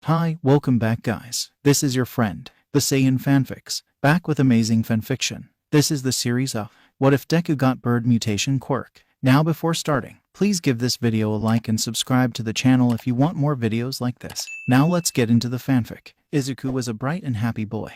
Hi, welcome back guys. This is your friend, the Saiyan Fanfics, back with amazing fanfiction. This is the series of What If Deku Got Bird Mutation Quirk. Now before starting, please give this video a like and subscribe to the channel if you want more videos like this. Now let's get into the fanfic. Izuku was a bright and happy boy.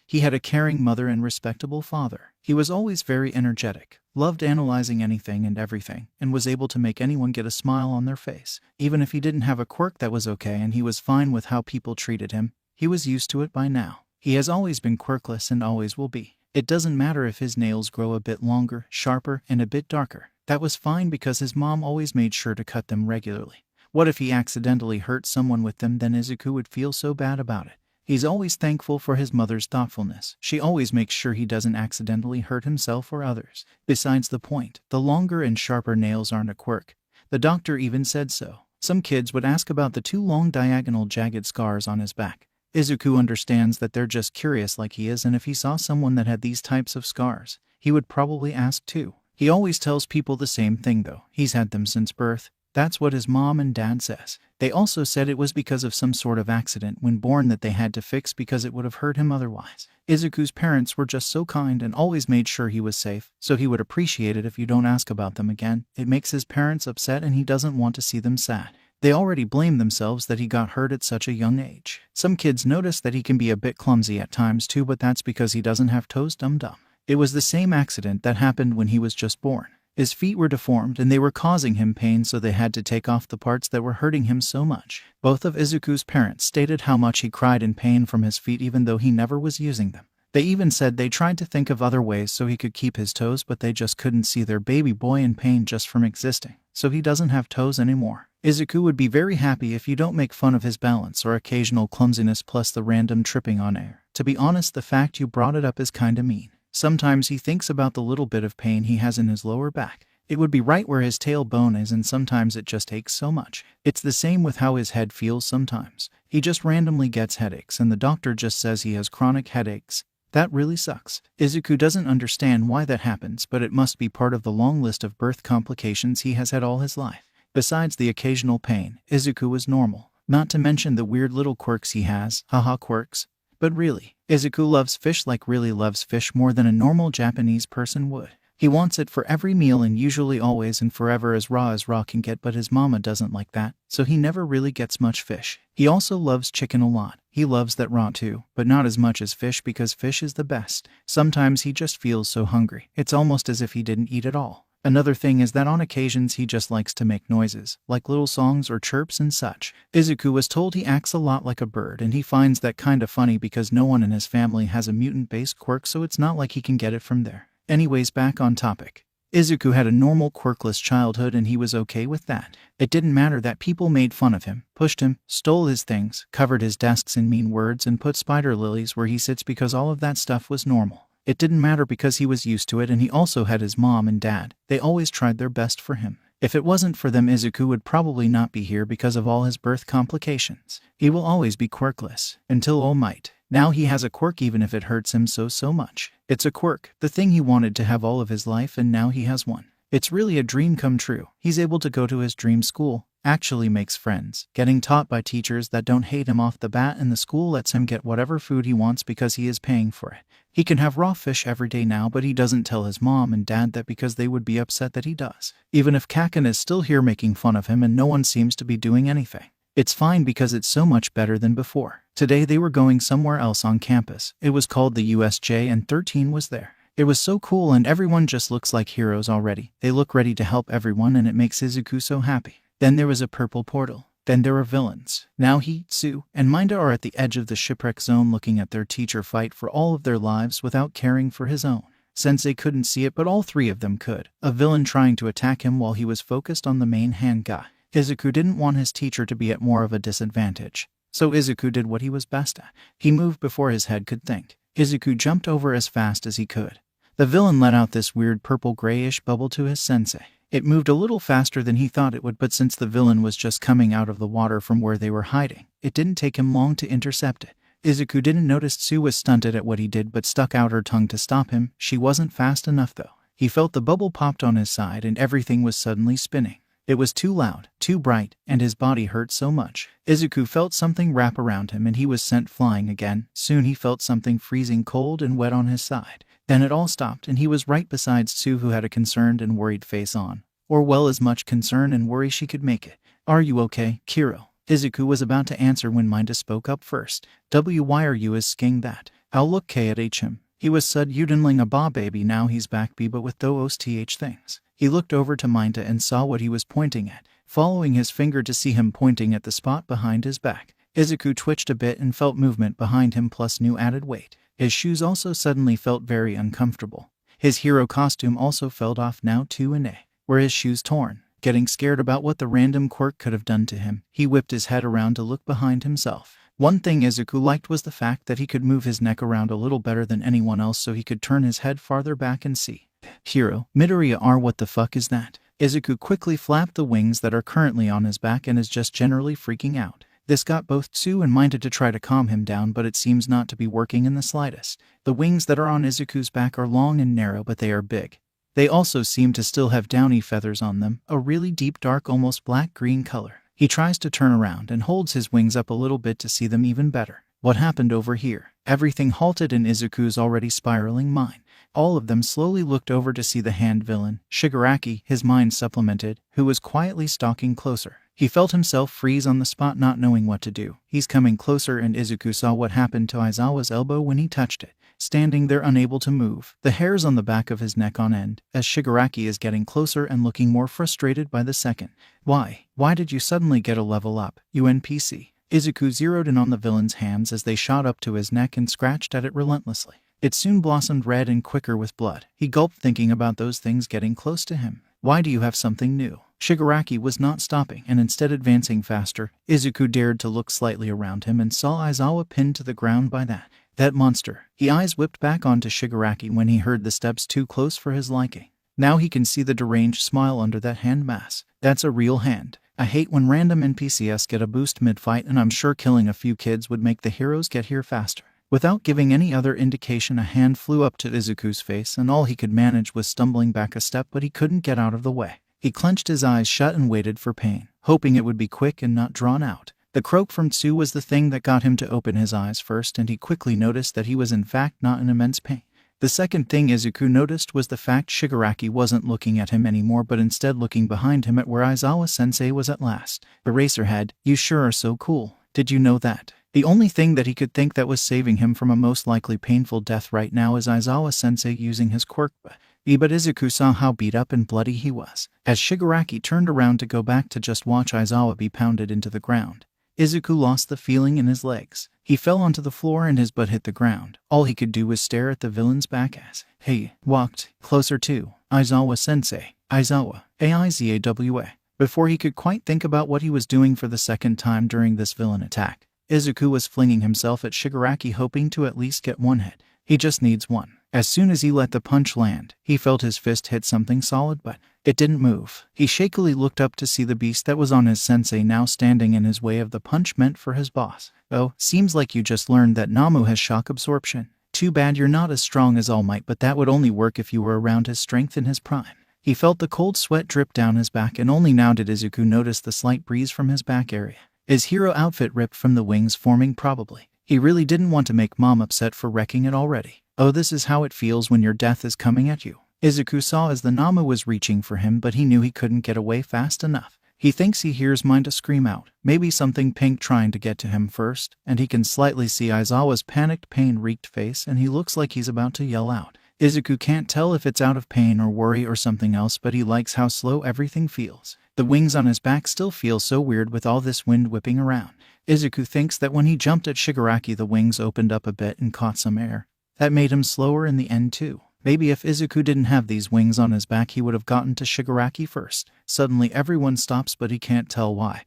He had a caring mother and respectable father. He was always very energetic, loved analyzing anything and everything, and was able to make anyone get a smile on their face. Even if he didn't have a quirk, that was okay, and he was fine with how people treated him. He was used to it by now. He has always been quirkless and always will be. It doesn't matter if his nails grow a bit longer, sharper, and a bit darker. That was fine because his mom always made sure to cut them regularly. What if he accidentally hurt someone with them? Then Izuku would feel so bad about it. He's always thankful for his mother's thoughtfulness. She always makes sure he doesn't accidentally hurt himself or others. Besides the point, the longer and sharper nails aren't a quirk. The doctor even said so. Some kids would ask about the two long diagonal jagged scars on his back. Izuku understands that they're just curious like he is, and if he saw someone that had these types of scars, he would probably ask too. He always tells people the same thing though. He's had them since birth. That's what his mom and dad says. They also said it was because of some sort of accident when born that they had to fix because it would have hurt him otherwise. Izuku's parents were just so kind and always made sure he was safe, so he would appreciate it if you don't ask about them again. It makes his parents upset and he doesn't want to see them sad. They already blame themselves that he got hurt at such a young age. Some kids notice that he can be a bit clumsy at times too, but that's because he doesn't have toes. Dum-dum. It was the same accident that happened when he was just born. His feet were deformed and they were causing him pain, so they had to take off the parts that were hurting him so much. Both of Izuku's parents stated how much he cried in pain from his feet even though he never was using them. They even said they tried to think of other ways so he could keep his toes, but they just couldn't see their baby boy in pain just from existing, so he doesn't have toes anymore. Izuku would be very happy if you don't make fun of his balance or occasional clumsiness plus the random tripping on air. To be honest, the fact you brought it up is kinda mean. Sometimes he thinks about the little bit of pain he has in his lower back. It would be right where his tailbone is, and sometimes it just aches so much. It's the same with how his head feels sometimes. He just randomly gets headaches and the doctor just says he has chronic headaches. That really sucks. Izuku doesn't understand why that happens, but it must be part of the long list of birth complications he has had all his life. Besides the occasional pain, Izuku was normal. Not to mention the weird little quirks he has. Haha, quirks. But really, Izuku loves fish, like really loves fish more than a normal Japanese person would. He wants it for every meal and usually always and forever as raw can get, but his mama doesn't like that, so he never really gets much fish. He also loves chicken a lot. He loves that raw too, but not as much as fish because fish is the best. Sometimes he just feels so hungry. It's almost as if he didn't eat at all. Another thing is that on occasions he just likes to make noises, like little songs or chirps and such. Izuku was told he acts a lot like a bird, and he finds that kinda funny because no one in his family has a mutant-based quirk, so it's not like he can get it from there. Anyways, back on topic. Izuku had a normal quirkless childhood and he was okay with that. It didn't matter that people made fun of him, pushed him, stole his things, covered his desks in mean words, and put spider lilies where he sits, because all of that stuff was normal. It didn't matter because he was used to it, and he also had his mom and dad. They always tried their best for him. If it wasn't for them, Izuku would probably not be here because of all his birth complications. He will always be quirkless, until All Might. Now he has a quirk even if it hurts him so much. It's a quirk, the thing he wanted to have all of his life, and now he has one. It's really a dream come true. He's able to go to his dream school, actually makes friends, getting taught by teachers that don't hate him off the bat, and the school lets him get whatever food he wants because he is paying for it. He can have raw fish every day now, but he doesn't tell his mom and dad that because they would be upset that he does. Even if Kaken is still here making fun of him and no one seems to be doing anything. It's fine because it's so much better than before. Today they were going somewhere else on campus. It was called the USJ and 13 was there. It was so cool and everyone just looks like heroes already. They look ready to help everyone and it makes Izuku so happy. Then there was a purple portal. Then there are villains. Now he, Tsu, and Minda are at the edge of the shipwreck zone looking at their teacher fight for all of their lives without caring for his own. Sensei couldn't see it, but all three of them could. A villain trying to attack him while he was focused on the main hand guy. Izuku didn't want his teacher to be at more of a disadvantage, so Izuku did what he was best at. He moved before his head could think. Izuku jumped over as fast as he could. The villain let out this weird purple-grayish bubble to his sensei. It moved a little faster than he thought it would, but since the villain was just coming out of the water from where they were hiding, it didn't take him long to intercept it. Izuku didn't notice Tsu was stunted at what he did but stuck out her tongue to stop him. She wasn't fast enough though. He felt the bubble popped on his side and everything was suddenly spinning. It was too loud, too bright, and his body hurt so much. Izuku felt something wrap around him and he was sent flying again. Soon he felt something freezing cold and wet on his side. Then it all stopped and he was right beside Tsu, who had a concerned and worried face on. Or well, as much concern and worry she could make it. "Are you okay, Kiro?" Izuku was about to answer when Mineta spoke up first. "Why are you asking that?" "I'll look K at him. He was sud Udenling a ba baby, now he's back b but with those th things." He looked over to Mineta and saw what he was pointing at, following his finger to see him pointing at the spot behind his back. Izuku twitched a bit and felt movement behind him plus new added weight. His shoes also suddenly felt very uncomfortable. His hero costume also fell off now too, and were his shoes torn. Getting scared about what the random quirk could have done to him, he whipped his head around to look behind himself. One thing Izuku liked was the fact that he could move his neck around a little better than anyone else, so he could turn his head farther back and see. "Hero, Midoriya R, what the fuck is that?" Izuku quickly flapped the wings that are currently on his back and is just generally freaking out. This got both Tsu and Mineta to try to calm him down, but it seems not to be working in the slightest. The wings that are on Izuku's back are long and narrow, but they are big. They also seem to still have downy feathers on them, a really deep dark almost black-green color. He tries to turn around and holds his wings up a little bit to see them even better. What happened over here? Everything halted in Izuku's already spiraling mind. All of them slowly looked over to see the hand villain, Shigaraki, his mind supplemented, who was quietly stalking closer. He felt himself freeze on the spot, not knowing what to do. He's coming closer, and Izuku saw what happened to Aizawa's elbow when he touched it. Standing there unable to move, the hairs on the back of his neck on end, as Shigaraki is getting closer and looking more frustrated by the second. Why did you suddenly get a level up, you NPC? Izuku zeroed in on the villain's hands as they shot up to his neck and scratched at it relentlessly. It soon blossomed red and quicker with blood. He gulped, thinking about those things getting close to him. "Why do you have something new?" Shigaraki was not stopping and instead advancing faster. Izuku dared to look slightly around him and saw Aizawa pinned to the ground by that monster. His eyes whipped back onto Shigaraki when he heard the steps too close for his liking. Now he can see the deranged smile under that hand mass. That's a real hand. I hate when random NPCs get a boost mid-fight, and I'm sure killing a few kids would make the heroes get here faster. Without giving any other indication, a hand flew up to Izuku's face, and all he could manage was stumbling back a step, but he couldn't get out of the way. He clenched his eyes shut and waited for pain, hoping it would be quick and not drawn out. The croak from Tsu was the thing that got him to open his eyes first, and he quickly noticed that he was in fact not in immense pain. The second thing Izuku noticed was the fact Shigaraki wasn't looking at him anymore, but instead looking behind him at where Aizawa-sensei was at last. Eraserhead, you sure are so cool. Did you know that? The only thing that he could think that was saving him from a most likely painful death right now is Aizawa-sensei using his quirk, but Izuku saw how beat up and bloody he was. As Shigaraki turned around to go back to just watch Aizawa be pounded into the ground, Izuku lost the feeling in his legs. He fell onto the floor and his butt hit the ground. All he could do was stare at the villain's back as he walked closer to Aizawa-sensei. Aizawa, Aizawa. Before he could quite think about what he was doing for the second time during this villain attack, Izuku was flinging himself at Shigaraki, hoping to at least get one hit. He just needs one. As soon as he let the punch land, he felt his fist hit something solid, but it didn't move. He shakily looked up to see the beast that was on his sensei now standing in his way of the punch meant for his boss. "Oh, seems like you just learned that Namu has shock absorption. Too bad you're not as strong as All Might, but that would only work if you were around his strength in his prime." He felt the cold sweat drip down his back, and only now did Izuku notice the slight breeze from his back area. His hero outfit ripped from the wings forming probably. He really didn't want to make Mom upset for wrecking it already. Oh, this is how it feels when your death is coming at you. Izuku saw as the Namu was reaching for him, but he knew he couldn't get away fast enough. He thinks he hears Mineta scream out, maybe something pink trying to get to him first, and he can slightly see Aizawa's panicked, pain-wreaked face, and he looks like he's about to yell out. Izuku can't tell if it's out of pain or worry or something else, but he likes how slow everything feels. The wings on his back still feel so weird with all this wind whipping around. Izuku thinks that when he jumped at Shigaraki, the wings opened up a bit and caught some air. That made him slower in the end too. Maybe if Izuku didn't have these wings on his back, he would have gotten to Shigaraki first. Suddenly everyone stops, but he can't tell why.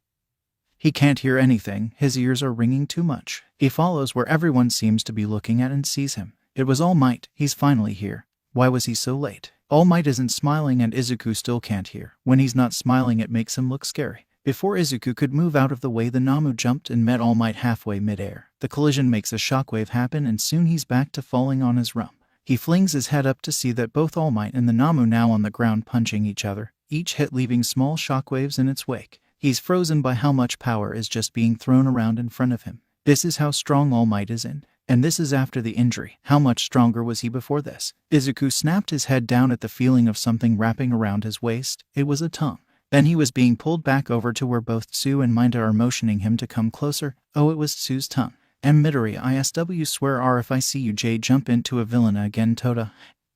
He can't hear anything, his ears are ringing too much. He follows where everyone seems to be looking at and sees him. It was All Might, he's finally here. Why was he so late? All Might isn't smiling and Izuku still can't hear. When he's not smiling, it makes him look scary. Before Izuku could move out of the way, the Namu jumped and met All Might halfway midair. The collision makes a shockwave happen, and soon he's back to falling on his rump. He flings his head up to see that both All Might and the Namu now on the ground punching each other. each hit leaving small shockwaves in its wake. He's frozen by how much power is just being thrown around in front of him. This is how strong All Might is in. And this is after the injury. How much stronger was he before this? Izuku snapped his head down at the feeling of something wrapping around his waist. It was a tongue. Then he was being pulled back over to where both Tsu and Minta are motioning him to come closer. Oh, it was Tsu's tongue. Midoriya ISW swear R if I see you J jump into a villain again Tota.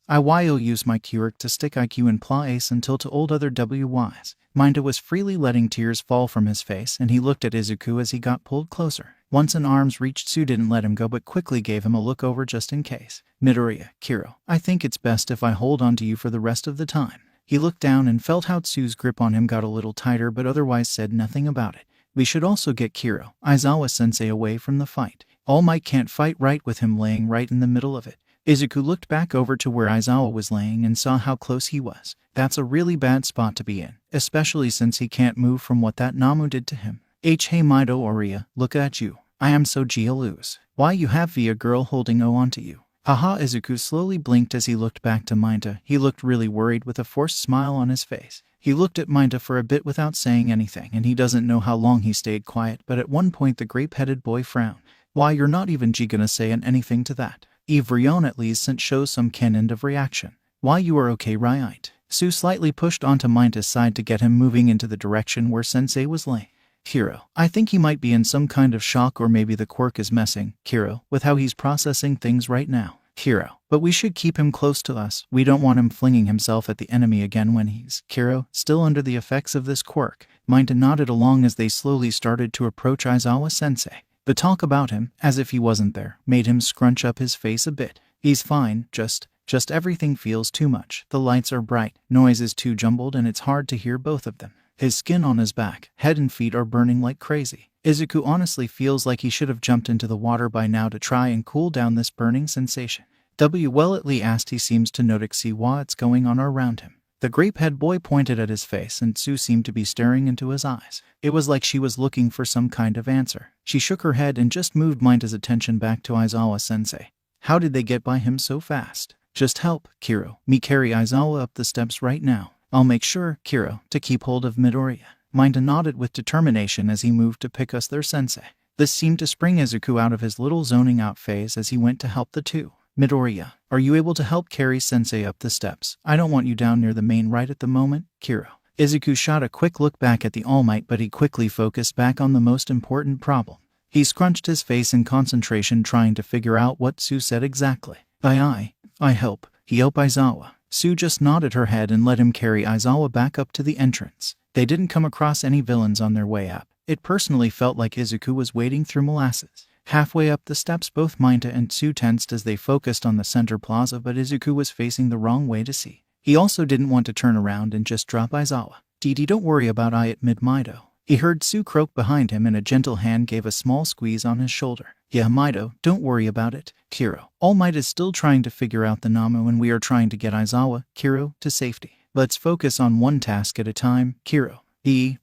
I will use my Quirk to stick IQ and pla ace until to old other WYs. Minta was freely letting tears fall from his face and he looked at Izuku as he got pulled closer. Once an arm's reach, Tsu didn't let him go but quickly gave him a look over just in case. Midoriya, Kiro, I think it's best if I hold on to you for the rest of the time. He looked down and felt how Tsu's grip on him got a little tighter but otherwise said nothing about it. We should also get Kiro, Aizawa-sensei, away from the fight. All Might can't fight right with him laying right in the middle of it. Izuku looked back over to where Aizawa was laying and saw how close he was. That's a really bad spot to be in, especially since he can't move from what that Namu did to him. Hey Mido Oriya, look at you. I am so jealous. Why you have a girl holding on to you? Haha. Izuku slowly blinked as he looked back to Minta. He looked really worried with a forced smile on his face. He looked at Minta for a bit without saying anything and he doesn't know how long he stayed quiet, but at one point the grape-headed boy frowned. Why, you're not even gonna say anything to that? Ivrion at least shows some kind of reaction. Why, you are okay right? Tsu slightly pushed onto Minta's side to get him moving into the direction where Sensei was laying. Kiro, I think he might be in some kind of shock or maybe the quirk is messing, Kiro, with how he's processing things right now. Kiro, but we should keep him close to us. We don't want him flinging himself at the enemy again when he's, Kiro, still under the effects of this quirk. Minta nodded along as they slowly started to approach Aizawa-sensei. The talk about him, as if he wasn't there, made him scrunch up his face a bit. He's fine, just everything feels too much. The lights are bright, noise is too jumbled and it's hard to hear both of them. His skin on his back, head and feet are burning like crazy. Izuku honestly feels like he should have jumped into the water by now to try and cool down this burning sensation. Well at least he seems to notice what's going on around him. The grape-head boy pointed at his face and Tsu seemed to be staring into his eyes. It was like she was looking for some kind of answer. She shook her head and just moved Minta's attention back to Aizawa-sensei. How did they get by him so fast? Just help, Kiro. Me carry Aizawa up the steps right now. I'll make sure, Kiro, to keep hold of Midoriya. Minta nodded with determination as he moved to pick us their sensei. This seemed to spring Izuku out of his little zoning out phase as he went to help the two. Midoriya, are you able to help carry Sensei up the steps? I don't want you down near the main right at the moment, Kiro. Izuku shot a quick look back at the All Might but he quickly focused back on the most important problem. He scrunched his face in concentration trying to figure out what Tsu said exactly. I help. Aizawa. Tsu just nodded her head and let him carry Aizawa back up to the entrance. They didn't come across any villains on their way up. It personally felt like Izuku was wading through molasses. Halfway up the steps, both Minta and Tsu tensed as they focused on the center plaza, but Izuku was facing the wrong way to see. He also didn't want to turn around and just drop Aizawa. Didi, don't worry about I at mid-Mido. He heard Tsu croak behind him and a gentle hand gave a small squeeze on his shoulder. Yeah, Mido, don't worry about it, Kiro. All Might is still trying to figure out the Namu and we are trying to get Aizawa, Kiro, to safety. Let's focus on one task at a time, Kiro.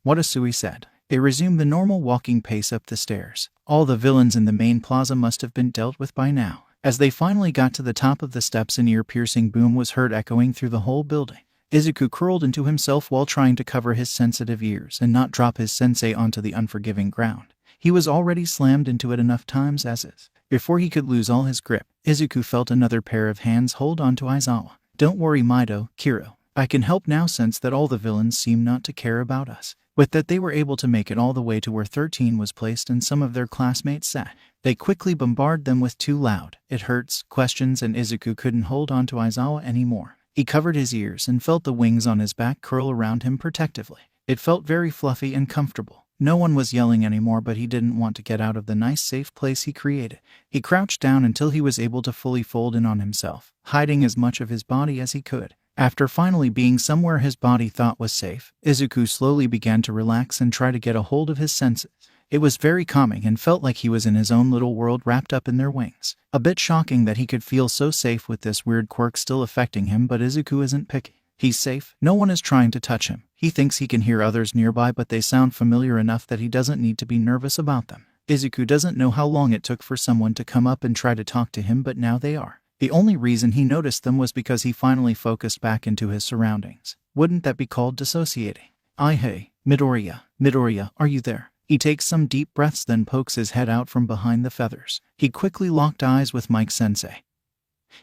What Asui said. They resumed the normal walking pace up the stairs. All the villains in the main plaza must have been dealt with by now. As they finally got to the top of the steps, an ear-piercing boom was heard echoing through the whole building. Izuku curled into himself while trying to cover his sensitive ears and not drop his sensei onto the unforgiving ground. He was already slammed into it enough times as is. Before he could lose all his grip, Izuku felt another pair of hands hold onto Aizawa. Don't worry, Mido, Kiro. I can help now since that all the villains seem not to care about us. With that, they were able to make it all the way to where 13 was placed and some of their classmates sat. They quickly bombarded them with too loud, it hurts, questions, and Izuku couldn't hold on to Aizawa anymore. He covered his ears and felt the wings on his back curl around him protectively. It felt very fluffy and comfortable. No one was yelling anymore, but he didn't want to get out of the nice safe place he created. He crouched down until he was able to fully fold in on himself, hiding as much of his body as he could. After finally being somewhere his body thought was safe, Izuku slowly began to relax and try to get a hold of his senses. It was very calming and felt like he was in his own little world wrapped up in their wings. A bit shocking that he could feel so safe with this weird quirk still affecting him, but Izuku isn't picky. He's safe. No one is trying to touch him. He thinks he can hear others nearby, but they sound familiar enough that he doesn't need to be nervous about them. Izuku doesn't know how long it took for someone to come up and try to talk to him, but now they are. The only reason he noticed them was because he finally focused back into his surroundings. Wouldn't that be called dissociating? Hey, Midoriya, are you there? He takes some deep breaths, then pokes his head out from behind the feathers. He quickly locked eyes with Mike Sensei.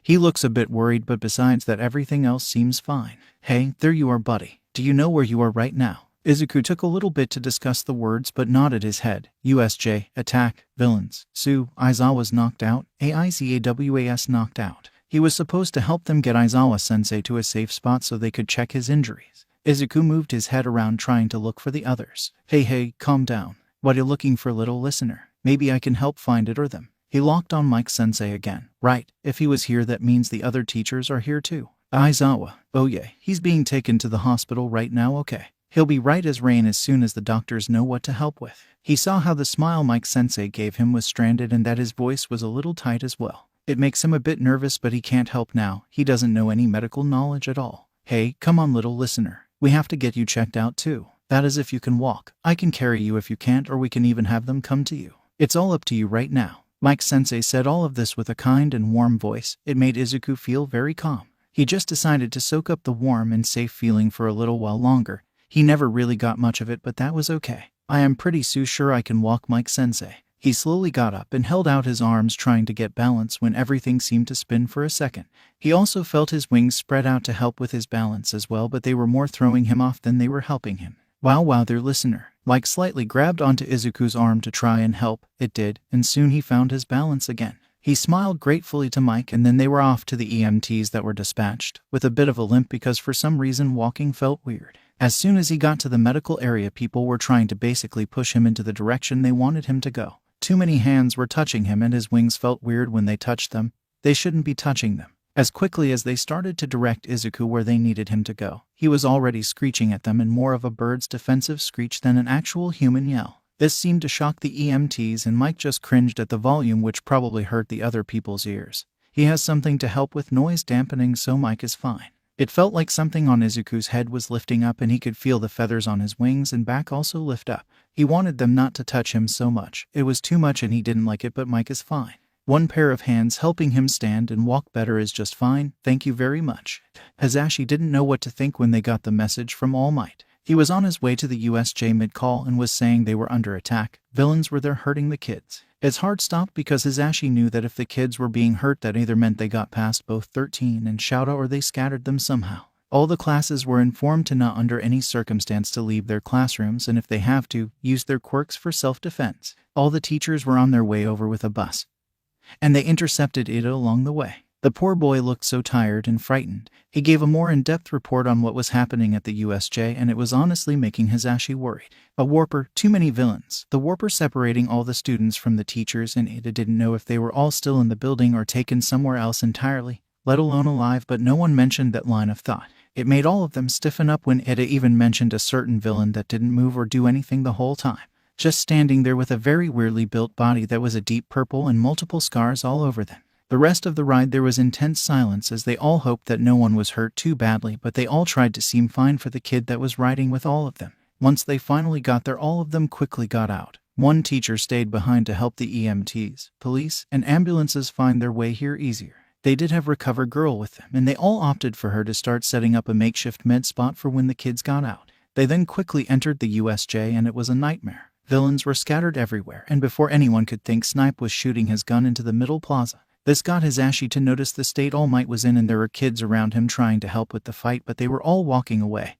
He looks a bit worried, but besides that everything else seems fine. Hey, there you are, buddy. Do you know where you are right now? Izuku took a little bit to discuss the words but nodded his head. USJ, attack, villains. Aizawa's knocked out. Aizawas knocked out. He was supposed to help them get Aizawa-sensei to a safe spot so they could check his injuries. Izuku moved his head around trying to look for the others. Hey, calm down. What are you looking for, little listener? Maybe I can help find it or them. He locked on Mike Sensei again. Right, if he was here that means the other teachers are here too. Aizawa, oh yeah, he's being taken to the hospital right now, okay. He'll be right as rain as soon as the doctors know what to help with. He saw how the smile Mike Sensei gave him was stranded and that his voice was a little tight as well. It makes him a bit nervous, but he can't help now. He doesn't know any medical knowledge at all. Hey, come on, little listener. We have to get you checked out too. That is if you can walk. I can carry you if you can't, or we can even have them come to you. It's all up to you right now. Mike Sensei said all of this with a kind and warm voice. It made Izuku feel very calm. He just decided to soak up the warm and safe feeling for a little while longer. He never really got much of it, but that was okay. I am pretty sure I can walk, Mike Sensei. He slowly got up and held out his arms trying to get balance when everything seemed to spin for a second. He also felt his wings spread out to help with his balance as well, but they were more throwing him off than they were helping him. Wow there, listener. Mike slightly grabbed onto Izuku's arm to try and help. It did, and soon he found his balance again. He smiled gratefully to Mike, and then they were off to the EMTs that were dispatched, with a bit of a limp because for some reason walking felt weird. As soon as he got to the medical area, people were trying to basically push him into the direction they wanted him to go. Too many hands were touching him and his wings felt weird when they touched them. They shouldn't be touching them. As quickly as they started to direct Izuku where they needed him to go, he was already screeching at them in more of a bird's defensive screech than an actual human yell. This seemed to shock the EMTs, and Mike just cringed at the volume, which probably hurt the other people's ears. He has something to help with noise dampening, so Mike is fine. It felt like something on Izuku's head was lifting up, and he could feel the feathers on his wings and back also lift up. He wanted them not to touch him so much. It was too much and he didn't like it, but Mike is fine. One pair of hands helping him stand and walk better is just fine. Thank you very much. Hazashi didn't know what to think when they got the message from All Might. He was on his way to the USJ mid-call and was saying they were under attack. Villains were there hurting the kids. His heart stopped because Hazashi knew that if the kids were being hurt, that either meant they got past both 13 and Shouta or they scattered them somehow. All the classes were informed to not under any circumstance to leave their classrooms, and if they have to, use their quirks for self-defense. All the teachers were on their way over with a bus, and they intercepted it along the way. The poor boy looked so tired and frightened. He gave a more in-depth report on what was happening at the USJ, and it was honestly making Hazashi worried. A warper, too many villains. The warper separating all the students from the teachers, and Ida didn't know if they were all still in the building or taken somewhere else entirely, let alone alive, but no one mentioned that line of thought. It made all of them stiffen up when Ida even mentioned a certain villain that didn't move or do anything the whole time, just standing there with a very weirdly built body that was a deep purple and multiple scars all over them. The rest of the ride there was intense silence as they all hoped that no one was hurt too badly, but they all tried to seem fine for the kid that was riding with all of them. Once they finally got there, all of them quickly got out. One teacher stayed behind to help the EMTs, police, and ambulances find their way here easier. They did have Recover Girl with them, and they all opted for her to start setting up a makeshift med spot for when the kids got out. They then quickly entered the USJ, and it was a nightmare. Villains were scattered everywhere, and before anyone could think, Snipe was shooting his gun into the middle plaza. This got Hazashi to notice the state All Might was in, and there were kids around him trying to help with the fight, but they were all walking away.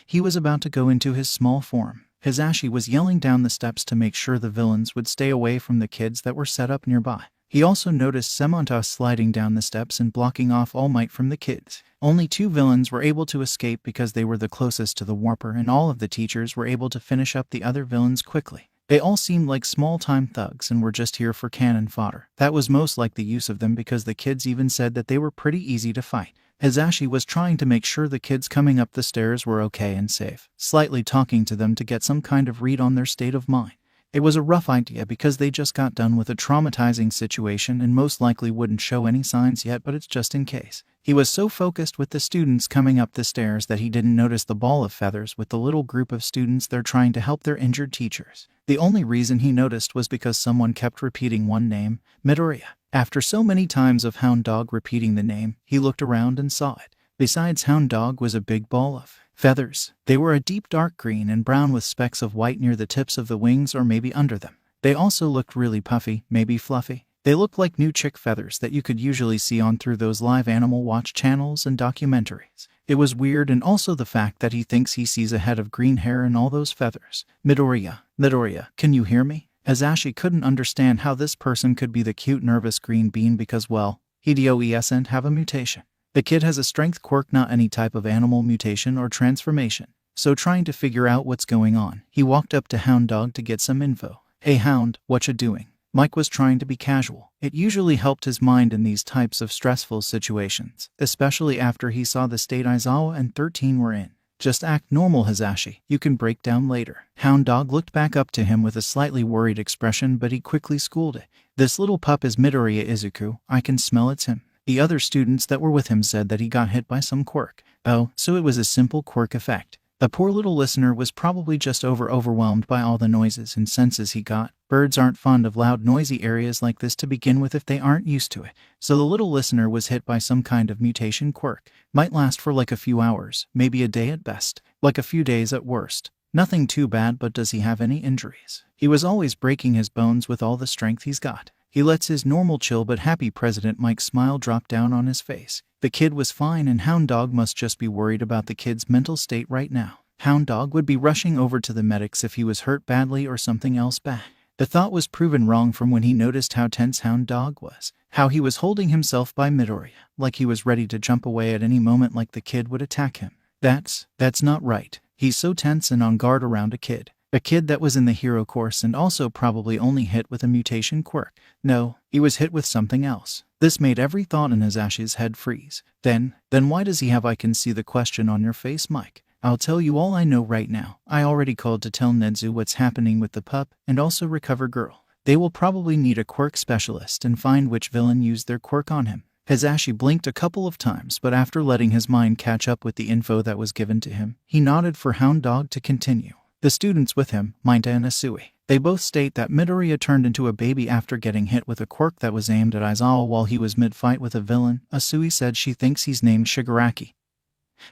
He was about to go into his small form. Hazashi was yelling down the steps to make sure the villains would stay away from the kids that were set up nearby. He also noticed Semonta sliding down the steps and blocking off All Might from the kids. Only 2 villains were able to escape because they were the closest to the warper, and all of the teachers were able to finish up the other villains quickly. They all seemed like small-time thugs and were just here for cannon fodder. That was most like the use of them because the kids even said that they were pretty easy to fight. Hazashi was trying to make sure the kids coming up the stairs were okay and safe, slightly talking to them to get some kind of read on their state of mind. It was a rough idea because they just got done with a traumatizing situation and most likely wouldn't show any signs yet, but it's just in case. He was so focused with the students coming up the stairs that he didn't notice the ball of feathers with the little group of students there trying to help their injured teachers. The only reason he noticed was because someone kept repeating one name, Midoriya. After so many times of Hound Dog repeating the name, he looked around and saw it. Besides Hound Dog was a big ball of feathers. They were a deep dark green and brown with specks of white near the tips of the wings or maybe under them. They also looked really puffy, maybe fluffy. They looked like new chick feathers that you could usually see on through those live Animal Watch channels and documentaries. It was weird, and also the fact that he thinks he sees a head of green hair in all those feathers. Midoriya, can you hear me? Azashi couldn't understand how this person could be the cute nervous green bean because, well, he doesn't have a mutation. The kid has a strength quirk, not any type of animal mutation or transformation. So trying to figure out what's going on, he walked up to Hound Dog to get some info. Hey Hound, what you doing? Mike was trying to be casual. It usually helped his mind in these types of stressful situations, especially after he saw the state Aizawa and 13 were in. Just act normal, Hazashi. You can break down later. Hound Dog looked back up to him with a slightly worried expression, but he quickly schooled it. This little pup is Midoriya Izuku. I can smell it's him. The other students that were with him said that he got hit by some quirk. Oh, so it was a simple quirk effect. The poor little listener was probably just overwhelmed by all the noises and senses he got. Birds aren't fond of loud, noisy areas like this to begin with if they aren't used to it. So the little listener was hit by some kind of mutation quirk. Might last for like a few hours, maybe a day at best, like a few days at worst. Nothing too bad, but does he have any injuries? He was always breaking his bones with all the strength he's got. He lets his normal chill but happy President Mike's smile drop down on his face. The kid was fine, and Hound Dog must just be worried about the kid's mental state right now. Hound Dog would be rushing over to the medics if he was hurt badly or something else bad. The thought was proven wrong from when he noticed how tense Hound Dog was. How he was holding himself by Midoriya, like he was ready to jump away at any moment, like the kid would attack him. That's not right. He's so tense and on guard around a kid. A kid that was in the hero course and also probably only hit with a mutation quirk. No, he was hit with something else. This made every thought in Azashi's head freeze. Then why does he have? I can see the question on your face, Mike. I'll tell you all I know right now. I already called to tell Nedzu what's happening with the pup and also Recover Girl. They will probably need a quirk specialist and find which villain used their quirk on him. Hazashi blinked a couple of times, but after letting his mind catch up with the info that was given to him, he nodded for Hound Dog to continue. The students with him, Minta and Asui, they both state that Midoriya turned into a baby after getting hit with a quirk that was aimed at Aizawa while he was mid-fight with a villain. Asui said she thinks he's named Shigaraki,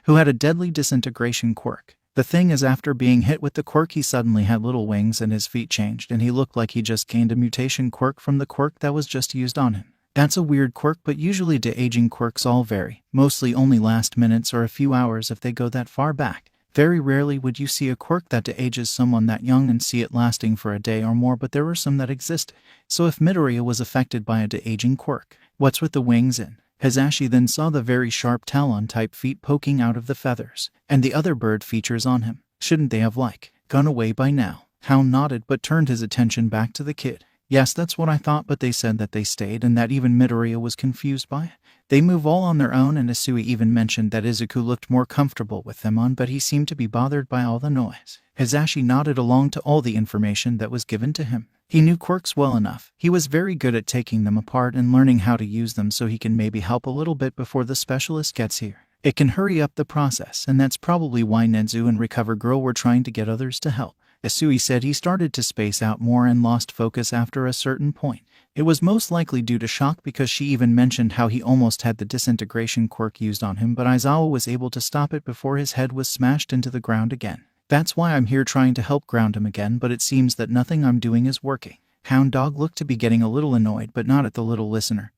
who had a deadly disintegration quirk. The thing is, after being hit with the quirk, he suddenly had little wings and his feet changed, and he looked like he just gained a mutation quirk from the quirk that was just used on him. That's a weird quirk, but usually de-aging quirks all vary, mostly only last minutes or a few hours if they go that far back. Very rarely would you see a quirk that de-ages someone that young and see it lasting for a day or more, but there were some that existed. So if Midoriya was affected by a de-aging quirk, what's with the wings in? Hazashi then saw the very sharp talon-type feet poking out of the feathers, and the other bird features on him. Shouldn't they have, gone away by now? Hound nodded but turned his attention back to the kid. Yes, that's what I thought, but they said that they stayed and that even Midoriya was confused by it. They move all on their own, and Asui even mentioned that Izuku looked more comfortable with them on, but he seemed to be bothered by all the noise. Hazashi nodded along to all the information that was given to him. He knew quirks well enough. He was very good at taking them apart and learning how to use them, so he can maybe help a little bit before the specialist gets here. It can hurry up the process, and that's probably why Nedzu and Recover Girl were trying to get others to help. Asui said he started to space out more and lost focus after a certain point. It was most likely due to shock, because she even mentioned how he almost had the disintegration quirk used on him, but Aizawa was able to stop it before his head was smashed into the ground again. That's why I'm here, trying to help ground him again, but it seems that nothing I'm doing is working. Hound Dog looked to be getting a little annoyed, but not at the little listener,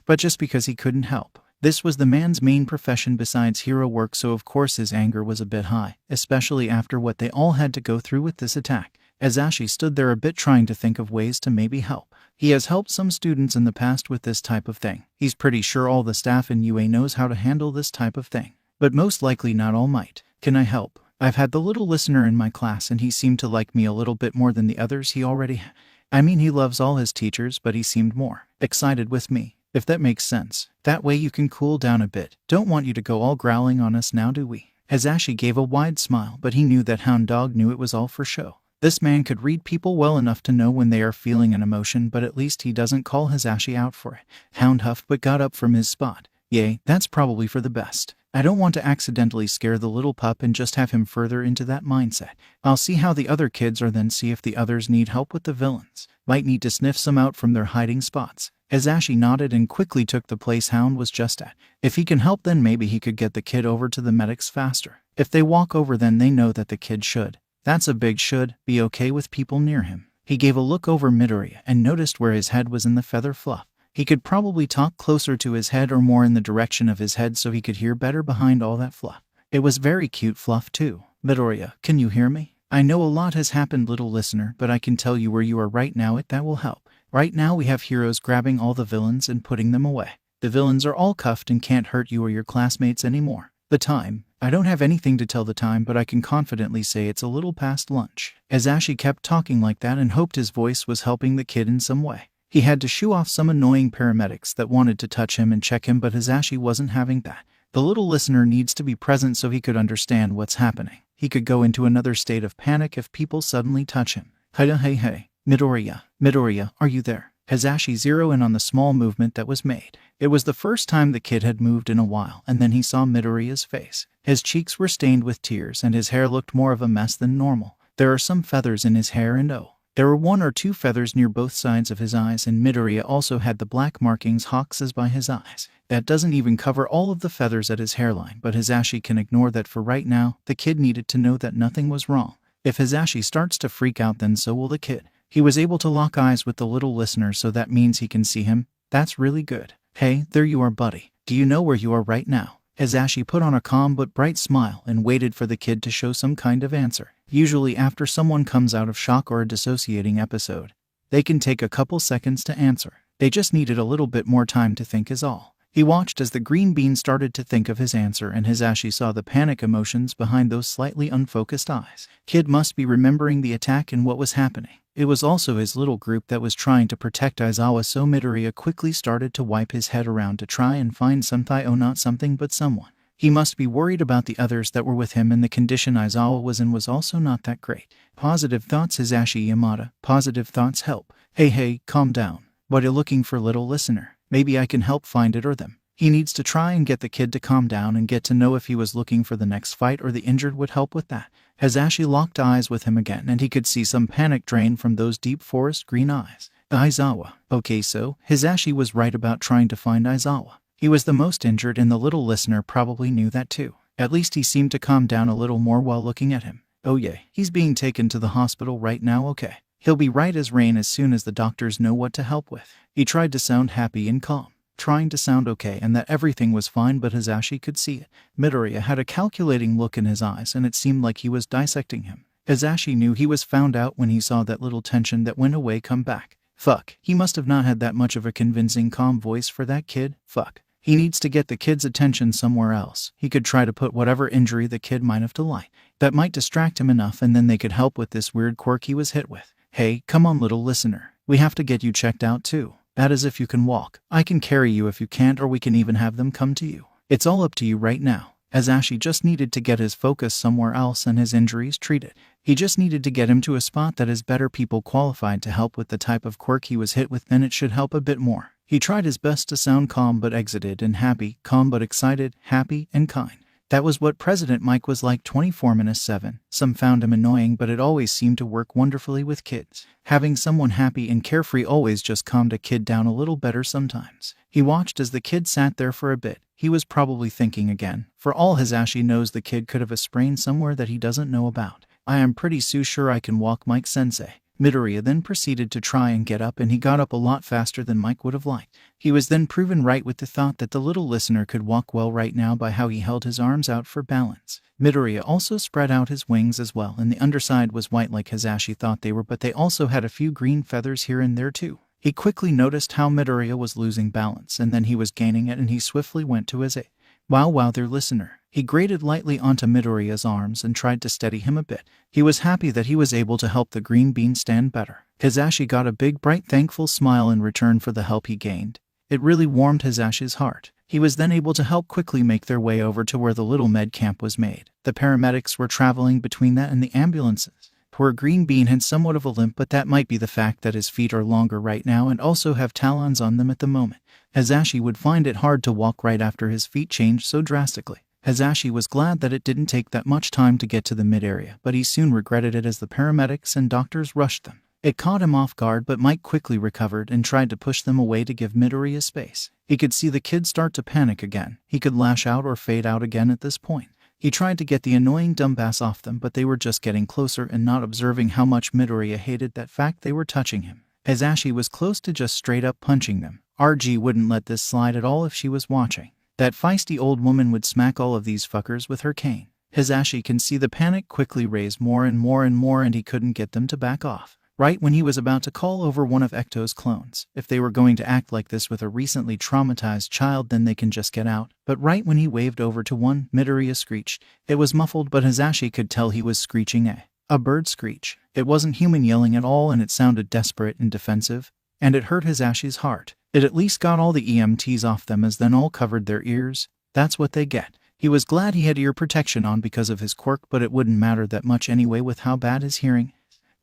but just because he couldn't help. This was the man's main profession besides hero work, so of course his anger was a bit high, especially after what they all had to go through with this attack. Azashi stood there a bit, trying to think of ways to maybe help. He has helped some students in the past with this type of thing. He's pretty sure all the staff in UA knows how to handle this type of thing, but most likely not all might. Can I help? I've had the little listener in my class, and he seemed to like me a little bit more than the others he already had. I mean, he loves all his teachers, but he seemed more excited with me, if that makes sense. That way you can cool down a bit. Don't want you to go all growling on us now, do we? Hazashi gave a wide smile, but he knew that Hound Dog knew it was all for show. This man could read people well enough to know when they are feeling an emotion, but at least he doesn't call Hazashi out for it. Hound huffed but got up from his spot. Yay, that's probably for the best. I don't want to accidentally scare the little pup and just have him further into that mindset. I'll see how the other kids are, then see if the others need help with the villains. Might need to sniff some out from their hiding spots. Hisashi nodded and quickly took the place Hound was just at. If he can help, then maybe he could get the kid over to the medics faster. If they walk over, then they know that the kid should. That's a big should be okay with people near him. He gave a look over Midoriya and noticed where his head was in the feather fluff. He could probably talk closer to his head or more in the direction of his head so he could hear better behind all that fluff. It was very cute fluff too. Midoriya, can you hear me? I know a lot has happened, little listener, but I can tell you where you are right now. That will help. Right now we have heroes grabbing all the villains and putting them away. The villains are all cuffed and can't hurt you or your classmates anymore. The time. I don't have anything to tell the time, but I can confidently say it's a little past lunch. Hisashi kept talking like that and hoped his voice was helping the kid in some way. He had to shoo off some annoying paramedics that wanted to touch him and check him, but Hisashi wasn't having that. The little listener needs to be present so he could understand what's happening. He could go into another state of panic if people suddenly touch him. Hey, Midoriya, are you there? Hisashi zeroed in on the small movement that was made. It was the first time the kid had moved in a while, and then he saw Midoriya's face. His cheeks were stained with tears and his hair looked more of a mess than normal. There are some feathers in his hair and there were 1 or 2 feathers near both sides of his eyes, and Midoriya also had the black markings hawks by his eyes. That doesn't even cover all of the feathers at his hairline, but Hisashi can ignore that for right now. The kid needed to know that nothing was wrong. If Hisashi starts to freak out, then so will the kid. He was able to lock eyes with the little listener, so that means he can see him. That's really good. Hey, there you are, buddy. Do you know where you are right now? Hisashi put on a calm but bright smile and waited for the kid to show some kind of answer. Usually after someone comes out of shock or a dissociating episode, they can take a couple seconds to answer. They just needed a little bit more time to think is all. He watched as the green bean started to think of his answer, and Hisashi saw the panic emotions behind those slightly unfocused eyes. Kid must be remembering the attack and what was happening. It was also his little group that was trying to protect Aizawa, so Midoriya quickly started to wipe his head around to try and find something, not something but someone. He must be worried about the others that were with him, and the condition Aizawa was in was also not that great. Positive thoughts, Hisashi Yamada. Positive thoughts help. Hey, calm down. What are you looking for, little listener? Maybe I can help find it or them. He needs to try and get the kid to calm down and get to know if he was looking for the next fight or the injured would help with that. Hisashi locked eyes with him again, and he could see some panic drain from those deep forest green eyes. Aizawa. Okay, so Hisashi was right about trying to find Aizawa. He was the most injured, and the little listener probably knew that too. At least he seemed to calm down a little more while looking at him. Oh yeah, he's being taken to the hospital right now, okay. He'll be right as rain as soon as the doctors know what to help with. He tried to sound happy and calm, trying to sound okay and that everything was fine, but Hisashi could see it. Midoriya had a calculating look in his eyes, and it seemed like he was dissecting him. Hisashi knew he was found out when he saw that little tension that went away come back. Fuck, he must have not had that much of a convincing calm voice for that kid. Fuck. He needs to get the kid's attention somewhere else. He could try to put whatever injury the kid might have to light. That might distract him enough, and then they could help with this weird quirk he was hit with. Hey, come on, little listener. We have to get you checked out too. That is if you can walk. I can carry you if you can't, or we can even have them come to you. It's all up to you right now. Hisashi just needed to get his focus somewhere else and his injuries treated. He just needed to get him to a spot that is better people qualified to help with the type of quirk he was hit with, then it should help a bit more. He tried his best to sound calm but exited and happy, calm but excited, happy and kind. That was what President Mike was like 24/7. Some found him annoying, but it always seemed to work wonderfully with kids. Having someone happy and carefree always just calmed a kid down a little better sometimes. He watched as the kid sat there for a bit. He was probably thinking again. For all Hisashi knows, the kid could have a sprain somewhere that he doesn't know about. I am pretty sure I can walk, Mike sensei. Midoriya then proceeded to try and get up, and he got up a lot faster than Mike would have liked. He was then proven right with the thought that the little listener could walk well right now by how he held his arms out for balance. Midoriya also spread out his wings as well, and the underside was white like Hisashi thought they were, but they also had a few green feathers here and there too. He quickly noticed how Midoriya was losing balance, and then he was gaining it, and he swiftly went to his aid. Wow there, listener. He grated lightly onto Midoriya's arms and tried to steady him a bit. He was happy that he was able to help the green bean stand better. Hisashi got a big, bright, thankful smile in return for the help he gained. It really warmed Hisashi's heart. He was then able to help quickly make their way over to where the little med camp was made. The paramedics were traveling between that and the ambulances. Poor Green Bean had somewhat of a limp, but that might be the fact that his feet are longer right now and also have talons on them at the moment. Hisashi would find it hard to walk right after his feet changed so drastically. Hisashi was glad that it didn't take that much time to get to the mid-area, but he soon regretted it as the paramedics and doctors rushed them. It caught him off guard, but Mike quickly recovered and tried to push them away to give Midoriya space. He could see the kid start to panic again. He could lash out or fade out again at this point. He tried to get the annoying dumbass off them, but they were just getting closer and not observing how much Midoriya hated that fact they were touching him. Hisashi was close to just straight up punching them. RG wouldn't let this slide at all if she was watching. That feisty old woman would smack all of these fuckers with her cane. Hisashi can see the panic quickly raise more and more and more, and he couldn't get them to back off. Right when he was about to call over one of Ecto's clones. If they were going to act like this with a recently traumatized child, then they can just get out. But right when he waved over to one, Midoriya screeched. It was muffled, but Hisashi could tell he was screeching a bird screech. It wasn't human yelling at all, and it sounded desperate and defensive. And it hurt Hisashi's heart. It at least got all the EMTs off them, as then all covered their ears. That's what they get. He was glad he had ear protection on because of his quirk, but it wouldn't matter that much anyway with how bad his hearing.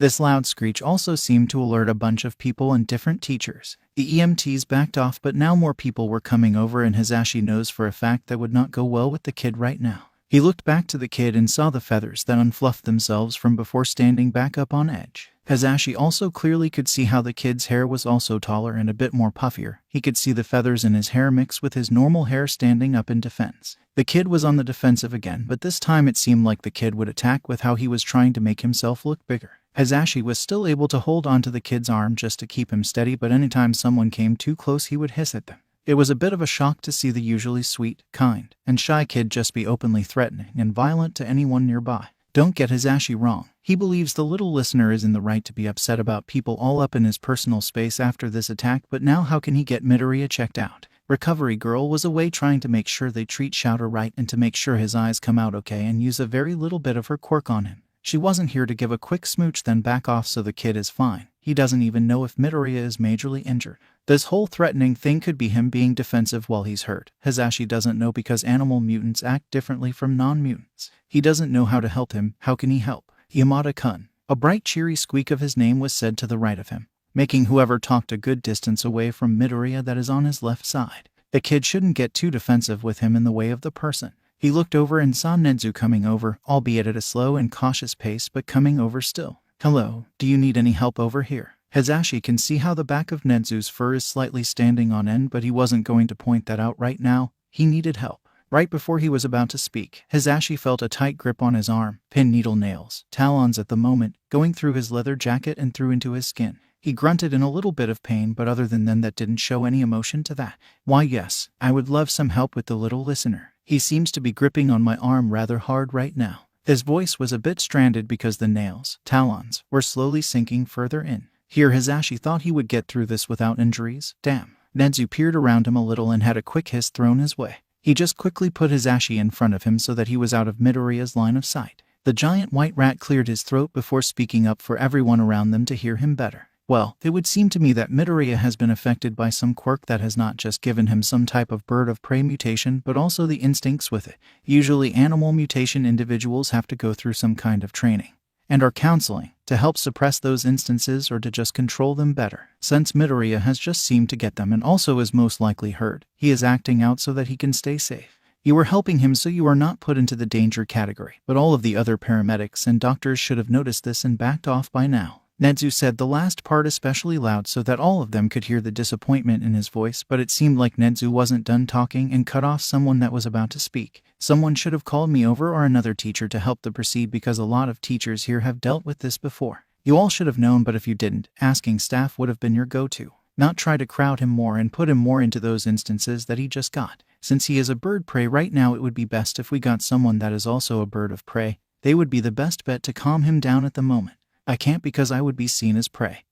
This loud screech also seemed to alert a bunch of people and different teachers. The EMTs backed off, but now more people were coming over, and Hisashi knows for a fact that would not go well with the kid right now. He looked back to the kid and saw the feathers that unfluffed themselves from before standing back up on edge. Hisashi also clearly could see how the kid's hair was also taller and a bit more puffier. He could see the feathers in his hair mix with his normal hair standing up in defense. The kid was on the defensive again, but this time it seemed like the kid would attack with how he was trying to make himself look bigger. Hisashi was still able to hold onto the kid's arm just to keep him steady, but anytime someone came too close he would hiss at them. It was a bit of a shock to see the usually sweet, kind, and shy kid just be openly threatening and violent to anyone nearby. Don't get Hisashi wrong. He believes the little listener is in the right to be upset about people all up in his personal space after this attack, but now how can he get Midoriya checked out? Recovery Girl was away trying to make sure they treat Shouter right and to make sure his eyes come out okay and use a very little bit of her quirk on him. She wasn't here to give a quick smooch then back off, so the kid is fine. He doesn't even know if Midoriya is majorly injured. This whole threatening thing could be him being defensive while he's hurt. Hisashi doesn't know because animal mutants act differently from non-mutants. He doesn't know how to help him. How can he help? Yamada-kun. A bright cheery squeak of his name was said to the right of him, making whoever talked a good distance away from Midoriya that is on his left side. The kid shouldn't get too defensive with him in the way of the person. He looked over and saw Nezu coming over, albeit at a slow and cautious pace, but coming over still. Hello, do you need any help over here? Hisashi can see how the back of Nezu's fur is slightly standing on end, but he wasn't going to point that out right now. He needed help. Right before he was about to speak, Hisashi felt a tight grip on his arm, pin needle nails, talons at the moment, going through his leather jacket and through into his skin. He grunted in a little bit of pain, but other than that didn't show any emotion to that. Why yes, I would love some help with the little listener. He seems to be gripping on my arm rather hard right now. His voice was a bit stranded because the nails, talons, were slowly sinking further in. Here Hisashi thought he would get through this without injuries. Damn. Nezu peered around him a little and had a quick hiss thrown his way. He just quickly put Hisashi in front of him so that he was out of Midoriya's line of sight. The giant white rat cleared his throat before speaking up for everyone around them to hear him better. Well, it would seem to me that Midoriya has been affected by some quirk that has not just given him some type of bird of prey mutation, but also the instincts with it. Usually animal mutation individuals have to go through some kind of training and are counseling to help suppress those instances or to just control them better. Since Midoriya has just seemed to get them and also is most likely hurt, he is acting out so that he can stay safe. You were helping him so you are not put into the danger category, but all of the other paramedics and doctors should have noticed this and backed off by now. Nezu said the last part especially loud so that all of them could hear the disappointment in his voice, but it seemed like Nezu wasn't done talking and cut off someone that was about to speak. Someone should have called me over or another teacher to help the proceed because a lot of teachers here have dealt with this before. You all should have known, but if you didn't, asking staff would have been your go-to. Not try to crowd him more and put him more into those instances that he just got. Since he is a bird prey right now, it would be best if we got someone that is also a bird of prey. They would be the best bet to calm him down at the moment. I can't because I would be seen as prey.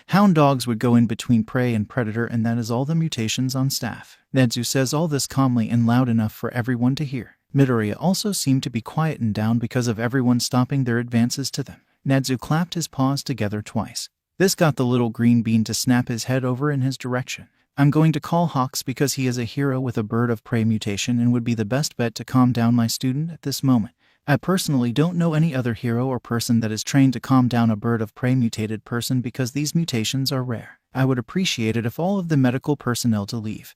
Hound dogs would go in between prey and predator, and that is all the mutations on staff. Nezu says all this calmly and loud enough for everyone to hear. Midoriya also seemed to be quietened down because of everyone stopping their advances to them. Nezu clapped his paws together twice. This got the little green bean to snap his head over in his direction. I'm going to call Hawks because he is a hero with a bird of prey mutation and would be the best bet to calm down my student at this moment. I personally don't know any other hero or person that is trained to calm down a bird of prey mutated person because these mutations are rare. I would appreciate it if all of the medical personnel to leave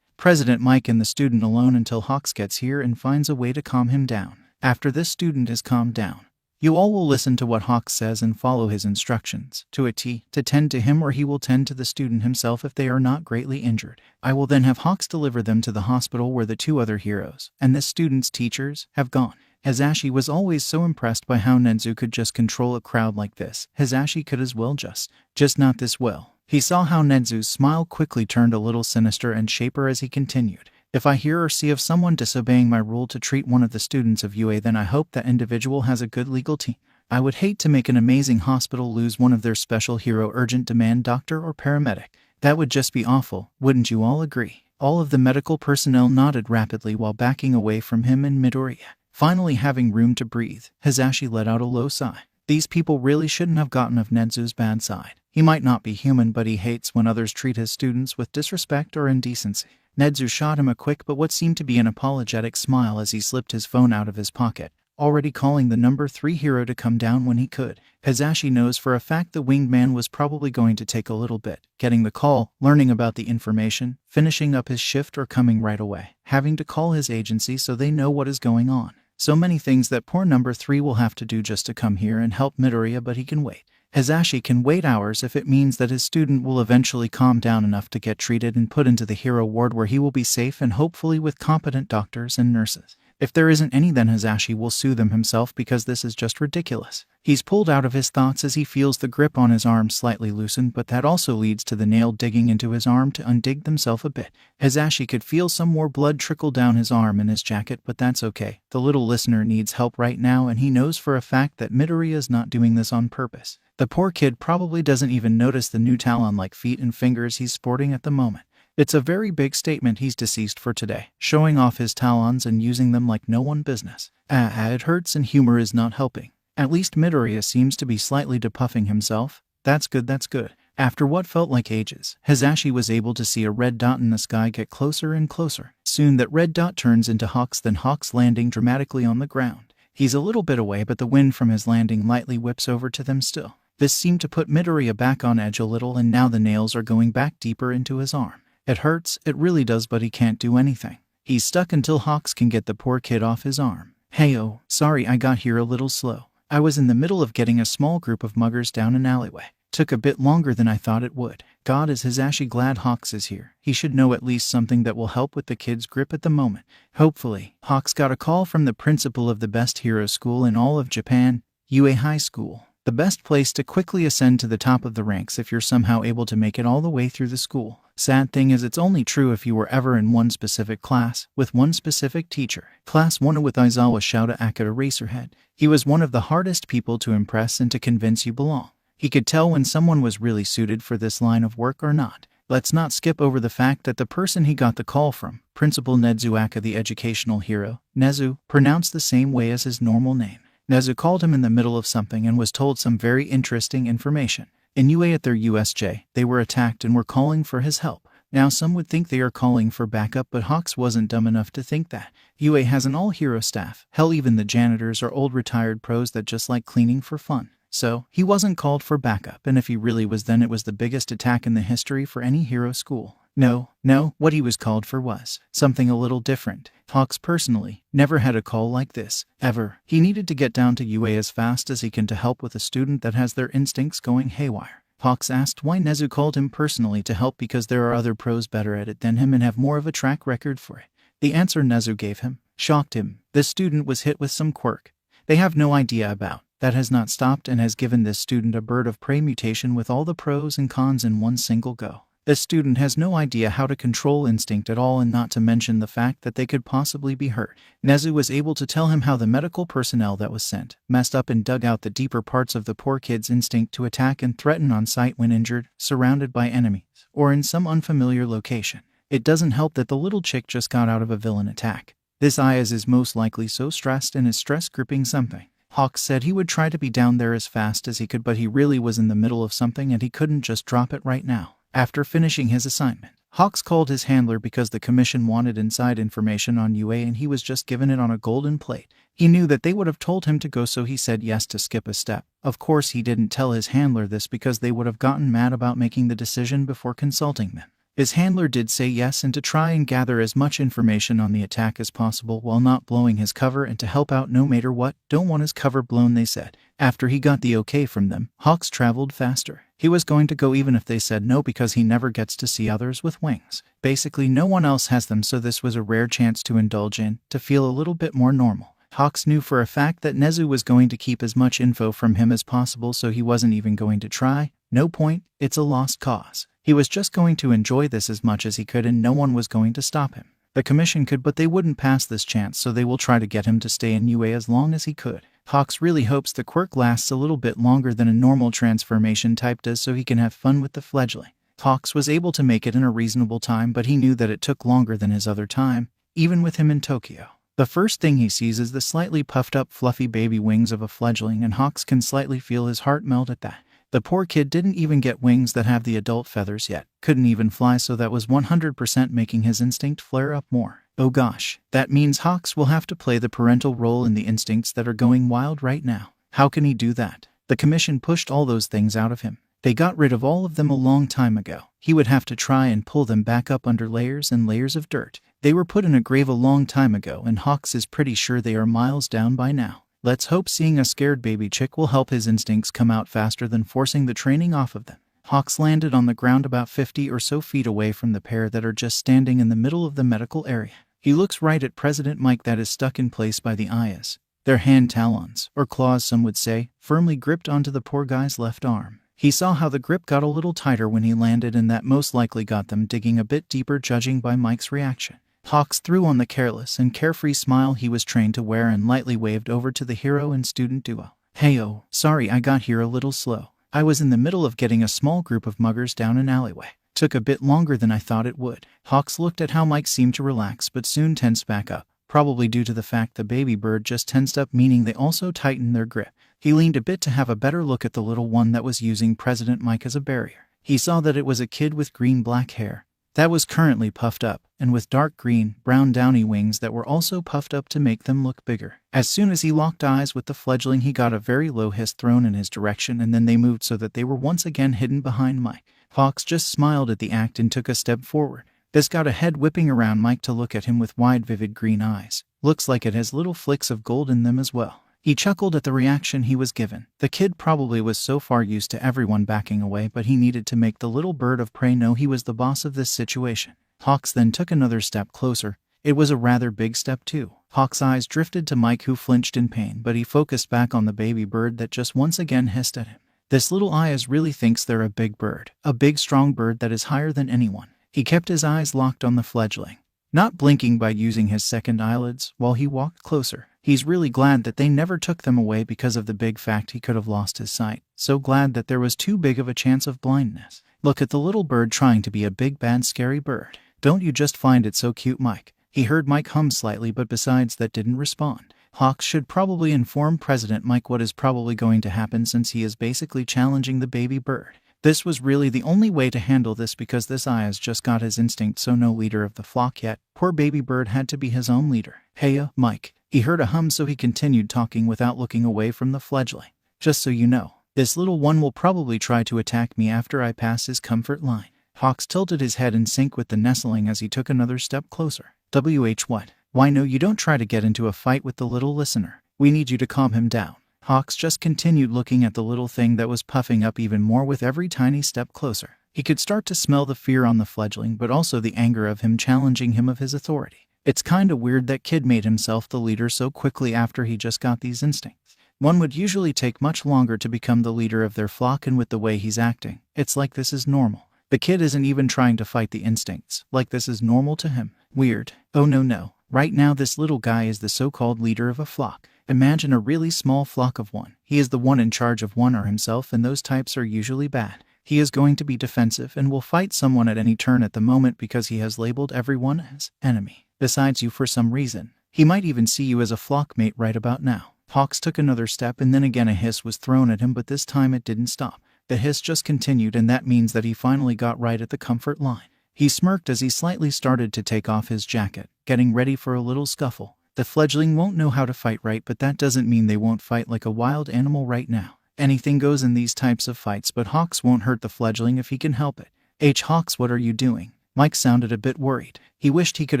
President Mike and the student alone until Hawks gets here and finds a way to calm him down. After this student is calmed down, You all will listen to what Hawks says and follow his instructions to a T, to tend to him, or he will tend to the student himself if they are not greatly injured. I will then have Hawks deliver them to the hospital where the two other heroes, and this student's teachers, have gone. Hasashi was always so impressed by how Nezu could just control a crowd like this. Hasashi could as well just not this well. He saw how Nezu's smile quickly turned a little sinister and shaper as he continued. If I hear or see of someone disobeying my rule to treat one of the students of UA, then I hope that individual has a good legal team. I would hate to make an amazing hospital lose one of their special hero urgent demand doctor or paramedic. That would just be awful, wouldn't you all agree? All of the medical personnel nodded rapidly while backing away from him and Midoriya. Finally having room to breathe, Hasashi let out a low sigh. These people really shouldn't have gotten of Nezu's bad side. He might not be human, but he hates when others treat his students with disrespect or indecency. Nezu shot him a quick but what seemed to be an apologetic smile as he slipped his phone out of his pocket, already calling the number 3 hero to come down when he could. Hasashi knows for a fact the winged man was probably going to take a little bit, getting the call, learning about the information, finishing up his shift, or coming right away, having to call his agency so they know what is going on. So many things that poor number 3 will have to do just to come here and help Midoriya, but he can wait. Hasashi can wait hours if it means that his student will eventually calm down enough to get treated and put into the hero ward where he will be safe and hopefully with competent doctors and nurses. If there isn't any, then Hasashi will sue them himself because this is just ridiculous. He's pulled out of his thoughts as he feels the grip on his arm slightly loosen, but that also leads to the nail digging into his arm to undig themselves a bit. Hasashi could feel some more blood trickle down his arm and his jacket, but that's okay. The little listener needs help right now, and he knows for a fact that Midoriya is not doing this on purpose. The poor kid probably doesn't even notice the new talon-like feet and fingers he's sporting at the moment. It's a very big statement he's deceased for today, showing off his talons and using them like no one business. It hurts and humor is not helping. At least Midoriya seems to be slightly depuffing himself. That's good, that's good. After what felt like ages, Hasashi was able to see a red dot in the sky get closer and closer. Soon that red dot turns into Hawks, then Hawks landing dramatically on the ground. He's a little bit away, but the wind from his landing lightly whips over to them still. This seemed to put Midoriya back on edge a little, and now the nails are going back deeper into his arm. It hurts, it really does, but he can't do anything. He's stuck until Hawks can get the poor kid off his arm. Hey, oh, sorry I got here a little slow. I was in the middle of getting a small group of muggers down an alleyway. Took a bit longer than I thought it would. God, is Hasashi glad Hawks is here. He should know at least something that will help with the kid's grip at the moment. Hopefully. Hawks got a call from the principal of the best hero school in all of Japan, UA High School. The best place to quickly ascend to the top of the ranks if you're somehow able to make it all the way through the school. Sad thing is, it's only true if you were ever in one specific class, with one specific teacher. Class 1 with Aizawa Shouta Akita Racerhead. He was one of the hardest people to impress and to convince you belong. He could tell when someone was really suited for this line of work or not. Let's not skip over the fact that the person he got the call from, Principal Nezuaka the educational hero, Nezu, pronounced the same way as his normal name. Nezu called him in the middle of something and was told some very interesting information. In UA at their USJ, they were attacked and were calling for his help. Now some would think they are calling for backup, but Hawks wasn't dumb enough to think that. UA has an all-hero staff. Hell, even the janitors are old retired pros that just like cleaning for fun. So, he wasn't called for backup, and if he really was, then it was the biggest attack in the history for any hero school. No, what he was called for was something a little different. Hawks personally never had a call like this, ever. He needed to get down to UA as fast as he can to help with a student that has their instincts going haywire. Hawks asked why Nezu called him personally to help, because there are other pros better at it than him and have more of a track record for it. The answer Nezu gave him shocked him. This student was hit with some quirk they have no idea about. That has not stopped and has given this student a bird of prey mutation with all the pros and cons in one single go. This student has no idea how to control instinct at all, and not to mention the fact that they could possibly be hurt. Nezu was able to tell him how the medical personnel that was sent messed up and dug out the deeper parts of the poor kid's instinct to attack and threaten on sight when injured, surrounded by enemies, or in some unfamiliar location. It doesn't help that the little chick just got out of a villain attack. This Ayaz is most likely so stressed and is stress gripping something. Hawks said he would try to be down there as fast as he could, but he really was in the middle of something and he couldn't just drop it right now. After finishing his assignment, Hawks called his handler because the commission wanted inside information on UA and he was just given it on a golden plate. He knew that they would have told him to go, so he said yes to skip a step. Of course, he didn't tell his handler this because they would have gotten mad about making the decision before consulting them. His handler did say yes and to try and gather as much information on the attack as possible while not blowing his cover and to help out no matter what. Don't want his cover blown, they said. After he got the okay from them, Hawks traveled faster. He was going to go even if they said no because he never gets to see others with wings. Basically no one else has them, so this was a rare chance to indulge in, to feel a little bit more normal. Hawks knew for a fact that Nezu was going to keep as much info from him as possible, so he wasn't even going to try. No point, it's a lost cause. He was just going to enjoy this as much as he could and no one was going to stop him. The commission could, but they wouldn't pass this chance, so they will try to get him to stay in UA as long as he could. Hawks really hopes the quirk lasts a little bit longer than a normal transformation type does so he can have fun with the fledgling. Hawks was able to make it in a reasonable time, but he knew that it took longer than his other time, even with him in Tokyo. The first thing he sees is the slightly puffed up fluffy baby wings of a fledgling, and Hawks can slightly feel his heart melt at that. The poor kid didn't even get wings that have the adult feathers yet, couldn't even fly, so that was 100% making his instinct flare up more. Oh gosh, that means Hawks will have to play the parental role in the instincts that are going wild right now. How can he do that? The commission pushed all those things out of him. They got rid of all of them a long time ago. He would have to try and pull them back up under layers and layers of dirt. They were put in a grave a long time ago, and Hawks is pretty sure they are miles down by now. Let's hope seeing a scared baby chick will help his instincts come out faster than forcing the training off of them. Hawks landed on the ground about 50 or so feet away from the pair that are just standing in the middle of the medical area. He looks right at President Mike that is stuck in place by the ayahs. Their hand talons, or claws some would say, firmly gripped onto the poor guy's left arm. He saw how the grip got a little tighter when he landed, and that most likely got them digging a bit deeper, judging by Mike's reaction. Hawks threw on the careless and carefree smile he was trained to wear and lightly waved over to the hero and student duo. "Hey-oh, sorry I got here a little slow. I was in the middle of getting a small group of muggers down an alleyway. Took a bit longer than I thought it would." Hawks looked at how Mike seemed to relax but soon tensed back up, probably due to the fact the baby bird just tensed up, meaning they also tightened their grip. He leaned a bit to have a better look at the little one that was using President Mike as a barrier. He saw that it was a kid with green-black hair that was currently puffed up, and with dark green, brown downy wings that were also puffed up to make them look bigger. As soon as he locked eyes with the fledgling, he got a very low hiss thrown in his direction, and then they moved so that they were once again hidden behind Mike. Hawks just smiled at the act and took a step forward. This got a head whipping around Mike to look at him with wide, vivid green eyes. Looks like it has little flicks of gold in them as well. He chuckled at the reaction he was given. The kid probably was so far used to everyone backing away, but he needed to make the little bird of prey know he was the boss of this situation. Hawks then took another step closer. It was a rather big step too. Hawks' eyes drifted to Mike, who flinched in pain, but he focused back on the baby bird that just once again hissed at him. This little Ayaz really thinks they're a big bird, a big strong bird that is higher than anyone. He kept his eyes locked on the fledgling, not blinking by using his second eyelids, while he walked closer. He's really glad that they never took them away because of the big fact he could have lost his sight. So glad that there was too big of a chance of blindness. Look at the little bird trying to be a big bad scary bird. Don't you just find it so cute, Mike? He heard Mike hum slightly, but besides that didn't respond. Hawks should probably inform President Mike what is probably going to happen, since he is basically challenging the baby bird. This was really the only way to handle this, because this Ayaz just got his instinct, so no leader of the flock yet. Poor baby bird had to be his own leader. "Hey, Mike." He heard a hum, so he continued talking without looking away from the fledgling. "Just so you know, this little one will probably try to attack me after I pass his comfort line." Hawks tilted his head in sync with the nestling as he took another step closer. What? Why no, you don't try to get into a fight with the little listener. We need you to calm him down." Hawks just continued looking at the little thing that was puffing up even more with every tiny step closer. He could start to smell the fear on the fledgling, but also the anger of him challenging him of his authority. It's kinda weird that kid made himself the leader so quickly after he just got these instincts. One would usually take much longer to become the leader of their flock, and with the way he's acting, it's like this is normal. The kid isn't even trying to fight the instincts, like this is normal to him. Weird. Oh no. Right now this little guy is the so-called leader of a flock. Imagine a really small flock of one. He is the one in charge of one or himself, and those types are usually bad. He is going to be defensive and will fight someone at any turn at the moment because he has labeled everyone as enemy, besides you for some reason. He might even see you as a flock mate right about now. Hawks took another step, and then again a hiss was thrown at him, but this time it didn't stop. The hiss just continued, and that means that he finally got right at the comfort line. He smirked as he slightly started to take off his jacket, getting ready for a little scuffle. The fledgling won't know how to fight right, but that doesn't mean they won't fight like a wild animal right now. Anything goes in these types of fights, but Hawks won't hurt the fledgling if he can help it. Hawks, what are you doing? Mike sounded a bit worried. He wished he could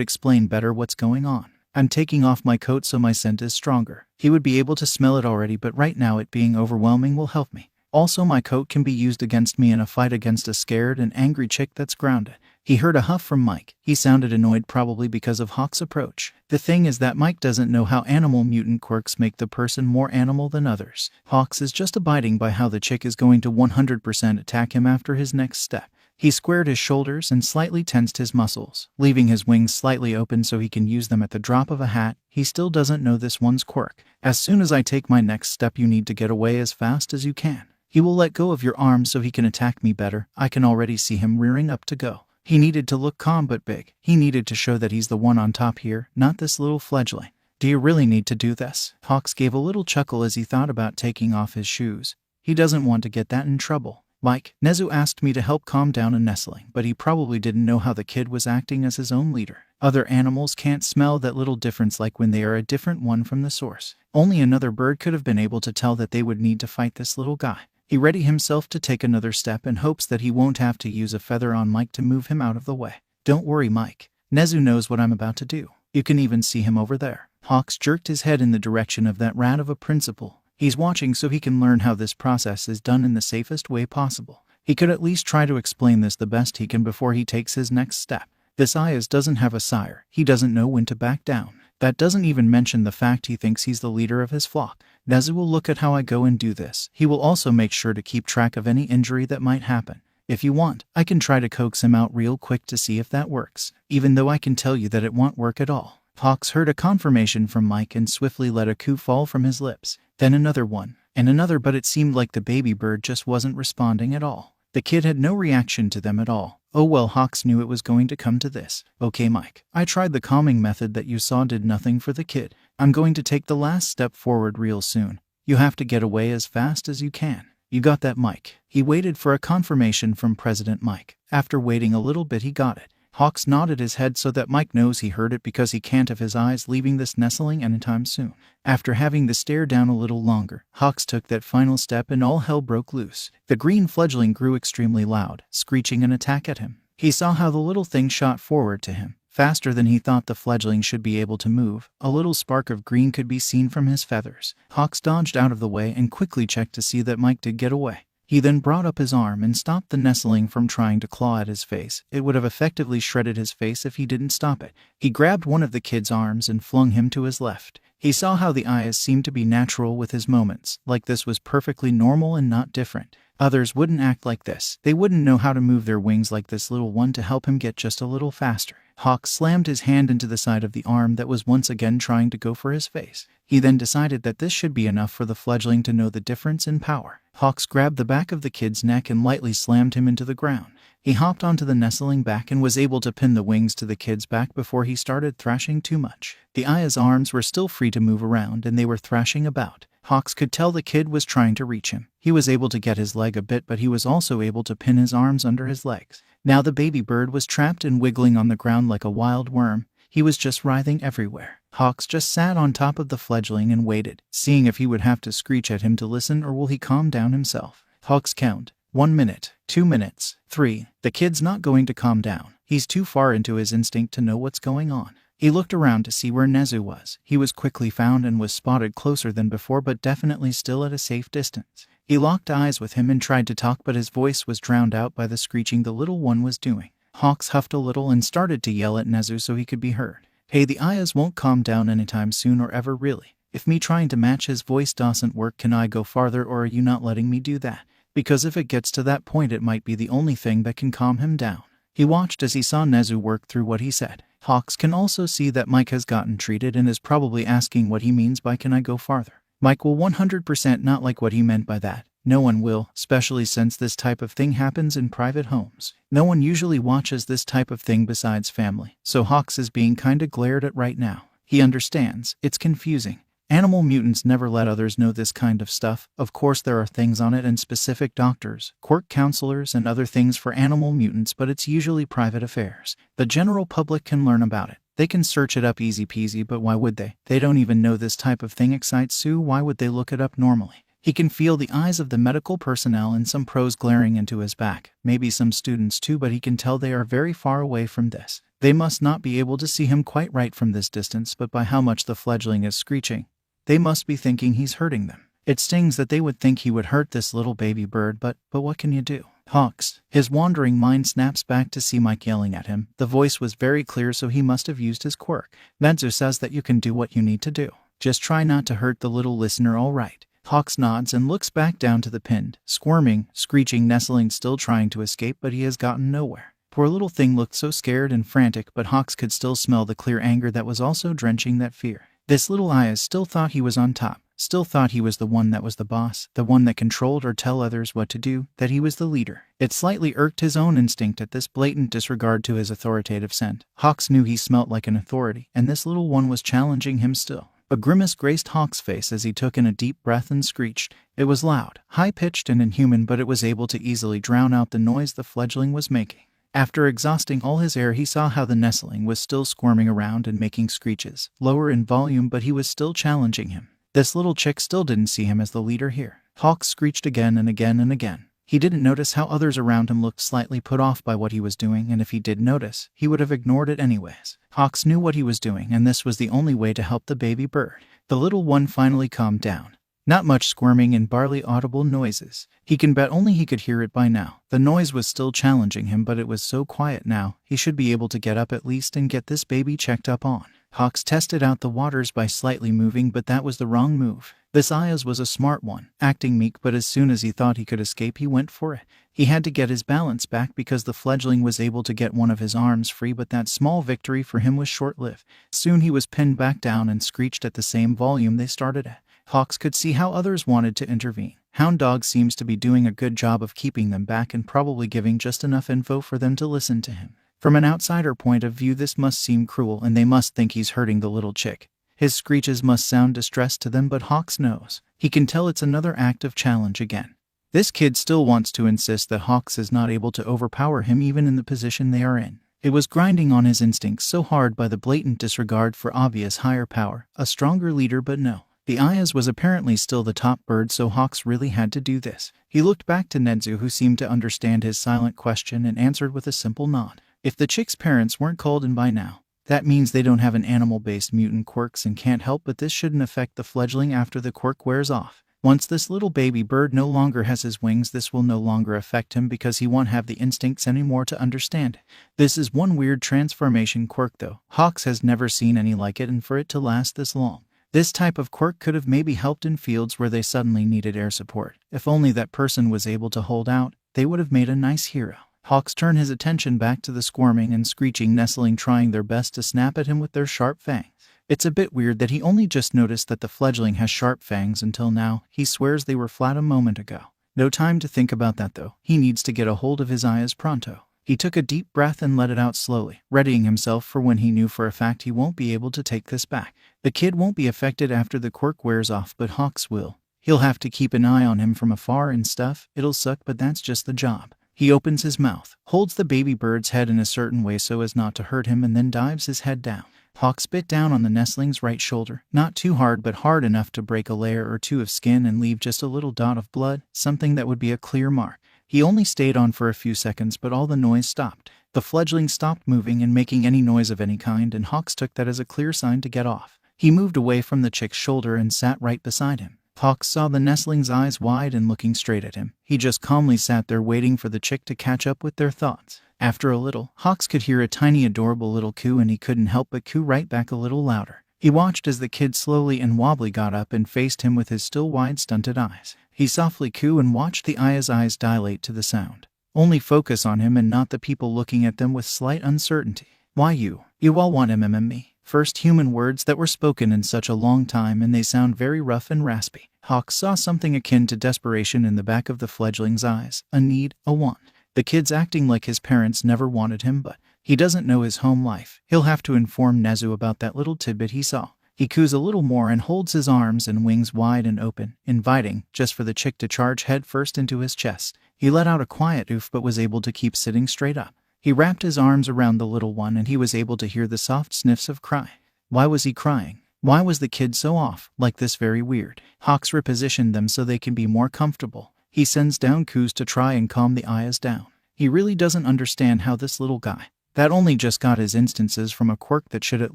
explain better what's going on. I'm taking off my coat so my scent is stronger. He would be able to smell it already, but right now it being overwhelming will help me. Also, my coat can be used against me in a fight against a scared and angry chick that's grounded. He heard a huff from Mike. He sounded annoyed, probably because of Hawk's approach. The thing is that Mike doesn't know how animal mutant quirks make the person more animal than others. Hawks is just abiding by how the chick is going to 100% attack him after his next step. He squared his shoulders and slightly tensed his muscles, leaving his wings slightly open so he can use them at the drop of a hat. He still doesn't know this one's quirk. As soon as I take my next step, you need to get away as fast as you can. He will let go of your arms so he can attack me better. I can already see him rearing up to go. He needed to look calm but big. He needed to show that he's the one on top here, not this little fledgling. Do you really need to do this? Hawks gave a little chuckle as he thought about taking off his shoes. He doesn't want to get that in trouble. Mike, Nezu asked me to help calm down a nestling, but he probably didn't know how the kid was acting as his own leader. Other animals can't smell that little difference like when they are a different one from the source. Only another bird could have been able to tell that they would need to fight this little guy. He readied himself to take another step in hopes that he won't have to use a feather on Mike to move him out of the way. Don't worry, Mike. Nezu knows what I'm about to do. You can even see him over there. Hawks jerked his head in the direction of that rat of a principal. He's watching so he can learn how this process is done in the safest way possible. He could at least try to explain this the best he can before he takes his next step. This Ayaz doesn't have a sire. He doesn't know when to back down. That doesn't even mention the fact he thinks he's the leader of his flock. Nezu will look at how I go and do this. He will also make sure to keep track of any injury that might happen. If you want, I can try to coax him out real quick to see if that works, even though I can tell you that it won't work at all. Hawks heard a confirmation from Mike and swiftly let a coo fall from his lips. Then another one, and another, but it seemed like the baby bird just wasn't responding at all. The kid had no reaction to them at all. Oh well, Hawks knew it was going to come to this. Okay, Mike, I tried the calming method that you saw did nothing for the kid. I'm going to take the last step forward real soon. You have to get away as fast as you can. You got that, Mike? He waited for a confirmation from President Mike. After waiting a little bit, he got it. Hawks nodded his head so that Mike knows he heard it because he can't have his eyes leaving this nestling anytime soon. After having to stare down a little longer, Hawks took that final step and all hell broke loose. The green fledgling grew extremely loud, screeching an attack at him. He saw how the little thing shot forward to him, faster than he thought the fledgling should be able to move. A little spark of green could be seen from his feathers. Hawks dodged out of the way and quickly checked to see that Mike did get away. He then brought up his arm and stopped the nestling from trying to claw at his face. It would have effectively shredded his face if he didn't stop it. He grabbed one of the kid's arms and flung him to his left. He saw how the eyes seemed to be natural with his moments, like this was perfectly normal and not different. Others wouldn't act like this. They wouldn't know how to move their wings like this little one to help him get just a little faster. Hawk slammed his hand into the side of the arm that was once again trying to go for his face. He then decided that this should be enough for the fledgling to know the difference in power. Hawks grabbed the back of the kid's neck and lightly slammed him into the ground. He hopped onto the nestling back and was able to pin the wings to the kid's back before he started thrashing too much. The Aya's arms were still free to move around and they were thrashing about. Hawks could tell the kid was trying to reach him. He was able to get his leg a bit, but he was also able to pin his arms under his legs. Now the baby bird was trapped and wiggling on the ground like a wild worm. He was just writhing everywhere. Hawks just sat on top of the fledgling and waited, seeing if he would have to screech at him to listen or will he calm down himself. Hawks count. 1 minute, 2 minutes, 3. The kid's not going to calm down. He's too far into his instinct to know what's going on. He looked around to see where Nezu was. He was quickly found and was spotted closer than before, but definitely still at a safe distance. He locked eyes with him and tried to talk, but his voice was drowned out by the screeching the little one was doing. Hawks huffed a little and started to yell at Nezu so he could be heard. Hey, the Ayas won't calm down anytime soon or ever really. If me trying to match his voice doesn't work, can I go farther or are you not letting me do that? Because if it gets to that point, it might be the only thing that can calm him down. He watched as he saw Nezu work through what he said. Hawks can also see that Mike has gotten treated and is probably asking what he means by can I go farther. Mike will 100% not like what he meant by that. No one will, especially since this type of thing happens in private homes. No one usually watches this type of thing besides family, so Hawks is being kinda glared at right now. He understands, it's confusing. Animal mutants never let others know this kind of stuff. Of course there are things on it and specific doctors, quirk counselors and other things for animal mutants, but it's usually private affairs. The general public can learn about it. They can search it up easy peasy, but why would they? They don't even know this type of thing excites Sue. Why would they look it up normally? He can feel the eyes of the medical personnel and some pros glaring into his back, maybe some students too, but he can tell they are very far away from this. They must not be able to see him quite right from this distance, but by how much the fledgling is screeching, they must be thinking he's hurting them. It stings that they would think he would hurt this little baby bird, but what can you do? Hawks. His wandering mind snaps back to see Mike yelling at him. The voice was very clear, so he must have used his quirk. Nezu says that you can do what you need to do. Just try not to hurt the little listener, all right? Hawks nods and looks back down to the pinned, squirming, screeching nestling still trying to escape, but he has gotten nowhere. Poor little thing looked so scared and frantic, but Hawks could still smell the clear anger that was also drenching that fear. This little Ayaz still thought he was on top, still thought he was the one that was the boss, the one that controlled or tell others what to do, that he was the leader. It slightly irked his own instinct at this blatant disregard to his authoritative scent. Hawks knew he smelt like an authority, and this little one was challenging him still. A grimace graced Hawk's face as he took in a deep breath and screeched. It was loud, high-pitched and inhuman, but it was able to easily drown out the noise the fledgling was making. After exhausting all his air, he saw how the nestling was still squirming around and making screeches, lower in volume, but he was still challenging him. This little chick still didn't see him as the leader here. Hawks screeched again and again and again. He didn't notice how others around him looked slightly put off by what he was doing, and if he did notice, he would have ignored it anyways. Hawks knew what he was doing, and this was the only way to help the baby bird. The little one finally calmed down. Not much squirming and barely audible noises. He can bet only he could hear it by now. The noise was still challenging him, but it was so quiet now, he should be able to get up at least and get this baby checked up on. Hawks tested out the waters by slightly moving, but that was the wrong move. This Ayaz was a smart one, acting meek, but as soon as he thought he could escape, he went for it. He had to get his balance back because the fledgling was able to get one of his arms free, but that small victory for him was short-lived. Soon he was pinned back down and screeched at the same volume they started at. Hawks could see how others wanted to intervene. Hound Dog seems to be doing a good job of keeping them back and probably giving just enough info for them to listen to him. From an outsider point of view, this must seem cruel, and they must think he's hurting the little chick. His screeches must sound distressed to them, but Hawks knows. He can tell it's another act of challenge again. This kid still wants to insist that Hawks is not able to overpower him even in the position they are in. It was grinding on his instincts so hard by the blatant disregard for obvious higher power, a stronger leader, but no. The Ayaz was apparently still the top bird, so Hawks really had to do this. He looked back to Nezu, who seemed to understand his silent question and answered with a simple nod. If the chick's parents weren't called in by now, that means they don't have an animal-based mutant quirks and can't help, but this shouldn't affect the fledgling after the quirk wears off. Once this little baby bird no longer has his wings, this will no longer affect him because he won't have the instincts anymore to understand it. This is one weird transformation quirk though. Hawks has never seen any like it, and for it to last this long. This type of quirk could have maybe helped in fields where they suddenly needed air support. If only that person was able to hold out, they would have made a nice hero. Hawks turned his attention back to the squirming and screeching nestling, trying their best to snap at him with their sharp fangs. It's a bit weird that he only just noticed that the fledgling has sharp fangs until now. He swears they were flat a moment ago. No time to think about that though. He needs to get a hold of his Ayaz pronto. He took a deep breath and let it out slowly, readying himself for when he knew for a fact he won't be able to take this back. The kid won't be affected after the quirk wears off, but Hawks will. He'll have to keep an eye on him from afar and stuff. It'll suck, but that's just the job. He opens his mouth, holds the baby bird's head in a certain way so as not to hurt him, and then dives his head down. Hawks bit down on the nestling's right shoulder, not too hard but hard enough to break a layer or two of skin and leave just a little dot of blood, something that would be a clear mark. He only stayed on for a few seconds, but all the noise stopped. The fledgling stopped moving and making any noise of any kind, and Hawks took that as a clear sign to get off. He moved away from the chick's shoulder and sat right beside him. Hawks saw the nestling's eyes wide and looking straight at him. He just calmly sat there waiting for the chick to catch up with their thoughts. After a little, Hawks could hear a tiny adorable little coo, and he couldn't help but coo right back a little louder. He watched as the kid slowly and wobbly got up and faced him with his still wide stunted eyes. He softly cooed and watched the Ayaz's eyes dilate to the sound. Only focus on him and not the people looking at them with slight uncertainty. Why you all want me? First human words that were spoken in such a long time, and they sound very rough and raspy. Hawks saw something akin to desperation in the back of the fledgling's eyes. A need, a want. The kid's acting like his parents never wanted him, but he doesn't know his home life. He'll have to inform Nezu about that little tidbit he saw. He coos a little more and holds his arms and wings wide and open, inviting, just for the chick to charge head first into his chest. He let out a quiet oof but was able to keep sitting straight up. He wrapped his arms around the little one and he was able to hear the soft sniffs of crying. Why was he crying? Why was the kid so off, like this very weird? Hawks repositioned them so they can be more comfortable. He sends down Kuz to try and calm the Ayas down. He really doesn't understand how this little guy, that only just got his instances from a quirk that should at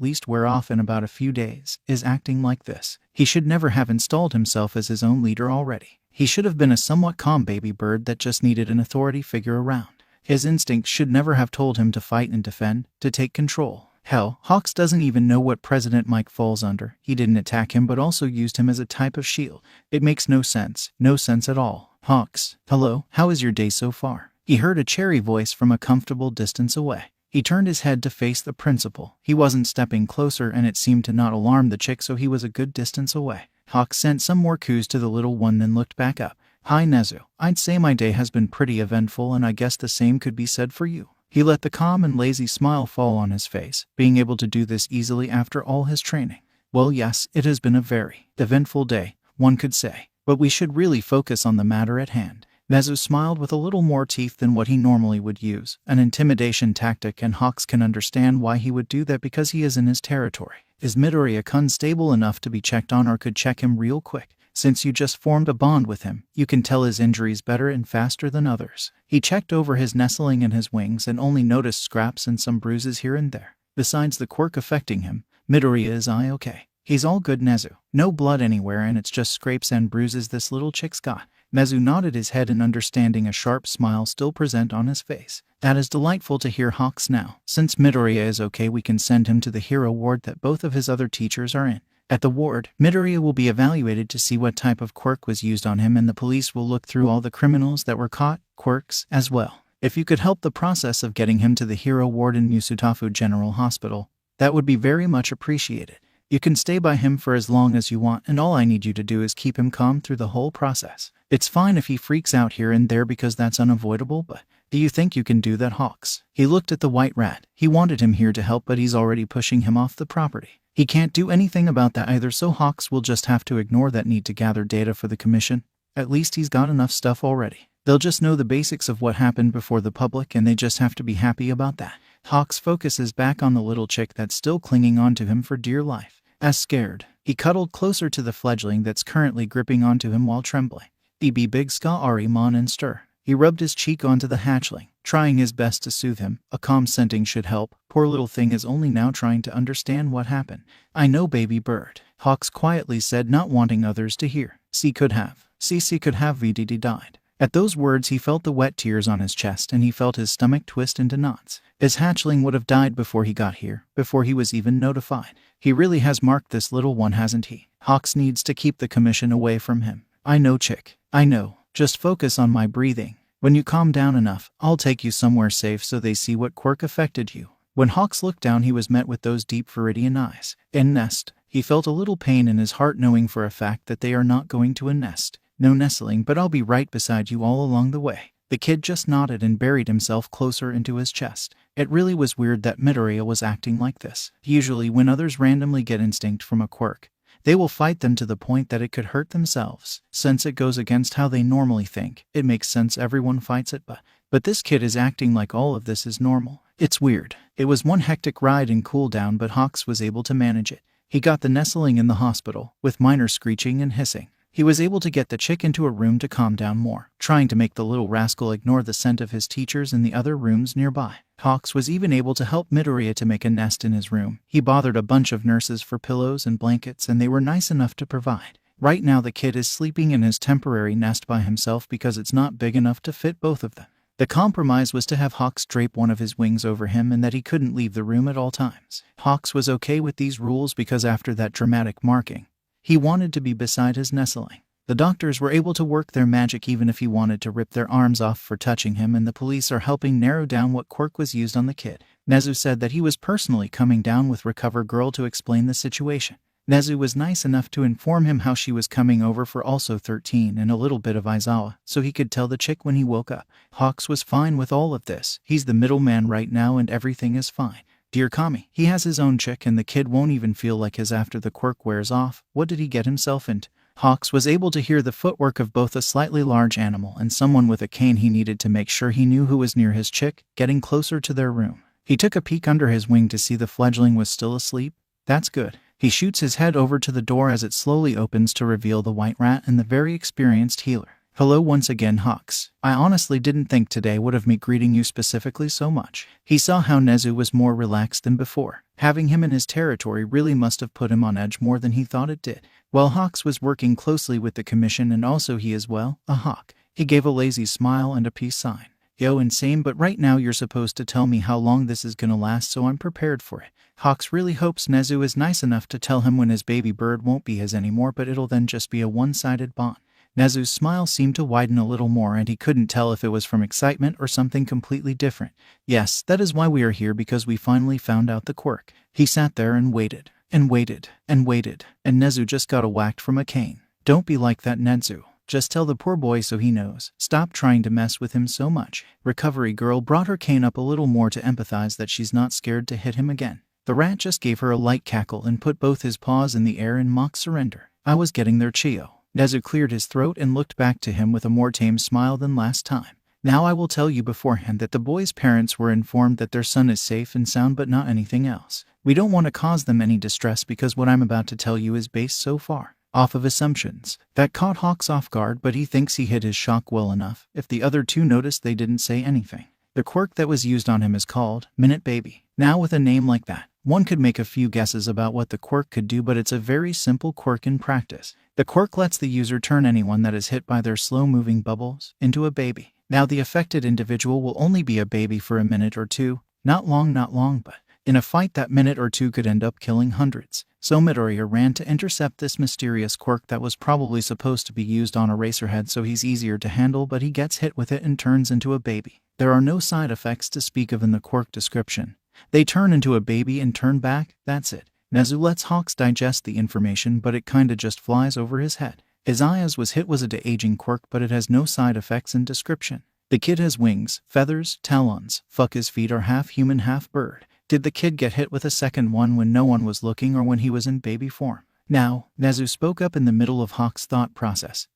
least wear off in about a few days, is acting like this. He should never have installed himself as his own leader already. He should have been a somewhat calm baby bird that just needed an authority figure around. His instincts should never have told him to fight and defend, to take control. Hell, Hawks doesn't even know what President Mike falls under. He didn't attack him but also used him as a type of shield. It makes no sense. No sense at all. Hawks, hello, how is your day so far? He heard a cheery voice from a comfortable distance away. He turned his head to face the principal. He wasn't stepping closer and it seemed to not alarm the chick, so he was a good distance away. Hawks sent some more coups to the little one then looked back up. Hi Nezu, I'd say my day has been pretty eventful and I guess the same could be said for you. He let the calm and lazy smile fall on his face, being able to do this easily after all his training. Well yes, it has been a very eventful day, one could say, but we should really focus on the matter at hand. Nezu smiled with a little more teeth than what he normally would use, an intimidation tactic, and Hawks can understand why he would do that because he is in his territory. Is Midoriya-kun stable enough to be checked on, or could check him real quick? Since you just formed a bond with him, you can tell his injuries better and faster than others. He checked over his nestling and his wings and only noticed scraps and some bruises here and there. Besides the quirk affecting him, Midoriya is okay. He's all good Nezu. No blood anywhere and it's just scrapes and bruises this little chick's got. Nezu nodded his head in understanding, a sharp smile still present on his face. That is delightful to hear Hawks. Now, since Midoriya is okay, we can send him to the hero ward that both of his other teachers are in. At the ward, Midoriya will be evaluated to see what type of quirk was used on him, and the police will look through all the criminals that were caught, quirks, as well. If you could help the process of getting him to the hero ward in Musutafu General Hospital, that would be very much appreciated. You can stay by him for as long as you want, and all I need you to do is keep him calm through the whole process. It's fine if he freaks out here and there because that's unavoidable, but do you think you can do that, Hawks? He looked at the white rat. He wanted him here to help, but he's already pushing him off the property. He can't do anything about that either, so Hawks will just have to ignore that need to gather data for the commission. At least he's got enough stuff already. They'll just know the basics of what happened before the public, and they just have to be happy about that. Hawks focuses back on the little chick that's still clinging onto him for dear life. As scared, he cuddled closer to the fledgling that's currently gripping onto him while trembling. Be big ska Ari mon and stir. He rubbed his cheek onto the hatchling, trying his best to soothe him. A calm scenting should help. Poor little thing is only now trying to understand what happened. I know, baby bird, Hawks quietly said, not wanting others to hear. C could have VDD died. At those words he felt the wet tears on his chest and he felt his stomach twist into knots. His hatchling would have died before he got here, before he was even notified. He really has marked this little one, hasn't he? Hawks needs to keep the commission away from him. I know, chick. I know. Just focus on my breathing. When you calm down enough, I'll take you somewhere safe so they see what quirk affected you. When Hawks looked down, he was met with those deep Viridian eyes. In nest. He felt a little pain in his heart, knowing for a fact that they are not going to a nest. No nestling, but I'll be right beside you all along the way. The kid just nodded and buried himself closer into his chest. It really was weird that Midoriya was acting like this. Usually when others randomly get instinct from a quirk, they will fight them to the point that it could hurt themselves. Since it goes against how they normally think, it makes sense everyone fights it, but this kid is acting like all of this is normal. It's weird. It was one hectic ride and cool down, but Hawks was able to manage it. He got the nestling in the hospital, with minor screeching and hissing. He was able to get the chick into a room to calm down more, trying to make the little rascal ignore the scent of his teachers in the other rooms nearby. Hawks was even able to help Midoriya to make a nest in his room. He bothered a bunch of nurses for pillows and blankets, and they were nice enough to provide. Right now the kid is sleeping in his temporary nest by himself because it's not big enough to fit both of them. The compromise was to have Hawks drape one of his wings over him and that he couldn't leave the room at all times. Hawks was okay with these rules because after that dramatic marking, he wanted to be beside his nestling. The doctors were able to work their magic even if he wanted to rip their arms off for touching him, and the police are helping narrow down what quirk was used on the kid. Nezu said that he was personally coming down with Recover Girl to explain the situation. Nezu was nice enough to inform him how she was coming over for also 13 and a little bit of Aizawa, so he could tell the chick when he woke up. Hawks was fine with all of this. He's the middleman right now and everything is fine. Dear Kami, he has his own chick and the kid won't even feel like his after the quirk wears off. What did he get himself into? Hawks was able to hear the footwork of both a slightly large animal and someone with a cane. He needed to make sure he knew who was near his chick, getting closer to their room. He took a peek under his wing to see the fledgling was still asleep. That's good. He shoots his head over to the door as it slowly opens to reveal the white rat and the very experienced healer. Hello once again, Hawks. I honestly didn't think today would have me greeting you specifically so much. He saw how Nezu was more relaxed than before. Having him in his territory really must have put him on edge more than he thought it did. While Hawks was working closely with the commission and also he as well, a hawk, he gave a lazy smile and a peace sign. Yo, insane, but right now you're supposed to tell me how long this is gonna last so I'm prepared for it. Hawks really hopes Nezu is nice enough to tell him when his baby bird won't be his anymore, but it'll then just be a one-sided bond. Nezu's smile seemed to widen a little more and he couldn't tell if it was from excitement or something completely different. Yes, that is why we are here, because we finally found out the quirk. He sat there and waited, and waited, and waited, and Nezu just got whacked from a cane. Don't be like that, Nezu. Just tell the poor boy so he knows. Stop trying to mess with him so much. Recovery girl brought her cane up a little more to empathize that she's not scared to hit him again. The rat just gave her a light cackle and put both his paws in the air in mock surrender. I was getting there, Chio. Nezu cleared his throat and looked back to him with a more tame smile than last time. Now I will tell you beforehand that the boy's parents were informed that their son is safe and sound but not anything else. We don't want to cause them any distress because what I'm about to tell you is based so far off of assumptions that caught Hawks off guard, but he thinks he hid his shock well enough. If the other two noticed, they didn't say anything. The quirk that was used on him is called Minute Baby. Now with a name like that, one could make a few guesses about what the quirk could do, but it's a very simple quirk in practice. The quirk lets the user turn anyone that is hit by their slow-moving bubbles into a baby. Now the affected individual will only be a baby for a minute or two. Not long, but in a fight that minute or two could end up killing hundreds. So Midoriya ran to intercept this mysterious quirk that was probably supposed to be used on Eraserhead so he's easier to handle, but he gets hit with it and turns into a baby. There are no side effects to speak of in the quirk description. They turn into a baby and turn back, that's it. Nezu lets Hawks digest the information, but it kinda just flies over his head. Isaya's was hit was a de-aging quirk, but it has no side effects in description. The kid has wings, feathers, talons. Fuck, his feet are half human, half bird. Did the kid get hit with a second one when no one was looking or when he was in baby form? Now, Nezu spoke up in the middle of Hawk's thought process.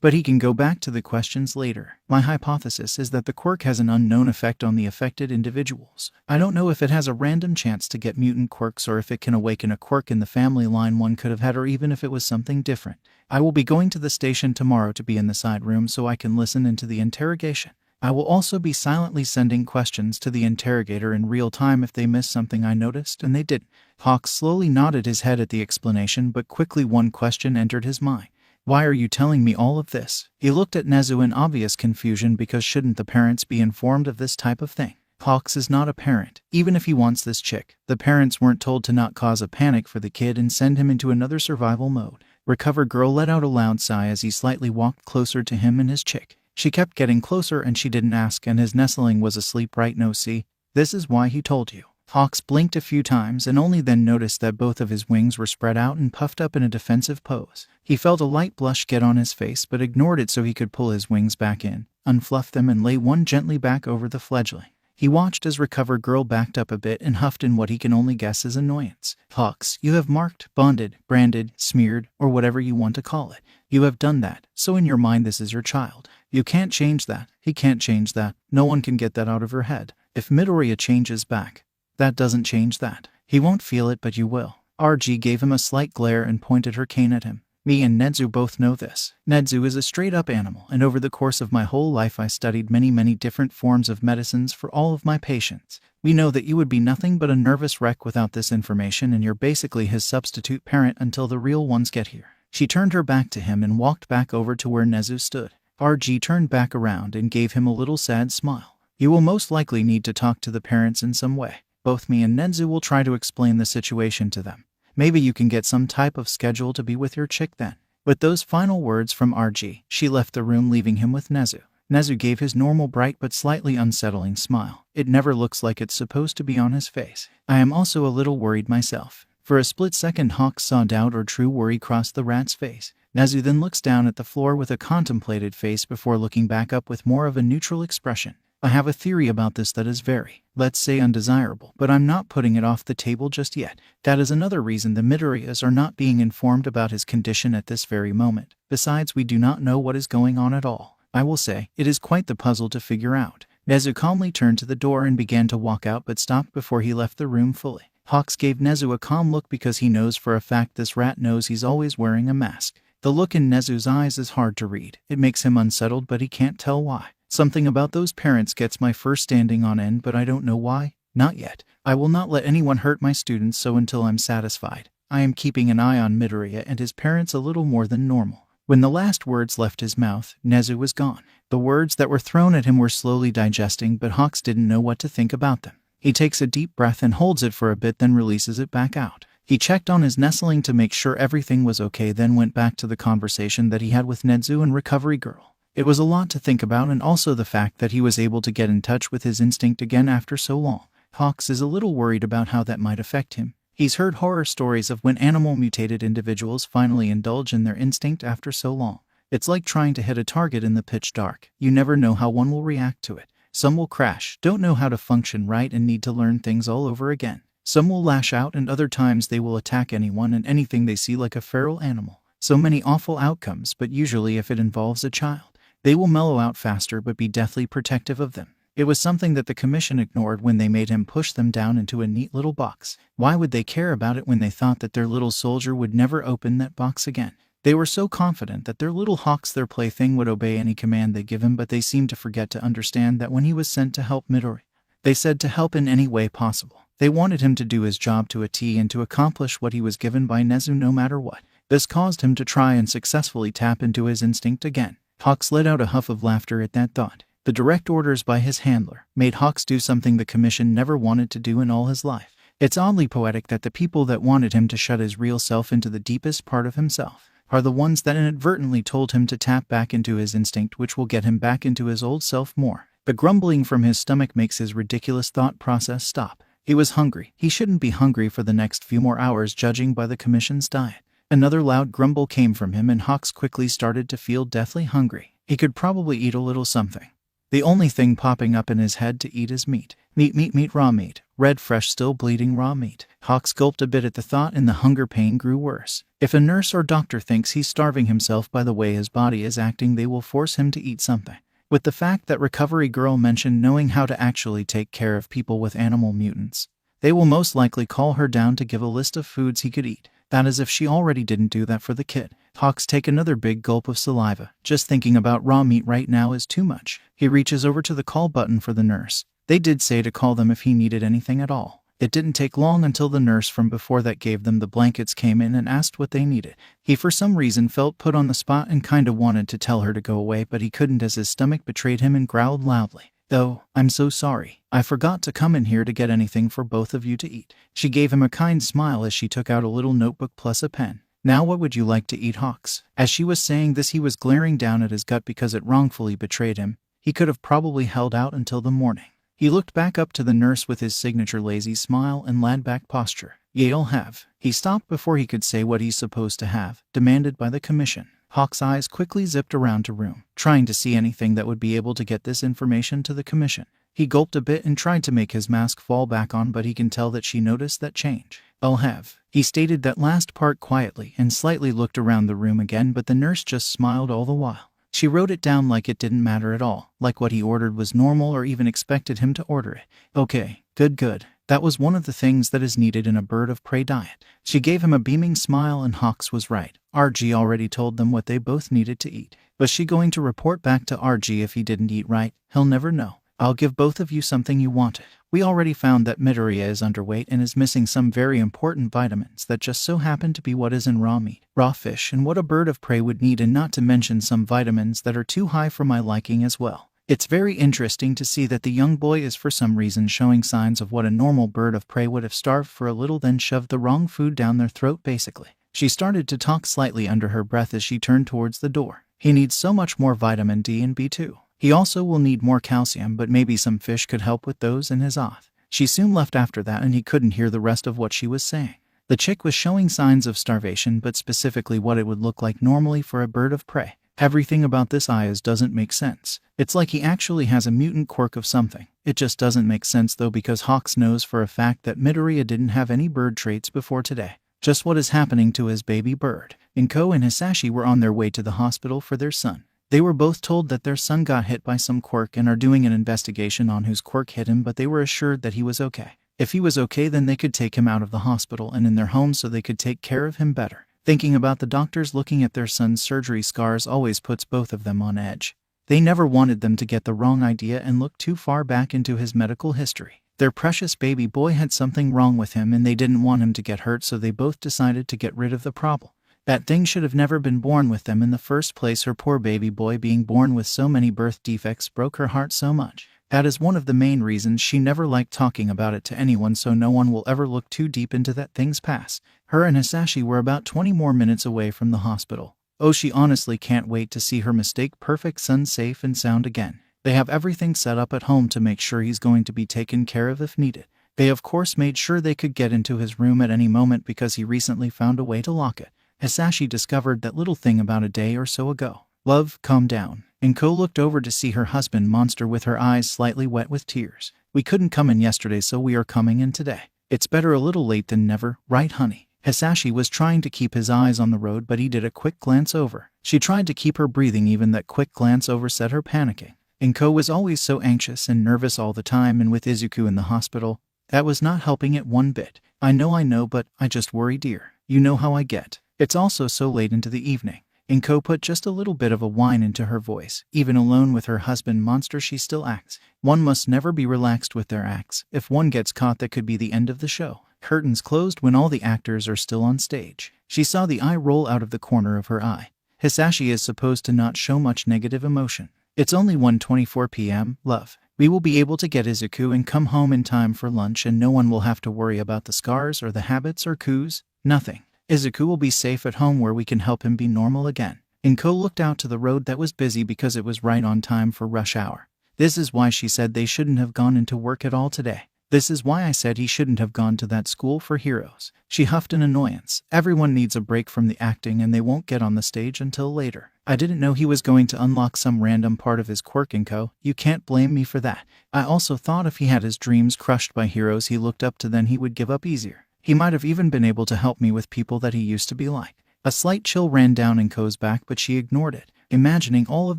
But he can go back to the questions later. My hypothesis is that the quirk has an unknown effect on the affected individuals. I don't know if it has a random chance to get mutant quirks or if it can awaken a quirk in the family line one could have had, or even if it was something different. I will be going to the station tomorrow to be in the side room so I can listen into the interrogation. I will also be silently sending questions to the interrogator in real time if they miss something I noticed, and they didn't. Hawk slowly nodded his head at the explanation, but quickly one question entered his mind. Why are you telling me all of this? He looked at Nezu in obvious confusion because shouldn't the parents be informed of this type of thing? Hawks is not a parent. Even if he wants this chick, the parents weren't told to not cause a panic for the kid and send him into another survival mode. Recover girl let out a loud sigh as he slightly walked closer to him and his chick. She kept getting closer and she didn't ask, and his nestling was asleep, right? No, see? This is why he told you. Hawks blinked a few times and only then noticed that both of his wings were spread out and puffed up in a defensive pose. He felt a light blush get on his face but ignored it so he could pull his wings back in, unfluff them and lay one gently back over the fledgling. He watched as Recover Girl backed up a bit and huffed in what he can only guess is annoyance. Hawks, you have marked, bonded, branded, smeared, or whatever you want to call it. You have done that, so in your mind this is your child. You can't change that. He can't change that. No one can get that out of her head. If Midoriya changes back, that doesn't change that. He won't feel it, but you will. RG gave him a slight glare and pointed her cane at him. Me and Nezu both know this. Nezu is a straight-up animal, and over the course of my whole life I studied many different forms of medicines for all of my patients. We know that you would be nothing but a nervous wreck without this information, and you're basically his substitute parent until the real ones get here. She turned her back to him and walked back over to where Nezu stood. RG turned back around and gave him a little sad smile. You will most likely need to talk to the parents in some way. Both me and Nezu will try to explain the situation to them. Maybe you can get some type of schedule to be with your chick then. With those final words from RG, she left the room, leaving him with Nezu. Nezu gave his normal bright but slightly unsettling smile. It never looks like it's supposed to be on his face. I am also a little worried myself. For a split second, Hawks saw doubt or true worry cross the rat's face. Nezu then looks down at the floor with a contemplated face before looking back up with more of a neutral expression. I have a theory about this that is very, let's say, undesirable, but I'm not putting it off the table just yet. That is another reason the Midoriyas are not being informed about his condition at this very moment. Besides, we do not know what is going on at all. I will say, it is quite the puzzle to figure out. Nezu calmly turned to the door and began to walk out, but stopped before he left the room fully. Hawks gave Nezu a calm look because he knows for a fact this rat knows he's always wearing a mask. The look in Nezu's eyes is hard to read. It makes him unsettled, but he can't tell why. Something about those parents gets my fur standing on end, but I don't know why. Not yet. I will not let anyone hurt my students, so until I'm satisfied, I am keeping an eye on Midoriya and his parents a little more than normal. When the last words left his mouth, Nezu was gone. The words that were thrown at him were slowly digesting, but Hawks didn't know what to think about them. He takes a deep breath and holds it for a bit, then releases it back out. He checked on his nestling to make sure everything was okay, then went back to the conversation that he had with Nezu and Recovery Girl. It was a lot to think about, and also the fact that he was able to get in touch with his instinct again after so long. Hawks is a little worried about how that might affect him. He's heard horror stories of when animal-mutated individuals finally indulge in their instinct after so long. It's like trying to hit a target in the pitch dark. You never know how one will react to it. Some will crash, don't know how to function right, and need to learn things all over again. Some will lash out, and other times they will attack anyone and anything they see like a feral animal. So many awful outcomes, but usually if it involves a child, they will mellow out faster but be deathly protective of them. It was something that the commission ignored when they made him push them down into a neat little box. Why would they care about it when they thought that their little soldier would never open that box again? They were so confident that their little Hawks, their plaything, would obey any command they give him, but they seemed to forget to understand that when he was sent to help Midori, they said to help in any way possible. They wanted him to do his job to a T and to accomplish what he was given by Nezu no matter what. This caused him to try and successfully tap into his instinct again. Hawks let out a huff of laughter at that thought. The direct orders by his handler made Hawks do something the commission never wanted to do in all his life. It's oddly poetic that the people that wanted him to shut his real self into the deepest part of himself are the ones that inadvertently told him to tap back into his instinct, which will get him back into his old self more. The grumbling from his stomach makes his ridiculous thought process stop. He was hungry. He shouldn't be hungry for the next few more hours, judging by the commission's diet. Another loud grumble came from him, and Hawks quickly started to feel deathly hungry. He could probably eat a little something. The only thing popping up in his head to eat is meat. Meat, raw meat. Red, fresh, still bleeding raw meat. Hawks gulped a bit at the thought, and the hunger pain grew worse. If a nurse or doctor thinks he's starving himself by the way his body is acting, they will force him to eat something. With the fact that Recovery Girl mentioned knowing how to actually take care of people with animal mutants, they will most likely call her down to give a list of foods he could eat. That is if she already didn't do that for the kid. Hawks take another big gulp of saliva. Just thinking about raw meat right now is too much. He reaches over to the call button for the nurse. They did say to call them if he needed anything at all. It didn't take long until the nurse from before that gave them the blankets came in and asked what they needed. He for some reason felt put on the spot and kinda wanted to tell her to go away, but he couldn't as his stomach betrayed him and growled loudly. "Oh, I'm so sorry. I forgot to come in here to get anything for both of you to eat." She gave him a kind smile as she took out a little notebook plus a pen. "Now what would you like to eat, Hawks?" As she was saying this, he was glaring down at his gut because it wrongfully betrayed him. He could have probably held out until the morning. He looked back up to the nurse with his signature lazy smile and laid-back posture. "You'll have." He stopped before he could say what he's supposed to have, demanded by the commission. Hawk's eyes quickly zipped around to room, trying to see anything that would be able to get this information to the commission. He gulped a bit and tried to make his mask fall back on, but he can tell that she noticed that change. "I'll have." He stated that last part quietly and slightly looked around the room again, but the nurse just smiled all the while. She wrote it down like it didn't matter at all, like what he ordered was normal or even expected him to order it. "Okay, good. That was one of the things that is needed in a bird of prey diet." She gave him a beaming smile, and Hawks was right. RG already told them what they both needed to eat. Was she going to report back to RG if he didn't eat right? He'll never know. "I'll give both of you something you wanted. We already found that Midoriya is underweight and is missing some very important vitamins that just so happen to be what is in raw meat, raw fish, and what a bird of prey would need, and not to mention some vitamins that are too high for my liking as well. It's very interesting to see that the young boy is for some reason showing signs of what a normal bird of prey would have starved for a little, then shoved the wrong food down their throat basically." She started to talk slightly under her breath as she turned towards the door. "He needs so much more vitamin D and B2. He also will need more calcium, but maybe some fish could help with those in his oath." She soon left after that, and he couldn't hear the rest of what she was saying. The chick was showing signs of starvation, but specifically what it would look like normally for a bird of prey. Everything about this Ayaz doesn't make sense. It's like he actually has a mutant quirk of something. It just doesn't make sense though, because Hawks knows for a fact that Midoriya didn't have any bird traits before today. Just what is happening to his baby bird? Enko and Hisashi were on their way to the hospital for their son. They were both told that their son got hit by some quirk and are doing an investigation on whose quirk hit him, but they were assured that he was okay. If he was okay, then they could take him out of the hospital and in their home so they could take care of him better. Thinking about the doctors looking at their son's surgery scars always puts both of them on edge. They never wanted them to get the wrong idea and look too far back into his medical history. Their precious baby boy had something wrong with him and they didn't want him to get hurt, so they both decided to get rid of the problem. That thing should have never been born with them in the first place. Her poor baby boy being born with so many birth defects broke her heart so much. That is one of the main reasons she never liked talking about it to anyone, so no one will ever look too deep into that thing's past. Her and Hisashi were about 20 more minutes away from the hospital. Oh, she honestly can't wait to see her mistake-perfect son safe and sound again. They have everything set up at home to make sure he's going to be taken care of if needed. They of course made sure they could get into his room at any moment because he recently found a way to lock it. Hisashi discovered that little thing about a day or so ago. Love, calm down. Enko looked over to see her husband monster with her eyes slightly wet with tears. We couldn't come in yesterday, so we are coming in today. It's better a little late than never, right honey? Hisashi was trying to keep his eyes on the road, but he did a quick glance over. She tried to keep her breathing, even that quick glance over set her panicking. Enko was always so anxious and nervous all the time, and with Izuku in the hospital, that was not helping it one bit. I know, but I just worry, dear. You know how I get. It's also so late into the evening. Enko put just a little bit of a whine into her voice. Even alone with her husband monster, she still acts. One must never be relaxed with their acts. If one gets caught, that could be the end of the show. Curtains closed when all the actors are still on stage. She saw the eye roll out of the corner of her eye. Hisashi is supposed to not show much negative emotion. It's only 1:24 p.m., love. We will be able to get Izuku and come home in time for lunch, and no one will have to worry about the scars or the habits or coups. Nothing. Izuku will be safe at home where we can help him be normal again. Enko looked out to the road that was busy because it was right on time for rush hour. This is why she said they shouldn't have gone into work at all today. This is why I said he shouldn't have gone to that school for heroes. She huffed in annoyance. Everyone needs a break from the acting and they won't get on the stage until later. I didn't know he was going to unlock some random part of his quirk, Enko. You can't blame me for that. I also thought if he had his dreams crushed by heroes he looked up to, then he would give up easier. He might have even been able to help me with people that he used to be like. A slight chill ran down Enko's back, but she ignored it. Imagining all of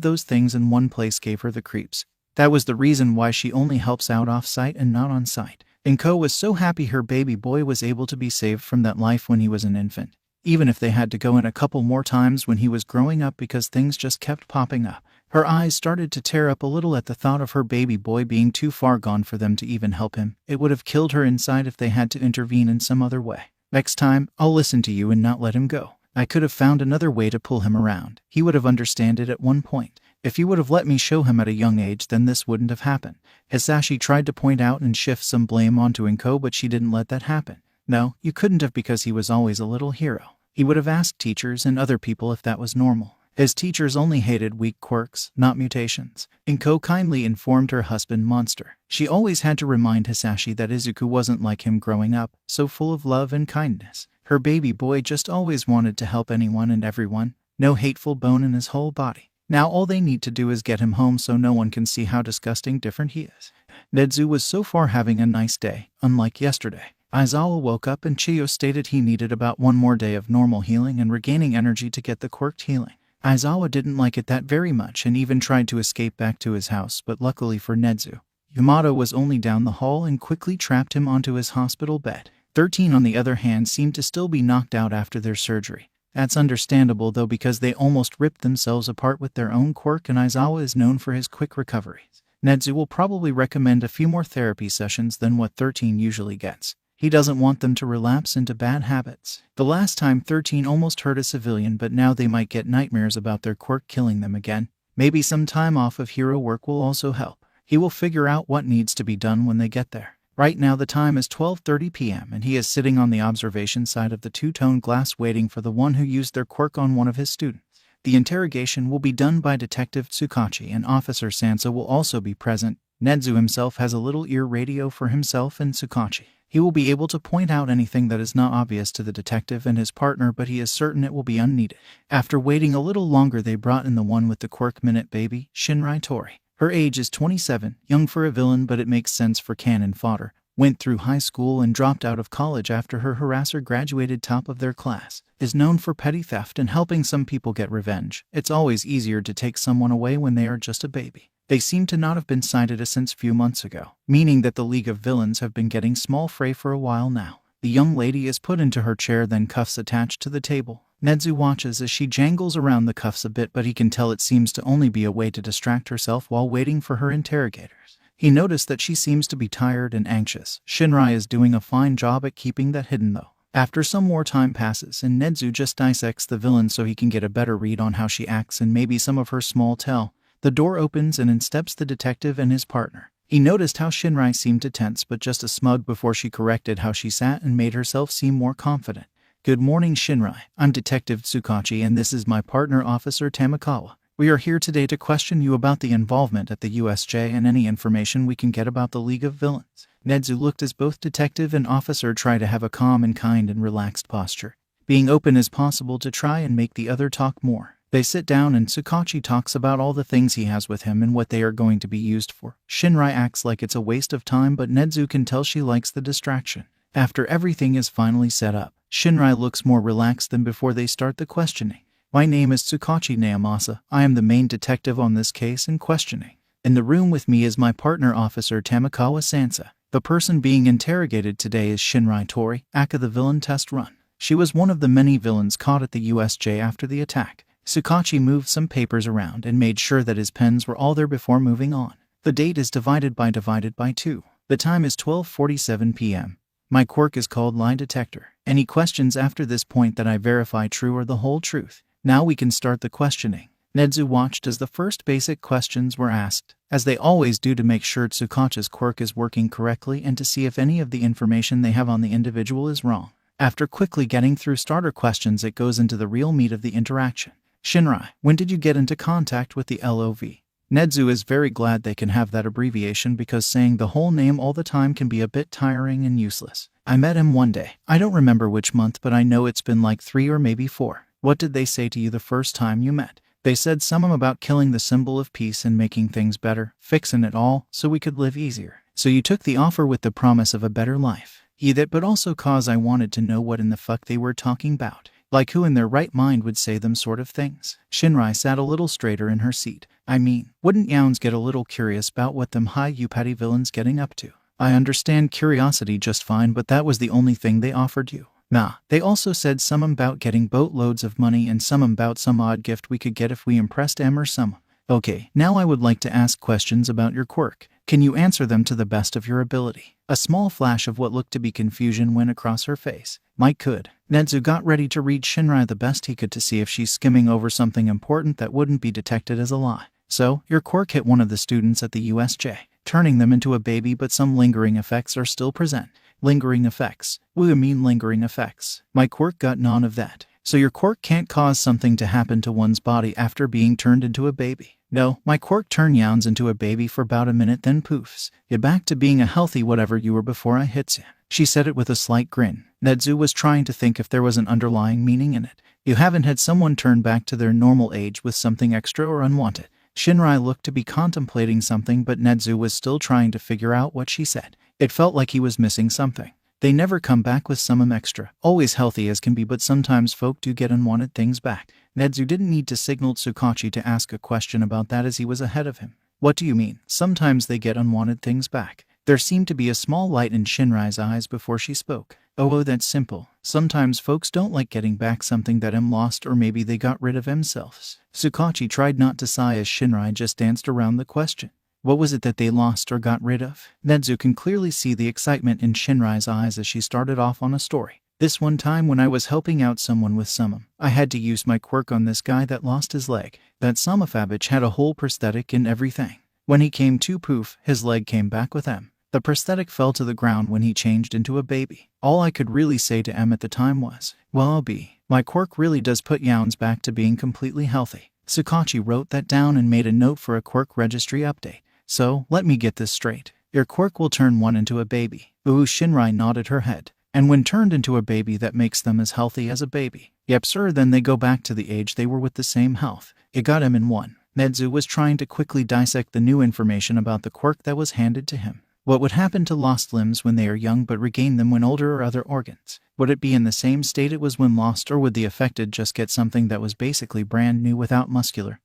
those things in one place gave her the creeps. That was the reason why she only helps out off-site and not on-site. Enko was so happy her baby boy was able to be saved from that life when he was an infant. Even if they had to go in a couple more times when he was growing up because things just kept popping up. Her eyes started to tear up a little at the thought of her baby boy being too far gone for them to even help him. It would have killed her inside if they had to intervene in some other way. Next time, I'll listen to you and not let him go. I could have found another way to pull him around. He would have understood it at one point. If you would have let me show him at a young age, then this wouldn't have happened. Hisashi tried to point out and shift some blame onto Enko, but she didn't let that happen. No, you couldn't have, because he was always a little hero. He would have asked teachers and other people if that was normal. His teachers only hated weak quirks, not mutations. Enko kindly informed her husband monster. She always had to remind Hisashi that Izuku wasn't like him growing up, so full of love and kindness. Her baby boy just always wanted to help anyone and everyone. No hateful bone in his whole body. Now all they need to do is get him home so no one can see how disgusting different he is. Nedzu was so far having a nice day, unlike yesterday. Aizawa woke up and Chiyo stated he needed about one more day of normal healing and regaining energy to get the quirked healing. Aizawa didn't like it that very much and even tried to escape back to his house, but luckily for Nedzu, Yamato was only down the hall and quickly trapped him onto his hospital bed. 13 on the other hand seemed to still be knocked out after their surgery. That's understandable though, because they almost ripped themselves apart with their own quirk, and Aizawa is known for his quick recoveries. Nedzu will probably recommend a few more therapy sessions than what 13 usually gets. He doesn't want them to relapse into bad habits. The last time 13 almost hurt a civilian, but now they might get nightmares about their quirk killing them again. Maybe some time off of hero work will also help. He will figure out what needs to be done when they get there. Right now the time is 12:30 p.m. and he is sitting on the observation side of the two-tone glass waiting for the one who used their quirk on one of his students. The interrogation will be done by Detective Tsukachi, and Officer Sansa will also be present. Nedzu himself has a little ear radio for himself and Tsukachi. He will be able to point out anything that is not obvious to the detective and his partner, but he is certain it will be unneeded. After waiting a little longer, they brought in the one with the quirk minute baby, Shinrai Tori. Her age is 27, young for a villain, but it makes sense for cannon fodder. Went through high school and dropped out of college after her harasser graduated top of their class. Is known for petty theft and helping some people get revenge. It's always easier to take someone away when they are just a baby. They seem to not have been sighted since few months ago, meaning that the League of Villains have been getting small fray for a while now. The young lady is put into her chair, then cuffs attached to the table. Nezu watches as she jangles around the cuffs a bit, but he can tell it seems to only be a way to distract herself while waiting for her interrogators. He noticed that she seems to be tired and anxious. Shinrai is doing a fine job at keeping that hidden though. After some more time passes and Nezu just dissects the villain so he can get a better read on how she acts and maybe some of her small tell, the door opens and in steps the detective and his partner. He noticed how Shinrai seemed to tense but just a smug before she corrected how she sat and made herself seem more confident. Good morning, Shinrai. I'm Detective Tsukachi and this is my partner Officer Tamakawa. We are here today to question you about the involvement at the USJ and any information we can get about the League of Villains. Nezu looked as both detective and officer try to have a calm and kind and relaxed posture, being open as possible to try and make the other talk more. They sit down and Tsukachi talks about all the things he has with him and what they are going to be used for. Shinrai acts like it's a waste of time, but Nezu can tell she likes the distraction. After everything is finally set up, Shinrai looks more relaxed than before they start the questioning. My name is Tsukachi Naomasa. I am the main detective on this case and questioning. In the room with me is my partner Officer Tamakawa Sansa. The person being interrogated today is Shinrai Tori, aka the villain test run. She was one of the many villains caught at the USJ after the attack. Tsukachi moved some papers around and made sure that his pens were all there before moving on. The date is divided by 2. The time is 12:47 p.m. My quirk is called Lie Detector. Any questions after this point that I verify true or the whole truth? Now we can start the questioning. Nezu watched as the first basic questions were asked, as they always do, to make sure Tsukachi's quirk is working correctly and to see if any of the information they have on the individual is wrong. After quickly getting through starter questions, it goes into the real meat of the interaction. Shinrai, when did you get into contact with the LOV? Nezu is very glad they can have that abbreviation because saying the whole name all the time can be a bit tiring and useless. I met him one day. I don't remember which month, but I know it's been like 3 or maybe 4. What did they say to you the first time you met? They said something about killing the symbol of peace and making things better, fixing it all, so we could live easier. So you took the offer with the promise of a better life. That, but also cause I wanted to know what in the fuck they were talking about. Like who in their right mind would say them sort of things? Shinrai sat a little straighter in her seat. I mean, wouldn't yowns get a little curious about what them high petty villains getting up to? I understand curiosity just fine, but that was the only thing they offered you. Nah, they also said some about getting boatloads of money and some about some odd gift we could get if we impressed em or some. Okay, now I would like to ask questions about your quirk. Can you answer them to the best of your ability? A small flash of what looked to be confusion went across her face. Mike could. Nezu got ready to read Shinrai the best he could to see if she's skimming over something important that wouldn't be detected as a lie. So, your quirk hit one of the students at the USJ, turning them into a baby, but some lingering effects are still present. Lingering effects? What do you mean lingering effects? My quirk got none of that. So your quirk can't cause something to happen to one's body after being turned into a baby? No, my quirk turned yowns into a baby for about a minute, then poofs. You're back to being a healthy whatever you were before I hits you. She said it with a slight grin. Nezu was trying to think if there was an underlying meaning in it. You haven't had someone turn back to their normal age with something extra or unwanted. Shinrai looked to be contemplating something, but Nezu was still trying to figure out what she said. It felt like he was missing something. They never come back with some extra. Always healthy as can be, but sometimes folk do get unwanted things back. Nezu didn't need to signal Tsukachi to ask a question about that as he was ahead of him. What do you mean? Sometimes they get unwanted things back. There seemed to be a small light in Shinrai's eyes before she spoke. Oh, that's simple. Sometimes folks don't like getting back something that lost, or maybe they got rid of themselves. Tsukachi tried not to sigh as Shinrai just danced around the question. What was it that they lost or got rid of? Nezu can clearly see the excitement in Shinrai's eyes as she started off on a story. This one time when I was helping out someone with summon, I had to use my quirk on this guy that lost his leg. That Samafabich had a whole prosthetic and everything. When he came to poof, his leg came back with him. The prosthetic fell to the ground when he changed into a baby. All I could really say to em at the time was, well, I'll be. My quirk really does put yowns back to being completely healthy. Tsukachi wrote that down and made a note for a quirk registry update. So, let me get this straight. Your quirk will turn one into a baby. Ooh, Shinrai nodded her head. And when turned into a baby, that makes them as healthy as a baby. Yep, sir, then they go back to the age they were with the same health. It got him in one. Nezu was trying to quickly dissect the new information about the quirk that was handed to him. What would happen to lost limbs when they are young but regain them when older, or other organs? Would it be in the same state it was when lost, or would the affected just get something that was basically brand new without muscular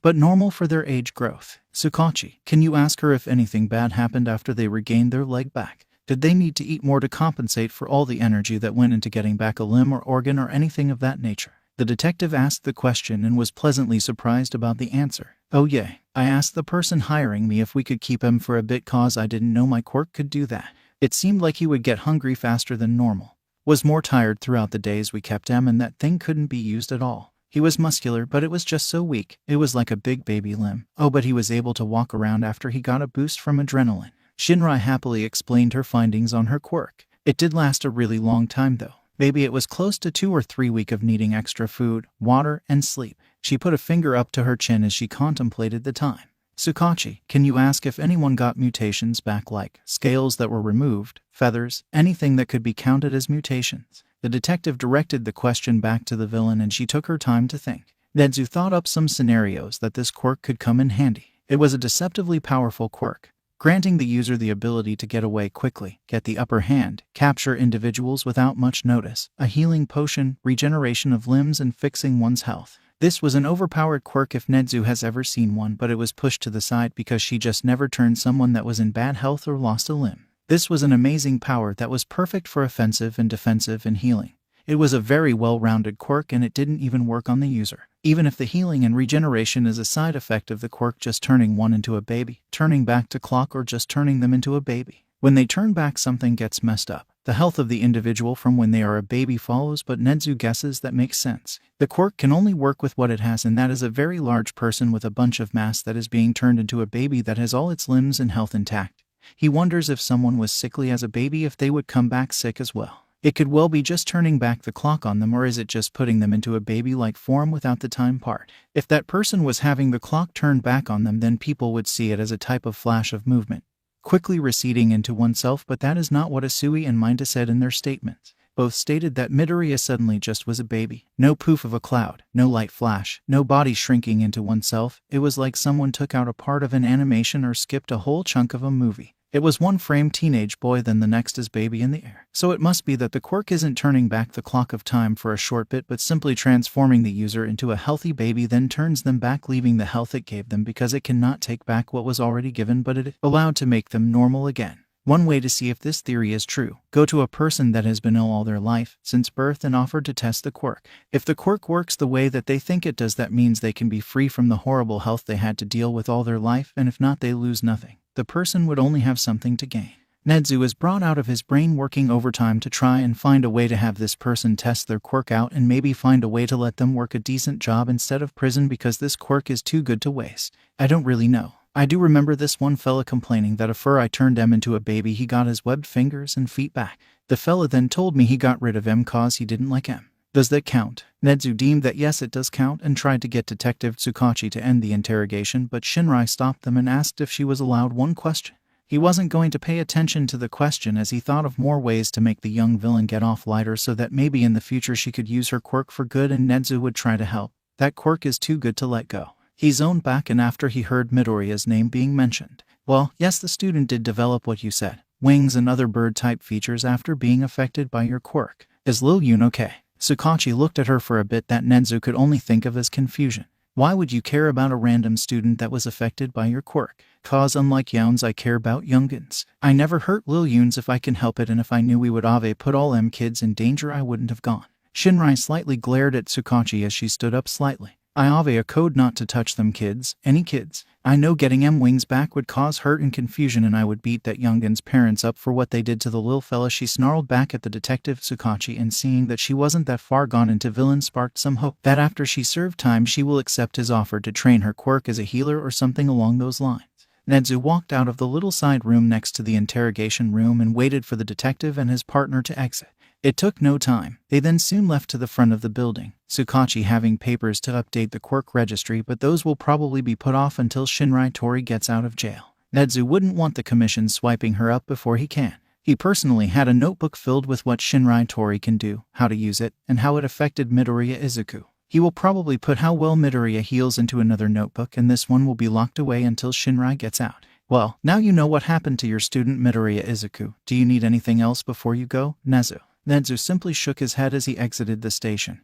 but normal for their age growth. Sukachi, can you ask her if anything bad happened after they regained their leg back? Did they need to eat more to compensate for all the energy that went into getting back a limb or organ or anything of that nature? The detective asked the question and was pleasantly surprised about the answer. Oh yeah, I asked the person hiring me if we could keep him for a bit cause I didn't know my quirk could do that. It seemed like he would get hungry faster than normal. Was more tired throughout the days we kept him and that thing couldn't be used at all. He was muscular but it was just so weak, it was like a big baby limb. Oh, but he was able to walk around after he got a boost from adrenaline. Shinrai happily explained her findings on her quirk. It did last a really long time though. Maybe it was close to 2 or 3 weeks of needing extra food, water, and sleep. She put a finger up to her chin as she contemplated the time. Sukachi, can you ask if anyone got mutations back like scales that were removed, feathers, anything that could be counted as mutations? The detective directed the question back to the villain and she took her time to think. Nezu thought up some scenarios that this quirk could come in handy. It was a deceptively powerful quirk, granting the user the ability to get away quickly, get the upper hand, capture individuals without much notice, a healing potion, regeneration of limbs, and fixing one's health. This was an overpowered quirk if Nezu has ever seen one, but it was pushed to the side because she just never turned someone that was in bad health or lost a limb. This was an amazing power that was perfect for offensive and defensive and healing. It was a very well-rounded quirk and it didn't even work on the user. Even if the healing and regeneration is a side effect of the quirk just turning one into a baby, turning back to clock, or just turning them into a baby. When they turn back, something gets messed up. The health of the individual from when they are a baby follows, but Nezu guesses that makes sense. The quirk can only work with what it has, and that is a very large person with a bunch of mass that is being turned into a baby that has all its limbs and health intact. He wonders if someone was sickly as a baby, if they would come back sick as well. It could well be just turning back the clock on them, or is it just putting them into a baby-like form without the time part? If that person was having the clock turned back on them, then people would see it as a type of flash of movement, quickly receding into oneself, but that is not what Asui and Minda said in their statements. Both stated that Midoriya suddenly just was a baby. No poof of a cloud, no light flash, no body shrinking into oneself. It was like someone took out a part of an animation or skipped a whole chunk of a movie. It was one frame teenage boy, then the next is baby in the air. So it must be that the quirk isn't turning back the clock of time for a short bit, but simply transforming the user into a healthy baby, then turns them back, leaving the health it gave them, because it cannot take back what was already given, but it is allowed to make them normal again. One way to see if this theory is true: go to a person that has been ill all their life, since birth, and offer to test the quirk. If the quirk works the way that they think it does, that means they can be free from the horrible health they had to deal with all their life, and if not, they lose nothing. The person would only have something to gain. Nezu is brought out of his brain, working overtime to try and find a way to have this person test their quirk out and maybe find a way to let them work a decent job instead of prison, because this quirk is too good to waste. I don't really know. I do remember this one fella complaining that after I turned him into a baby, he got his webbed fingers and feet back. The fella then told me he got rid of him cause he didn't like him. Does that count? Nezu deemed that yes, it does count, and tried to get Detective Tsukachi to end the interrogation, but Shinrai stopped them and asked if she was allowed one question. He wasn't going to pay attention to the question, as he thought of more ways to make the young villain get off lighter, so that maybe in the future she could use her quirk for good and Nezu would try to help. That quirk is too good to let go. He zoned back, and after he heard Midoriya's name being mentioned, well, yes, the student did develop what you said, wings and other bird-type features after being affected by your quirk. Is Lil Yoon okay? Sukachi looked at her for a bit that Nezu could only think of as confusion. Why would you care about a random student that was affected by your quirk? Cause unlike Youns, I care about youngins. I never hurt Lil Yoons if I can help it, and if I knew we would Ave put all them kids in danger, I wouldn't have gone. Shinrai slightly glared at Sukachi as she stood up slightly. I Ave a code not to touch them kids, any kids. I know getting M wings back would cause hurt and confusion, and I would beat that youngin's parents up for what they did to the lil fella. She snarled back at the detective Tsukachi, and seeing that she wasn't that far gone into villain sparked some hope that after she served time she will accept his offer to train her quirk as a healer or something along those lines. Nezu walked out of the little side room next to the interrogation room and waited for the detective and his partner to exit. It took no time. They then soon left to the front of the building, Tsukachi having papers to update the quirk registry, but those will probably be put off until Shinrai Tori gets out of jail. Nezu wouldn't want the commission swiping her up before he can. He personally had a notebook filled with what Shinrai Tori can do, how to use it, and how it affected Midoriya Izuku. He will probably put how well Midoriya heals into another notebook, and this one will be locked away until Shinrai gets out. Well, now you know what happened to your student Midoriya Izuku. Do you need anything else before you go, Nezu? Nezu simply shook his head as he exited the station.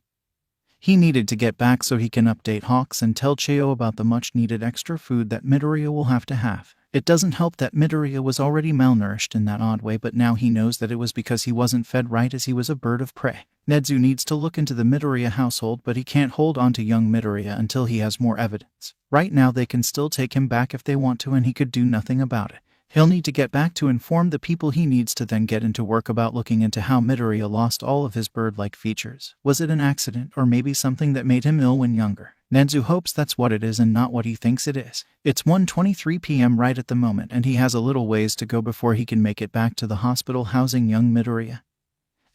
He needed to get back so he can update Hawks and tell Cheo about the much-needed extra food that Midoriya will have to have. It doesn't help that Midoriya was already malnourished in that odd way, but now he knows that it was because he wasn't fed right as he was a bird of prey. Nezu needs to look into the Midoriya household, but he can't hold on to young Midoriya until he has more evidence. Right now they can still take him back if they want to, and he could do nothing about it. He'll need to get back to inform the people he needs to, then get into work about looking into how Midoriya lost all of his bird-like features. Was it an accident, or maybe something that made him ill when younger? Nezu hopes that's what it is and not what he thinks it is. It's 1:23 p.m. right at the moment, and he has a little ways to go before he can make it back to the hospital housing young Midoriya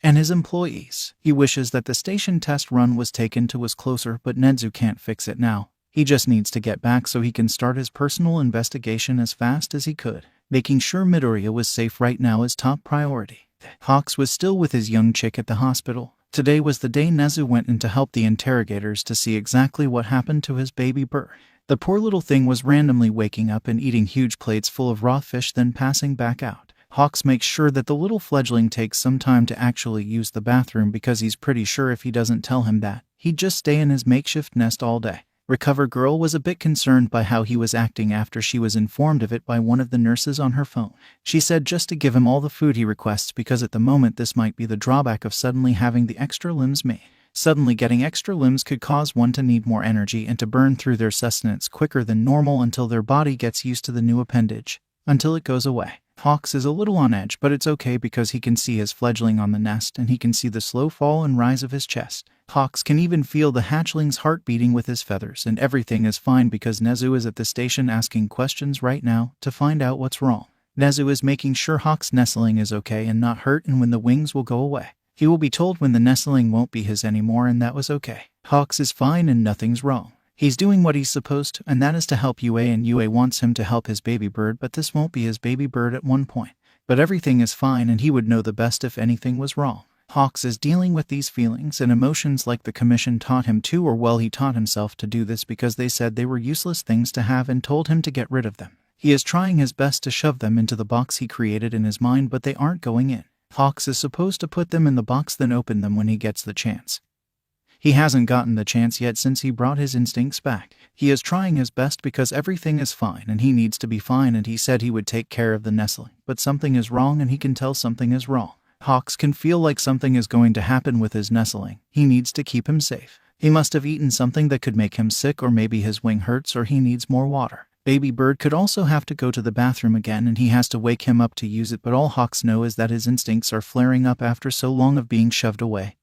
and his employees. He wishes that the station test run was taken to was closer, but Nezu can't fix it now. He just needs to get back so he can start his personal investigation as fast as he could. Making sure Midoriya was safe right now is top priority. Hawks was still with his young chick at the hospital. Today was the day Nezu went in to help the interrogators to see exactly what happened to his baby bird. The poor little thing was randomly waking up and eating huge plates full of raw fish, then passing back out. Hawks makes sure that the little fledgling takes some time to actually use the bathroom because he's pretty sure if he doesn't tell him that, he'd just stay in his makeshift nest all day. Recover Girl was a bit concerned by how he was acting after she was informed of it by one of the nurses on her phone. She said just to give him all the food he requests because at the moment this might be the drawback of suddenly having the extra limbs made. Suddenly getting extra limbs could cause one to need more energy and to burn through their sustenance quicker than normal until their body gets used to the new appendage, until it goes away. Hawks is a little on edge, but it's okay because he can see his fledgling on the nest and he can see the slow fall and rise of his chest. Hawks can even feel the hatchling's heart beating with his feathers, and everything is fine because Nezu is at the station asking questions right now to find out what's wrong. Nezu is making sure Hawks' nestling is okay and not hurt, and when the wings will go away. He will be told when the nestling won't be his anymore, and that was okay. Hawks is fine and nothing's wrong. He's doing what he's supposed to, and that is to help Yue, and Yue wants him to help his baby bird, but this won't be his baby bird at one point. But everything is fine and he would know the best if anything was wrong. Hawks is dealing with these feelings and emotions like the commission taught him to, or well, he taught himself to do this because they said they were useless things to have and told him to get rid of them. He is trying his best to shove them into the box he created in his mind, but they aren't going in. Hawks is supposed to put them in the box then open them when he gets the chance. He hasn't gotten the chance yet since he brought his instincts back. He is trying his best because everything is fine and he needs to be fine, and he said he would take care of the nestling, but something is wrong and he can tell something is wrong. Hawks can feel like something is going to happen with his nestling. He needs to keep him safe. He must have eaten something that could make him sick, or maybe his wing hurts, or he needs more water. Baby bird could also have to go to the bathroom again and he has to wake him up to use it, but all Hawks know is that his instincts are flaring up after so long of being shoved away.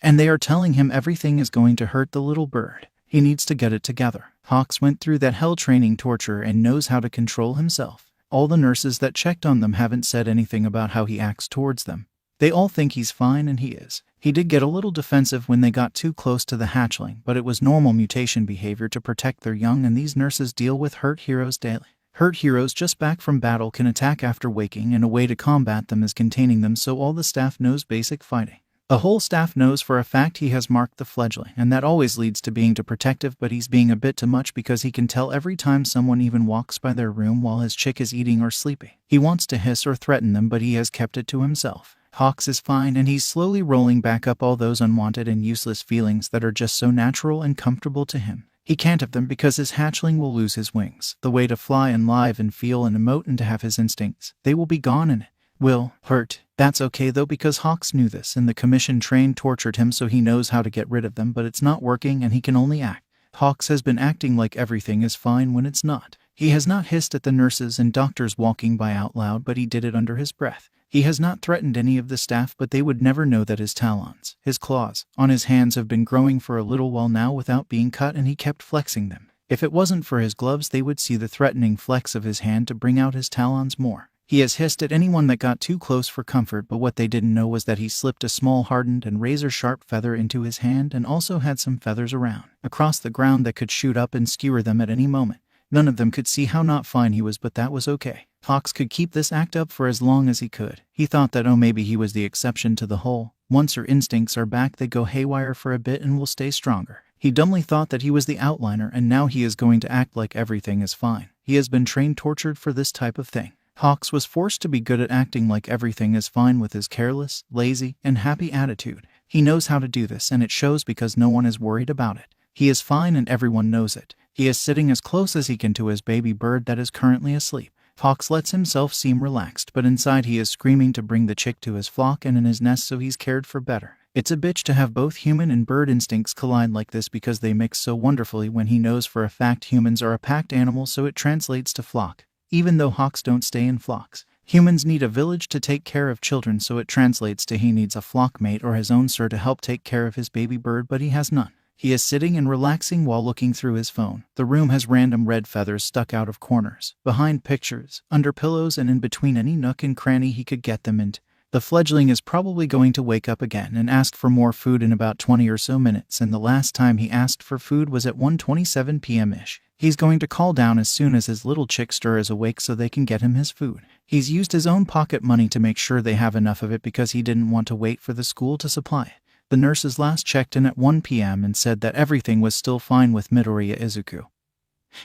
And they are telling him everything is going to hurt the little bird. He needs to get it together. Hawks went through that hell training torture and knows how to control himself. All the nurses that checked on them haven't said anything about how he acts towards them. They all think he's fine, and he is. He did get a little defensive when they got too close to the hatchling, but it was normal mutation behavior to protect their young, and these nurses deal with hurt heroes daily. Hurt heroes just back from battle can attack after waking, and a way to combat them is containing them, so all the staff knows basic fighting. The whole staff knows for a fact he has marked the fledgling, and that always leads to being too protective, but he's being a bit too much because he can tell every time someone even walks by their room while his chick is eating or sleeping. He wants to hiss or threaten them, but he has kept it to himself. Hawks is fine, and he's slowly rolling back up all those unwanted and useless feelings that are just so natural and comfortable to him. He can't have them because his hatchling will lose his wings, the way to fly and live and feel and emote and to have his instincts. They will be gone, and it will hurt. That's okay though, because Hawks knew this, and the commission trained tortured him, so he knows how to get rid of them, but it's not working and he can only act. Hawks has been acting like everything is fine when it's not. He has not hissed at the nurses and doctors walking by out loud, but he did it under his breath. He has not threatened any of the staff, but they would never know that his talons, his claws, on his hands have been growing for a little while now without being cut, and he kept flexing them. If it wasn't for his gloves, they would see the threatening flex of his hand to bring out his talons more. He has hissed at anyone that got too close for comfort, but what they didn't know was that he slipped a small hardened and razor-sharp feather into his hand and also had some feathers around, across the ground, that could shoot up and skewer them at any moment. None of them could see how not fine he was, but that was okay. Hawks could keep this act up for as long as he could. He thought that maybe he was the exception to the whole. Once her instincts are back, they go haywire for a bit and will stay stronger. He dumbly thought that he was the outliner, and now he is going to act like everything is fine. He has been trained tortured for this type of thing. Hawks was forced to be good at acting like everything is fine with his careless, lazy, and happy attitude. He knows how to do this, and it shows because no one is worried about it. He is fine and everyone knows it. He is sitting as close as he can to his baby bird that is currently asleep. Hawks lets himself seem relaxed, but inside he is screaming to bring the chick to his flock and in his nest so he's cared for better. It's a bitch to have both human and bird instincts collide like this because they mix so wonderfully when he knows for a fact humans are a packed animal, so it translates to flock. Even though hawks don't stay in flocks. Humans need a village to take care of children, so it translates to he needs a flock mate or his own sir to help take care of his baby bird, but he has none. He is sitting and relaxing while looking through his phone. The room has random red feathers stuck out of corners, behind pictures, under pillows, and in between any nook and cranny he could get them into. The fledgling is probably going to wake up again and ask for more food in about 20 or so minutes, and the last time he asked for food was at 1:27 p.m.-ish. He's going to call down as soon as his little chickster is awake so they can get him his food. He's used his own pocket money to make sure they have enough of it because he didn't want to wait for the school to supply it. The nurses last checked in at 1 p.m. and said that everything was still fine with Midoriya Izuku.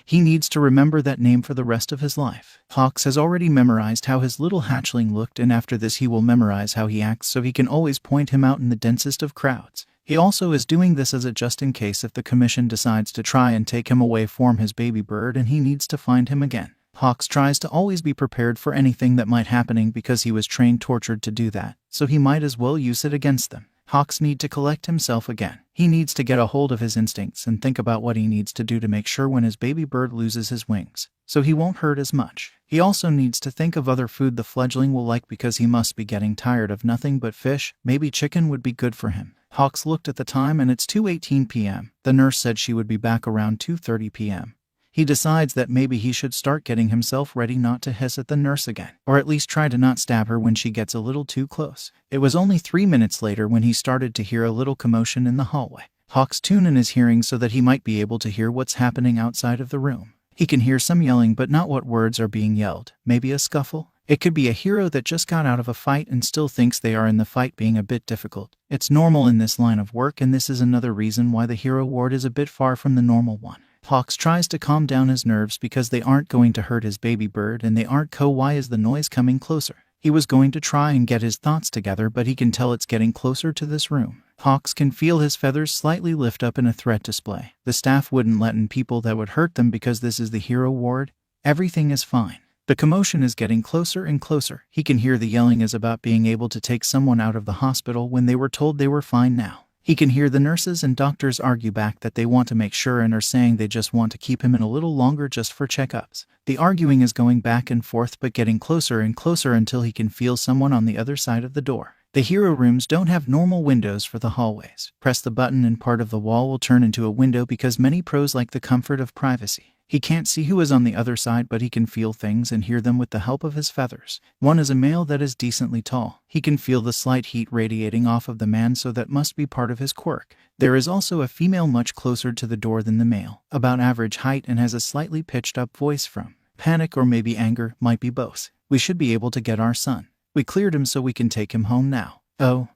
He needs to remember that name for the rest of his life. Hawks has already memorized how his little hatchling looked, and after this he will memorize how he acts so he can always point him out in the densest of crowds. He also is doing this as a just in case if the commission decides to try and take him away from his baby bird and he needs to find him again. Hawks tries to always be prepared for anything that might happening because he was tortured to do that, so he might as well use it against them. Hawks need to collect himself again. He needs to get a hold of his instincts and think about what he needs to do to make sure when his baby bird loses his wings, so he won't hurt as much. He also needs to think of other food the fledgling will like because he must be getting tired of nothing but fish. Maybe chicken would be good for him. Hawks looked at the time and it's 2:18 p.m. The nurse said she would be back around 2:30 p.m. He decides that maybe he should start getting himself ready not to hiss at the nurse again, or at least try to not stab her when she gets a little too close. It was only 3 minutes later when he started to hear a little commotion in the hallway. Hawks tuned in his hearing so that he might be able to hear what's happening outside of the room. He can hear some yelling, but not what words are being yelled. Maybe a scuffle? It could be a hero that just got out of a fight and still thinks they are in the fight being a bit difficult. It's normal in this line of work, and this is another reason why the hero ward is a bit far from the normal one. Hawks tries to calm down his nerves because they aren't going to hurt his baby bird and they aren't why is the noise coming closer? He was going to try and get his thoughts together, but he can tell it's getting closer to this room. Hawks can feel his feathers slightly lift up in a threat display. The staff wouldn't let in people that would hurt them because this is the hero ward. Everything is fine. The commotion is getting closer and closer. He can hear the yelling is about being able to take someone out of the hospital when they were told they were fine now. He can hear the nurses and doctors argue back that they want to make sure and are saying they just want to keep him in a little longer just for checkups. The arguing is going back and forth but getting closer and closer until he can feel someone on the other side of the door. The hero rooms don't have normal windows for the hallways. Press the button and part of the wall will turn into a window because many pros like the comfort of privacy. He can't see who is on the other side, but he can feel things and hear them with the help of his feathers. One is a male that is decently tall. He can feel the slight heat radiating off of the man, so that must be part of his quirk. There is also a female much closer to the door than the male, about average height and has a slightly pitched up voice from panic or maybe anger, might be both. We should be able to get our son. We cleared him so we can take him home now. Oh,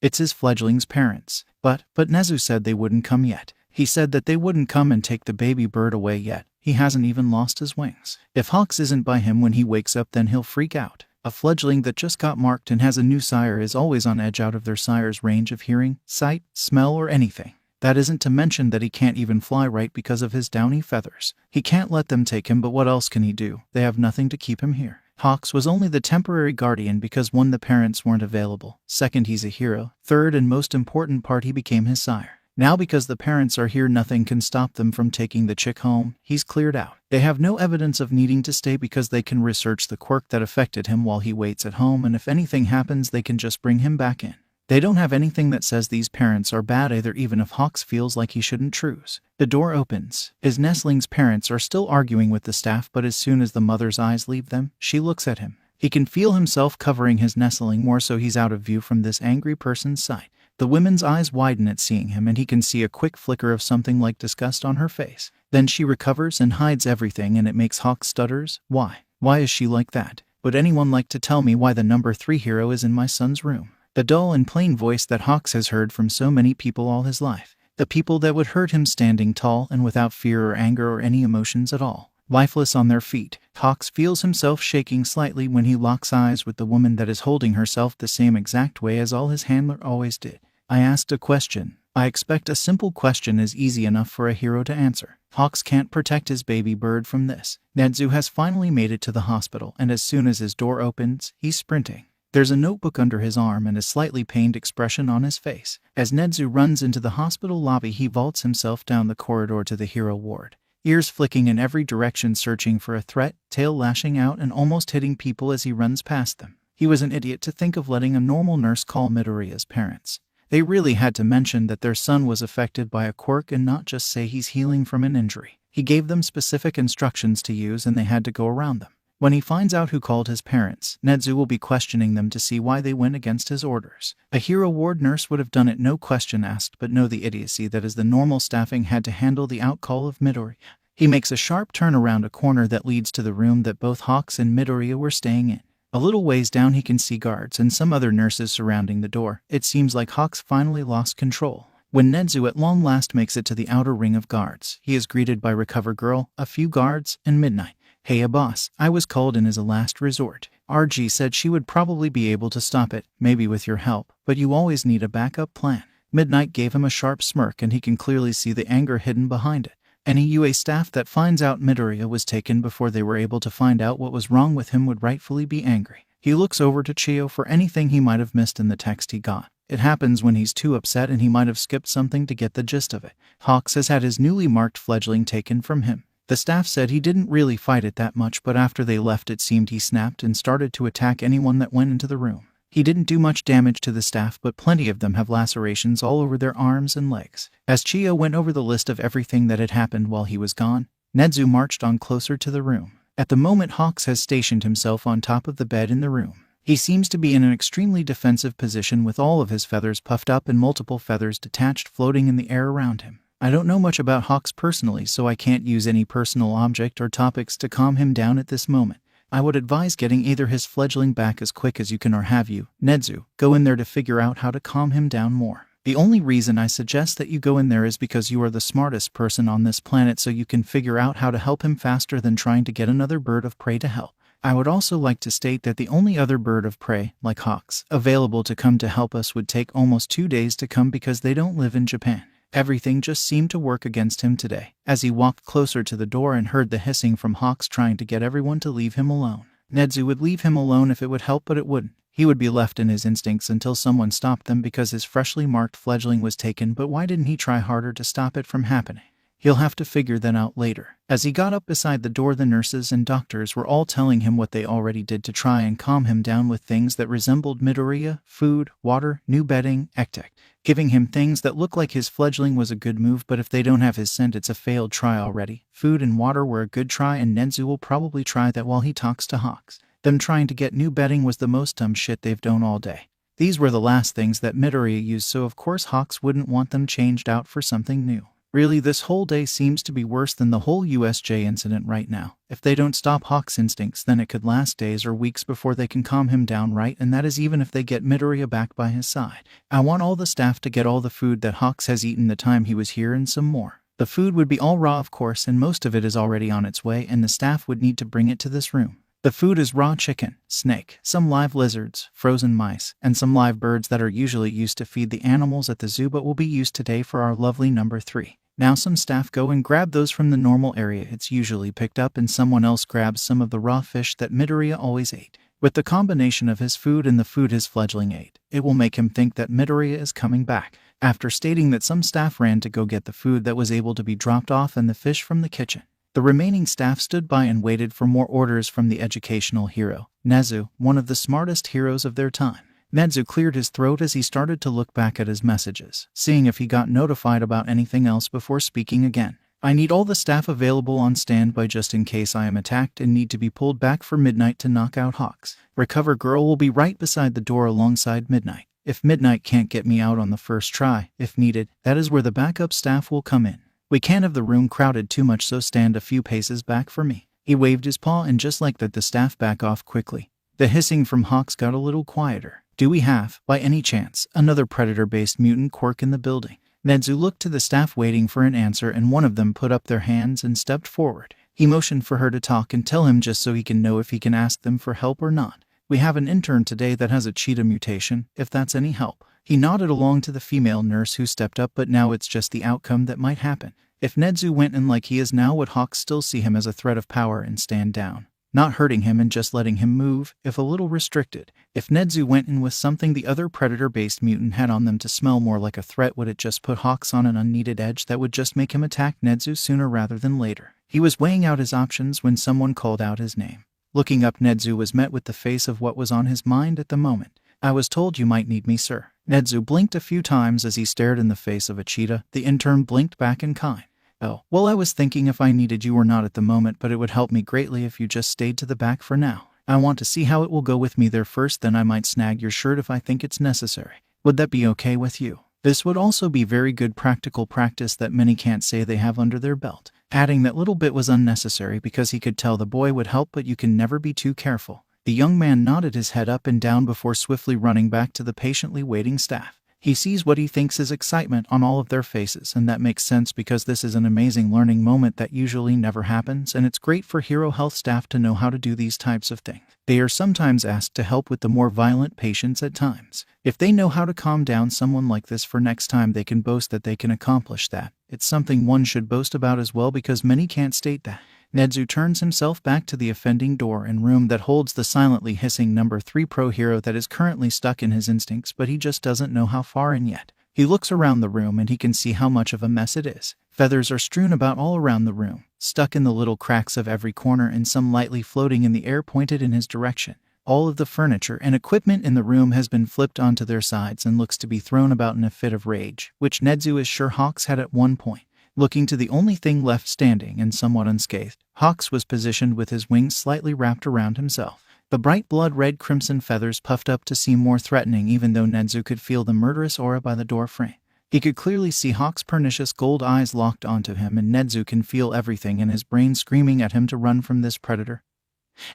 it's his fledgling's parents. But Nezu said they wouldn't come yet. He said that they wouldn't come and take the baby bird away yet. He hasn't even lost his wings. If Hawks isn't by him when he wakes up, then he'll freak out. A fledgling that just got marked and has a new sire is always on edge out of their sire's range of hearing, sight, smell, or anything. That isn't to mention that he can't even fly right because of his downy feathers. He can't let them take him, but what else can he do? They have nothing to keep him here. Hawks was only the temporary guardian because 1, the parents weren't available. 2nd, he's a hero. 3rd, and most important part, he became his sire. Now because the parents are here, nothing can stop them from taking the chick home. He's cleared out. They have no evidence of needing to stay because they can research the quirk that affected him while he waits at home, and if anything happens they can just bring him back in. They don't have anything that says these parents are bad either, even if Hawks feels like he shouldn't choose. The door opens. His nestling's parents are still arguing with the staff, but as soon as the mother's eyes leave them, she looks at him. He can feel himself covering his nestling more so he's out of view from this angry person's sight. The woman's eyes widen at seeing him, and he can see a quick flicker of something like disgust on her face. Then she recovers and hides everything, and it makes Hawks stutters. Why? Why is she like that? Would anyone like to tell me why the number 3 hero is in my son's room? The dull and plain voice that Hawks has heard from so many people all his life. The people that would hurt him standing tall and without fear or anger or any emotions at all. Lifeless on their feet. Hawks feels himself shaking slightly when he locks eyes with the woman that is holding herself the same exact way as all his handler always did. I asked a question. I expect a simple question is easy enough for a hero to answer. Hawks can't protect his baby bird from this. Nezu has finally made it to the hospital, and as soon as his door opens, he's sprinting. There's a notebook under his arm and a slightly pained expression on his face. As Nezu runs into the hospital lobby, he vaults himself down the corridor to the hero ward. Ears flicking in every direction, searching for a threat, tail lashing out and almost hitting people as he runs past them. He was an idiot to think of letting a normal nurse call Midoriya's parents. They really had to mention that their son was affected by a quirk and not just say he's healing from an injury. He gave them specific instructions to use and they had to go around them. When he finds out who called his parents, Nezu will be questioning them to see why they went against his orders. A hero ward nurse would have done it, no question asked, but know the idiocy that is the normal staffing had to handle the outcall of Midoriya. He makes a sharp turn around a corner that leads to the room that both Hawks and Midoriya were staying in. A little ways down he can see guards and some other nurses surrounding the door. It seems like Hawks finally lost control. When Nezu at long last makes it to the outer ring of guards, he is greeted by Recover Girl, a few guards, and Midnight. "Hey, boss, I was called in as a last resort. RG said she would probably be able to stop it, maybe with your help, but you always need a backup plan." Midnight gave him a sharp smirk and he can clearly see the anger hidden behind it. Any UA staff that finds out Midoriya was taken before they were able to find out what was wrong with him would rightfully be angry. He looks over to Chiyo for anything he might have missed in the text he got. It happens when he's too upset and he might have skipped something to get the gist of it. Hawks has had his newly marked fledgling taken from him. The staff said he didn't really fight it that much, but after they left it seemed he snapped and started to attack anyone that went into the room. He didn't do much damage to the staff, but plenty of them have lacerations all over their arms and legs. As Chiyo went over the list of everything that had happened while he was gone, Nezu marched on closer to the room. At the moment, Hawks has stationed himself on top of the bed in the room. He seems to be in an extremely defensive position with all of his feathers puffed up and multiple feathers detached floating in the air around him. I don't know much about Hawks personally, so I can't use any personal object or topics to calm him down at this moment. I would advise getting either his fledgling back as quick as you can or have you, Nezu, go in there to figure out how to calm him down more. The only reason I suggest that you go in there is because you are the smartest person on this planet, so you can figure out how to help him faster than trying to get another bird of prey to help. I would also like to state that the only other bird of prey, like Hawks, available to come to help us would take almost 2 days to come because they don't live in Japan. Everything just seemed to work against him today. As he walked closer to the door and heard the hissing from Hawks trying to get everyone to leave him alone. Nezu would leave him alone if it would help, but it wouldn't. He would be left in his instincts until someone stopped them because his freshly marked fledgling was taken, but why didn't he try harder to stop it from happening? He'll have to figure that out later. As he got up beside the door, the nurses and doctors were all telling him what they already did to try and calm him down with things that resembled Midoriya, food, water, new bedding, ectec. Giving him things that look like his fledgling was a good move, but if they don't have his scent, it's a failed try already. Food and water were a good try, and Nezu will probably try that while he talks to Hawks. Them trying to get new bedding was the most dumb shit they've done all day. These were the last things that Midoriya used, so of course Hawks wouldn't want them changed out for something new. Really, this whole day seems to be worse than the whole USJ incident right now. If they don't stop Hawk's instincts, then it could last days or weeks before they can calm him down, right? And that is even if they get Midoriya back by his side. I want all the staff to get all the food that Hawks has eaten the time he was here and some more. The food would be all raw, of course, and most of it is already on its way, and the staff would need to bring it to this room. The food is raw chicken, snake, some live lizards, frozen mice, and some live birds that are usually used to feed the animals at the zoo but will be used today for our lovely number 3. Now some staff go and grab those from the normal area it's usually picked up, and someone else grabs some of the raw fish that Midoriya always ate. With the combination of his food and the food his fledgling ate, it will make him think that Midoriya is coming back. After stating that some staff ran to go get the food that was able to be dropped off and the fish from the kitchen, the remaining staff stood by and waited for more orders from the educational hero, Nezu, one of the smartest heroes of their time. Nezu cleared his throat as he started to look back at his messages, seeing if he got notified about anything else before speaking again. I need all the staff available on standby just in case I am attacked and need to be pulled back for Midnight to knock out Hawks. Recover Girl will be right beside the door alongside Midnight. If Midnight can't get me out on the first try, if needed, that is where the backup staff will come in. We can't have the room crowded too much, so stand a few paces back for me. He waved his paw, and just like that the staff back off quickly. The hissing from Hawks got a little quieter. Do we have, by any chance, another predator-based mutant quirk in the building? Nezu looked to the staff waiting for an answer, and one of them put up their hands and stepped forward. He motioned for her to talk and tell him just so he can know if he can ask them for help or not. We have an intern today that has a cheetah mutation, if that's any help. He nodded along to the female nurse who stepped up, but now it's just the outcome that might happen. If Nezu went in like he is now, would Hawks still see him as a threat of power and stand down, not hurting him and just letting him move, if a little restricted? If Nezu went in with something the other predator-based mutant had on them to smell more like a threat, would it just put Hawks on an unneeded edge that would just make him attack Nezu sooner rather than later? He was weighing out his options when someone called out his name. Looking up, Nezu was met with the face of what was on his mind at the moment. "I was told you might need me, sir." Nezu blinked a few times as he stared in the face of a cheetah. The intern blinked back in kind. "Oh, well, I was thinking if I needed you or not at the moment, but it would help me greatly if you just stayed to the back for now. I want to see how it will go with me there first, then I might snag your shirt if I think it's necessary. Would that be okay with you?" This would also be very good practical practice that many can't say they have under their belt. Adding that little bit was unnecessary because he could tell the boy would help, but you can never be too careful. The young man nodded his head up and down before swiftly running back to the patiently waiting staff. He sees what he thinks is excitement on all of their faces, and that makes sense because this is an amazing learning moment that usually never happens, and it's great for Hero Health staff to know how to do these types of things. They are sometimes asked to help with the more violent patients at times. If they know how to calm down someone like this for next time, they can boast that they can accomplish that. It's something one should boast about as well, because many can't state that. Nezu turns himself back to the offending door and room that holds the silently hissing number 3 pro hero that is currently stuck in his instincts, but he just doesn't know how far in yet. He looks around the room and he can see how much of a mess it is. Feathers are strewn about all around the room, stuck in the little cracks of every corner, and some lightly floating in the air pointed in his direction. All of the furniture and equipment in the room has been flipped onto their sides and looks to be thrown about in a fit of rage, which Nezu is sure Hawks had at one point. Looking to the only thing left standing and somewhat unscathed, Hawks was positioned with his wings slightly wrapped around himself. The bright blood-red crimson feathers puffed up to seem more threatening, even though Nezu could feel the murderous aura by the door frame. He could clearly see Hawk's pernicious gold eyes locked onto him, and Nezu can feel everything in his brain screaming at him to run from this predator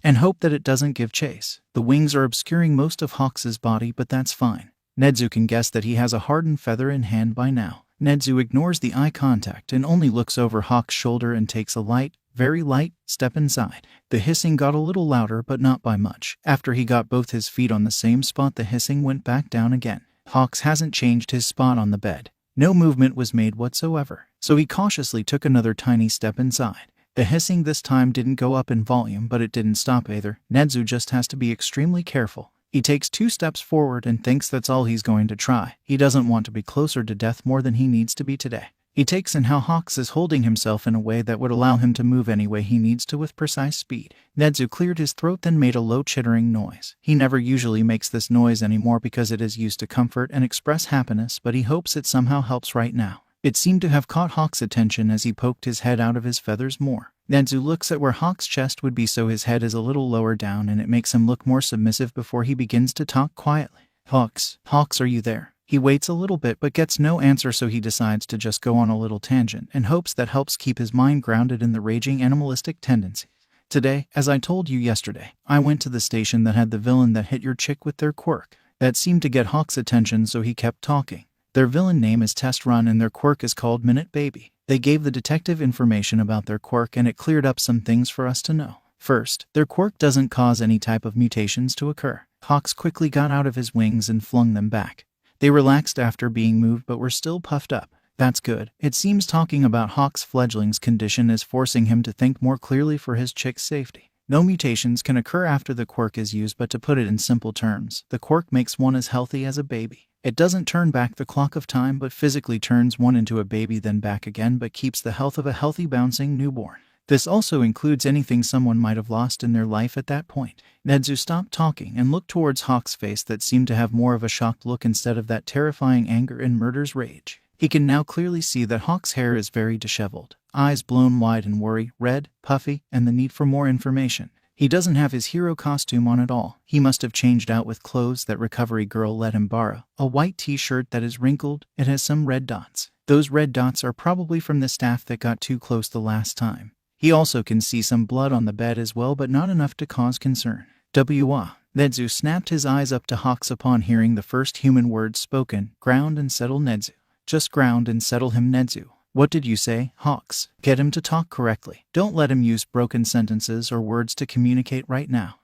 and hope that it doesn't give chase. The wings are obscuring most of Hawks's body, but that's fine. Nezu can guess that he has a hardened feather in hand by now. Nezu ignores the eye contact and only looks over Hawk's shoulder and takes a light, very light, step inside. The hissing got a little louder, but not by much. After he got both his feet on the same spot, the hissing went back down again. Hawks hasn't changed his spot on the bed. No movement was made whatsoever, so he cautiously took another tiny step inside. The hissing this time didn't go up in volume, but it didn't stop either. Nezu just has to be extremely careful. He takes 2 steps forward and thinks that's all he's going to try. He doesn't want to be closer to death more than he needs to be today. He takes in how Hawks is holding himself in a way that would allow him to move any way he needs to with precise speed. Nezu cleared his throat, then made a low chittering noise. He never usually makes this noise anymore because it is used to comfort and express happiness, but he hopes it somehow helps right now. It seemed to have caught Hawk's attention as he poked his head out of his feathers more. Nezu looks at where Hawk's chest would be, so his head is a little lower down, and it makes him look more submissive before he begins to talk quietly. Hawks, are you there?" He waits a little bit but gets no answer, so he decides to just go on a little tangent and hopes that helps keep his mind grounded in the raging animalistic tendencies. "Today, as I told you yesterday, I went to the station that had the villain that hit your chick with their quirk." That seemed to get Hawk's attention, so he kept talking. "Their villain name is Test Run and their quirk is called Minute Baby. They gave the detective information about their quirk and it cleared up some things for us to know. First, their quirk doesn't cause any type of mutations to occur." Hawks quickly got out of his wings and flung them back. They relaxed after being moved but were still puffed up. That's good. It seems talking about Hawk's fledgling's condition is forcing him to think more clearly for his chick's safety. No mutations can occur after the quirk is used, but to put it in simple terms, the quirk makes one as healthy as a baby. It doesn't turn back the clock of time, but physically turns one into a baby then back again, but keeps the health of a healthy bouncing newborn. This also includes anything someone might have lost in their life at that point. Nezu stopped talking and looked towards Hawk's face that seemed to have more of a shocked look instead of that terrifying anger and murder's rage. He can now clearly see that Hawk's hair is very disheveled, eyes blown wide in worry, red, puffy, and the need for more information. He doesn't have his hero costume on at all. He must have changed out with clothes that Recovery Girl let him borrow. A white t-shirt that is wrinkled. It has some red dots. Those red dots are probably from the staff that got too close the last time. He also can see some blood on the bed as well, but not enough to cause concern. Nezu snapped his eyes up to Hawks upon hearing the first human words spoken. "Ground and settle Nezu." "Just ground and settle him, Nezu." "What did you say, Hawks? Get him to talk correctly. Don't let him use broken sentences or words to communicate right now."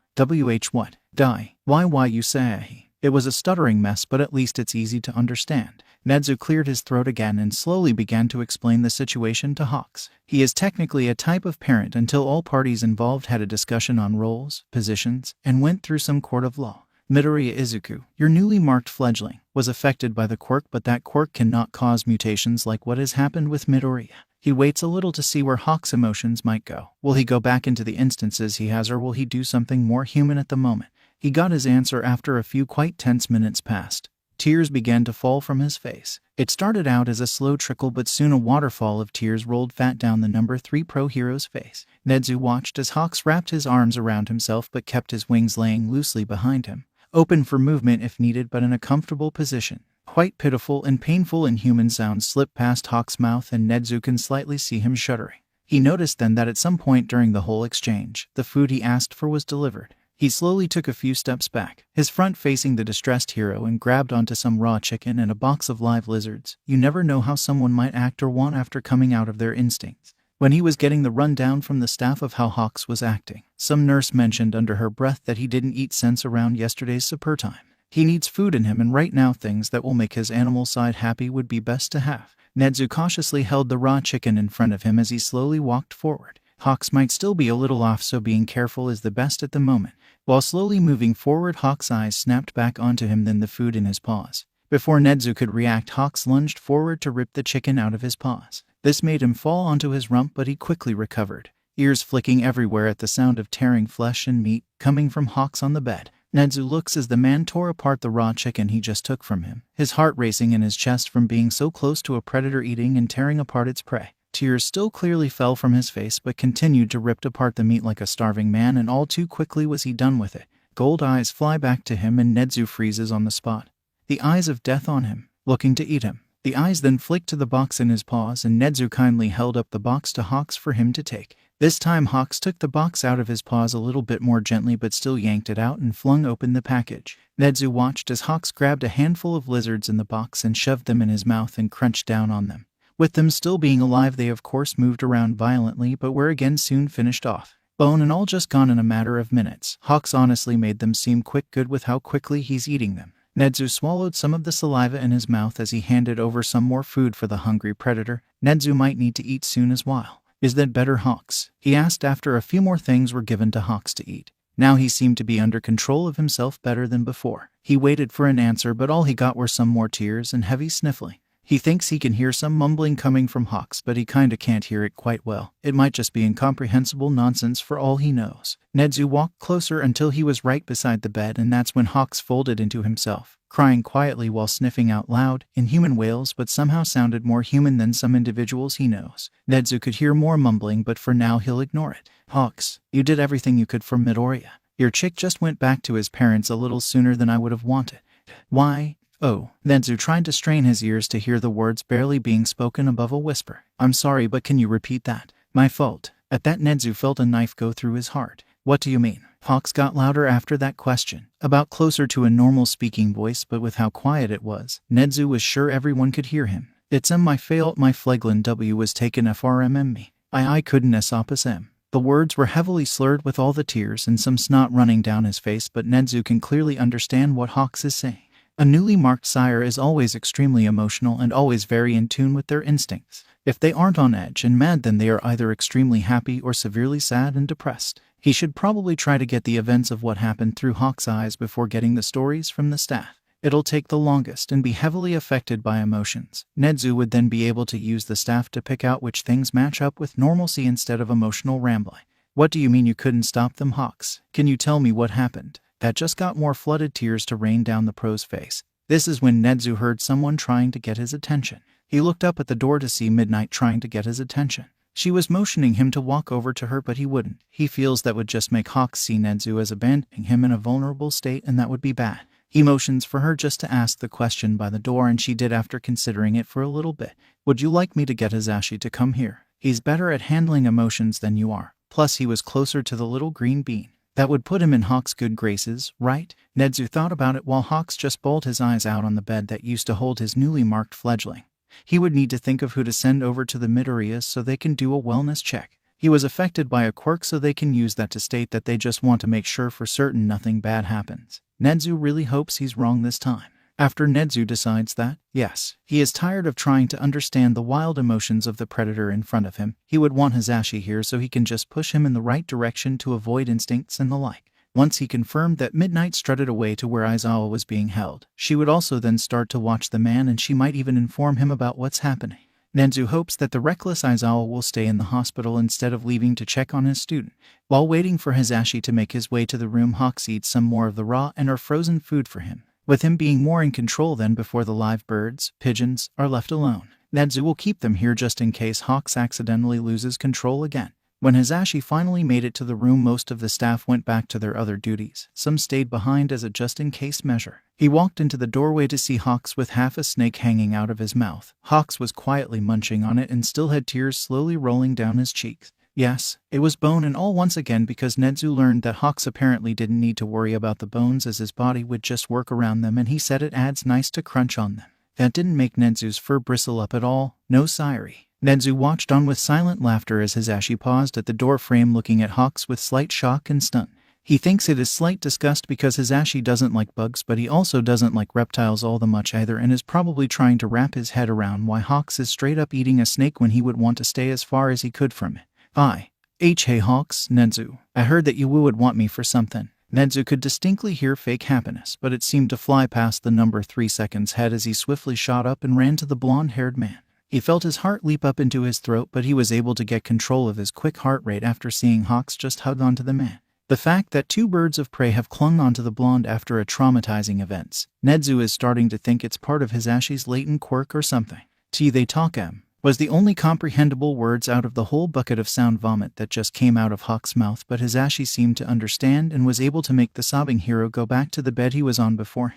What? Die. Why you say? It was a stuttering mess, but at least it's easy to understand. Nezu cleared his throat again and slowly began to explain the situation to Hawks. He is technically a type of parent until all parties involved had a discussion on roles, positions, and went through some court of law. Midoriya Izuku, your newly marked fledgling, was affected by the quirk, but that quirk cannot cause mutations like what has happened with Midoriya. He waits a little to see where Hawk's emotions might go. Will he go back into the instances he has, or will he do something more human at the moment? He got his answer after a few quite tense minutes passed. Tears began to fall from his face. It started out as a slow trickle, but soon a waterfall of tears rolled fat down the number 3 pro hero's face. Nezu watched as Hawks wrapped his arms around himself but kept his wings laying loosely behind him, open for movement if needed but in a comfortable position. Quite pitiful and painful inhuman sounds slipped past Hawk's mouth, and Nezu can slightly see him shuddering. He noticed then that at some point during the whole exchange, the food he asked for was delivered. He slowly took a few steps back, his front facing the distressed hero, and grabbed onto some raw chicken and a box of live lizards. You never know how someone might act or want after coming out of their instincts. When he was getting the rundown from the staff of how Hawks was acting, some nurse mentioned under her breath that he didn't eat since around yesterday's supper time. He needs food in him, and right now things that will make his animal side happy would be best to have. Nezu cautiously held the raw chicken in front of him as he slowly walked forward. Hawks might still be a little off, so being careful is the best at the moment. While slowly moving forward, Hawk's eyes snapped back onto him, then the food in his paws. Before Nezu could react, Hawks lunged forward to rip the chicken out of his paws. This made him fall onto his rump, but he quickly recovered, ears flicking everywhere at the sound of tearing flesh and meat coming from Hawks on the bed. Nezu looks as the man tore apart the raw chicken he just took from him, his heart racing in his chest from being so close to a predator eating and tearing apart its prey. Tears still clearly fell from his face, but continued to rip apart the meat like a starving man, and all too quickly was he done with it. Gold eyes fly back to him, and Nezu freezes on the spot, the eyes of death on him, looking to eat him. The eyes then flicked to the box in his paws, and Nezu kindly held up the box to Hawks for him to take. This time Hawks took the box out of his paws a little bit more gently, but still yanked it out and flung open the package. Nezu watched as Hawks grabbed a handful of lizards in the box and shoved them in his mouth and crunched down on them. With them still being alive, they of course moved around violently, but were again soon finished off. Bone and all just gone in a matter of minutes. Hawks honestly made them seem good with how quickly he's eating them. Nezu swallowed some of the saliva in his mouth as he handed over some more food for the hungry predator. Nezu might need to eat soon as well. Is that better, Hawks? He asked after a few more things were given to Hawks to eat. Now he seemed to be under control of himself better than before. He waited for an answer, but all he got were some more tears and heavy sniffling. He thinks he can hear some mumbling coming from Hawks, but he kinda can't hear it quite well. It might just be incomprehensible nonsense for all he knows. Nezu walked closer until he was right beside the bed, and that's when Hawks folded into himself, crying quietly while sniffing out loud, inhuman wails, but somehow sounded more human than some individuals he knows. Nezu could hear more mumbling, but for now he'll ignore it. Hawks, you did everything you could for Midoriya. Your chick just went back to his parents a little sooner than I would have wanted. Why? Oh, Nezu tried to strain his ears to hear the words barely being spoken above a whisper. I'm sorry, but can you repeat that? My fault. At that, Nezu felt a knife go through his heart. What do you mean? Hawks got louder after that question, about closer to a normal speaking voice, but with how quiet it was, Nezu was sure everyone could hear him. It's my fault, my fleglin W was taken FRMM me. I couldn't esopus M. The words were heavily slurred with all the tears and some snot running down his face, but Nezu can clearly understand what Hawks is saying. A newly marked sire is always extremely emotional and always very in tune with their instincts. If they aren't on edge and mad, then they are either extremely happy or severely sad and depressed. He should probably try to get the events of what happened through Hawk's eyes before getting the stories from the staff. It'll take the longest and be heavily affected by emotions. Nezu would then be able to use the staff to pick out which things match up with normalcy instead of emotional rambling. What do you mean you couldn't stop them, Hawks? Can you tell me what happened? That just got more flooded tears to rain down the pro's face. This is when Nezu heard someone trying to get his attention. He looked up at the door to see Midnight trying to get his attention. She was motioning him to walk over to her, but he wouldn't. He feels that would just make Hawks see Nezu as abandoning him in a vulnerable state, and that would be bad. He motions for her just to ask the question by the door, and she did after considering it for a little bit. Would you like me to get Hizashi to come here? He's better at handling emotions than you are. Plus he was closer to the little green bean. That would put him in Hawk's good graces, right? Nezu thought about it while Hawks just bawled his eyes out on the bed that used to hold his newly marked fledgling. He would need to think of who to send over to the Midoriyas so they can do a wellness check. He was affected by a quirk, so they can use that to state that they just want to make sure for certain nothing bad happens. Nedzu really hopes he's wrong this time. After Nedzu decides that, yes, he is tired of trying to understand the wild emotions of the predator in front of him, he would want Hisashi here so he can just push him in the right direction to avoid instincts and the like. Once he confirmed that Midnight strutted away to where Aizawa was being held, she would also then start to watch the man, and she might even inform him about what's happening. Nedzu hopes that the reckless Aizawa will stay in the hospital instead of leaving to check on his student. While waiting for Hisashi to make his way to the room, Hawks eats some more of the raw and or frozen food for him. With him being more in control than before, the live birds, pigeons, are left alone. Nedzu will keep them here just in case Hawks accidentally loses control again. When Hisashi finally made it to the room, most of the staff went back to their other duties. Some stayed behind as a just-in-case measure. He walked into the doorway to see Hawks with half a snake hanging out of his mouth. Hawks was quietly munching on it and still had tears slowly rolling down his cheeks. Yes, it was bone and all once again, because Nedzu learned that Hawks apparently didn't need to worry about the bones as his body would just work around them, and he said it adds nice to crunch on them. That didn't make Nedzu's fur bristle up at all. No siree. Nedzu watched on with silent laughter as Hisashi paused at the door frame, looking at Hawks with slight shock and stun. He thinks it is slight disgust because Hisashi doesn't like bugs, but he also doesn't like reptiles all that much either, and is probably trying to wrap his head around why Hawks is straight up eating a snake when he would want to stay as far as he could from it. Hey Hawks, Nedzu, I heard that you would want me for something. Nedzu could distinctly hear fake happiness, but it seemed to fly past the number 3 seconds head as he swiftly shot up and ran to the blonde-haired man. He felt his heart leap up into his throat, but he was able to get control of his quick heart rate after seeing Hawks just hug onto the man. The fact that two birds of prey have clung onto the blonde after a traumatizing event, Nedzu is starting to think it's part of Hisashi's latent quirk or something. They talk was the only comprehensible words out of the whole bucket of sound vomit that just came out of Hawk's mouth, but Hisashi seemed to understand and was able to make the sobbing hero go back to the bed he was on before.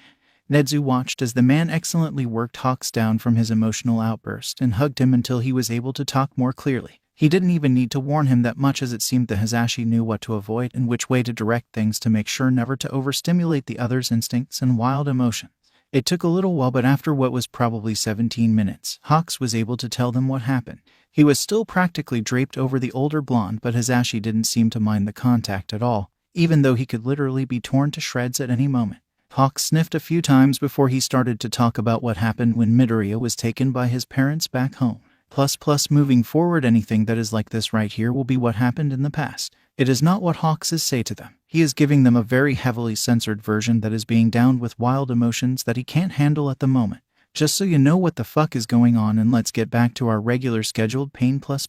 Nedzu watched as the man excellently worked Hawks down from his emotional outburst and hugged him until he was able to talk more clearly. He didn't even need to warn him that much, as it seemed that Hisashi knew what to avoid and which way to direct things to make sure never to overstimulate the other's instincts and wild emotions. It took a little while, but after what was probably 17 minutes, Hawks was able to tell them what happened. He was still practically draped over the older blonde, but Hisashi didn't seem to mind the contact at all, even though he could literally be torn to shreds at any moment. Hawks sniffed a few times before he started to talk about what happened when Midoriya was taken by his parents back home. Plus, moving forward, anything that is like this right here will be what happened in the past. It is not what Hawks is say to them. He is giving them a very heavily censored version that is being downed with wild emotions that he can't handle at the moment. Just so you know what the fuck is going on, and let's get back to our regular scheduled pain plus.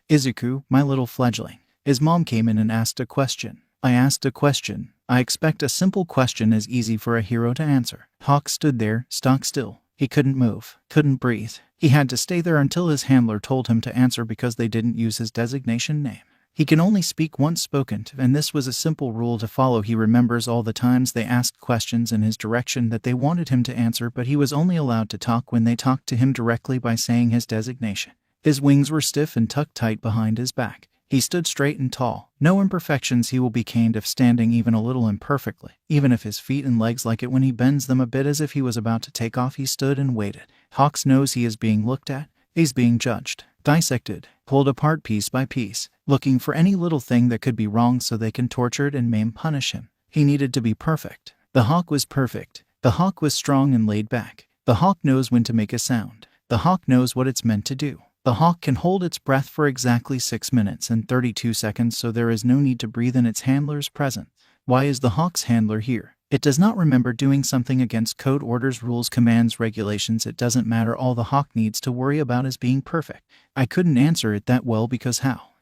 Izuku, my little fledgling. His mom came in and asked a question. I asked a question. I expect a simple question is easy for a hero to answer. Hawks stood there, stock still. He couldn't move, couldn't breathe. He had to stay there until his handler told him to answer because they didn't use his designation name. He can only speak once spoken to, and this was a simple rule to follow. He remembers all the times they asked questions in his direction that they wanted him to answer, but he was only allowed to talk when they talked to him directly by saying his designation. His wings were stiff and tucked tight behind his back. He stood straight and tall. No imperfections. He will be caned if standing even a little imperfectly. Even if his feet and legs like it when he bends them a bit as if he was about to take off. He stood and waited. Hawks knows he is being looked at. He's being judged, dissected, pulled apart piece by piece, looking for any little thing that could be wrong so they can torture and maim punish him. He needed to be perfect. The Hawk was perfect. The Hawk was strong and laid back. The Hawk knows when to make a sound. The Hawk knows what it's meant to do. The Hawk can hold its breath for exactly 6 minutes and 32 seconds, so there is no need to breathe in its handler's presence. Why is the Hawk's handler here? It does not remember doing something against code, orders, rules, commands, regulations. It doesn't matter. All the Hawk needs to worry about is being perfect. I couldn't answer it that well because how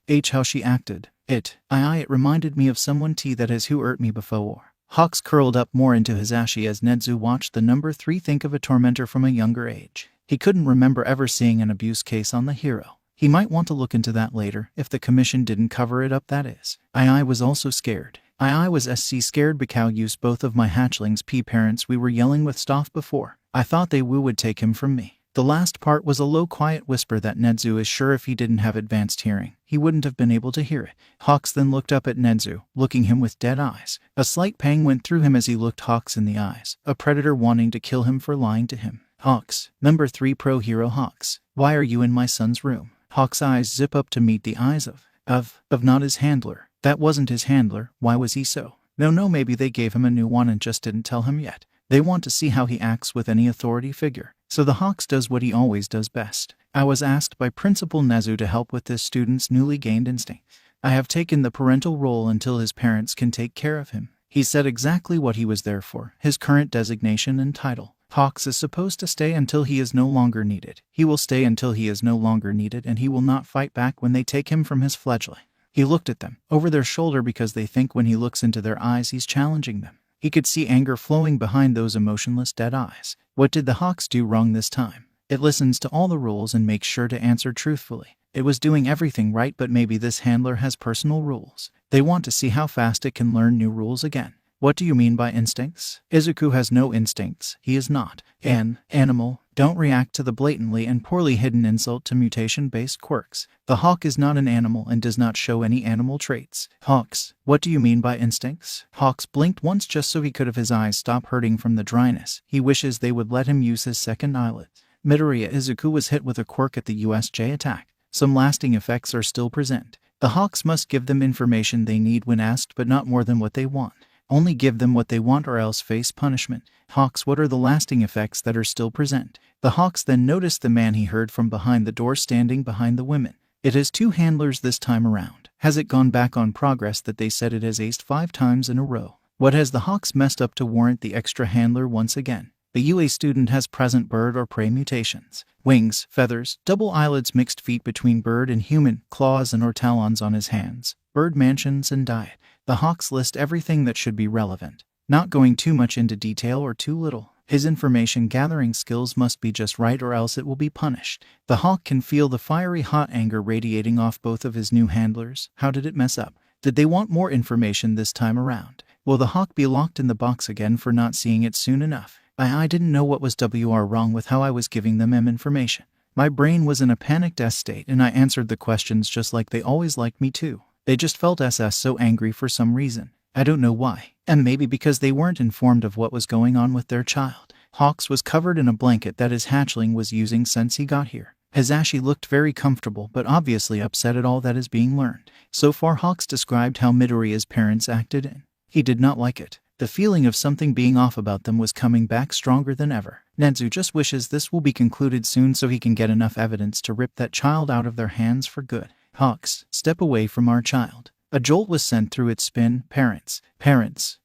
she acted. It reminded me of someone that has who hurt me before. Hawks curled up more into Hisashi as Nedzu watched the number 3 think of a tormentor from a younger age. He couldn't remember ever seeing an abuse case on the hero. He might want to look into that later, if the commission didn't cover it up, that is. I was also scared. I was scared because both of my hatchlings parents we were yelling with stuff before. I thought they would take him from me. The last part was a low quiet whisper that Nedzu is sure if he didn't have advanced hearing, he wouldn't have been able to hear it. Hawks then looked up at Nedzu, looking him with dead eyes. A slight pang went through him as he looked Hawks in the eyes, a predator wanting to kill him for lying to him. Hawks, number 3 pro hero Hawks, why are you in my son's room? Hawks' eyes zip up to meet the eyes of not his handler. That wasn't his handler. Why was he so No, maybe they gave him a new one and just didn't tell him yet. They want to see how he acts with any authority figure. So the Hawks does what he always does best. I was asked by Principal Nezu to help with this student's newly gained instinct. I have taken the parental role until his parents can take care of him. He said exactly what he was there for, his current designation and title. Hawks is supposed to stay until he is no longer needed. He will stay until he is no longer needed, and he will not fight back when they take him from his fledgling. He looked at them, over their shoulder, because they think when he looks into their eyes he's challenging them. He could see anger flowing behind those emotionless dead eyes. What did the Hawks do wrong this time? It listens to all the rules and makes sure to answer truthfully. It was doing everything right, but maybe this handler has personal rules. They want to see how fast it can learn new rules again. What do you mean by instincts? Izuku has no instincts. He is not an animal. Don't react to the blatantly and poorly hidden insult to mutation-based quirks. The Hawk is not an animal and does not show any animal traits. Hawks, what do you mean by instincts? Hawks blinked once just so he could have his eyes stop hurting from the dryness. He wishes they would let him use his second eyelid. Midoriya Izuku was hit with a quirk at the USJ attack. Some lasting effects are still present. The Hawks must give them information they need when asked, but not more than what they want. Only give them what they want or else face punishment. Hawks, what are the lasting effects that are still present? The Hawks then noticed the man he heard from behind the door standing behind the women. It has 2 handlers this time around. Has it gone back on progress that they said it has aced 5 times in a row? What has the Hawks messed up to warrant the extra handler once again? The UA student has present bird or prey mutations. Wings, feathers, double eyelids, mixed feet between bird and human, claws and or talons on his hands, bird mansions and diet. The Hawks list everything that should be relevant, not going too much into detail or too little. His information gathering skills must be just right or else it will be punished. The Hawk can feel the fiery hot anger radiating off both of his new handlers. How did it mess up? Did they want more information this time around? Will the Hawk be locked in the box again for not seeing it soon enough? I didn't know what was wrong with how I was giving them information. My brain was in a panicked state and I answered the questions just like they always liked me to. They just felt so angry for some reason. I don't know why. And maybe because they weren't informed of what was going on with their child. Hawks was covered in a blanket that his hatchling was using since he got here. Hisashi looked very comfortable but obviously upset at all that is being learned. So far Hawks described how Midoriya's parents acted and he did not like it. The feeling of something being off about them was coming back stronger than ever. Nezu just wishes this will be concluded soon so he can get enough evidence to rip that child out of their hands for good. Hawks, step away from our child. A jolt was sent through its spin. Parents.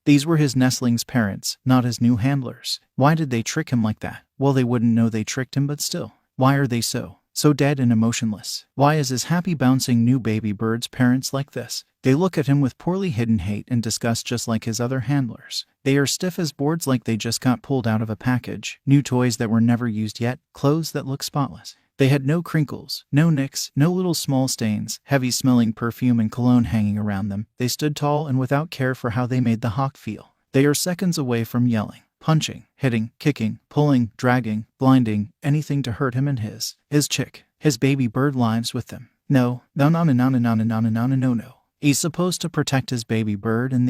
These were his nestling's parents, not his new handlers. Why did they trick him like that? Well, they wouldn't know they tricked him, but still. Why are they so dead and emotionless? Why is his happy bouncing new baby bird's parents like this? They look at him with poorly hidden hate and disgust just like his other handlers. They are stiff as boards like they just got pulled out of a package. New toys that were never used yet, clothes that look spotless. They had no crinkles, no nicks, no little small stains, heavy-smelling perfume and cologne hanging around them. They stood tall and without care for how they made the Hawk feel. They are seconds away from yelling, punching, hitting, kicking, pulling, dragging, blinding, anything to hurt him and his chick, his baby bird lives with them. No. He's supposed to protect his baby bird and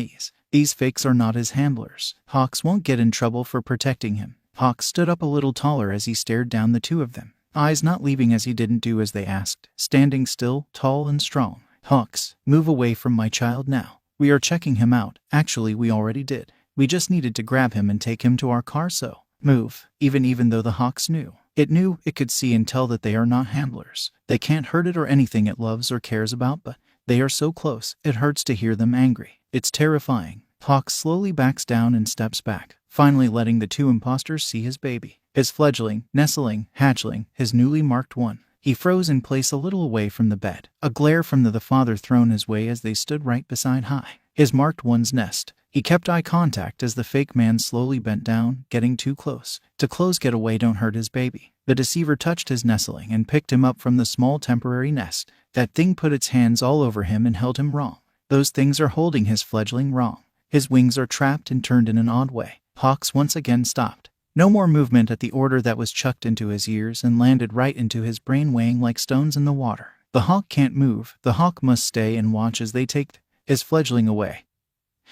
these fakes are not his handlers. Hawks won't get in trouble for protecting him. Hawks stood up a little taller as he stared down the 2 of them. Eyes not leaving as he didn't do as they asked, standing still, tall and strong. Hawks, move away from my child now. We are checking him out. Actually, we already did. We just needed to grab him and take him to our car, so move. Even though the Hawks knew. It knew, it could see and tell that they are not handlers. They can't hurt it or anything it loves or cares about, but they are so close, it hurts to hear them angry. It's terrifying. Hawks slowly backs down and steps back, finally letting the 2 imposters see his baby. His fledgling, nestling, hatchling, his newly marked one. He froze in place a little away from the bed, a glare from the father thrown his way as they stood right beside his marked one's nest. He kept eye contact as the fake man slowly bent down, getting too close. To close, get away, don't hurt his baby. The deceiver touched his nestling and picked him up from the small temporary nest. That thing put its hands all over him and held him wrong. Those things are holding his fledgling wrong. His wings are trapped and turned in an odd way. Hawks once again stopped. No more movement at the order that was chucked into his ears and landed right into his brain, weighing like stones in the water. The Hawk can't move. The Hawk must stay and watch as they take his fledgling away.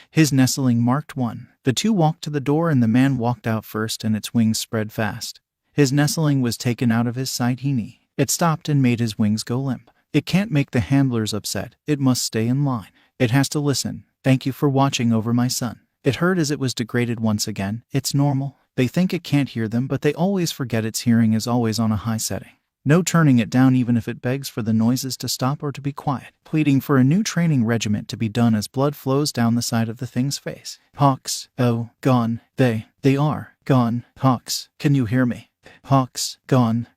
His nestling marked one. The 2 walked to the door and the man walked out first and its wings spread fast. His nestling was taken out of his sight. It stopped and made his wings go limp. It can't make the handlers upset. It must stay in line. It has to listen. Thank you for watching over my son. It heard as it was degraded once again. It's normal. They think it can't hear them, but they always forget its hearing is always on a high setting. No turning it down even if it begs for the noises to stop or to be quiet, pleading for a new training regiment to be done as blood flows down the side of the thing's face. Hawks, oh, gone. They are gone. Hawks, can you hear me? Hawks, gone.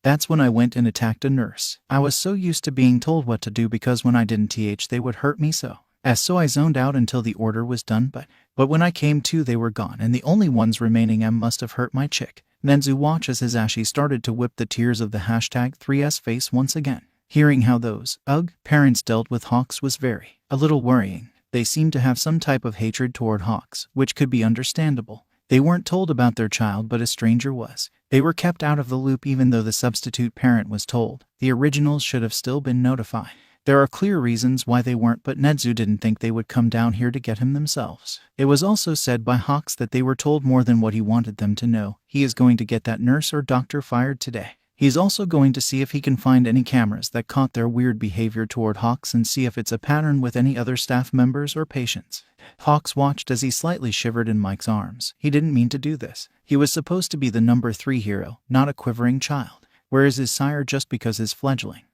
That's when I went and attacked a nurse. I was so used to being told what to do because when I didn't they would hurt me so. So I zoned out until the order was done, but when I came to they were gone and the only ones remaining must have hurt my chick. Nenzu watches as Ashi started to whip the tears of the hashtag 3S face once again. Hearing how those, parents dealt with Hawks was a little worrying. They seemed to have some type of hatred toward Hawks, which could be understandable. They weren't told about their child, but a stranger was. They were kept out of the loop even though the substitute parent was told. The originals should have still been notified. There are clear reasons why they weren't, but Nenzu didn't think they would come down here to get him themselves. It was also said by Hawks that they were told more than what he wanted them to know. He is going to get that nurse or doctor fired today. He's also going to see if he can find any cameras that caught their weird behavior toward Hawks and see if it's a pattern with any other staff members or patients. Hawks watched as he slightly shivered in Mike's arms. He didn't mean to do this. He was supposed to be the number 3 hero, not a quivering child. Where is his sire just because his fledgling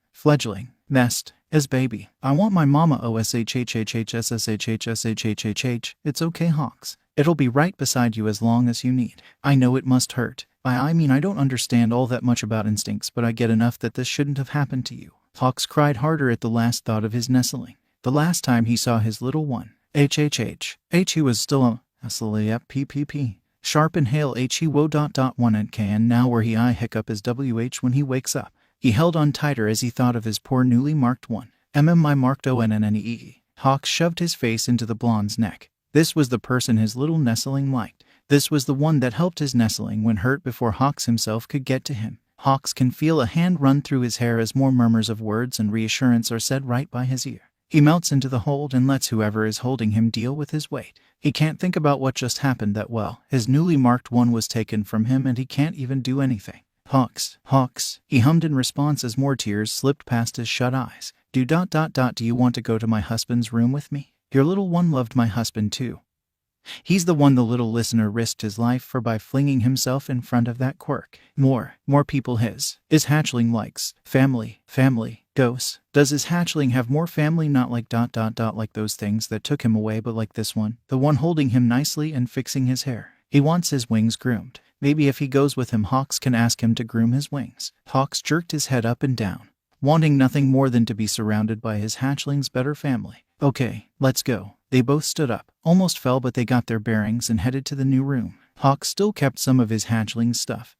nest is baby? I want my mama OSHHHSSHHSHHHH. It's okay, Hawks. It'll be right beside you as long as you need. I know it must hurt. I mean I don't understand all that much about instincts, but I get enough that this shouldn't have happened to you. Hawks cried harder at the last thought of his nestling. The last time he saw his little one. He was still PPP. Sharp inhale HE1 and now where he I hiccup is WH when he wakes up. He held on tighter as he thought of his poor newly marked one. My marked ONNNEE. Hawks shoved his face into the blonde's neck. This was the person his little nestling liked. This was the one that helped his nestling when hurt before Hawks himself could get to him. Hawks can feel a hand run through his hair as more murmurs of words and reassurance are said right by his ear. He melts into the hold and lets whoever is holding him deal with his weight. He can't think about what just happened that well. His newly marked one was taken from him and he can't even do anything. Hawks, he hummed in response as more tears slipped past his shut eyes. Do you want to go to my husband's room with me? Your little one loved my husband too. He's the one the little listener risked his life for by flinging himself in front of that quirk. More people his hatchling likes. Family, ghosts. Does his hatchling have more family? Not like ... like those things that took him away, but like this one. The one holding him nicely and fixing his hair. He wants his wings groomed. Maybe if he goes with him, Hawks can ask him to groom his wings. Hawks jerked his head up and down, wanting nothing more than to be surrounded by his hatchling's better family. Okay, let's go. They both stood up, almost fell, but they got their bearings and headed to the new room. Hawks still kept some of his hatchling's stuff.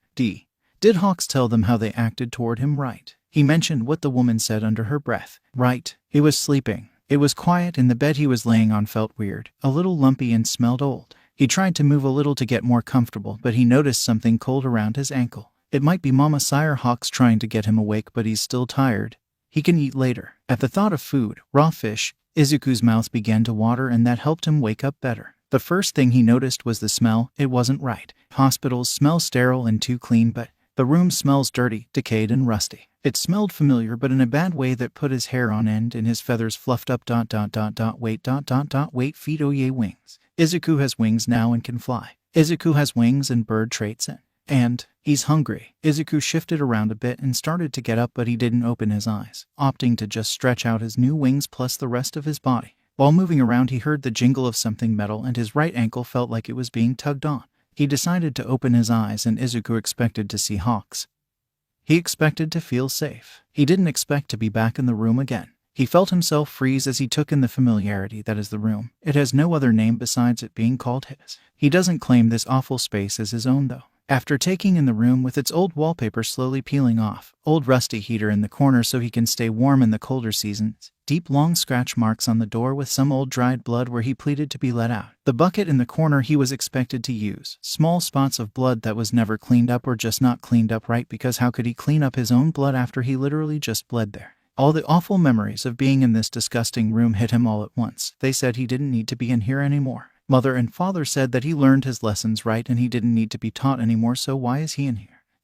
Did Hawks tell them how they acted toward him? Right. He mentioned what the woman said under her breath. Right. He was sleeping. It was quiet and the bed he was laying on felt weird, a little lumpy and smelled old. He tried to move a little to get more comfortable, but he noticed something cold around his ankle. It might be Mama Sire Hawks trying to get him awake, but he's still tired. He can eat later. At the thought of food, raw fish, Izuku's mouth began to water and that helped him wake up better. The first thing he noticed was the smell. It wasn't right. Hospitals smell sterile and too clean, but the room smells dirty, decayed and rusty. It smelled familiar, but in a bad way that put his hair on end and his feathers fluffed up. Wait, feet, oh yay, wings. Izuku has wings now and can fly. Izuku has wings and bird traits and he's hungry. Izuku shifted around a bit and started to get up, but he didn't open his eyes, opting to just stretch out his new wings plus the rest of his body. While moving around, he heard the jingle of something metal and his right ankle felt like it was being tugged on. He decided to open his eyes and Izuku expected to see Hawks. He expected to feel safe. He didn't expect to be back in the room again. He felt himself freeze as he took in the familiarity that is the room. It has no other name besides it being called his. He doesn't claim this awful space as his own though. After taking in the room with its old wallpaper slowly peeling off, old rusty heater in the corner so he can stay warm in the colder seasons, deep long scratch marks on the door with some old dried blood where he pleaded to be let out, the bucket in the corner he was expected to use, small spots of blood that was never cleaned up or just not cleaned up right, because how could he clean up his own blood after he literally just bled there? All the awful memories of being in this disgusting room hit him all at once. They said he didn't need to be in here anymore. Mother and father said that he learned his lessons right and he didn't need to be taught anymore, so why is he in here?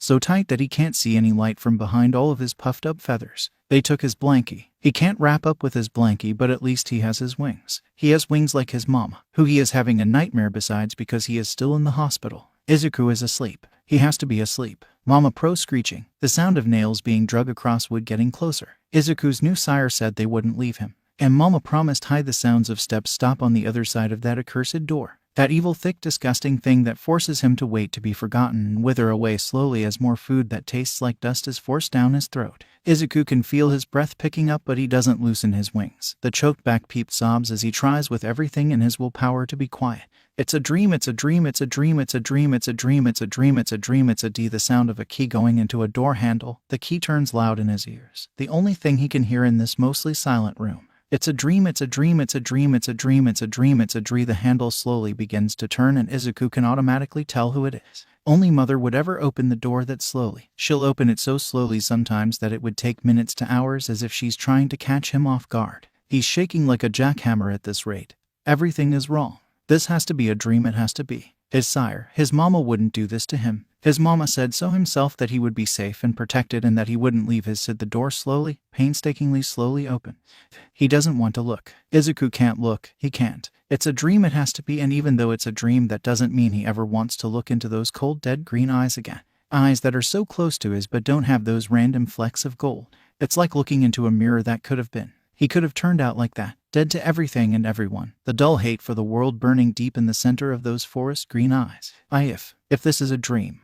so tight that he can't see any light from behind all of his puffed up feathers. They took his blankie. He can't wrap up with his blankie, but at least he has his wings. He has wings like his mama, who he is having a nightmare besides because he is still in the hospital. Izuku is asleep. He has to be asleep. Mama Pro screeching. The sound of nails being drug across wood getting closer. Izuku's new sire said they wouldn't leave him. And Mama promised hide the sounds of steps stop on the other side of that accursed door. That evil, thick, disgusting thing that forces him to wait to be forgotten and wither away slowly as more food that tastes like dust is forced down his throat. Izuku can feel his breath picking up, but he doesn't loosen his wings. The choked back peep sobs as he tries with everything in his willpower to be quiet. It's a dream, it's a dream, it's a dream, it's a dream, it's a dream, it's a dream, it's a dream, it's a D. The sound of a key going into a door handle. The key turns loud in his ears. The only thing he can hear in this mostly silent room. It's a dream, it's a dream, it's a dream, it's a dream, it's a dream, it's a dream. The handle slowly begins to turn and Izuku can automatically tell who it is. Only Mother would ever open the door that slowly. She'll open it so slowly sometimes that it would take minutes to hours, as if she's trying to catch him off guard. He's shaking like a jackhammer at this rate. Everything is wrong. This has to be a dream, it has to be. His sire, his mama wouldn't do this to him. His mama said so himself, that he would be safe and protected and that he wouldn't leave his Sid. The door slowly, painstakingly slowly open. He doesn't want to look. Izuku can't look. He can't. It's a dream, it has to be, and even though it's a dream, that doesn't mean he ever wants to look into those cold dead green eyes again. Eyes that are so close to his but don't have those random flecks of gold. It's like looking into a mirror that could have been. He could have turned out like that, dead to everything and everyone. The dull hate for the world burning deep in the center of those forest green eyes. If this is a dream,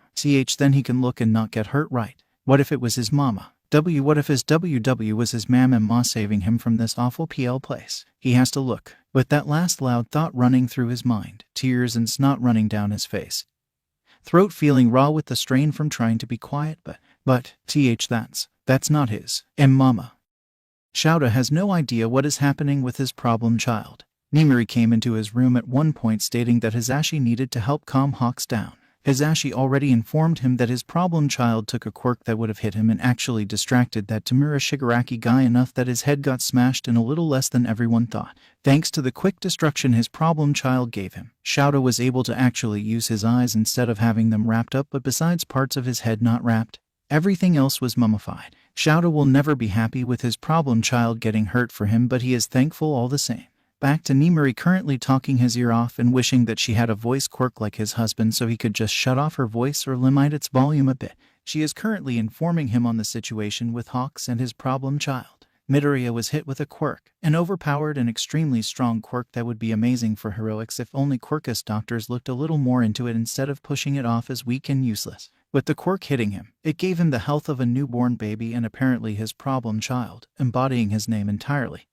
then he can look and not get hurt, right? What if it was his mama? What if his WW was his mam and ma saving him from this awful PL place? He has to look, with that last loud thought running through his mind, tears and snot running down his face. Throat feeling raw with the strain from trying to be quiet, but that's not his mama. Shouta has no idea what is happening with his problem child. Nimiri came into his room at one point stating that Hisashi needed to help calm Hawks down. Hisashi already informed him that his problem child took a quirk that would have hit him and actually distracted that Tamura Shigaraki guy enough that his head got smashed in a little less than everyone thought. Thanks to the quick destruction his problem child gave him, Shouta was able to actually use his eyes instead of having them wrapped up, but besides parts of his head not wrapped, everything else was mummified. Shouta will never be happy with his problem child getting hurt for him, but he is thankful all the same. Back to Nimiri currently talking his ear off and wishing that she had a voice quirk like his husband so he could just shut off her voice or limit its volume a bit. She is currently informing him on the situation with Hawks and his problem child. Midoriya was hit with a quirk, an overpowered and extremely strong quirk that would be amazing for heroics if only Quirkless doctors looked a little more into it instead of pushing it off as weak and useless. With the quirk hitting him, it gave him the health of a newborn baby, and apparently his problem child, embodying his name entirely,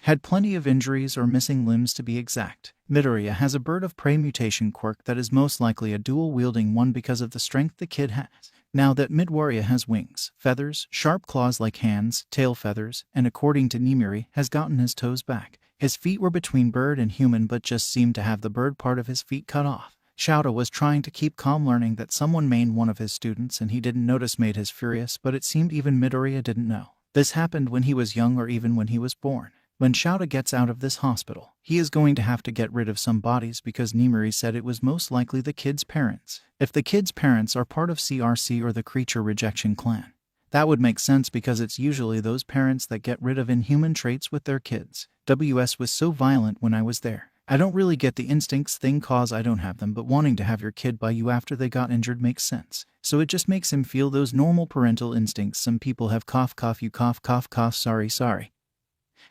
had plenty of injuries or missing limbs to be exact. Midoriya has a bird of prey mutation quirk that is most likely a dual-wielding one because of the strength the kid has. Now that Midoriya has wings, feathers, sharp claws like hands, tail feathers, and according to Nimiri, has gotten his toes back. His feet were between bird and human but just seemed to have the bird part of his feet cut off. Shouta was trying to keep calm, learning that someone mained one of his students and he didn't notice made his furious, but it seemed even Midoriya didn't know. This happened when he was young or even when he was born. When Shouta gets out of this hospital, he is going to have to get rid of some bodies because Nimiri said it was most likely the kid's parents. If the kid's parents are part of CRC or the Creature Rejection Clan, that would make sense because it's usually those parents that get rid of inhuman traits with their kids. WS was so violent when I was there. I don't really get the instincts thing cause I don't have them, but wanting to have your kid by you after they got injured makes sense. So it just makes him feel those normal parental instincts some people have. Cough cough, you cough cough cough, sorry.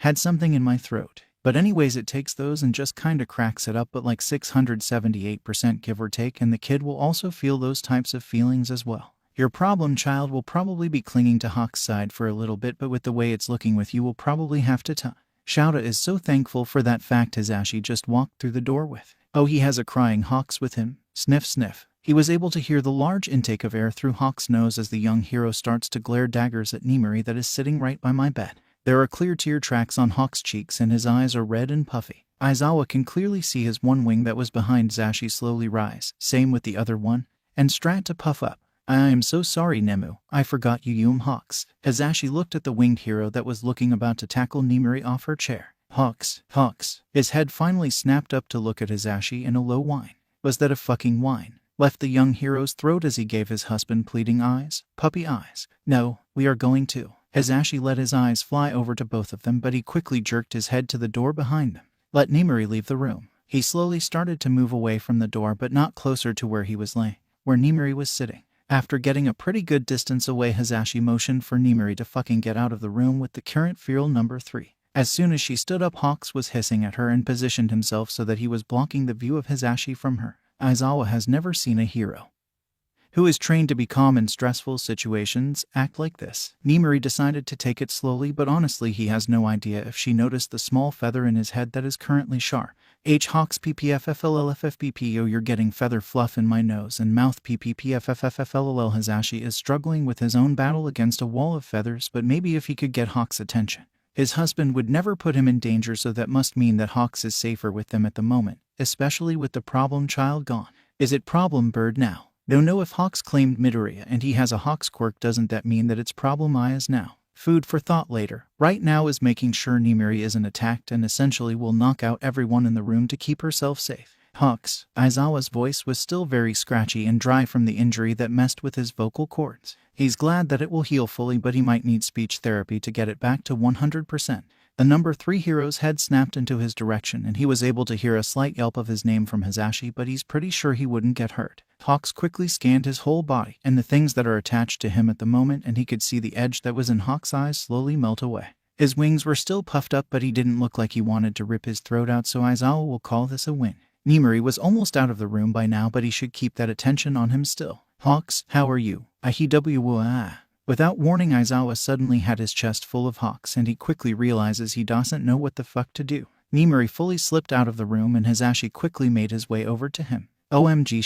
Had something in my throat. But anyways, it takes those and just kinda cracks it up, but like 678% give or take, and the kid will also feel those types of feelings as well. Your problem child will probably be clinging to Hawk's side for a little bit, but with the way it's looking with you will probably have to tie. Shouta is so thankful for that fact Hisashi just walked through the door with. Oh, he has a crying Hawks with him. Sniff sniff. He was able to hear the large intake of air through Hawk's nose as the young hero starts to glare daggers at Nimiri that is sitting right by my bed. There are clear tear tracks on Hawk's cheeks and his eyes are red and puffy. Aizawa can clearly see his one wing that was behind Zashi slowly rise, same with the other one, and strat to puff up. I am so sorry, Nemu. I forgot you Hawks. Hisashi looked at the winged hero that was looking about to tackle Nimiri off her chair. Hawks. His head finally snapped up to look at Hisashi in a low whine. Was that a fucking whine? left the young hero's throat as he gave his husband pleading eyes, puppy eyes. No, we are going to. Hisashi let his eyes fly over to both of them, but he quickly jerked his head to the door behind them. Let Nimari leave the room. He slowly started to move away from the door, but not closer to where he was laying, where Nimari was sitting. After getting a pretty good distance away, Hisashi motioned for Nimari to fucking get out of the room with the current feral number 3. As soon as she stood up, Hawks was hissing at her and positioned himself so that he was blocking the view of Hisashi from her. Aizawa has never seen a hero who is trained to be calm in stressful situations act like this. Nimari decided to take it slowly, but honestly he has no idea if she noticed the small feather in his head that is currently sharp. Hawks PPFFLLFFBPO, you're getting feather fluff in my nose and mouth PPPFFFFLL. Hisashi is struggling with his own battle against a wall of feathers, but maybe if he could get Hawks' attention. His husband would never put him in danger, so that must mean that Hawks is safer with them at the moment, especially with the problem child gone. Is it problem bird now? No, if Hawks claimed Midoriya and he has a Hawks quirk, doesn't that mean that it's problem I is now? Food for thought later. Right now is making sure Nimari isn't attacked and essentially will knock out everyone in the room to keep herself safe. Hawks. Aizawa's voice was still very scratchy and dry from the injury that messed with his vocal cords. He's glad that it will heal fully, but he might need speech therapy to get it back to 100%. The number 3 hero's head snapped into his direction and he was able to hear a slight yelp of his name from Hisashi, but he's pretty sure he wouldn't get hurt. Hawks quickly scanned his whole body and the things that are attached to him at the moment, and he could see the edge that was in Hawks' eyes slowly melt away. His wings were still puffed up, but he didn't look like he wanted to rip his throat out, so Aizawa will call this a win. Nimari was almost out of the room by now, but he should keep that attention on him still. Hawks, how are you? Without warning, Aizawa suddenly had his chest full of Hawks, and he quickly realizes he doesn't know what the fuck to do. Nimari fully slipped out of the room and Hisashi quickly made his way over to him. OMG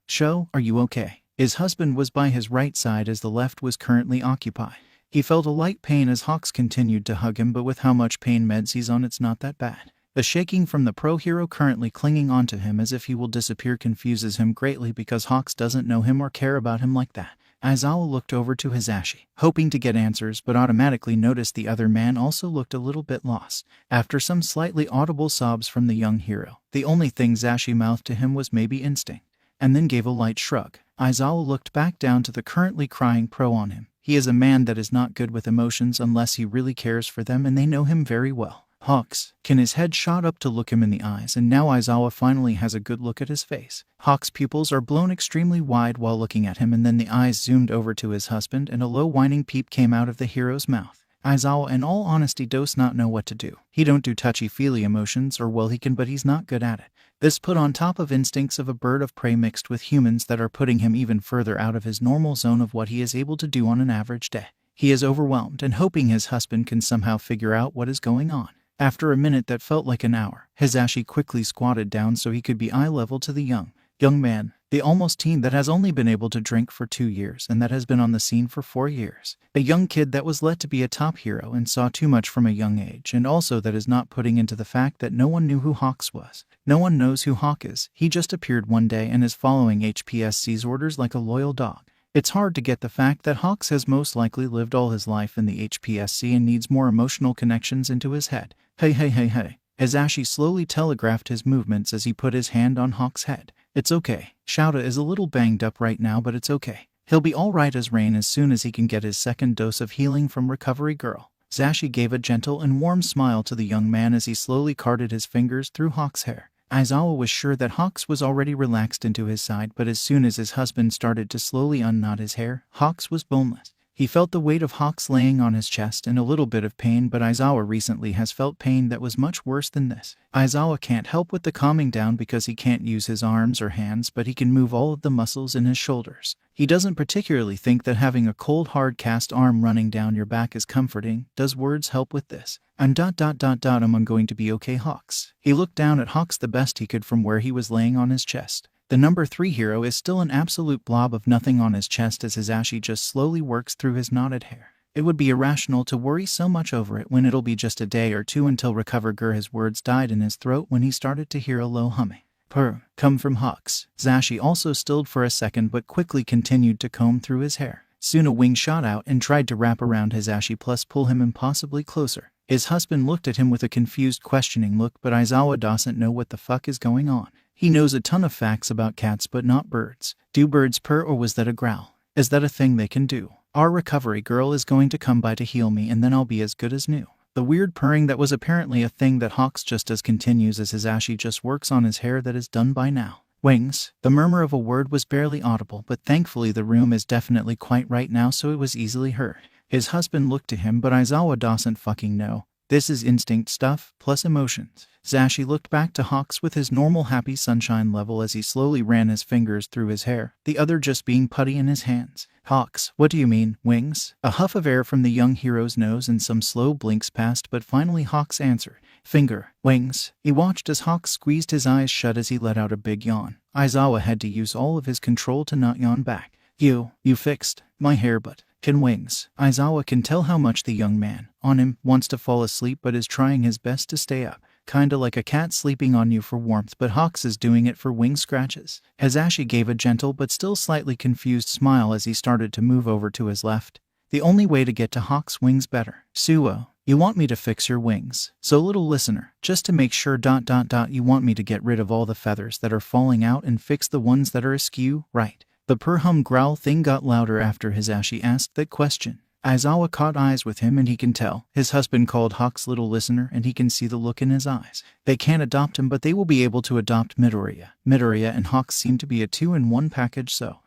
Sho, are you okay? His husband was by his right side as the left was currently occupied. He felt a light pain as Hawks continued to hug him, but with how much pain meds he's on, it's not that bad. The shaking from the pro hero currently clinging onto him as if he will disappear confuses him greatly, because Hawks doesn't know him or care about him like that. Aizawa looked over to Hisashi, hoping to get answers, but automatically noticed the other man also looked a little bit lost. After some slightly audible sobs from the young hero, the only thing Hisashi mouthed to him was maybe instinct, and then gave a light shrug. Aizawa looked back down to the currently crying pro on him. He is a man that is not good with emotions unless he really cares for them, and they know him very well. Hawks. His head shot up to look him in the eyes, and now Aizawa finally has a good look at his face. Hawks' pupils are blown extremely wide while looking at him, and then the eyes zoomed over to his husband and a low whining peep came out of the hero's mouth. Aizawa in all honesty does not know what to do. He don't do touchy-feely emotions, or well he can, but he's not good at it. This put on top of instincts of a bird of prey mixed with humans that are putting him even further out of his normal zone of what he is able to do on an average day. He is overwhelmed and hoping his husband can somehow figure out what is going on. After a minute that felt like an hour, Hisashi quickly squatted down so he could be eye level to the young man, the almost teen that has only been able to drink for 2 years and that has been on the scene for 4 years. A young kid that was let to be a top hero and saw too much from a young age, and also that is not putting into the fact that no one knew who Hawks was. No one knows who Hawk is. He just appeared one day and is following HPSC's orders like a loyal dog. It's hard to get the fact that Hawks has most likely lived all his life in the HPSC and needs more emotional connections into his head. Hey. Hisashi slowly telegraphed his movements as he put his hand on Hawk's head. It's okay. Shouta is a little banged up right now, but it's okay. He'll be alright as rain as soon as he can get his second dose of healing from Recovery Girl. Hisashi gave a gentle and warm smile to the young man as he slowly carted his fingers through Hawk's hair. Aizawa was sure that Hawks was already relaxed into his side, but as soon as his husband started to slowly unknot his hair, Hawks was boneless. He felt the weight of Hawks laying on his chest and a little bit of pain, but Aizawa recently has felt pain that was much worse than this. Aizawa can't help with the calming down because he can't use his arms or hands, but he can move all of the muscles in his shoulders. He doesn't particularly think that having a cold hard cast arm running down your back is comforting. Does words help with this? I'm going to be okay, Hawks. He looked down at Hawks the best he could from where he was laying on his chest. The number 3 hero is still an absolute blob of nothing on his chest as Hisashi just slowly works through his knotted hair. It would be irrational to worry so much over it when it'll be just a day or two until Recover Gur. His words died in his throat when he started to hear a low humming. Purr, come from Hawks. Hisashi also stilled for a second but quickly continued to comb through his hair. Soon a wing shot out and tried to wrap around Hisashi plus pull him impossibly closer. His husband looked at him with a confused questioning look, but Aizawa doesn't know what the fuck is going on. He knows a ton of facts about cats but not birds. Do birds purr, or was that a growl? Is that a thing they can do? Our recovery girl is going to come by to heal me and then I'll be as good as new. The weird purring that was apparently a thing that Hawks just as continues as his Ashi just works on his hair that is done by now. Wings. The murmur of a word was barely audible, but thankfully the room is definitely quite right now, so it was easily heard. His husband looked to him, but Aizawa doesn't fucking know. This is instinct stuff, plus emotions. Zashi looked back to Hawks with his normal happy sunshine level as he slowly ran his fingers through his hair, the other just being putty in his hands. Hawks, what do you mean, wings? A huff of air from the young hero's nose and some slow blinks passed, but finally Hawks answered. Finger. Wings. He watched as Hawks squeezed his eyes shut as he let out a big yawn. Aizawa had to use all of his control to not yawn back. You fixed my hair, but can wings. Aizawa can tell how much the young man, on him, wants to fall asleep but is trying his best to stay up. Kinda like a cat sleeping on you for warmth, but Hawks is doing it for wing scratches. Hazashi gave a gentle but still slightly confused smile as he started to move over to his left. The only way to get to Hawks' wings better. Suo, you want me to fix your wings? So little listener, just to make sure ... you want me to get rid of all the feathers that are falling out and fix the ones that are askew, right? The purr-hum growl thing got louder after Hazashi asked that question. Aizawa caught eyes with him and he can tell. His husband called Hawks little listener and he can see the look in his eyes. They can't adopt him, but they will be able to adopt Midoriya. Midoriya and Hawks seem to be a 2-in-1 package, so.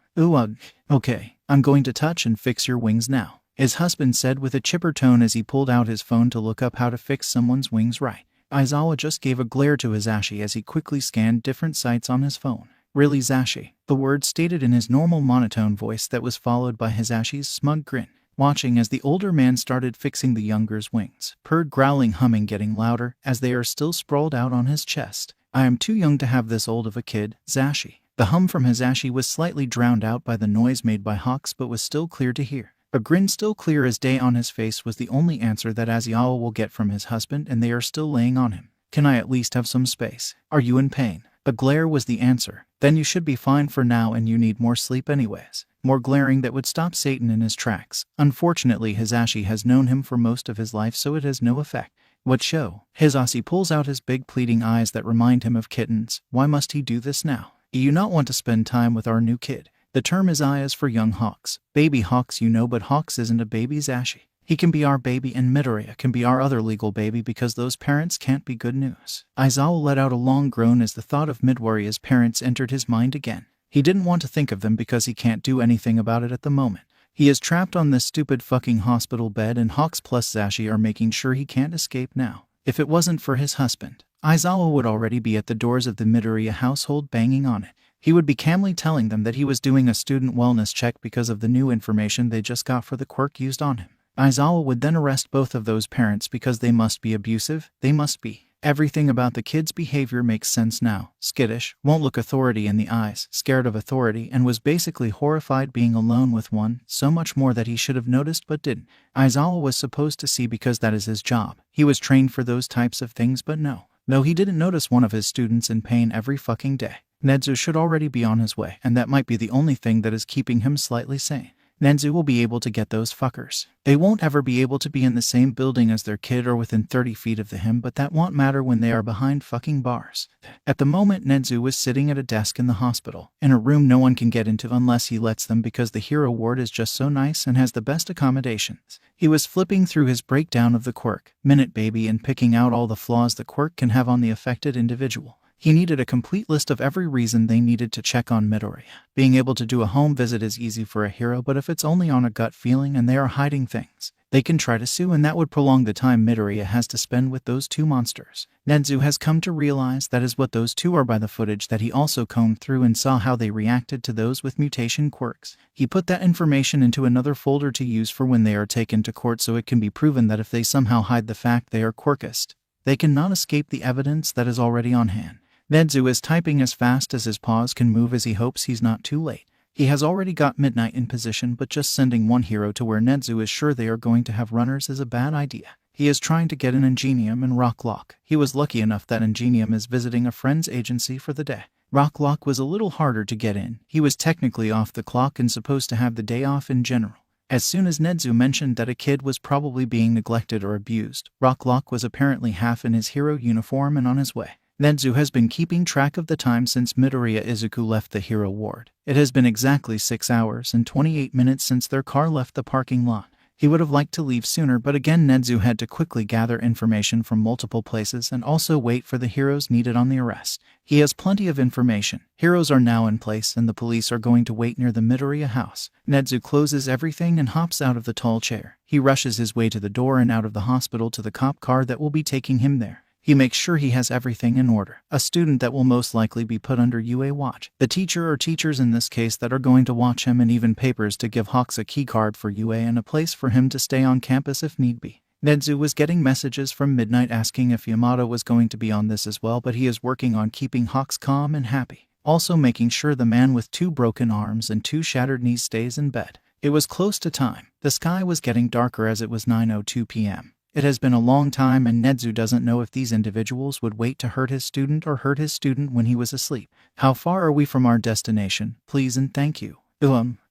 Okay, I'm going to touch and fix your wings now, his husband said with a chipper tone as he pulled out his phone to look up how to fix someone's wings right. Aizawa just gave a glare to Hazashi as he quickly scanned different sites on his phone. Really, Zashi? The word stated in his normal monotone voice that was followed by Hazashi's smug grin. Watching as the older man started fixing the younger's wings, purred growling humming getting louder as they are still sprawled out on his chest. I am too young to have this old of a kid, Zashi. The hum from Hazashi was slightly drowned out by the noise made by Hawks but was still clear to hear. A grin still clear as day on his face was the only answer that Aizawa will get from his husband, and they are still laying on him. Can I at least have some space? Are you in pain? A glare was the answer. Then you should be fine for now and you need more sleep anyways. More glaring that would stop Satan in his tracks. Unfortunately, Hazashi has known him for most of his life, so it has no effect. What show? Hazashi pulls out his big pleading eyes that remind him of kittens. Why must he do this now? Do you not want to spend time with our new kid? The term is I is for young Hawks. Baby Hawks, you know, but Hawks isn't a baby, Zashi. He can be our baby and Midoriya can be our other legal baby because those parents can't be good news. Aizawa let out a long groan as the thought of Midoriya's parents entered his mind again. He didn't want to think of them because he can't do anything about it at the moment. He is trapped on this stupid fucking hospital bed and Hawks plus Zashi are making sure he can't escape now. If it wasn't for his husband, Aizawa would already be at the doors of the Midoriya household banging on it. He would be calmly telling them that he was doing a student wellness check because of the new information they just got for the quirk used on him. Aizawa would then arrest both of those parents because they must be abusive. They must be. Everything about the kid's behavior makes sense now. Skittish, won't look authority in the eyes, scared of authority, and was basically horrified being alone with one, so much more that he should have noticed but didn't. Aizawa was supposed to see because that is his job. He was trained for those types of things, but no. No, he didn't notice one of his students in pain every fucking day. Netsu should already be on his way, and that might be the only thing that is keeping him slightly sane. Netsu will be able to get those fuckers. They won't ever be able to be in the same building as their kid or within 30 feet of him, but that won't matter when they are behind fucking bars. At the moment, Netsu was sitting at a desk in the hospital, in a room no one can get into unless he lets them because the hero ward is just so nice and has the best accommodations. He was flipping through his breakdown of the quirk, Minute Baby, and picking out all the flaws the quirk can have on the affected individual. He needed a complete list of every reason they needed to check on Midoriya. Being able to do a home visit is easy for a hero, but if it's only on a gut feeling and they are hiding things, they can try to sue, and that would prolong the time Midoriya has to spend with those two monsters. Netsu has come to realize that is what those two are by the footage that he also combed through and saw how they reacted to those with mutation quirks. He put that information into another folder to use for when they are taken to court, so it can be proven that if they somehow hide the fact they are quirkist, they cannot escape the evidence that is already on hand. Netsu is typing as fast as his paws can move as he hopes he's not too late. He has already got Midnight in position, but just sending one hero to where Netsu is sure they are going to have runners is a bad idea. He is trying to get an Ingenium in Rocklock. He was lucky enough that Ingenium is visiting a friend's agency for the day. Rocklock was a little harder to get in. He was technically off the clock and supposed to have the day off in general. As soon as Netsu mentioned that a kid was probably being neglected or abused, Rocklock was apparently half in his hero uniform and on his way. Nezu has been keeping track of the time since Midoriya Izuku left the hero ward. It has been exactly 6 hours and 28 minutes since their car left the parking lot. He would have liked to leave sooner, but again Nezu had to quickly gather information from multiple places and also wait for the heroes needed on the arrest. He has plenty of information. Heroes are now in place and the police are going to wait near the Midoriya house. Nezu closes everything and hops out of the tall chair. He rushes his way to the door and out of the hospital to the cop car that will be taking him there. He makes sure he has everything in order. A student that will most likely be put under UA watch. The teacher or teachers in this case that are going to watch him, and even papers to give Hawks a key card for UA and a place for him to stay on campus if need be. Nezu was getting messages from Midnight asking if Yamato was going to be on this as well, but he is working on keeping Hawks calm and happy. Also making sure the man with 2 broken arms and 2 shattered knees stays in bed. It was close to time. The sky was getting darker as it was 9:02 p.m. It has been a long time and Nezu doesn't know if these individuals would wait to hurt his student or hurt his student when he was asleep. How far are we from our destination? Please and thank you.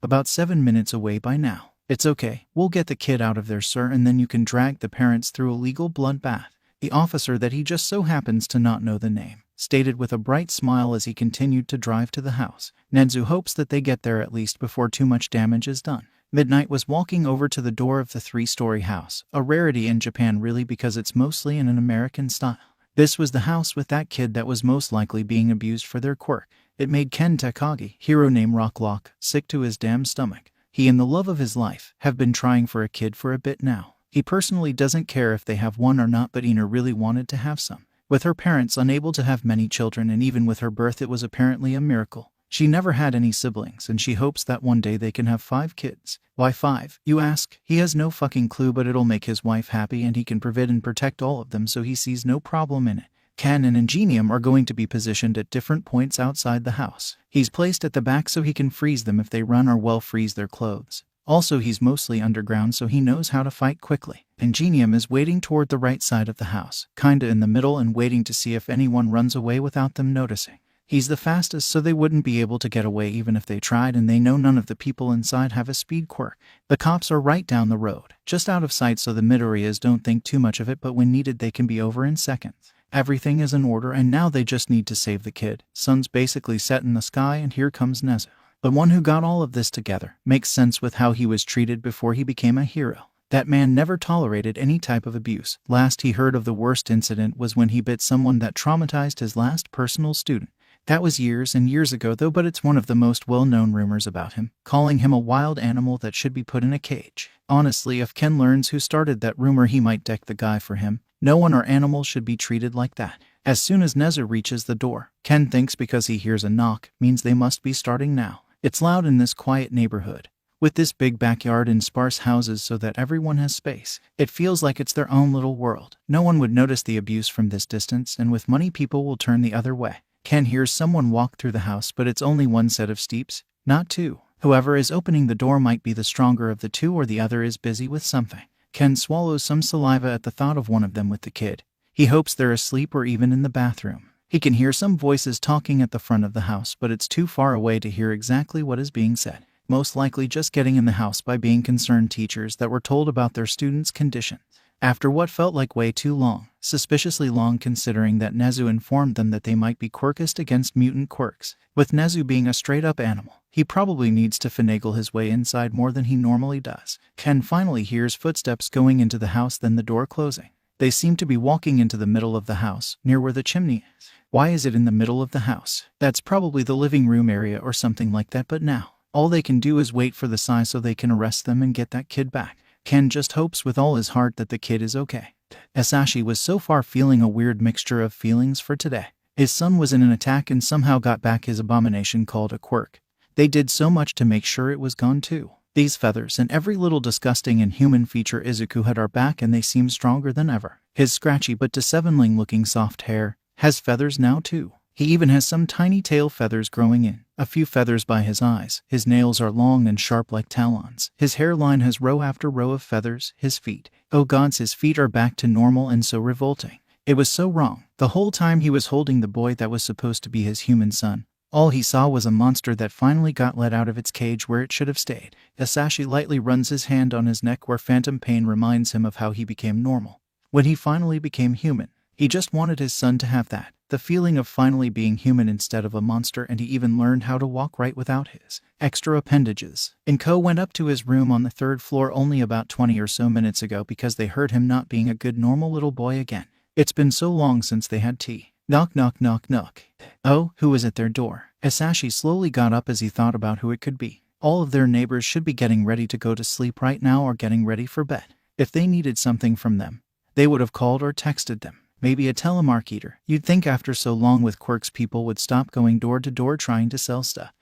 About 7 minutes away by now. It's okay. We'll get the kid out of there, sir, and then you can drag the parents through a legal bloodbath. The officer that he just so happens to not know the name stated with a bright smile as he continued to drive to the house. Nezu hopes that they get there at least before too much damage is done. Midnight was walking over to the door of the 3-story house, a rarity in Japan really because it's mostly in an American style. This was the house with that kid that was most likely being abused for their quirk. It made Ken Takagi, hero named Rocklock, sick to his damn stomach. He and the love of his life have been trying for a kid for a bit now. He personally doesn't care if they have one or not, but Ina really wanted to have some. With her parents unable to have many children, and even with her birth it was apparently a miracle. She never had any siblings, and she hopes that one day they can have 5 kids. Why 5, you ask? He has no fucking clue, but it'll make his wife happy and he can provide and protect all of them, so he sees no problem in it. Ken and Ingenium are going to be positioned at different points outside the house. He's placed at the back so he can freeze them if they run, or well freeze their clothes. Also, he's mostly underground so he knows how to fight quickly. Ingenium is waiting toward the right side of the house, kinda in the middle, and waiting to see if anyone runs away without them noticing. He's the fastest, so they wouldn't be able to get away even if they tried, and they know none of the people inside have a speed quirk. The cops are right down the road, just out of sight, so the Midoriyas don't think too much of it, but when needed they can be over in seconds. Everything is in order and now they just need to save the kid. Sun's basically set in the sky and here comes Nezu. The one who got all of this together. Makes sense with how he was treated before he became a hero. That man never tolerated any type of abuse. Last he heard of the worst incident was when he bit someone that traumatized his last personal student. That was years and years ago though, but it's one of the most well-known rumors about him, calling him a wild animal that should be put in a cage. Honestly, if Ken learns who started that rumor, he might deck the guy for him. No one or animal should be treated like that. As soon as Nezu reaches the door, Ken thinks because he hears a knock means they must be starting now. It's loud in this quiet neighborhood, with this big backyard and sparse houses so that everyone has space. It feels like it's their own little world. No one would notice the abuse from this distance, and with money people will turn the other way. Ken hears someone walk through the house, but it's only one set of steps, not 2. Whoever is opening the door might be the stronger of the 2, or the other is busy with something. Ken swallows some saliva at the thought of one of them with the kid. He hopes they're asleep or even in the bathroom. He can hear some voices talking at the front of the house, but it's too far away to hear exactly what is being said. Most likely just getting in the house by being concerned teachers that were told about their students' conditions. After what felt like way too long, suspiciously long considering that Nezu informed them that they might be quirkist against mutant quirks. With Nezu being a straight-up animal, he probably needs to finagle his way inside more than he normally does. Ken finally hears footsteps going into the house, then the door closing. They seem to be walking into the middle of the house, near where the chimney is. Why is it in the middle of the house? That's probably the living room area or something like that, but now, all they can do is wait for the sign so they can arrest them and get that kid back. Ken just hopes with all his heart that the kid is okay. Asashi was so far feeling a weird mixture of feelings for today. His son was in an attack and somehow got back his abomination called a quirk. They did so much to make sure it was gone too. These feathers and every little disgusting and human feature Izuku had are back, and they seem stronger than ever. His scratchy but disheveling looking soft hair has feathers now too. He even has some tiny tail feathers growing in. A few feathers by his eyes. His nails are long and sharp like talons. His hairline has row after row of feathers. His feet. Oh gods, his feet are back to normal and so revolting. It was so wrong. The whole time he was holding the boy that was supposed to be his human son, all he saw was a monster that finally got let out of its cage where it should have stayed. Asashi lightly runs his hand on his neck where phantom pain reminds him of how he became normal. When he finally became human, he just wanted his son to have that. the feeling of finally being human instead of a monster, and he even learned how to walk right without his extra appendages. Enko went up to his room on the 3rd floor only about 20 or so minutes ago because they heard him not being a good normal little boy again. It's been so long since they had tea. Knock, knock, knock, knock. Oh, who was at their door? Hisashi slowly got up as he thought about who it could be. All of their neighbors should be getting ready to go to sleep right now or getting ready for bed. If they needed something from them, they would have called or texted them. Maybe a telemarketer. You'd think after so long with quirks people would stop going door to door trying to sell stuff.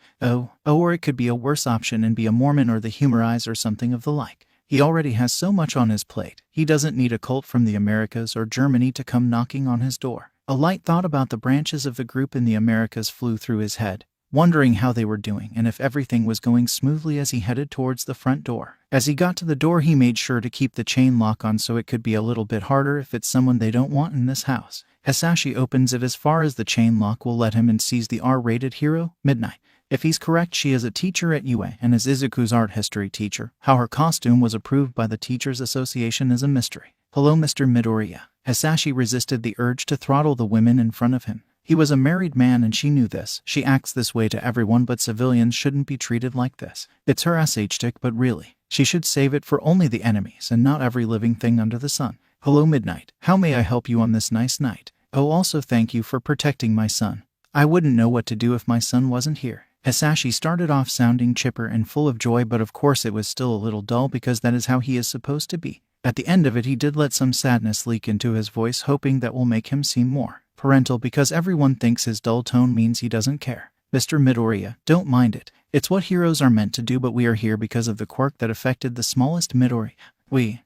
Or it could be a worse option and be a Mormon or the Humorize or something of the like. He already has so much on his plate. He doesn't need a cult from the Americas or Germany to come knocking on his door. A light thought about the branches of the group in the Americas flew through his head, wondering how they were doing and if everything was going smoothly as he headed towards the front door. As he got to the door, he made sure to keep the chain lock on so it could be a little bit harder if it's someone they don't want in this house. Hisashi opens it as far as the chain lock will let him and sees the R-rated hero, Midnight. If he's correct, she is a teacher at UA and is Izuku's art history teacher. How her costume was approved by the Teachers Association is a mystery. Hello, Mr. Midoriya. Hisashi resisted the urge to throttle the women in front of him. He was a married man and she knew this. She acts this way to everyone, but civilians shouldn't be treated like this. It's her SH tick, but really, she should save it for only the enemies and not every living thing under the sun. Hello, Midnight. How may I help you on this nice night? Oh, also thank you for protecting my son. I wouldn't know what to do if my son wasn't here. Hisashi started off sounding chipper and full of joy, but of course it was still a little dull because that is how he is supposed to be. At the end of it, he did let some sadness leak into his voice, hoping that will make him seem more parental because everyone thinks his dull tone means he doesn't care. Mr. Midoriya, don't mind it. It's what heroes are meant to do, but we are here because of the quirk that affected the smallest Midoriya.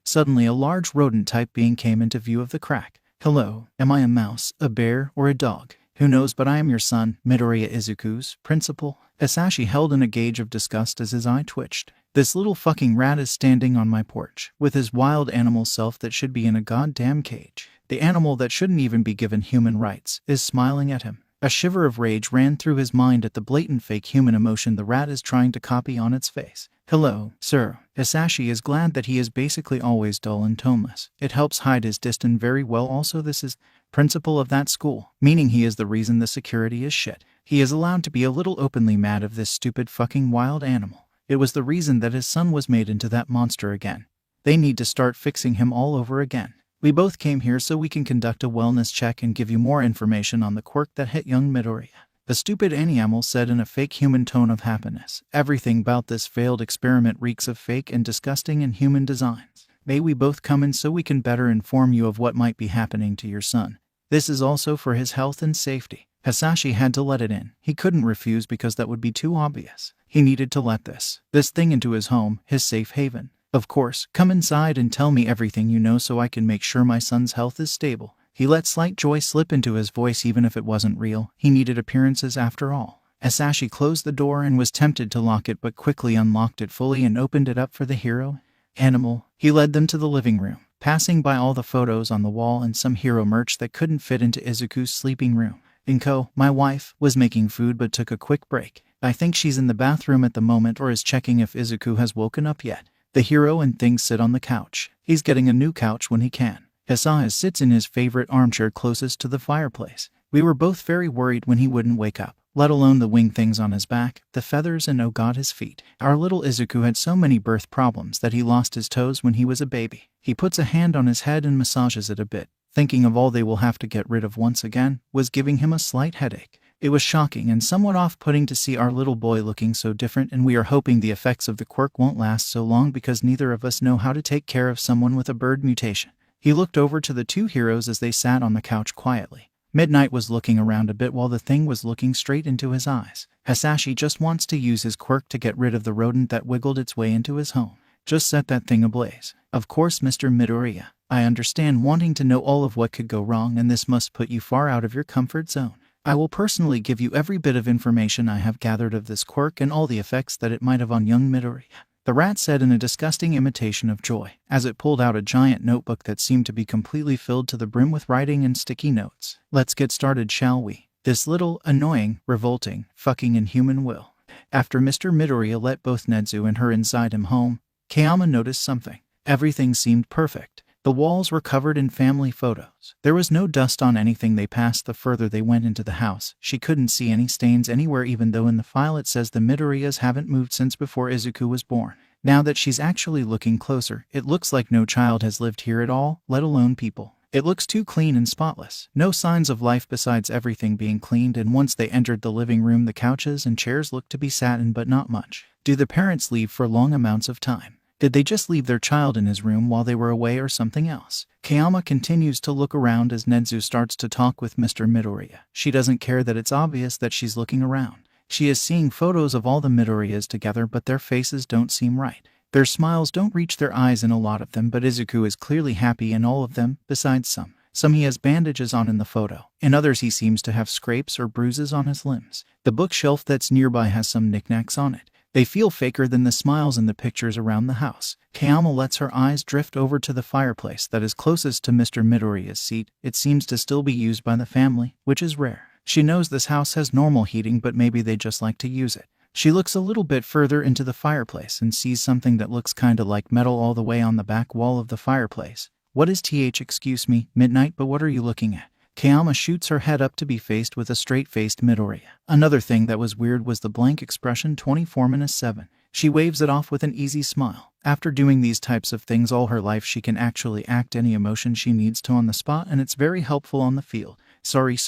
Suddenly a large rodent type being came into view of the crack. Hello, am I a mouse, a bear, or a dog? Who knows, but I am your son, Midoriya Izuku's principal. Hisashi held in a gauge of disgust as his eye twitched. This little fucking rat is standing on my porch, with his wild animal self that should be in a goddamn cage. The animal that shouldn't even be given human rights is smiling at him. A shiver of rage ran through his mind at the blatant fake human emotion the rat is trying to copy on its face. Hello, sir. Hisashi is glad that he is basically always dull and toneless. It helps hide his disdain very well. Also, this is principal of that school, meaning he is the reason the security is shit. He is allowed to be a little openly mad of this stupid fucking wild animal. It was the reason that his son was made into that monster again. They need to start fixing him all over again. We both came here so we can conduct a wellness check and give you more information on the quirk that hit young Midoriya. The stupid animal said in a fake human tone of happiness. Everything about this failed experiment reeks of fake and disgusting inhuman designs. May we both come in so we can better inform you of what might be happening to your son. This is also for his health and safety. Hisashi had to let it in. He couldn't refuse because that would be too obvious. He needed to let this thing into his home, his safe haven. Of course, come inside and tell me everything you know so I can make sure my son's health is stable. He let slight joy slip into his voice even if it wasn't real. He needed appearances after all. Hisashi closed the door and was tempted to lock it, but quickly unlocked it fully and opened it up for the hero animal. He led them to the living room, passing by all the photos on the wall and some hero merch that couldn't fit into Izuku's sleeping room. Enko, my wife, was making food but took a quick break. I think she's in the bathroom at the moment or is checking if Izuku has woken up yet. The hero and things sit on the couch. He's getting a new couch when he can. Hisashi sits in his favorite armchair closest to the fireplace. We were both very worried when he wouldn't wake up, let alone the wing things on his back, the feathers, and oh god, his feet. Our little Izuku had so many birth problems that he lost his toes when he was a baby. He puts a hand on his head and massages it a bit. Thinking of all they will have to get rid of once again was giving him a slight headache. It was shocking and somewhat off-putting to see our little boy looking so different, and we are hoping the effects of the quirk won't last so long because neither of us know how to take care of someone with a bird mutation. He looked over to the two heroes as they sat on the couch quietly. Midnight was looking around a bit while the thing was looking straight into his eyes. Hisashi just wants to use his quirk to get rid of the rodent that wiggled its way into his home. Just set that thing ablaze. Of course, Mr. Midoriya. I understand wanting to know all of what could go wrong, and this must put you far out of your comfort zone. I will personally give you every bit of information I have gathered of this quirk and all the effects that it might have on young Midoriya. The rat said in a disgusting imitation of joy, as it pulled out a giant notebook that seemed to be completely filled to the brim with writing and sticky notes. Let's get started, shall we? This little, annoying, revolting, fucking inhuman will. After Mr. Midoriya let both Nezu and her inside him home, Kayama noticed something. Everything seemed perfect. The walls were covered in family photos. There was no dust on anything they passed the further they went into the house. She couldn't see any stains anywhere, even though in the file it says the Midoriyas haven't moved since before Izuku was born. Now that she's actually looking closer, it looks like no child has lived here at all, let alone people. It looks too clean and spotless. No signs of life besides everything being cleaned, and once they entered the living room, the couches and chairs looked to be satin, but not much. Do the parents leave for long amounts of time? Did they just leave their child in his room while they were away, or something else? Kayama continues to look around as Nezu starts to talk with Mr. Midoriya. She doesn't care that it's obvious that she's looking around. She is seeing photos of all the Midoriyas together, but their faces don't seem right. Their smiles don't reach their eyes in a lot of them, but Izuku is clearly happy in all of them, besides some. Some he has bandages on in the photo. In others he seems to have scrapes or bruises on his limbs. The bookshelf that's nearby has some knickknacks on it. They feel faker than the smiles in the pictures around the house. Kayama lets her eyes drift over to the fireplace that is closest to Mr. Midoriya's seat. It seems to still be used by the family, which is rare. She knows this house has normal heating, but maybe they just like to use it. She looks a little bit further into the fireplace and sees something that looks kinda like metal all the way on the back wall of the fireplace. What is excuse me, Midnight, but what are you looking at? Kayama shoots her head up to be faced with a straight-faced Midoriya. Another thing that was weird was the blank expression 24-7. She waves it off with an easy smile. After doing these types of things all her life, she can actually act any emotion she needs to on the spot, and it's very helpful on the field. Sorry,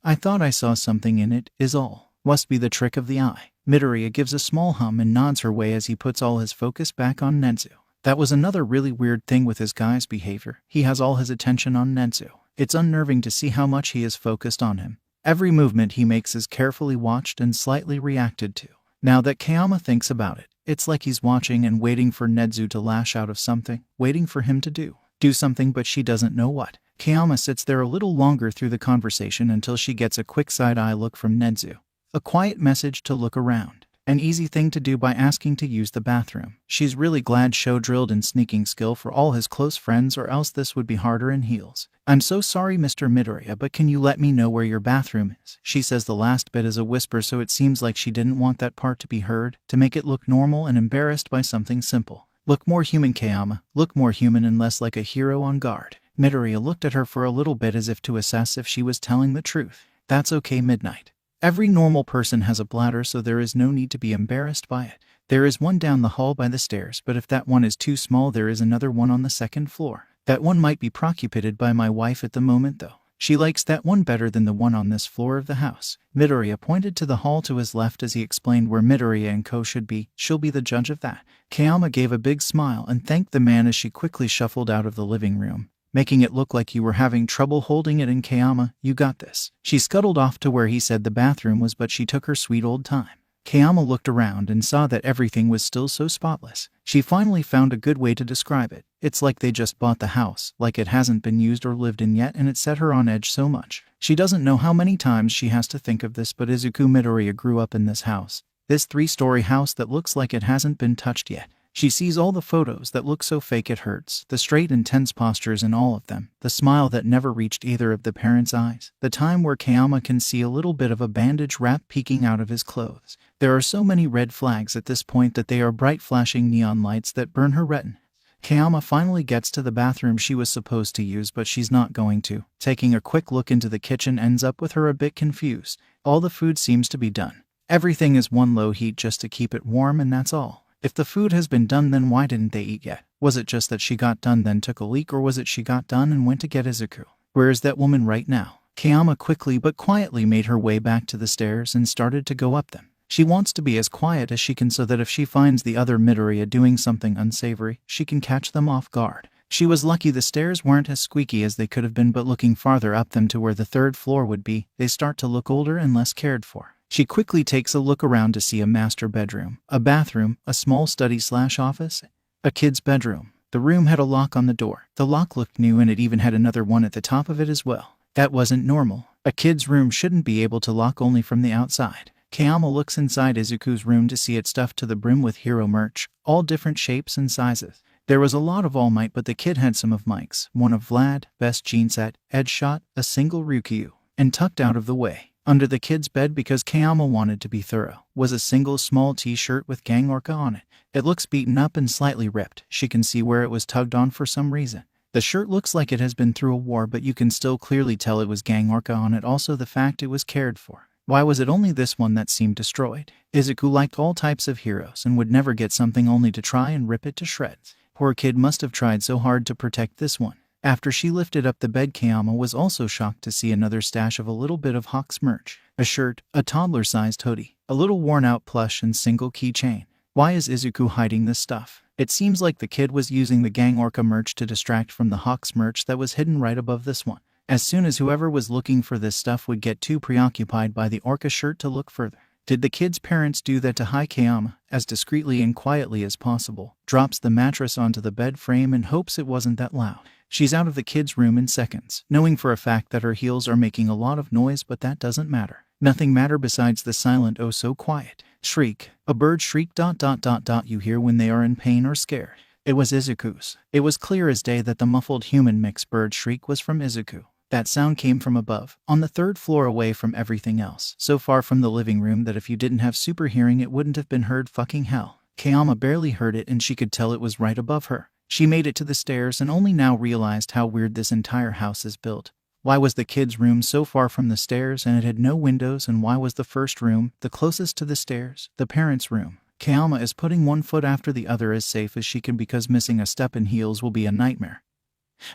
I thought I saw something in it, is all. Must be the trick of the eye. Midoriya gives a small hum and nods her way as he puts all his focus back on Nezu. That was another really weird thing with his guy's behavior. He has all his attention on Nezu. It's unnerving to see how much he is focused on him. Every movement he makes is carefully watched and slightly reacted to. Now that Kayama thinks about it, it's like he's watching and waiting for Nezu to lash out of something, waiting for him to do something, but she doesn't know what. Kayama sits there a little longer through the conversation until she gets a quick side-eye look from Nezu. A quiet message to look around. An easy thing to do by asking to use the bathroom. She's really glad Sho drilled in sneaking skill for all his close friends, or else this would be harder in heels. I'm so sorry, Mr. Midoriya, but can you let me know where your bathroom is? She says the last bit as a whisper, so it seems like she didn't want that part to be heard, to make it look normal and embarrassed by something simple. Look more human, Kayama. Look more human and less like a hero on guard. Midoriya looked at her for a little bit as if to assess if she was telling the truth. That's okay, Midnight. Every normal person has a bladder, so there is no need to be embarrassed by it. There is one down the hall by the stairs, but if that one is too small, there is another one on the second floor. That one might be preoccupied by my wife at the moment, though. She likes that one better than the one on this floor of the house. Midoriya pointed to the hall to his left as he explained where Midoriya & Co. should be. She'll be the judge of that. Kayama gave a big smile and thanked the man as she quickly shuffled out of the living room, making it look like you were having trouble holding it in. Kayama, you got this. She scuttled off to where he said the bathroom was, but she took her sweet old time. Kayama looked around and saw that everything was still so spotless. She finally found a good way to describe it. It's like they just bought the house, like it hasn't been used or lived in yet, and it set her on edge so much. She doesn't know how many times she has to think of this, but Izuku Midoriya grew up in this house. This 3-story house that looks like it hasn't been touched yet. She sees all the photos that look so fake it hurts, the straight and tense postures in all of them, the smile that never reached either of the parents' eyes, the time where Kayama can see a little bit of a bandage wrap peeking out of his clothes. There are so many red flags at this point that they are bright flashing neon lights that burn her retina. Kayama finally gets to the bathroom she was supposed to use, but she's not going to. Taking a quick look into the kitchen ends up with her a bit confused. All the food seems to be done. Everything is one low heat just to keep it warm, and that's all. If the food has been done, then why didn't they eat yet? Was it just that she got done then took a leak, or was it she got done and went to get Izuku? Where is that woman right now? Kayama quickly but quietly made her way back to the stairs and started to go up them. She wants to be as quiet as she can so that if she finds the other Midoriya doing something unsavory, she can catch them off guard. She was lucky the stairs weren't as squeaky as they could have been, but looking farther up them to where the 3rd floor would be, they start to look older and less cared for. She quickly takes a look around to see a master bedroom, a bathroom, a small study/office, a kid's bedroom. The room had a lock on the door. The lock looked new, and it even had another one at the top of it as well. That wasn't normal. A kid's room shouldn't be able to lock only from the outside. Kayama looks inside Izuku's room to see it stuffed to the brim with hero merch, all different shapes and sizes. There was a lot of All Might, but the kid had some of Mike's, one of Vlad, best jean set, edge shot, a single Ryukyu, and tucked out of the way. Under the kid's bed, because Kayama wanted to be thorough, was a single small t-shirt with Gang Orca on it. It looks beaten up and slightly ripped. She can see where it was tugged on for some reason. The shirt looks like it has been through a war, but you can still clearly tell it was gang orca on it, also the fact it was cared for. Why was it only this one that seemed destroyed? Izuku liked all types of heroes and would never get something only to try and rip it to shreds. Poor kid must have tried so hard to protect this one. After she lifted up the bed, Kayama was also shocked to see another stash of a little bit of Hawk's merch. A shirt, a toddler-sized hoodie, a little worn-out plush and single keychain. Why is Izuku hiding this stuff? It seems like the kid was using the gang orca merch to distract from the Hawk's merch that was hidden right above this one. As soon as whoever was looking for this stuff would get too preoccupied by the orca shirt to look further. Did the kid's parents do that to Kayama? As discreetly and quietly as possible, drops the mattress onto the bed frame and hopes it wasn't that loud. She's out of the kid's room in seconds, knowing for a fact that her heels are making a lot of noise, but that doesn't matter. Nothing matter besides the silent, oh so quiet shriek. A bird shriek ... you hear when they are in pain or scared. It was Izuku's. It was clear as day that the muffled human mix bird shriek was from Izuku. That sound came from above, on the third floor away from everything else, so far from the living room that if you didn't have super hearing it wouldn't have been heard. Fucking hell. Kayama barely heard it and she could tell it was right above her. She made it to the stairs and only now realized how weird this entire house is built. Why was the kid's room so far from the stairs and it had no windows, and why was the first room, the closest to the stairs, the parents' room? Kayama is putting one foot after the other as safe as she can because missing a step in heels will be a nightmare.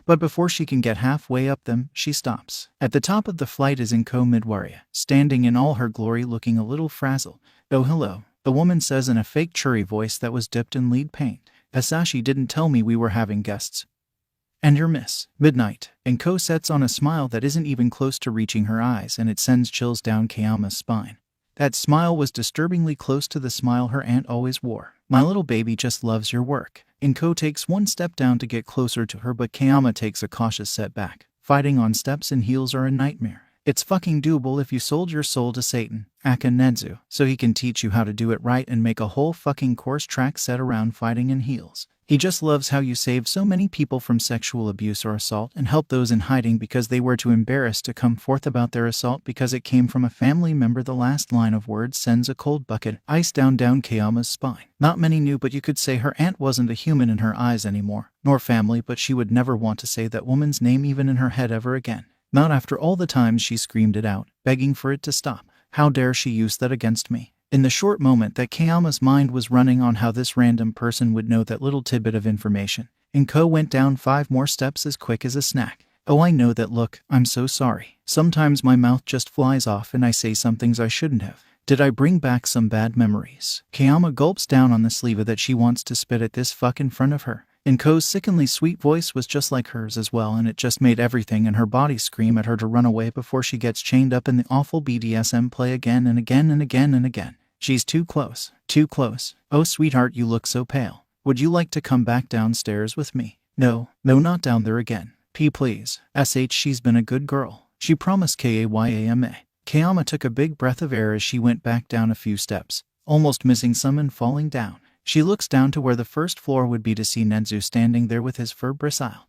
But before she can get halfway up them, she stops. At the top of the flight is Enko Midoriya, standing in all her glory looking a little frazzled. Oh hello, the woman says in a fake churry voice that was dipped in lead paint. Hasashi didn't tell me we were having guests. And your Miss Midnight. Enko sets on a smile that isn't even close to reaching her eyes, and it sends chills down Kayama's spine. That smile was disturbingly close to the smile her aunt always wore. My little baby just loves your work. Enko takes one step down to get closer to her, but Kayama takes a cautious step back. Fighting on steps and heels are a nightmare. It's fucking doable if you sold your soul to Satan, Akanetsu, so he can teach you how to do it right and make a whole fucking course track set around fighting in heels. He just loves how you saved so many people from sexual abuse or assault and helped those in hiding because they were too embarrassed to come forth about their assault because it came from a family member. The last line of words sends a cold bucket ice down Kayama's spine. Not many knew, but you could say her aunt wasn't a human in her eyes anymore, nor family, but she would never want to say that woman's name even in her head ever again. Not after all the times she screamed it out, begging for it to stop. How dare she use that against me? In the short moment that Kayama's mind was running on how this random person would know that little tidbit of information, Enko went down 5 more steps as quick as a snack. Oh, I know that look. I'm so sorry. Sometimes my mouth just flies off and I say some things I shouldn't have. Did I bring back some bad memories? Kayama gulps down on the sleeve that she wants to spit at this fuck in front of her. Enko's sickeningly sweet voice was just like hers as well, and it just made everything in her body scream at her to run away before she gets chained up in the awful BDSM play again and again and again and again. She's too close. Too close. Oh sweetheart, you look so pale. Would you like to come back downstairs with me? No, not down there again. Please. She's been a good girl. She promised Kayama. Kayama took a big breath of air as she went back down a few steps, almost missing some and falling down. She looks down to where the first floor would be to see Netsu standing there with his fur bristle.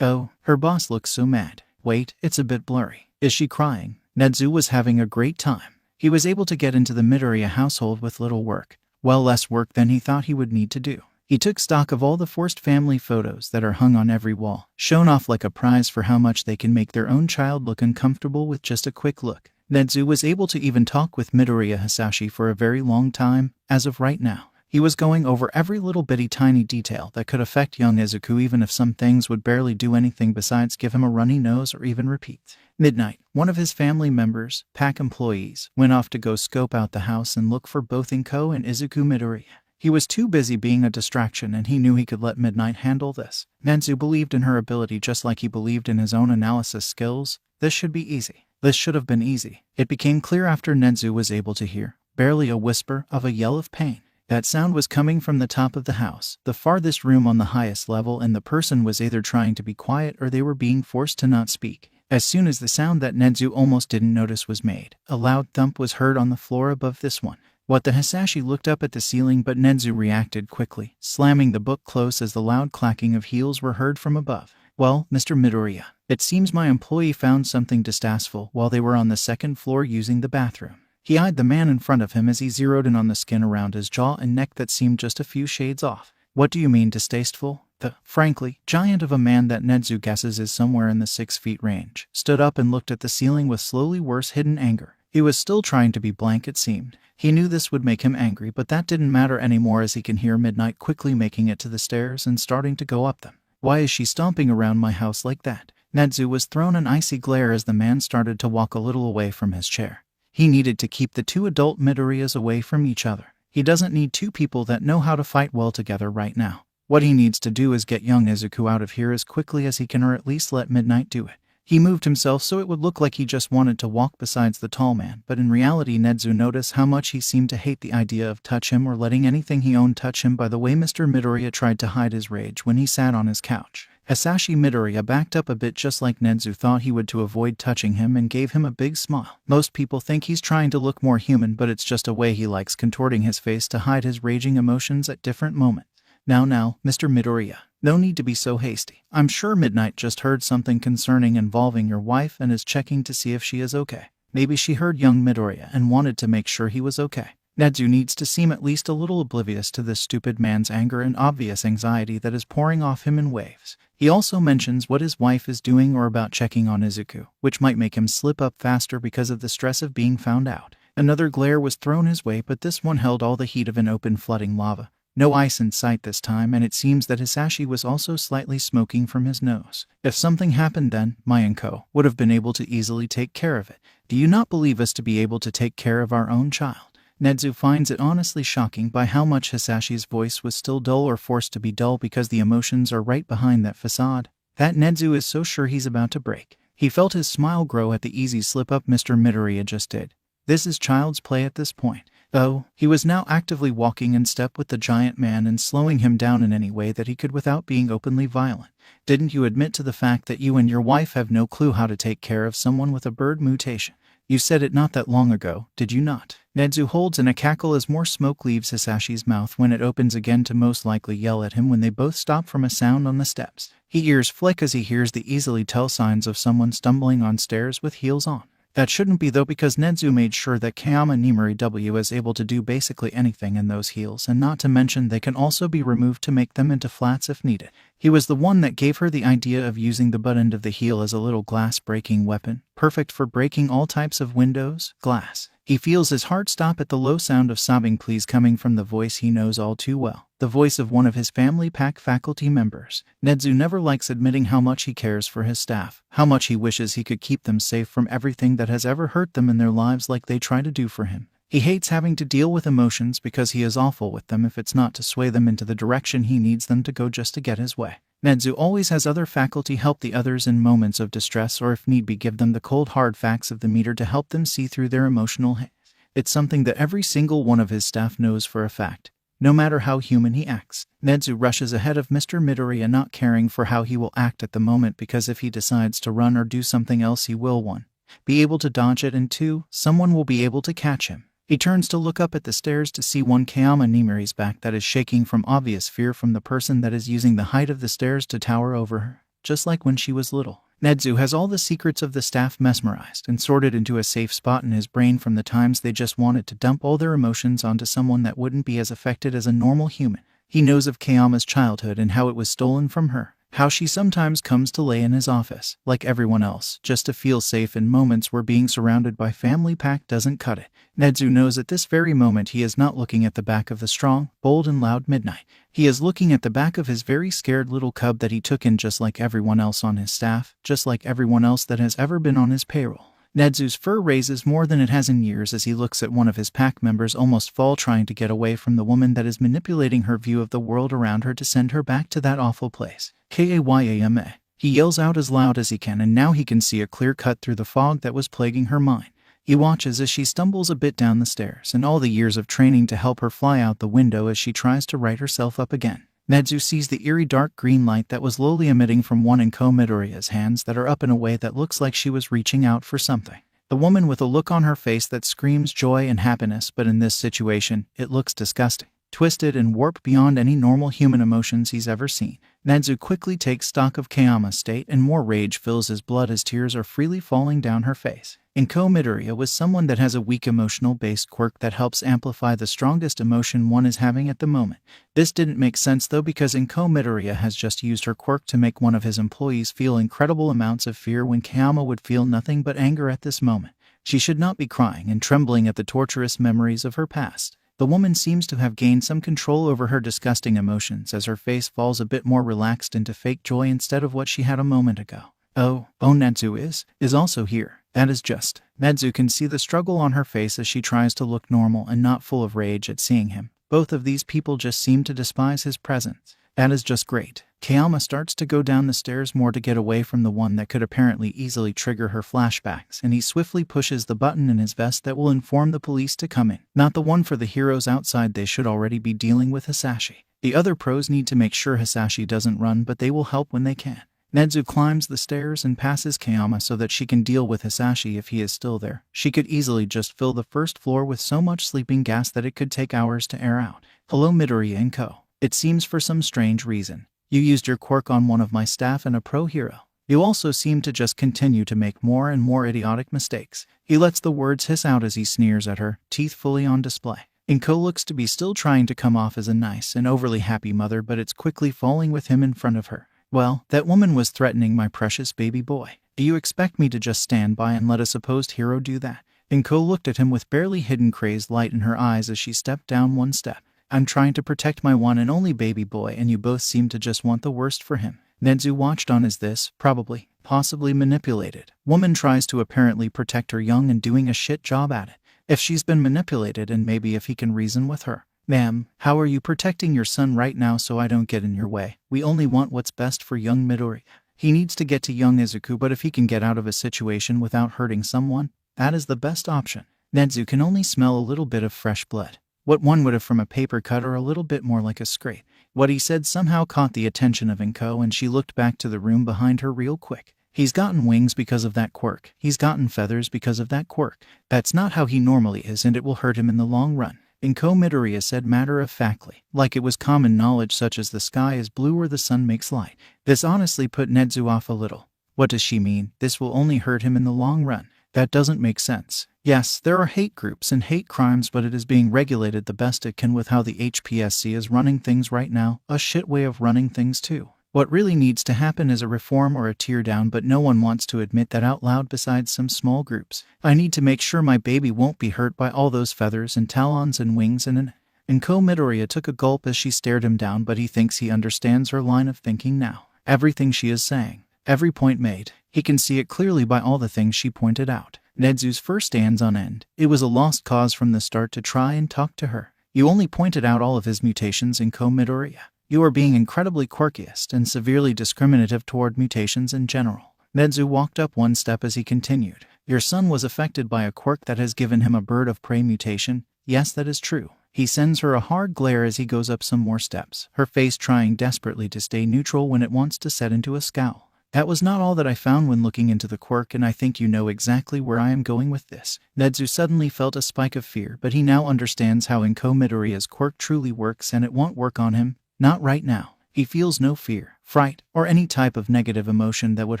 Oh, her boss looks so mad. Wait, it's a bit blurry. Is she crying? Netsu was having a great time. He was able to get into the Midoriya household with little work. Well, less work than he thought he would need to do. He took stock of all the forced family photos that are hung on every wall, shown off like a prize for how much they can make their own child look uncomfortable with just a quick look. Netsu was able to even talk with Midoriya Hasashi for a very long time, as of right now. He was going over every little bitty tiny detail that could affect young Izuku, even if some things would barely do anything besides give him a runny nose or even repeat. Midnight, one of his family members, pack employees, went off to go scope out the house and look for both Enko and Izuku Midoriya. He was too busy being a distraction, and he knew he could let Midnight handle this. Netsu believed in her ability just like he believed in his own analysis skills. This should be easy. This should have been easy. It became clear after Netsu was able to hear, barely a whisper of a yell of pain. That sound was coming from the top of the house, the farthest room on the highest level, and the person was either trying to be quiet or they were being forced to not speak. As soon as the sound that Netsu almost didn't notice was made, a loud thump was heard on the floor above this one. What the Hasashi looked up at the ceiling, but Netsu reacted quickly, slamming the book close as the loud clacking of heels were heard from above. Well, Mr. Midoriya, it seems my employee found something distasteful while they were on the second floor using the bathroom. He eyed the man in front of him as he zeroed in on the skin around his jaw and neck that seemed just a few shades off. What do you mean distasteful? The, frankly, giant of a man that Nedzu guesses is somewhere in the 6 feet range, stood up and looked at the ceiling with slowly worse hidden anger. He was still trying to be blank, it seemed. He knew this would make him angry, but that didn't matter anymore as he can hear Midnight quickly making it to the stairs and starting to go up them. Why is she stomping around my house like that? Nedzu was thrown an icy glare as the man started to walk a little away from his chair. He needed to keep the 2 adult Midoriyas away from each other. He doesn't need 2 people that know how to fight well together right now. What he needs to do is get young Izuku out of here as quickly as he can, or at least let Midnight do it. He moved himself so it would look like he just wanted to walk besides the tall man, but in reality Nedzu noticed how much he seemed to hate the idea of touch him or letting anything he owned touch him by the way Mr. Midoriya tried to hide his rage when he sat on his couch. Hisashi Midoriya backed up a bit just like Nedzu thought he would to avoid touching him and gave him a big smile. Most people think he's trying to look more human, but it's just a way he likes contorting his face to hide his raging emotions at different moments. Now, Mr. Midoriya, no need to be so hasty. I'm sure Midnight just heard something concerning involving your wife and is checking to see if she is okay. Maybe she heard young Midoriya and wanted to make sure he was okay. Nedzu needs to seem at least a little oblivious to this stupid man's anger and obvious anxiety that is pouring off him in waves. He also mentions what his wife is doing or about checking on Izuku, which might make him slip up faster because of the stress of being found out. Another glare was thrown his way, but this one held all the heat of an open flooding lava. No ice in sight this time, and it seems that Hisashi was also slightly smoking from his nose. If something happened then, Enko would have been able to easily take care of it. Do you not believe us to be able to take care of our own child? Nedzu finds it honestly shocking by how much Hisashi's voice was still dull or forced to be dull because the emotions are right behind that facade. That Nedzu is so sure he's about to break. He felt his smile grow at the easy slip-up Mr. Midoriya just did. This is child's play at this point. Though, he was now actively walking in step with the giant man and slowing him down in any way that he could without being openly violent. Didn't you admit to the fact that you and your wife have no clue how to take care of someone with a bird mutation? You said it not that long ago, did you not? Nedzu holds in a cackle as more smoke leaves Hisashi's mouth when it opens again to most likely yell at him when they both stop from a sound on the steps. His ears flick as he hears the easily tell signs of someone stumbling on stairs with heels on. That shouldn't be though, because Nedzu made sure that Kayama Nimari W is able to do basically anything in those heels, and not to mention they can also be removed to make them into flats if needed. He was the one that gave her the idea of using the butt end of the heel as a little glass-breaking weapon, perfect for breaking all types of windows, glass. He feels his heart stop at the low sound of sobbing pleas coming from the voice he knows all too well, the voice of one of his family pack faculty members. Nedzu never likes admitting how much he cares for his staff, how much he wishes he could keep them safe from everything that has ever hurt them in their lives like they try to do for him. He hates having to deal with emotions because he is awful with them if it's not to sway them into the direction he needs them to go just to get his way. Nedzu always has other faculty help the others in moments of distress, or if need be give them the cold hard facts of the meter to help them see through their emotional haze. It's something that every single one of his staff knows for a fact, no matter how human he acts. Nedzu rushes ahead of Mr. Midoriya, not caring for how he will act at the moment, because if he decides to run or do something else he will 1. Be able to dodge it, and 2. Someone will be able to catch him. He turns to look up at the stairs to see one Kayama Nimari's back that is shaking from obvious fear from the person that is using the height of the stairs to tower over her, just like when she was little. Nedzu has all the secrets of the staff mesmerized and sorted into a safe spot in his brain from the times they just wanted to dump all their emotions onto someone that wouldn't be as affected as a normal human. He knows of Kayama's childhood and how it was stolen from her. How she sometimes comes to lay in his office, like everyone else, just to feel safe in moments where being surrounded by family pack doesn't cut it. Nedzu knows at this very moment he is not looking at the back of the strong, bold and loud Midnight. He is looking at the back of his very scared little cub that he took in, just like everyone else on his staff, just like everyone else that has ever been on his payroll. Nedzu's fur raises more than it has in years as he looks at one of his pack members almost fall, trying to get away from the woman that is manipulating her view of the world around her to send her back to that awful place. Kayama. He yells out as loud as he can, and now he can see a clear cut through the fog that was plaguing her mind. He watches as she stumbles a bit down the stairs, and all the years of training to help her fly out the window as she tries to right herself up again. Nedzu sees the eerie dark green light that was slowly emitting from one Enko Midoriya's hands that are up in a way that looks like she was reaching out for something. The woman with a look on her face that screams joy and happiness, but in this situation, it looks disgusting, twisted and warped beyond any normal human emotions he's ever seen. Nedzu quickly takes stock of Kayama's state and more rage fills his blood as tears are freely falling down her face. Enko Midoriya was someone that has a weak emotional-based quirk that helps amplify the strongest emotion one is having at the moment. This didn't make sense though because Enko Midoriya has just used her quirk to make one of his employees feel incredible amounts of fear when Kayama would feel nothing but anger at this moment. She should not be crying and trembling at the torturous memories of her past. The woman seems to have gained some control over her disgusting emotions as her face falls a bit more relaxed into fake joy instead of what she had a moment ago. Oh, Nedzu is also here. That is just. Nedzu can see the struggle on her face as she tries to look normal and not full of rage at seeing him. Both of these people just seem to despise his presence. That is just great. Kayama starts to go down the stairs more to get away from the one that could apparently easily trigger her flashbacks, and he swiftly pushes the button in his vest that will inform the police to come in. Not the one for the heroes outside, they should already be dealing with Hisashi. The other pros need to make sure Hisashi doesn't run, but they will help when they can. Nedzu climbs the stairs and passes Kayama so that she can deal with Hisashi if he is still there. She could easily just fill the first floor with so much sleeping gas that it could take hours to air out. Hello Midoriya and Co. It seems for some strange reason you used your quirk on one of my staff and a pro hero. You also seem to just continue to make more and more idiotic mistakes. He lets the words hiss out as he sneers at her, teeth fully on display. Enko looks to be still trying to come off as a nice and overly happy mother, but it's quickly falling with him in front of her. Well, that woman was threatening my precious baby boy. Do you expect me to just stand by and let a supposed hero do that? Enko looked at him with barely hidden crazed light in her eyes as she stepped down one step. I'm trying to protect my one and only baby boy and you both seem to just want the worst for him. Nedzu watched on as this, possibly manipulated woman tries to apparently protect her young and doing a shit job at it. If she's been manipulated and maybe if he can reason with her. Ma'am, how are you protecting your son right now so I don't get in your way? We only want what's best for young Midori. He needs to get to young Izuku, but if he can get out of a situation without hurting someone, that is the best option. Nedzu can only smell a little bit of fresh blood. What one would have from a paper cut or a little bit more like a scrape. What he said somehow caught the attention of Enko and she looked back to the room behind her real quick. He's gotten wings because of that quirk. He's gotten feathers because of that quirk. That's not how he normally is and it will hurt him in the long run. Enko Midoriya said matter-of-factly, like it was common knowledge such as the sky is blue or the sun makes light. This honestly put Nedzu off a little. What does she mean? This will only hurt him in the long run. That doesn't make sense. Yes, there are hate groups and hate crimes, but it is being regulated the best it can with how the HPSC is running things right now. A shit way of running things too. What really needs to happen is a reform or a tear down, but no one wants to admit that out loud besides some small groups. I need to make sure my baby won't be hurt by all those feathers and talons and wings and Enko Midoriya took a gulp as she stared him down, but he thinks he understands her line of thinking now. Everything she is saying. Every point made. He can see it clearly by all the things she pointed out. Nedzu's fur stands on end. It was a lost cause from the start to try and talk to her. You only pointed out all of his mutations in Enko Midoriya. You are being incredibly quirkiest and severely discriminative toward mutations in general. Nedzu walked up one step as he continued. Your son was affected by a quirk that has given him a bird of prey mutation. Yes, that is true. He sends her a hard glare as he goes up some more steps, her face trying desperately to stay neutral when it wants to set into a scowl. That was not all that I found when looking into the quirk, and I think you know exactly where I am going with this. Nedzu suddenly felt a spike of fear, but he now understands how Enko Midoriya's quirk truly works and it won't work on him. Not right now. He feels no fear, fright, or any type of negative emotion that would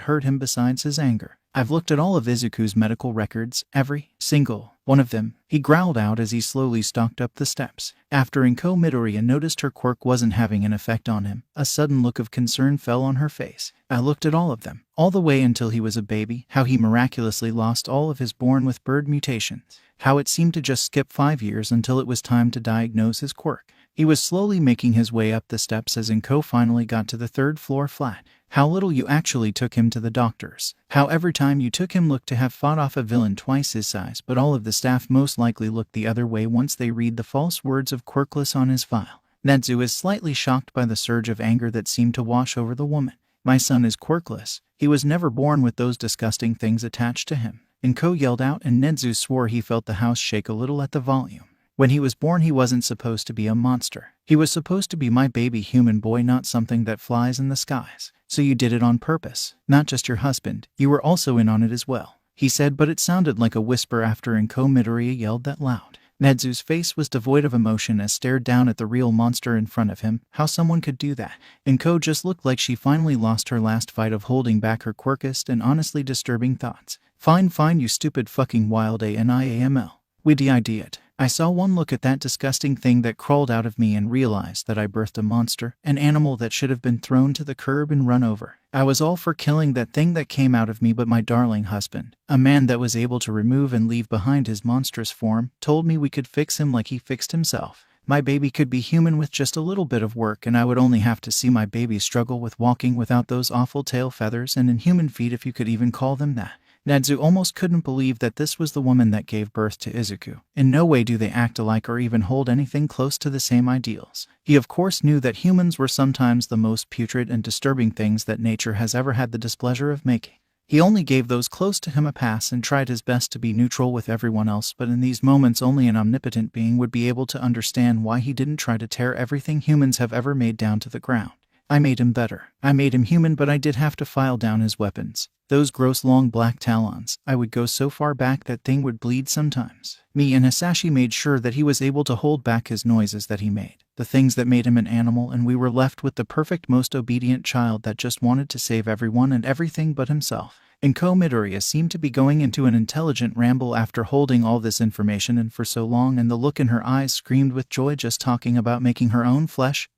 hurt him besides his anger. I've looked at all of Izuku's medical records, every single one of them, he growled out as he slowly stalked up the steps. After Enko Midoriya noticed her quirk wasn't having an effect on him, a sudden look of concern fell on her face. I looked at all of them, all the way until he was a baby, how he miraculously lost all of his born with bird mutations, how it seemed to just skip 5 years until it was time to diagnose his quirk. He was slowly making his way up the steps as Enko finally got to the 3rd floor flat. How little you actually took him to the doctors. How every time you took him looked to have fought off a villain twice his size, but all of the staff most likely looked the other way once they read the false words of Quirkless on his file. Nedzu is slightly shocked by the surge of anger that seemed to wash over the woman. My son is Quirkless. He was never born with those disgusting things attached to him. Enko yelled out and Nedzu swore he felt the house shake a little at the volume. When he was born he wasn't supposed to be a monster. He was supposed to be my baby human boy, not something that flies in the skies. So you did it on purpose. Not just your husband, you were also in on it as well, he said, but it sounded like a whisper after Enko Midoriya yelled that loud. Nedzu's face was devoid of emotion as stared down at the real monster in front of him. How someone could do that. Enko just looked like she finally lost her last fight of holding back her quirkest and honestly disturbing thoughts. Fine, you stupid fucking wild animal. Witty idiot. I saw one look at that disgusting thing that crawled out of me and realized that I birthed a monster, an animal that should have been thrown to the curb and run over. I was all for killing that thing that came out of me, but my darling husband, a man that was able to remove and leave behind his monstrous form, told me we could fix him like he fixed himself. My baby could be human with just a little bit of work, and I would only have to see my baby struggle with walking without those awful tail feathers and inhuman feet, if you could even call them that. Nedzu almost couldn't believe that this was the woman that gave birth to Izuku. In no way do they act alike or even hold anything close to the same ideals. He of course knew that humans were sometimes the most putrid and disturbing things that nature has ever had the displeasure of making. He only gave those close to him a pass and tried his best to be neutral with everyone else, but in these moments only an omnipotent being would be able to understand why he didn't try to tear everything humans have ever made down to the ground. I made him better. I made him human, but I did have to file down his weapons. Those gross long black talons. I would go so far back that thing would bleed sometimes. Me and Hisashi made sure that he was able to hold back his noises that he made. The things that made him an animal, and we were left with the perfect, most obedient child that just wanted to save everyone and everything but himself. Enko Midoriya seemed to be going into an intelligent ramble after holding all this information in for so long, and the look in her eyes screamed with joy just talking about making her own flesh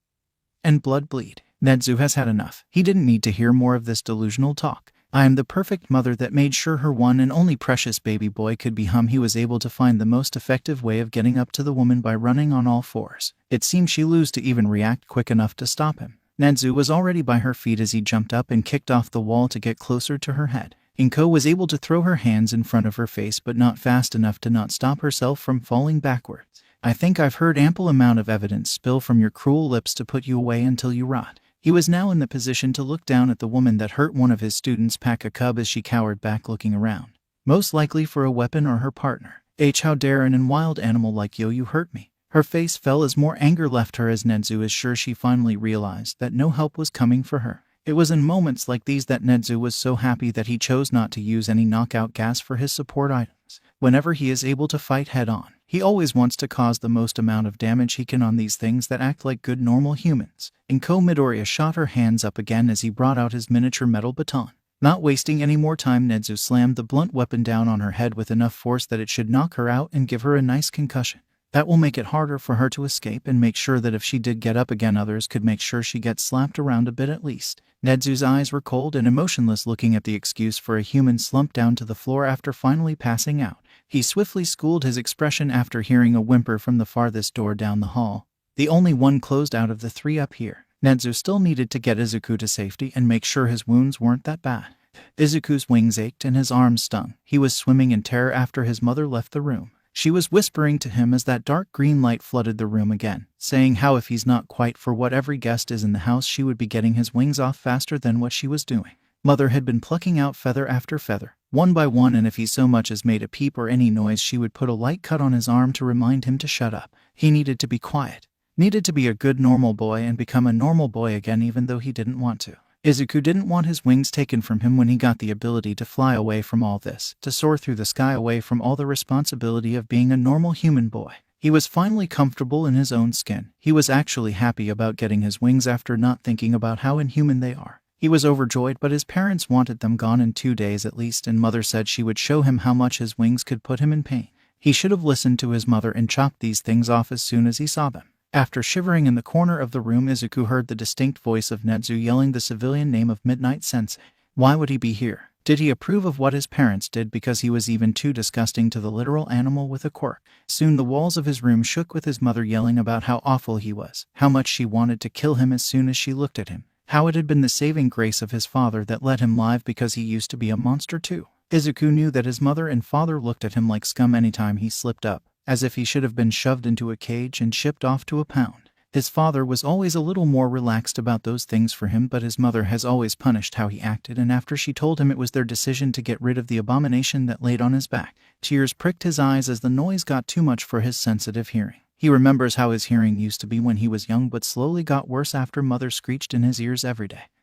and blood bleed. Nedzu has had enough. He didn't need to hear more of this delusional talk. I am the perfect mother that made sure her one and only precious baby boy could be hum. He was able to find the most effective way of getting up to the woman by running on all fours. It seemed she lose to even react quick enough to stop him. Nedzu was already by her feet as he jumped up and kicked off the wall to get closer to her head. Enko was able to throw her hands in front of her face, but not fast enough to not stop herself from falling backwards. I think I've heard ample amount of evidence spill from your cruel lips to put you away until you rot. He was now in the position to look down at the woman that hurt one of his students pack a cub as she cowered back looking around. Most likely for a weapon or her partner. How dare an wild animal like you hurt me. Her face fell as more anger left her as Nedzu is sure she finally realized that no help was coming for her. It was in moments like these that Nedzu was so happy that he chose not to use any knockout gas for his support items. Whenever he is able to fight head on, he always wants to cause the most amount of damage he can on these things that act like good normal humans. Enko Midoriya shot her hands up again as he brought out his miniature metal baton. Not wasting any more time, Nedzu slammed the blunt weapon down on her head with enough force that it should knock her out and give her a nice concussion. That will make it harder for her to escape and make sure that if she did get up again, others could make sure she gets slapped around a bit at least. Nedzu's eyes were cold and emotionless, looking at the excuse for a human slumped down to the floor after finally passing out. He swiftly schooled his expression after hearing a whimper from the farthest door down the hall, the only one closed out of the three up here. Nedzu still needed to get Izuku to safety and make sure his wounds weren't that bad. Izuku's wings ached and his arms stung. He was swimming in terror after his mother left the room. She was whispering to him as that dark green light flooded the room again, saying how if he's not quite for what every guest is in the house, she would be getting his wings off faster than what she was doing. Mother had been plucking out feather after feather, one by one, and if he so much as made a peep or any noise, she would put a light cut on his arm to remind him to shut up. He needed to be quiet, needed to be a good normal boy and become a normal boy again, even though he didn't want to. Izuku didn't want his wings taken from him when he got the ability to fly away from all this, to soar through the sky away from all the responsibility of being a normal human boy. He was finally comfortable in his own skin. He was actually happy about getting his wings after not thinking about how inhuman they are. He was overjoyed, but his parents wanted them gone in 2 days at least, and Mother said she would show him how much his wings could put him in pain. He should have listened to his mother and chopped these things off as soon as he saw them. After shivering in the corner of the room, Izuku heard the distinct voice of Nedzu yelling the civilian name of Midnight Sensei. Why would he be here? Did he approve of what his parents did because he was even too disgusting to the literal animal with a quirk? Soon the walls of his room shook with his mother yelling about how awful he was, how much she wanted to kill him as soon as she looked at him, how it had been the saving grace of his father that let him live because he used to be a monster too. Izuku knew that his mother and father looked at him like scum anytime he slipped up, as if he should have been shoved into a cage and shipped off to a pound. His father was always a little more relaxed about those things for him, but his mother has always punished how he acted, and after she told him it was their decision to get rid of the abomination that laid on his back, tears pricked his eyes as the noise got too much for his sensitive hearing. He remembers how his hearing used to be when he was young, but slowly got worse after Mother screeched in his ears every day.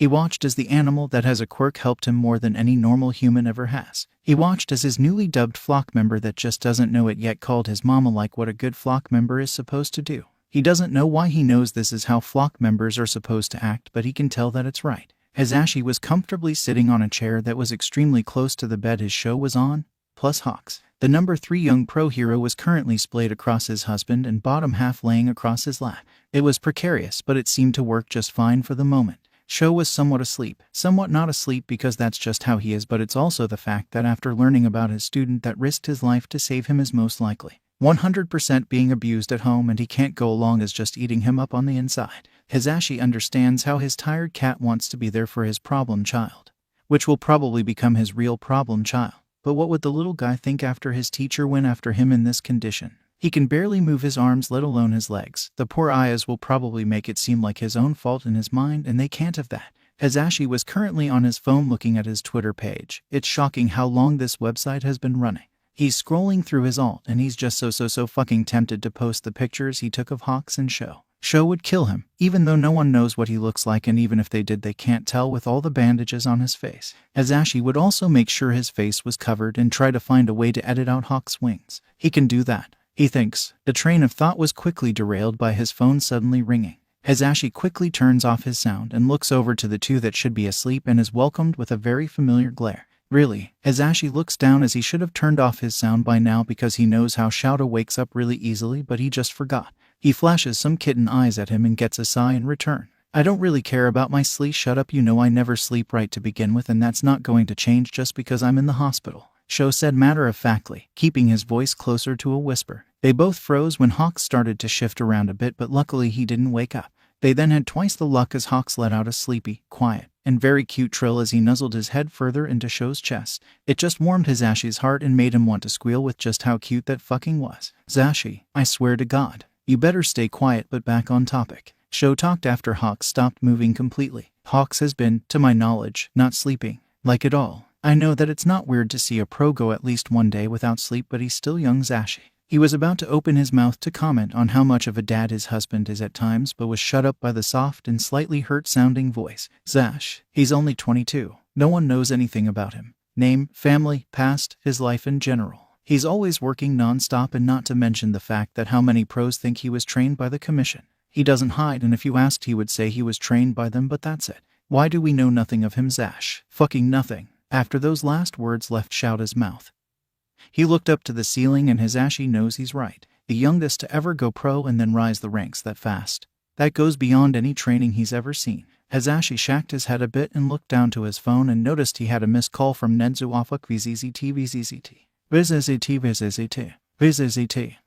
He watched as the animal that has a quirk helped him more than any normal human ever has. He watched as his newly dubbed flock member that just doesn't know it yet called his mama like what a good flock member is supposed to do. He doesn't know why he knows this is how flock members are supposed to act, but he can tell that it's right. Hazashi was comfortably sitting on a chair that was extremely close to the bed his show was on, plus Hawks. The number 3 young pro hero was currently splayed across his husband and bottom half laying across his lap. It was precarious, but it seemed to work just fine for the moment. Sho was somewhat asleep, somewhat not asleep because that's just how he is, but it's also the fact that after learning about his student that risked his life to save him is most likely 100% being abused at home and he can't go along as just eating him up on the inside. Hazashi understands how his tired cat wants to be there for his problem child, which will probably become his real problem child. But what would the little guy think after his teacher went after him in this condition? He can barely move his arms, let alone his legs. The poor Ayas will probably make it seem like his own fault in his mind, and they can't have that. Hazashi was currently on his phone looking at his Twitter page. It's shocking how long this website has been running. He's scrolling through his alt, and he's just so fucking tempted to post the pictures he took of Hawks and Sho. Sho would kill him, even though no one knows what he looks like, and even if they did they can't tell with all the bandages on his face. Hazashi would also make sure his face was covered and try to find a way to edit out Hawk's wings. He can do that, he thinks. The train of thought was quickly derailed by his phone suddenly ringing. Hazashi quickly turns off his sound and looks over to the two that should be asleep and is welcomed with a very familiar glare. Really, Hazashi looks down as he should have turned off his sound by now because he knows how Shouta wakes up really easily, but he just forgot. He flashes some kitten eyes at him and gets a sigh in return. I don't really care about my sleep. Shut up, you know I never sleep right to begin with, and that's not going to change just because I'm in the hospital, Sho said matter-of-factly, keeping his voice closer to a whisper. They both froze when Hawks started to shift around a bit, but luckily he didn't wake up. They then had twice the luck as Hawks let out a sleepy, quiet, and very cute trill as he nuzzled his head further into Sho's chest. It just warmed Hazashi's heart and made him want to squeal with just how cute that fucking was. Zashi, I swear to God. You better stay quiet, but back on topic. Sho talked after Hawks stopped moving completely. Hawks has been, to my knowledge, not sleeping. Like at all. I know that it's not weird to see a pro go at least one day without sleep, but he's still young. Zashi. He was about to open his mouth to comment on how much of a dad his husband is at times, but was shut up by the soft and slightly hurt-sounding voice. Zash, he's only 22. No one knows anything about him. Name, family, past, his life in general. He's always working non-stop, and not to mention the fact that how many pros think he was trained by the commission. He doesn't hide, and if you asked he would say he was trained by them, but that's it. Why do we know nothing of him? Zash? Fucking nothing. After those last words left Shouta's mouth, he looked up to the ceiling, and Hazashi knows he's right. The youngest to ever go pro and then rise the ranks that fast. That goes beyond any training he's ever seen. Hazashi shacked his head a bit and looked down to his phone and noticed he had a missed call from Nedzu off VZZT.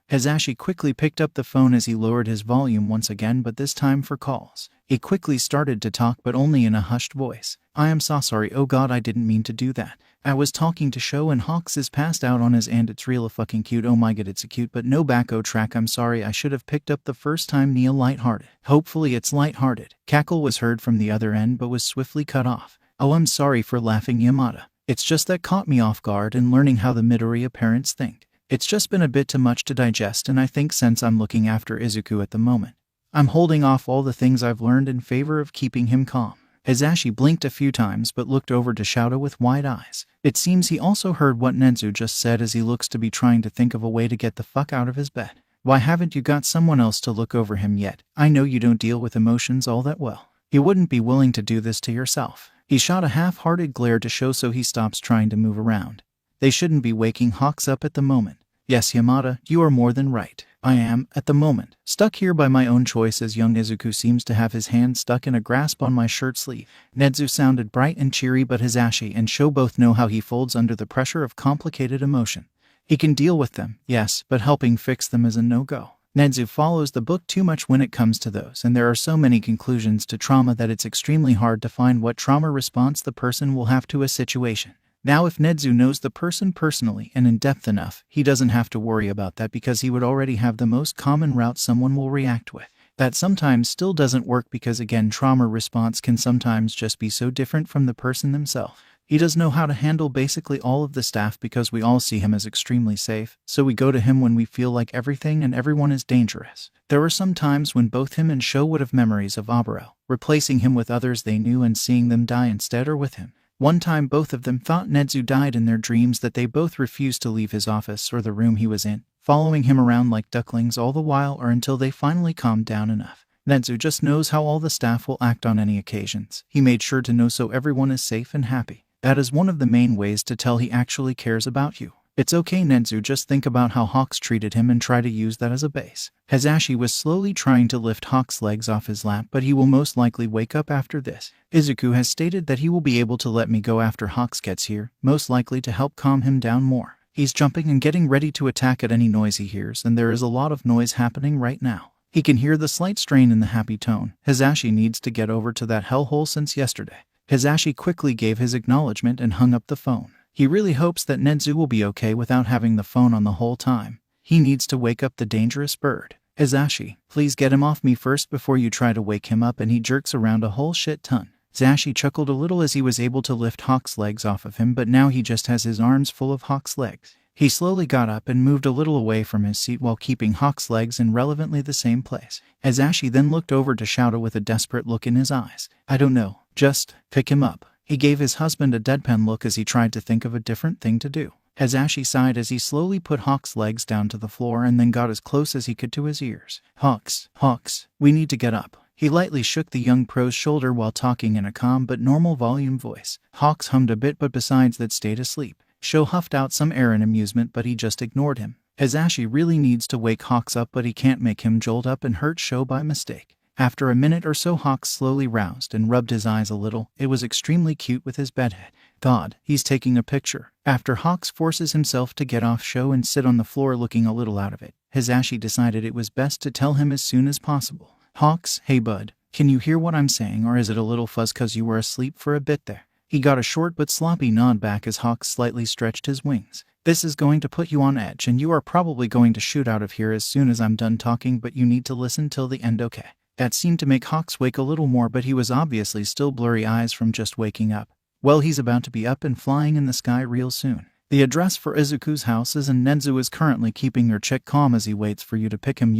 Hazashi quickly picked up the phone as he lowered his volume once again, but this time for calls. He quickly started to talk, but only in a hushed voice. I am so sorry, oh god, I didn't mean to do that. I was talking to Sho and Hawks is passed out on his and it's real fucking cute. Oh my god, it's a cute but no backo track. I'm sorry, I should have picked up the first time. Nia lighthearted. Hopefully it's lighthearted. Cackle was heard from the other end but was swiftly cut off. Oh, I'm sorry for laughing, Yamada. It's just that caught me off guard and learning how the Midoriya parents think. It's just been a bit too much to digest, and I think since I'm looking after Izuku at the moment, I'm holding off all the things I've learned in favor of keeping him calm. Hazashi blinked a few times but looked over to Shouta with wide eyes. It seems he also heard what Nedzu just said as he looks to be trying to think of a way to get the fuck out of his bed. Why haven't you got someone else to look over him yet? I know you don't deal with emotions all that well. You wouldn't be willing to do this to yourself. He shot a half-hearted glare to Sho so he stops trying to move around. They shouldn't be waking Hawks up at the moment. Yes, Yamada, you are more than right. I am, at the moment, stuck here by my own choice as young Izuku seems to have his hand stuck in a grasp on my shirt sleeve. Nedzu sounded bright and cheery, but Hazashi and Sho both know how he folds under the pressure of complicated emotion. He can deal with them, yes, but helping fix them is a no-go. Nedzu follows the book too much when it comes to those, and there are so many conclusions to trauma that it's extremely hard to find what trauma response the person will have to a situation. Now if Nedzu knows the person personally and in depth enough, he doesn't have to worry about that because he would already have the most common route someone will react with. That sometimes still doesn't work because again trauma response can sometimes just be so different from the person themselves. He does know how to handle basically all of the staff because we all see him as extremely safe, so we go to him when we feel like everything and everyone is dangerous. There were some times when both him and Sho would have memories of Aburo, replacing him with others they knew and seeing them die instead or with him. One time both of them thought Nezu died in their dreams that they both refused to leave his office or the room he was in, following him around like ducklings all the while or until they finally calmed down enough. Nezu just knows how all the staff will act on any occasions. He made sure to know so everyone is safe and happy. That is one of the main ways to tell he actually cares about you. It's okay Nezu, just think about how Hawks treated him and try to use that as a base. Hazashi was slowly trying to lift Hawks' legs off his lap, but he will most likely wake up after this. Izuku has stated that he will be able to let me go after Hawks gets here, most likely to help calm him down more. He's jumping and getting ready to attack at any noise he hears, and there is a lot of noise happening right now. He can hear the slight strain in the happy tone. Hazashi needs to get over to that hellhole since yesterday. Hazashi quickly gave his acknowledgement and hung up the phone. He really hopes that Nezu will be okay without having the phone on the whole time. He needs to wake up the dangerous bird. Hazashi, please get him off me first before you try to wake him up, and he jerks around a whole shit ton. Hazashi chuckled a little as he was able to lift Hawk's legs off of him, but now he just has his arms full of Hawk's legs. He slowly got up and moved a little away from his seat while keeping Hawk's legs in relevantly the same place. Hazashi then looked over to Shouta with a desperate look in his eyes. I don't know, just pick him up. He gave his husband a deadpan look as he tried to think of a different thing to do. Hazashi sighed as he slowly put Hawk's legs down to the floor and then got as close as he could to his ears. Hawks, we need to get up. He lightly shook the young pro's shoulder while talking in a calm but normal volume voice. Hawks hummed a bit but besides that stayed asleep. Sho huffed out some air in amusement but he just ignored him. Hazashi really needs to wake Hawks up but he can't make him jolt up and hurt Sho by mistake. After a minute or so Hawks slowly roused and rubbed his eyes a little. It was extremely cute with his bedhead. God, he's taking a picture. After Hawks forces himself to get off Sho and sit on the floor looking a little out of it, Hazashi decided it was best to tell him as soon as possible. Hawks, hey bud, can you hear what I'm saying, or is it a little fuzz cause you were asleep for a bit there? He got a short but sloppy nod back as Hawks slightly stretched his wings. This is going to put you on edge and you are probably going to shoot out of here as soon as I'm done talking, but you need to listen till the end, okay? That seemed to make Hawks wake a little more, but he was obviously still blurry eyes from just waking up. Well, he's about to be up and flying in the sky real soon. The address for Izuku's house is, and Nezu is currently keeping your chick calm as he waits for you to pick him.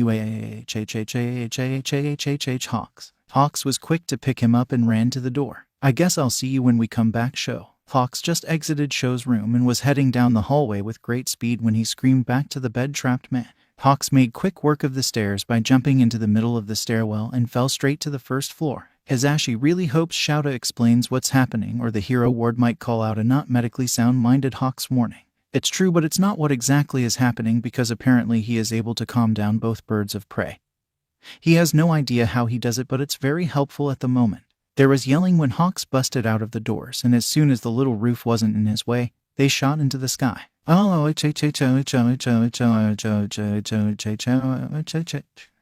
Hawks. Hawks was quick to pick him up and ran to the door. I guess I'll see you when we come back, Sho. Hawks just exited Sho's room and was heading down the hallway with great speed when he screamed back to the bed-trapped man. Hawks made quick work of the stairs by jumping into the middle of the stairwell and fell straight to the first floor. Hazashi really hopes Shouta explains what's happening, or the hero ward might call out a not medically sound-minded Hawks warning. It's true, but it's not what exactly is happening because apparently he is able to calm down both birds of prey. He has no idea how he does it, but it's very helpful at the moment. There was yelling when Hawks busted out of the doors, and as soon as the little roof wasn't in his way, they shot into the sky.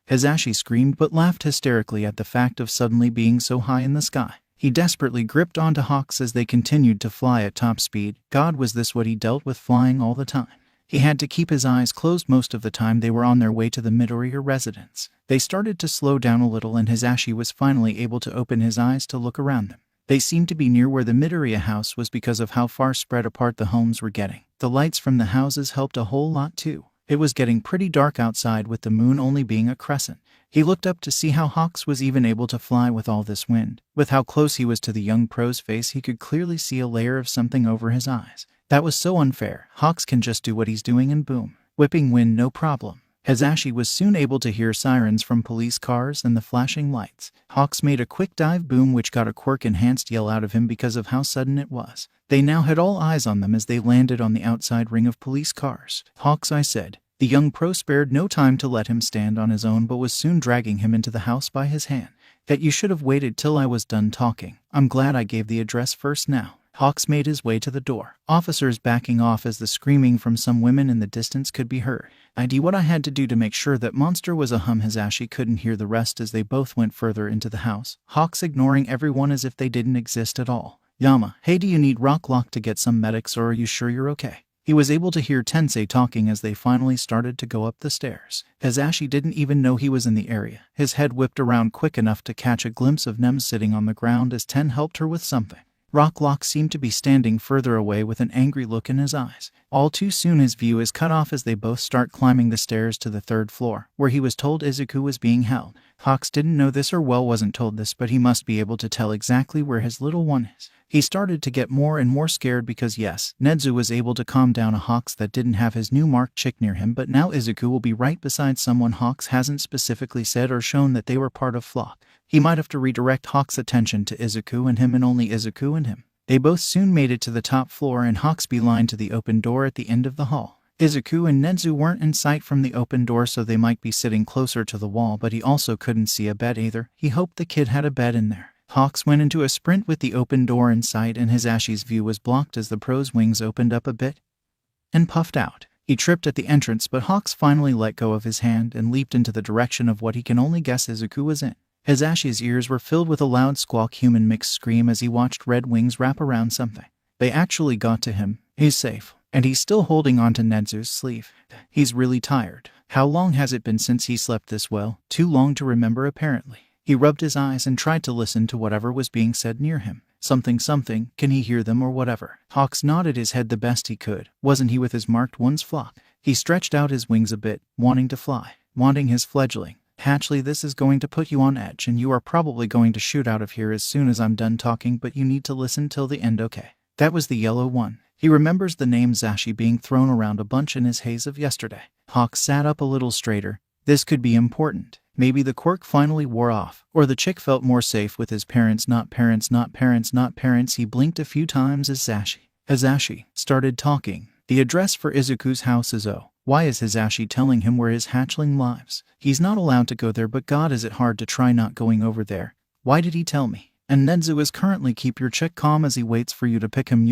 Hazashi screamed but laughed hysterically at the fact of suddenly being so high in the sky. He desperately gripped onto Hawks as they continued to fly at top speed. God, was this what he dealt with flying all the time? He had to keep his eyes closed most of the time they were on their way to the Midoriya residence. They started to slow down a little and Hazashi was finally able to open his eyes to look around them. They seemed to be near where the Midoriya house was because of how far spread apart the homes were getting. The lights from the houses helped a whole lot too. It was getting pretty dark outside with the moon only being a crescent. He looked up to see how Hawks was even able to fly with all this wind. With how close he was to the young pro's face, he could clearly see a layer of something over his eyes. That was so unfair. Hawks can just do what he's doing and boom. Whipping wind, no problem. Hazashi was soon able to hear sirens from police cars and the flashing lights. Hawks made a quick dive boom which got a quirk-enhanced yell out of him because of how sudden it was. They now had all eyes on them as they landed on the outside ring of police cars. Hawks, I said. The young pro spared no time to let him stand on his own but was soon dragging him into the house by his hand. That you should have waited till I was done talking. I'm glad I gave the address first now. Hawks made his way to the door, officers backing off as the screaming from some women in the distance could be heard. I did what I had to do to make sure that monster was a hum. Hazashi couldn't hear the rest as they both went further into the house, Hawks ignoring everyone as if they didn't exist at all. Yama, hey, do you need Rock Lock to get some medics, or are you sure you're okay? He was able to hear Tensei talking as they finally started to go up the stairs. Hazashi didn't even know he was in the area. His head whipped around quick enough to catch a glimpse of Nem sitting on the ground as Ten helped her with something. Rocklock seemed to be standing further away with an angry look in his eyes. All too soon his view is cut off as they both start climbing the stairs to the 3rd floor, where he was told Izuku was being held. Hawks didn't know this or wasn't told this, but he must be able to tell exactly where his little one is. He started to get more and more scared because yes, Nezu was able to calm down a Hawks that didn't have his new marked chick near him, but now Izuku will be right beside someone Hawks hasn't specifically said or shown that they were part of flock. He might have to redirect Hawks' attention to Izuku and him, and only Izuku and him. They both soon made it to the top floor, and Hawks beelined to the open door at the end of the hall. Izuku and Nezu weren't in sight from the open door, so they might be sitting closer to the wall, but he also couldn't see a bed either. He hoped the kid had a bed in there. Hawks went into a sprint with the open door in sight, and his Ashi's view was blocked as the pro's wings opened up a bit and puffed out. He tripped at the entrance, but Hawks finally let go of his hand and leaped into the direction of what he can only guess Izuku was in. His Ashi's ears were filled with a loud squawk human mixed scream as he watched red wings wrap around something. They actually got to him. He's safe. And he's still holding onto Nezu's sleeve. He's really tired. How long has it been since he slept this well? Too long to remember, apparently. He rubbed his eyes and tried to listen to whatever was being said near him. Something, can he hear them or whatever? Hawks nodded his head the best he could. Wasn't he with his marked one's flock? He stretched out his wings a bit, wanting to fly. Wanting his fledgling. Hatchley, this is going to put you on edge, and you are probably going to shoot out of here as soon as I'm done talking, but you need to listen till the end, okay? That was the yellow one. He remembers the name Zashi being thrown around a bunch in his haze of yesterday. Hawks sat up a little straighter. This could be important. Maybe the quirk finally wore off, or the chick felt more safe with his parents. Not parents, not parents, not parents. He blinked a few times as Zashi started talking. The address for Izuku's house is O. Why is Hisashi telling him where his hatchling lives? He's not allowed to go there, but God, is it hard to try not going over there. Why did he tell me? And Nezu is currently keep your chick calm as he waits for you to pick him.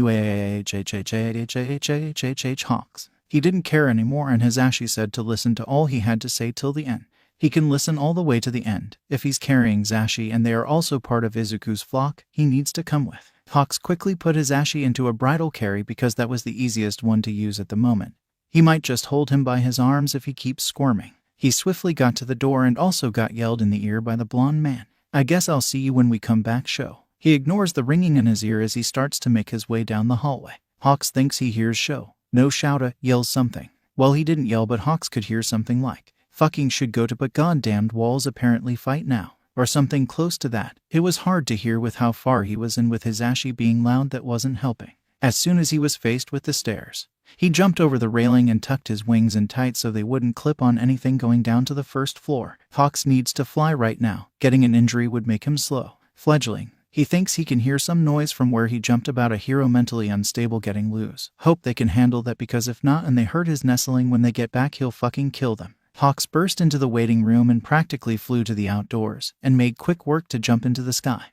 Hawks. He didn't care anymore, and Hisashi said to listen to all he had to say till the end. He can listen all the way to the end. If he's carrying Zashi and they are also part of Izuku's flock, he needs to come with. Hawks quickly put Hisashi into a bridal carry because that was the easiest one to use at the moment. He might just hold him by his arms if he keeps squirming. He swiftly got to the door and also got yelled in the ear by the blonde man. I guess I'll see you when we come back, show. He ignores the ringing in his ear as he starts to make his way down the hallway. Hawks thinks he hears show. No, shouta, yells something. Well, he didn't yell, but Hawks could hear something like, fucking should go to, but goddamned walls apparently fight now. Or something close to that. It was hard to hear with how far he was, and with his Ashi being loud that wasn't helping. As soon as he was faced with the stairs, he jumped over the railing and tucked his wings in tight so they wouldn't clip on anything going down to the 1st floor. Hawks needs to fly right now. Getting an injury would make him slow. Fledgling. He thinks he can hear some noise from where he jumped. About a hero mentally unstable getting loose. Hope they can handle that, because if not and they hurt his nestling when they get back, he'll fucking kill them. Hawks burst into the waiting room and practically flew to the outdoors and made quick work to jump into the sky.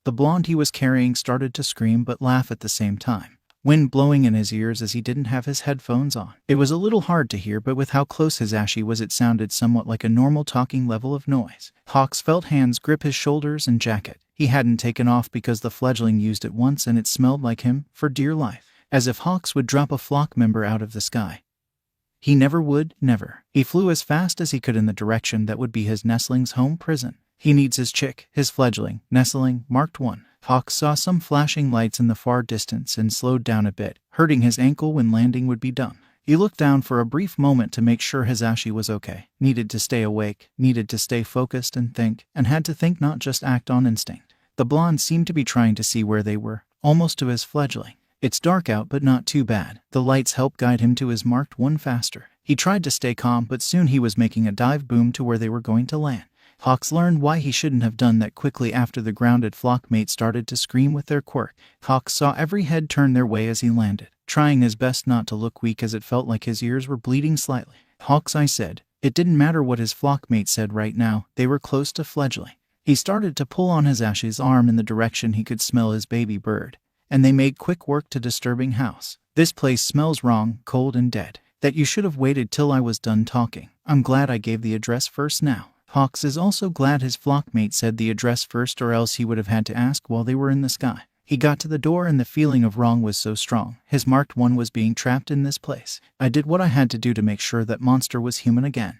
The blonde he was carrying started to scream but laugh at the same time, wind blowing in his ears as he didn't have his headphones on. It was a little hard to hear, but with how close his Ashi was, it sounded somewhat like a normal talking level of noise. Hawks felt hands grip his shoulders and jacket. He hadn't taken off because the fledgling used it once and it smelled like him, for dear life. As if Hawks would drop a flock member out of the sky. He never would, never. He flew as fast as he could in the direction that would be his nestling's home prison. He needs his chick, his fledgling, nestling, marked 1. Hawks saw some flashing lights in the far distance and slowed down a bit, hurting his ankle when landing would be done. He looked down for a brief moment to make sure Hisashi was okay. Needed to stay awake, needed to stay focused and think, and had to think, not just act on instinct. The blonde seemed to be trying to see where they were, almost to his fledgling. It's dark out, but not too bad. The lights helped guide him to his marked 1 faster. He tried to stay calm, but soon he was making a dive boom to where they were going to land. Hawks learned why he shouldn't have done that quickly after the grounded flockmate started to scream with their quirk. Hawks saw every head turn their way as he landed, trying his best not to look weak as it felt like his ears were bleeding slightly. Hawks, I said. It didn't matter what his flockmate said right now, they were close to fledgling. He started to pull on his Ashi's arm in the direction he could smell his baby bird, and they made quick work to disturbing house. This place smells wrong, cold and dead. That you should have waited till I was done talking. I'm glad I gave the address first now. Hawks is also glad his flockmate said the address first, or else he would have had to ask while they were in the sky. He got to the door and the feeling of wrong was so strong. His marked 1 was being trapped in this place. I did what I had to do to make sure that monster was human again.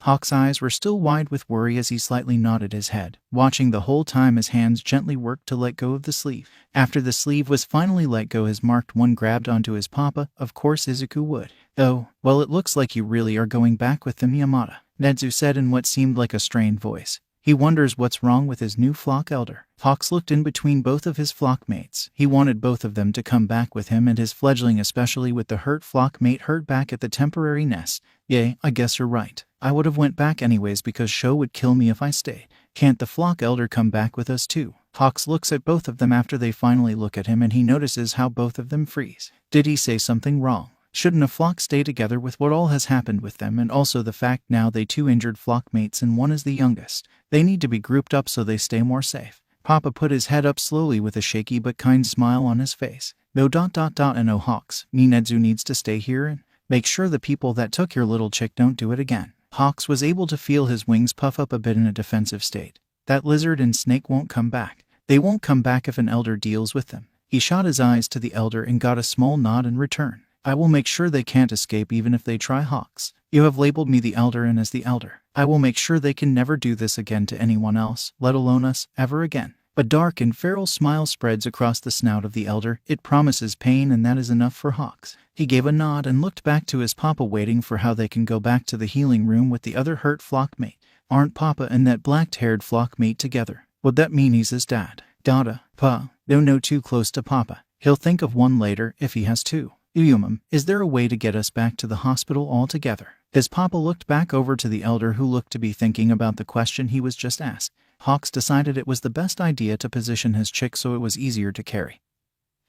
Hawk's eyes were still wide with worry as he slightly nodded his head, watching the whole time his hands gently worked to let go of the sleeve. After the sleeve was finally let go, his marked one grabbed onto his papa. Of course Izuku would. Oh, well, it looks like you really are going back with them, Yamada, Nezu said in what seemed like a strained voice. He wonders what's wrong with his new flock elder. Hawks looked in between both of his flock mates. He wanted both of them to come back with him and his fledgling, especially with the hurt flock mate hurt back at the temporary nest. Yay, I guess you're right. I would have went back anyways because Sho would kill me if I stayed. Can't the flock elder come back with us too? Hawks looks at both of them after they finally look at him and he notices how both of them freeze. Did he say something wrong? Shouldn't a flock stay together with what all has happened with them, and also the fact now they two injured flock mates and one is the youngest? They need to be grouped up so they stay more safe. Papa put his head up slowly with a shaky but kind smile on his face. No ... and oh Hawks, Nezu needs to stay here and make sure the people that took your little chick don't do it again. Hawks was able to feel his wings puff up a bit in a defensive state. That lizard and snake won't come back. They won't come back if an elder deals with them. He shot his eyes to the elder and got a small nod in return. I will make sure they can't escape even if they try, Hawks. You have labeled me the elder, and as the elder, I will make sure they can never do this again to anyone else, let alone us, ever again. A dark and feral smile spreads across the snout of the elder. It promises pain, and that is enough for Hawks. He gave a nod and looked back to his papa, waiting for how they can go back to the healing room with the other hurt flock mate. Aren't papa and that black-haired flock mate together? Would that mean he's his dad? Dada, pa, no too close to papa. He'll think of one later if he has two. Is there a way to get us back to the hospital all together? His papa looked back over to the elder, who looked to be thinking about the question he was just asked. Hawks decided it was the best idea to position his chick so it was easier to carry.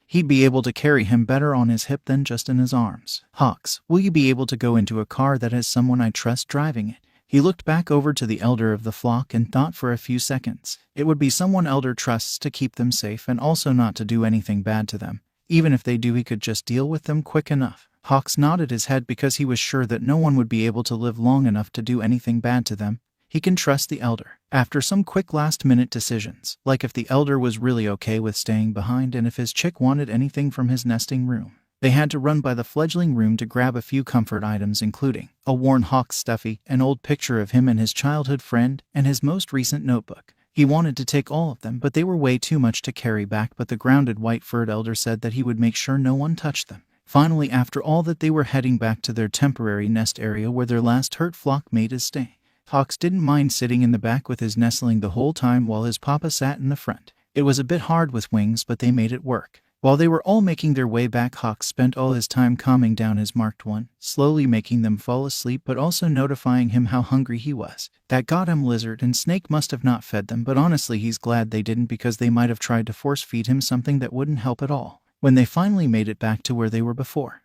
He'd be able to carry him better on his hip than just in his arms. Hawks, will you be able to go into a car that has someone I trust driving it? He looked back over to the elder of the flock and thought for a few seconds. It would be someone elder trusts to keep them safe and also not to do anything bad to them. Even if they do, he could just deal with them quick enough. Hawks nodded his head because he was sure that no one would be able to live long enough to do anything bad to them. He can trust the elder. After some quick last-minute decisions, like if the elder was really okay with staying behind and if his chick wanted anything from his nesting room, they had to run by the fledgling room to grab a few comfort items, including a worn Hawks stuffy, an old picture of him and his childhood friend, and his most recent notebook. He wanted to take all of them, but they were way too much to carry back, but the grounded white-furred elder said that he would make sure no one touched them. Finally, after all that, they were heading back to their temporary nest area where their last hurt flock mate is staying. Hawks didn't mind sitting in the back with his nestling the whole time while his papa sat in the front. It was a bit hard with wings, but they made it work. While they were all making their way back, Hawks spent all his time calming down his marked one, slowly making them fall asleep but also notifying him how hungry he was. That goddamn lizard and snake must have not fed them, but honestly he's glad they didn't, because they might have tried to force feed him something that wouldn't help at all. When they finally made it back to where they were before,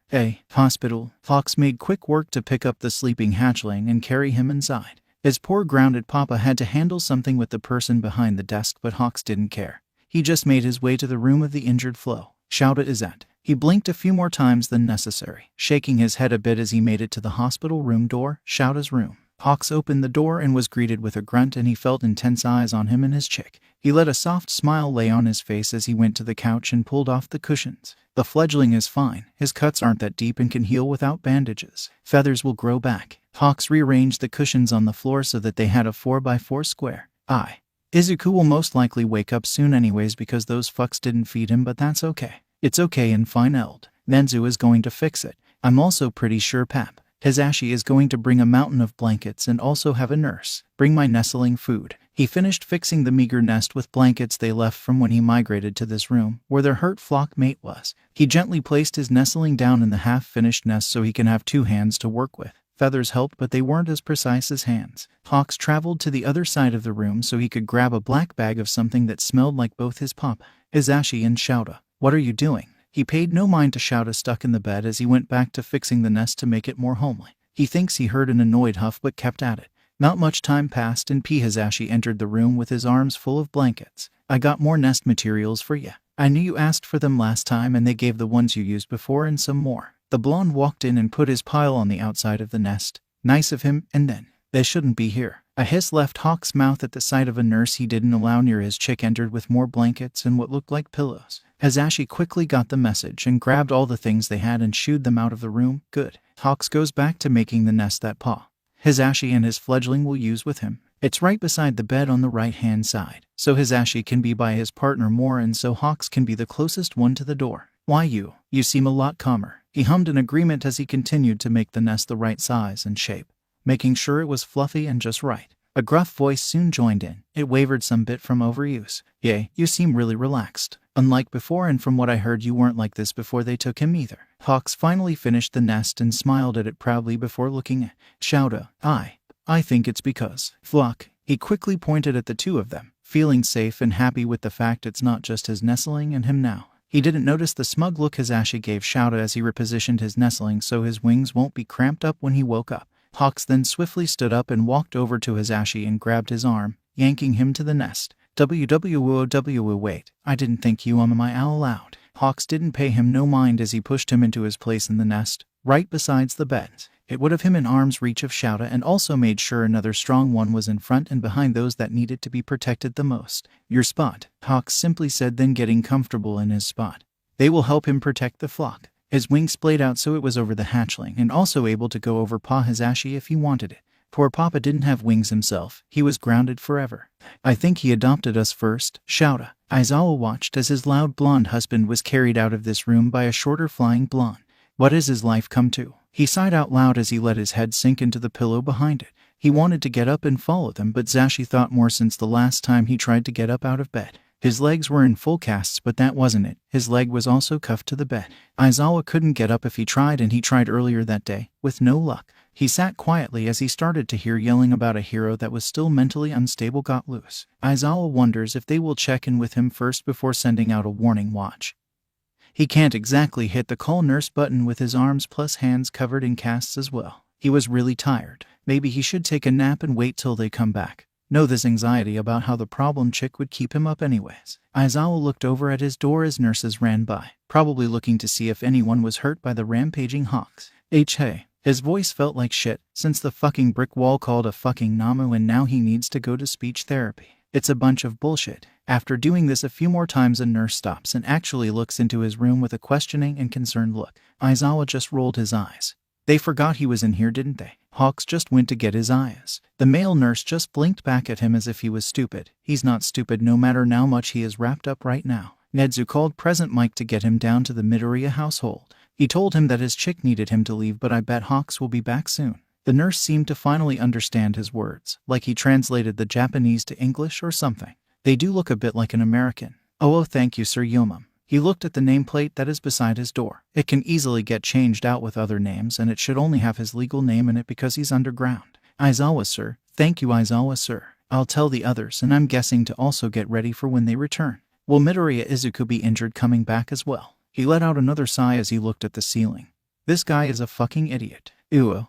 hospital, Hawks made quick work to pick up the sleeping hatchling and carry him inside. His poor grounded papa had to handle something with the person behind the desk, but Hawks didn't care. He just made his way to the room of the injured Flo. Shouta is at. He blinked a few more times than necessary, shaking his head a bit as he made it to the hospital room door, Shouta's room. Hawks opened the door and was greeted with a grunt, and he felt intense eyes on him and his chick. He let a soft smile lay on his face as he went to the couch and pulled off the cushions. The fledgling is fine. His cuts aren't that deep and can heal without bandages. Feathers will grow back. Hawks rearranged the cushions on the floor so that they had a 4x4 square. Izuku will most likely wake up soon anyways because those fucks didn't feed him, but that's okay. It's okay and fine, Eld. Nenzu is going to fix it. I'm also pretty sure Pap Hizashi is going to bring a mountain of blankets and also have a nurse bring my nestling food. He finished fixing the meager nest with blankets they left from when he migrated to this room where their hurt flock mate was. He gently placed his nestling down in the half-finished nest so he can have two hands to work with. Feathers helped, but they weren't as precise as hands. Hawks traveled to the other side of the room so he could grab a black bag of something that smelled like both his papa, Hizashi, and Shouta. What are you doing? He paid no mind to Shouta stuck in the bed as he went back to fixing the nest to make it more homely. He thinks he heard an annoyed huff but kept at it. Not much time passed and Hizashi entered the room with his arms full of blankets. I got more nest materials for ya. I knew you asked for them last time and they gave the ones you used before and some more. The blonde walked in and put his pile on the outside of the nest. Nice of him, and then, they shouldn't be here. A hiss left Hawk's mouth at the sight of a nurse he didn't allow near his chick entered with more blankets and what looked like pillows. Hizashi quickly got the message and grabbed all the things they had and shooed them out of the room. Good. Hawks goes back to making the nest that Pa Hisashi and his fledgling will use with him. It's right beside the bed on the right-hand side, so Hisashi can be by his partner more and so Hawks can be the closest one to the door. Why you seem a lot calmer. He hummed in agreement as he continued to make the nest the right size and shape, making sure it was fluffy and just right. A gruff voice soon joined in. It wavered some bit from overuse. Yay, you seem really relaxed. Unlike before, and from what I heard you weren't like this before they took him either. Hawks finally finished the nest and smiled at it proudly before looking at Shouta. I think it's because Flock. He quickly pointed at the two of them, feeling safe and happy with the fact it's not just his nestling and him now. He didn't notice the smug look Hisashi gave Shouta as he repositioned his nestling so his wings won't be cramped up when he woke up. Hawks then swiftly stood up and walked over to Hisashi and grabbed his arm, yanking him to the nest. Wait, I didn't think you my owl loud. Hawks didn't pay him no mind as he pushed him into his place in the nest, right besides the beds. It would have him in arm's reach of Shouta and also made sure another strong one was in front and behind those that needed to be protected the most. Your spot, Hawks simply said, then getting comfortable in his spot. They will help him protect the flock. His wings splayed out so it was over the hatchling and also able to go over Pa Hisashi if he wanted it. Poor Papa didn't have wings himself, he was grounded forever. I think he adopted us first, Shouta. Aizawa watched as his loud blonde husband was carried out of this room by a shorter flying blonde. What has his life come to? He sighed out loud as he let his head sink into the pillow behind it. He wanted to get up and follow them, but Zashi thought more since the last time he tried to get up out of bed. His legs were in full casts, but that wasn't it. His leg was also cuffed to the bed. Aizawa couldn't get up if he tried, and he tried earlier that day, with no luck. He sat quietly as he started to hear yelling about a hero that was still mentally unstable got loose. Aizawa wonders if they will check in with him first before sending out a warning watch. He can't exactly hit the call nurse button with his arms plus hands covered in casts as well. He was really tired. Maybe he should take a nap and wait till they come back. No, this anxiety about how the problem chick would keep him up anyways. Aizawa looked over at his door as nurses ran by, probably looking to see if anyone was hurt by the rampaging Hawks. Hey. His voice felt like shit, since the fucking brick wall called a fucking Namu and now he needs to go to speech therapy. It's a bunch of bullshit. After doing this a few more times, a nurse stops and actually looks into his room with a questioning and concerned look. Aizawa just rolled his eyes. They forgot he was in here, didn't they? Hawks just went to get his eyes. The male nurse just blinked back at him as if he was stupid. He's not stupid no matter how much he is wrapped up right now. Nedzu called Present Mike to get him down to the Midoriya household. He told him that his chick needed him to leave, but I bet Hawks will be back soon. The nurse seemed to finally understand his words, like he translated the Japanese to English or something. They do look a bit like an American. Oh, thank you, Sir Yomam. He looked at the nameplate that is beside his door. It can easily get changed out with other names, and it should only have his legal name in it because he's underground. Aizawa, sir. Thank you, Aizawa, sir. I'll tell the others, and I'm guessing to also get ready for when they return. Will Midoriya Izuku be injured coming back as well? He let out another sigh as he looked at the ceiling. This guy is a fucking idiot.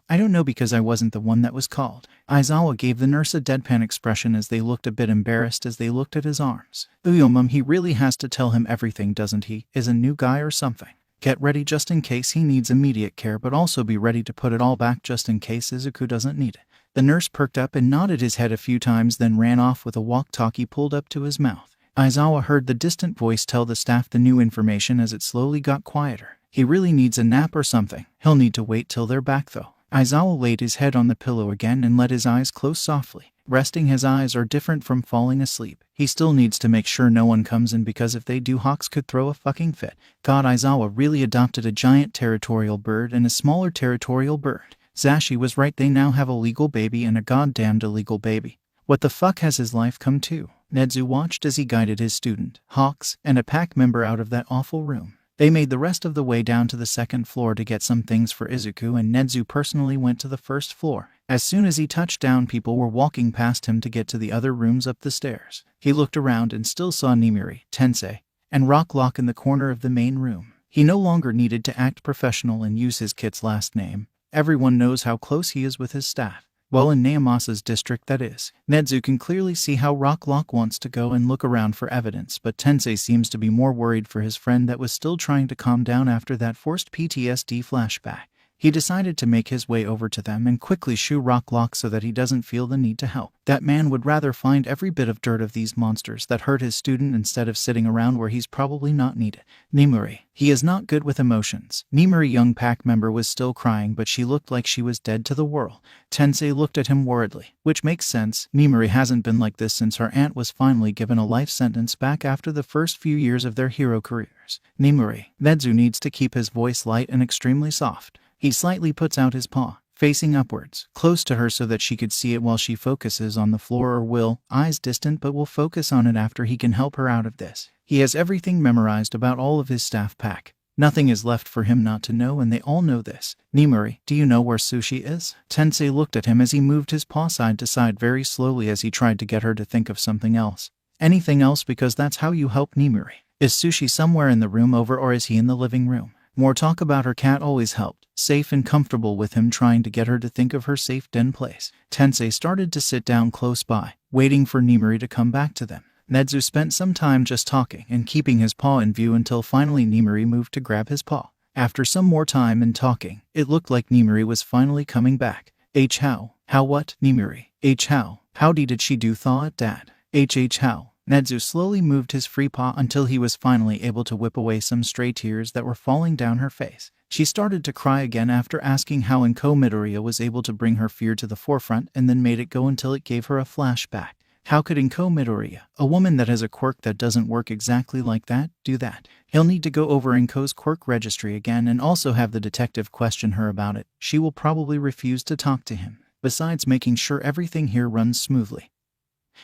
I don't know because I wasn't the one that was called. Aizawa gave the nurse a deadpan expression as they looked a bit embarrassed as they looked at his arms. Mum, he really has to tell him everything, doesn't he? Is a new guy or something? Get ready just in case he needs immediate care, but also be ready to put it all back just in case Izuku doesn't need it. The nurse perked up and nodded his head a few times, then ran off with a walkie-talkie pulled up to his mouth. Aizawa heard the distant voice tell the staff the new information as it slowly got quieter. He really needs a nap or something. He'll need to wait till they're back though. Aizawa laid his head on the pillow again and let his eyes close softly. Resting his eyes are different from falling asleep. He still needs to make sure no one comes in because if they do, Hawks could throw a fucking fit. God, Aizawa really adopted a giant territorial bird and a smaller territorial bird. Zashi was right, they now have a legal baby and a goddamned illegal baby. What the fuck has his life come to? Nedzu watched as he guided his student, Hawks, and a pack member out of that awful room. They made the rest of the way down to the second floor to get some things for Izuku, and Nedzu personally went to the first floor. As soon as he touched down, people were walking past him to get to the other rooms up the stairs. He looked around and still saw Nimiri, Tensei, and Rock Lock in the corner of the main room. He no longer needed to act professional and use his kit's last name. Everyone knows how close he is with his staff. Well, in Naomasa's district, that is. Nedzu can clearly see how Rock Lock wants to go and look around for evidence, but Tensei seems to be more worried for his friend that was still trying to calm down after that forced PTSD flashback. He decided to make his way over to them and quickly shoo rock lock so that he doesn't feel the need to help. That man would rather find every bit of dirt of these monsters that hurt his student instead of sitting around where he's probably not needed. Nimuri. He is not good with emotions. Nimuri, young pack member, was still crying, but she looked like she was dead to the world. Tensei looked at him worriedly, which makes sense. Nimuri hasn't been like this since her aunt was finally given a life sentence back after the first few years of their hero careers. Nimuri. Nedzu needs to keep his voice light and extremely soft. He slightly puts out his paw, facing upwards, close to her so that she could see it while she focuses on the floor, or will, eyes distant, but will focus on it after he can help her out of this. He has everything memorized about all of his staff pack. Nothing is left for him not to know, and they all know this. Nimuri, do you know where Sushi is? Tensei looked at him as he moved his paw side to side very slowly as he tried to get her to think of something else. Anything else, because that's how you help Nimuri. Is Sushi somewhere in the room over, or is he in the living room? More talk about her cat always helped. Safe and comfortable with him trying to get her to think of her safe den place. Tensei started to sit down close by, waiting for Nimuri to come back to them. Nedzu spent some time just talking and keeping his paw in view until finally Nimuri moved to grab his paw. After some more time and talking, it looked like Nimuri was finally coming back. How? How what? Nimuri. Howdy did she do thaw it, Dad? How? Nedzu slowly moved his free paw until he was finally able to whip away some stray tears that were falling down her face. She started to cry again after asking how Enko Midoriya was able to bring her fear to the forefront and then made it go until it gave her a flashback. How could Enko Midoriya, a woman that has a quirk that doesn't work exactly like that, do that? He'll need to go over Enko's quirk registry again and also have the detective question her about it. She will probably refuse to talk to him, besides making sure everything here runs smoothly.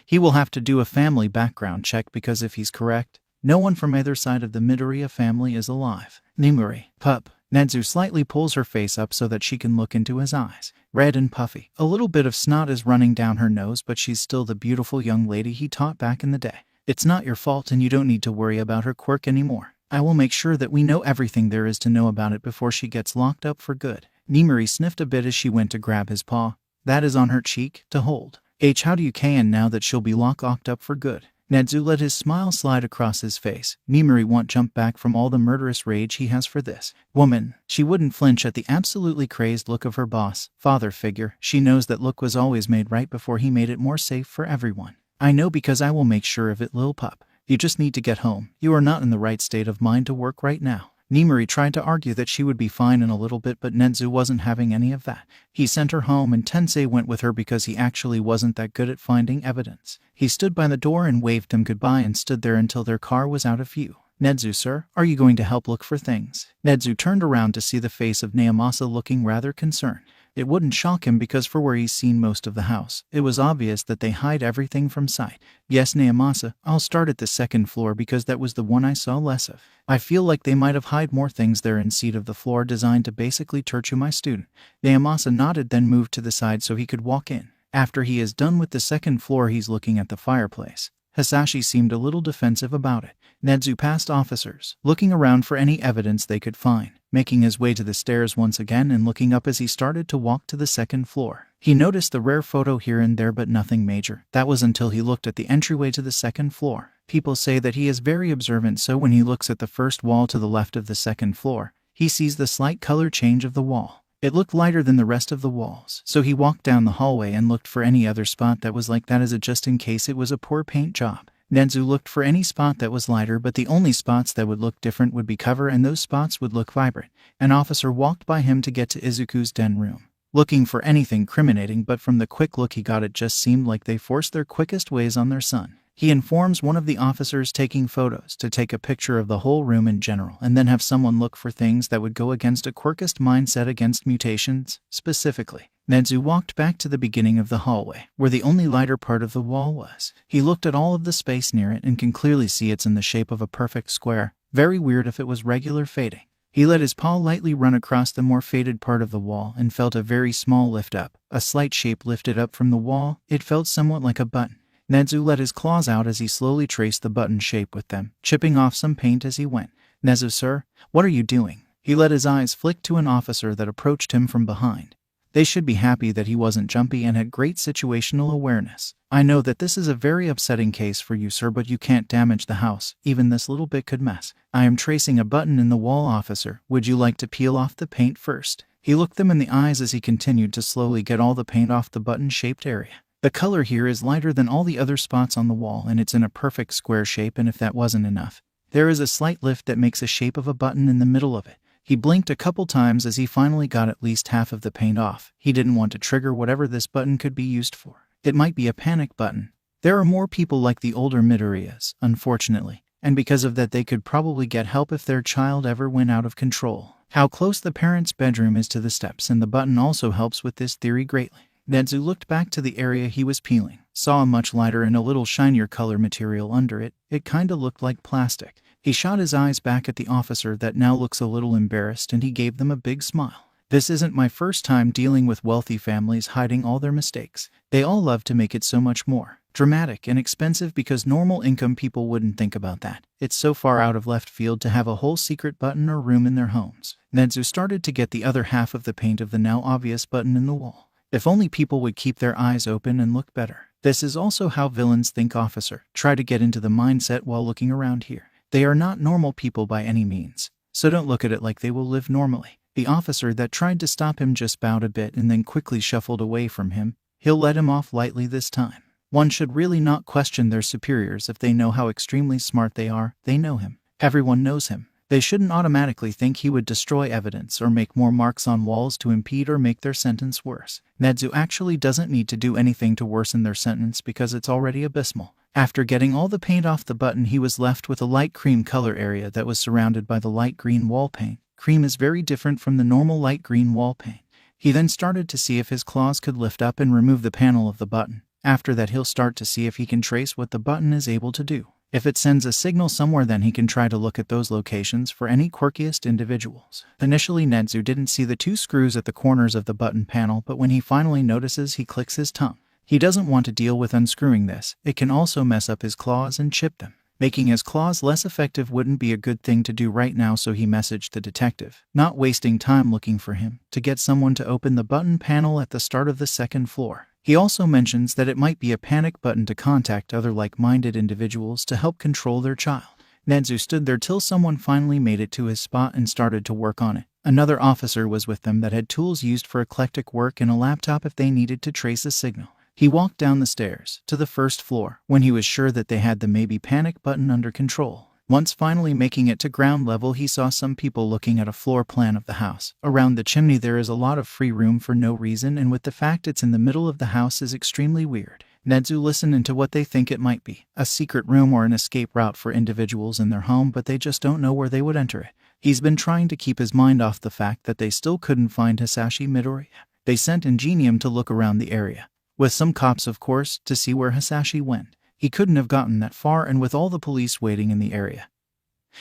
He will have to do a family background check because if he's correct, no one from either side of the Midoriya family is alive. Nimuri. Pup. Nedzu slightly pulls her face up so that she can look into his eyes. Red and puffy. A little bit of snot is running down her nose, but she's still the beautiful young lady he taught back in the day. It's not your fault and you don't need to worry about her quirk anymore. I will make sure that we know everything there is to know about it before she gets locked up for good. Nimuri sniffed a bit as she went to grab his paw. That is on her cheek, to hold. How do you can now that she'll be locked up for good? Nedzu let his smile slide across his face. Nimuri won't jump back from all the murderous rage he has for this woman. She wouldn't flinch at the absolutely crazed look of her boss, father figure. She knows that look was always made right before he made it more safe for everyone. I know because I will make sure of it, lil pup. You just need to get home. You are not in the right state of mind to work right now. Nimuri tried to argue that she would be fine in a little bit, but Nedzu wasn't having any of that. He sent her home and Tensei went with her because he actually wasn't that good at finding evidence. He stood by the door and waved him goodbye and stood there until their car was out of view. Nedzu, sir, are you going to help look for things? Nedzu turned around to see the face of Naomasa looking rather concerned. It wouldn't shock him because for where he's seen most of the house, it was obvious that they hide everything from sight. Yes, Naomasa, I'll start at the second floor because that was the one I saw less of. I feel like they might have hide more things there in seat of the floor designed to basically torture my student. Naomasa nodded, then moved to the side so he could walk in. After he is done with the second floor, he's looking at the fireplace. Hasashi seemed a little defensive about it. Nedzu passed officers, looking around for any evidence they could find, making his way to the stairs once again and looking up as he started to walk to the second floor. He noticed the rare photo here and there, but nothing major. That was until he looked at the entryway to the second floor. People say that he is very observant, so when he looks at the first wall to the left of the second floor, he sees the slight color change of the wall. It looked lighter than the rest of the walls, so he walked down the hallway and looked for any other spot that was like that as a just in case it was a poor paint job. Nedzu looked for any spot that was lighter, but the only spots that would look different would be cover, and those spots would look vibrant. An officer walked by him to get to Izuku's den room, looking for anything criminating, but from the quick look he got, it just seemed like they forced their quickest ways on their son. He informs one of the officers taking photos to take a picture of the whole room in general and then have someone look for things that would go against a quirkist mindset against mutations, specifically. Nedzu walked back to the beginning of the hallway, where the only lighter part of the wall was. He looked at all of the space near it and can clearly see it's in the shape of a perfect square. Very weird if it was regular fading. He let his paw lightly run across the more faded part of the wall and felt a very small lift up. A slight shape lifted up from the wall. It felt somewhat like a button. Nedzu let his claws out as he slowly traced the button shape with them, chipping off some paint as he went. Nedzu, sir, what are you doing? He let his eyes flick to an officer that approached him from behind. They should be happy that he wasn't jumpy and had great situational awareness. I know that this is a very upsetting case for you, sir, but you can't damage the house. Even this little bit could mess. I am tracing a button in the wall, officer. Would you like to peel off the paint first? He looked them in the eyes as he continued to slowly get all the paint off the button-shaped area. The color here is lighter than all the other spots on the wall, and it's in a perfect square shape, and if that wasn't enough, there is a slight lift that makes a shape of a button in the middle of it. He blinked a couple times as he finally got at least half of the paint off. He didn't want to trigger whatever this button could be used for. It might be a panic button. There are more people like the older Midoriyas, unfortunately, and because of that they could probably get help if their child ever went out of control. How close the parents' bedroom is to the steps and the button also helps with this theory greatly. Nezu looked back to the area he was peeling, saw a much lighter and a little shinier color material under it. It kinda looked like plastic. He shot his eyes back at the officer that now looks a little embarrassed, and he gave them a big smile. This isn't my first time dealing with wealthy families hiding all their mistakes. They all love to make it so much more dramatic and expensive because normal income people wouldn't think about that. It's so far out of left field to have a whole secret button or room in their homes. Nezu started to get the other half of the paint of the now obvious button in the wall. If only people would keep their eyes open and look better. This is also how villains think, officer. Try to get into the mindset while looking around here. They are not normal people by any means, so don't look at it like they will live normally. The officer that tried to stop him just bowed a bit and then quickly shuffled away from him. He'll let him off lightly this time. One should really not question their superiors if they know how extremely smart they are. They know him. Everyone knows him. They shouldn't automatically think he would destroy evidence or make more marks on walls to impede or make their sentence worse. Nezu actually doesn't need to do anything to worsen their sentence because it's already abysmal. After getting all the paint off the button, he was left with a light cream color area that was surrounded by the light green wall paint. Cream is very different from the normal light green wall paint. He then started to see if his claws could lift up and remove the panel of the button. After that, he'll start to see if he can trace what the button is able to do. If it sends a signal somewhere, then he can try to look at those locations for any quirkiest individuals. Initially, Nezu didn't see the two screws at the corners of the button panel, but when he finally notices, he clicks his tongue. He doesn't want to deal with unscrewing this. It can also mess up his claws and chip them. Making his claws less effective wouldn't be a good thing to do right now, so he messaged the detective, not wasting time looking for him, to get someone to open the button panel at the start of the second floor. He also mentions that it might be a panic button to contact other like-minded individuals to help control their child. Nezu stood there till someone finally made it to his spot and started to work on it. Another officer was with them that had tools used for eclectic work and a laptop if they needed to trace a signal. He walked down the stairs to the first floor when he was sure that they had the maybe panic button under control. Once finally making it to ground level, he saw some people looking at a floor plan of the house. Around the chimney there is a lot of free room for no reason, and with the fact it's in the middle of the house is extremely weird. Nezu listened into what they think it might be. A secret room or an escape route for individuals in their home, but they just don't know where they would enter it. He's been trying to keep his mind off the fact that they still couldn't find Hisashi Midoriya. They sent Ingenium to look around the area. With some cops, of course, to see where Hisashi went. He couldn't have gotten that far, and with all the police waiting in the area,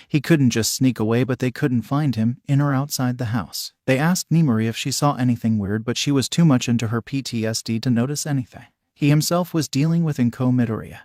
he couldn't just sneak away, but they couldn't find him, in or outside the house. They asked Nimori if she saw anything weird, but she was too much into her PTSD to notice anything. He himself was dealing with Enko Midoriya,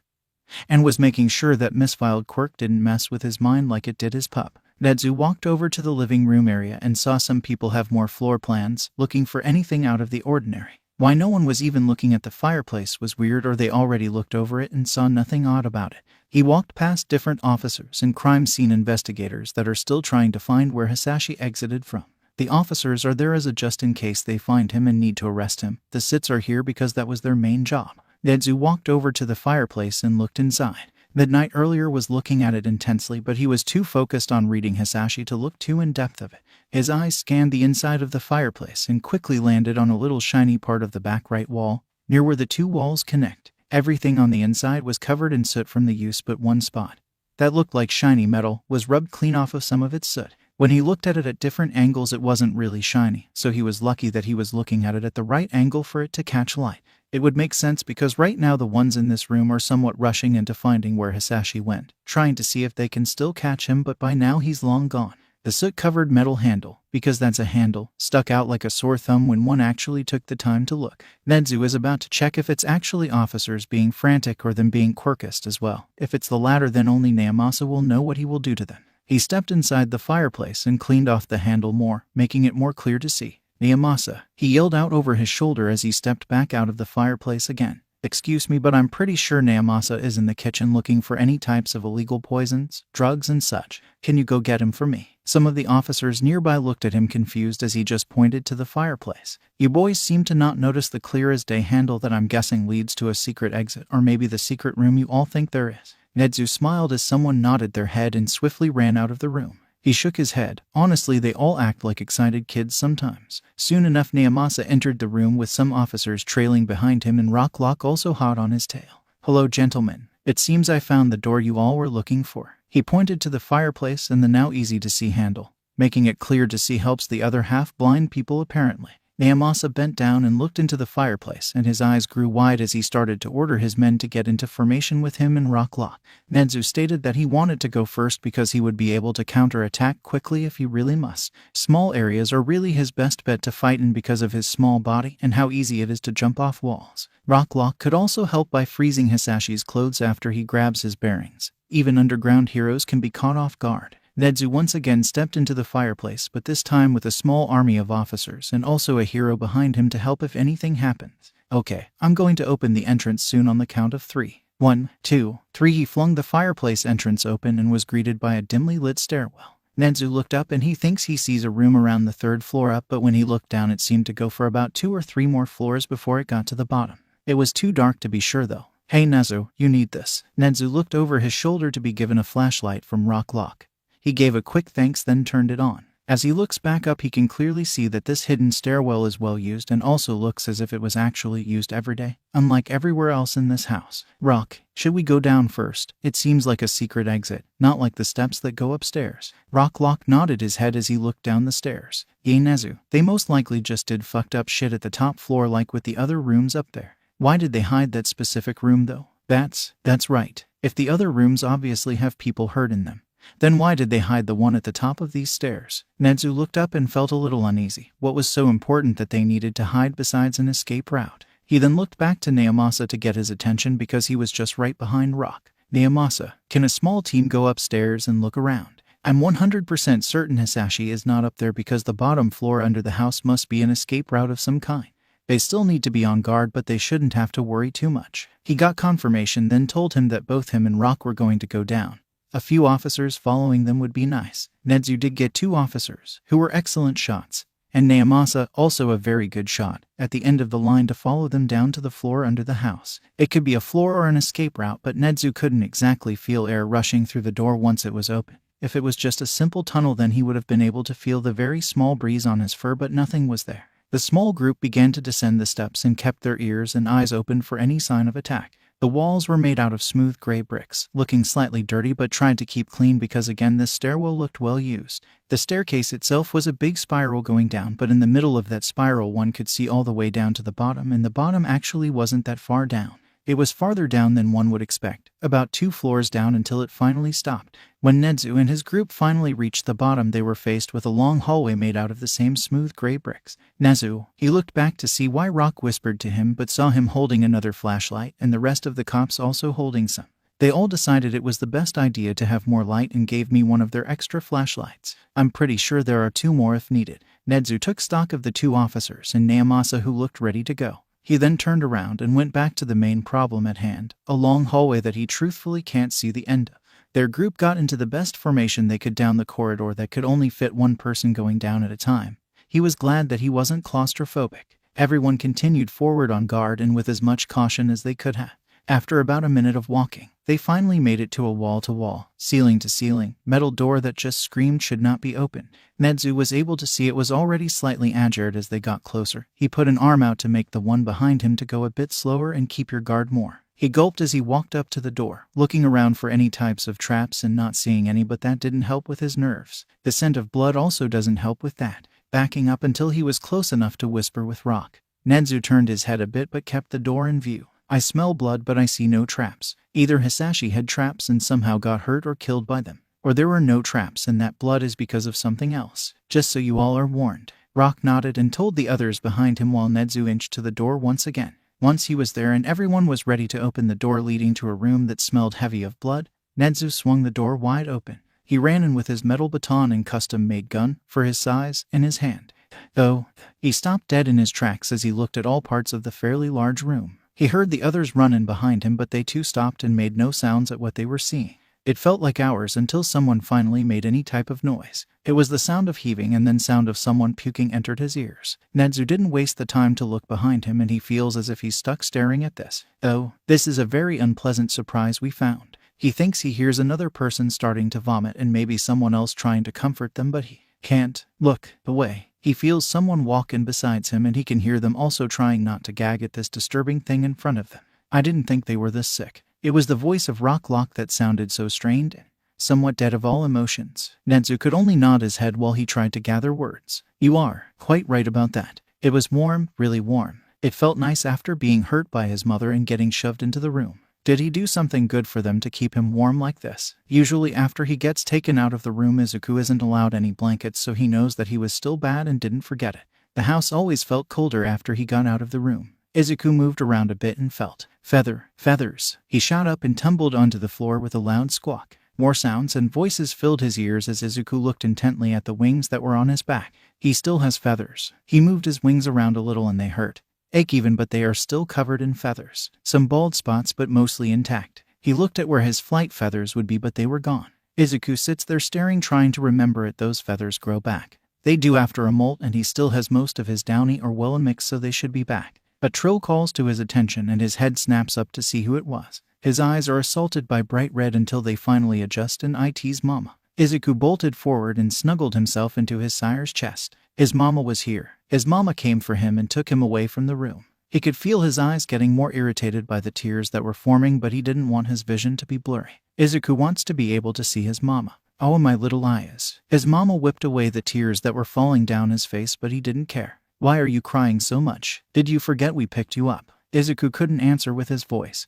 and was making sure that misfiled Quirk didn't mess with his mind like it did his pup. Nezu walked over to the living room area and saw some people have more floor plans, looking for anything out of the ordinary. Why no one was even looking at the fireplace was weird, or they already looked over it and saw nothing odd about it. He walked past different officers and crime scene investigators that are still trying to find where Hisashi exited from. The officers are there as a just in case they find him and need to arrest him. The SITs are here because that was their main job. Nezu walked over to the fireplace and looked inside. Midnight earlier was looking at it intensely, but he was too focused on reading Hisashi to look too in depth of it. His eyes scanned the inside of the fireplace and quickly landed on a little shiny part of the back right wall, near where the two walls connect. Everything on the inside was covered in soot from the use, but one spot that looked like shiny metal was rubbed clean off of some of its soot. When he looked at it at different angles, it wasn't really shiny, so he was lucky that he was looking at it at the right angle for it to catch light. It would make sense because right now the ones in this room are somewhat rushing into finding where Hisashi went, trying to see if they can still catch him, but by now he's long gone. The soot-covered metal handle, because that's a handle, stuck out like a sore thumb when one actually took the time to look. Nezu is about to check if it's actually officers being frantic or them being quirkist as well. If it's the latter, then only Naomasa will know what he will do to them. He stepped inside the fireplace and cleaned off the handle more, making it more clear to see. Naomasa, he yelled out over his shoulder as he stepped back out of the fireplace again. Excuse me, but I'm pretty sure Naomasa is in the kitchen looking for any types of illegal poisons, drugs and such. Can you go get him for me? Some of the officers nearby looked at him confused as he just pointed to the fireplace. You boys seem to not notice the clear-as-day handle that I'm guessing leads to a secret exit, or maybe the secret room you all think there is. Nedzu smiled as someone nodded their head and swiftly ran out of the room. He shook his head. Honestly, they all act like excited kids sometimes. Soon enough, Naomasa entered the room with some officers trailing behind him and Rocklock also hot on his tail. Hello, gentlemen. It seems I found the door you all were looking for. He pointed to the fireplace and the now easy-to-see handle. Making it clear to see helps the other half-blind people apparently. Naomasa bent down and looked into the fireplace, and his eyes grew wide as he started to order his men to get into formation with him and Rocklock. Nedzu stated that he wanted to go first because he would be able to counter-attack quickly if he really must. Small areas are really his best bet to fight in because of his small body and how easy it is to jump off walls. Rocklock could also help by freezing Hisashi's clothes after he grabs his bearings. Even underground heroes can be caught off guard. Nedzu once again stepped into the fireplace, but this time with a small army of officers and also a hero behind him to help if anything happens. Okay, I'm going to open the entrance soon on the count of 3. 1, 2, 3. He flung the fireplace entrance open and was greeted by a dimly lit stairwell. Nedzu looked up and he thinks he sees a room around the 3rd floor up, but when he looked down it seemed to go for about 2 or 3 more floors before it got to the bottom. It was too dark to be sure though. Hey Nedzu, you need this. Nedzu looked over his shoulder to be given a flashlight from Rocklock. He gave a quick thanks then turned it on. As he looks back up he can clearly see that this hidden stairwell is well used and also looks as if it was actually used every day, unlike everywhere else in this house. Rock, should we go down first? It seems like a secret exit, not like the steps that go upstairs. Rocklock nodded his head as he looked down the stairs. Yay Nezu, they most likely just did fucked up shit at the top floor like with the other rooms up there. Why did they hide that specific room though? That's right. If the other rooms obviously have people hurt in them, then why did they hide the one at the top of these stairs? Nedzu looked up and felt a little uneasy. What was so important that they needed to hide besides an escape route? He then looked back to Naomasa to get his attention because he was just right behind Rock. Naomasa, can a small team go upstairs and look around? I'm 100% certain Hisashi is not up there because the bottom floor under the house must be an escape route of some kind. They still need to be on guard, but they shouldn't have to worry too much. He got confirmation, then told him that both him and Rock were going to go down. A few officers following them would be nice. Nedzu did get 2 officers, who were excellent shots, and Naomasa, also a very good shot, at the end of the line to follow them down to the floor under the house. It could be a floor or an escape route, but Nedzu couldn't exactly feel air rushing through the door once it was open. If it was just a simple tunnel then he would have been able to feel the very small breeze on his fur, but nothing was there. The small group began to descend the steps and kept their ears and eyes open for any sign of attack. The walls were made out of smooth gray bricks, looking slightly dirty but tried to keep clean because again this stairwell looked well used. The staircase itself was a big spiral going down, but in the middle of that spiral one could see all the way down to the bottom, and the bottom actually wasn't that far down. It was farther down than one would expect, about 2 floors down until it finally stopped. When Nedzu and his group finally reached the bottom they were faced with a long hallway made out of the same smooth gray bricks. Nedzu, he looked back to see why Rock whispered to him but saw him holding another flashlight and the rest of the cops also holding some. They all decided it was the best idea to have more light and gave me one of their extra flashlights. I'm pretty sure there are 2 more if needed. Nedzu took stock of the 2 officers and Naomasa who looked ready to go. He then turned around and went back to the main problem at hand, a long hallway that he truthfully can't see the end of. Their group got into the best formation they could down the corridor that could only fit 1 person going down at a time. He was glad that he wasn't claustrophobic. Everyone continued forward on guard and with as much caution as they could have. After about a minute of walking, they finally made it to a wall-to-wall, ceiling-to-ceiling, metal door that just screamed should not be opened. Nedzu was able to see it was already slightly ajared as they got closer. He put an arm out to make the one behind him to go a bit slower and keep your guard more. He gulped as he walked up to the door, looking around for any types of traps and not seeing any, but that didn't help with his nerves. The scent of blood also doesn't help with that. Backing up until he was close enough to whisper with Rock. Nedzu turned his head a bit but kept the door in view. I smell blood but I see no traps. Either Hisashi had traps and somehow got hurt or killed by them, or there were no traps and that blood is because of something else. Just so you all are warned. Rock nodded and told the others behind him while Nedzu inched to the door once again. Once he was there and everyone was ready to open the door leading to a room that smelled heavy of blood, Nedzu swung the door wide open. He ran in with his metal baton and custom-made gun, for his size, in his hand. Though, he stopped dead in his tracks as he looked at all parts of the fairly large room. He heard the others run in behind him, but they too stopped and made no sounds at what they were seeing. It felt like hours until someone finally made any type of noise. It was the sound of heaving, and then sound of someone puking entered his ears. Nezu didn't waste the time to look behind him, and he feels as if he's stuck staring at this. Oh, this is a very unpleasant surprise we found. He thinks he hears another person starting to vomit and maybe someone else trying to comfort them, but he can't look away. He feels someone walk in besides him, and he can hear them also trying not to gag at this disturbing thing in front of them. I didn't think they were this sick. It was the voice of Rocklock that sounded so strained and somewhat dead of all emotions. Nezu could only nod his head while he tried to gather words. You are quite right about that. It was warm, really warm. It felt nice after being hurt by his mother and getting shoved into the room. Did he do something good for them to keep him warm like this? Usually after he gets taken out of the room, Izuku isn't allowed any blankets, so he knows that he was still bad and didn't forget it. The house always felt colder after he got out of the room. Izuku moved around a bit and felt feathers. He shot up and tumbled onto the floor with a loud squawk. More sounds and voices filled his ears as Izuku looked intently at the wings that were on his back. He still has feathers. He moved his wings around a little and they hurt. Ache even, but they are still covered in feathers. Some bald spots, but mostly intact. He looked at where his flight feathers would be, but they were gone. Izuku sits there staring, trying to remember it. Those feathers grow back. They do after a molt, and he still has most of his downy or well mix, so they should be back. A trill calls to his attention and his head snaps up to see who it was. His eyes are assaulted by bright red until they finally adjust, and it's Mama. Izuku bolted forward and snuggled himself into his sire's chest. His mama was here. His mama came for him and took him away from the room. He could feel his eyes getting more irritated by the tears that were forming, but he didn't want his vision to be blurry. Izuku wants to be able to see his mama. Oh, my little eyes. His mama whipped away the tears that were falling down his face, but he didn't care. Why are you crying so much? Did you forget we picked you up? Izuku couldn't answer with his voice.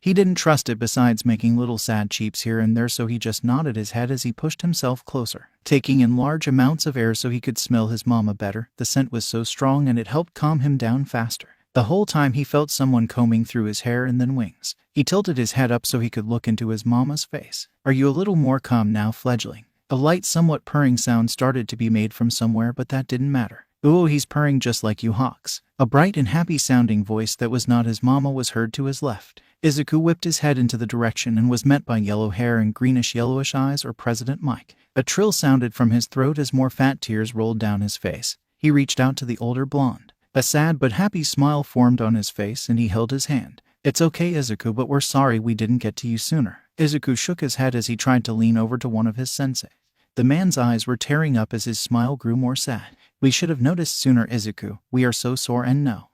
He didn't trust it, besides making little sad cheeps here and there, so he just nodded his head as he pushed himself closer, taking in large amounts of air so he could smell his mama better. The scent was so strong and it helped calm him down faster. The whole time he felt someone combing through his hair and then wings. He tilted his head up so he could look into his mama's face. Are you a little more calm now, fledgling? A light, somewhat purring sound started to be made from somewhere, but that didn't matter. Oh, he's purring just like you hawks. A bright and happy-sounding voice that was not his mama was heard to his left. Izuku whipped his head into the direction and was met by yellow hair and greenish-yellowish eyes, or President Mike. A trill sounded from his throat as more fat tears rolled down his face. He reached out to the older blonde. A sad but happy smile formed on his face and he held his hand. It's okay, Izuku, but we're sorry we didn't get to you sooner. Izuku shook his head as he tried to lean over to one of his sensei. The man's eyes were tearing up as his smile grew more sad. We should have noticed sooner, Izuku. We are so sore and no.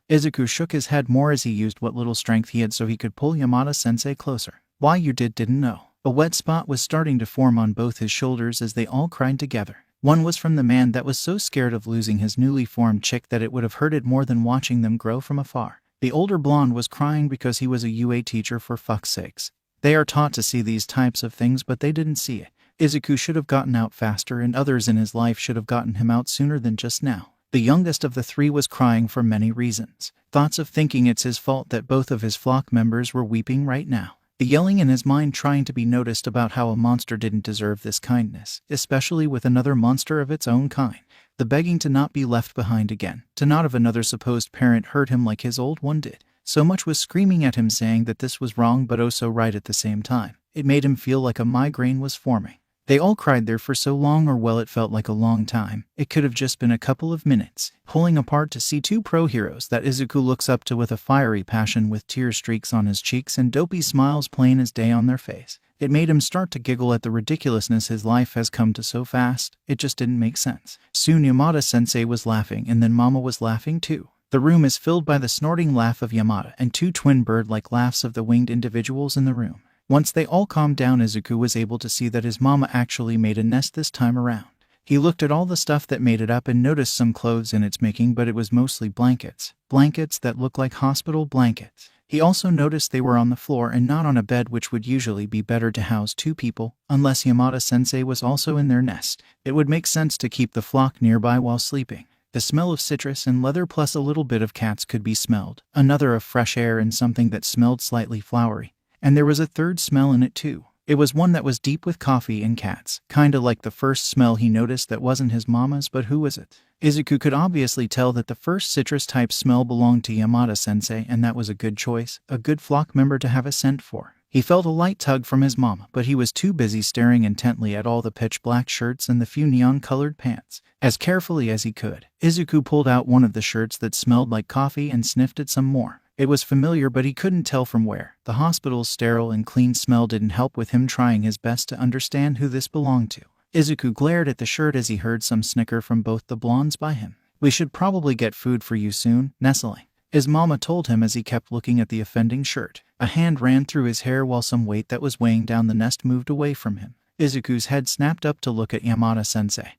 Izuku shook his head more as he used what little strength he had so he could pull Yamada-sensei closer. Why you didn't know. A wet spot was starting to form on both his shoulders as they all cried together. One was from the man that was so scared of losing his newly formed chick that it would have hurted more than watching them grow from afar. The older blonde was crying because he was a UA teacher, for fuck's sakes. They are taught to see these types of things, but they didn't see it. Izuku should have gotten out faster, and others in his life should have gotten him out sooner than just now. The youngest of the three was crying for many reasons. Thoughts of thinking it's his fault that both of his flock members were weeping right now. The yelling in his mind trying to be noticed about how a monster didn't deserve this kindness, especially with another monster of its own kind. The begging to not be left behind again, to not have another supposed parent hurt him like his old one did. So much was screaming at him, saying that this was wrong but oh so right at the same time. It made him feel like a migraine was forming. They all cried there for so long, or well, it felt like a long time. It could have just been a couple of minutes. Pulling apart to see two pro heroes that Izuku looks up to with a fiery passion, with tear streaks on his cheeks and dopey smiles plain as day on their face. It made him start to giggle at the ridiculousness his life has come to so fast. It just didn't make sense. Soon Yamada-sensei was laughing, and then Mama was laughing too. The room is filled by the snorting laugh of Yamada and two twin bird-like laughs of the winged individuals in the room. Once they all calmed down, Izuku was able to see that his mama actually made a nest this time around. He looked at all the stuff that made it up and noticed some clothes in its making, but it was mostly blankets. Blankets that looked like hospital blankets. He also noticed they were on the floor and not on a bed, which would usually be better to house two people, unless Yamada-sensei was also in their nest. It would make sense to keep the flock nearby while sleeping. The smell of citrus and leather plus a little bit of cats could be smelled, another of fresh air and something that smelled slightly flowery. And there was a third smell in it too. It was one that was deep with coffee and cats, kinda like the first smell he noticed that wasn't his mama's, but who was it? Izuku could obviously tell that the first citrus-type smell belonged to Yamada-sensei, and that was a good choice, a good flock member to have a scent for. He felt a light tug from his mama, but he was too busy staring intently at all the pitch-black shirts and the few neon-colored pants. As carefully as he could, Izuku pulled out one of the shirts that smelled like coffee and sniffed at some more. It was familiar, but he couldn't tell from where. The hospital's sterile and clean smell didn't help with him trying his best to understand who this belonged to. Izuku glared at the shirt as he heard some snicker from both the blondes by him. "We should probably get food for you soon, nestling," his mama told him as he kept looking at the offending shirt. A hand ran through his hair while some weight that was weighing down the nest moved away from him. Izuku's head snapped up to look at Yamada-sensei,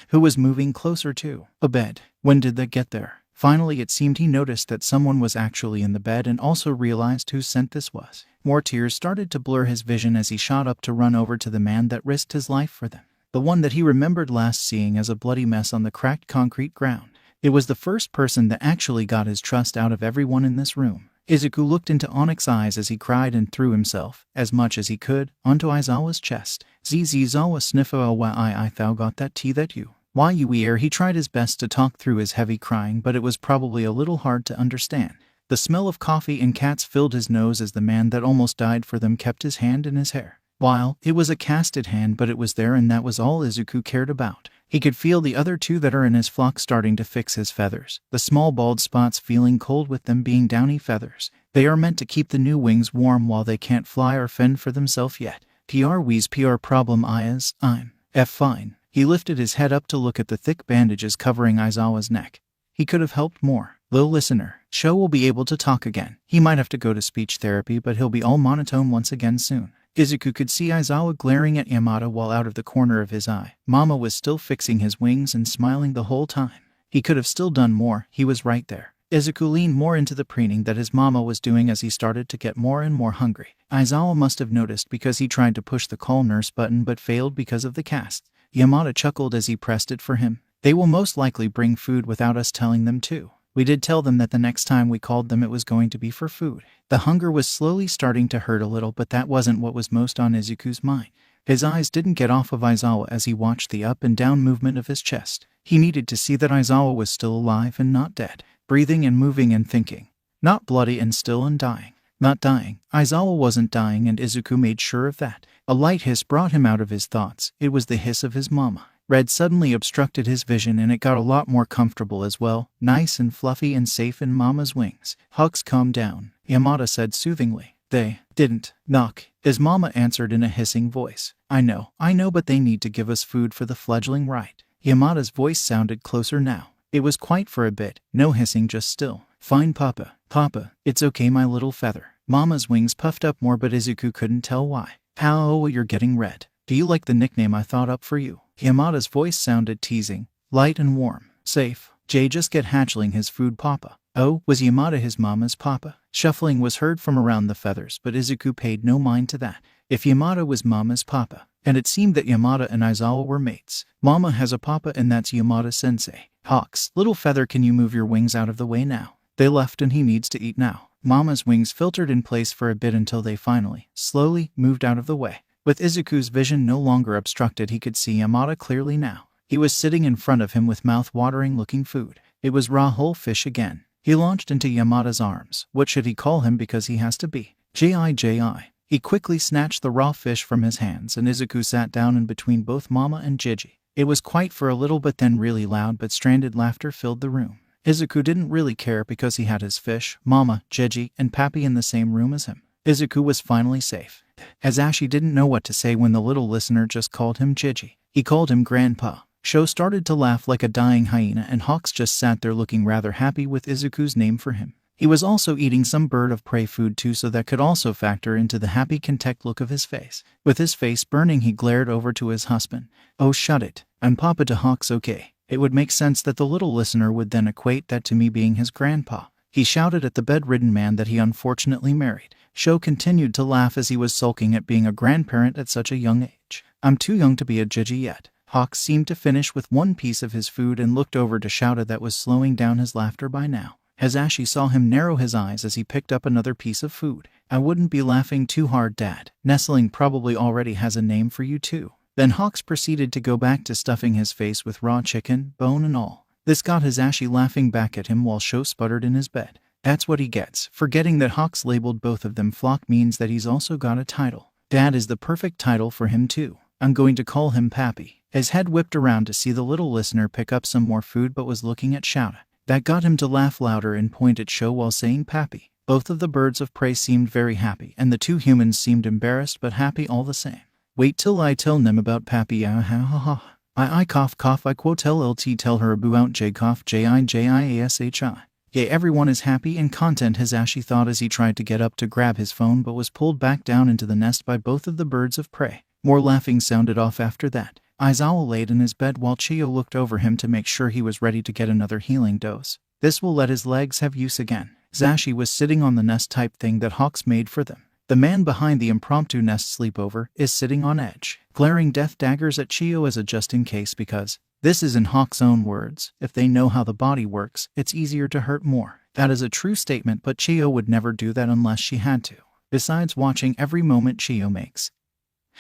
who was moving closer to a bed. When did they get there? Finally, it seemed he noticed that someone was actually in the bed and also realized whose scent this was. More tears started to blur his vision as he shot up to run over to the man that risked his life for them. The one that he remembered last seeing as a bloody mess on the cracked concrete ground. It was the first person that actually got his trust out of everyone in this room. Izuku looked into Onyx's eyes as he cried and threw himself, as much as he could, onto Aizawa's chest. Zawa sniffa why I thou got that tea that you. Why you ear. He tried his best to talk through his heavy crying, but it was probably a little hard to understand. The smell of coffee and cats filled his nose as the man that almost died for them kept his hand in his hair. While it was a casted hand, but it was there, and that was all Izuku cared about. He could feel the other two that are in his flock starting to fix his feathers, the small bald spots feeling cold with them being downy feathers. They are meant to keep the new wings warm while they can't fly or fend for themselves yet. PR problem is, I'm fine. He lifted his head up to look at the thick bandages covering Aizawa's neck. He could have helped more. Little listener, Sho will be able to talk again. He might have to go to speech therapy, but he'll be all monotone once again soon. Izuku could see Aizawa glaring at Yamada while out of the corner of his eye. Mama was still fixing his wings and smiling the whole time. He could have still done more. He was right there. Izuku leaned more into the preening that his mama was doing as he started to get more and more hungry. Aizawa must have noticed because he tried to push the call nurse button but failed because of the cast. Yamada chuckled as he pressed it for him. They will most likely bring food without us telling them to. We did tell them that the next time we called them it was going to be for food. The hunger was slowly starting to hurt a little, but that wasn't what was most on Izuku's mind. His eyes didn't get off of Aizawa as he watched the up and down movement of his chest. He needed to see that Aizawa was still alive and not dead, breathing and moving and thinking. Not bloody and still and dying. Not dying. Aizawa wasn't dying, and Izuku made sure of that. A light hiss brought him out of his thoughts. It was the hiss of his mama. Red suddenly obstructed his vision, and it got a lot more comfortable as well, nice and fluffy and safe in Mama's wings. Hux, calm down, Yamada said soothingly. They didn't knock, his mama answered in a hissing voice. I know, but they need to give us food for the fledgling, right? Yamada's voice sounded closer now. It was quiet for a bit, no hissing, just still. Fine, Papa. Papa, it's okay, my little feather. Mama's wings puffed up more, but Izuku couldn't tell why. How, you're getting red. Do you like the nickname I thought up for you? Yamada's voice sounded teasing, light and warm. Safe. Jay just get hatchling his food, Papa. Oh, was Yamada his mama's papa? Shuffling was heard from around the feathers, but Izuku paid no mind to that. If Yamada was Mama's papa, and it seemed that Yamada and Aizawa were mates. Mama has a papa, and that's Yamada-sensei. Hawks, little feather, can you move your wings out of the way now? They left and he needs to eat now. Mama's wings filtered in place for a bit until they finally, slowly, moved out of the way. With Izuku's vision no longer obstructed, he could see Yamada clearly now. He was sitting in front of him with mouth-watering looking food. It was raw whole fish again. He launched into Yamada's arms. What should he call him, because he has to be? J.I. He quickly snatched the raw fish from his hands, and Izuku sat down in between both Mama and Jiji. It was quiet for a little, but then really loud but stranded laughter filled the room. Izuku didn't really care because he had his fish, Mama, Jiji, and Pappy in the same room as him. Izuku was finally safe. As Ashi didn't know what to say when the little listener just called him Jiji. He called him Grandpa. Sho started to laugh like a dying hyena, and Hawks just sat there looking rather happy with Izuku's name for him. He was also eating some bird of prey food too, so that could also factor into the happy content look of his face. With his face burning, he glared over to his husband. Oh, shut it. I'm Papa to Hawks, okay? It would make sense that the little listener would then equate that to me being his grandpa. He shouted at the bedridden man that he unfortunately married. Sho continued to laugh as he was sulking at being a grandparent at such a young age. I'm too young to be a Jiji yet. Hawks seemed to finish with one piece of his food and looked over to Shouta that was slowing down his laughter by now. Hasashi saw him narrow his eyes as he picked up another piece of food. I wouldn't be laughing too hard, Dad. Nestling probably already has a name for you too. Then Hawks proceeded to go back to stuffing his face with raw chicken, bone and all. This got Hasashi laughing back at him while Sho sputtered in his bed. That's what he gets. Forgetting that Hawks labeled both of them flock means that he's also got a title. Dad is the perfect title for him too. I'm going to call him Pappy. His head whipped around to see the little listener pick up some more food but was looking at Shouta. That got him to laugh louder and point at Sho while saying Pappy. Both of the birds of prey seemed very happy, and the two humans seemed embarrassed but happy all the same. Wait till I tell them about Pappy. I cough cough I quote LLT tell her boo out J cough JIJIASHI. Yay, everyone is happy and content, Hasashi thought as he tried to get up to grab his phone but was pulled back down into the nest by both of the birds of prey. More laughing sounded off after that. Aizawa laid in his bed while Chiyo looked over him to make sure he was ready to get another healing dose. This will let his legs have use again. Zashi was sitting on the nest type thing that Hawks made for them. The man behind the impromptu nest sleepover is sitting on edge, glaring death daggers at Chiyo as a just in case because, this is in Hawk's own words, if they know how the body works, it's easier to hurt more. That is a true statement, but Chiyo would never do that unless she had to. Besides watching every moment Chiyo makes.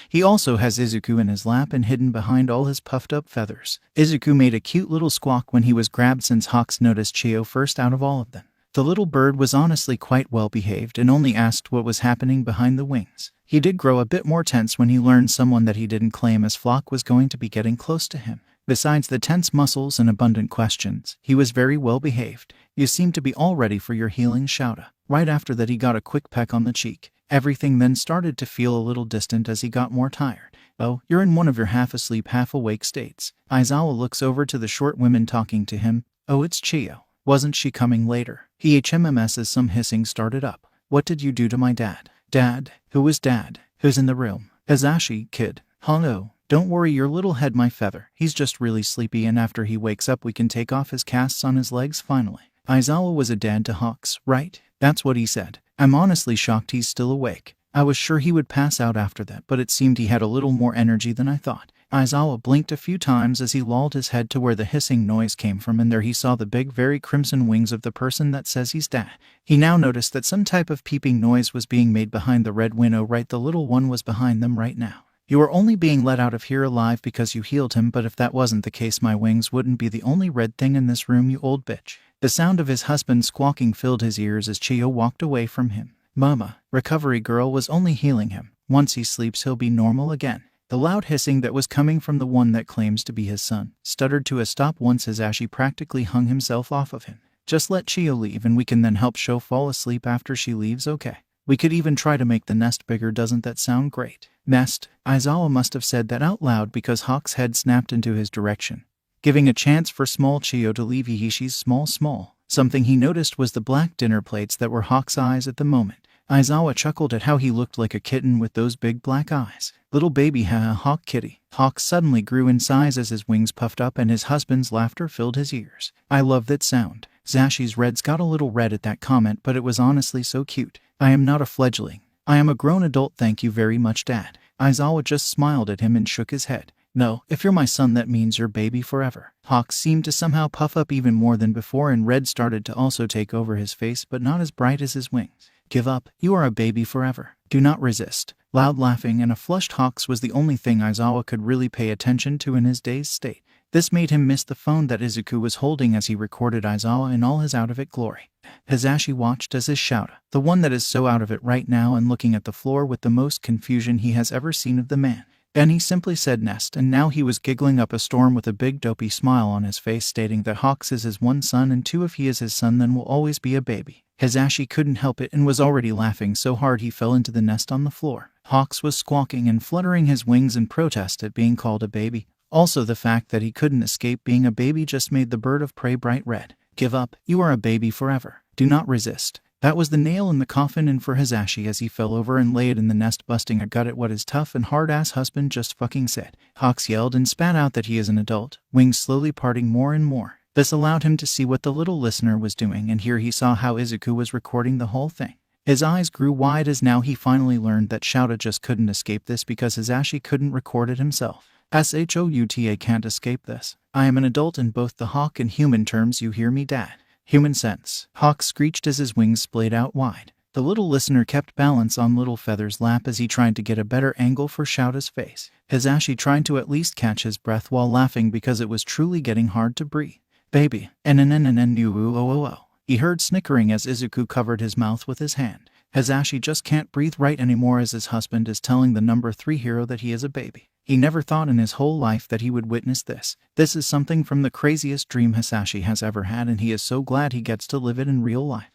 He also has Izuku in his lap and hidden behind all his puffed up feathers. Izuku made a cute little squawk when he was grabbed since Hawks noticed Chiyo first out of all of them. The little bird was honestly quite well behaved and only asked what was happening behind the wings. He did grow a bit more tense when he learned someone that he didn't claim as flock was going to be getting close to him. Besides the tense muscles and abundant questions, he was very well behaved. You seem to be all ready for your healing, Shouta. Right after that he got a quick peck on the cheek. Everything then started to feel a little distant as he got more tired. Oh, you're in one of your half-asleep, half-awake states. Aizawa looks over to the short women talking to him. Oh, it's Chiyo. Wasn't she coming later? HMMS as some hissing started up. What did you do to my dad? Dad? Who is Dad? Who's in the room? Hasashi, kid. Hello. Don't worry your little head, my feather. He's just really sleepy and after he wakes up we can take off his casts on his legs finally. Aizawa was a dad to Hawks, right? That's what he said. I'm honestly shocked he's still awake. I was sure he would pass out after that, but it seemed he had a little more energy than I thought. Aizawa blinked a few times as he lolled his head to where the hissing noise came from, and there he saw the big, very crimson wings of the person that says he's Dad. He now noticed that some type of peeping noise was being made behind the red window. Right, the little one was behind them right now. You are only being let out of here alive because you healed him, but if that wasn't the case my wings wouldn't be the only red thing in this room, you old bitch. The sound of his husband squawking filled his ears as Chiyo walked away from him. Mama, recovery girl was only healing him. Once he sleeps he'll be normal again. The loud hissing that was coming from the one that claims to be his son stuttered to a stop once Hasashi practically hung himself off of him. Just let Chiyo leave and we can then help Sho fall asleep after she leaves, okay? We could even try to make the nest bigger, doesn't that sound great? Nest? Aizawa must have said that out loud because Hawk's head snapped into his direction, giving a chance for small Chiyo to leave. She's small. Something he noticed was the black dinner plates that were Hawk's eyes at the moment. Aizawa chuckled at how he looked like a kitten with those big black eyes. Little baby Hawk kitty. Hawk suddenly grew in size as his wings puffed up and his husband's laughter filled his ears. I love that sound. Zashi's reds got a little red at that comment, but it was honestly so cute. I am not a fledgling. I am a grown adult, thank you very much, Dad. Aizawa just smiled at him and shook his head. No, if you're my son that means you're baby forever. Hawk seemed to somehow puff up even more than before and red started to also take over his face, but not as bright as his wings. Give up, you are a baby forever. Do not resist. Loud laughing and a flushed Hawks was the only thing Aizawa could really pay attention to in his dazed state. This made him miss the phone that Izuku was holding as he recorded Aizawa in all his out-of-it glory. Hasashi watched as his Shouta, the one that is so out of it right now and looking at the floor with the most confusion he has ever seen of the man. Then he simply said nest, and now he was giggling up a storm with a big dopey smile on his face, stating that Hawks is his one son and two, if he is his son then will always be a baby. Hasashi couldn't help it and was already laughing so hard he fell into the nest on the floor. Hawks was squawking and fluttering his wings in protest at being called a baby. Also the fact that he couldn't escape being a baby just made the bird of prey bright red. Give up, you are a baby forever. Do not resist. That was the nail in the coffin, and for Hasashi as he fell over and laid in the nest busting a gut at what his tough and hard-ass husband just fucking said. Hawks yelled and spat out that he is an adult, wings slowly parting more and more. This allowed him to see what the little listener was doing, and here he saw how Izuku was recording the whole thing. His eyes grew wide as now he finally learned that Shouta just couldn't escape this because Hasashi couldn't record it himself. Shouta can't escape this. I am an adult in both the hawk and human terms, you hear me, Dad? Human sense. Hawk screeched as his wings splayed out wide. The little listener kept balance on Little Feather's lap as he tried to get a better angle for Shouda's face. Hisashi tried to at least catch his breath while laughing because it was truly getting hard to breathe. Baby. He heard snickering as Izuku covered his mouth with his hand. Hisashi just can't breathe right anymore as his husband is telling the number 3 hero that he is a baby. He never thought in his whole life that he would witness this. This is something from the craziest dream Hisashi has ever had, and he is so glad he gets to live it in real life.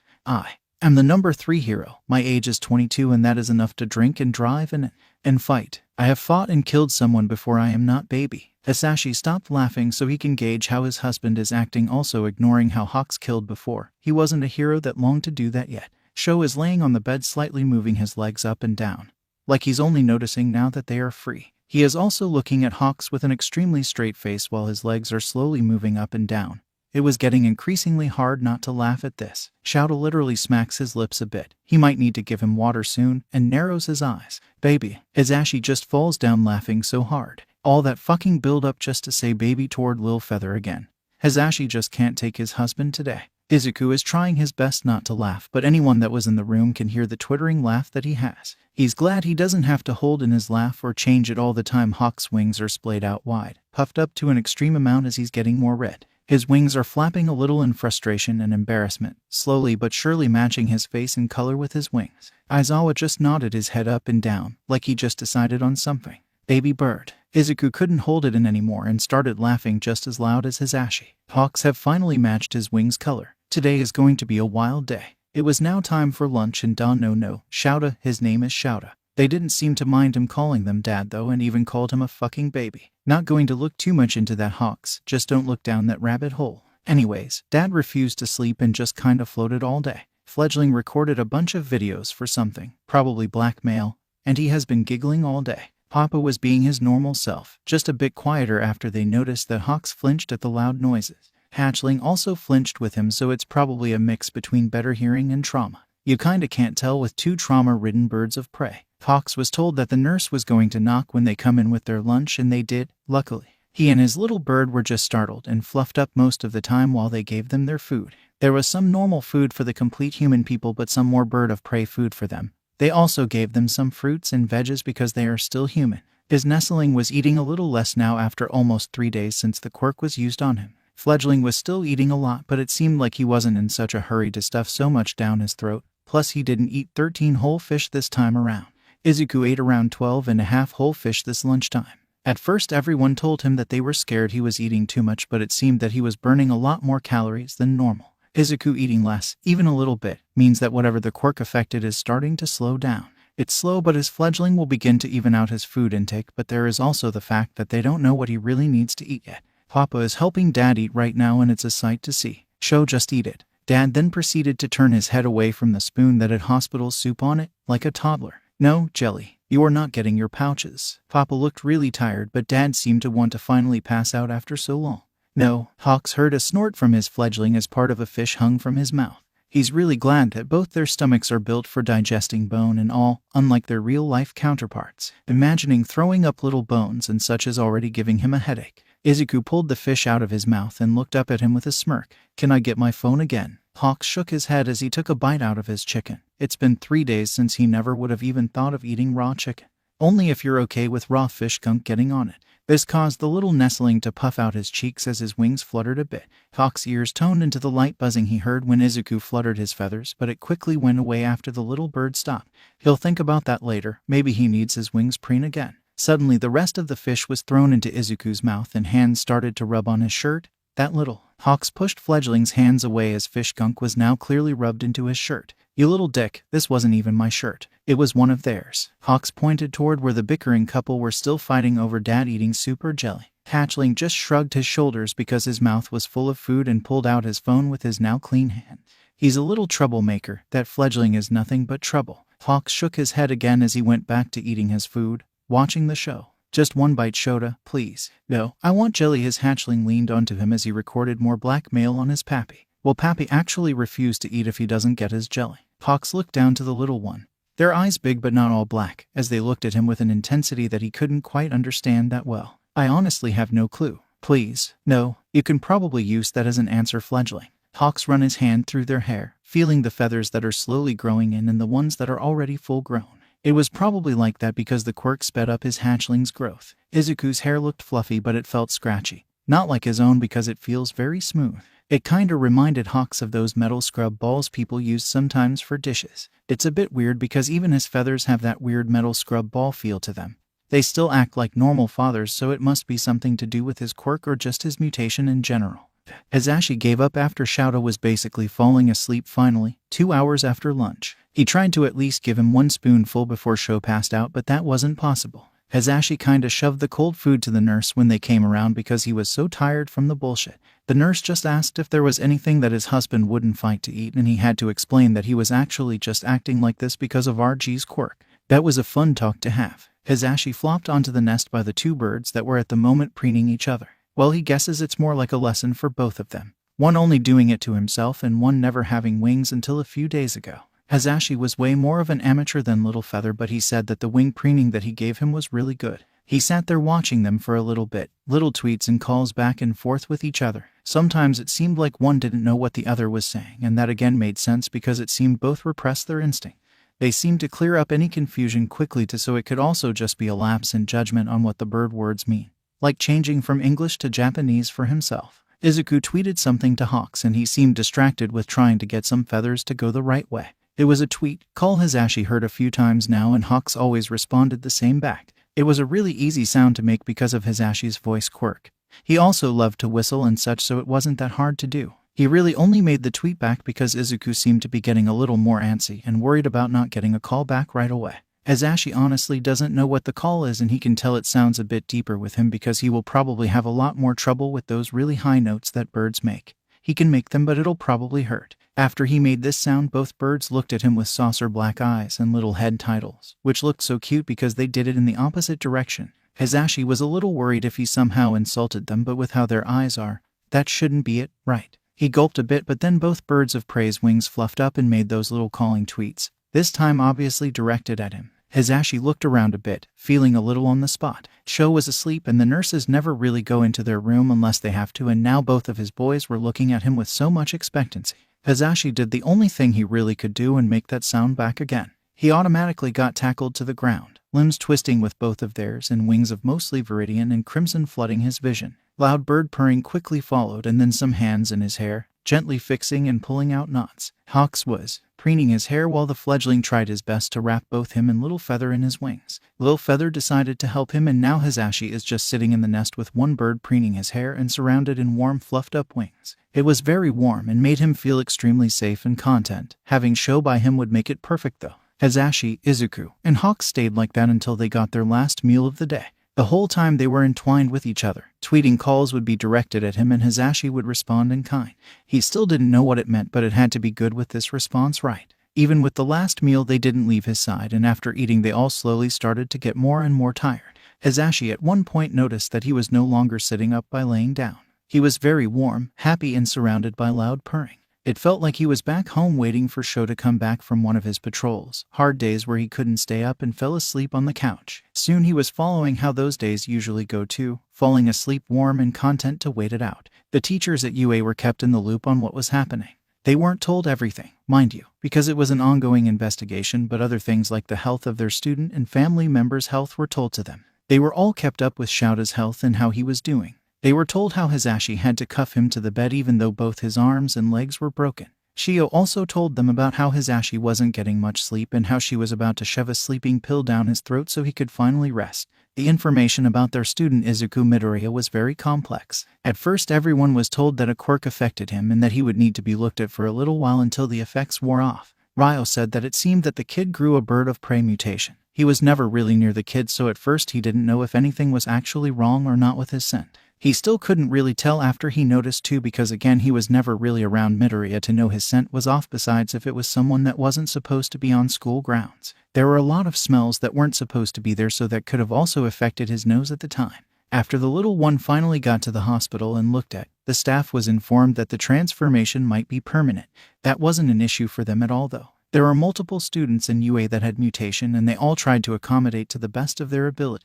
I'm the number 3 hero. My age is 22 and that is enough to drink and drive and fight. I have fought and killed someone before. I am not baby. Hisashi stopped laughing so he can gauge how his husband is acting, also ignoring how Hawk's killed before. He wasn't a hero that longed to do that yet. Sho is laying on the bed slightly moving his legs up and down, like he's only noticing now that they are free. He is also looking at Hawks with an extremely straight face while his legs are slowly moving up and down. It was getting increasingly hard not to laugh at this. Shouda literally smacks his lips a bit. He might need to give him water soon, and narrows his eyes. Baby. Hisashi just falls down laughing so hard. All that fucking build up just to say baby toward Lil Feather again. Hisashi just can't take his husband today. Izuku is trying his best not to laugh, but anyone that was in the room can hear the twittering laugh that he has. He's glad he doesn't have to hold in his laugh or change it all the time. Hawk's wings are splayed out wide, puffed up to an extreme amount as he's getting more red. His wings are flapping a little in frustration and embarrassment, slowly but surely matching his face in color with his wings. Aizawa just nodded his head up and down, like he just decided on something. Baby bird. Izuku couldn't hold it in anymore and started laughing just as loud as Hisashi. Hawks have finally matched his wings' color. Today is going to be a wild day. It was now time for lunch and Shouda, his name is Shouda. They didn't seem to mind him calling them dad though, and even called him a fucking baby. Not going to look too much into that, Hawks, just don't look down that rabbit hole. Anyways, dad refused to sleep and just kinda floated all day. Fledgling recorded a bunch of videos for something, probably blackmail, and he has been giggling all day. Papa was being his normal self, just a bit quieter after they noticed that Hawks flinched at the loud noises. Hatchling also flinched with him, so it's probably a mix between better hearing and trauma. You kinda can't tell with 2 trauma-ridden birds of prey. Hawks was told that the nurse was going to knock when they come in with their lunch, and they did, luckily. He and his little bird were just startled and fluffed up most of the time while they gave them their food. There was some normal food for the complete human people, but some more bird of prey food for them. They also gave them some fruits and veggies because they are still human. His nestling was eating a little less now after almost 3 days since the quirk was used on him. Fledgling was still eating a lot, but it seemed like he wasn't in such a hurry to stuff so much down his throat. Plus he didn't eat 13 whole fish this time around. Izuku ate around 12.5 whole fish this lunchtime. At first everyone told him that they were scared he was eating too much, but it seemed that he was burning a lot more calories than normal. Izuku eating less, even a little bit, means that whatever the quirk affected is starting to slow down. It's slow, but his fledgling will begin to even out his food intake, but there is also the fact that they don't know what he really needs to eat yet. Papa is helping Dad eat right now, and it's a sight to see. Sho, just eat it. Dad then proceeded to turn his head away from the spoon that had hospital soup on it, like a toddler. No, Jelly, you are not getting your pouches. Papa looked really tired, but Dad seemed to want to finally pass out after so long. No, Hawks heard a snort from his fledgling as part of a fish hung from his mouth. He's really glad that both their stomachs are built for digesting bone and all, unlike their real-life counterparts. Imagining throwing up little bones and such is already giving him a headache. Izuku pulled the fish out of his mouth and looked up at him with a smirk. Can I get my phone again? Hawks shook his head as he took a bite out of his chicken. It's been 3 days since he never would have even thought of eating raw chicken. Only if you're okay with raw fish gunk getting on it. This caused the little nestling to puff out his cheeks as his wings fluttered a bit. Hawk's ears toned into the light buzzing he heard when Izuku fluttered his feathers, but it quickly went away after the little bird stopped. He'll think about that later. Maybe he needs his wings preen again. Suddenly the rest of the fish was thrown into Izuku's mouth and hands started to rub on his shirt. That little. Hawks pushed Fledgling's hands away as fish gunk was now clearly rubbed into his shirt. You little dick, this wasn't even my shirt. It was one of theirs. Hawks pointed toward where the bickering couple were still fighting over Dad eating soup or jelly. Hatchling just shrugged his shoulders because his mouth was full of food and pulled out his phone with his now clean hand. He's a little troublemaker. That fledgling is nothing but trouble. Hawks shook his head again as he went back to eating his food, watching the show. Just one bite, Shota, please. No, I want jelly. His hatchling leaned onto him as he recorded more blackmail on his pappy. Will Pappy actually refuse to eat if he doesn't get his jelly? Hawks looked down to the little one. Their eyes big but not all black, as they looked at him with an intensity that he couldn't quite understand that well. I honestly have no clue. Please. No, you can probably use that as an answer, fledgling. Hawks run his hand through their hair, feeling the feathers that are slowly growing in and the ones that are already full grown. It was probably like that because the quirk sped up his hatchling's growth. Izuku's hair looked fluffy but it felt scratchy. Not like his own because it feels very smooth. It kinda reminded Hawks of those metal scrub balls people use sometimes for dishes. It's a bit weird because even his feathers have that weird metal scrub ball feel to them. They still act like normal feathers, so it must be something to do with his quirk or just his mutation in general. Hazashi gave up after Shouta was basically falling asleep finally, 2 hours after lunch. He tried to at least give him one spoonful before Sho passed out, but that wasn't possible. Hazashi kinda shoved the cold food to the nurse when they came around because he was so tired from the bullshit. The nurse just asked if there was anything that his husband wouldn't fight to eat, and he had to explain that he was actually just acting like this because of RG's quirk. That was a fun talk to have. Hazashi flopped onto the nest by the two birds that were at the moment preening each other. Well, he guesses it's more like a lesson for both of them. One only doing it to himself and one never having wings until a few days ago. Hazashi was way more of an amateur than Little Feather, but he said that the wing preening that he gave him was really good. He sat there watching them for a little bit, little tweets and calls back and forth with each other. Sometimes it seemed like one didn't know what the other was saying, and that again made sense because it seemed both repressed their instinct. They seemed to clear up any confusion quickly so it could also just be a lapse in judgment on what the bird words mean. Like changing from English to Japanese for himself. Izuku tweeted something to Hawks and he seemed distracted with trying to get some feathers to go the right way. It was a tweet call Hazashi heard a few times now, and Hawks always responded the same back. It was a really easy sound to make because of Hazashi's voice quirk. He also loved to whistle and such, so it wasn't that hard to do. He really only made the tweet back because Izuku seemed to be getting a little more antsy and worried about not getting a call back right away. Hazashi honestly doesn't know what the call is, and he can tell it sounds a bit deeper with him because he will probably have a lot more trouble with those really high notes that birds make. He can make them, but it'll probably hurt. After he made this sound, both birds looked at him with saucer black eyes and little head titles, which looked so cute because they did it in the opposite direction. Hazashi was a little worried if he somehow insulted them, but with how their eyes are, that shouldn't be it, right? He gulped a bit, but then both birds of prey's wings fluffed up and made those little calling tweets, this time obviously directed at him. Hazashi looked around a bit, feeling a little on the spot. Sho was asleep and the nurses never really go into their room unless they have to, and now both of his boys were looking at him with so much expectancy. Hazashi did the only thing he really could do and make that sound back again. He automatically got tackled to the ground, limbs twisting with both of theirs and wings of mostly viridian and crimson flooding his vision. Loud bird purring quickly followed, and then some hands in his hair, gently fixing and pulling out knots. Hawks was preening his hair while the fledgling tried his best to wrap both him and Little Feather in his wings. Little Feather decided to help him, and now Hazashi is just sitting in the nest with one bird preening his hair and surrounded in warm fluffed up wings. It was very warm and made him feel extremely safe and content. Having Sho by him would make it perfect though. Hazashi, Izuku, and Hawks stayed like that until they got their last meal of the day. The whole time they were entwined with each other. Tweeting calls would be directed at him and Hazashi would respond in kind. He still didn't know what it meant, but it had to be good with this response right. Even with the last meal they didn't leave his side, and after eating they all slowly started to get more and more tired. Hazashi at one point noticed that he was no longer sitting up by laying down. He was very warm, happy, and surrounded by loud purring. It felt like he was back home waiting for Sho to come back from one of his patrols. Hard days where he couldn't stay up and fell asleep on the couch. Soon he was following how those days usually go too, falling asleep warm and content to wait it out. The teachers at UA were kept in the loop on what was happening. They weren't told everything, mind you, because it was an ongoing investigation, but other things like the health of their student and family members' health were told to them. They were all kept up with Shouta's health and how he was doing. They were told how Hazashi had to cuff him to the bed even though both his arms and legs were broken. Shio also told them about how Hazashi wasn't getting much sleep and how she was about to shove a sleeping pill down his throat so he could finally rest. The information about their student Izuku Midoriya was very complex. At first everyone was told that a quirk affected him and that he would need to be looked at for a little while until the effects wore off. Ryo said that it seemed that the kid grew a bird of prey mutation. He was never really near the kid, so at first he didn't know if anything was actually wrong or not with his scent. He still couldn't really tell after he noticed too, because again he was never really around Midoriya to know his scent was off, besides if it was someone that wasn't supposed to be on school grounds. There were a lot of smells that weren't supposed to be there, so that could have also affected his nose at the time. After the little one finally got to the hospital and looked at, the staff was informed that the transformation might be permanent. That wasn't an issue for them at all though. There are multiple students in UA that had mutation and they all tried to accommodate to the best of their abilities.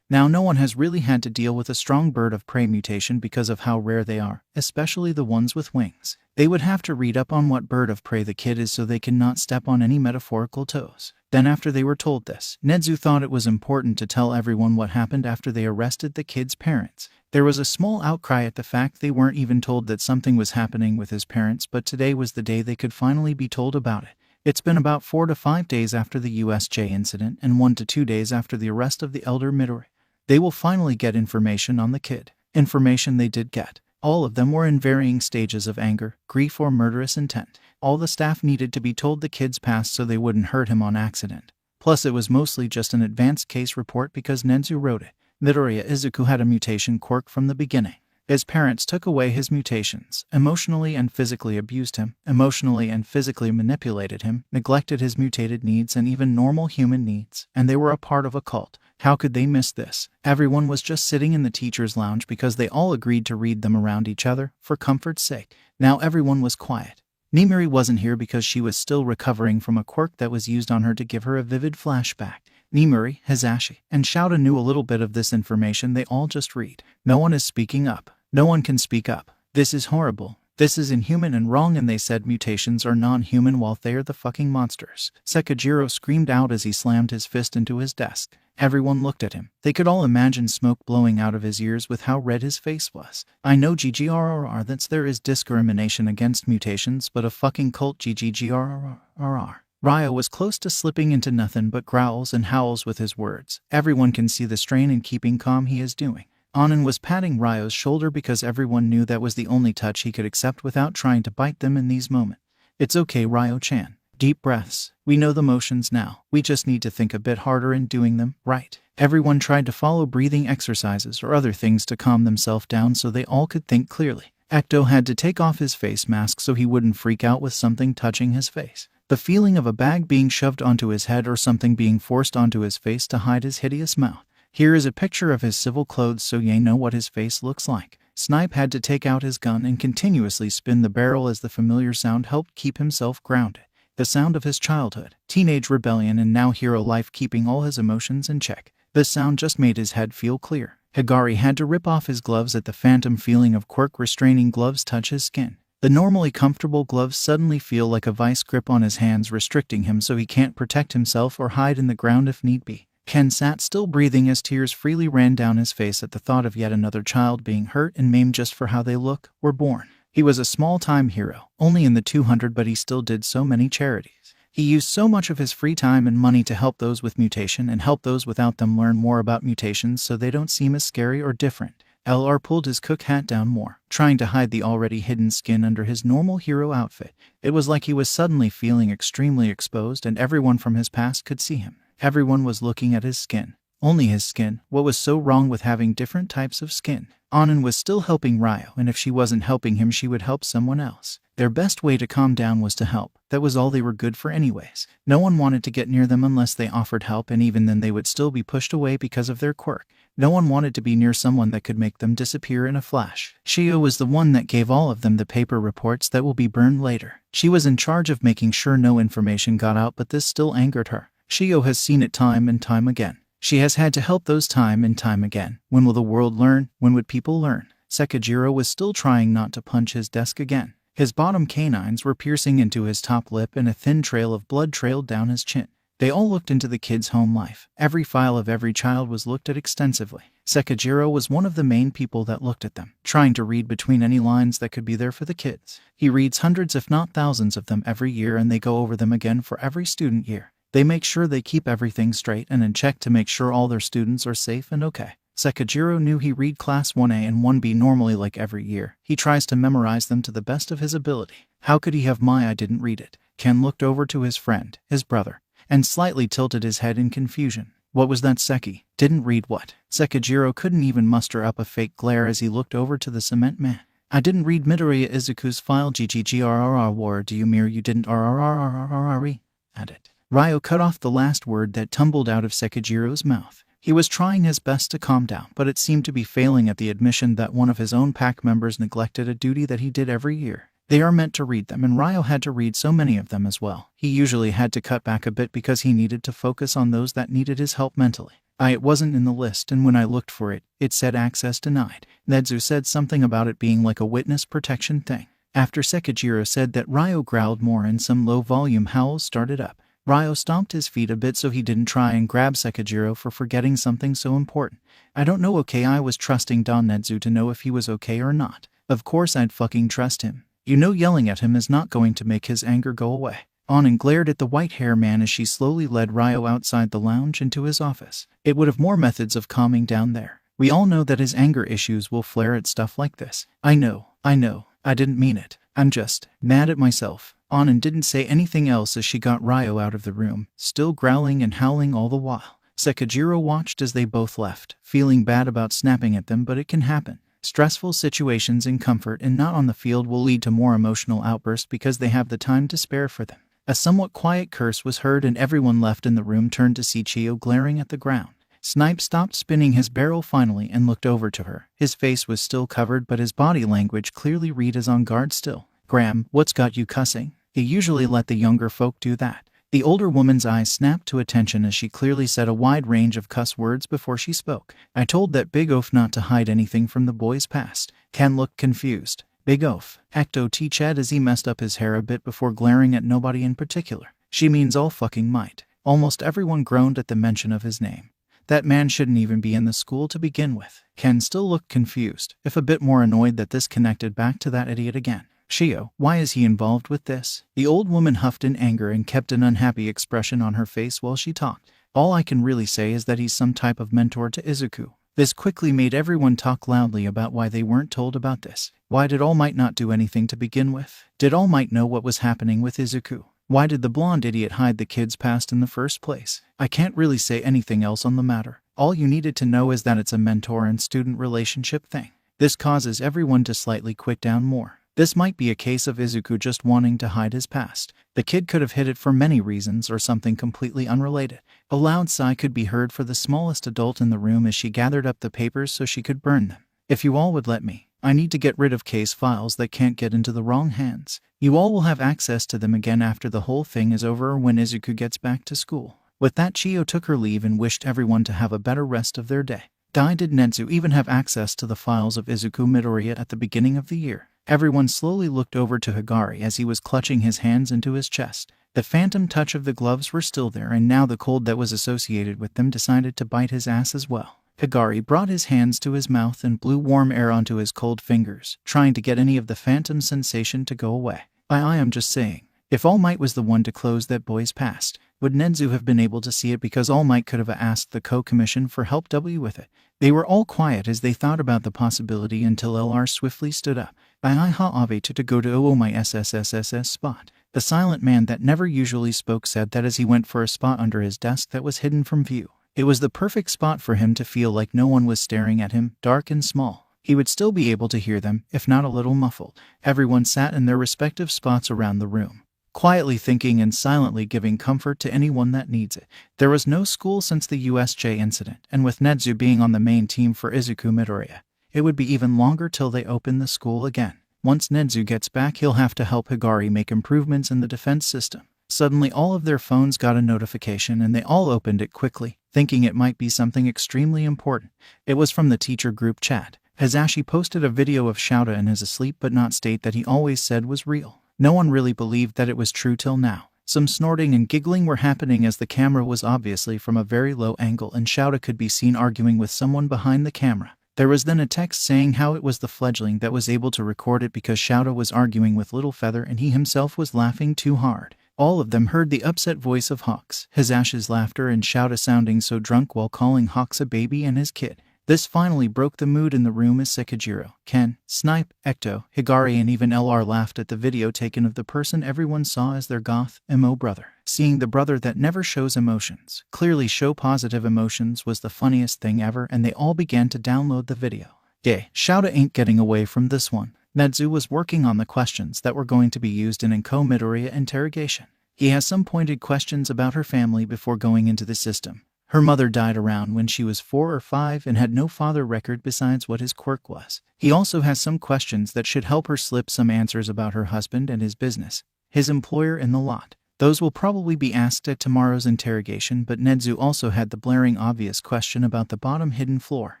Now no one has really had to deal with a strong bird of prey mutation because of how rare they are, especially the ones with wings. They would have to read up on what bird of prey the kid is so they cannot step on any metaphorical toes. Then after they were told this, Nezu thought it was important to tell everyone what happened after they arrested the kid's parents. There was a small outcry at the fact they weren't even told that something was happening with his parents, but today was the day they could finally be told about it. It's been about 4 to 5 days after the USJ incident and 1 to 2 days after the arrest of the elder Midori. They will finally get information on the kid. Information they did get. All of them were in varying stages of anger, grief, or murderous intent. All the staff needed to be told the kid's past so they wouldn't hurt him on accident. Plus it was mostly just an advanced case report because Nezu wrote it. Midoriya Izuku had a mutation quirk from the beginning. His parents took away his mutations, emotionally and physically abused him, emotionally and physically manipulated him, neglected his mutated needs and even normal human needs, and they were a part of a cult. How could they miss this? Everyone was just sitting in the teacher's lounge because they all agreed to read them around each other, for comfort's sake. Now everyone was quiet. Nimiri wasn't here because she was still recovering from a quirk that was used on her to give her a vivid flashback. Nimiri, Hizashi, and Shouta knew a little bit of this information. They all just read. No one is speaking up. No one can speak up. This is horrible. This is inhuman and wrong, and they said mutations are non-human while they are the fucking monsters. Sekijiro screamed out as he slammed his fist into his desk. Everyone looked at him. They could all imagine smoke blowing out of his ears with how red his face was. I know GGRRR that there is discrimination against mutations, but a fucking cult GGGRRR. Ryo was close to slipping into nothing but growls and howls with his words. Everyone can see the strain in keeping calm he is doing. Anan was patting Ryo's shoulder because everyone knew that was the only touch he could accept without trying to bite them in these moments. It's okay, Ryo-chan. Deep breaths. We know the motions now. We just need to think a bit harder in doing them, right? Everyone tried to follow breathing exercises or other things to calm themselves down so they all could think clearly. Ecto had to take off his face mask so he wouldn't freak out with something touching his face. The feeling of a bag being shoved onto his head or something being forced onto his face to hide his hideous mouth. Here is a picture of his civil clothes so ye know what his face looks like. Snipe had to take out his gun and continuously spin the barrel as the familiar sound helped keep himself grounded. The sound of his childhood, teenage rebellion, and now hero life, keeping all his emotions in check. This sound just made his head feel clear. Higari had to rip off his gloves at the phantom feeling of quirk restraining gloves touch his skin. The normally comfortable gloves suddenly feel like a vice grip on his hands, restricting him so he can't protect himself or hide in the ground if need be. Ken sat still breathing as tears freely ran down his face at the thought of yet another child being hurt and maimed just for how they look, were born. He was a small-time hero, only in the 200, but he still did so many charities. He used so much of his free time and money to help those with mutation and help those without them learn more about mutations so they don't seem as scary or different. LR pulled his cook hat down more, trying to hide the already hidden skin under his normal hero outfit. It was like he was suddenly feeling extremely exposed, and everyone from his past could see him. Everyone was looking at his skin. Only his skin. What was so wrong with having different types of skin? Anan was still helping Ryo, and if she wasn't helping him, she would help someone else. Their best way to calm down was to help. That was all they were good for anyways. No one wanted to get near them unless they offered help, and even then they would still be pushed away because of their quirk. No one wanted to be near someone that could make them disappear in a flash. Shio was the one that gave all of them the paper reports that will be burned later. She was in charge of making sure no information got out, but this still angered her. Shio has seen it time and time again. She has had to help those time and time again. When will the world learn? When would people learn? Sekijiro was still trying not to punch his desk again. His bottom canines were piercing into his top lip, and a thin trail of blood trailed down his chin. They all looked into the kid's home life. Every file of every child was looked at extensively. Sekijiro was one of the main people that looked at them, trying to read between any lines that could be there for the kids. He reads hundreds if not thousands of them every year, and they go over them again for every student year. They make sure they keep everything straight and in check to make sure all their students are safe and okay. Sekijiro knew he read Class 1A and 1B normally like every year. He tries to memorize them to the best of his ability. How could he have I didn't read it? Ken looked over to his friend, his brother, and slightly tilted his head in confusion. What was that, Seki? Didn't read what? Sekijiro couldn't even muster up a fake glare as he looked over to the cement man. I didn't read Midoriya Izuku's file GGGRRR war. Do you mirror you didn't RRRRRRE? At it. Ryo cut off the last word that tumbled out of Sekijiro's mouth. He was trying his best to calm down, but it seemed to be failing at the admission that one of his own pack members neglected a duty that he did every year. They are meant to read them, and Ryo had to read so many of them as well. He usually had to cut back a bit because he needed to focus on those that needed his help mentally. It wasn't in the list, and when I looked for it, it said access denied. Nedzu said something about it being like a witness protection thing. After Sekijiro said that, Ryo growled more and some low-volume howls started up. Ryo stomped his feet a bit so he didn't try and grab Sekijiro for forgetting something so important. I don't know, okay, I was trusting Don Nedzu to know if he was okay or not. Of course I'd fucking trust him. You know yelling at him is not going to make his anger go away. Anan glared at the white-hair man as she slowly led Ryo outside the lounge into his office. It would have more methods of calming down there. We all know that his anger issues will flare at stuff like this. I know. I didn't mean it. I'm just mad at myself. Anan didn't say anything else as she got Ryo out of the room, still growling and howling all the while. Sekijiro watched as they both left, feeling bad about snapping at them, but it can happen. Stressful situations in comfort and not on the field will lead to more emotional outbursts because they have the time to spare for them. A somewhat quiet curse was heard and everyone left in the room turned to see Chiyo glaring at the ground. Snipe stopped spinning his barrel finally and looked over to her. His face was still covered, but his body language clearly read as on guard still. Graham, what's got you cussing? He usually let the younger folk do that. The older woman's eyes snapped to attention as she clearly said a wide range of cuss words before she spoke. I told that big oaf not to hide anything from the boy's past. Ken looked confused. Big oaf. Ecto teached as he messed up his hair a bit before glaring at nobody in particular. She means all fucking might. Almost everyone groaned at the mention of his name. That man shouldn't even be in the school to begin with. Ken still looked confused, if a bit more annoyed that this connected back to that idiot again. Chiyo, why is he involved with this? The old woman huffed in anger and kept an unhappy expression on her face while she talked. All I can really say is that he's some type of mentor to Izuku. This quickly made everyone talk loudly about why they weren't told about this. Why did All Might not do anything to begin with? Did All Might know what was happening with Izuku? Why did the blonde idiot hide the kid's past in the first place? I can't really say anything else on the matter. All you needed to know is that it's a mentor and student relationship thing. This causes everyone to slightly quit down more. This might be a case of Izuku just wanting to hide his past. The kid could have hid it for many reasons or something completely unrelated. A loud sigh could be heard for the smallest adult in the room as she gathered up the papers so she could burn them. If you all would let me, I need to get rid of case files that can't get into the wrong hands. You all will have access to them again after the whole thing is over or when Izuku gets back to school. With that, Chiyo took her leave and wished everyone to have a better rest of their day. Did Nedzu even have access to the files of Izuku Midoriya at the beginning of the year? Everyone slowly looked over to Higari as he was clutching his hands into his chest. The phantom touch of the gloves were still there, and now the cold that was associated with them decided to bite his ass as well. Higari brought his hands to his mouth and blew warm air onto his cold fingers, trying to get any of the phantom sensation to go away. I am just saying, if All Might was the one to close that boy's past, would Nedzu have been able to see it because All Might could have asked the co-commission for help with it? They were all quiet as they thought about the possibility until LR swiftly stood up. I ha ave to go to my SSSSS spot. The silent man that never usually spoke said that as he went for a spot under his desk that was hidden from view. It was the perfect spot for him to feel like no one was staring at him, dark and small. He would still be able to hear them, if not a little muffled. Everyone sat in their respective spots around the room, quietly thinking and silently giving comfort to anyone that needs it. There was no school since the USJ incident, and with Nedzu being on the main team for Izuku Midoriya, it would be even longer till they open the school again. Once Nedzu gets back, he'll have to help Higari make improvements in the defense system. Suddenly all of their phones got a notification and they all opened it quickly, thinking it might be something extremely important. It was from the teacher group chat. Hazashi posted a video of Shouta in his asleep but not state that he always said was real. No one really believed that it was true till now. Some snorting and giggling were happening as the camera was obviously from a very low angle and Shouta could be seen arguing with someone behind the camera. There was then a text saying how it was the fledgling that was able to record it because Shouta was arguing with Little Feather and he himself was laughing too hard. All of them heard the upset voice of Hawks, Hazash's laughter and Shouta sounding so drunk while calling Hawks a baby and his kid. This finally broke the mood in the room as Sekijiro, Ken, Snipe, Ecto, Higari and even LR laughed at the video taken of the person everyone saw as their goth, emo brother. Seeing the brother that never shows emotions, clearly show positive emotions was the funniest thing ever and they all began to download the video. Shouta ain't getting away from this one. Nedzu was working on the questions that were going to be used in Enko Midoriya Interrogation. He has some pointed questions about her family before going into the system. Her mother died around when she was 4 or 5 and had no father record besides what his quirk was. He also has some questions that should help her slip some answers about her husband and his business, his employer in the lot. Those will probably be asked at tomorrow's interrogation, but Nedzu also had the blaring obvious question about the bottom hidden floor.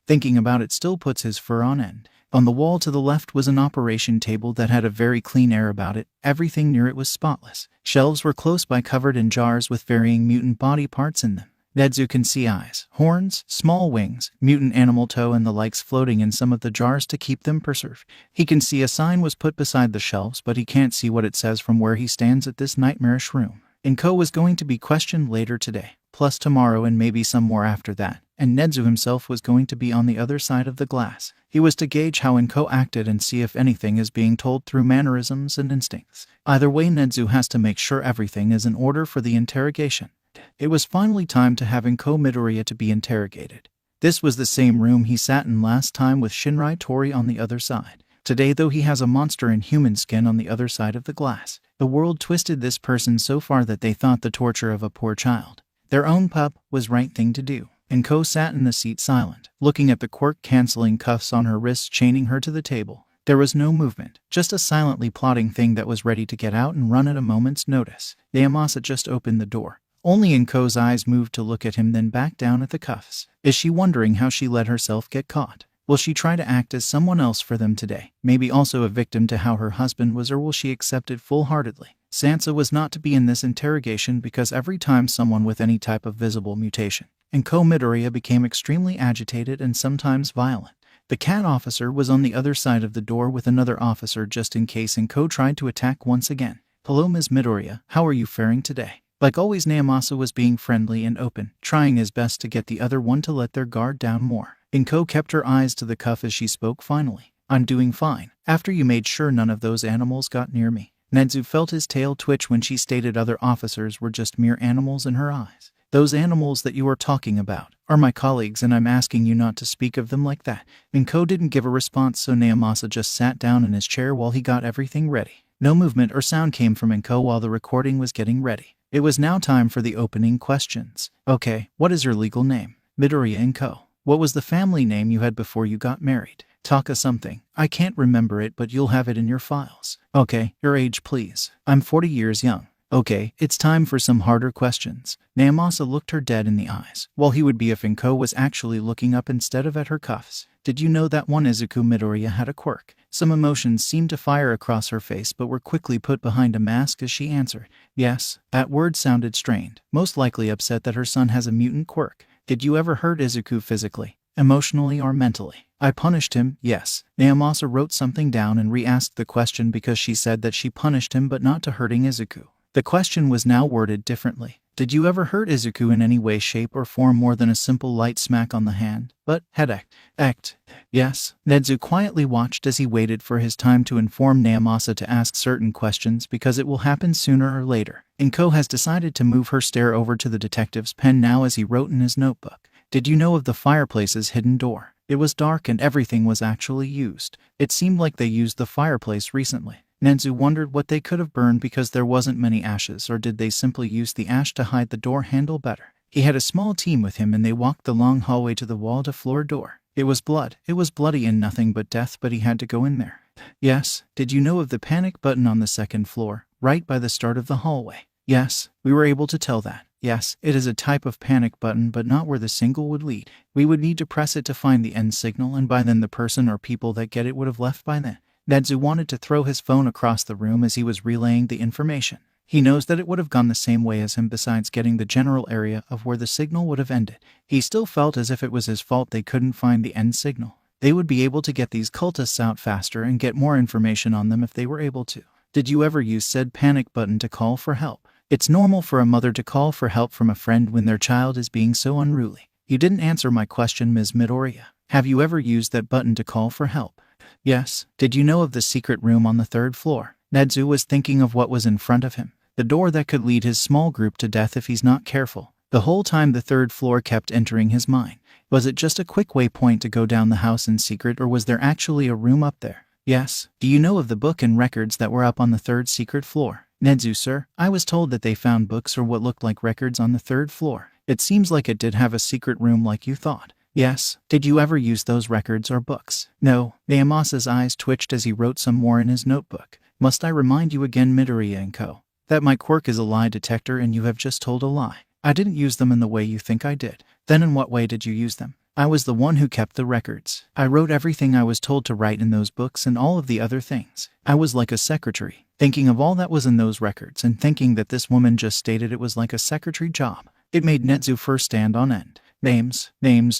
Thinking about it still puts his fur on end. On the wall to the left was an operation table that had a very clean air about it. Everything near it was spotless. Shelves were close by covered in jars with varying mutant body parts in them. Nedzu can see eyes, horns, small wings, mutant animal toe and the likes floating in some of the jars to keep them preserved. He can see a sign was put beside the shelves, but he can't see what it says from where he stands at this nightmarish room. Enko was going to be questioned later today, plus tomorrow and maybe some more after that, and Nedzu himself was going to be on the other side of the glass. He was to gauge how Enko acted and see if anything is being told through mannerisms and instincts. Either way, Nedzu has to make sure everything is in order for the interrogation. It was finally time to have Enko Midoriya to be interrogated. This was the same room he sat in last time with Shinrai Tori on the other side. Today, though, he has a monster in human skin on the other side of the glass. The world twisted this person so far that they thought the torture of a poor child, their own pup, was right thing to do. Enko sat in the seat silent, looking at the quirk-canceling cuffs on her wrists chaining her to the table. There was no movement, just a silently plotting thing that was ready to get out and run at a moment's notice. Naomasa just opened the door. Only Enko's eyes moved to look at him, then back down at the cuffs. Is she wondering how she let herself get caught? Will she try to act as someone else for them today? Maybe also a victim to how her husband was, or will she accept it full-heartedly? Sansa was not to be in this interrogation because every time someone with any type of visible mutation, Enko Midoriya became extremely agitated and sometimes violent. The cat officer was on the other side of the door with another officer just in case Enko tried to attack once again. Hello, Ms. Midoriya, how are you faring today? Like always, Naomasa was being friendly and open, trying his best to get the other one to let their guard down more. Enko kept her eyes to the cuff as she spoke finally. I'm doing fine, after you made sure none of those animals got near me. Nedzu felt his tail twitch when she stated other officers were just mere animals in her eyes. Those animals that you are talking about are my colleagues, and I'm asking you not to speak of them like that. Enko didn't give a response, so Naomasa just sat down in his chair while he got everything ready. No movement or sound came from Enko while the recording was getting ready. It was now time for the opening questions. Okay, what is your legal name? Midoriya Enko. What was the family name you had before you got married? Taka something. I can't remember it, but you'll have it in your files. Okay, your age please. I'm 40 years young. Okay, it's time for some harder questions. Naomasa looked her dead in the eyes, while he would be if Enko was actually looking up instead of at her cuffs. Did you know that one Izuku Midoriya had a quirk? Some emotions seemed to fire across her face but were quickly put behind a mask as she answered. Yes, that word sounded strained, most likely upset that her son has a mutant quirk. Did you ever hurt Izuku physically, emotionally, or mentally? I punished him, yes. Naomasa wrote something down and re-asked the question because she said that she punished him but not to hurting Izuku. The question was now worded differently. Did you ever hurt Izuku in any way, shape, or form more than a simple light smack on the hand? But, head act. Yes. Nedzu quietly watched as he waited for his time to inform Naomasa to ask certain questions because it will happen sooner or later. Enko has decided to move her stare over to the detective's pen now as he wrote in his notebook. Did you know of the fireplace's hidden door? It was dark and everything was actually used. It seemed like they used the fireplace recently. Nedzu wondered what they could have burned because there wasn't many ashes, or did they simply use the ash to hide the door handle better? He had a small team with him and they walked the long hallway to the wall-to-floor door. It was blood. It was bloody and nothing but death, but he had to go in there. Yes. Did you know of the panic button on the second floor, right by the start of the hallway? Yes, we were able to tell that. Yes, it is a type of panic button, but not where the signal would lead. We would need to press it to find the end signal, and by then the person or people that get it would have left by then. Nedzu wanted to throw his phone across the room as he was relaying the information. He knows that it would have gone the same way as him besides getting the general area of where the signal would have ended. He still felt as if it was his fault they couldn't find the end signal. They would be able to get these cultists out faster and get more information on them if they were able to. Did you ever use said panic button to call for help? It's normal for a mother to call for help from a friend when their child is being so unruly. You didn't answer my question, Ms. Midoriya. Have you ever used that button to call for help? Yes. Did you know of the secret room on the 3rd floor? Nedzu was thinking of what was in front of him. The door that could lead his small group to death if he's not careful. The whole time the 3rd floor kept entering his mind. Was it just a quick waypoint to go down the house in secret, or was there actually a room up there? Yes. Do you know of the book and records that were up on the 3rd secret floor? Nedzu, sir, I was told that they found books or what looked like records on the 3rd floor. It seems like it did have a secret room like you thought. Yes. Did you ever use those records or books? No. Naomasa's eyes twitched as he wrote some more in his notebook. Must I remind you again, Midoriya Enko? That my quirk is a lie detector and you have just told a lie. I didn't use them in the way you think I did. Then in what way did you use them? I was the one who kept the records. I wrote everything I was told to write in those books and all of the other things. I was like a secretary, thinking of all that was in those records and thinking that this woman just stated it was like a secretary job. It made Nezu first stand on end. Names,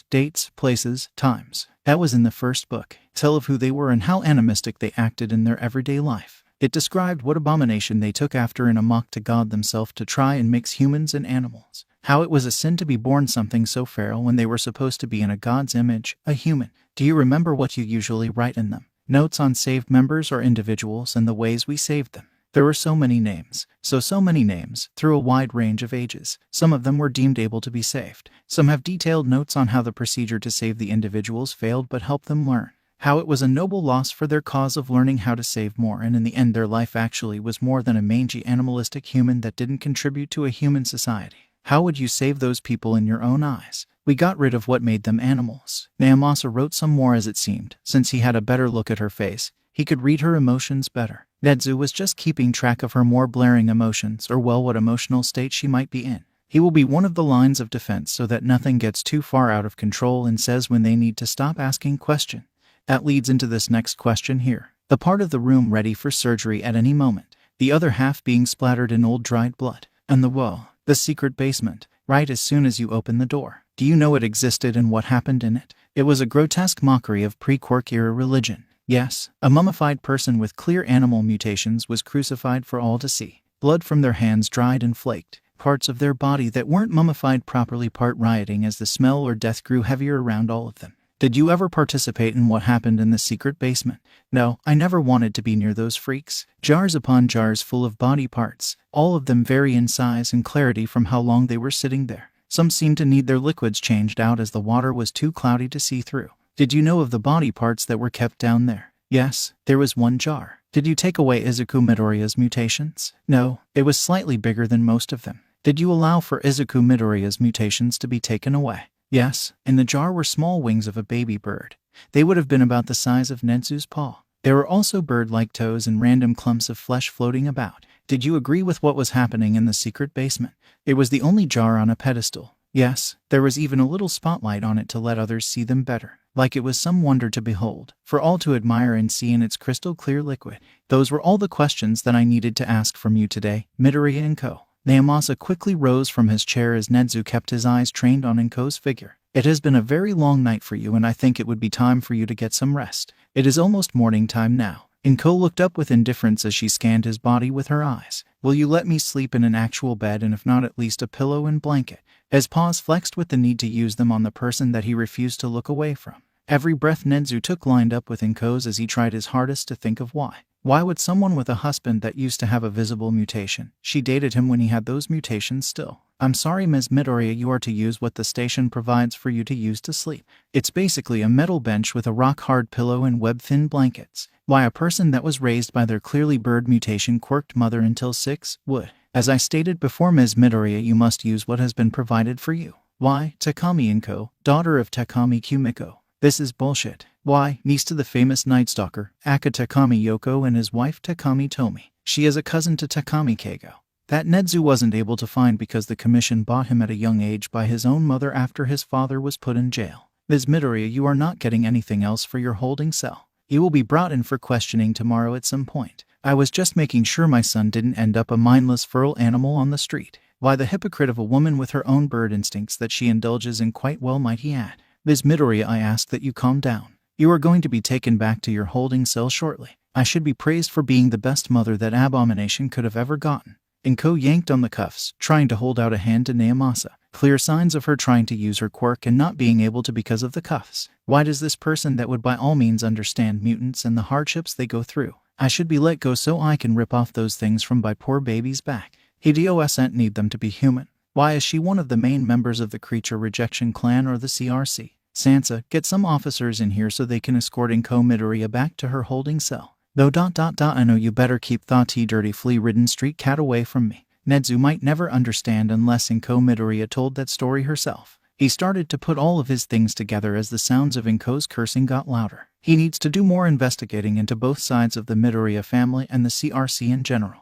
dates, places, times. That was in the first book. Tell of who they were and how animistic they acted in their everyday life. It described what abomination they took after in a mock to God themselves to try and mix humans and animals. How it was a sin to be born something so feral when they were supposed to be in a God's image, a human. Do you remember what you usually write in them? Notes on saved members or individuals and the ways we saved them. There were so many names, so many names, through a wide range of ages. Some of them were deemed able to be saved. Some have detailed notes on how the procedure to save the individuals failed but helped them learn. How it was a noble loss for their cause of learning how to save more, and in the end their life actually was more than a mangy animalistic human that didn't contribute to a human society. How would you save those people in your own eyes? We got rid of what made them animals. Naomasa wrote some more as it seemed. Since he had a better look at her face, he could read her emotions better. Nezu was just keeping track of her more blaring emotions, or well, what emotional state she might be in. He will be one of the lines of defense so that nothing gets too far out of control and says when they need to stop asking questions. That leads into this next question here. The part of the room ready for surgery at any moment. The other half being splattered in old dried blood. And the secret basement, right as soon as you open the door. Do you know it existed and what happened in it? It was a grotesque mockery of pre-Quirk era religion. Yes, a mummified person with clear animal mutations was crucified for all to see. Blood from their hands dried and flaked. Parts of their body that weren't mummified properly part rioting as the smell or death grew heavier around all of them. Did you ever participate in what happened in the secret basement? No, I never wanted to be near those freaks. Jars upon jars full of body parts. All of them vary in size and clarity from how long they were sitting there. Some seemed to need their liquids changed out as the water was too cloudy to see through. Did you know of the body parts that were kept down there? Yes, there was one jar. Did you take away Izuku Midoriya's mutations? No, it was slightly bigger than most of them. Did you allow for Izuku Midoriya's mutations to be taken away? Yes, in the jar were small wings of a baby bird. They would have been about the size of Nezu's paw. There were also bird-like toes and random clumps of flesh floating about. Did you agree with what was happening in the secret basement? It was the only jar on a pedestal. Yes, there was even a little spotlight on it to let others see them better. Like it was some wonder to behold, for all to admire and see in its crystal-clear liquid. Those were all the questions that I needed to ask from you today, Midoriya Enko. Naomasa quickly rose from his chair as Nezu kept his eyes trained on Enko's figure. It has been a very long night for you and I think it would be time for you to get some rest. It is almost morning time now. Enko looked up with indifference as she scanned his body with her eyes. Will you let me sleep in an actual bed and if not at least a pillow and blanket? His paws flexed with the need to use them on the person that he refused to look away from. Every breath Nezu took lined up with Enko's as he tried his hardest to think of why. Why would someone with a husband that used to have a visible mutation? She dated him when he had those mutations still. I'm sorry, Ms. Midoriya, you are to use what the station provides for you to use to sleep. It's basically a metal bench with a rock-hard pillow and web-thin blankets. Why, a person that was raised by their clearly bird mutation quirked mother until 6 would. As I stated before, Ms. Midoriya, you must use what has been provided for you. Why, Takami Enko, daughter of Takami Kumiko. This is bullshit. Why, niece to the famous Night Stalker, Aka Takami Yoko and his wife Takami Tomi. She is a cousin to Takami Keigo. That Nezu wasn't able to find because the commission bought him at a young age by his own mother after his father was put in jail. Ms. Midoriya, you are not getting anything else for your holding cell. You will be brought in for questioning tomorrow at some point. I was just making sure my son didn't end up a mindless feral animal on the street. Why, the hypocrite of a woman with her own bird instincts that she indulges in quite well, might he add. Ms. Midoriya, I ask that you calm down. You are going to be taken back to your holding cell shortly. I should be praised for being the best mother that abomination could have ever gotten. Enko yanked on the cuffs, trying to hold out a hand to Naomasa. Clear signs of her trying to use her quirk and not being able to because of the cuffs. Why does this person that would by all means understand mutants and the hardships they go through? I should be let go so I can rip off those things from my poor baby's back. He doesn't need them to be human. Why is she one of the main members of the Creature Rejection Clan or the CRC? Sansa, get some officers in here so they can escort Enko Midoriya back to her holding cell. Though ... I know you better keep that dirty flea-ridden street cat away from me. Nezu might never understand unless Enko Midoriya told that story herself. He started to put all of his things together as the sounds of Enko's cursing got louder. He needs to do more investigating into both sides of the Midoriya family and the CRC in general.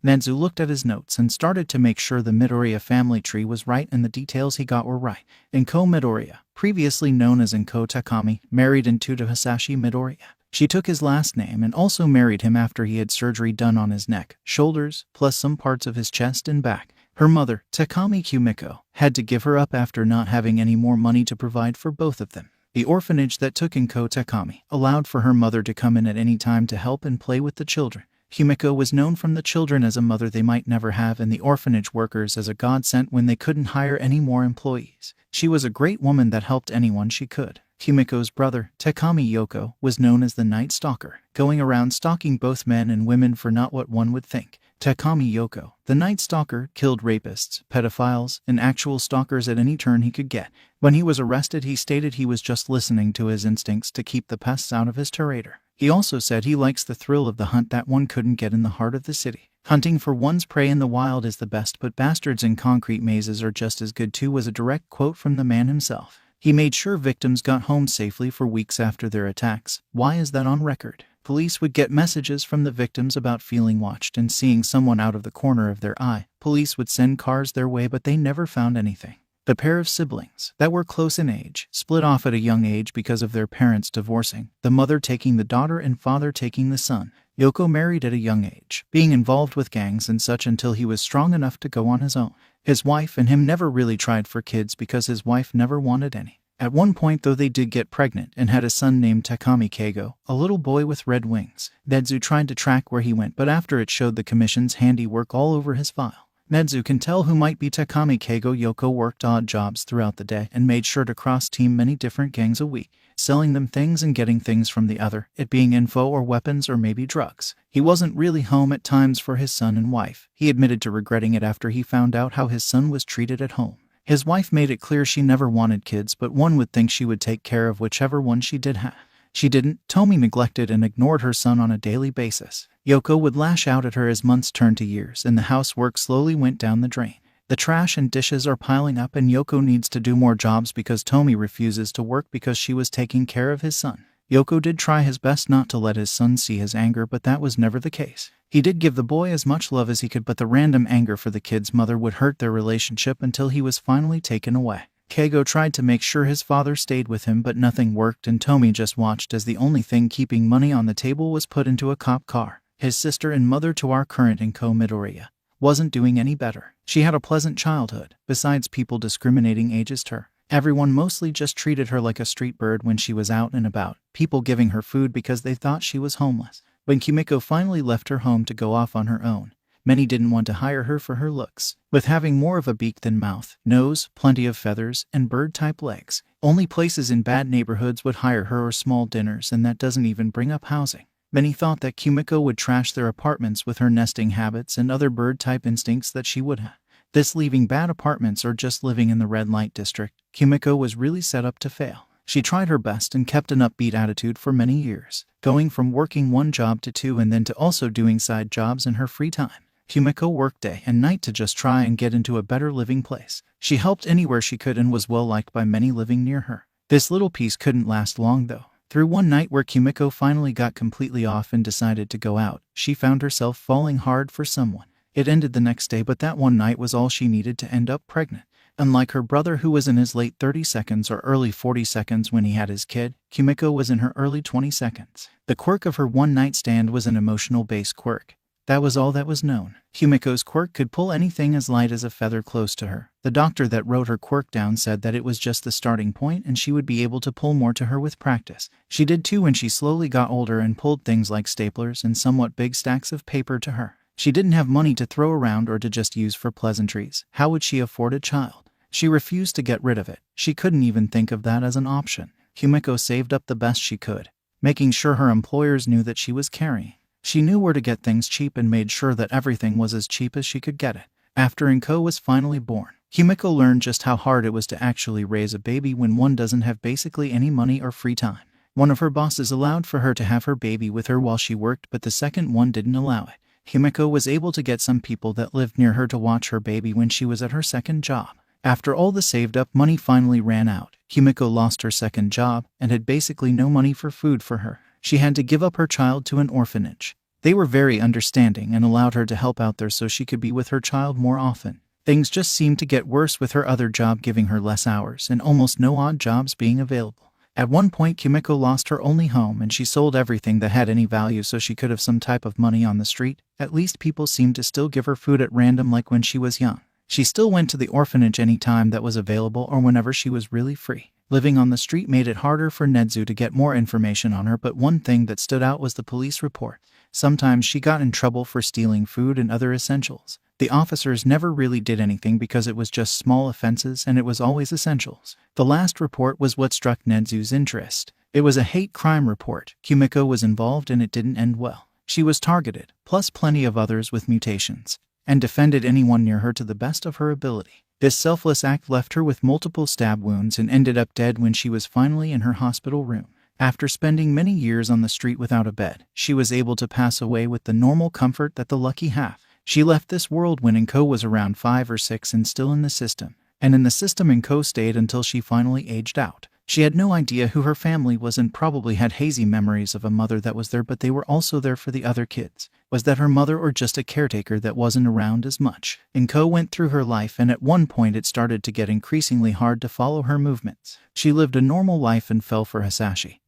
Nezu looked at his notes and started to make sure the Midoriya family tree was right and the details he got were right. Enko Midoriya, previously known as Enko Takami, married into to Hisashi Midoriya. She took his last name and also married him after he had surgery done on his neck, shoulders, plus some parts of his chest and back. Her mother, Takami Kumiko, had to give her up after not having any more money to provide for both of them. The orphanage that took Enko Takami allowed for her mother to come in at any time to help and play with the children. Kumiko was known from the children as a mother they might never have and the orphanage workers as a godsend when they couldn't hire any more employees. She was a great woman that helped anyone she could. Kumiko's brother, Takami Yoko, was known as the Night Stalker, going around stalking both men and women for not what one would think. Takami Yoko, the Night Stalker, killed rapists, pedophiles, and actual stalkers at any turn he could get. When he was arrested, he stated he was just listening to his instincts to keep the pests out of his Turator. He also said he likes the thrill of the hunt that one couldn't get in the heart of the city. Hunting for one's prey in the wild is the best, but bastards in concrete mazes are just as good too, was a direct quote from the man himself. He made sure victims got home safely for weeks after their attacks. Why is that on record? Police would get messages from the victims about feeling watched and seeing someone out of the corner of their eye. Police would send cars their way, but they never found anything. The pair of siblings that were close in age split off at a young age because of their parents divorcing, the mother taking the daughter and father taking the son. Yoko married at a young age, being involved with gangs and such until he was strong enough to go on his own. His wife and him never really tried for kids because his wife never wanted any. At one point though they did get pregnant and had a son named Takami Keigo, a little boy with red wings. Nezu tried to track where he went, but after it showed the commission's handiwork all over his file. Nezu can tell who might be Takami Keigo. Yoko worked odd jobs throughout the day and made sure to cross-team many different gangs a week, selling them things and getting things from the other, it being info or weapons or maybe drugs. He wasn't really home at times for his son and wife. He admitted to regretting it after he found out how his son was treated at home. His wife made it clear she never wanted kids, but one would think she would take care of whichever one she did have. She didn't. Tomi neglected and ignored her son on a daily basis. Yoko would lash out at her as months turned to years and the housework slowly went down the drain. The trash and dishes are piling up and Yoko needs to do more jobs because Tomi refuses to work because she was taking care of his son. Yoko did try his best not to let his son see his anger, but that was never the case. He did give the boy as much love as he could, but the random anger for the kid's mother would hurt their relationship until he was finally taken away. Keigo tried to make sure his father stayed with him, but nothing worked and Tomi just watched as the only thing keeping money on the table was put into a cop car. His sister and mother to our current Enko Midoriya wasn't doing any better. She had a pleasant childhood, besides people discriminating ageist her. Everyone mostly just treated her like a street bird when she was out and about, people giving her food because they thought she was homeless. When Kumiko finally left her home to go off on her own, many didn't want to hire her for her looks. With having more of a beak than mouth, nose, plenty of feathers, and bird-type legs, only places in bad neighborhoods would hire her or small dinners, and that doesn't even bring up housing. Many thought that Kumiko would trash their apartments with her nesting habits and other bird-type instincts that she would have. This leaving bad apartments or just living in the red light district, Kumiko was really set up to fail. She tried her best and kept an upbeat attitude for many years, going from working one job to two and then to also doing side jobs in her free time. Kumiko worked day and night to just try and get into a better living place. She helped anywhere she could and was well liked by many living near her. This little piece couldn't last long though. Through one night where Kumiko finally got completely off and decided to go out, she found herself falling hard for someone. It ended the next day, but that one night was all she needed to end up pregnant. Unlike her brother who was in his late 30s or early 40s when he had his kid, Kumiko was in her early 20s. The quirk of her one-night stand was an emotional-based quirk. That was all that was known. Kumiko's quirk could pull anything as light as a feather close to her. The doctor that wrote her quirk down said that it was just the starting point and she would be able to pull more to her with practice. She did too when she slowly got older and pulled things like staplers and somewhat big stacks of paper to her. She didn't have money to throw around or to just use for pleasantries. How would she afford a child? She refused to get rid of it. She couldn't even think of that as an option. Kumiko saved up the best she could, making sure her employers knew that she was carrying. She knew where to get things cheap and made sure that everything was as cheap as she could get it. After Enko was finally born, Kumiko learned just how hard it was to actually raise a baby when one doesn't have basically any money or free time. One of her bosses allowed for her to have her baby with her while she worked, but the second one didn't allow it. Kumiko was able to get some people that lived near her to watch her baby when she was at her second job. After all the saved up money finally ran out, Kumiko lost her second job and had basically no money for food for her. She had to give up her child to an orphanage. They were very understanding and allowed her to help out there so she could be with her child more often. Things just seemed to get worse with her other job giving her less hours and almost no odd jobs being available. At one point Kimiko lost her only home and she sold everything that had any value so she could have some type of money on the street. At least people seemed to still give her food at random like when she was young. She still went to the orphanage any time that was available or whenever she was really free. Living on the street made it harder for Nezu to get more information on her, but one thing that stood out was the police report. Sometimes she got in trouble for stealing food and other essentials. The officers never really did anything because it was just small offenses and it was always essentials. The last report was what struck Nezu's interest. It was a hate crime report. Kimiko was involved and it didn't end well. She was targeted, plus plenty of others with mutations, and defended anyone near her to the best of her ability. This selfless act left her with multiple stab wounds and ended up dead when she was finally in her hospital room. After spending many years on the street without a bed, she was able to pass away with the normal comfort that the lucky have. She left this world when Enko was around 5 or 6 and still in the system. And in the system Enko stayed until she finally aged out. She had no idea who her family was and probably had hazy memories of a mother that was there, but they were also there for the other kids. Was that her mother or just a caretaker that wasn't around as much? Enko went through her life and at one point it started to get increasingly hard to follow her movements. She lived a normal life and fell for Hisashi.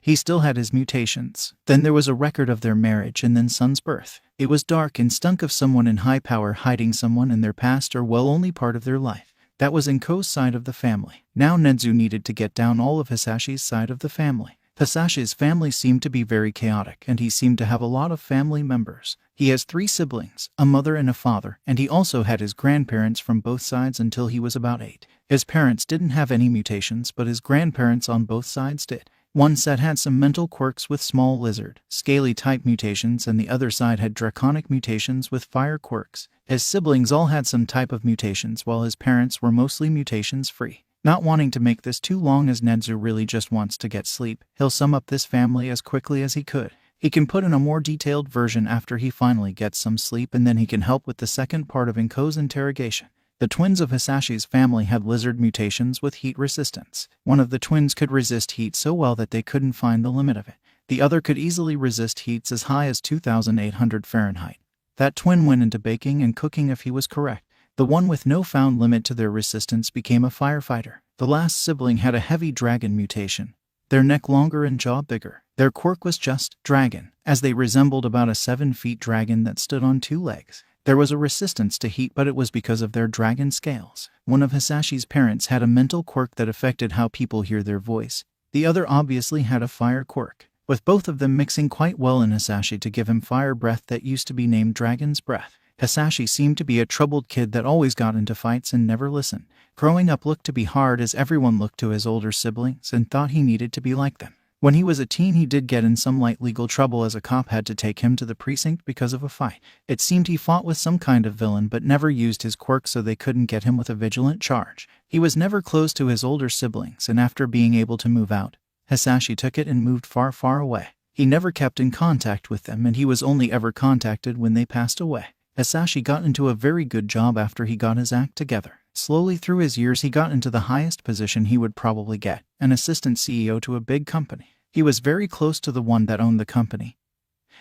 He still had his mutations. Then there was a record of their marriage and then son's birth. It was dark and stunk of someone in high power hiding someone in their past or well only part of their life. That was Enko's side of the family. Now Nezu needed to get down all of Hisashi's side of the family. Hisashi's family seemed to be very chaotic and he seemed to have a lot of family members. He has 3 siblings, a mother and a father, and he also had his grandparents from both sides until he was about 8. His parents didn't have any mutations but his grandparents on both sides did. One set had some mental quirks with small lizard, scaly type mutations and the other side had draconic mutations with fire quirks. His siblings all had some type of mutations while his parents were mostly mutations free. Not wanting to make this too long as Nezu really just wants to get sleep, he'll sum up this family as quickly as he could. He can put in a more detailed version after he finally gets some sleep and then he can help with the second part of Enko's interrogation. The twins of Hisashi's family had lizard mutations with heat resistance. One of the twins could resist heat so well that they couldn't find the limit of it. The other could easily resist heats as high as 2,800 Fahrenheit. That twin went into baking and cooking if he was correct. The one with no found limit to their resistance became a firefighter. The last sibling had a heavy dragon mutation. Their neck longer and jaw bigger. Their quirk was just dragon, as they resembled about a 7-foot dragon that stood on 2 legs. There was a resistance to heat, but it was because of their dragon scales. One of Hisashi's parents had a mental quirk that affected how people hear their voice. The other obviously had a fire quirk, with both of them mixing quite well in Hisashi to give him fire breath that used to be named Dragon's Breath. Hisashi seemed to be a troubled kid that always got into fights and never listened. Growing up looked to be hard as everyone looked to his older siblings and thought he needed to be like them. When he was a teen he did get in some light legal trouble as a cop had to take him to the precinct because of a fight. It seemed he fought with some kind of villain but never used his quirk so they couldn't get him with a vigilant charge. He was never close to his older siblings and after being able to move out, Hisashi took it and moved far, far away. He never kept in contact with them and he was only ever contacted when they passed away. Hisashi got into a very good job after he got his act together. Slowly through his years he got into the highest position he would probably get, an assistant CEO to a big company. He was very close to the one that owned the company.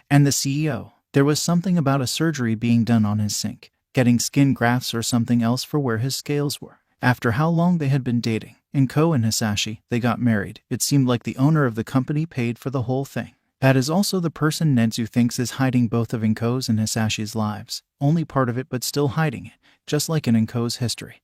And the CEO, there was something about a surgery being done on his sink, getting skin grafts or something else for where his scales were. After how long they had been dating, Enko and Hisashi, they got married. It seemed like the owner of the company paid for the whole thing. That is also the person Nezu thinks is hiding both of Enko's and Hisashi's lives. Only part of it but still hiding it, just like in Enko's history.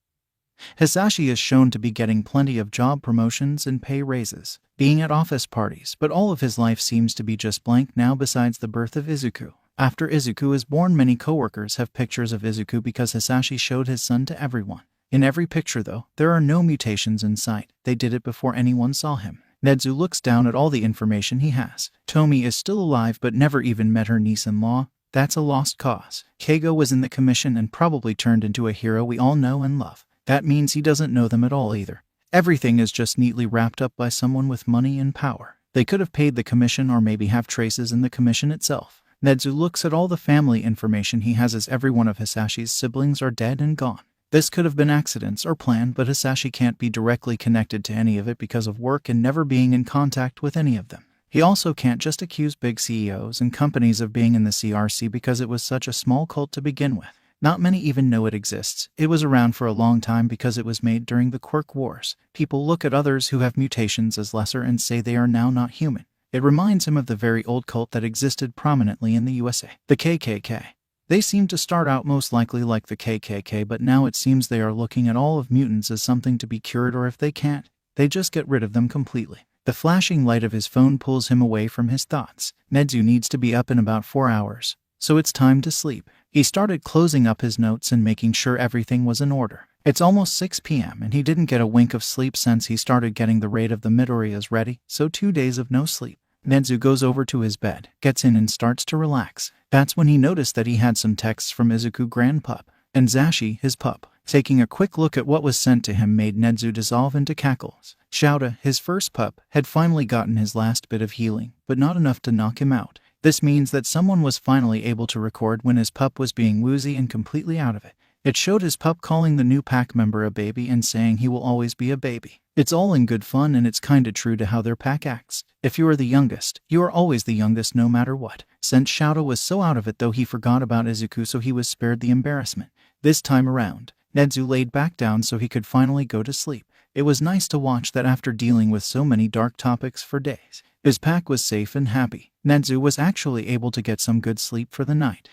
Hisashi is shown to be getting plenty of job promotions and pay raises, being at office parties, but all of his life seems to be just blank now besides the birth of Izuku. After Izuku is born, many coworkers have pictures of Izuku because Hisashi showed his son to everyone. In every picture though, there are no mutations in sight. They did it before anyone saw him. Nezu looks down at all the information he has. Tomi is still alive but never even met her niece-in-law. That's a lost cause. Keigo was in the commission and probably turned into a hero we all know and love. That means he doesn't know them at all either. Everything is just neatly wrapped up by someone with money and power. They could have paid the commission or maybe have traces in the commission itself. Nezu looks at all the family information he has as every one of Hisashi's siblings are dead and gone. This could have been accidents or planned, but Hisashi can't be directly connected to any of it because of work and never being in contact with any of them. He also can't just accuse big CEOs and companies of being in the CRC because it was such a small cult to begin with. Not many even know it exists. It was around for a long time because it was made during the Quirk Wars. People look at others who have mutations as lesser and say they are now not human. It reminds him of the very old cult that existed prominently in the USA, the KKK. They seem to start out most likely like the KKK, but now it seems they are looking at all of mutants as something to be cured, or if they can't, they just get rid of them completely. The flashing light of his phone pulls him away from his thoughts. Nezu needs to be up in about 4 hours, so it's time to sleep. He started closing up his notes and making sure everything was in order. It's almost 6 p.m. and he didn't get a wink of sleep since he started getting the raid of the Midoriyas ready, so 2 days of no sleep. Nezu goes over to his bed, gets in and starts to relax. That's when he noticed that he had some texts from Izuku Grandpup and Zashi, his pup. Taking a quick look at what was sent to him made Nezu dissolve into cackles. Shouta, his first pup, had finally gotten his last bit of healing, but not enough to knock him out. This means that someone was finally able to record when his pup was being woozy and completely out of it. It showed his pup calling the new pack member a baby and saying he will always be a baby. It's all in good fun, and it's kinda true to how their pack acts. If you are the youngest, you are always the youngest no matter what. Since Shouta was so out of it though, he forgot about Izuku, so he was spared the embarrassment. This time around, Nezu laid back down so he could finally go to sleep. It was nice to watch that after dealing with so many dark topics for days, his pack was safe and happy. Nezu was actually able to get some good sleep for the night.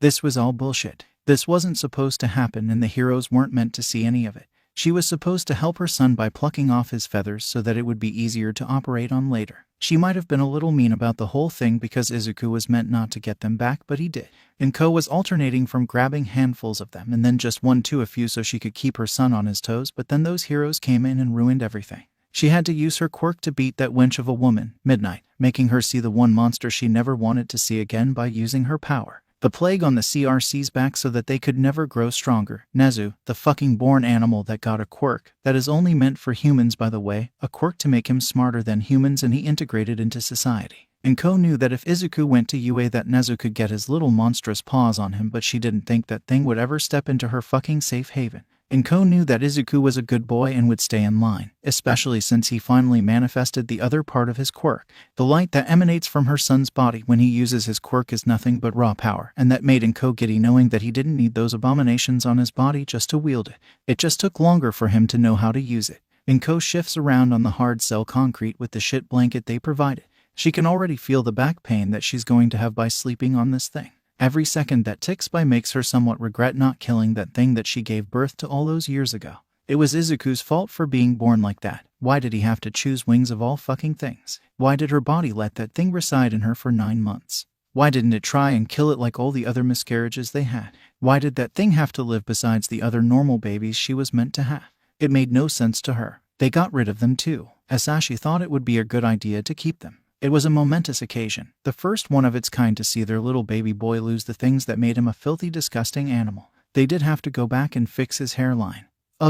This was all bullshit. This wasn't supposed to happen, and the heroes weren't meant to see any of it. She was supposed to help her son by plucking off his feathers so that it would be easier to operate on later. She might have been a little mean about the whole thing because Izuku was meant not to get them back, but he did. Enko was alternating from grabbing handfuls of them and then just one to a few so she could keep her son on his toes, but then those heroes came in and ruined everything. She had to use her quirk to beat that wench of a woman, Midnight, making her see the one monster she never wanted to see again by using her power. The plague on the CRC's back so that they could never grow stronger. Nezu, the fucking born animal that got a quirk that is only meant for humans, by the way, a quirk to make him smarter than humans, and he integrated into society. Enko knew that if Izuku went to UA that Nezu could get his little monstrous paws on him, but she didn't think that thing would ever step into her fucking safe haven. Enko knew that Izuku was a good boy and would stay in line, especially since he finally manifested the other part of his quirk. The light that emanates from her son's body when he uses his quirk is nothing but raw power, and that made Enko giddy knowing that he didn't need those abominations on his body just to wield it. It just took longer for him to know how to use it. Enko shifts around on the hard cell concrete with the shit blanket they provided. She can already feel the back pain that she's going to have by sleeping on this thing. Every second that ticks by makes her somewhat regret not killing that thing that she gave birth to all those years ago. It was Izuku's fault for being born like that. Why did he have to choose wings of all fucking things? Why did her body let that thing reside in her for 9 months? Why didn't it try and kill it like all the other miscarriages they had? Why did that thing have to live besides the other normal babies she was meant to have? It made no sense to her. They got rid of them too. Asashi thought it would be a good idea to keep them. It was a momentous occasion, the first one of its kind to see their little baby boy lose the things that made him a filthy, disgusting animal. They did have to go back and fix his hairline,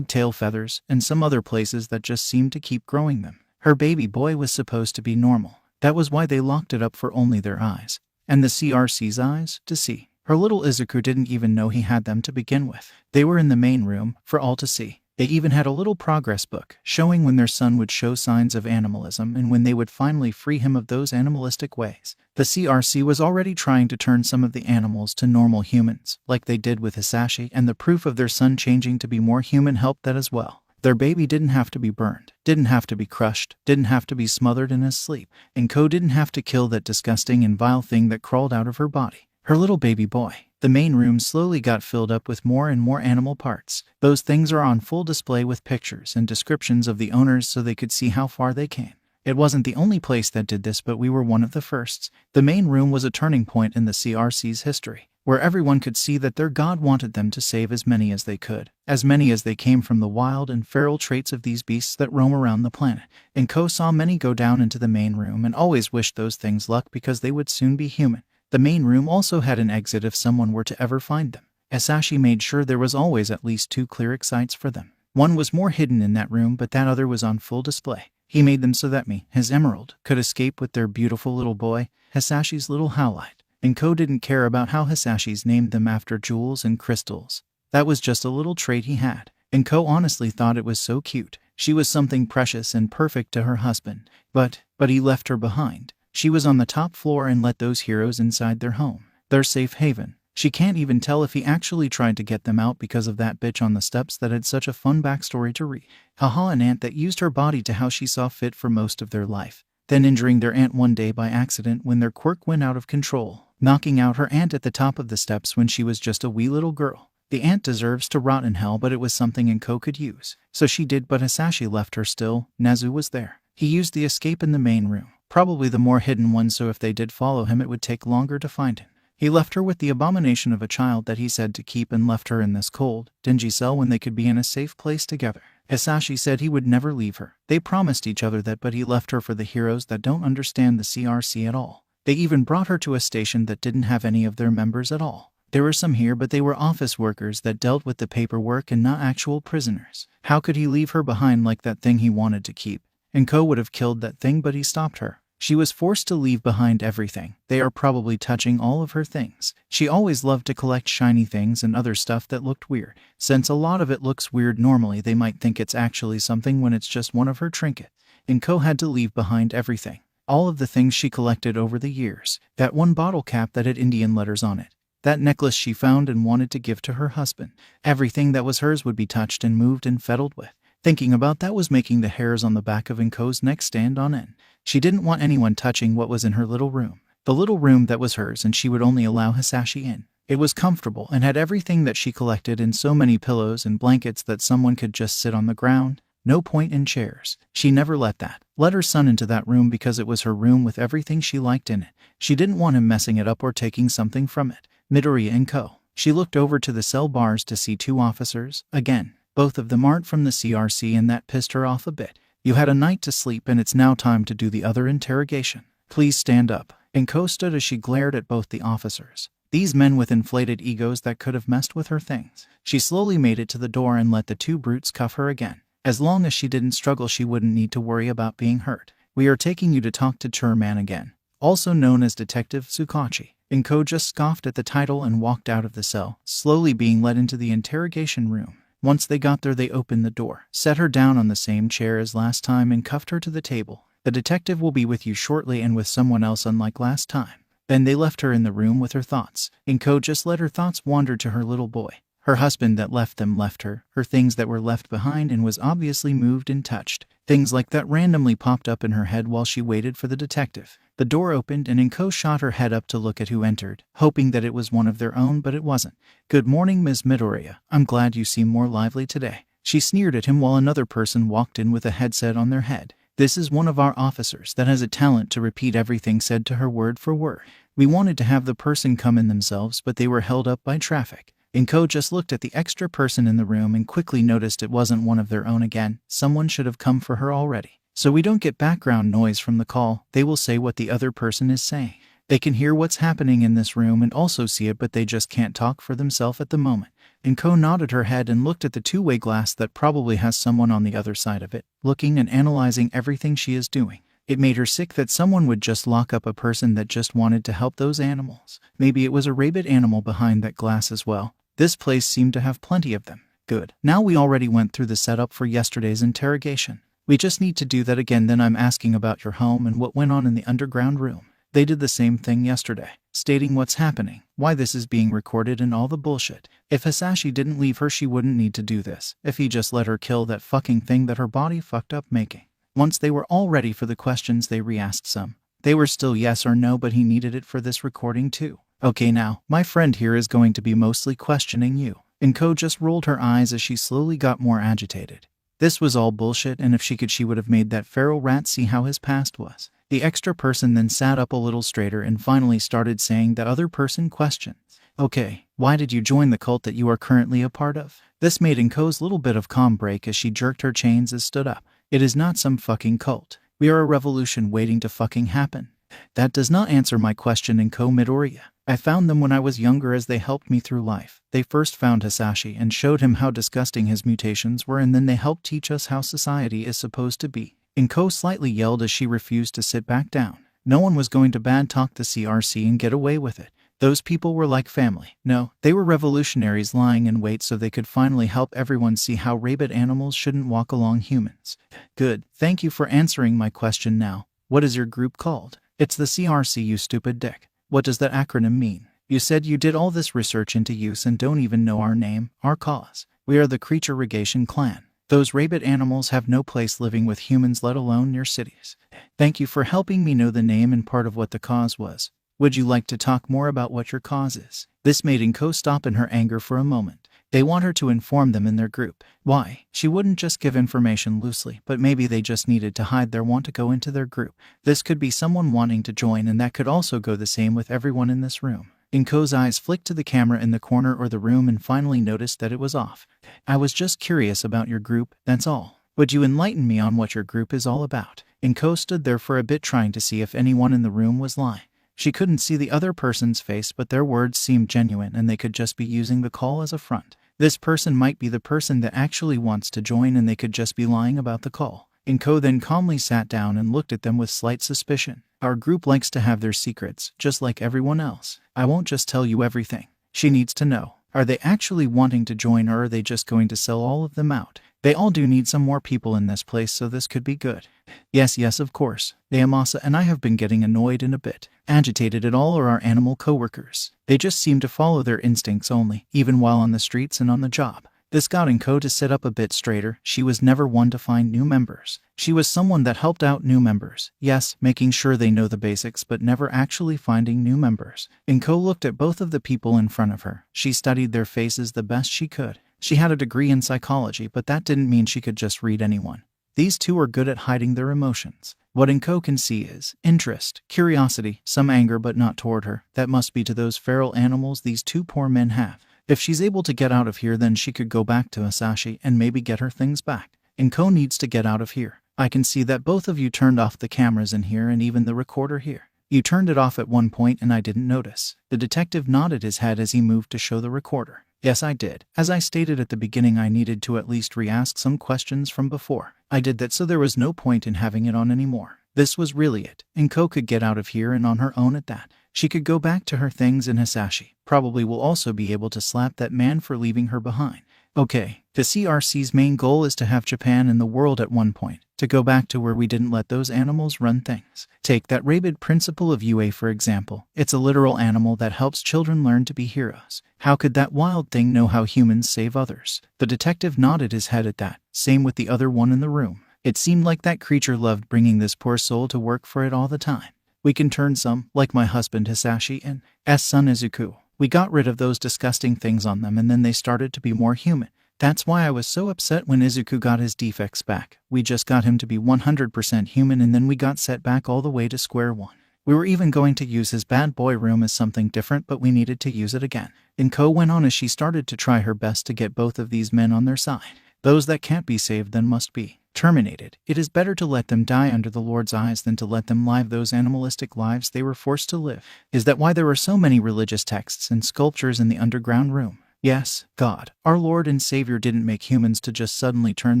tail feathers, and some other places that just seemed to keep growing them. Her baby boy was supposed to be normal. That was why they locked it up for only their eyes, and the CRC's eyes, to see. Her little Izuku didn't even know he had them to begin with. They were in the main room, for all to see. They even had a little progress book, showing when their son would show signs of animalism and when they would finally free him of those animalistic ways. The CRC was already trying to turn some of the animals to normal humans, like they did with Hisashi, and the proof of their son changing to be more human helped that as well. Their baby didn't have to be burned, didn't have to be crushed, didn't have to be smothered in his sleep, and Ko didn't have to kill that disgusting and vile thing that crawled out of her body. Her little baby boy. The main room slowly got filled up with more and more animal parts. Those things are on full display with pictures and descriptions of the owners so they could see how far they came. It wasn't the only place that did this, but we were one of the firsts. The main room was a turning point in the CRC's history, where everyone could see that their god wanted them to save as many as they could, as many as they came from the wild and feral traits of these beasts that roam around the planet. And Ko saw many go down into the main room and always wished those things luck because they would soon be human. The main room also had an exit if someone were to ever find them. Asashi made sure there was always at least 2 clear exits for them. One was more hidden in that room, but that other was on full display. He made them so that me, his emerald, could escape with their beautiful little boy, Hisashi's little howlite. And Ko didn't care about how Hisashi's named them after jewels and crystals. That was just a little trait he had. And Ko honestly thought it was so cute. She was something precious and perfect to her husband. But he left her behind. She was on the top floor and let those heroes inside their home, their safe haven. She can't even tell if he actually tried to get them out because of that bitch on the steps that had such a fun backstory to read. Haha, an aunt that used her body to how she saw fit for most of their life, then injuring their aunt one day by accident when their quirk went out of control, knocking out her aunt at the top of the steps when she was just a wee little girl. The aunt deserves to rot in hell, but it was something Enko could use. So she did, but Hisashi left her still. Nezu was there. He used the escape in the main room, probably the more hidden one, so if they did follow him it would take longer to find him. He left her with the abomination of a child that he said to keep and left her in this cold, dingy cell when they could be in a safe place together. Hisashi said he would never leave her. They promised each other that, but he left her for the heroes that don't understand the CRC at all. They even brought her to a station that didn't have any of their members at all. There were some here, but they were office workers that dealt with the paperwork and not actual prisoners. How could he leave her behind like that thing he wanted to keep? Enko would have killed that thing, but he stopped her. She was forced to leave behind everything. They are probably touching all of her things. She always loved to collect shiny things and other stuff that looked weird. Since a lot of it looks weird normally, they might think it's actually something when it's just one of her trinkets. Enko had to leave behind everything. All of the things she collected over the years. That one bottle cap that had Indian letters on it. That necklace she found and wanted to give to her husband. Everything that was hers would be touched and moved and fiddled with. Thinking about that was making the hairs on the back of Enko's neck stand on end. She didn't want anyone touching what was in her little room. The little room that was hers, and she would only allow Hisashi in. It was comfortable and had everything that she collected and so many pillows and blankets that someone could just sit on the ground. No point in chairs. She never let her son into that room because it was her room with everything she liked in it. She didn't want him messing it up or taking something from it. Midoriya and Co. She looked over to the cell bars to see two officers. Again, both of them aren't from the CRC, and that pissed her off a bit. You had a night to sleep and it's now time to do the other interrogation. Please stand up. Enko stood as she glared at both the officers. These men with inflated egos that could have messed with her things. She slowly made it to the door and let the two brutes cuff her again. As long as she didn't struggle, she wouldn't need to worry about being hurt. We are taking you to talk to Chairman again, also known as Detective Tsukachi. Enko just scoffed at the title and walked out of the cell, slowly being led into the interrogation room. Once they got there, they opened the door, set her down on the same chair as last time, and cuffed her to the table. The detective will be with you shortly and with someone else unlike last time. Then they left her in the room with her thoughts. Enko just let her thoughts wander to her little boy. Her husband that left them left her, her things that were left behind, and was obviously moved and touched. Things like that randomly popped up in her head while she waited for the detective. The door opened and Enko shot her head up to look at who entered, hoping that it was one of their own, but it wasn't. Good morning, Ms. Midoriya. I'm glad you seem more lively today. She sneered at him while another person walked in with a headset on their head. This is one of our officers that has a talent to repeat everything said to her word for word. We wanted to have the person come in themselves, but they were held up by traffic. Enko just looked at the extra person in the room and quickly noticed it wasn't one of their own again. Someone should have come for her already. So we don't get background noise from the call. They will say what the other person is saying. They can hear what's happening in this room and also see it, but they just can't talk for themselves at the moment. Enko nodded her head and looked at the two-way glass that probably has someone on the other side of it, looking and analyzing everything she is doing. It made her sick that someone would just lock up a person that just wanted to help those animals. Maybe it was a rabid animal behind that glass as well. This place seemed to have plenty of them. Good. Now we already went through the setup for yesterday's interrogation. We just need to do that again. Then I'm asking about your home and what went on in the underground room. They did the same thing yesterday, stating what's happening, why this is being recorded, and all the bullshit. If Hisashi didn't leave her, she wouldn't need to do this. If he just let her kill that fucking thing that her body fucked up making. Once they were all ready for the questions, they re-asked some. They were still yes or no, but he needed it for this recording too. Okay, now, my friend here is going to be mostly questioning you. Enko just rolled her eyes as she slowly got more agitated. This was all bullshit, and if she could, she would have made that feral rat see how his past was. The extra person then sat up a little straighter and finally started saying the other person questions. Okay, why did you join the cult that you are currently a part of? This made Enko's little bit of calm break as she jerked her chains and stood up. It is not some fucking cult. We are a revolution waiting to fucking happen. That does not answer my question, Enko Midoriya. I found them when I was younger as they helped me through life. They first found Hisashi and showed him how disgusting his mutations were, and then they helped teach us how society is supposed to be. Enko slightly yelled as she refused to sit back down. No one was going to bad talk the CRC and get away with it. Those people were like family. No, they were revolutionaries lying in wait so they could finally help everyone see how rabid animals shouldn't walk along humans. Good, thank you for answering my question now. What is your group called? It's the CRC, you stupid dick. What does that acronym mean? You said you did all this research into use and don't even know our name, our cause. We are the Interrogation clan. Those rabid animals have no place living with humans, let alone near cities. Thank you for helping me know the name and part of what the cause was. Would you like to talk more about what your cause is? This made Enko stop in her anger for a moment. They want her to inform them in their group. Why? She wouldn't just give information loosely, but maybe they just needed to hide their want to go into their group. This could be someone wanting to join, and that could also go the same with everyone in this room. Enko's eyes flicked to the camera in the corner of the room and finally noticed that it was off. I was just curious about your group, that's all. Would you enlighten me on what your group is all about? Enko stood there for a bit trying to see if anyone in the room was lying. She couldn't see the other person's face, but their words seemed genuine and they could just be using the call as a front. This person might be the person that actually wants to join and they could just be lying about the call. Enko then calmly sat down and looked at them with slight suspicion. Our group likes to have their secrets, just like everyone else. I won't just tell you everything. She needs to know. Are they actually wanting to join, or are they just going to sell all of them out? They all do need some more people in this place, so this could be good. Yes, of course. Amasa and I have been getting annoyed and a bit agitated at all our animal co-workers. They just seem to follow their instincts only, even while on the streets and on the job. This got Enko to sit up a bit straighter. She was never one to find new members. She was someone that helped out new members. Yes, making sure they know the basics, but never actually finding new members. Enko looked at both of the people in front of her. She studied their faces the best she could. She had a degree in psychology, but that didn't mean she could just read anyone. These two are good at hiding their emotions. What Enko can see is interest, curiosity, some anger, but not toward her. That must be to those feral animals these two poor men have. If she's able to get out of here, then she could go back to Asashi and maybe get her things back. Enko needs to get out of here. I can see that both of you turned off the cameras in here and even the recorder here. You turned it off at one point and I didn't notice. The detective nodded his head as he moved to show the recorder. Yes, I did. As I stated at the beginning, I needed to at least re-ask some questions from before. I did that, so there was no point in having it on anymore. This was really it. Enko could get out of here and on her own at that. She could go back to her things, and Hisashi probably will also be able to slap that man for leaving her behind. Okay, the CRC's main goal is to have Japan and the world at one point, to go back to where we didn't let those animals run things. Take that rabid principle of UA for example. It's a literal animal that helps children learn to be heroes. How could that wild thing know how humans save others? The detective nodded his head at that. Same with the other one in the room. It seemed like that creature loved bringing this poor soul to work for it all the time. We can turn some, like my husband Hisashi and son Izuku. We got rid of those disgusting things on them and then they started to be more human. That's why I was so upset when Izuku got his defects back. We just got him to be 100% human and then we got set back all the way to square one. We were even going to use his bad boy room as something different, but we needed to use it again. Enko went on as she started to try her best to get both of these men on their side. Those that can't be saved then must be terminated. It is better to let them die under the Lord's eyes than to let them live those animalistic lives they were forced to live. Is that why there are so many religious texts and sculptures in the underground room? Yes, God, our Lord and Savior didn't make humans to just suddenly turn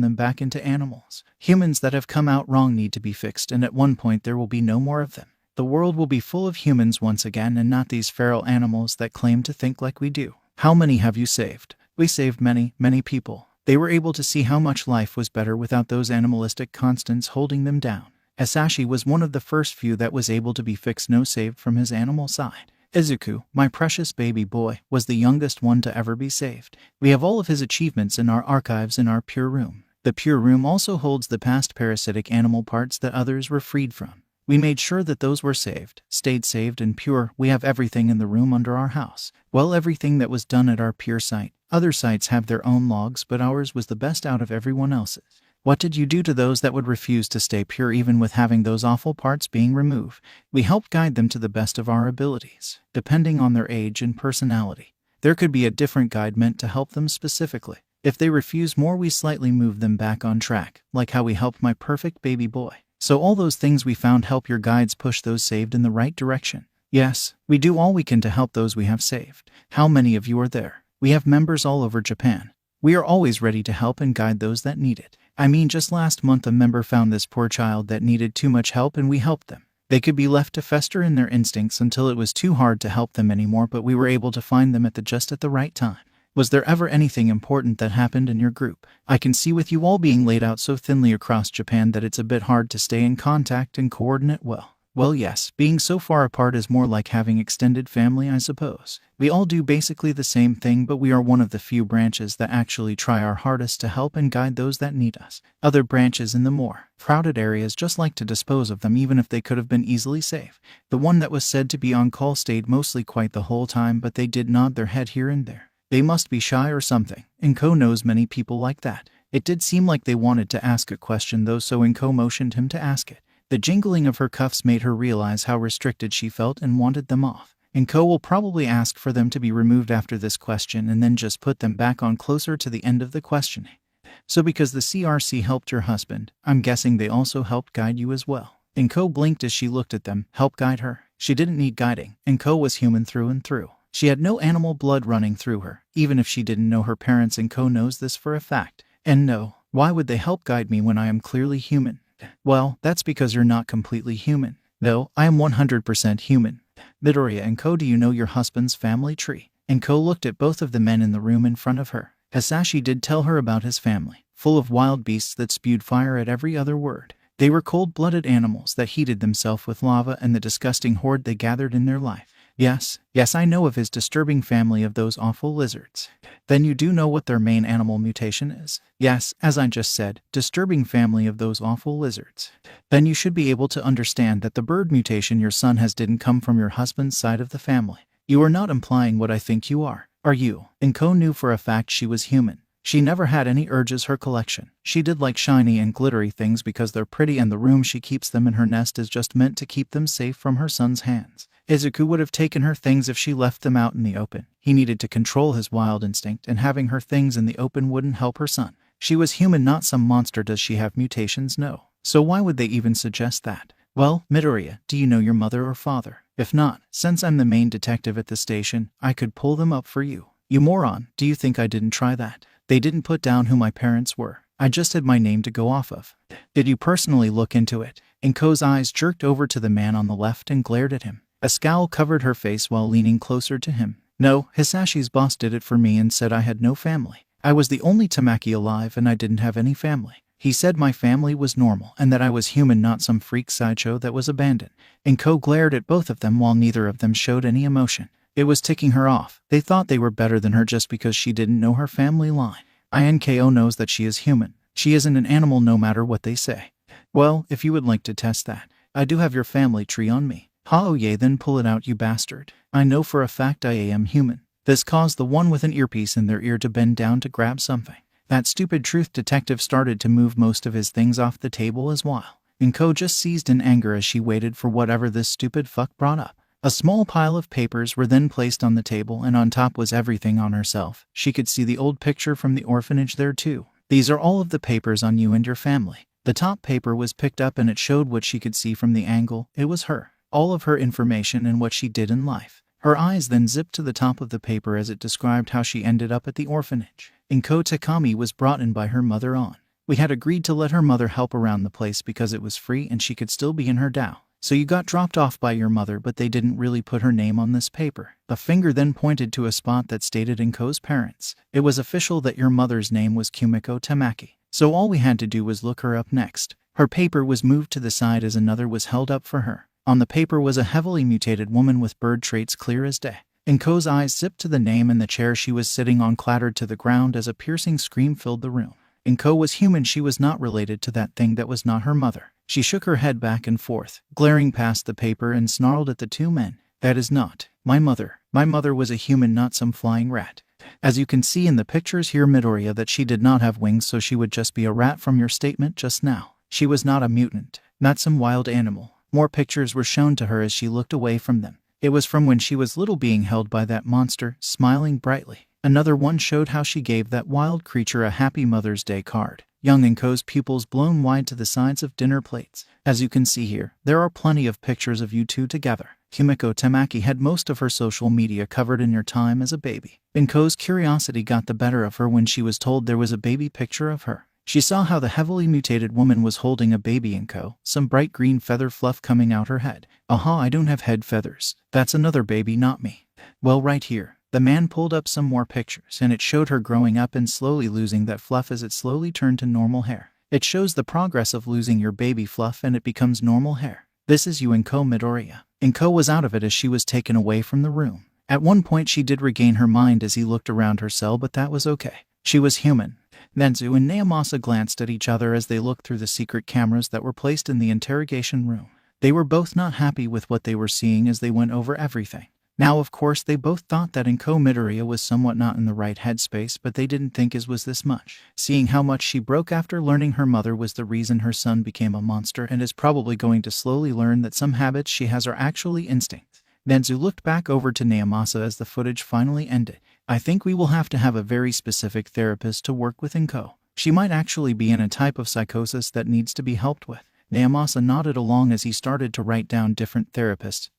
them back into animals. Humans that have come out wrong need to be fixed, and at one point there will be no more of them. The world will be full of humans once again and not these feral animals that claim to think like we do. How many have you saved? We saved many, many people. They were able to see how much life was better without those animalistic constants holding them down. Asashi was one of the first few that was able to be fixed, no saved from his animal side. Izuku, my precious baby boy, was the youngest one to ever be saved. We have all of his achievements in our archives in our pure room. The pure room also holds the past parasitic animal parts that others were freed from. We made sure that those were saved, stayed saved and pure. We have everything in the room under our house. Well, everything that was done at our pure site. Other sites have their own logs, but ours was the best out of everyone else's. What did you do to those that would refuse to stay pure even with having those awful parts being removed? We helped guide them to the best of our abilities, depending on their age and personality. There could be a different guide meant to help them specifically. If they refuse more, we slightly move them back on track, like how we helped my perfect baby boy. So all those things we found help your guides push those saved in the right direction. Yes, we do all we can to help those we have saved. How many of you are there? We have members all over Japan. We are always ready to help and guide those that need it. I mean, just last month a member found this poor child that needed too much help and we helped them. They could be left to fester in their instincts until it was too hard to help them anymore, but we were able to find them just at the right time. Was there ever anything important that happened in your group? I can see with you all being laid out so thinly across Japan that it's a bit hard to stay in contact and coordinate well. Well, yes, being so far apart is more like having extended family, I suppose. We all do basically the same thing, but we are one of the few branches that actually try our hardest to help and guide those that need us. Other branches in the more crowded areas just like to dispose of them even if they could have been easily saved. The one that was said to be on call stayed mostly quiet the whole time, but they did nod their head here and there. They must be shy or something. Enko knows many people like that. It did seem like they wanted to ask a question though, so Enko motioned him to ask it. The jingling of her cuffs made her realize how restricted she felt and wanted them off. Enko will probably ask for them to be removed after this question and then just put them back on closer to the end of the questioning. So because the CRC helped your husband, I'm guessing they also helped guide you as well. Enko blinked as she looked at them. Help guide her? She didn't need guiding. Enko was human through and through. She had no animal blood running through her, even if she didn't know her parents. Enko knows this for a fact. And no, why would they help guide me when I am clearly human? Well, that's because you're not completely human. Though, I am 100% human. Midoriya, Enko, do you know your husband's family tree? Enko looked at both of the men in the room in front of her. Hasashi did tell her about his family, full of wild beasts that spewed fire at every other word. They were cold-blooded animals that heated themselves with lava and the disgusting horde they gathered in their life. Yes, I know of his disturbing family of those awful lizards. Then you do know what their main animal mutation is? Yes, as I just said, disturbing family of those awful lizards. Then you should be able to understand that the bird mutation your son has didn't come from your husband's side of the family. You are not implying what I think you are you? Enko knew for a fact she was human. She never had any urges. Her collection. She did like shiny and glittery things because they're pretty, and the room she keeps them in her nest is just meant to keep them safe from her son's hands. Izuku would have taken her things if she left them out in the open. He needed to control his wild instinct, and having her things in the open wouldn't help her son. She was human, not some monster. Does she have mutations? No. So why would they even suggest that? Well, Midoriya, do you know your mother or father? If not, since I'm the main detective at the station, I could pull them up for you. You moron, do you think I didn't try that? They didn't put down who my parents were. I just had my name to go off of. Did you personally look into it? Enko's eyes jerked over to the man on the left and glared at him. A scowl covered her face while leaning closer to him. No, Hisashi's boss did it for me and said I had no family. I was the only Tamaki alive and I didn't have any family. He said my family was normal and that I was human, not some freak sideshow that was abandoned. Enko glared at both of them while neither of them showed any emotion. It was ticking her off. They thought they were better than her just because she didn't know her family line. Inko knows that she is human. She isn't an animal no matter what they say. Well, if you would like to test that, I do have your family tree on me. Ha, oh yeah, then pull it out, you bastard. I know for a fact I am human. This caused the one with an earpiece in their ear to bend down to grab something. That stupid truth detective started to move most of his things off the table as well. Enko just seized in anger as she waited for whatever this stupid fuck brought up. A small pile of papers were then placed on the table, and on top was everything on herself. She could see the old picture from the orphanage there too. These are all of the papers on you and your family. The top paper was picked up and it showed what she could see from the angle. It was her. All of her information and what she did in life. Her eyes then zipped to the top of the paper as it described how she ended up at the orphanage. Enko Takami was brought in by her mother on. We had agreed to let her mother help around the place because it was free and she could still be in her Dao. So you got dropped off by your mother, but they didn't really put her name on this paper. The finger then pointed to a spot that stated Enko's parents. It was official that your mother's name was Kumiko Tamaki. So all we had to do was look her up next. Her paper was moved to the side as another was held up for her. On the paper was a heavily mutated woman with bird traits clear as day. Enko's eyes zipped to the name, and the chair she was sitting on clattered to the ground as a piercing scream filled the room. Enko was human. She was not related to that thing that was not her mother. She shook her head back and forth, glaring past the paper, and snarled at the two men. That is not my mother. My mother was a human, not some flying rat. As you can see in the pictures here, Midoriya, that she did not have wings, so she would just be a rat from your statement just now. She was not a mutant, not some wild animal. More pictures were shown to her as she looked away from them. It was from when she was little, being held by that monster, smiling brightly. Another one showed how she gave that wild creature a Happy Mother's Day card. Young Enko's pupils blown wide to the sides of dinner plates. As you can see here, there are plenty of pictures of you two together. Kumiko Tamaki had most of her social media covered in your time as a baby. Enko's curiosity got the better of her when she was told there was a baby picture of her. She saw how the heavily mutated woman was holding a baby Enko, some bright green feather fluff coming out her head. Aha, I don't have head feathers. That's another baby, not me. Well, right here. The man pulled up some more pictures, and it showed her growing up and slowly losing that fluff as it slowly turned to normal hair. It shows the progress of losing your baby fluff and it becomes normal hair. This is you, Enko Midoriya. Enko was out of it as she was taken away from the room. At one point she did regain her mind as he looked around her cell, but that was okay. She was human. Nenzu and Naomasa glanced at each other as they looked through the secret cameras that were placed in the interrogation room. They were both not happy with what they were seeing as they went over everything. Now, of course, they both thought that Enko Midoriya was somewhat not in the right headspace, but they didn't think it was this much. Seeing how much she broke after learning her mother was the reason her son became a monster and is probably going to slowly learn that some habits she has are actually instincts. Nenzu looked back over to Naomasa as the footage finally ended. I think we will have to have a very specific therapist to work with Enko. She might actually be in a type of psychosis that needs to be helped with. Naomasa nodded along as he started to write down different therapists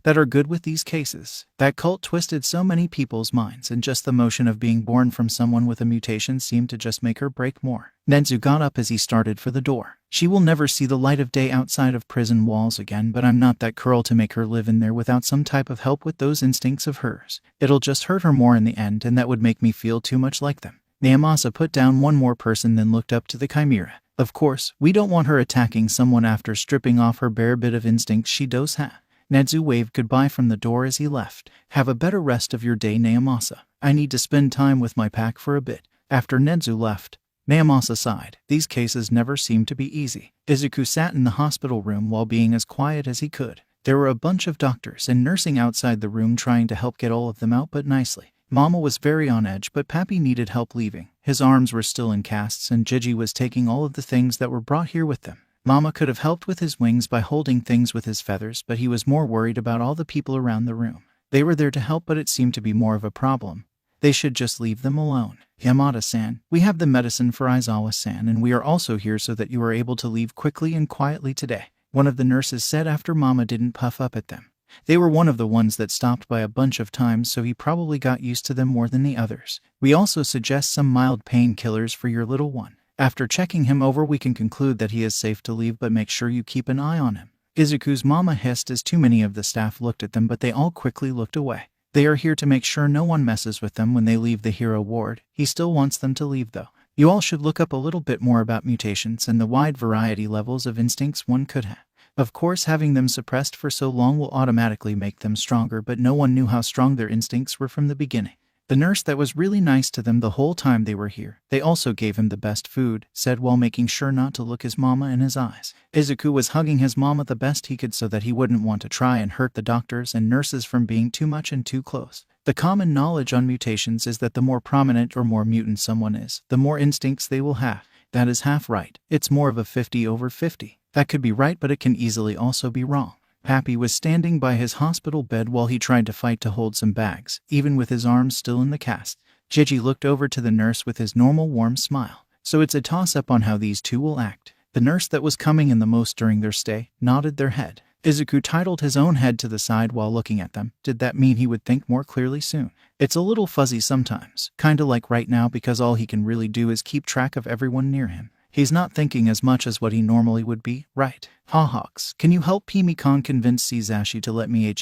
that are good with these cases. That cult twisted so many people's minds, and just the motion of being born from someone with a mutation seemed to just make her break more. Nenzu got up as he started for the door. She will never see the light of day outside of prison walls again, but I'm not that girl to make her live in there without some type of help with those instincts of hers. It'll just hurt her more in the end, and that would make me feel too much like them. Naomasa put down one more person, then looked up to the chimera. Of course, we don't want her attacking someone after stripping off her bare bit of instincts she does have. Nenzu waved goodbye from the door as he left. Have a better rest of your day, Naomasa. I need to spend time with my pack for a bit. After Nenzu left, Naomasa sighed. These cases never seemed to be easy. Izuku sat in the hospital room while being as quiet as he could. There were a bunch of doctors and nursing outside the room trying to help get all of them out, but nicely. Mama was very on edge, but Pappy needed help leaving. His arms were still in casts, and Gigi was taking all of the things that were brought here with them. Mama could have helped with his wings by holding things with his feathers, but he was more worried about all the people around the room. They were there to help, but it seemed to be more of a problem. They should just leave them alone. Yamada-san, we have the medicine for Aizawa-san, and we are also here so that you are able to leave quickly and quietly today, one of the nurses said after Mama didn't puff up at them. They were one of the ones that stopped by a bunch of times, so he probably got used to them more than the others. We also suggest some mild painkillers for your little one. After checking him over, we can conclude that he is safe to leave, but make sure you keep an eye on him. Izuku's mama hissed as too many of the staff looked at them, but they all quickly looked away. They are here to make sure no one messes with them when they leave the hero ward. He still wants them to leave though. You all should look up a little bit more about mutations and the wide variety levels of instincts one could have. Of course, having them suppressed for so long will automatically make them stronger, but no one knew how strong their instincts were from the beginning. The nurse that was really nice to them the whole time they were here, they also gave him the best food, said while making sure not to look his mama in his eyes. Izuku was hugging his mama the best he could so that he wouldn't want to try and hurt the doctors and nurses from being too much and too close. The common knowledge on mutations is that the more prominent or more mutant someone is, the more instincts they will have. That is half right. It's more of a 50/50. That could be right, but it can easily also be wrong. Pappy was standing by his hospital bed while he tried to fight to hold some bags, even with his arms still in the cast. Gigi looked over to the nurse with his normal warm smile. So it's a toss-up on how these two will act. The nurse that was coming in the most during their stay nodded their head. Izuku titled his own head to the side while looking at them. Did that mean he would think more clearly soon? It's a little fuzzy sometimes, kinda like right now, because all he can really do is keep track of everyone near him. He's not thinking as much as what he normally would be, right? Hawks, can you help Pimi-kan convince Shizashi to let me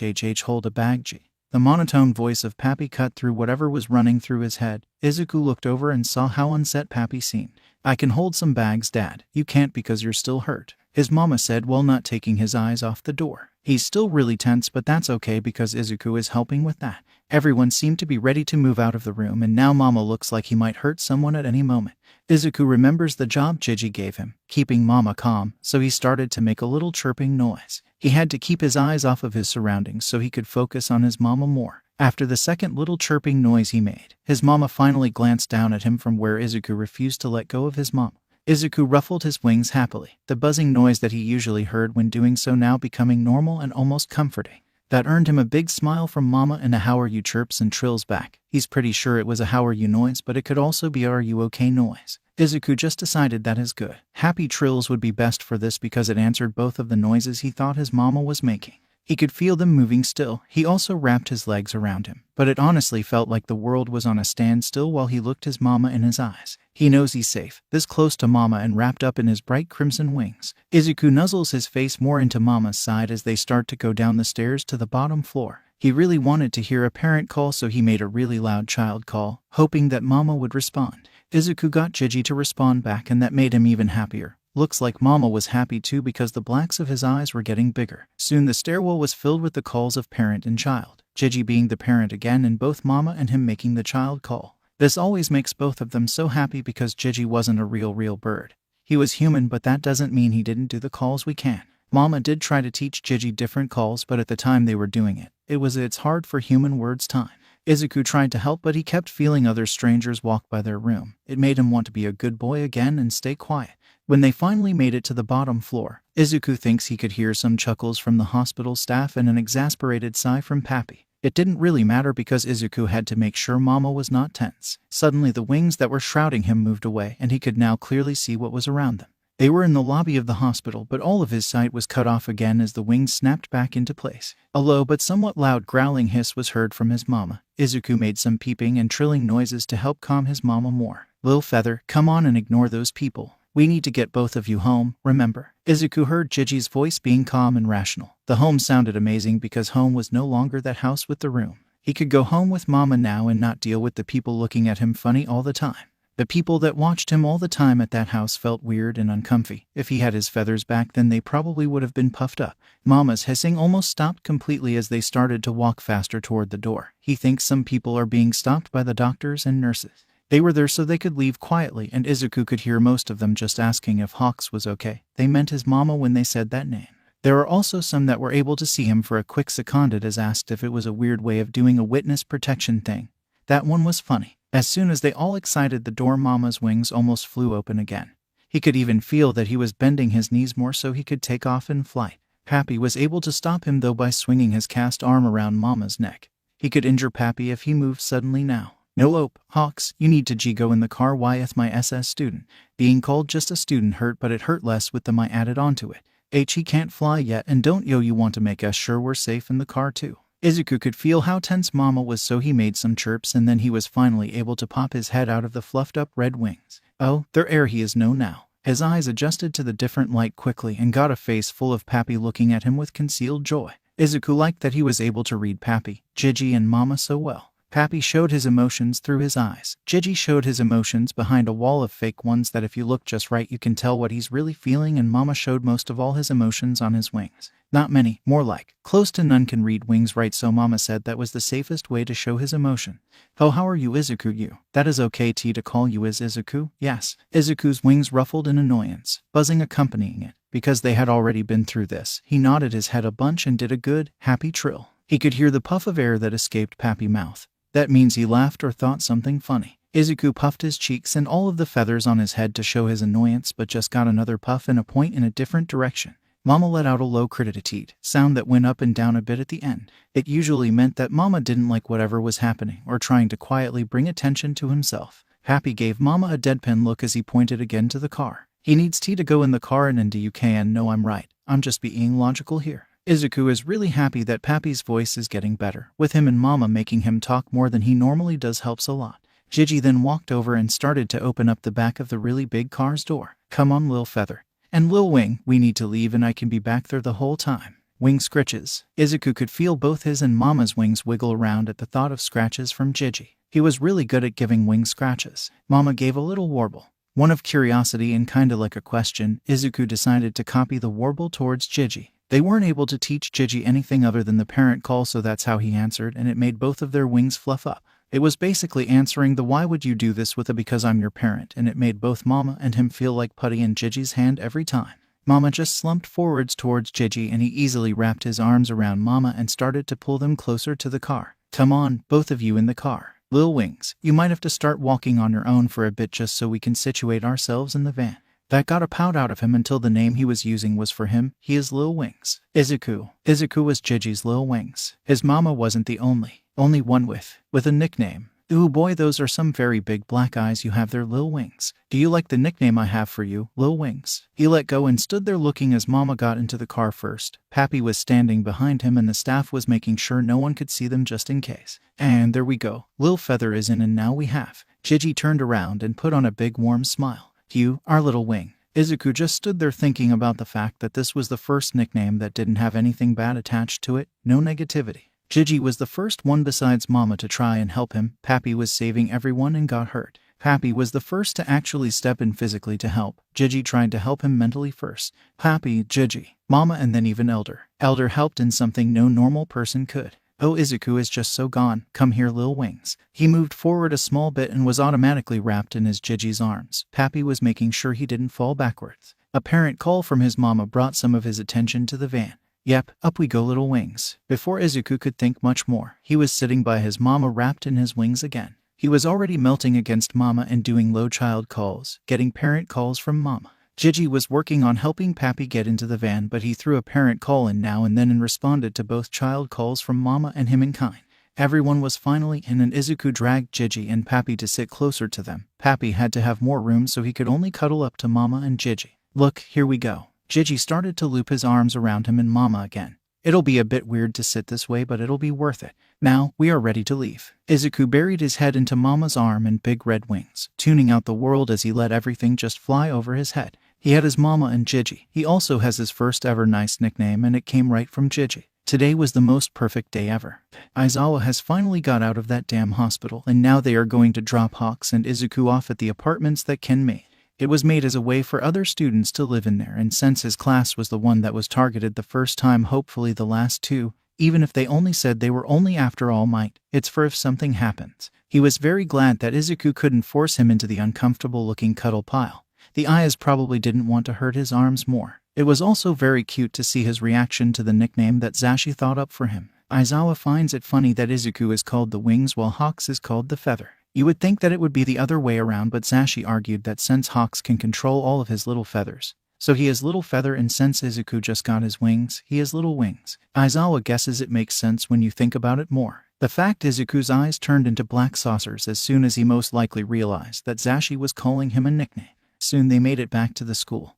hold a bag? G. The monotone voice of Pappy cut through whatever was running through his head. Izuku looked over and saw how unset Pappy seemed. I can hold some bags, Dad. You can't because you're still hurt, his mama said while not taking his eyes off the door. He's still really tense, but that's okay because Izuku is helping with that. Everyone seemed to be ready to move out of the room, and now Mama looks like he might hurt someone at any moment. Izuku remembers the job Gigi gave him, keeping Mama calm, so he started to make a little chirping noise. He had to keep his eyes off of his surroundings so he could focus on his mama more. After the second little chirping noise he made, his mama finally glanced down at him from where Izuku refused to let go of his mom. Izuku ruffled his wings happily, the buzzing noise that he usually heard when doing so now becoming normal and almost comforting. That earned him a big smile from Mama and a "how are you" chirps and trills back. He's pretty sure it was a "how are you" noise, but it could also be a "are you okay" noise. Izuku just decided that his good, happy trills would be best for this because it answered both of the noises he thought his mama was making. He could feel them moving still. He also wrapped his legs around him, but it honestly felt like the world was on a standstill while he looked his mama in his eyes. He knows he's safe, this close to mama and wrapped up in his bright crimson wings. Izuku nuzzles his face more into mama's side as they start to go down the stairs to the bottom floor. He really wanted to hear a parent call, so he made a really loud child call, hoping that mama would respond. Izuku got Gigi to respond back, and that made him even happier. Looks like mama was happy too, because the blacks of his eyes were getting bigger. Soon the stairwell was filled with the calls of parent and child, Gigi being the parent again and both mama and him making the child call. This always makes both of them so happy because Gigi wasn't a real bird. He was human, but that doesn't mean he didn't do the calls we can. Mama did try to teach Gigi different calls, but at the time they were doing it, it's hard for human words time. Izuku tried to help, but he kept feeling other strangers walk by their room. It made him want to be a good boy again and stay quiet. When they finally made it to the bottom floor, Izuku thinks he could hear some chuckles from the hospital staff and an exasperated sigh from Pappy. It didn't really matter because Izuku had to make sure mama was not tense. Suddenly the wings that were shrouding him moved away, and he could now clearly see what was around them. They were in the lobby of the hospital, but all of his sight was cut off again as the wings snapped back into place. A low but somewhat loud growling hiss was heard from his mama. Izuku made some peeping and trilling noises to help calm his mama more. "Lil Feather, come on and ignore those people. We need to get both of you home, remember?" Izuku heard Gigi's voice being calm and rational. The home sounded amazing because home was no longer that house with the room. He could go home with mama now and not deal with the people looking at him funny all the time. The people that watched him all the time at that house felt weird and uncomfy. If he had his feathers back, then they probably would have been puffed up. Mama's hissing almost stopped completely as they started to walk faster toward the door. He thinks some people are being stopped by the doctors and nurses. They were there so they could leave quietly, and Izuku could hear most of them just asking if Hawks was okay. They meant his mama when they said that name. There were also some that were able to see him for a quick second as asked if it was a weird way of doing a witness protection thing. That one was funny. As soon as they all excited the door, mama's wings almost flew open again. He could even feel that he was bending his knees more so he could take off in flight. Pappy was able to stop him though by swinging his cast arm around mama's neck. He could injure Pappy if he moved suddenly now. "No, Hawks, you need to go in the car with my SS student." Being called just a student hurt, but it hurt less with the "my" added onto it. He can't fly yet, and don't you want to make us sure we're safe in the car too. Izuku could feel how tense mama was, so he made some chirps, and then he was finally able to pop his head out of the fluffed up red wings. Oh, there he is now. His eyes adjusted to the different light quickly and got a face full of Pappy looking at him with concealed joy. Izuku liked that he was able to read Pappy, Gigi, and mama so well. Pappy showed his emotions through his eyes. Gigi showed his emotions behind a wall of fake ones that if you look just right you can tell what he's really feeling, and mama showed most of all his emotions on his wings. Not many, more like close to none can read wings right, so mama said that was the safest way to show his emotion. "Oh, how are you, Izuku? You? That is okay to call you Izuku?" "Yes." Izuku's wings ruffled in annoyance, buzzing accompanying it. Because they had already been through this, he nodded his head a bunch and did a good, happy trill. He could hear the puff of air that escaped Pappy's mouth. That means he laughed or thought something funny. Izuku puffed his cheeks and all of the feathers on his head to show his annoyance, but just got another puff and a point in a different direction. Mama let out a low crititite sound that went up and down a bit at the end. It usually meant that mama didn't like whatever was happening or trying to quietly bring attention to himself. Pappy gave mama a deadpan look as he pointed again to the car. "He needs to go in the car and you can know I'm right. I'm just being logical here." Izuku is really happy that Pappy's voice is getting better. With him and mama making him talk more than he normally does helps a lot. Gigi then walked over and started to open up the back of the really big car's door. "Come on, Lil Feather. And Lil Wing, we need to leave and I can be back there the whole time." Wing scritches. Izuku could feel both his and mama's wings wiggle around at the thought of scratches from Gigi. He was really good at giving wing scratches. Mama gave a little warble. One of curiosity and kinda like a question, Izuku decided to copy the warble towards Gigi. They weren't able to teach Gigi anything other than the parent call, so that's how he answered, and it made both of their wings fluff up. It was basically answering the "why would you do this" with a "because I'm your parent," and it made both mama and him feel like putty in Gigi's hand every time. Mama just slumped forwards towards Gigi and he easily wrapped his arms around mama and started to pull them closer to the car. "Come on, both of you in the car. Lil Wings, you might have to start walking on your own for a bit just so we can situate ourselves in the van." That got a pout out of him until the name he was using was for him. He is Lil Wings. Izuku was Gigi's Lil Wings. His mama wasn't the only one with a nickname. Ooh boy, those are some very big black eyes you have there, Lil Wings. Do you like the nickname I have for you, Lil Wings? He let go and stood there looking as Mama got into the car first. Pappy was standing behind him and the staff was making sure no one could see them just in case. And there we go. Lil Feather is in and now we have. Gigi turned around and put on a big warm smile. You, our little wing. Izuku just stood there thinking about the fact that this was the first nickname that didn't have anything bad attached to it, no negativity. Gigi was the first one besides Mama to try and help him. Pappy was saving everyone and got hurt. Pappy was the first to actually step in physically to help. Gigi tried to help him mentally first. Pappy, Gigi, Mama, and then even Elder. Elder helped in something no normal person could. Oh, Izuku is just so gone. Come here, Lil Wings. He moved forward a small bit and was automatically wrapped in his Gigi's arms. Pappy was making sure he didn't fall backwards. A parent call from his mama brought some of his attention to the van. Yep, up we go, Little Wings. Before Izuku could think much more, he was sitting by his mama wrapped in his wings again. He was already melting against Mama and doing low child calls, getting parent calls from Mama. Gigi was working on helping Pappy get into the van, but he threw a parent call in now and then and responded to both child calls from Mama and him in kind. Everyone was finally in and Izuku dragged Gigi and Pappy to sit closer to them. Pappy had to have more room so he could only cuddle up to Mama and Gigi. Look, here we go. Gigi started to loop his arms around him and Mama again. It'll be a bit weird to sit this way, but it'll be worth it. Now, we are ready to leave. Izuku buried his head into Mama's arm and big red wings, tuning out the world as he let everything just fly over his head. He had his Mama and Gigi. He also has his first ever nice nickname and it came right from Gigi. Today was the most perfect day ever. Aizawa has finally got out of that damn hospital and now they are going to drop Hawks and Izuku off at the apartments that Ken made. It was made as a way for other students to live in there, and since his class was the one that was targeted the first time, hopefully the last two, even if they only said they were only after All Might, it's for if something happens. He was very glad that Izuku couldn't force him into the uncomfortable-looking cuddle pile. The Ayas probably didn't want to hurt his arms more. It was also very cute to see his reaction to the nickname that Zashi thought up for him. Aizawa finds it funny that Izuku is called the Wings while Hawks is called the Feather. You would think that it would be the other way around, but Zashi argued that since Hawks can control all of his little feathers, so he is Little Feather, and since Izuku just got his wings, he is Little Wings. Aizawa guesses it makes sense when you think about it more. The fact Izuku's eyes turned into black saucers as soon as he most likely realized that Zashi was calling him a nickname. Soon they made it back to the school,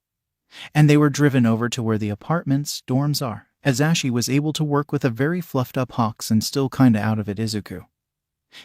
and they were driven over to where the apartments, dorms are, as Zashi was able to work with a very fluffed up Hawks and still kinda out of it Izuku.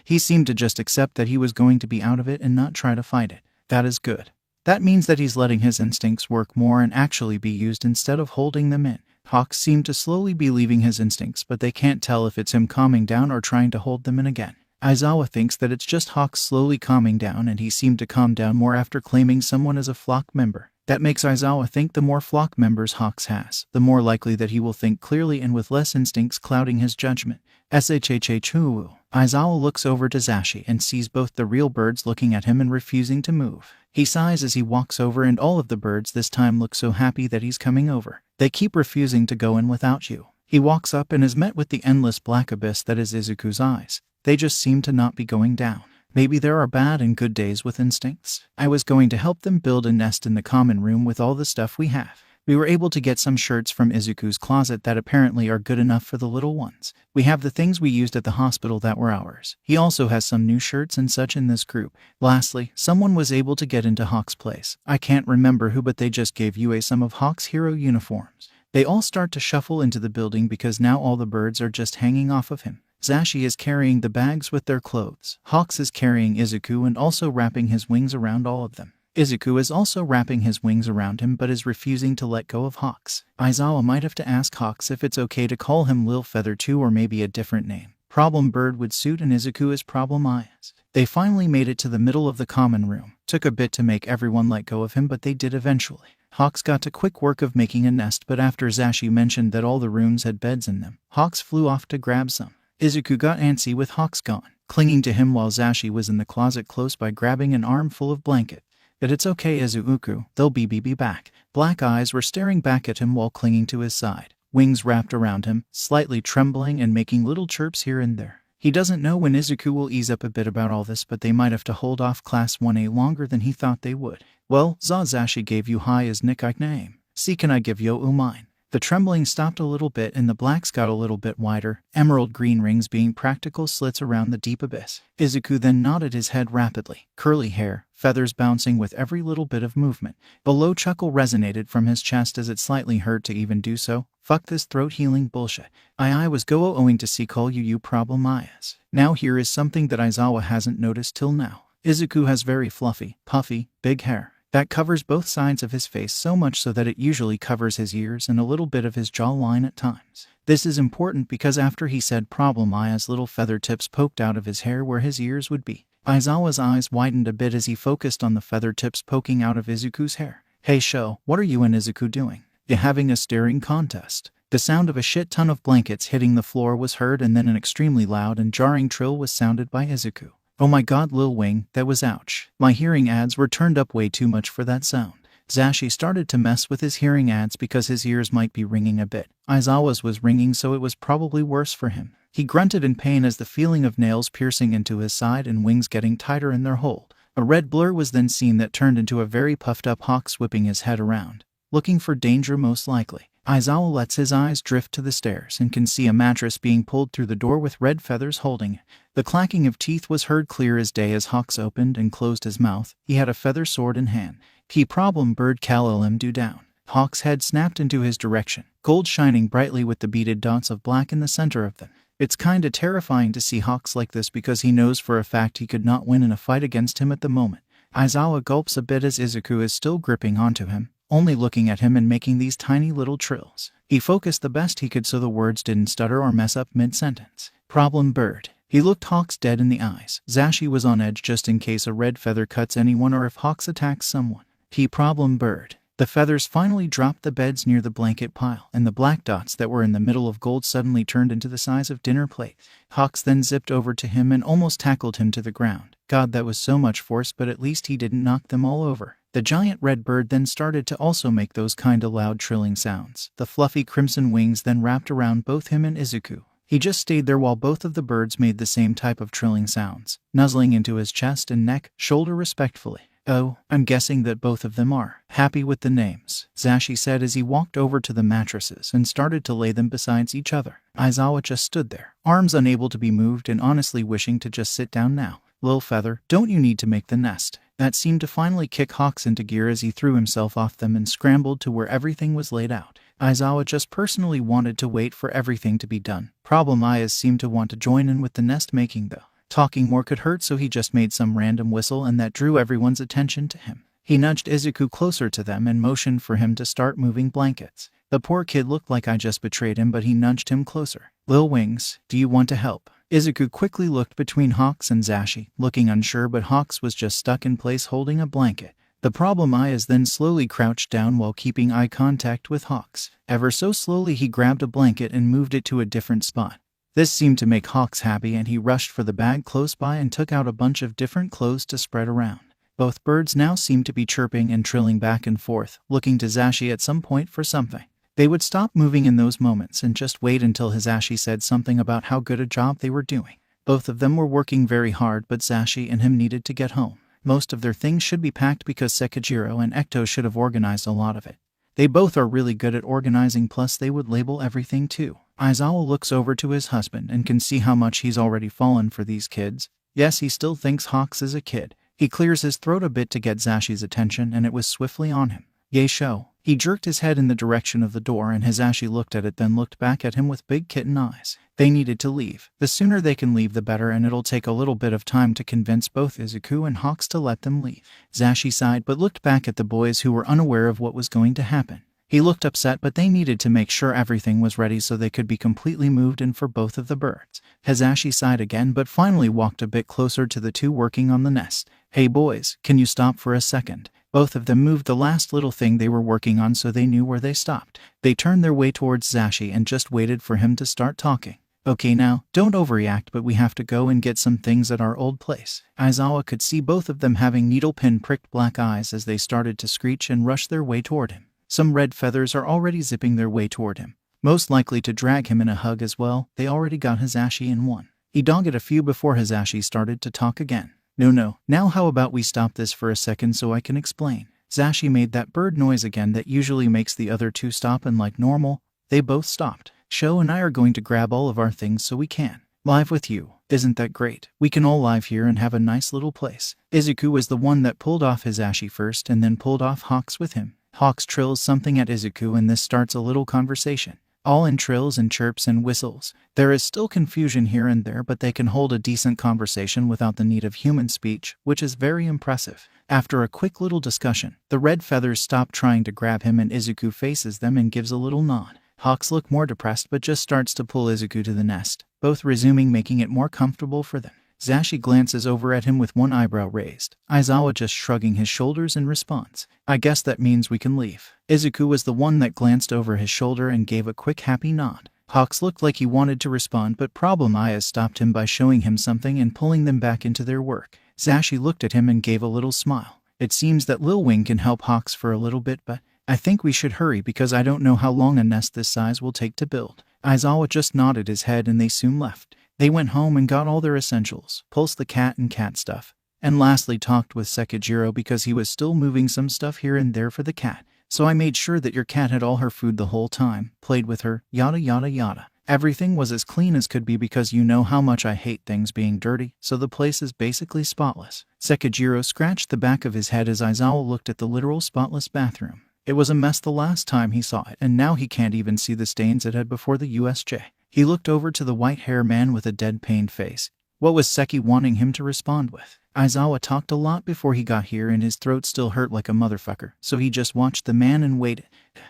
He seemed to just accept that he was going to be out of it and not try to fight it. That is good. That means that he's letting his instincts work more and actually be used instead of holding them in. Hawks seemed to slowly be leaving his instincts, but they can't tell if it's him calming down or trying to hold them in again. Aizawa thinks that it's just Hawks slowly calming down, and he seemed to calm down more after claiming someone as a flock member. That makes Aizawa think the more flock members Hawks has, the more likely that he will think clearly and with less instincts clouding his judgment. Shhhhoo. Aizawa looks over to Zashi and sees both the real birds looking at him and refusing to move. He sighs as he walks over, and all of the birds this time look so happy that he's coming over. They keep refusing to go in without you. He walks up and is met with the endless black abyss that is Izuku's eyes. They just seem to not be going down. Maybe there are bad and good days with instincts. I was going to help them build a nest in the common room with all the stuff we have. We were able to get some shirts from Izuku's closet that apparently are good enough for the little ones. We have the things we used at the hospital that were ours. He also has some new shirts and such in this group. Lastly, someone was able to get into Hawk's place. I can't remember who, but they just gave Yue some of Hawk's hero uniforms. They all start to shuffle into the building because now all the birds are just hanging off of him. Zashi is carrying the bags with their clothes. Hawks is carrying Izuku and also wrapping his wings around all of them. Izuku is also wrapping his wings around him but is refusing to let go of Hawks. Aizawa might have to ask Hawks if it's okay to call him Lil Feather too, or maybe a different name. Problem Bird would suit, and Izuku is Problem Eyes. They finally made it to the middle of the common room. Took a bit to make everyone let go of him, but they did eventually. Hawks got to quick work of making a nest, but after Zashi mentioned that all the rooms had beds in them, Hawks flew off to grab some. Izuku got antsy with Hawks gone, clinging to him while Zashi was in the closet close by grabbing an armful of blanket. But it's okay, Izuku, they'll be back. Black Eyes were staring back at him while clinging to his side, wings wrapped around him, slightly trembling and making little chirps here and there. He doesn't know when Izuku will ease up a bit about all this, but they might have to hold off Class 1A longer than he thought they would. Well, Zazashi gave you Hai as nickname. See, can I give yo mine? The trembling stopped a little bit and the blacks got a little bit wider, emerald green rings being practical slits around the deep abyss. Izuku then nodded his head rapidly, curly hair, feathers bouncing with every little bit of movement. A low chuckle resonated from his chest as it slightly hurt to even do so. Fuck this throat healing bullshit. I was going to see call you problem is. Now here is something that Aizawa hasn't noticed till now. Izuku has very fluffy, puffy, big hair that covers both sides of his face, so much so that it usually covers his ears and a little bit of his jawline at times. This is important because after he said problem, Aya's little feather tips poked out of his hair where his ears would be. Aizawa's eyes widened a bit as he focused on the feather tips poking out of Izuku's hair. Hey Sho, what are you and Izuku doing? You having a staring contest? The sound of a shit ton of blankets hitting the floor was heard, and then an extremely loud and jarring trill was sounded by Izuku. Oh my god, Lil Wing, that was ouch. My hearing aids were turned up way too much for that sound. Zashi started to mess with his hearing aids because his ears might be ringing a bit. Aizawa's was ringing, so it was probably worse for him. He grunted in pain as the feeling of nails piercing into his side and wings getting tighter in their hold. A red blur was then seen that turned into a very puffed up Hawks whipping his head around, looking for danger most likely. Aizawa lets his eyes drift to the stairs and can see a mattress being pulled through the door with red feathers holding it. The clacking of teeth was heard clear as day as Hawks opened and closed his mouth. He had a feather sword in hand. Key problem bird Kalalim do down. Hawk's head snapped into his direction, gold shining brightly with the beaded dots of black in the center of them. It's kinda terrifying to see Hawks like this because he knows for a fact he could not win in a fight against him at the moment. Aizawa gulps a bit as Izuku is still gripping onto him, only looking at him and making these tiny little trills. He focused the best he could so the words didn't stutter or mess up mid-sentence. Problem bird. He looked Hawks dead in the eyes. Zashi was on edge just in case a red feather cuts anyone or if Hawks attacks someone. Key problem bird. The feathers finally dropped the beds near the blanket pile, and the black dots that were in the middle of gold suddenly turned into the size of dinner plates. Hawks then zipped over to him and almost tackled him to the ground. God, that was so much force, but at least he didn't knock them all over. The giant red bird then started to also make those kinda loud trilling sounds. The fluffy crimson wings then wrapped around both him and Izuku. He just stayed there while both of the birds made the same type of trilling sounds, nuzzling into his chest and neck, shoulder respectfully. Oh, I'm guessing that both of them are happy with the names, Zashi said as he walked over to the mattresses and started to lay them beside each other. Aizawa just stood there, arms unable to be moved and honestly wishing to just sit down now. Lil Feather, don't you need to make the nest? That seemed to finally kick Hawks into gear as he threw himself off them and scrambled to where everything was laid out. Aizawa just personally wanted to wait for everything to be done. Problem is seemed to want to join in with the nest making though. Talking more could hurt, so he just made some random whistle and that drew everyone's attention to him. He nudged Izuku closer to them and motioned for him to start moving blankets. The poor kid looked like I just betrayed him, but he nudged him closer. Lil Wings, do you want to help? Izuku quickly looked between Hawks and Zashi, looking unsure, but Hawks was just stuck in place holding a blanket. The problem is then slowly crouched down while keeping eye contact with Hawks. Ever so slowly he grabbed a blanket and moved it to a different spot. This seemed to make Hawks happy and he rushed for the bag close by and took out a bunch of different clothes to spread around. Both birds now seemed to be chirping and trilling back and forth, looking to Zashi at some point for something. They would stop moving in those moments and just wait until Hizashi said something about how good a job they were doing. Both of them were working very hard, but Zashi and him needed to get home. Most of their things should be packed because Sekijiro and Ecto should have organized a lot of it. They both are really good at organizing, plus they would label everything too. Aizawa looks over to his husband and can see how much he's already fallen for these kids. Yes, he still thinks Hawks is a kid. He clears his throat a bit to get Zashi's attention and it was swiftly on him. Yay Sho. He jerked his head in the direction of the door and Hizashi looked at it, then looked back at him with big kitten eyes. They needed to leave. The sooner they can leave the better, and it'll take a little bit of time to convince both Izuku and Hawks to let them leave. Zashi sighed but looked back at the boys who were unaware of what was going to happen. He looked upset, but they needed to make sure everything was ready so they could be completely moved in for both of the birds. Hizashi sighed again but finally walked a bit closer to the two working on the nest. Hey boys, can you stop for a second? Both of them moved the last little thing they were working on so they knew where they stopped. They turned their way towards Zashi and just waited for him to start talking. Okay now, don't overreact, but we have to go and get some things at our old place. Aizawa could see both of them having needle-pin pricked black eyes as they started to screech and rush their way toward him. Some red feathers are already zipping their way toward him, most likely to drag him in a hug as well. They already got Hizashi in one. He dogged a few before Hizashi started to talk again. No, now how about we stop this for a second so I can explain. Zashi made that bird noise again that usually makes the other two stop, and like normal, they both stopped. Sho and I are going to grab all of our things so we can live with you. Isn't that great? We can all live here and have a nice little place. Izuku was the one that pulled off his Ashi first and then pulled off Hawks with him. Hawks trills something at Izuku and this starts a little conversation. All in trills and chirps and whistles. There is still confusion here and there, but they can hold a decent conversation without the need of human speech, which is very impressive. After a quick little discussion, the red feathers stop trying to grab him and Izuku faces them and gives a little nod. Hawks look more depressed but just starts to pull Izuku to the nest, both resuming, making it more comfortable for them. Zashi glances over at him with one eyebrow raised, Aizawa just shrugging his shoulders in response. I guess that means we can leave. Izuku was the one that glanced over his shoulder and gave a quick happy nod. Hawks looked like he wanted to respond, but Problem Ayaz stopped him by showing him something and pulling them back into their work. Zashi looked at him and gave a little smile. It seems that Lil Wing can help Hawks for a little bit, but I think we should hurry because I don't know how long a nest this size will take to build. Aizawa just nodded his head and they soon left. They went home and got all their essentials, Pulse the cat and cat stuff, and lastly talked with Sekijiro because he was still moving some stuff here and there for the cat. So I made sure that your cat had all her food the whole time, played with her, yada yada yada. Everything was as clean as could be because you know how much I hate things being dirty, so the place is basically spotless. Sekijiro scratched the back of his head as Aizawa looked at the literal spotless bathroom. It was a mess the last time he saw it, and now he can't even see the stains it had before the USJ. He looked over to the white-haired man with a dead-pained face. What was Seki wanting him to respond with? Aizawa talked a lot before he got here and his throat still hurt like a motherfucker, so he just watched the man and waited.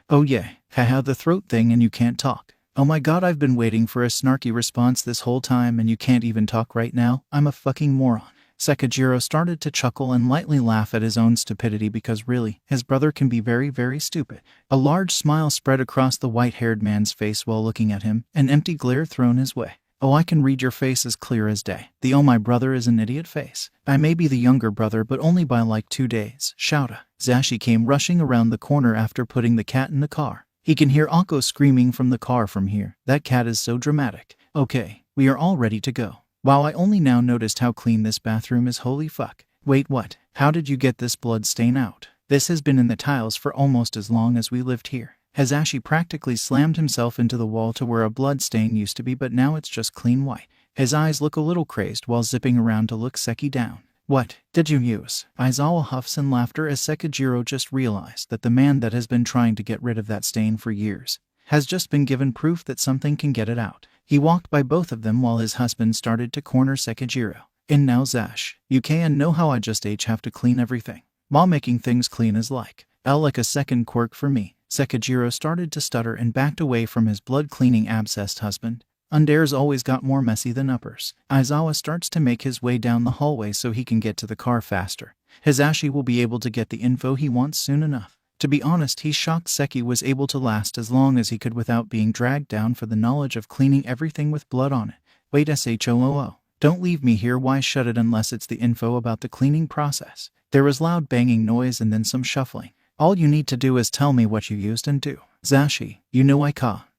Oh yeah, haha, the throat thing and you can't talk. Oh my god, I've been waiting for a snarky response this whole time and you can't even talk right now? I'm a fucking moron. Sekijiro started to chuckle and lightly laugh at his own stupidity because really, his brother can be very, very stupid. A large smile spread across the white-haired man's face while looking at him, an empty glare thrown his way. Oh, I can read your face as clear as day. The oh my brother is an idiot face. I may be the younger brother but only by like 2 days. Shouta. Zashi came rushing around the corner after putting the cat in the car. He can hear Akko screaming from the car from here. That cat is so dramatic. Okay, we are all ready to go. Wow, I only now noticed how clean this bathroom is, holy fuck. Wait, what? How did you get this blood stain out? This has been in the tiles for almost as long as we lived here. Hazashi practically slammed himself into the wall to where a blood stain used to be, but now it's just clean white. His eyes look a little crazed while zipping around to look Seki down. What did you use? Aizawa huffs in laughter as Sekijiro just realized that the man that has been trying to get rid of that stain for years has just been given proof that something can get it out. He walked by both of them while his husband started to corner Sekijiro. And now Zash, you can know how I just have to clean everything. Ma making things clean is like a second quirk for me. Sekijiro started to stutter and backed away from his blood-cleaning abscessed husband. Unders always got more messy than uppers. Aizawa starts to make his way down the hallway so he can get to the car faster. Hazashi will be able to get the info he wants soon enough. To be honest, he's shocked Seki was able to last as long as he could without being dragged down for the knowledge of cleaning everything with blood on it. Wait, shoo. Don't leave me here, why shut it unless it's the info about the cleaning process. There was loud banging noise and then some shuffling. All you need to do is tell me what you used and do. Zashi, you know I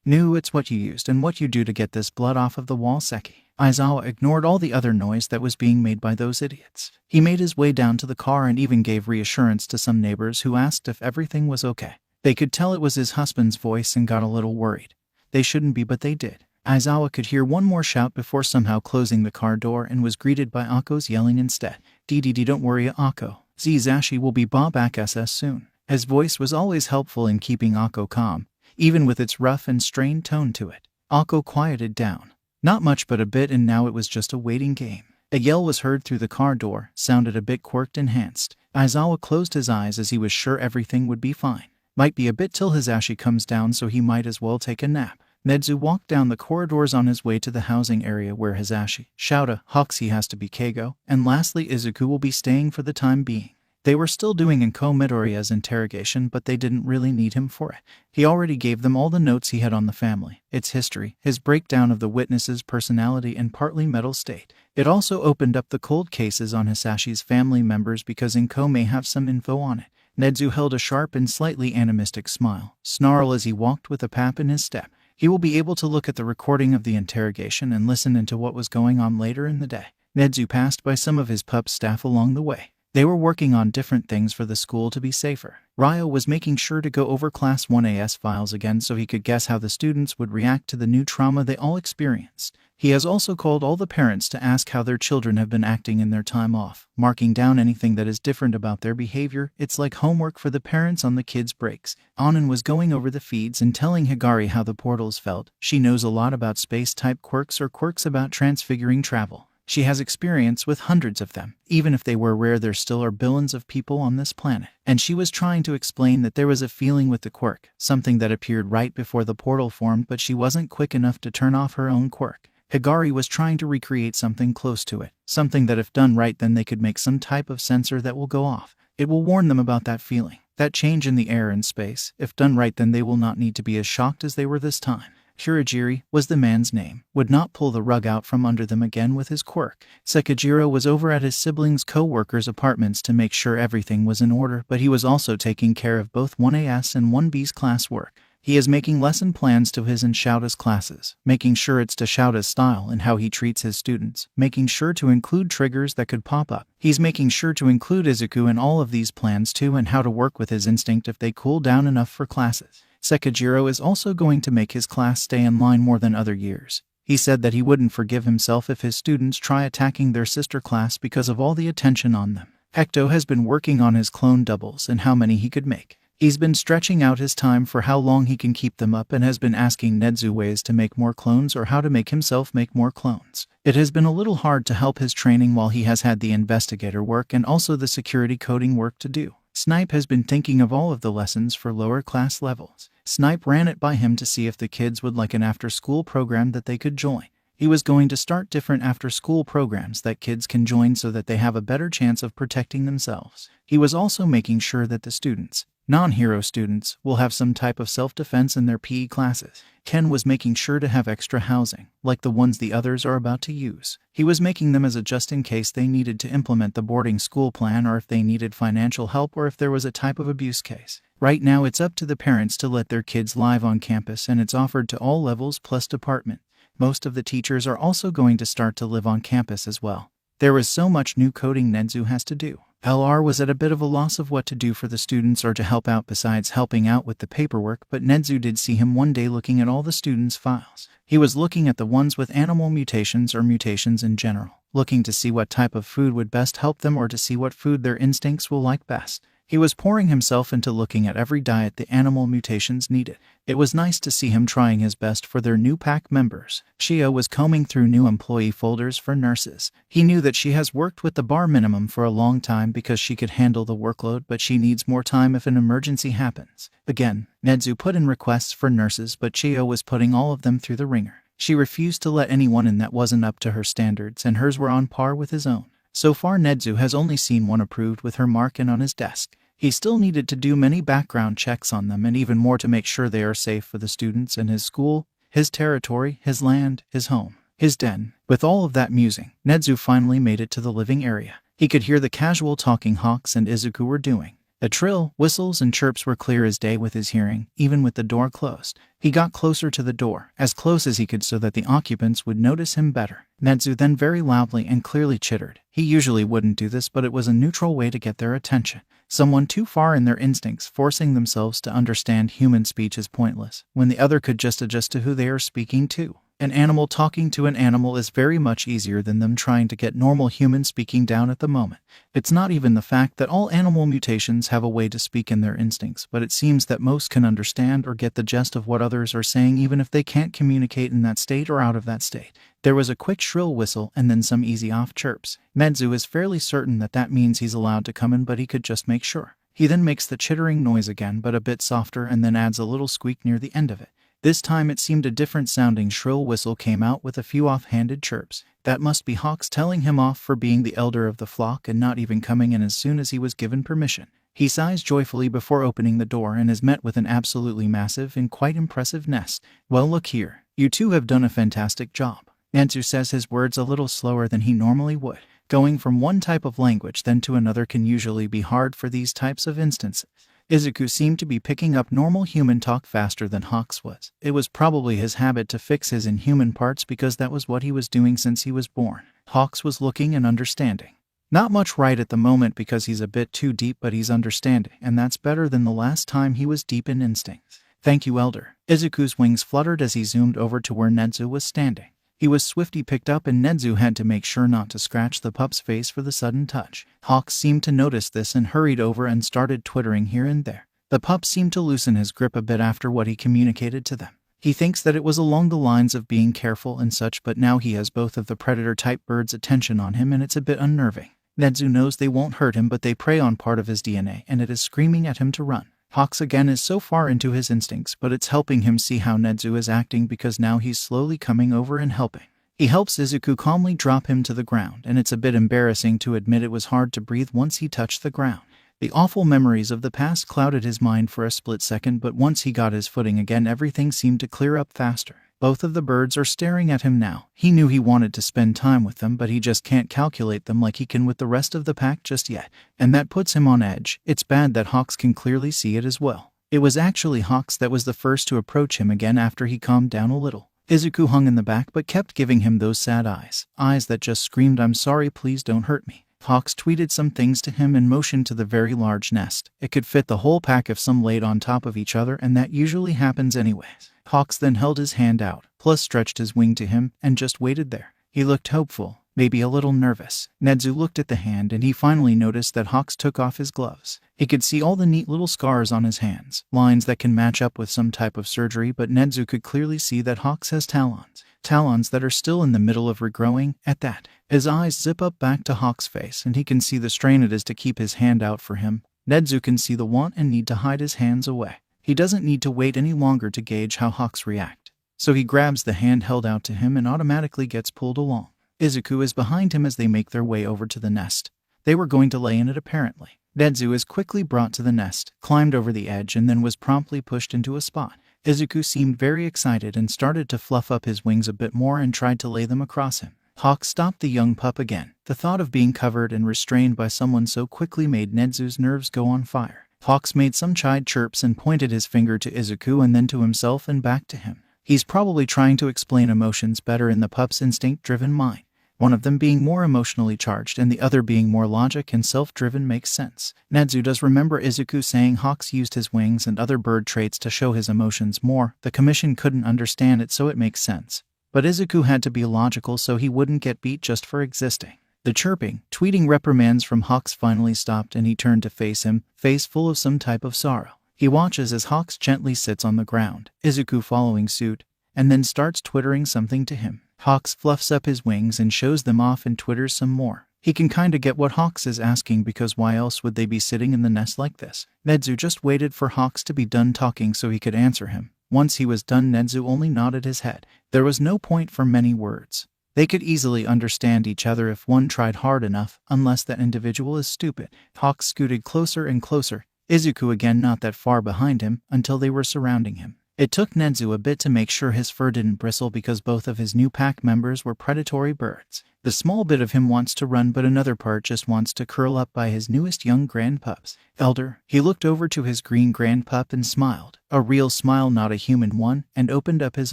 knew it's what you used and what you do to get this blood off of the wall, Seki. Aizawa ignored all the other noise that was being made by those idiots. He made his way down to the car and even gave reassurance to some neighbors who asked if everything was okay. They could tell it was his husband's voice and got a little worried. They shouldn't be, but they did. Aizawa could hear one more shout before somehow closing the car door and was greeted by Akko's yelling instead. DDD, don't worry, Akko. Zashi will be back SS soon. His voice was always helpful in keeping Akko calm, even with its rough and strained tone to it. Akko quieted down. Not much but a bit, and now it was just a waiting game. A yell was heard through the car door, sounded a bit quirked enhanced. Aizawa closed his eyes as he was sure everything would be fine. Might be a bit till Hazashi comes down, so he might as well take a nap. Nedzu walked down the corridors on his way to the housing area where Hazashi, Shouta, Hoxie has to be Keigo, and lastly Izuku will be staying for the time being. They were still doing Enko Midoriya's interrogation, but they didn't really need him for it. He already gave them all the notes he had on the family, its history, his breakdown of the witness's personality and partly mental state. It also opened up the cold cases on Hasashi's family members because Enko may have some info on it. Nedzu held a sharp and slightly animistic smile, snarl as he walked with a pap in his step. He will be able to look at the recording of the interrogation and listen into what was going on later in the day. Nedzu passed by some of his pup staff along the way. They were working on different things for the school to be safer. Ryo was making sure to go over Class 1A's files again so he could guess how the students would react to the new trauma they all experienced. He has also called all the parents to ask how their children have been acting in their time off, marking down anything that is different about their behavior. It's like homework for the parents on the kids' breaks. Anan was going over the feeds and telling Higari how the portals felt. She knows a lot about space-type quirks or quirks about transfiguring travel. She has experience with hundreds of them. Even if they were rare, there still are billions of people on this planet. And she was trying to explain that there was a feeling with the quirk, something that appeared right before the portal formed, but she wasn't quick enough to turn off her own quirk. Higari was trying to recreate something close to it, something that if done right then they could make some type of sensor that will go off. It will warn them about that feeling, that change in the air and space. If done right then they will not need to be as shocked as they were this time. Kurogiri was the man's name, would not pull the rug out from under them again with his quirk. Sekijiro was over at his siblings' co-workers' apartments to make sure everything was in order, but he was also taking care of both 1A's and 1B's class work. He is making lesson plans to his and Shouta's classes, making sure it's to Shouta's style and how he treats his students, making sure to include triggers that could pop up. He's making sure to include Izuku in all of these plans too, and how to work with his instinct if they cool down enough for classes. Sekijiro is also going to make his class stay in line more than other years. He said that he wouldn't forgive himself if his students try attacking their sister class because of all the attention on them. Hecto has been working on his clone doubles and how many he could make. He's been stretching out his time for how long he can keep them up and has been asking Nedzu ways to make more clones or how to make himself make more clones. It has been a little hard to help his training while he has had the investigator work and also the security coding work to do. Snipe has been thinking of all of the lessons for lower class levels. Snipe ran it by him to see if the kids would like an after-school program that they could join. He was going to start different after-school programs that kids can join so that they have a better chance of protecting themselves. He was also making sure that the students, non-hero students, will have some type of self-defense in their PE classes. Ken was making sure to have extra housing, like the ones the others are about to use. He was making them as a just in case they needed to implement the boarding school plan or if they needed financial help or if there was a type of abuse case. Right now it's up to the parents to let their kids live on campus and it's offered to all levels plus department. Most of the teachers are also going to start to live on campus as well. There is so much new coding Nedzu has to do. LR was at a bit of a loss of what to do for the students or to help out besides helping out with the paperwork, but Nedzu did see him one day looking at all the students' files. He was looking at the ones with animal mutations or mutations in general, looking to see what type of food would best help them or to see what food their instincts will like best. He was pouring himself into looking at every diet the animal mutations needed. It was nice to see him trying his best for their new pack members. Shio was combing through new employee folders for nurses. He knew that she has worked with the bar minimum for a long time because she could handle the workload, but she needs more time if an emergency happens. Again, Nedzu put in requests for nurses, but Shio was putting all of them through the ringer. She refused to let anyone in that wasn't up to her standards, and hers were on par with his own. So far Nedzu has only seen one approved with her mark and on his desk. He still needed to do many background checks on them and even more to make sure they are safe for the students and his school, his territory, his land, his home, his den. With all of that musing, Nedzu finally made it to the living area. He could hear the casual talking Hawks and Izuku were doing. A trill, whistles, and chirps were clear as day with his hearing, even with the door closed. He got closer to the door, as close as he could so that the occupants would notice him better. Nedzu then very loudly and clearly chittered. He usually wouldn't do this, but it was a neutral way to get their attention. Someone too far in their instincts forcing themselves to understand human speech is pointless, when the other could just adjust to who they are speaking to. An animal talking to an animal is very much easier than them trying to get normal human speaking down at the moment. It's not even the fact that all animal mutations have a way to speak in their instincts, but it seems that most can understand or get the gist of what others are saying even if they can't communicate in that state or out of that state. There was a quick shrill whistle and then some easy off chirps. Nedzu is fairly certain that that means he's allowed to come in, but he could just make sure. He then makes the chittering noise again, but a bit softer, and then adds a little squeak near the end of it. This time it seemed a different sounding shrill whistle came out with a few offhanded chirps. That must be Hawks telling him off for being the elder of the flock and not even coming in as soon as he was given permission. He sighs joyfully before opening the door and is met with an absolutely massive and quite impressive nest. Well, look here. You two have done a fantastic job. Nedzu says his words a little slower than he normally would. Going from one type of language then to another can usually be hard for these types of instances. Izuku seemed to be picking up normal human talk faster than Hawks was. It was probably his habit to fix his inhuman parts because that was what he was doing since he was born. Hawks was looking and understanding. Not much right at the moment because he's a bit too deep, but he's understanding, and that's better than the last time he was deep in instincts. Thank you, Elder. Izuku's wings fluttered as he zoomed over to where Nezu was standing. He was swiftly picked up and Nezu had to make sure not to scratch the pup's face for the sudden touch. Hawks seemed to notice this and hurried over and started twittering here and there. The pup seemed to loosen his grip a bit after what he communicated to them. He thinks that it was along the lines of being careful and such, but now he has both of the predator-type birds' attention on him and it's a bit unnerving. Nezu knows they won't hurt him, but they prey on part of his DNA and it is screaming at him to run. Hawks again is so far into his instincts, but it's helping him see how Nezu is acting because now he's slowly coming over and helping. He helps Izuku calmly drop him to the ground, and it's a bit embarrassing to admit it was hard to breathe once he touched the ground. The awful memories of the past clouded his mind for a split second, but once he got his footing again, everything seemed to clear up faster. Both of the birds are staring at him now. He knew he wanted to spend time with them, but he just can't calculate them like he can with the rest of the pack just yet. And that puts him on edge. It's bad that Hawks can clearly see it as well. It was actually Hawks that was the first to approach him again after he calmed down a little. Izuku hung in the back but kept giving him those sad eyes. Eyes that just screamed, "I'm sorry, please don't hurt me." Hawks tweeted some things to him and motioned to the very large nest. It could fit the whole pack if some laid on top of each other, and that usually happens anyways. Hawks then held his hand out, plus stretched his wing to him, and just waited there. He looked hopeful, maybe a little nervous. Nezu looked at the hand and he finally noticed that Hawks took off his gloves. He could see all the neat little scars on his hands, lines that can match up with some type of surgery, but Nezu could clearly see that Hawks has talons. Talons that are still in the middle of regrowing. At that, his eyes zip up back to Hawk's face and he can see the strain it is to keep his hand out for him. Nezu can see the want and need to hide his hands away. He doesn't need to wait any longer to gauge how Hawks react. So he grabs the hand held out to him and automatically gets pulled along. Izuku is behind him as they make their way over to the nest. They were going to lay in it apparently. Nezu is quickly brought to the nest, climbed over the edge and then was promptly pushed into a spot. Izuku seemed very excited and started to fluff up his wings a bit more and tried to lay them across him. Hawks stopped the young pup again. The thought of being covered and restrained by someone so quickly made Nezu's nerves go on fire. Hawks made some chide chirps and pointed his finger to Izuku and then to himself and back to him. He's probably trying to explain emotions better in the pup's instinct-driven mind. One of them being more emotionally charged and the other being more logic and self-driven makes sense. Nezu does remember Izuku saying Hawks used his wings and other bird traits to show his emotions more. The commission couldn't understand it, so it makes sense. But Izuku had to be logical so he wouldn't get beat just for existing. The chirping, tweeting reprimands from Hawks finally stopped and he turned to face him, face full of some type of sorrow. He watches as Hawks gently sits on the ground, Izuku following suit, and then starts twittering something to him. Hawks fluffs up his wings and shows them off and twitters some more. He can kinda get what Hawks is asking because why else would they be sitting in the nest like this? Nezu just waited for Hawks to be done talking so he could answer him. Once he was done, Nezu only nodded his head. There was no point for many words. They could easily understand each other if one tried hard enough, unless that individual is stupid. Hawks scooted closer and closer, Izuku again not that far behind him, until they were surrounding him. It took Nezu a bit to make sure his fur didn't bristle because both of his new pack members were predatory birds. The small bit of him wants to run, but another part just wants to curl up by his newest young grandpups. Elder, he looked over to his green grandpup and smiled. A real smile, not a human one, and opened up his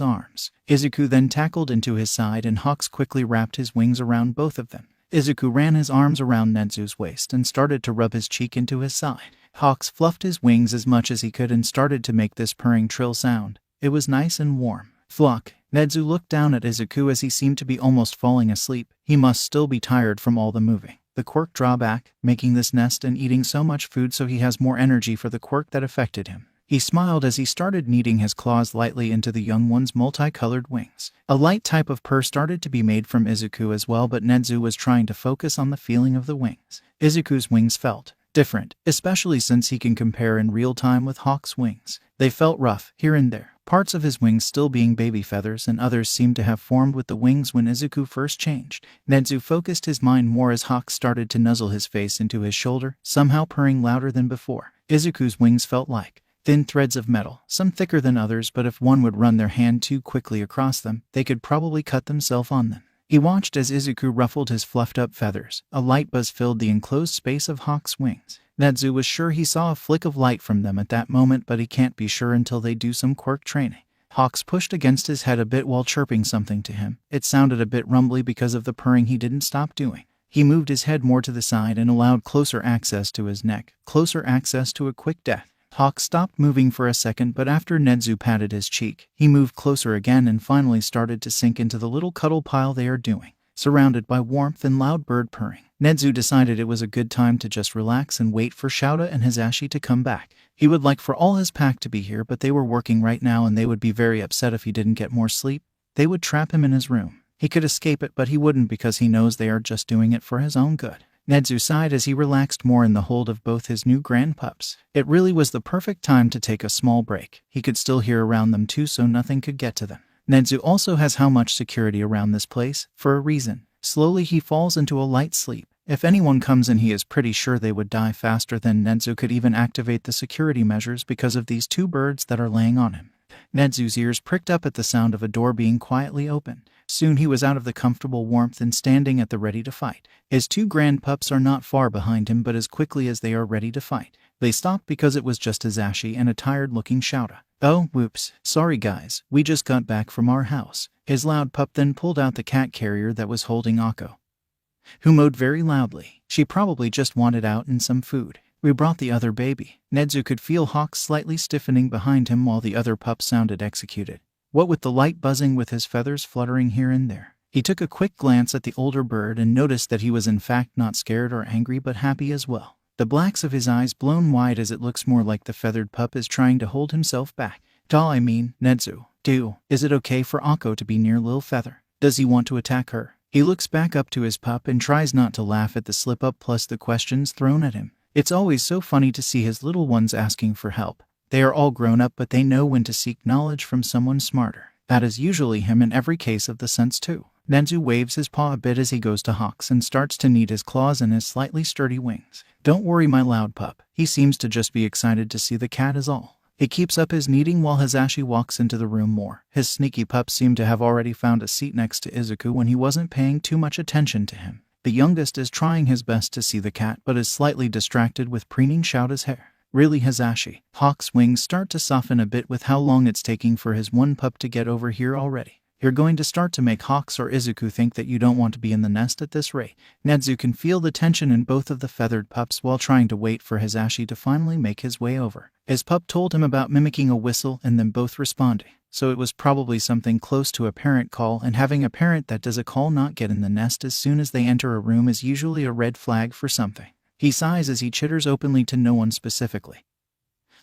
arms. Izuku then tackled into his side and Hawks quickly wrapped his wings around both of them. Izuku ran his arms around Nezu's waist and started to rub his cheek into his side. Hawks fluffed his wings as much as he could and started to make this purring trill sound. It was nice and warm. Flock. Nezu looked down at Izuku as he seemed to be almost falling asleep. He must still be tired from all the moving. The quirk drawback, making this nest and eating so much food so he has more energy for the quirk that affected him. He smiled as he started kneading his claws lightly into the young one's multicolored wings. A light type of purr started to be made from Izuku as well, but Nezu was trying to focus on the feeling of the wings. Izuku's wings felt different, especially since he can compare in real time with Hawk's wings. They felt rough, here and there, parts of his wings still being baby feathers and others seemed to have formed with the wings when Izuku first changed. Nezu focused his mind more as Hawk started to nuzzle his face into his shoulder, somehow purring louder than before. Izuku's wings felt like thin threads of metal, some thicker than others, but if one would run their hand too quickly across them, they could probably cut themselves on them. He watched as Izuku ruffled his fluffed-up feathers. A light buzz filled the enclosed space of Hawk's wings. Nezu was sure he saw a flick of light from them at that moment, but he can't be sure until they do some quirk training. Hawks pushed against his head a bit while chirping something to him. It sounded a bit rumbly because of the purring he didn't stop doing. He moved his head more to the side and allowed closer access to his neck, closer access to a quick death. Hawks stopped moving for a second, but after Nezu patted his cheek, he moved closer again and finally started to sink into the little cuddle pile they are doing. Surrounded by warmth and loud bird purring, Nezu decided it was a good time to just relax and wait for Shouta and Hisashi to come back. He would like for all his pack to be here, but they were working right now and they would be very upset if he didn't get more sleep. They would trap him in his room. He could escape it, but he wouldn't because he knows they are just doing it for his own good. Nezu sighed as he relaxed more in the hold of both his new grandpups. It really was the perfect time to take a small break. He could still hear around them too, so nothing could get to them. Nezu also has how much security around this place, for a reason. Slowly he falls into a light sleep. If anyone comes in, he is pretty sure they would die faster than Nezu could even activate the security measures because of these two birds that are laying on him. Nezu's ears pricked up at the sound of a door being quietly opened. Soon he was out of the comfortable warmth and standing at the ready to fight. His two grandpups are not far behind him, but as quickly as they are ready to fight, they stopped because it was just Hisashi and a tired-looking Shouta. "Oh, whoops. Sorry guys, we just got back from our house." His loud pup then pulled out the cat carrier that was holding Akko, who mowed very loudly. She probably just wanted out and some food. "We brought the other baby." Nezu could feel Hawks slightly stiffening behind him while the other pup sounded executed. What with the light buzzing with his feathers fluttering here and there. He took a quick glance at the older bird and noticed that he was in fact not scared or angry but happy as well. The blacks of his eyes blown wide as it looks more like the feathered pup is trying to hold himself back. Nezu, is it okay for Akko to be near Lil Feather? Does he want to attack her? He looks back up to his pup and tries not to laugh at the slip-up plus the questions thrown at him. It's always so funny to see his little ones asking for help. They are all grown up, but they know when to seek knowledge from someone smarter. That is usually him in every case of the sense too. Nezu waves his paw a bit as he goes to Hawks and starts to knead his claws in his slightly sturdy wings. "Don't worry, my loud pup." He seems to just be excited to see the cat is all. He keeps up his kneading while Hisashi walks into the room more. His sneaky pup seemed to have already found a seat next to Izuku when he wasn't paying too much attention to him. The youngest is trying his best to see the cat but is slightly distracted with preening Shouta's hair. "Really, Hisashi?" Hawk's wings start to soften a bit with how long it's taking for his one pup to get over here already. "You're going to start to make Hawks or Izuku think that you don't want to be in the nest at this rate." Nezu can feel the tension in both of the feathered pups while trying to wait for Hisashi to finally make his way over. His pup told him about mimicking a whistle and them both responding, so it was probably something close to a parent call, and having a parent that does a call not get in the nest as soon as they enter a room is usually a red flag for something. He sighs as he chitters openly to no one specifically.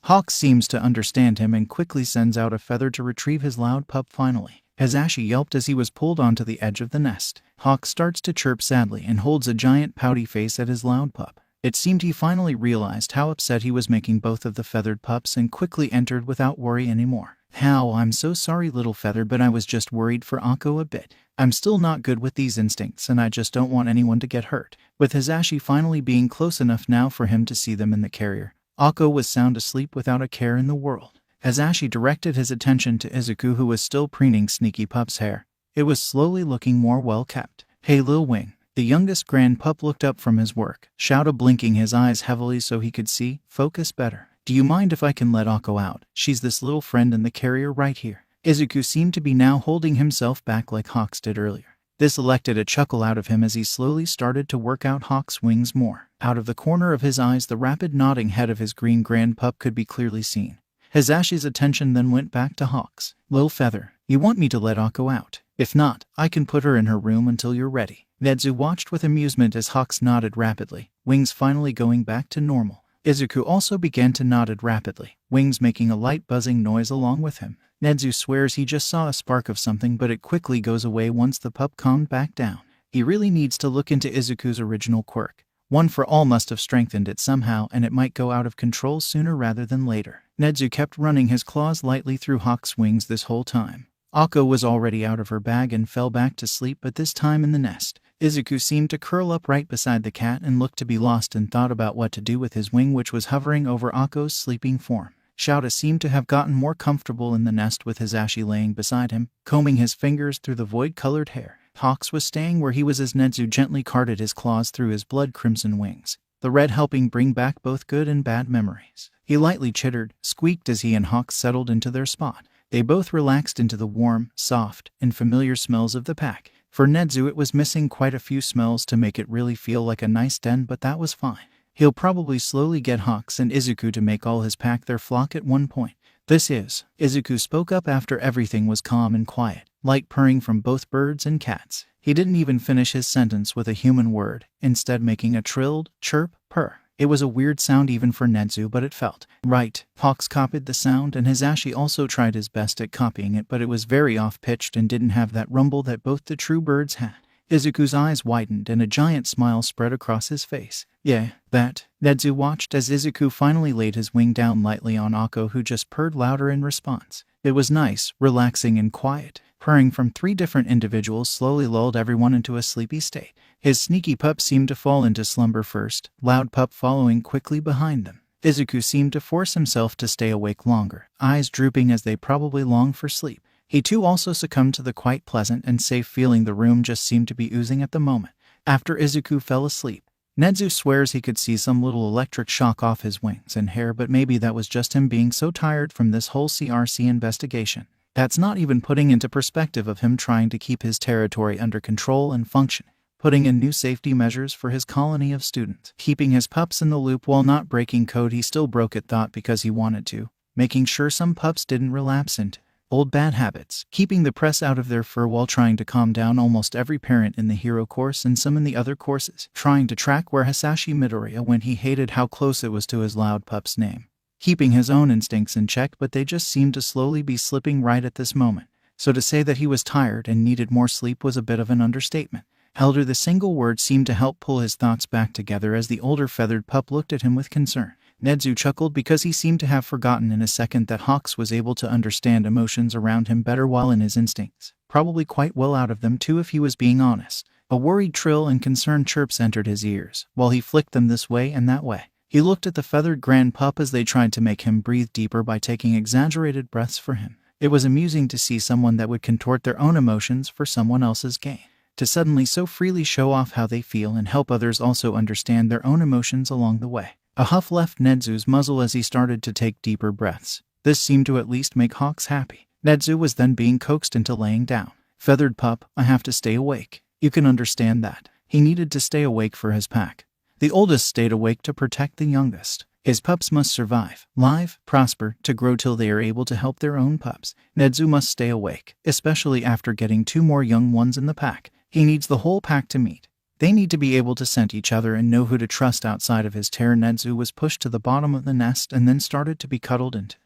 Hawks seems to understand him and quickly sends out a feather to retrieve his loud pup finally. Hisashi yelped as he was pulled onto the edge of the nest. Hawks starts to chirp sadly and holds a giant pouty face at his loud pup. It seemed he finally realized how upset he was making both of the feathered pups and quickly entered without worry anymore. "I'm so sorry, little feather, but I was just worried for Akko a bit. I'm still not good with these instincts and I just don't want anyone to get hurt." With Hisashi finally being close enough now for him to see them in the carrier, Akko was sound asleep without a care in the world. Hisashi directed his attention to Izuku, who was still preening Sneaky Pup's hair. It was slowly looking more well kept. "Hey Lil Wing." The youngest grandpup looked up from his work, Shouta blinking his eyes heavily so he could focus better. "Do you mind if I can let Akko out? She's this little friend in the carrier right here." Izuku seemed to be now holding himself back like Hawks did earlier. This elected a chuckle out of him as he slowly started to work out Hawk's wings more. Out of the corner of his eyes, the rapid nodding head of his green grandpup could be clearly seen. Hisashi's attention then went back to Hawks. "Lil Feather, you want me to let Akko out? If not, I can put her in her room until you're ready." Nezu watched with amusement as Hawks nodded rapidly, wings finally going back to normal. Izuku also began to nod rapidly, wings making a light buzzing noise along with him. Nezu swears he just saw a spark of something, but it quickly goes away once the pup calmed back down. He really needs to look into Izuku's original quirk. One for All must have strengthened it somehow, and it might go out of control sooner rather than later. Nezu kept running his claws lightly through Hawk's wings this whole time. Akko was already out of her bag and fell back to sleep, but this time in the nest. Izuku seemed to curl up right beside the cat and looked to be lost in thought about what to do with his wing, which was hovering over Akko's sleeping form. Shouta seemed to have gotten more comfortable in the nest with Hisashi laying beside him, combing his fingers through the void-colored hair. Hawks was staying where he was as Nezu gently carted his claws through his blood-crimson wings, the red helping bring back both good and bad memories. He lightly chittered, squeaked as he and Hawks settled into their spot. They both relaxed into the warm, soft, and familiar smells of the pack. For Nedzu, it was missing quite a few smells to make it really feel like a nice den, but that was fine. He'll probably slowly get Hawks and Izuku to make all his pack their flock at one point. Izuku spoke up after everything was calm and quiet, light purring from both birds and cats. He didn't even finish his sentence with a human word, instead making a trilled chirp purr. It was a weird sound even for Nedzu, but it felt right. Hawks copied the sound, and Hisashi also tried his best at copying it, but it was very off-pitched and didn't have that rumble that both the true birds had. Izuku's eyes widened and a giant smile spread across his face. Yeah, that. Nedzu watched as Izuku finally laid his wing down lightly on Akko, who just purred louder in response. It was nice, relaxing and quiet. Purring from 3 different individuals slowly lulled everyone into a sleepy state. His sneaky pup seemed to fall into slumber first, Loud Pup following quickly behind them. Izuku seemed to force himself to stay awake longer, eyes drooping as they probably longed for sleep. He too also succumbed to the quite pleasant and safe feeling the room just seemed to be oozing at the moment. After Izuku fell asleep, Nedzu swears he could see some little electric shock off his wings and hair, but maybe that was just him being so tired from this whole CRC investigation. That's not even putting into perspective of him trying to keep his territory under control and function, putting in new safety measures for his colony of students, keeping his pups in the loop while not breaking code he still broke at thought because he wanted to, making sure some pups didn't relapse into old bad habits, keeping the press out of their fur while trying to calm down almost every parent in the hero course and some in the other courses, trying to track where Hisashi Midoriya went. He hated how close it was to his Loud Pup's name, keeping his own instincts in check, but they just seemed to slowly be slipping right at this moment. So to say that he was tired and needed more sleep was a bit of an understatement. However, the single word seemed to help pull his thoughts back together as the older feathered pup looked at him with concern. Nedzu chuckled because he seemed to have forgotten in a second that Hawks was able to understand emotions around him better while in his instincts, probably quite well out of them too if he was being honest. A worried trill and concerned chirps entered his ears, while he flicked them this way and that way. He looked at the feathered grand pup as they tried to make him breathe deeper by taking exaggerated breaths for him. It was amusing to see someone that would contort their own emotions for someone else's gain, to suddenly so freely show off how they feel and help others also understand their own emotions along the way. A huff left Nedzu's muzzle as he started to take deeper breaths. This seemed to at least make Hawks happy. Nedzu was then being coaxed into laying down. Feathered pup, I have to stay awake. You can understand that. He needed to stay awake for his pack. The oldest stayed awake to protect the youngest. His pups must survive, live, prosper, to grow till they are able to help their own pups. Nedzu must stay awake, especially after getting 2 more young ones in the pack. He needs the whole pack to meet. They need to be able to scent each other and know who to trust outside of his terror. Nedzu was pushed to the bottom of the nest and then started to be cuddled into.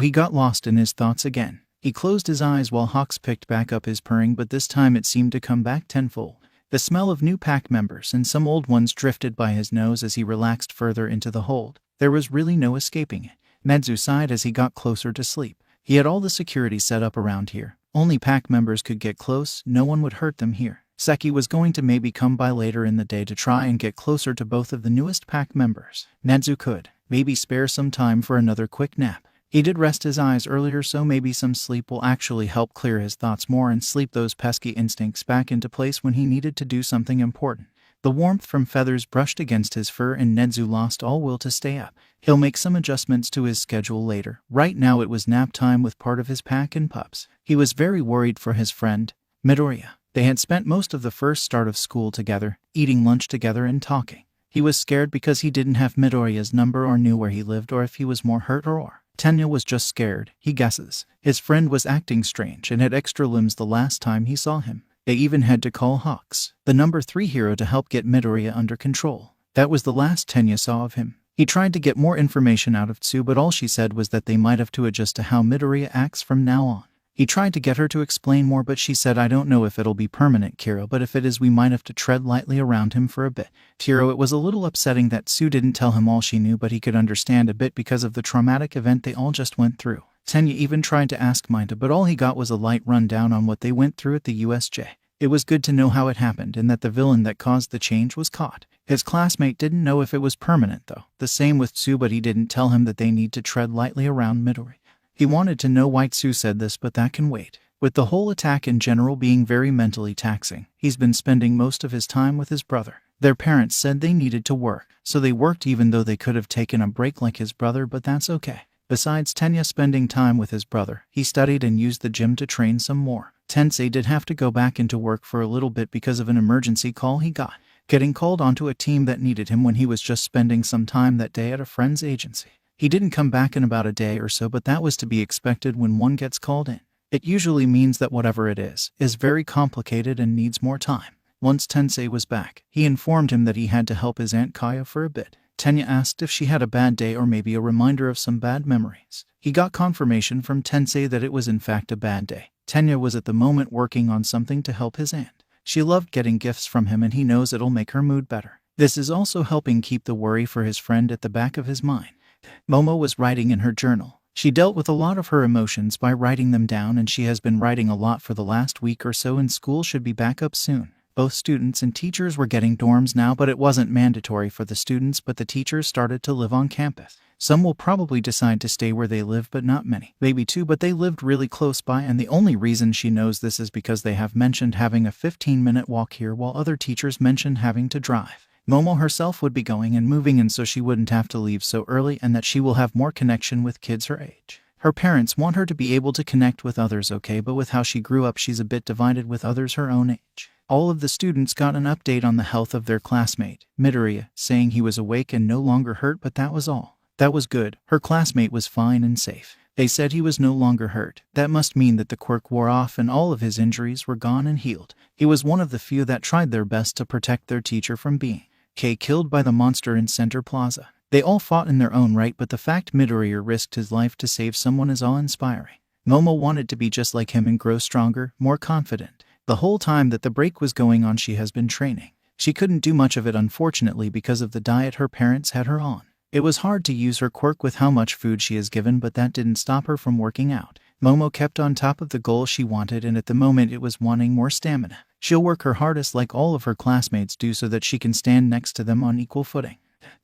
He got lost in his thoughts again. He closed his eyes while Hawks picked back up his purring, but this time it seemed to come back tenfold. The smell of new pack members and some old ones drifted by his nose as he relaxed further into the hold. There was really no escaping it. Nedzu sighed as he got closer to sleep. He had all the security set up around here. Only pack members could get close, no one would hurt them here. Seki was going to maybe come by later in the day to try and get closer to both of the newest pack members. Nedzu could maybe spare some time for another quick nap. He did rest his eyes earlier, so maybe some sleep will actually help clear his thoughts more and sleep those pesky instincts back into place when he needed to do something important. The warmth from feathers brushed against his fur and Nedzu lost all will to stay up. He'll make some adjustments to his schedule later. Right now it was nap time with part of his pack and pups. He was very worried for his friend, Midoriya. They had spent most of the first start of school together, eating lunch together and talking. He was scared because he didn't have Midoriya's number or knew where he lived or if he was more hurt or. Tenya was just scared, he guesses. His friend was acting strange and had extra limbs the last time he saw him. They even had to call Hawks, the number 3 hero, to help get Midoriya under control. That was the last Tenya saw of him. He tried to get more information out of Tsu, but all she said was that they might have to adjust to how Midoriya acts from now on. He tried to get her to explain more, but she said, I don't know if it'll be permanent, Kiro, but if it is, we might have to tread lightly around him for a bit. Kiro, it was a little upsetting that Tsu didn't tell him all she knew, but he could understand a bit because of the traumatic event they all just went through. Tenya even tried to ask Minta, but all he got was a light rundown on what they went through at the USJ. It was good to know how it happened and that the villain that caused the change was caught. His classmate didn't know if it was permanent though. The same with Tsu, but he didn't tell him that they need to tread lightly around Midori. He wanted to know why Tsu said this, but that can wait. With the whole attack in general being very mentally taxing, he's been spending most of his time with his brother. Their parents said they needed to work, so they worked even though they could have taken a break like his brother, but that's okay. Besides Tenya spending time with his brother, he studied and used the gym to train some more. Tensei did have to go back into work for a little bit because of an emergency call he got, getting called onto a team that needed him when he was just spending some time that day at a friend's agency. He didn't come back in about a day or so, but that was to be expected when one gets called in. It usually means that whatever it is very complicated and needs more time. Once Tensei was back, he informed him that he had to help his Aunt Kaya for a bit. Tenya asked if she had a bad day or maybe a reminder of some bad memories. He got confirmation from Tensei that it was in fact a bad day. Tenya was at the moment working on something to help his aunt. She loved getting gifts from him and he knows it'll make her mood better. This is also helping keep the worry for his friend at the back of his mind. Momo was writing in her journal. She dealt with a lot of her emotions by writing them down, and she has been writing a lot for the last week or so, and school should be back up soon. Both students and teachers were getting dorms now, but it wasn't mandatory for the students, but the teachers started to live on campus. Some will probably decide to stay where they live, but not many. Maybe two, but they lived really close by, and the only reason she knows this is because they have mentioned having a 15-minute walk here while other teachers mentioned having to drive. Momo herself would be going and moving, and so she wouldn't have to leave so early, and that she will have more connection with kids her age. Her parents want her to be able to connect with others, okay, but with how she grew up she's a bit divided with others her own age. All of the students got an update on the health of their classmate, Midoriya, saying he was awake and no longer hurt, but that was all. That was good. Her classmate was fine and safe. They said he was no longer hurt. That must mean that the quirk wore off and all of his injuries were gone and healed. He was one of the few that tried their best to protect their teacher from being killed by the monster in Center Plaza. They all fought in their own right, but the fact Midoriya risked his life to save someone is awe-inspiring. Momo wanted to be just like him and grow stronger, more confident. The whole time that the break was going on she has been training. She couldn't do much of it unfortunately because of the diet her parents had her on. It was hard to use her quirk with how much food she is given, but that didn't stop her from working out. Momo kept on top of the goal she wanted, and at the moment it was wanting more stamina. She'll work her hardest like all of her classmates do so that she can stand next to them on equal footing.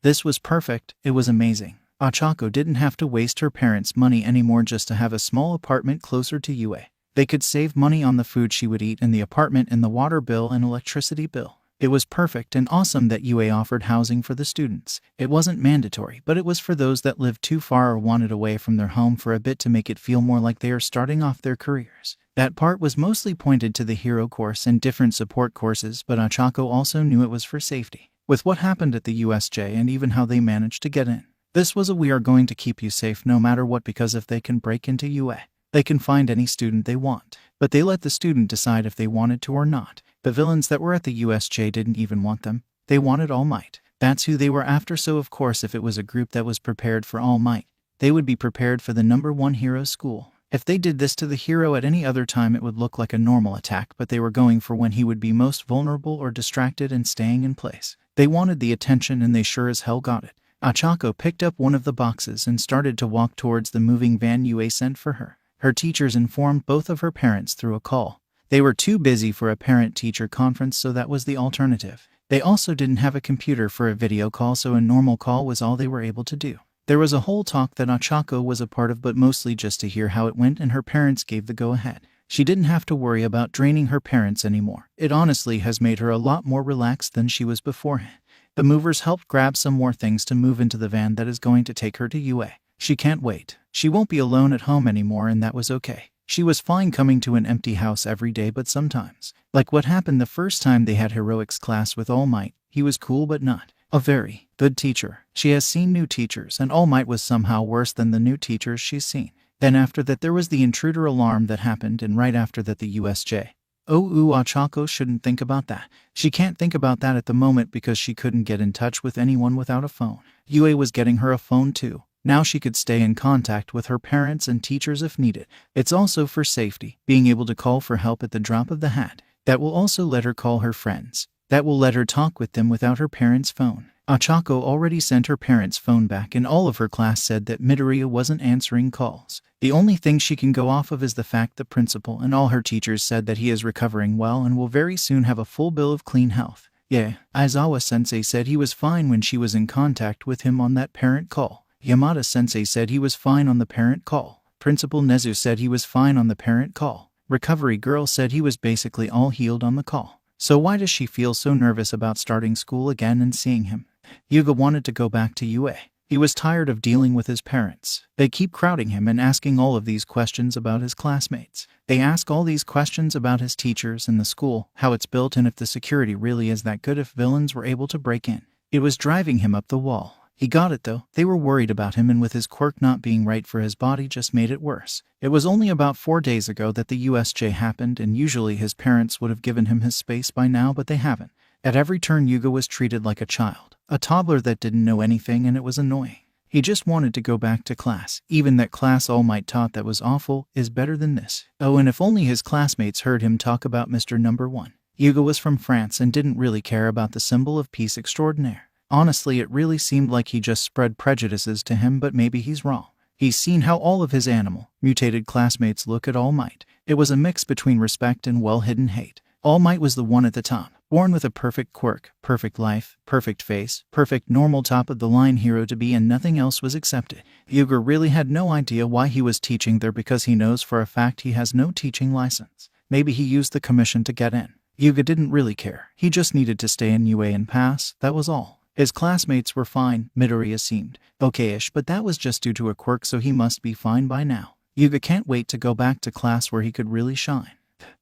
This was perfect. It was amazing. Ochako didn't have to waste her parents' money anymore just to have a small apartment closer to UA. They could save money on the food she would eat and the apartment and the water bill and electricity bill. It was perfect and awesome that UA offered housing for the students. It wasn't mandatory, but it was for those that lived too far or wanted away from their home for a bit to make it feel more like they are starting off their careers. That part was mostly pointed to the hero course and different support courses, but Ochako also knew it was for safety. With what happened at the USJ and even how they managed to get in. This was a "we are going to keep you safe no matter what, because if they can break into UA, they can find any student they want." But they let the student decide if they wanted to or not. The villains that were at the USJ didn't even want them. They wanted All Might. That's who they were after, so of course if it was a group that was prepared for All Might, they would be prepared for the #1 hero school. If they did this to the hero at any other time it would look like a normal attack, but they were going for when he would be most vulnerable or distracted and staying in place. They wanted the attention and they sure as hell got it. Ochako picked up one of the boxes and started to walk towards the moving van UA sent for her. Her teachers informed both of her parents through a call. They were too busy for a parent-teacher conference, so that was the alternative. They also didn't have a computer for a video call, so a normal call was all they were able to do. There was a whole talk that Ochako was a part of, but mostly just to hear how it went, and her parents gave the go-ahead. She didn't have to worry about draining her parents anymore. It honestly has made her a lot more relaxed than she was beforehand. The movers helped grab some more things to move into the van that is going to take her to UA. She can't wait. She won't be alone at home anymore, and that was okay. She was fine coming to an empty house every day, but sometimes, like what happened the first time they had heroics class with All Might, he was cool but not a very good teacher. She has seen new teachers, and All Might was somehow worse than the new teachers she's seen. Then after that there was the intruder alarm that happened, and right after that the USJ. Ochako shouldn't think about that. She can't think about that at the moment because she couldn't get in touch with anyone without a phone. UA was getting her a phone too. Now she could stay in contact with her parents and teachers if needed. It's also for safety, being able to call for help at the drop of the hat. That will also let her call her friends. That will let her talk with them without her parents' phone. Ochako already sent her parents' phone back, and all of her class said that Midoriya wasn't answering calls. The only thing she can go off of is the fact the principal and all her teachers said that he is recovering well and will very soon have a full bill of clean health. Yeah, Aizawa-sensei said he was fine when she was in contact with him on that parent call. Yamada-sensei said he was fine on the parent call. Principal Nezu said he was fine on the parent call. Recovery girl said he was basically all healed on the call. So why does she feel so nervous about starting school again and seeing him? Yuga wanted to go back to UA. He was tired of dealing with his parents. They keep crowding him and asking all of these questions about his classmates. They ask all these questions about his teachers and the school, how it's built and if the security really is that good if villains were able to break in. It was driving him up the wall. He got it though. They were worried about him, and with his quirk not being right for his body just made it worse. It was only about 4 days ago that the USJ happened, and usually his parents would have given him his space by now, but they haven't. At every turn Yuga was treated like a child, a toddler that didn't know anything, and it was annoying. He just wanted to go back to class. Even that class All Might taught that was awful is better than this. Oh, and if only his classmates heard him talk about Mr. Number 1. Yuga was from France and didn't really care about the symbol of peace extraordinaire. Honestly, it really seemed like he just spread prejudices to him, but maybe he's wrong. He's seen how all of his animal, mutated classmates look at All Might. It was a mix between respect and well-hidden hate. All Might was the one at the top, born with a perfect quirk, perfect life, perfect face, perfect normal top-of-the-line hero to be, and nothing else was accepted. Yuga really had no idea why he was teaching there because he knows for a fact he has no teaching license. Maybe he used the commission to get in. Yuga didn't really care. He just needed to stay in UA and pass, that was all. His classmates were fine. Midoriya seemed okay-ish, but that was just due to a quirk, so he must be fine by now. Yuga can't wait to go back to class where he could really shine.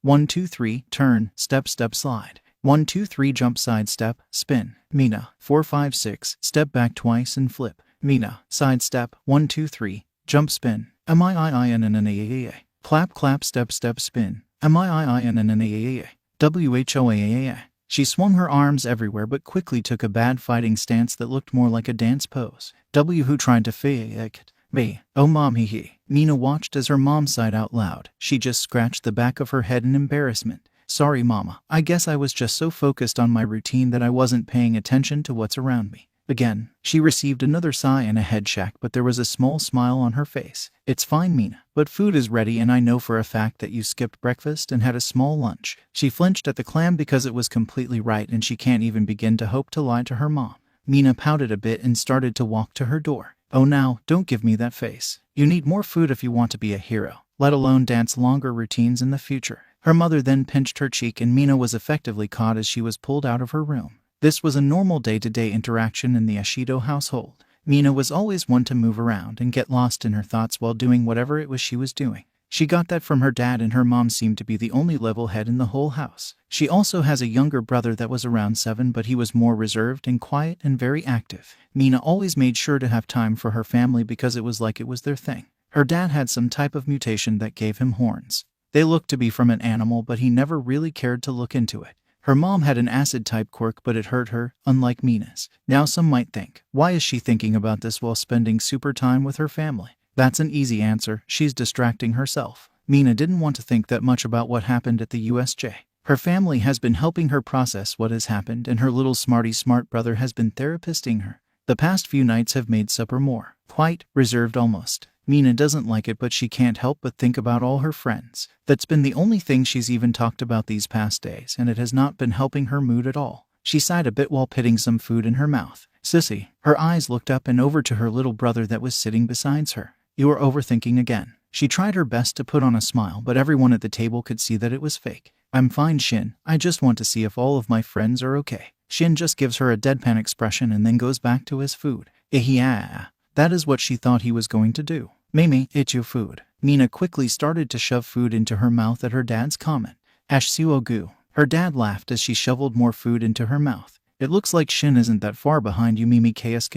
1 2 3 turn, step step slide. 1 2 3 jump side step, spin. Mina. 4 5 6 step back twice and flip. Mina. Side step. 1 2 3 jump spin. M-I-I-I-N-N-N-A-A-A. Clap clap step step spin. M-I-I-I-N-N-N-A-A-A. W-H-O-A-A-A. She swung her arms everywhere but quickly took a bad fighting stance that looked more like a dance pose. Who tried to fake me. Oh mom, hee hee. Mina watched as her mom sighed out loud. She just scratched the back of her head in embarrassment. Sorry mama, I guess I was just so focused on my routine that I wasn't paying attention to what's around me. Again, she received another sigh and a head shake, but there was a small smile on her face. It's fine Mina, but food is ready and I know for a fact that you skipped breakfast and had a small lunch. She flinched at the clam because it was completely right and she can't even begin to hope to lie to her mom. Mina pouted a bit and started to walk to her door. Oh now, don't give me that face. You need more food if you want to be a hero, let alone dance longer routines in the future. Her mother then pinched her cheek and Mina was effectively caught as she was pulled out of her room. This was a normal day-to-day interaction in the Ashido household. Mina was always one to move around and get lost in her thoughts while doing whatever it was she was doing. She got that from her dad, and her mom seemed to be the only level head in the whole house. She also has a younger brother that was around 7, but he was more reserved and quiet and very active. Mina always made sure to have time for her family because it was like it was their thing. Her dad had some type of mutation that gave him horns. They looked to be from an animal, but he never really cared to look into it. Her mom had an acid-type quirk, but it hurt her, unlike Mina's. Now some might think, why is she thinking about this while spending super time with her family? That's an easy answer, she's distracting herself. Mina didn't want to think that much about what happened at the USJ. Her family has been helping her process what has happened, and her little smarty smart brother has been therapizing her. The past few nights have made supper more quiet, reserved almost. Mina doesn't like it, but she can't help but think about all her friends. That's been the only thing she's even talked about these past days, and it has not been helping her mood at all. She sighed a bit while putting some food in her mouth. Sissy. Her eyes looked up and over to her little brother that was sitting beside her. You are overthinking again. She tried her best to put on a smile, but everyone at the table could see that it was fake. I'm fine, Shin. I just want to see if all of my friends are okay. Shin just gives her a deadpan expression and then goes back to his food. Yeah. That is what she thought he was going to do. Mimi, it's your food. Mina quickly started to shove food into her mouth at her dad's comment. Ash suogu. Her dad laughed as she shoveled more food into her mouth. It looks like Shin isn't that far behind you, Mimi. KS.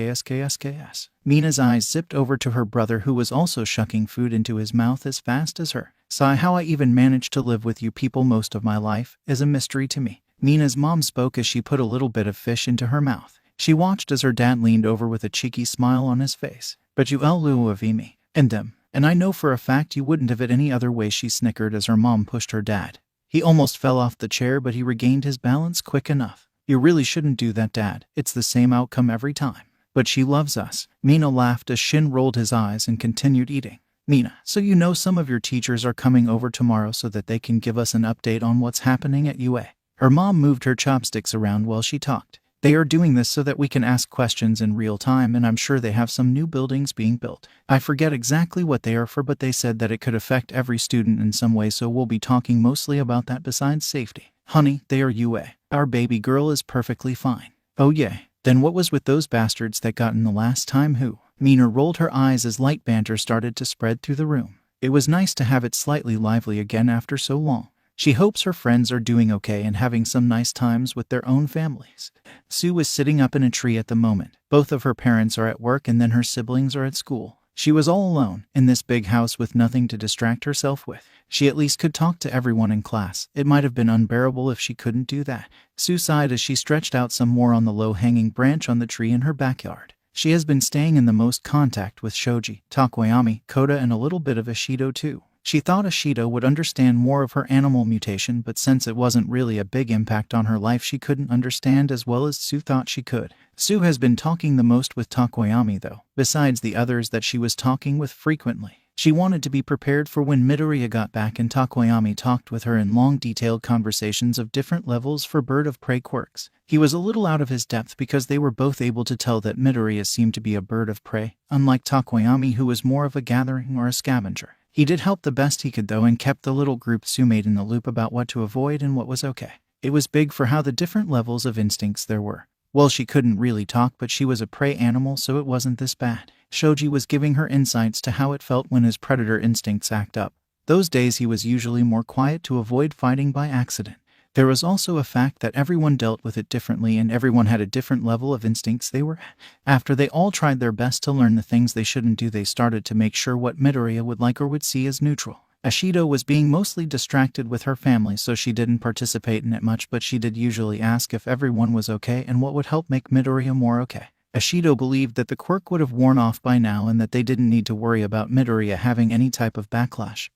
Mina's eyes zipped over to her brother, who was also shucking food into his mouth as fast as her. Sigh. How I even managed to live with you people most of my life is a mystery to me. Mina's mom spoke as she put a little bit of fish into her mouth. She watched as her dad leaned over with a cheeky smile on his face. But you love me. And them. And I know for a fact you wouldn't have it any other way, she snickered as her mom pushed her dad. He almost fell off the chair, but he regained his balance quick enough. You really shouldn't do that, Dad. It's the same outcome every time. But she loves us. Mina laughed as Shin rolled his eyes and continued eating. Mina, so you know some of your teachers are coming over tomorrow so that they can give us an update on what's happening at UA. Her mom moved her chopsticks around while she talked. They are doing this so that we can ask questions in real time, and I'm sure they have some new buildings being built. I forget exactly what they are for, but they said that it could affect every student in some way, so we'll be talking mostly about that besides safety. Honey, they are UA. Our baby girl is perfectly fine. Oh yeah. Then what was with those bastards that got in the last time who? Mina rolled her eyes as light banter started to spread through the room. It was nice to have it slightly lively again after so long. She hopes her friends are doing okay and having some nice times with their own families. Sue was sitting up in a tree at the moment. Both of her parents are at work and then her siblings are at school. She was all alone in this big house with nothing to distract herself with. She at least could talk to everyone in class. It might have been unbearable if she couldn't do that. Sue sighed as she stretched out some more on the low-hanging branch on the tree in her backyard. She has been staying in the most contact with Shoji, Takoyami, Koda, and a little bit of Ishido too. She thought Ishido would understand more of her animal mutation, but since it wasn't really a big impact on her life, she couldn't understand as well as Sue thought she could. Sue has been talking the most with Takoyami though, besides the others that she was talking with frequently. She wanted to be prepared for when Midoriya got back and Takoyami talked with her in long detailed conversations of different levels for bird of prey quirks. He was a little out of his depth because they were both able to tell that Midoriya seemed to be a bird of prey, unlike Takoyami who was more of a gathering or a scavenger. He did help the best he could though and kept the little group Sue made in the loop about what to avoid and what was okay. It was big for how the different levels of instincts there were. Well, she couldn't really talk, but she was a prey animal, so it wasn't this bad. Shoji was giving her insights to how it felt when his predator instincts act up. Those days he was usually more quiet to avoid fighting by accident. There was also a fact that everyone dealt with it differently and everyone had a different level of instincts they were at. After they all tried their best to learn the things they shouldn't do, they started to make sure what Midoriya would like or would see as neutral. Ishido was being mostly distracted with her family, so she didn't participate in it much, but she did usually ask if everyone was okay and what would help make Midoriya more okay. Ishido believed that the quirk would have worn off by now and that they didn't need to worry about Midoriya having any type of backlash.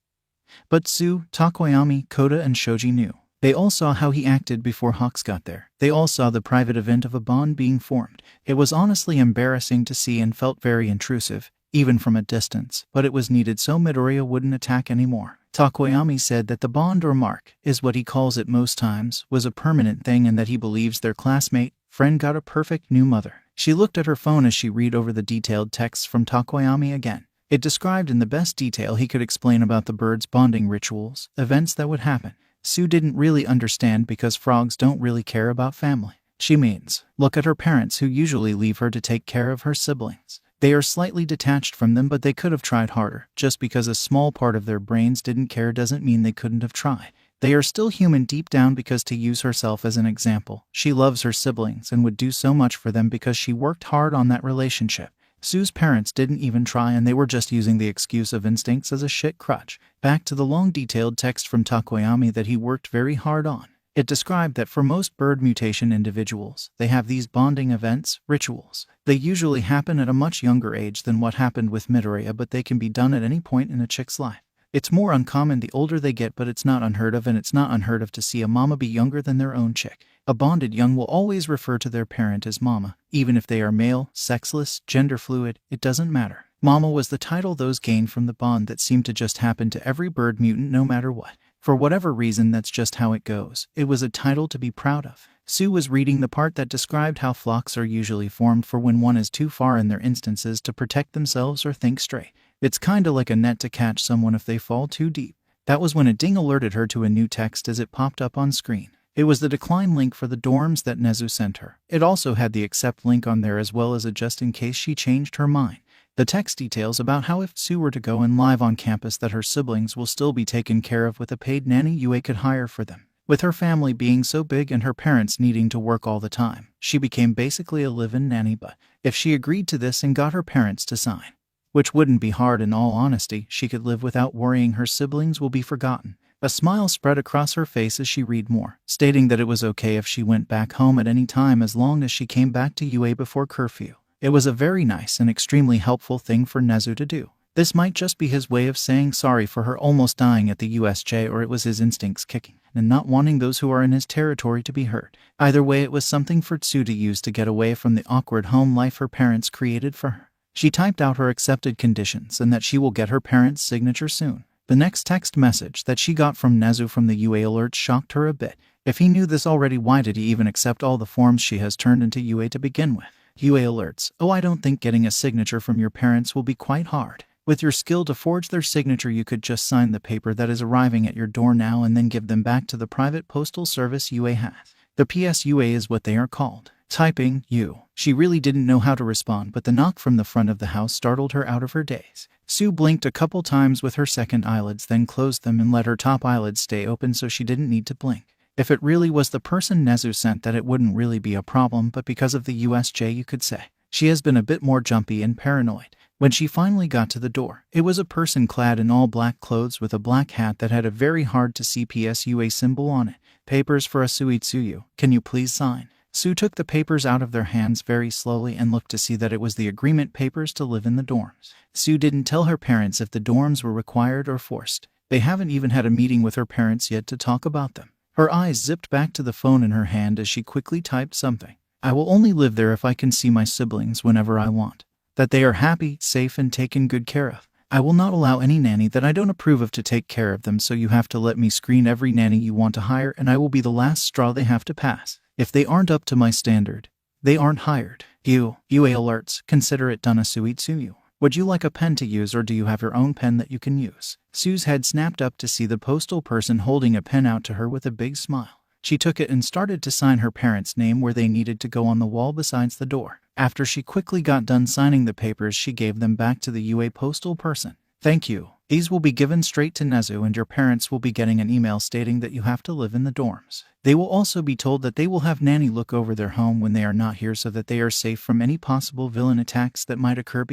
But Sue, Takoyami, Koda, and Shoji knew. They all saw how he acted before Hawks got there. They all saw the private event of a bond being formed. It was honestly embarrassing to see and felt very intrusive, even from a distance, but it was needed so Midoriya wouldn't attack anymore. Takoyami said that the bond or mark, is what he calls it most times, was a permanent thing and that he believes their classmate, friend got a perfect new mother. She looked at her phone as she read over the detailed texts from Takoyami again. It described in the best detail he could explain about the birds' bonding rituals, events that would happen. Sue didn't really understand because frogs don't really care about family. She means, look at her parents who usually leave her to take care of her siblings. They are slightly detached from them, but they could have tried harder. Just because a small part of their brains didn't care doesn't mean they couldn't have tried. They are still human deep down because, to use herself as an example, she loves her siblings and would do so much for them because she worked hard on that relationship. Sue's parents didn't even try and they were just using the excuse of instincts as a shit crutch. Back to the long detailed text from Takoyami that he worked very hard on. It described that for most bird mutation individuals, they have these bonding events, rituals. They usually happen at a much younger age than what happened with Midoriya, but they can be done at any point in a chick's life. It's more uncommon the older they get, but it's not unheard of, and it's not unheard of to see a mama be younger than their own chick. A bonded young will always refer to their parent as mama, even if they are male, sexless, gender fluid, it doesn't matter. Mama was the title those gained from the bond that seemed to just happen to every bird mutant no matter what. For whatever reason, that's just how it goes. It was a title to be proud of. Sue was reading the part that described how flocks are usually formed for when one is too far in their instances to protect themselves or think straight. It's kinda like a net to catch someone if they fall too deep. That was when a ding alerted her to a new text as it popped up on screen. It was the decline link for the dorms that Nezu sent her. It also had the accept link on there as well as a just in case she changed her mind. The text details about how if Sue were to go and live on campus that her siblings will still be taken care of with a paid nanny UA could hire for them. With her family being so big and her parents needing to work all the time, she became basically a live-in nanny, but if she agreed to this and got her parents to sign, which wouldn't be hard in all honesty, she could live without worrying her siblings will be forgotten. A smile spread across her face as she read more, stating that it was okay if she went back home at any time as long as she came back to UA before curfew. It was a very nice and extremely helpful thing for Nezu to do. This might just be his way of saying sorry for her almost dying at the USJ, or it was his instincts kicking and not wanting those who are in his territory to be hurt. Either way, it was something for Sue to use to get away from the awkward home life her parents created for her. She typed out her accepted conditions and that she will get her parents' signature soon. The next text message that she got from Nezu from the UA alerts shocked her a bit. If he knew this already, why did he even accept all the forms she has turned into UA to begin with? UA alerts. Oh, I don't think getting a signature from your parents will be quite hard. With your skill to forge their signature, you could just sign the paper that is arriving at your door now and then give them back to the private postal service UA has. The PS UA is what they are called. Typing, you. She really didn't know how to respond, but the knock from the front of the house startled her out of her daze. Sue blinked a couple times with her second eyelids, then closed them and let her top eyelids stay open so she didn't need to blink. If it really was the person Nezu sent, that it wouldn't really be a problem, but because of the USJ, you could say. She has been a bit more jumpy and paranoid. When she finally got to the door, it was a person clad in all black clothes with a black hat that had a very hard to see PSUA symbol on it. Papers for a Suitsuyu. Can you please sign? Sue took the papers out of their hands very slowly and looked to see that it was the agreement papers to live in the dorms. Sue didn't tell her parents if the dorms were required or forced. They haven't even had a meeting with her parents yet to talk about them. Her eyes zipped back to the phone in her hand as she quickly typed something. I will only live there if I can see my siblings whenever I want. That they are happy, safe, and taken good care of. I will not allow any nanny that I don't approve of to take care of them, so you have to let me screen every nanny you want to hire, and I will be the last straw they have to pass. If they aren't up to my standard, they aren't hired. UA alerts. Consider it done. A Suitsuyu. Would you like a pen to use, or do you have your own pen that you can use? Sue's head snapped up to see the postal person holding a pen out to her with a big smile. She took it and started to sign her parents' name where they needed to go on the wall besides the door. After she quickly got done signing the papers, she gave them back to the UA postal person. Thank you. These will be given straight to Nezu, and your parents will be getting an email stating that you have to live in the dorms. They will also be told that they will have nanny look over their home when they are not here so that they are safe from any possible villain attacks that might occur.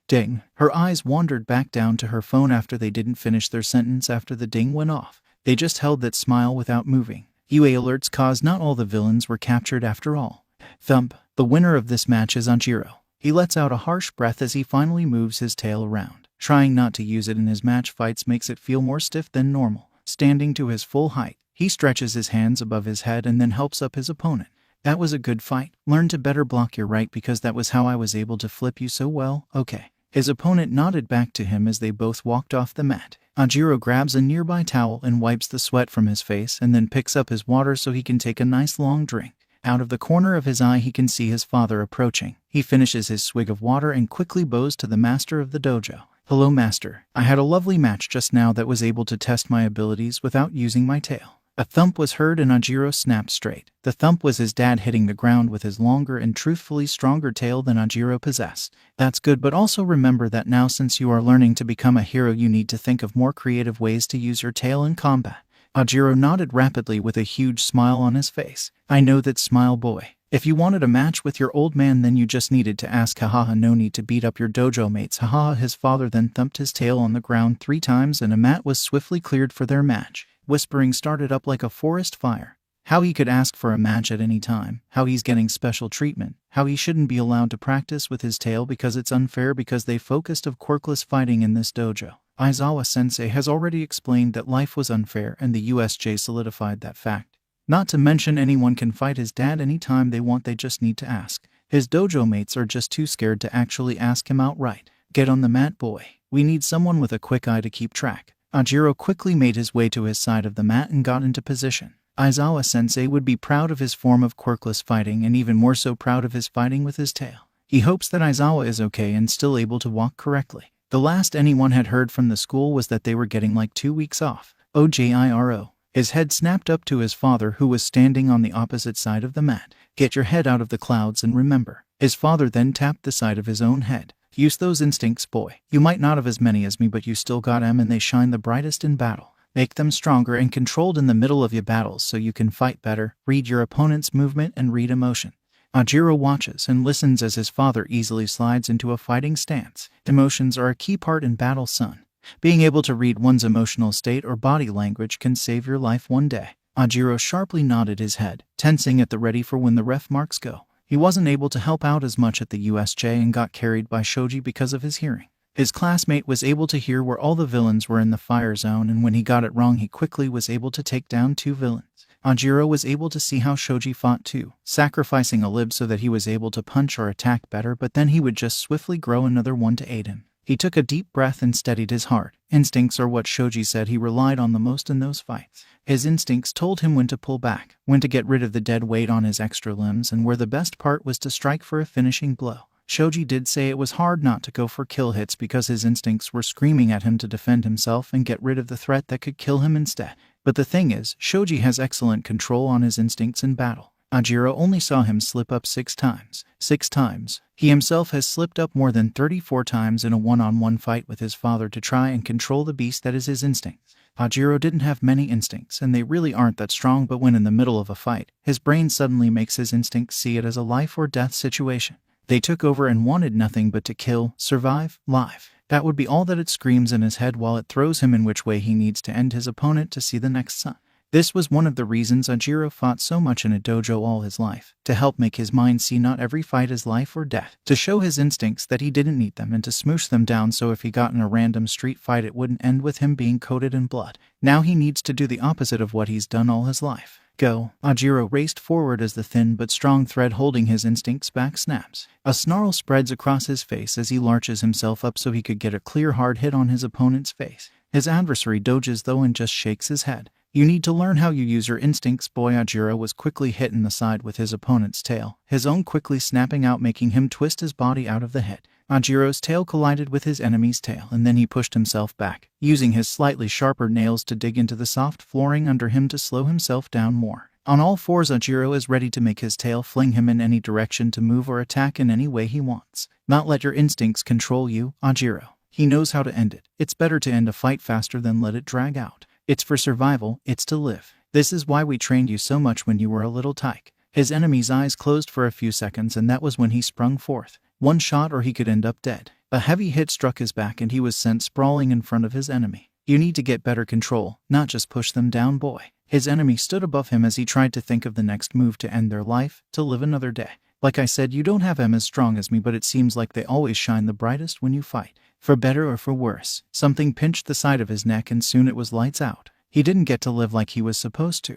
Ding. Her eyes wandered back down to her phone after they didn't finish their sentence after the ding went off. They just held that smile without moving. UA alerts cause not all the villains were captured after all. Thump. The winner of this match is Anjiro. He lets out a harsh breath as he finally moves his tail around. Trying not to use it in his match fights makes it feel more stiff than normal. Standing to his full height, he stretches his hands above his head and then helps up his opponent. That was a good fight. Learn to better block your right, because that was how I was able to flip you so well. Okay. His opponent nodded back to him as they both walked off the mat. Anjiro grabs a nearby towel and wipes the sweat from his face, and then picks up his water so he can take a nice long drink. Out of the corner of his eye, he can see his father approaching. He finishes his swig of water and quickly bows to the master of the dojo. Hello, master. I had a lovely match just now that was able to test my abilities without using my tail. A thump was heard and Anjiro snapped straight. The thump was his dad hitting the ground with his longer and truthfully stronger tail than Anjiro possessed. That's good, but also remember that now, since you are learning to become a hero, you need to think of more creative ways to use your tail in combat. Anjiro nodded rapidly with a huge smile on his face. I know that, smile boy. If you wanted a match with your old man, then you just needed to ask. Hahaha, no need to beat up your dojo mates. Hahaha. His father then thumped his tail on the ground 3 times and a mat was swiftly cleared for their match. Whispering started up like a forest fire. How he could ask for a match at any time, how he's getting special treatment, how he shouldn't be allowed to practice with his tail because it's unfair because they focused of quirkless fighting in this dojo. Aizawa sensei has already explained that life was unfair, and the USJ solidified that fact. Not to mention, anyone can fight his dad anytime they want, they just need to ask. His dojo mates are just too scared to actually ask him outright. Get on the mat, boy. We need someone with a quick eye to keep track. Anjiro quickly made his way to his side of the mat and got into position. Aizawa sensei would be proud of his form of quirkless fighting, and even more so proud of his fighting with his tail. He hopes that Aizawa is okay and still able to walk correctly. The last anyone had heard from the school was that they were getting like 2 weeks off. OJIRO. His head snapped up to his father, who was standing on the opposite side of the mat. Get your head out of the clouds and remember. His father then tapped the side of his own head. Use those instincts, boy. You might not have as many as me, but you still got 'em, and they shine the brightest in battle. Make them stronger and controlled in the middle of your battles so you can fight better. Read your opponent's movement and read emotion. Anjiro watches and listens as his father easily slides into a fighting stance. Emotions are a key part in battle, son. Being able to read one's emotional state or body language can save your life one day. Anjiro sharply nodded his head, tensing at the ready for when the ref marks go. He wasn't able to help out as much at the USJ and got carried by Shoji because of his hearing. His classmate was able to hear where all the villains were in the fire zone, and when he got it wrong, he quickly was able to take down 2 villains. Anjiro was able to see how Shoji fought too, sacrificing a lib so that he was able to punch or attack better, but then he would just swiftly grow another one to aid him. He took a deep breath and steadied his heart. Instincts are what Shoji said he relied on the most in those fights. His instincts told him when to pull back, when to get rid of the dead weight on his extra limbs, and where the best part was to strike for a finishing blow. Shoji did say it was hard not to go for kill hits because his instincts were screaming at him to defend himself and get rid of the threat that could kill him instead. But the thing is, Shoji has excellent control on his instincts in battle. Ajiro only saw him slip up 6 times. 6 times. He himself has slipped up more than 34 times in a one-on-one fight with his father to try and control the beast that is his instincts. Ajiro didn't have many instincts, and they really aren't that strong, but when in the middle of a fight, his brain suddenly makes his instincts see it as a life-or-death situation. They took over and wanted nothing but to kill, survive, live. That would be all that it screams in his head while it throws him in which way he needs to end his opponent to see the next sun. This was one of the reasons Ajiro fought so much in a dojo all his life, to help make his mind see not every fight as life or death, to show his instincts that he didn't need them and to smoosh them down so if he got in a random street fight it wouldn't end with him being coated in blood. Now he needs to do the opposite of what he's done all his life. Go. Ajiro raced forward as the thin but strong thread holding his instincts back snaps. A snarl spreads across his face as he larches himself up so he could get a clear hard hit on his opponent's face. His adversary doges though and just shakes his head. You need to learn how you use your instincts, boy. Ajiro was quickly hit in the side with his opponent's tail, his own quickly snapping out making him twist his body out of the hit. Ajiro's tail collided with his enemy's tail and then he pushed himself back, using his slightly sharper nails to dig into the soft flooring under him to slow himself down more. On all fours, Ajiro is ready to make his tail fling him in any direction to move or attack in any way he wants. Not let your instincts control you, Ajiro. He knows how to end it. It's better to end a fight faster than let it drag out. It's for survival, it's to live. This is why we trained you so much when you were a little tyke. His enemy's eyes closed for a few seconds and that was when he sprung forth. One shot or he could end up dead. A heavy hit struck his back and he was sent sprawling in front of his enemy. You need to get better control, not just push them down, boy. His enemy stood above him as he tried to think of the next move to end their life, to live another day. Like I said, you don't have them as strong as me, but it seems like they always shine the brightest when you fight. For better or for worse, something pinched the side of his neck and soon it was lights out. He didn't get to live like he was supposed to.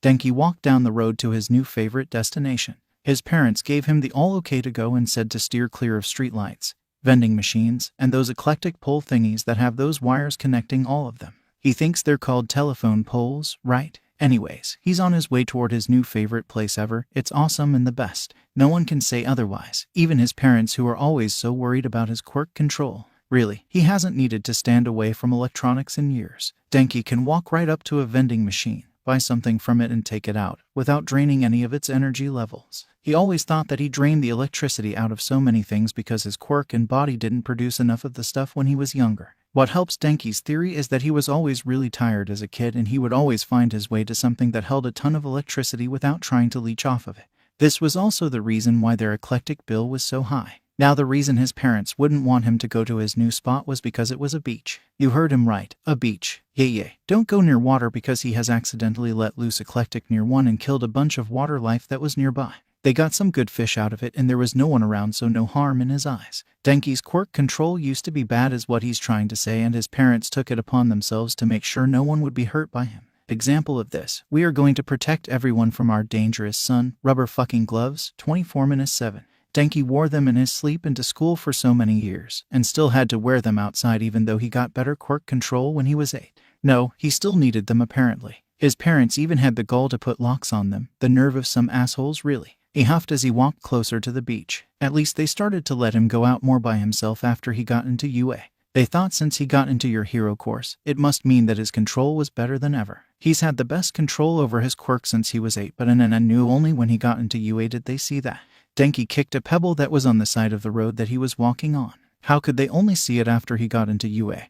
Denki walked down the road to his new favorite destination. His parents gave him the all okay to go and said to steer clear of streetlights, vending machines, and those eclectic pole thingies that have those wires connecting all of them. He thinks they're called telephone poles, right? Anyways, he's on his way toward his new favorite place ever. It's awesome and the best. No one can say otherwise, even his parents who are always so worried about his quirk control. Really, he hasn't needed to stand away from electronics in years. Denki can walk right up to a vending machine, buy something from it and take it out, without draining any of its energy levels. He always thought that he drained the electricity out of so many things because his quirk and body didn't produce enough of the stuff when he was younger. What helps Denki's theory is that he was always really tired as a kid and he would always find his way to something that held a ton of electricity without trying to leech off of it. This was also the reason why their eclectic bill was so high. Now the reason his parents wouldn't want him to go to his new spot was because it was a beach. You heard him right, a beach. Yay. Don't go near water because he has accidentally let loose eclectic near one and killed a bunch of water life that was nearby. They got some good fish out of it and there was no one around, so no harm in his eyes. Denki's quirk control used to be bad is what he's trying to say, and his parents took it upon themselves to make sure no one would be hurt by him. Example of this, we are going to protect everyone from our dangerous sun, rubber fucking gloves, 24/7. Denki wore them in his sleep into school for so many years, and still had to wear them outside even though he got better quirk control when he was 8. No, he still needed them apparently. His parents even had the gall to put locks on them, the nerve of some assholes really. He huffed as he walked closer to the beach. At least they started to let him go out more by himself after he got into UA. They thought since he got into your hero course, it must mean that his control was better than ever. He's had the best control over his quirk since he was 8, but Anana knew only when he got into UA did they see that. Denki kicked a pebble that was on the side of the road that he was walking on. How could they only see it after he got into UA?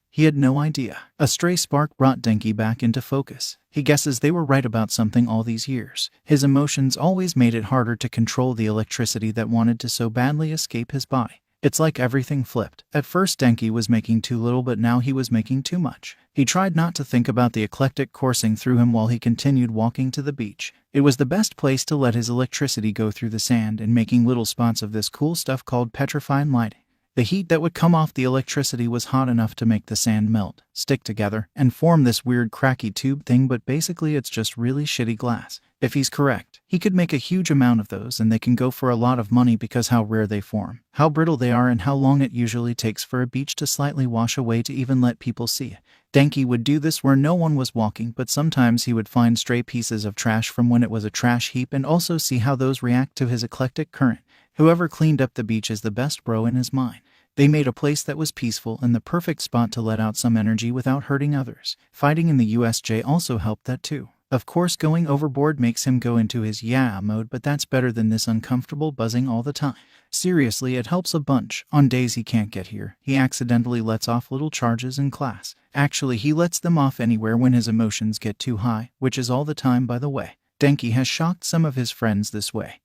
He had no idea. A stray spark brought Denki back into focus. He guesses they were right about something all these years. His emotions always made it harder to control the electricity that wanted to so badly escape his body. It's like everything flipped. At first Denki was making too little, but now he was making too much. He tried not to think about the eclectic coursing through him while he continued walking to the beach. It was the best place to let his electricity go through the sand and making little spots of this cool stuff called petrifying lighting. The heat that would come off the electricity was hot enough to make the sand melt, stick together, and form this weird cracky tube thing, but basically it's just really shitty glass. If he's correct, he could make a huge amount of those and they can go for a lot of money because how rare they form, how brittle they are, and how long it usually takes for a beach to slightly wash away to even let people see it. Denki would do this where no one was walking, but sometimes he would find stray pieces of trash from when it was a trash heap and also see how those react to his eclectic current. Whoever cleaned up the beach is the best bro in his mind. They made a place that was peaceful and the perfect spot to let out some energy without hurting others. Fighting in the USJ also helped that too. Of course going overboard makes him go into his yeah mode, but that's better than this uncomfortable buzzing all the time. Seriously, it helps a bunch. On days he can't get here, he accidentally lets off little charges in class. Actually, he lets them off anywhere when his emotions get too high, which is all the time by the way. Denki has shocked some of his friends this way.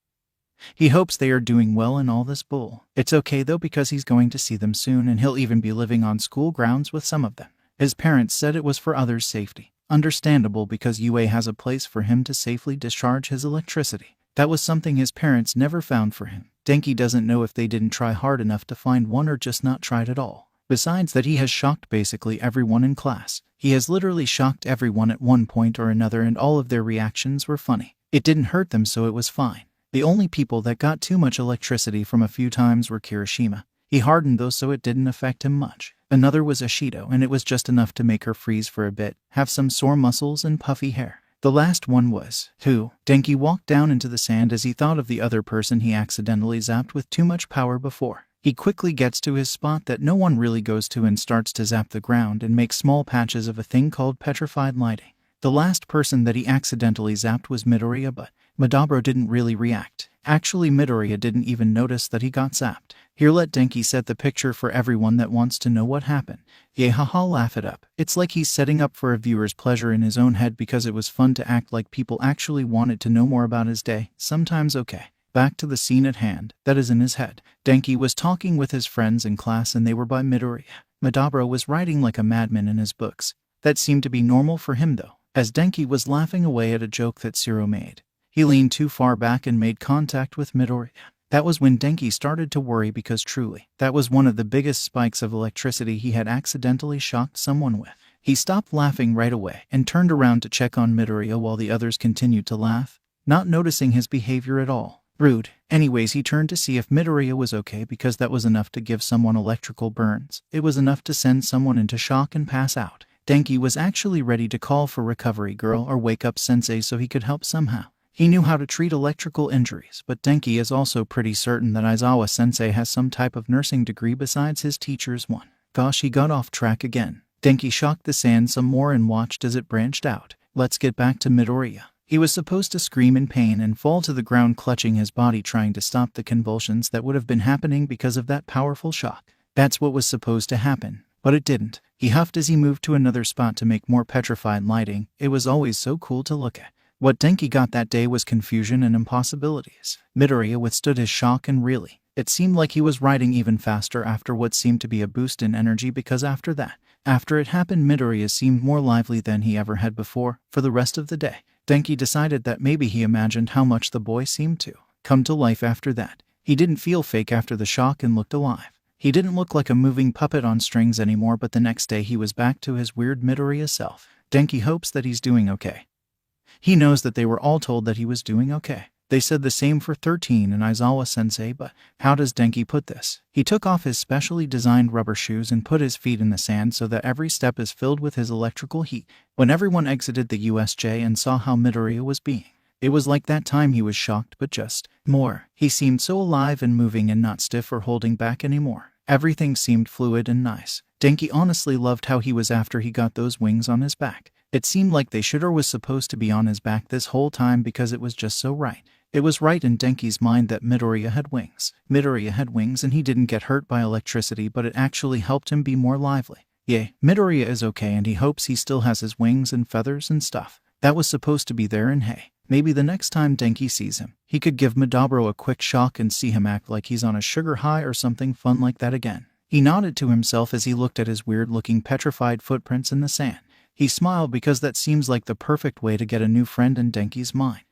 He hopes they are doing well in all this bull. It's okay though because he's going to see them soon and he'll even be living on school grounds with some of them. His parents said it was for others' safety. Understandable because UA has a place for him to safely discharge his electricity. That was something his parents never found for him. Denki doesn't know if they didn't try hard enough to find one or just not tried at all. Besides that, he has shocked basically everyone in class. He has literally shocked everyone at one point or another and all of their reactions were funny. It didn't hurt them, so it was fine. The only people that got too much electricity from a few times were Kirishima. He hardened though, so it didn't affect him much. Another was Ashido, and it was just enough to make her freeze for a bit, have some sore muscles and puffy hair. The last one was who? Denki walked down into the sand as he thought of the other person he accidentally zapped with too much power before. He quickly gets to his spot that no one really goes to and starts to zap the ground and make small patches of a thing called petrified lighting. The last person that he accidentally zapped was Midoriya, but Madabro didn't really react. Actually, Midoriya didn't even notice that he got zapped. Here, let Denki set the picture for everyone that wants to know what happened. Yay, haha, laugh it up. It's like he's setting up for a viewer's pleasure in his own head because it was fun to act like people actually wanted to know more about his day. Sometimes okay. Back to the scene at hand, that is in his head. Denki was talking with his friends in class and they were by Midoriya. Madabro was writing like a madman in his books. That seemed to be normal for him though, as Denki was laughing away at a joke that Shiro made. He leaned too far back and made contact with Midoriya. That was when Denki started to worry because truly, that was one of the biggest spikes of electricity he had accidentally shocked someone with. He stopped laughing right away and turned around to check on Midoriya while the others continued to laugh, not noticing his behavior at all. Rude. Anyways, he turned to see if Midoriya was okay because that was enough to give someone electrical burns. It was enough to send someone into shock and pass out. Denki was actually ready to call for recovery girl or wake up sensei so he could help somehow. He knew how to treat electrical injuries, but Denki is also pretty certain that Aizawa sensei has some type of nursing degree besides his teacher's one. Gosh, he got off track again. Denki shocked the sand some more and watched as it branched out. Let's get back to Midoriya. He was supposed to scream in pain and fall to the ground clutching his body trying to stop the convulsions that would have been happening because of that powerful shock. That's what was supposed to happen, but it didn't. He huffed as he moved to another spot to make more petrified lighting. It was always so cool to look at. What Denki got that day was confusion and impossibilities. Midoriya withstood his shock and really, it seemed like he was riding even faster after what seemed to be a boost in energy because after it happened, Midoriya seemed more lively than he ever had before. For the rest of the day, Denki decided that maybe he imagined how much the boy seemed to come to life after that. He didn't feel fake after the shock and looked alive. He didn't look like a moving puppet on strings anymore, but the next day he was back to his weird Midoriya self. Denki hopes that he's doing okay. He knows that they were all told that he was doing okay. They said the same for 13 and Aizawa sensei, but how does Denki put this? He took off his specially designed rubber shoes and put his feet in the sand so that every step is filled with his electrical heat. When everyone exited the USJ and saw how Midoriya was being, it was like that time he was shocked, but just more. He seemed so alive and moving and not stiff or holding back anymore. Everything seemed fluid and nice. Denki honestly loved how he was after he got those wings on his back. It seemed like they should or was supposed to be on his back this whole time because it was just so right. It was right in Denki's mind that Midoriya had wings. Midoriya had wings and he didn't get hurt by electricity, but it actually helped him be more lively. Yay, Midoriya is okay and he hopes he still has his wings and feathers and stuff. That was supposed to be there, and hey, maybe the next time Denki sees him, he could give Madabro a quick shock and see him act like he's on a sugar high or something fun like that again. He nodded to himself as he looked at his weird-looking petrified footprints in the sand. He smiled because that seems like the perfect way to get a new friend in Denki's mind.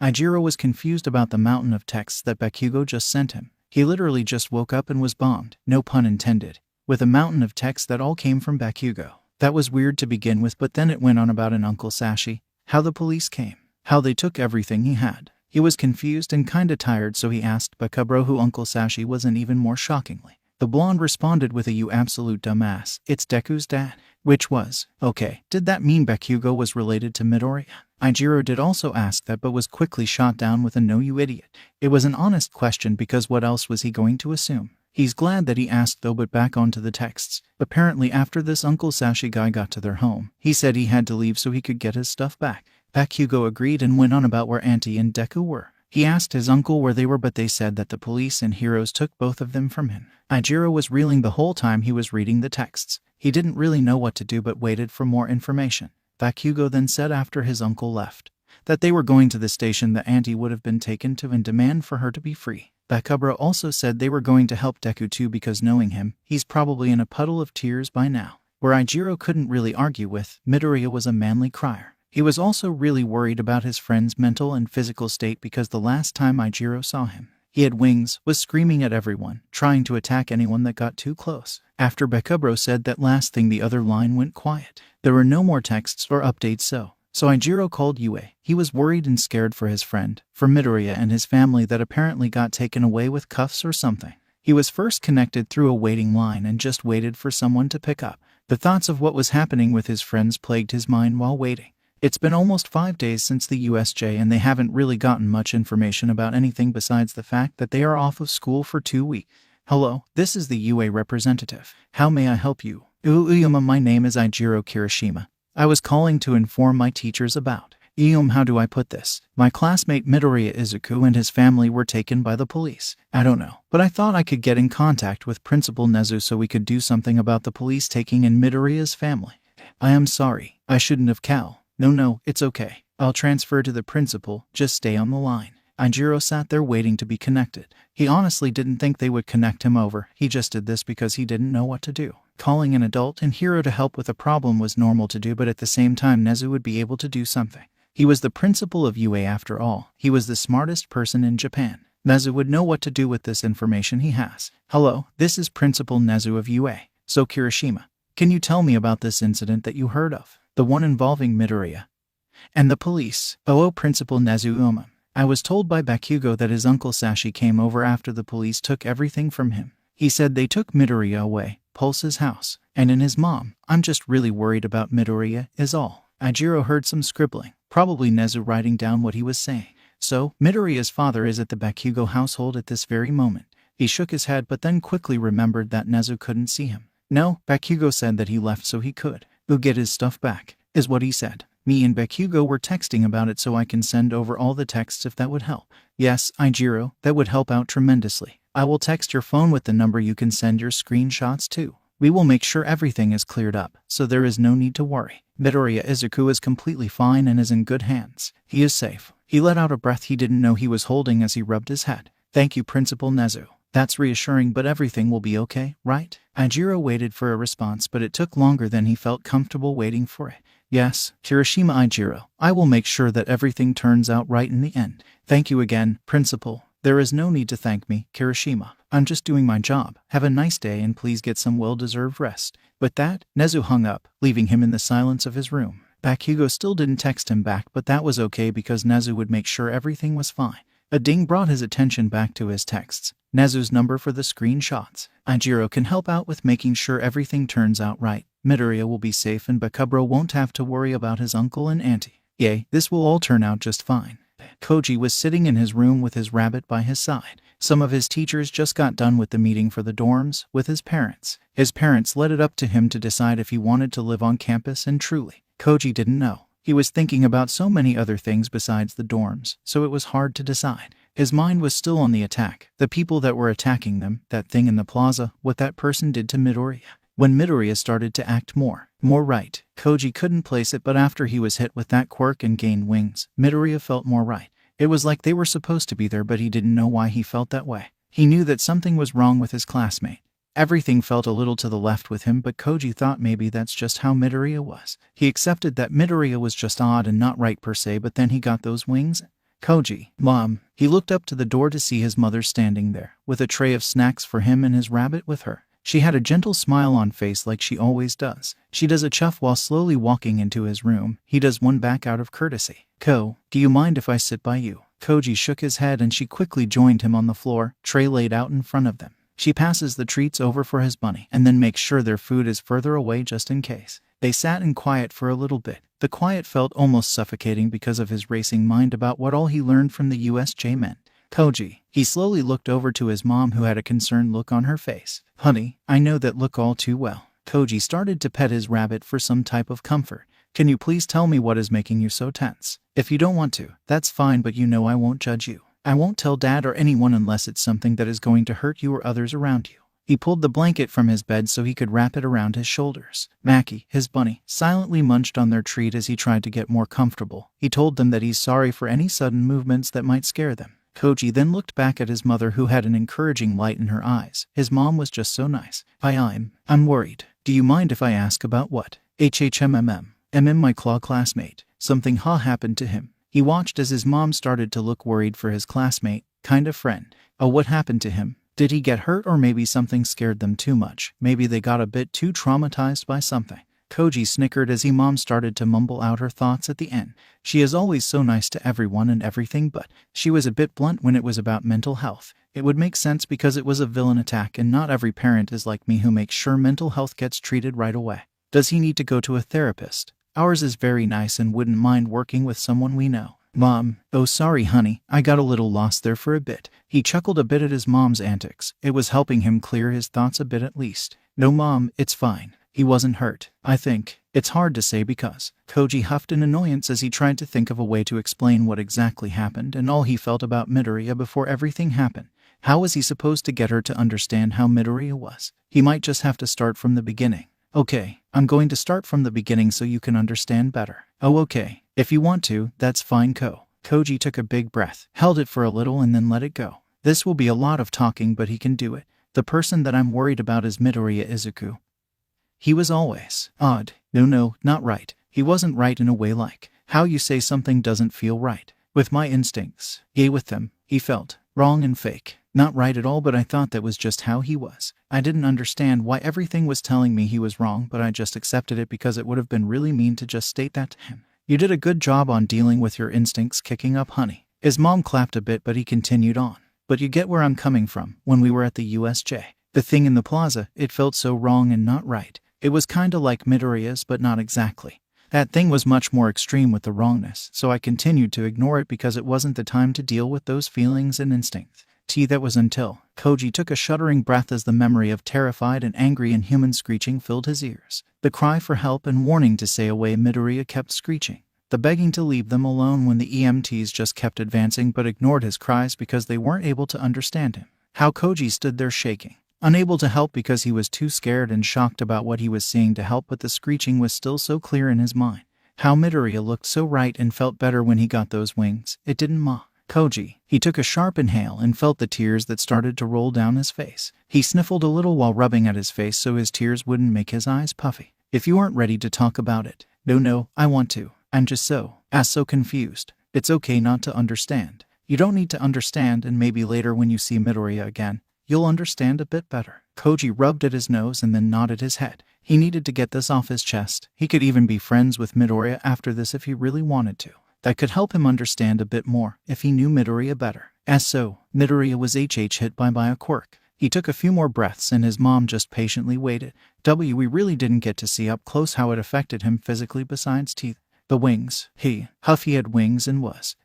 Ijiro was confused about the mountain of texts that Bakugo just sent him. He literally just woke up and was bombed, no pun intended, with a mountain of texts that all came from Bakugo. That was weird to begin with, but then it went on about an Uncle Sashi, how the police came, how they took everything he had. He was confused and kinda tired, so he asked Bakubro who Uncle Sashi was, and even more shockingly, the blonde responded with a "You absolute dumbass, it's Deku's dad." Which was, okay, did that mean Bakugo was related to Midoriya? Ijiro did also ask that, but was quickly shot down with a "No, you idiot." It was an honest question because what else was he going to assume? He's glad that he asked though, but back onto the texts. Apparently after this Uncle Sashi guy got to their home, he said he had to leave so he could get his stuff back. Bakugo agreed and went on about where Auntie and Deku were. He asked his uncle where they were, but they said that the police and heroes took both of them from him. Ijiro was reeling the whole time he was reading the texts. He didn't really know what to do but waited for more information. Bakugo then said after his uncle left that they were going to the station that Auntie would have been taken to and demand for her to be free. Bakugo also said they were going to help Deku too because knowing him, he's probably in a puddle of tears by now. Where Ijiro couldn't really argue with, Midoriya was a manly crier. He was also really worried about his friend's mental and physical state because the last time Ijiro saw him, he had wings, was screaming at everyone, trying to attack anyone that got too close. After Bakugo said that last thing, the other line went quiet. There were no more texts or updates, so Ijiro called Yue. He was worried and scared for his friend, for Midoriya and his family that apparently got taken away with cuffs or something. He was first connected through a waiting line and just waited for someone to pick up. The thoughts of what was happening with his friends plagued his mind while waiting. It's been almost 5 days since the USJ and they haven't really gotten much information about anything besides the fact that they are off of school for 2 weeks. Hello, this is the UA representative. How may I help you? My name is Ijiro Kirishima. I was calling to inform my teachers about. How do I put this? My classmate Midoriya Izuku and his family were taken by the police. I don't know, but I thought I could get in contact with Principal Nezu so we could do something about the police taking in Midoriya's family. I am sorry, I shouldn't have No, it's okay. I'll transfer to the principal, just stay on the line. Ijiro sat there waiting to be connected. He honestly didn't think they would connect him over, he just did this because he didn't know what to do. Calling an adult and hero to help with a problem was normal to do, but at the same time Nezu would be able to do something. He was the principal of UA after all. He was the smartest person in Japan. Nezu would know what to do with this information he has. Hello, this is Principal Nezu of UA. So Kirishima, can you tell me about this incident that you heard of? The one involving Midoriya and the police. Principal Nezu. I was told by Bakugo that his uncle Sashi came over after the police took everything from him. He said they took Midoriya away, Pulse's house, and in his mom. I'm just really worried about Midoriya, is all. Ijiro heard some scribbling, probably Nezu writing down what he was saying. So, Midoriya's father is at the Bakugo household at this very moment. He shook his head but then quickly remembered that Nezu couldn't see him. No, Bakugo said that he left so he could. Go get his stuff back, is what he said. Me and Bakugo were texting about it so I can send over all the texts if that would help. Yes, Ijiro, that would help out tremendously. I will text your phone with the number you can send your screenshots to. We will make sure everything is cleared up, so there is no need to worry. Midoriya Izuku is completely fine and is in good hands. He is safe. He let out a breath he didn't know he was holding as he rubbed his head. Thank you, Principal Nezu. That's reassuring, but everything will be okay, right? Ijiro waited for a response, but it took longer than he felt comfortable waiting for it. Yes, Kirishima Ijiro. I will make sure that everything turns out right in the end. Thank you again, Principal. There is no need to thank me, Kirishima. I'm just doing my job. Have a nice day and please get some well-deserved rest. With that, Nezu hung up, leaving him in the silence of his room. Bakugo still didn't text him back, but that was okay because Nezu would make sure everything was fine. A ding brought his attention back to his texts. Nezu's number for the screenshots. Ijiro can help out with making sure everything turns out right. Midoriya will be safe and Bakugo won't have to worry about his uncle and auntie. Yay, this will all turn out just fine. Koji was sitting in his room with his rabbit by his side. Some of his teachers just got done with the meeting for the dorms with his parents. His parents let it up to him to decide if he wanted to live on campus, and truly, Koji didn't know. He was thinking about so many other things besides the dorms, so it was hard to decide. His mind was still on the attack, the people that were attacking them, that thing in the plaza, what that person did to Midoriya. When Midoriya started to act more right, Koji couldn't place it, but after he was hit with that quirk and gained wings, Midoriya felt more right. It was like they were supposed to be there, but he didn't know why he felt that way. He knew that something was wrong with his classmate. Everything felt a little to the left with him, but Koji thought maybe that's just how Midoriya was. He accepted that Midoriya was just odd and not right per se, but then he got those wings. Koji, Mom. He looked up to the door to see his mother standing there, with a tray of snacks for him and his rabbit with her. She had a gentle smile on face like she always does. She does a chuff while slowly walking into his room. He does one back out of courtesy. Do you mind if I sit by you? Koji shook his head and she quickly joined him on the floor, tray laid out in front of them. She passes the treats over for his bunny and then makes sure their food is further away just in case. They sat in quiet for a little bit. The quiet felt almost suffocating because of his racing mind about what all he learned from the USJ meant. Koji. He slowly looked over to his mom, who had a concerned look on her face. Honey, I know that look all too well. Koji started to pet his rabbit for some type of comfort. Can you please tell me what is making you so tense? If you don't want to, that's fine, but you know I won't judge you. I won't tell Dad or anyone unless it's something that is going to hurt you or others around you. He pulled the blanket from his bed so he could wrap it around his shoulders. Maki, his bunny, silently munched on their treat as he tried to get more comfortable. He told them that he's sorry for any sudden movements that might scare them. Koji then looked back at his mother, who had an encouraging light in her eyes. His mom was just so nice. I'm worried. Do you mind if I ask about what? My claw classmate. Something happened to him. He watched as his mom started to look worried for his classmate, kind of friend. Oh, what happened to him? Did he get hurt, or maybe something scared them too much? Maybe they got a bit too traumatized by something. Koji snickered as his mom started to mumble out her thoughts at the end. She is always so nice to everyone and everything, but she was a bit blunt when it was about mental health. It would make sense because it was a villain attack, and not every parent is like me who makes sure mental health gets treated right away. Does he need to go to a therapist? Ours is very nice and wouldn't mind working with someone we know. Mom, oh sorry honey, I got a little lost there for a bit. He chuckled a bit at his mom's antics. It was helping him clear his thoughts a bit at least. No mom, it's fine. He wasn't hurt, I think. It's hard to say because. Koji huffed in annoyance as he tried to think of a way to explain what exactly happened and all he felt about Midoriya before everything happened. How was he supposed to get her to understand how Midoriya was? He might just have to start from the beginning. Okay, I'm going to start from the beginning so you can understand better. Oh okay, if you want to, that's fine Koji took a big breath, held it for a little and then let it go. This will be a lot of talking, but he can do it. The person that I'm worried about is Midoriya Izuku. He was always odd. No, not right. He wasn't right in a way like how you say something doesn't feel right. With my instincts, with them, he felt wrong and fake. Not right at all, but I thought that was just how he was. I didn't understand why everything was telling me he was wrong, but I just accepted it because it would have been really mean to just state that to him. You did a good job on dealing with your instincts kicking up, honey. His mom clapped a bit, but he continued on. But you get where I'm coming from. When we were at the USJ, the thing in the plaza, it felt so wrong and not right. It was kinda like Midoriya's, but not exactly. That thing was much more extreme with the wrongness, so I continued to ignore it because it wasn't the time to deal with those feelings and instincts. That was until Koji took a shuddering breath as the memory of terrified and angry inhuman screeching filled his ears. The cry for help and warning to stay away Midoriya kept screeching. The begging to leave them alone when the EMTs just kept advancing but ignored his cries because they weren't able to understand him. How Koji stood there shaking, unable to help because he was too scared and shocked about what he was seeing to help, but the screeching was still so clear in his mind. How Midoriya looked so right and felt better when he got those wings. It didn't mock Koji. He took a sharp inhale and felt the tears that started to roll down his face. He sniffled a little while rubbing at his face so his tears wouldn't make his eyes puffy. If you aren't ready to talk about it. No, I want to. I'm just so confused. It's okay not to understand. You don't need to understand, and maybe later when you see Midoriya again, you'll understand a bit better. Koji rubbed at his nose and then nodded his head. He needed to get this off his chest. He could even be friends with Midoriya after this if he really wanted to. That could help him understand a bit more if he knew Midoriya better. Midoriya was hit by a quirk. He took a few more breaths and his mom just patiently waited. We really didn't get to see up close how it affected him physically besides teeth. The wings. He had wings and was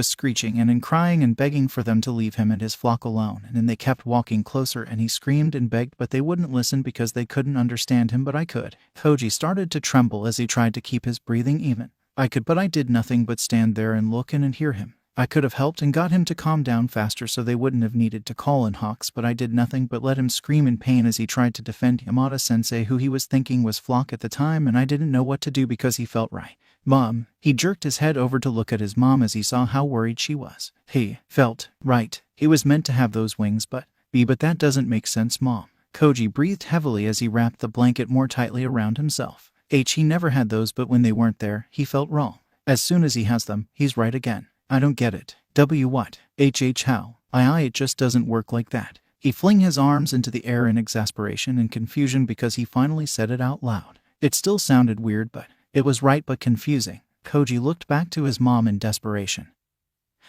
screeching and crying and begging for them to leave him and his flock alone, and then they kept walking closer and he screamed and begged, but they wouldn't listen because they couldn't understand him, but I could. Koji started to tremble as he tried to keep his breathing even. I could, but I did nothing but stand there and look and hear him. I could have helped and got him to calm down faster so they wouldn't have needed to call in Hawks, but I did nothing but let him scream in pain as he tried to defend Yamada-sensei, who he was thinking was Flock at the time, and I didn't know what to do because he felt right. Mom. He jerked his head over to look at his mom as he saw how worried she was. He felt right. He was meant to have those wings, but that doesn't make sense, Mom. Koji breathed heavily as he wrapped the blanket more tightly around himself. He never had those, but when they weren't there, he felt wrong. As soon as he has them, he's right again. I don't get it. What? How? It just doesn't work like that. He flung his arms into the air in exasperation and confusion because he finally said it out loud. It still sounded weird, but it was right but confusing. Koji looked back to his mom in desperation,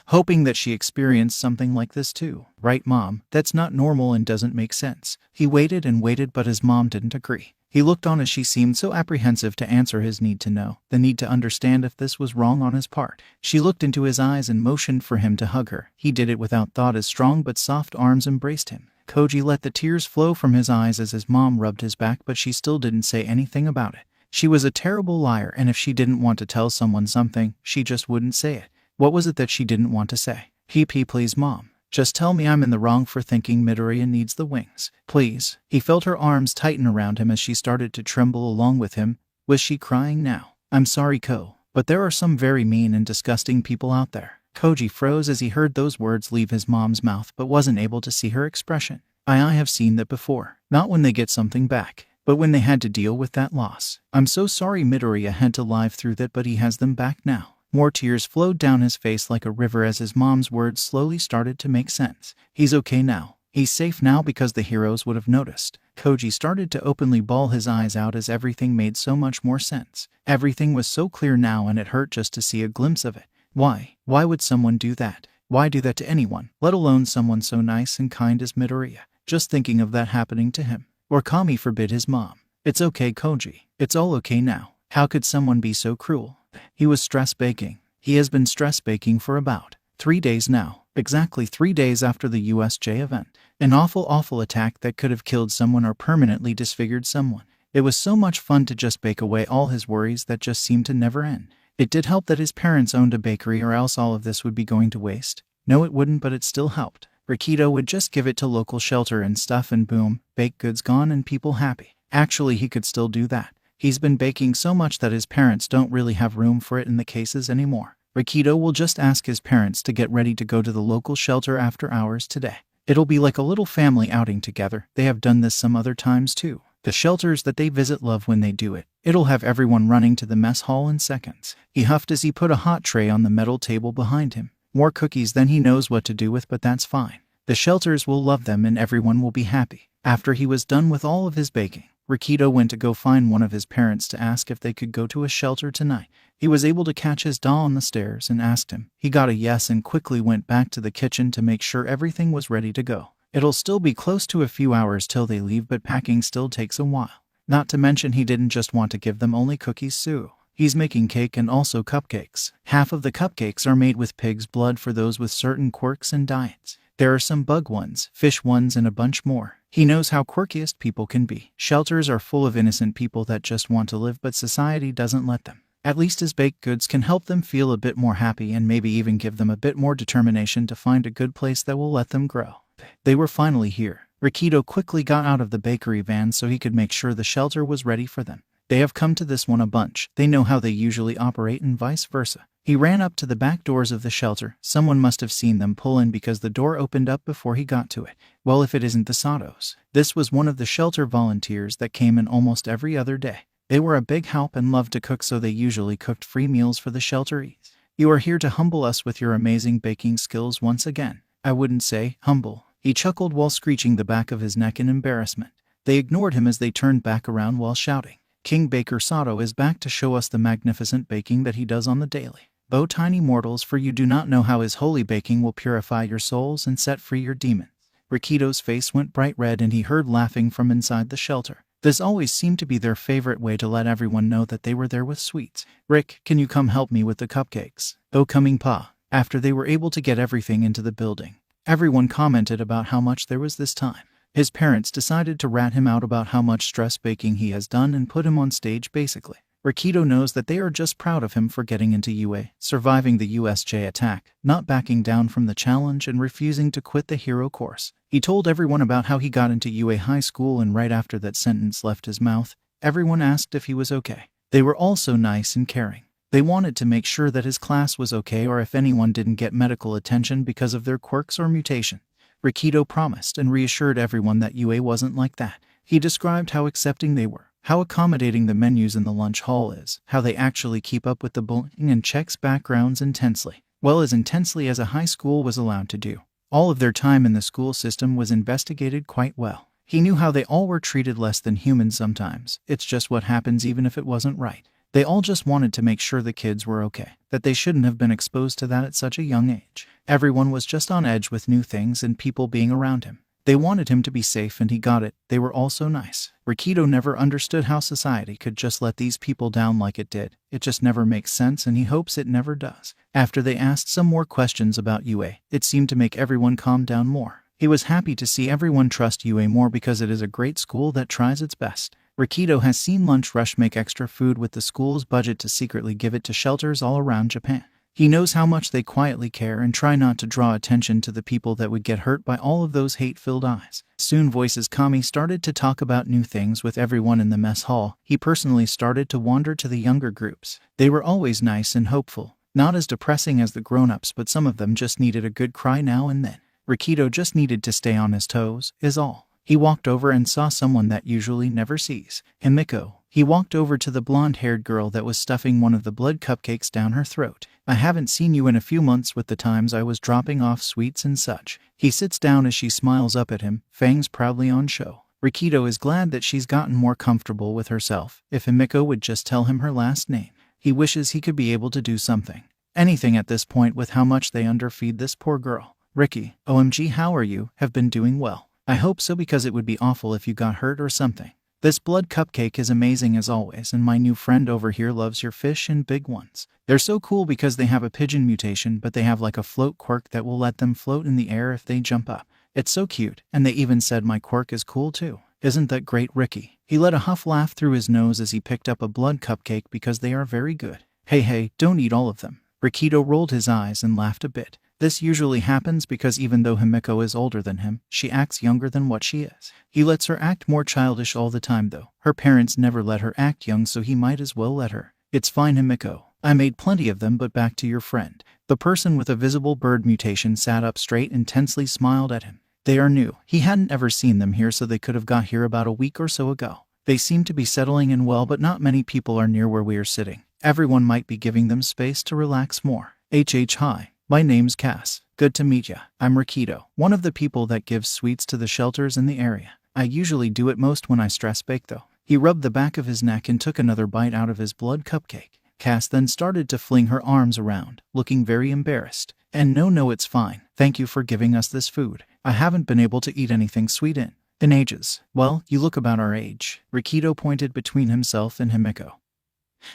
hoping that she experienced something like this too. Right, Mom? That's not normal and doesn't make sense. He waited and waited, but his mom didn't agree. He looked on as she seemed so apprehensive to answer his need to know, the need to understand if this was wrong on his part. She looked into his eyes and motioned for him to hug her. He did it without thought as strong but soft arms embraced him. Koji let the tears flow from his eyes as his mom rubbed his back, but she still didn't say anything about it. She was a terrible liar, and if she didn't want to tell someone something, she just wouldn't say it. What was it that she didn't want to say? Please, Mom. Just tell me I'm in the wrong for thinking Midoriya needs the wings. Please. He felt her arms tighten around him as she started to tremble along with him. Was she crying now? I'm sorry, Ko, but there are some very mean and disgusting people out there. Koji froze as he heard those words leave his mom's mouth but wasn't able to see her expression. I have seen that before. Not when they get something back, but when they had to deal with that loss. I'm so sorry Midoriya had to live through that, but he has them back now. More tears flowed down his face like a river as his mom's words slowly started to make sense. He's okay now. He's safe now because the heroes would have noticed. Koji started to openly bawl his eyes out as everything made so much more sense. Everything was so clear now, and it hurt just to see a glimpse of it. Why? Why would someone do that? Why do that to anyone, let alone someone so nice and kind as Midoriya? Just thinking of that happening to him. Or Kami forbid his mom. It's okay, Koji. It's all okay now. How could someone be so cruel? He was stress baking. He has been stress baking for about 3 days now. Exactly 3 days after the USJ event. An awful attack that could have killed someone or permanently disfigured someone. It was so much fun to just bake away all his worries that just seemed to never end. It did help that his parents owned a bakery, or else all of this would be going to waste. No, it wouldn't, but it still helped. Rikido would just give it to local shelter and stuff, and boom, baked goods gone and people happy. Actually, he could still do that. He's been baking so much that his parents don't really have room for it in the cases anymore. Rikido will just ask his parents to get ready to go to the local shelter after hours today. It'll be like a little family outing together. They have done this some other times too. The shelters that they visit love when they do it. It'll have everyone running to the mess hall in seconds. He huffed as he put a hot tray on the metal table behind him. More cookies than he knows what to do with, but that's fine. The shelters will love them and everyone will be happy. After he was done with all of his baking, Rikido went to go find one of his parents to ask if they could go to a shelter tonight. He was able to catch his doll on the stairs and asked him. He got a yes and quickly went back to the kitchen to make sure everything was ready to go. It'll still be close to a few hours till they leave, but packing still takes a while. Not to mention he didn't just want to give them only cookies too. He's making cake and also cupcakes. Half of the cupcakes are made with pig's blood for those with certain quirks and diets. There are some bug ones, fish ones, and a bunch more. He knows how quirkiest people can be. Shelters are full of innocent people that just want to live, but society doesn't let them. At least his baked goods can help them feel a bit more happy and maybe even give them a bit more determination to find a good place that will let them grow. They were finally here. Rikido quickly got out of the bakery van so he could make sure the shelter was ready for them. They have come to this one a bunch. They know how they usually operate and vice versa. He ran up to the back doors of the shelter. Someone must have seen them pull in because the door opened up before he got to it. Well, if it isn't the Satos. This was one of the shelter volunteers that came in almost every other day. They were a big help and loved to cook, so they usually cooked free meals for the shelterees. You are here to humble us with your amazing baking skills once again. I wouldn't say humble. He chuckled while screeching the back of his neck in embarrassment. They ignored him as they turned back around while shouting. King Baker Sato is back to show us the magnificent baking that he does on the daily. O tiny mortals, for you do not know how his holy baking will purify your souls and set free your demons. Rikido's face went bright red and he heard laughing from inside the shelter. This always seemed to be their favorite way to let everyone know that they were there with sweets. Rick, can you come help me with the cupcakes? Oh, coming pa. After they were able to get everything into the building, everyone commented about how much there was this time. His parents decided to rat him out about how much stress baking he has done and put him on stage basically. Rikido knows that they are just proud of him for getting into UA, surviving the USJ attack, not backing down from the challenge and refusing to quit the hero course. He told everyone about how he got into UA high school, and right after that sentence left his mouth, everyone asked if he was okay. They were all so nice and caring. They wanted to make sure that his class was okay, or if anyone didn't get medical attention because of their quirks or mutation. Rikido promised and reassured everyone that UA wasn't like that. He described how accepting they were, how accommodating the menus in the lunch hall is, how they actually keep up with the bullying and checks backgrounds intensely. Well, as intensely as a high school was allowed to do. All of their time in the school system was investigated quite well. He knew how they all were treated less than humans sometimes. It's just what happens even if it wasn't right. They all just wanted to make sure the kids were okay, that they shouldn't have been exposed to that at such a young age. Everyone was just on edge with new things and people being around him. They wanted him to be safe and he got it. They were all so nice. Rikido never understood how society could just let these people down like it did. It just never makes sense and he hopes it never does. After they asked some more questions about UA, it seemed to make everyone calm down more. He was happy to see everyone trust UA more because it is a great school that tries its best. Rikido has seen Lunch Rush make extra food with the school's budget to secretly give it to shelters all around Japan. He knows how much they quietly care and try not to draw attention to the people that would get hurt by all of those hate-filled eyes. Soon Voices Kami started to talk about new things with everyone in the mess hall. He personally started to wander to the younger groups. They were always nice and hopeful. Not as depressing as the grown-ups, but some of them just needed a good cry now and then. Rikido just needed to stay on his toes, is all. He walked over and saw someone that usually never sees. Himiko. He walked over to the blonde-haired girl that was stuffing one of the blood cupcakes down her throat. I haven't seen you in a few months with the times I was dropping off sweets and such. He sits down as she smiles up at him, fangs proudly on show. Rikido is glad that she's gotten more comfortable with herself. If Himiko would just tell him her last name. He wishes he could be able to do something. Anything at this point with how much they underfeed this poor girl. Ricky, OMG, how are you? Have been doing well. I hope so, because it would be awful if you got hurt or something. This blood cupcake is amazing as always, and my new friend over here loves your fish and big ones. They're so cool because they have a pigeon mutation, but they have like a float quirk that will let them float in the air if they jump up. It's so cute, and they even said my quirk is cool too. Isn't that great, Ricky? He let a huff laugh through his nose as he picked up a blood cupcake because they are very good. Hey, don't eat all of them. Rikido rolled his eyes and laughed a bit. This usually happens because even though Himiko is older than him, she acts younger than what she is. He lets her act more childish all the time though. Her parents never let her act young, so he might as well let her. It's fine, Himiko. I made plenty of them, but back to your friend. The person with a visible bird mutation sat up straight and tensely smiled at him. They are new. He hadn't ever seen them here, so they could have got here about a week or so ago. They seem to be settling in well, but not many people are near where we are sitting. Everyone might be giving them space to relax more. Hi. My name's Cass. Good to meet ya. I'm Rikido, one of the people that gives sweets to the shelters in the area. I usually do it most when I stress bake though. He rubbed the back of his neck and took another bite out of his blood cupcake. Cass then started to fling her arms around, looking very embarrassed. And no, it's fine. Thank you for giving us this food. I haven't been able to eat anything sweet in ages. Well, you look about our age. Rikido pointed between himself and Himiko,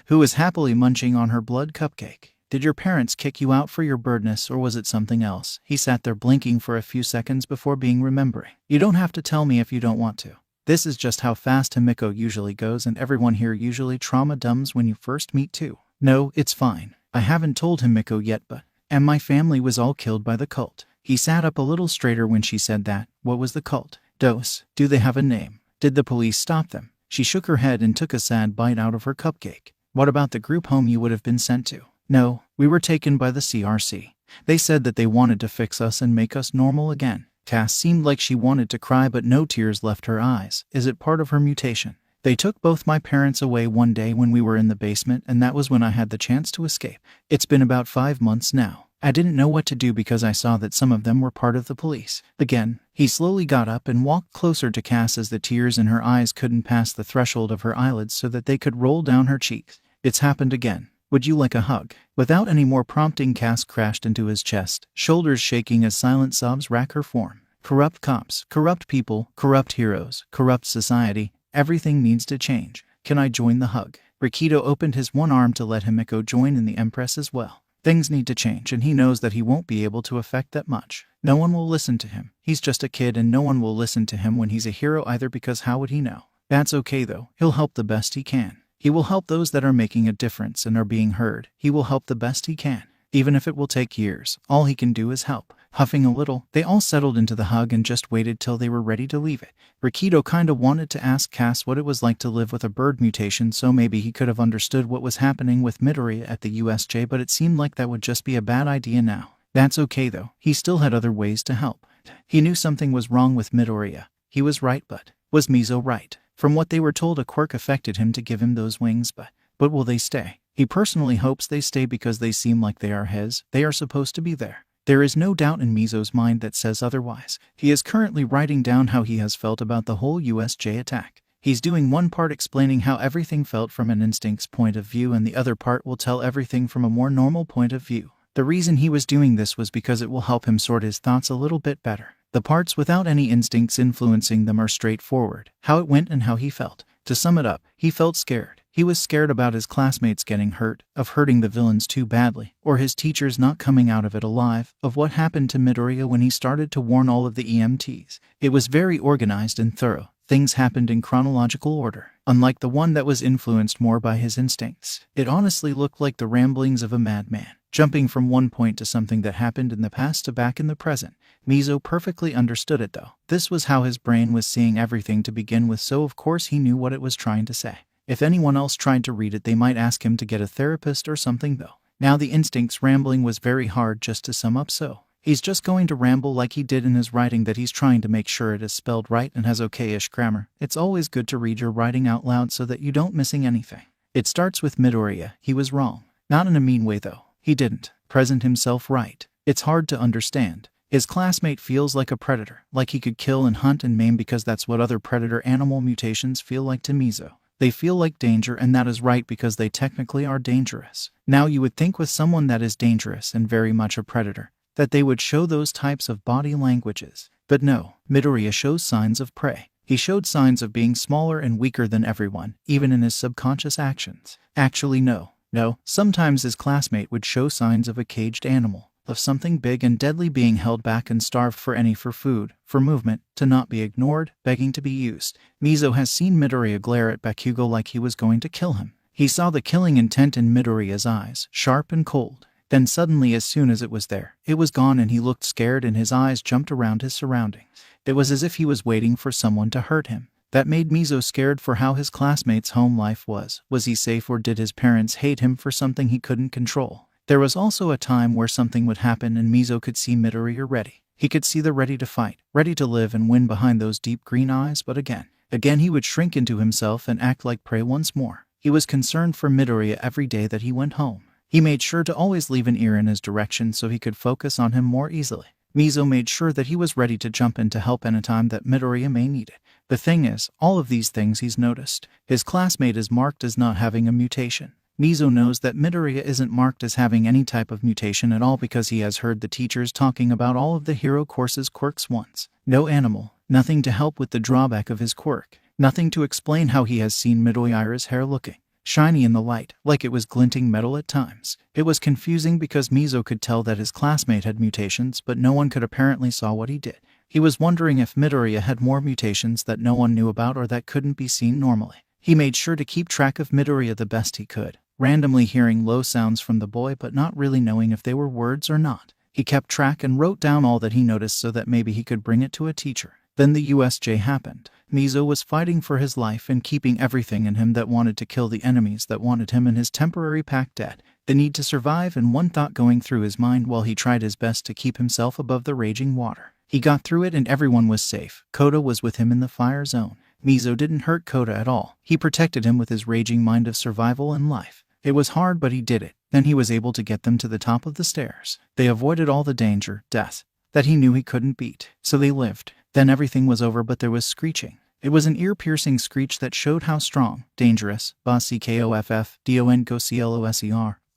who was happily munching on her blood cupcake. Did your parents kick you out for your birdness, or was it something else? He sat there blinking for a few seconds before remembering. You don't have to tell me if you don't want to. This is just how fast Himiko usually goes, and everyone here usually trauma dumbs when you first meet too. No, it's fine. I haven't told Himiko yet, and my family was all killed by the cult. He sat up a little straighter when she said that. What was the cult? Do they have a name? Did the police stop them? She shook her head and took a sad bite out of her cupcake. What about the group home you would have been sent to? No, we were taken by the CRC. They said that they wanted to fix us and make us normal again. Cass seemed like she wanted to cry, but no tears left her eyes. Is it part of her mutation? They took both my parents away one day when we were in the basement, and that was when I had the chance to escape. It's been about 5 months now. I didn't know what to do because I saw that some of them were part of the police. Again, he slowly got up and walked closer to Cass as the tears in her eyes couldn't pass the threshold of her eyelids so that they could roll down her cheeks. It's happened again. Would you like a hug? Without any more prompting, Cass crashed into his chest, shoulders shaking as silent sobs rack her form. Corrupt cops, corrupt people, corrupt heroes, corrupt society. Everything needs to change. Can I join the hug? Rikido opened his one arm to let Himiko join in the Empress as well. Things need to change, and he knows that he won't be able to affect that much. No one will listen to him. He's just a kid, and no one will listen to him when he's a hero either, because how would he know? That's okay though. He'll help the best he can. He will help those that are making a difference and are being heard. He will help the best he can. Even if it will take years, all he can do is help. Huffing a little, they all settled into the hug and just waited till they were ready to leave it. Rikido kinda wanted to ask Cass what it was like to live with a bird mutation, so maybe he could have understood what was happening with Midoriya at the USJ, but it seemed like that would just be a bad idea now. That's okay though. He still had other ways to help. He knew something was wrong with Midoriya. He was right, but was Mizo right? From what they were told, a quirk affected him to give him those wings, but will they stay? He personally hopes they stay because they seem like they are his. They are supposed to be there. There is no doubt in Mizo's mind that says otherwise. He is currently writing down how he has felt about the whole USJ attack. He's doing one part explaining how everything felt from an instinct's point of view, and the other part will tell everything from a more normal point of view. The reason he was doing this was because it will help him sort his thoughts a little bit better. The parts without any instincts influencing them are straightforward, how it went and how he felt. To sum it up, he felt scared. He was scared about his classmates getting hurt, of hurting the villains too badly, or his teachers not coming out of it alive, of what happened to Midoriya when he started to warn all of the EMTs. It was very organized and thorough. Things happened in chronological order, unlike the one that was influenced more by his instincts. It honestly looked like the ramblings of a madman, jumping from one point to something that happened in the past to back in the present. Mizo perfectly understood it though. This was how his brain was seeing everything to begin with, so of course he knew what it was trying to say. If anyone else tried to read it, they might ask him to get a therapist or something though. Now the instincts rambling was very hard just to sum up, so he's just going to ramble like he did in his writing, that he's trying to make sure it is spelled right and has okay-ish grammar. It's always good to read your writing out loud so that you don't missing anything. It starts with Midoriya. He was wrong. Not in a mean way though. He didn't present himself right. It's hard to understand. His classmate feels like a predator, like he could kill and hunt and maim because that's what other predator animal mutations feel like to Mizo. They feel like danger, and that is right because they technically are dangerous. Now you would think with someone that is dangerous and very much a predator, that they would show those types of body languages. But no, Midoriya shows signs of prey. He showed signs of being smaller and weaker than everyone, even in his subconscious actions. Actually no, sometimes his classmate would show signs of a caged animal, of something big and deadly being held back and starved for food, for movement, to not be ignored, begging to be used. Mizo has seen Midoriya glare at Bakugo like he was going to kill him. He saw the killing intent in Midoriya's eyes, sharp and cold. Then suddenly, as soon as it was there, it was gone, and he looked scared and his eyes jumped around his surroundings. It was as if he was waiting for someone to hurt him. That made Mizo scared for how his classmate's home life was. Was he safe, or did his parents hate him for something he couldn't control? There was also a time where something would happen and Mizo could see Midoriya ready. He could see the ready to fight, ready to live and win behind those deep green eyes, but again he would shrink into himself and act like prey once more. He was concerned for Midoriya every day that he went home. He made sure to always leave an ear in his direction so he could focus on him more easily. Mizo made sure that he was ready to jump in to help anytime that Midoriya may need it. The thing is, all of these things he's noticed. His classmate is marked as not having a mutation. Mizo knows that Midoriya isn't marked as having any type of mutation at all because he has heard the teachers talking about all of the hero course's quirks once. No animal, nothing to help with the drawback of his quirk, nothing to explain how he has seen Midoriya's hair looking shiny in the light, like it was glinting metal at times. It was confusing because Mizo could tell that his classmate had mutations, but no one could apparently saw what he did. He was wondering if Midoriya had more mutations that no one knew about or that couldn't be seen normally. He made sure to keep track of Midoriya the best he could, randomly hearing low sounds from the boy but not really knowing if they were words or not. He kept track and wrote down all that he noticed so that maybe he could bring it to a teacher. Then the USJ happened. Mizo was fighting for his life and keeping everything in him that wanted to kill the enemies that wanted him and his temporary pack dead. The need to survive and one thought going through his mind while he tried his best to keep himself above the raging water. He got through it and everyone was safe. Koda was with him in the fire zone. Mizo didn't hurt Koda at all. He protected him with his raging mind of survival and life. It was hard, but he did it. Then he was able to get them to the top of the stairs. They avoided all the danger, death, that he knew he couldn't beat. So they lived. Then everything was over, but there was screeching. It was an ear-piercing screech that showed how strong, dangerous, CKOFF,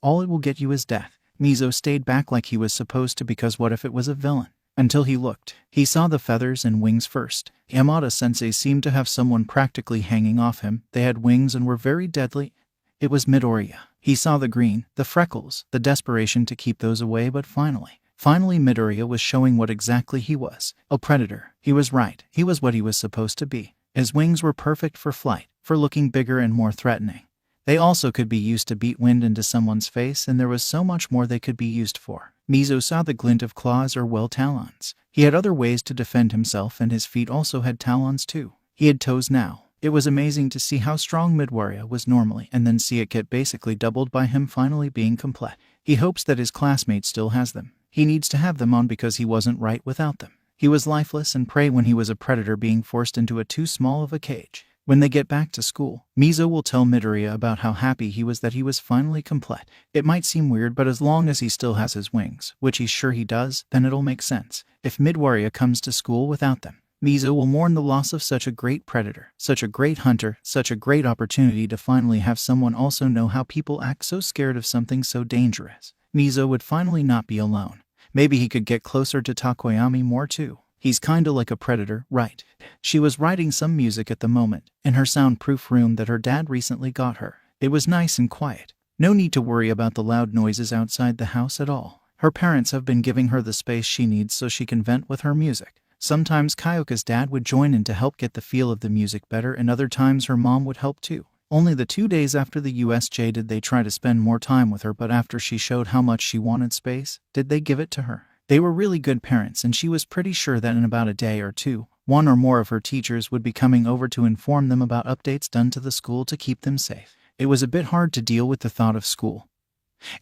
all it will get you is death. Mizo stayed back like he was supposed to because what if it was a villain? Until he looked. He saw the feathers and wings first. Yamada-sensei seemed to have someone practically hanging off him. They had wings and were very deadly. It was Midoriya. He saw the green, the freckles, the desperation to keep those away, but finally Midoriya was showing what exactly he was. A predator. He was right. He was what he was supposed to be. His wings were perfect for flight, for looking bigger and more threatening. They also could be used to beat wind into someone's face, and there was so much more they could be used for. Mizo saw the glint of claws or talons. He had other ways to defend himself, and his feet also had talons too. He had toes now. It was amazing to see how strong Midoriya was normally and then see it get basically doubled by him finally being complete. He hopes that his classmate still has them. He needs to have them on because he wasn't right without them. He was lifeless and prey when he was a predator being forced into a too small of a cage. When they get back to school, Mizo will tell Midoriya about how happy he was that he was finally complete. It might seem weird, but as long as he still has his wings, which he's sure he does, then it'll make sense. If Midoriya comes to school without them, Mizo will mourn the loss of such a great predator, such a great hunter, such a great opportunity to finally have someone also know how people act so scared of something so dangerous. Mizo would finally not be alone. Maybe he could get closer to Takoyami more too. He's kinda like a predator, right? She was writing some music at the moment, in her soundproof room that her dad recently got her. It was nice and quiet. No need to worry about the loud noises outside the house at all. Her parents have been giving her the space she needs so she can vent with her music. Sometimes Kyoka's dad would join in to help get the feel of the music better, and other times her mom would help too. Only the 2 days after the USJ did they try to spend more time with her, but after she showed how much she wanted space, did they give it to her? They were really good parents, and she was pretty sure that in about a day or two, one or more of her teachers would be coming over to inform them about updates done to the school to keep them safe. It was a bit hard to deal with the thought of school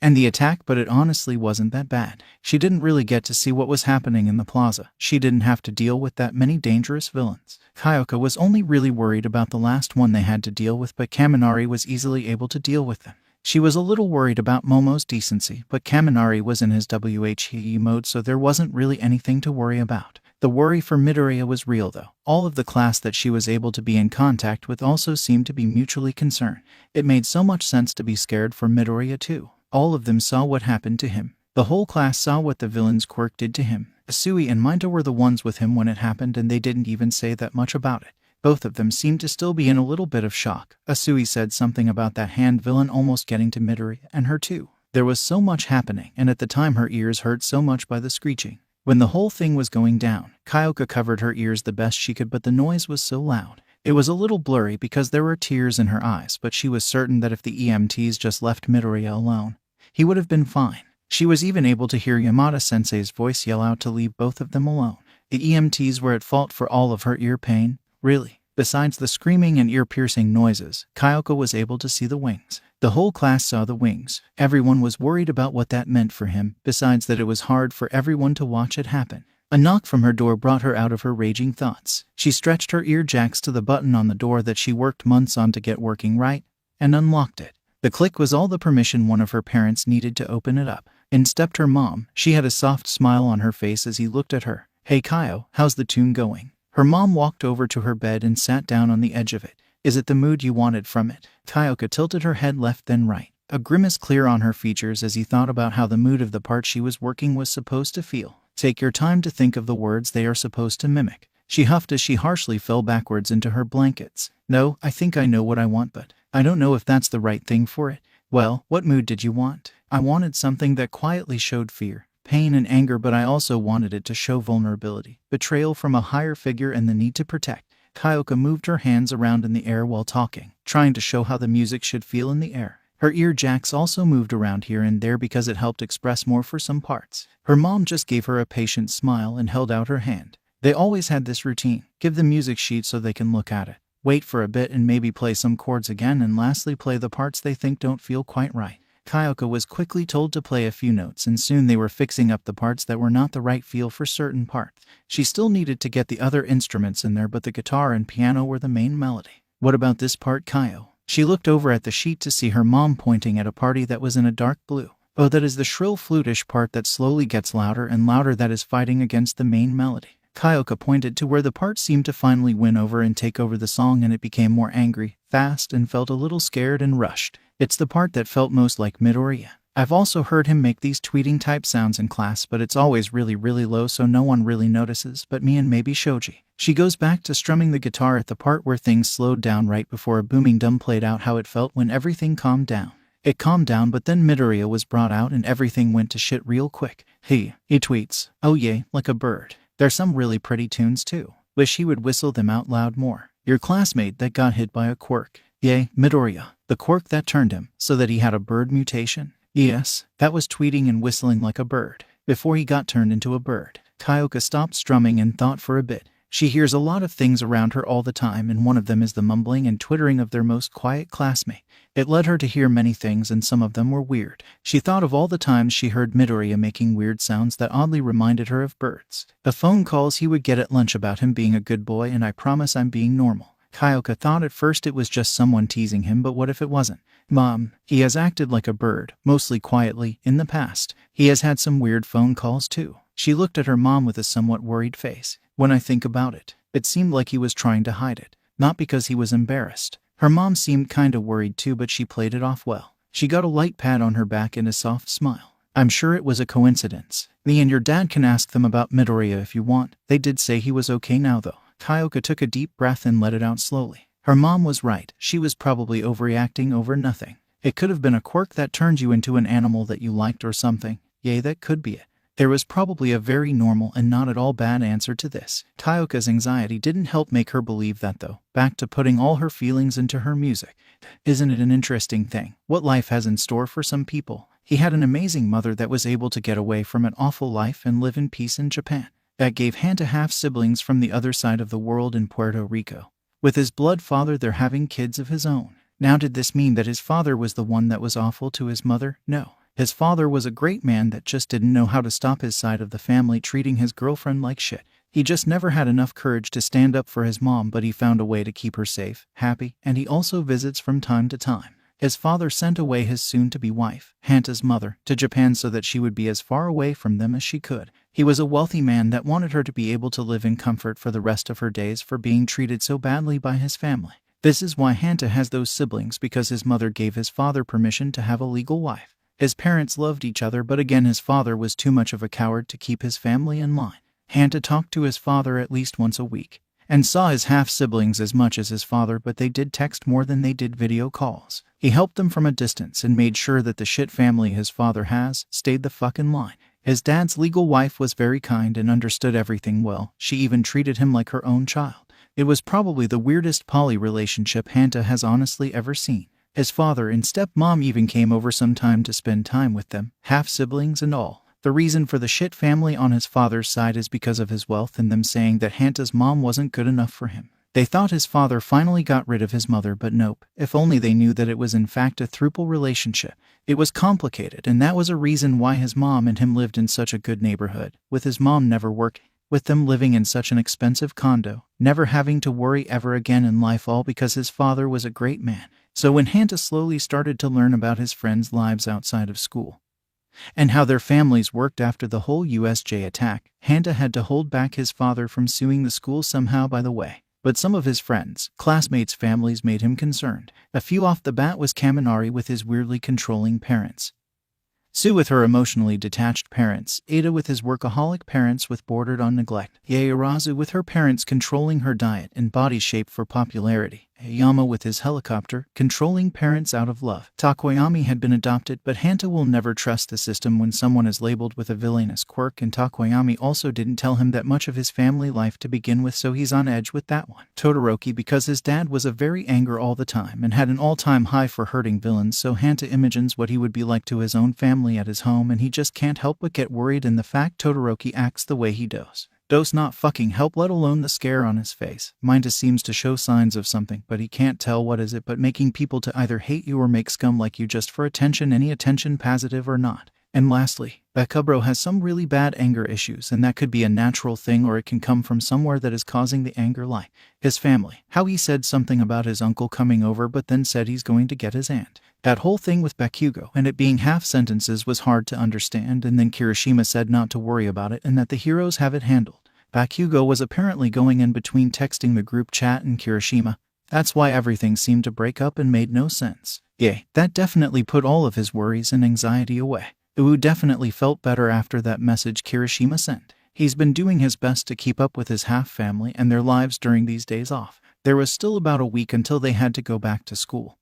and the attack, but it honestly wasn't that bad. She didn't really get to see what was happening in the plaza. She didn't have to deal with that many dangerous villains. Kyoka was only really worried about the last one they had to deal with, but Kaminari was easily able to deal with them. She was a little worried about Momo's decency, but Kaminari was in his WHE mode, so there wasn't really anything to worry about. The worry for Midoriya was real though. All of the class that she was able to be in contact with also seemed to be mutually concerned. It made so much sense to be scared for Midoriya too. All of them saw what happened to him. The whole class saw what the villain's quirk did to him. Asui and Minto were the ones with him when it happened, and they didn't even say that much about it. Both of them seemed to still be in a little bit of shock. Asui said something about that hand villain almost getting to Midoriya and her too. There was so much happening, and at the time her ears hurt so much by the screeching. When the whole thing was going down, Kyoka covered her ears the best she could, but the noise was so loud. It was a little blurry because there were tears in her eyes, but she was certain that if the EMTs just left Midoriya alone, he would have been fine. She was even able to hear Yamada-sensei's voice yell out to leave both of them alone. The EMTs were at fault for all of her ear pain, really. Besides the screaming and ear-piercing noises, Kyoka was able to see the wings. The whole class saw the wings. Everyone was worried about what that meant for him, besides that it was hard for everyone to watch it happen. A knock from her door brought her out of her raging thoughts. She stretched her ear jacks to the button on the door that she worked months on to get working right, and unlocked it. The click was all the permission one of her parents needed to open it up. In stepped her mom. She had a soft smile on her face as he looked at her. "Hey Kyo, how's the tune going?" Her mom walked over to her bed and sat down on the edge of it. "Is it the mood you wanted from it?" Kyoka tilted her head left then right, a grimace clear on her features as he thought about how the mood of the part she was working was supposed to feel. "Take your time to think of the words they are supposed to mimic." She huffed as she harshly fell backwards into her blankets. "No, I think I know what I want, but I don't know if that's the right thing for it." "Well, what mood did you want?" "I wanted something that quietly showed fear, pain and anger, but I also wanted it to show vulnerability, betrayal from a higher figure, and the need to protect." Kyoka moved her hands around in the air while talking, trying to show how the music should feel in the air. Her ear jacks also moved around here and there because it helped express more for some parts. Her mom just gave her a patient smile and held out her hand. They always had this routine: give the music sheet so they can look at it, wait for a bit and maybe play some chords again, and lastly play the parts they think don't feel quite right. Kyoka was quickly told to play a few notes, and soon they were fixing up the parts that were not the right feel for certain parts. She still needed to get the other instruments in there, but the guitar and piano were the main melody. "What about this part, Kyo?" She looked over at the sheet to see her mom pointing at a party that was in a dark blue. "Oh, that is the shrill flutish part that slowly gets louder and louder, that is fighting against the main melody." Kyoka pointed to where the part seemed to finally win over and take over the song, and it became more angry, fast, and felt a little scared and rushed. "It's the part that felt most like Midoriya. I've also heard him make these tweeting type sounds in class, but it's always really low, so no one really notices but me and maybe Shoji." She goes back to strumming the guitar at the part where things slowed down right before a booming drum played out how it felt when everything calmed down. It calmed down, but then Midoriya was brought out and everything went to shit real quick. He tweets, "Oh yay, like a bird." There's some really pretty tunes too. Wish he would whistle them out loud more. "Your classmate that got hit by a quirk." "Yay, Midoriya. The quirk that turned him so that he had a bird mutation." "Yes, that was tweeting and whistling like a bird before he got turned into a bird." Kyoka stopped strumming and thought for a bit. She hears a lot of things around her all the time, and one of them is the mumbling and twittering of their most quiet classmate. It led her to hear many things, and some of them were weird. She thought of all the times she heard Midoriya making weird sounds that oddly reminded her of birds. The phone calls he would get at lunch about him being a good boy and "I promise I'm being normal." Kyoka thought at first it was just someone teasing him, but what if it wasn't? "Mom, he has acted like a bird, mostly quietly, in the past. He has had some weird phone calls too." She looked at her mom with a somewhat worried face. "When I think about it, it seemed like he was trying to hide it, not because he was embarrassed." Her mom seemed kinda worried too, but she played it off well. She got a light pat on her back and a soft smile. "I'm sure it was a coincidence. Me and your dad can ask them about Midoriya if you want. They did say he was okay now though." Kyoka took a deep breath and let it out slowly. Her mom was right. She was probably overreacting over nothing. It could have been a quirk that turned you into an animal that you liked or something. Yay, that could be it. There was probably a very normal and not at all bad answer to this. Tayoka's anxiety didn't help make her believe that though. Back to putting all her feelings into her music. Isn't it an interesting thing, what life has in store for some people? He had an amazing mother that was able to get away from an awful life and live in peace in Japan. That gave Hanta half-siblings from the other side of the world in Puerto Rico. With his blood father they're having kids of his own. Now did this mean that his father was the one that was awful to his mother? No. His father was a great man that just didn't know how to stop his side of the family treating his girlfriend like shit. He just never had enough courage to stand up for his mom, but he found a way to keep her safe, happy, and he also visits from time to time. His father sent away his soon-to-be wife, Hanta's mother, to Japan so that she would be as far away from them as she could. He was a wealthy man that wanted her to be able to live in comfort for the rest of her days for being treated so badly by his family. This is why Hanta has those siblings, because his mother gave his father permission to have a legal wife. His parents loved each other, but again his father was too much of a coward to keep his family in line. Hanta talked to his father at least once a week, and saw his half-siblings as much as his father, but they did text more than they did video calls. He helped them from a distance and made sure that the shit family his father has stayed the fuck in line. His dad's legal wife was very kind and understood everything well. She even treated him like her own child. It was probably the weirdest poly relationship Hanta has honestly ever seen. His father and stepmom even came over sometime to spend time with them, half-siblings and all. The reason for the shit family on his father's side is because of his wealth and them saying that Hanta's mom wasn't good enough for him. They thought his father finally got rid of his mother, but nope. If only they knew that it was in fact a throuple relationship. It was complicated, and that was a reason why his mom and him lived in such a good neighborhood, with his mom never working, with them living in such an expensive condo, never having to worry ever again in life, all because his father was a great man. So when Hanta slowly started to learn about his friends' lives outside of school, and how their families worked after the whole USJ attack, Hanta had to hold back his father from suing the school somehow, by the way. But some of his friends, classmates' families made him concerned. A few off the bat was Kaminari with his weirdly controlling parents, Sue with her emotionally detached parents, Ada with his workaholic parents with bordered on neglect, Yaoyorozu with her parents controlling her diet and body shape for popularity, Yama with his helicopter, controlling parents out of love. Takoyami had been adopted, but Hanta will never trust the system when someone is labeled with a villainous quirk, and Takoyami also didn't tell him that much of his family life to begin with, so he's on edge with that one. Todoroki, because his dad was a very angry all the time and had an all-time high for hurting villains, so Hanta imagines what he would be like to his own family at his home, and he just can't help but get worried in the fact Todoroki acts the way he does. Does not fucking help, let alone the scare on his face. Minda seems to show signs of something, but he can't tell what is it, but making people to either hate you or make scum like you just for attention, any attention, positive or not. And lastly, Bakubro has some really bad anger issues, and that could be a natural thing or it can come from somewhere that is causing the anger, like his family. How he said something about his uncle coming over but then said he's going to get his aunt. That whole thing with Bakugo and it being half sentences was hard to understand, and then Kirishima said not to worry about it and that the heroes have it handled. Bakugo was apparently going in between texting the group chat and Kirishima. That's why everything seemed to break up and made no sense. Yay, that definitely put all of his worries and anxiety away. Uwu definitely felt better after that message Kirishima sent. He's been doing his best to keep up with his half-family and their lives during these days off. There was still about a week until they had to go back to school,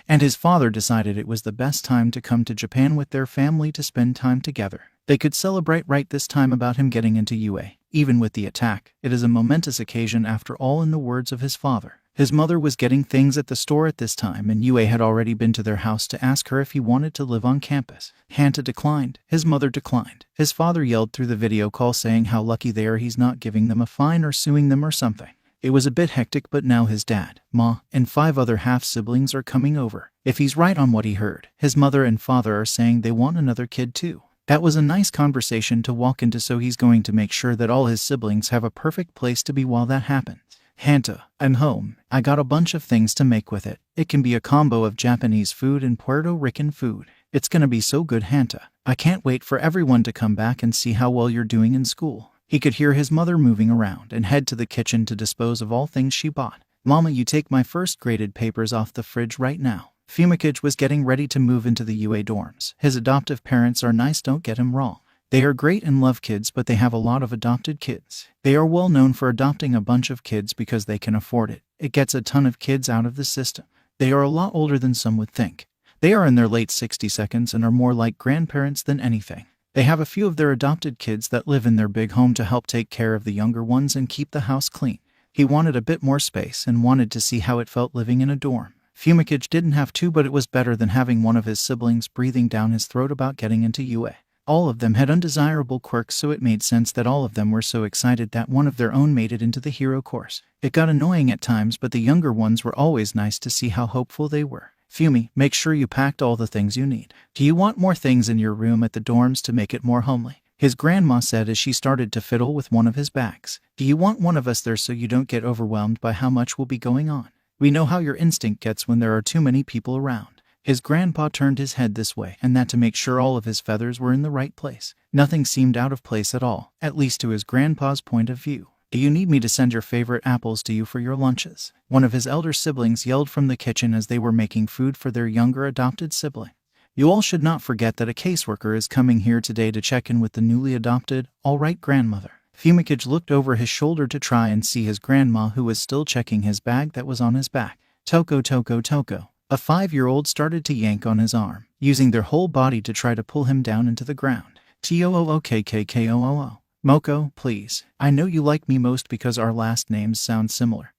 and his father decided it was the best time to come to Japan with their family to spend time together. They could celebrate right this time about him getting into UA. Even with the attack, it is a momentous occasion after all, in the words of his father. His mother was getting things at the store at this time, and UA had already been to their house to ask her if he wanted to live on campus. Hanta declined. His mother declined. His father yelled through the video call saying how lucky they are he's not giving them a fine or suing them or something. It was a bit hectic, but now his dad, ma, and 5 other half-siblings are coming over. If he's right on what he heard, his mother and father are saying they want another kid too. That was a nice conversation to walk into, so he's going to make sure that all his siblings have a perfect place to be while that happens. Hanta, I'm home. I got a bunch of things to make with it. It can be a combo of Japanese food and Puerto Rican food. It's gonna be so good, Hanta. I can't wait for everyone to come back and see how well you're doing in school. He could hear his mother moving around and head to the kitchen to dispose of all things she bought. Mama, you take my first graded papers off the fridge right now. Fumikage was getting ready to move into the UA dorms. His adoptive parents are nice, don't get him wrong. They are great and love kids, but they have a lot of adopted kids. They are well known for adopting a bunch of kids because they can afford it. It gets a ton of kids out of the system. They are a lot older than some would think. They are in their late 60 seconds and are more like grandparents than anything. They have a few of their adopted kids that live in their big home to help take care of the younger ones and keep the house clean. He wanted a bit more space and wanted to see how it felt living in a dorm. Fumikage didn't have to, but it was better than having one of his siblings breathing down his throat about getting into UA. All of them had undesirable quirks, so it made sense that all of them were so excited that one of their own made it into the hero course. It got annoying at times, but the younger ones were always nice to see how hopeful they were. Fumi, make sure you packed all the things you need. Do you want more things in your room at the dorms to make it more homely? His grandma said as she started to fiddle with one of his bags. Do you want one of us there so you don't get overwhelmed by how much will be going on? We know how your instinct gets when there are too many people around. His grandpa turned his head this way and that to make sure all of his feathers were in the right place. Nothing seemed out of place at all, at least to his grandpa's point of view. Do you need me to send your favorite apples to you for your lunches? One of his elder siblings yelled from the kitchen as they were making food for their younger adopted sibling. You all should not forget that a caseworker is coming here today to check in with the newly adopted, all right, grandmother. Fumikage looked over his shoulder to try and see his grandma, who was still checking his bag that was on his back. Toko, Toko, Toko. A 5-year-old started to yank on his arm, using their whole body to try to pull him down into the ground. Tookkkkoo. Moko, please. I know you like me most because our last names sound similar.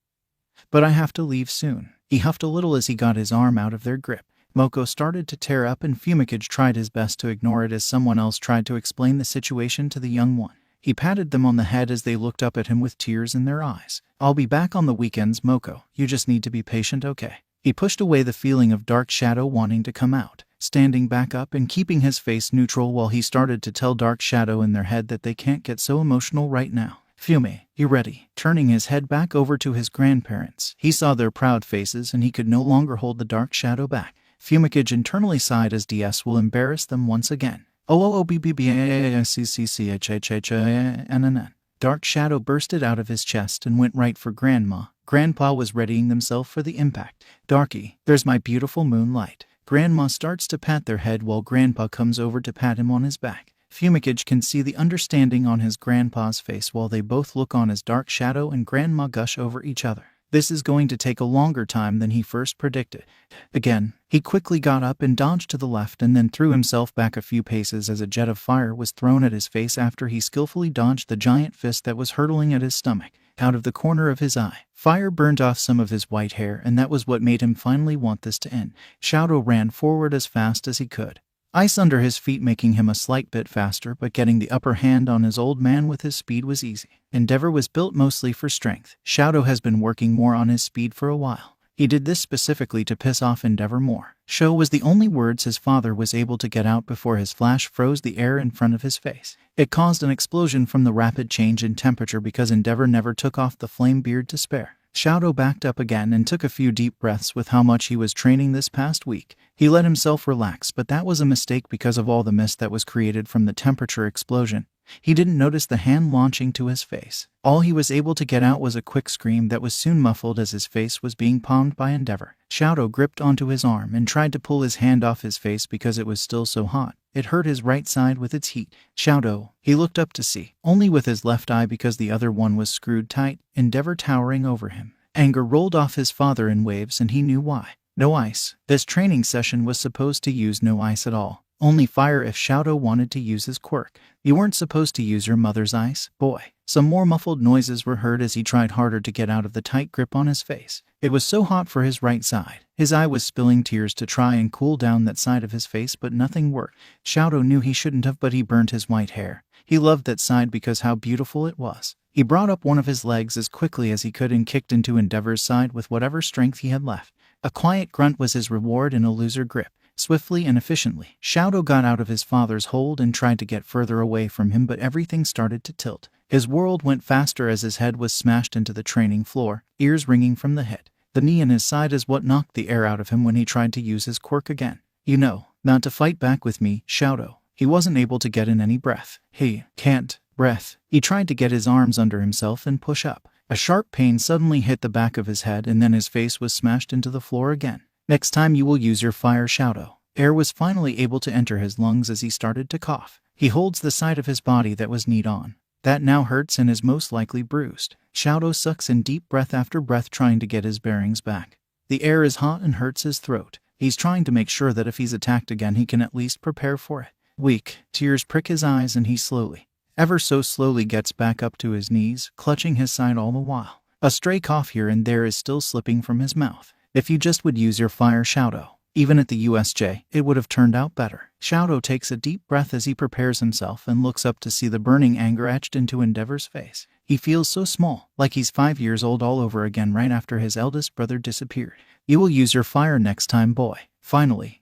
But I have to leave soon. He huffed a little as he got his arm out of their grip. Moko started to tear up and Fumikage tried his best to ignore it as someone else tried to explain the situation to the young one. He patted them on the head as they looked up at him with tears in their eyes. I'll be back on the weekends, Moko. You just need to be patient, okay? He pushed away the feeling of Dark Shadow wanting to come out, standing back up and keeping his face neutral while he started to tell Dark Shadow in their head that they can't get so emotional right now. Fume, you ready? Turning his head back over to his grandparents, he saw their proud faces and he could no longer hold the Dark Shadow back. Fumikage internally sighed as DS will embarrass them once again. OOOBBBAACCCHHHNNN. Dark Shadow bursted out of his chest and went right for Grandma. Grandpa was readying themselves for the impact. Darky, there's my beautiful moonlight. Grandma starts to pat their head while Grandpa comes over to pat him on his back. Fumikage can see the understanding on his grandpa's face while they both look on as Dark Shadow and Grandma gush over each other. This is going to take a longer time than he first predicted. Again, he quickly got up and dodged to the left and then threw himself back a few paces as a jet of fire was thrown at his face after he skillfully dodged the giant fist that was hurtling at his stomach. Out of the corner of his eye, fire burned off some of his white hair, and that was what made him finally want this to end. Shadow ran forward as fast as he could. Ice under his feet making him a slight bit faster, but getting the upper hand on his old man with his speed was easy. Endeavor was built mostly for strength. Shadow has been working more on his speed for a while. He did this specifically to piss off Endeavor more. Show was the only words his father was able to get out before his flash froze the air in front of his face. It caused an explosion from the rapid change in temperature because Endeavor never took off the flame beard to spare. Shadow backed up again and took a few deep breaths with how much he was training this past week. He let himself relax, but that was a mistake because of all the mist that was created from the temperature explosion. He didn't notice the hand launching to his face. All he was able to get out was a quick scream that was soon muffled as his face was being palmed by Endeavor. Shadow gripped onto his arm and tried to pull his hand off his face because it was still so hot. It hurt his right side with its heat. Shadow, he looked up to see, only with his left eye because the other one was screwed tight, Endeavor towering over him. Anger rolled off his father in waves and he knew why. No ice. This training session was supposed to use no ice at all. Only fire if Shadow wanted to use his quirk. You weren't supposed to use your mother's ice, boy. Some more muffled noises were heard as he tried harder to get out of the tight grip on his face. It was so hot for his right side. His eye was spilling tears to try and cool down that side of his face, but nothing worked. Shadow knew he shouldn't have, but he burned his white hair. He loved that side because how beautiful it was. He brought up one of his legs as quickly as he could and kicked into Endeavor's side with whatever strength he had left. A quiet grunt was his reward in a loser grip. Swiftly and efficiently, Shadow got out of his father's hold and tried to get further away from him, but everything started to tilt. His world went faster as his head was smashed into the training floor, ears ringing from the hit. The knee in his side is what knocked the air out of him when he tried to use his quirk again. You know, not to fight back with me, Shadow. He wasn't able to get in any breath. He can't breath. He tried to get his arms under himself and push up. A sharp pain suddenly hit the back of his head and then his face was smashed into the floor again. Next time you will use your fire, Shadow. Air was finally able to enter his lungs as he started to cough. He holds the side of his body that was kneed on. That now hurts and is most likely bruised. Shadow sucks in deep breath after breath trying to get his bearings back. The air is hot and hurts his throat. He's trying to make sure that if he's attacked again he can at least prepare for it. Weak, tears prick his eyes and he slowly, ever so slowly gets back up to his knees, clutching his side all the while. A stray cough here and there is still slipping from his mouth. If you just would use your fire, Shadow. Even at the USJ, it would have turned out better. Shadow takes a deep breath as he prepares himself and looks up to see the burning anger etched into Endeavor's face. He feels so small, like he's 5 years old all over again right after his eldest brother disappeared. You will use your fire next time, boy. Finally,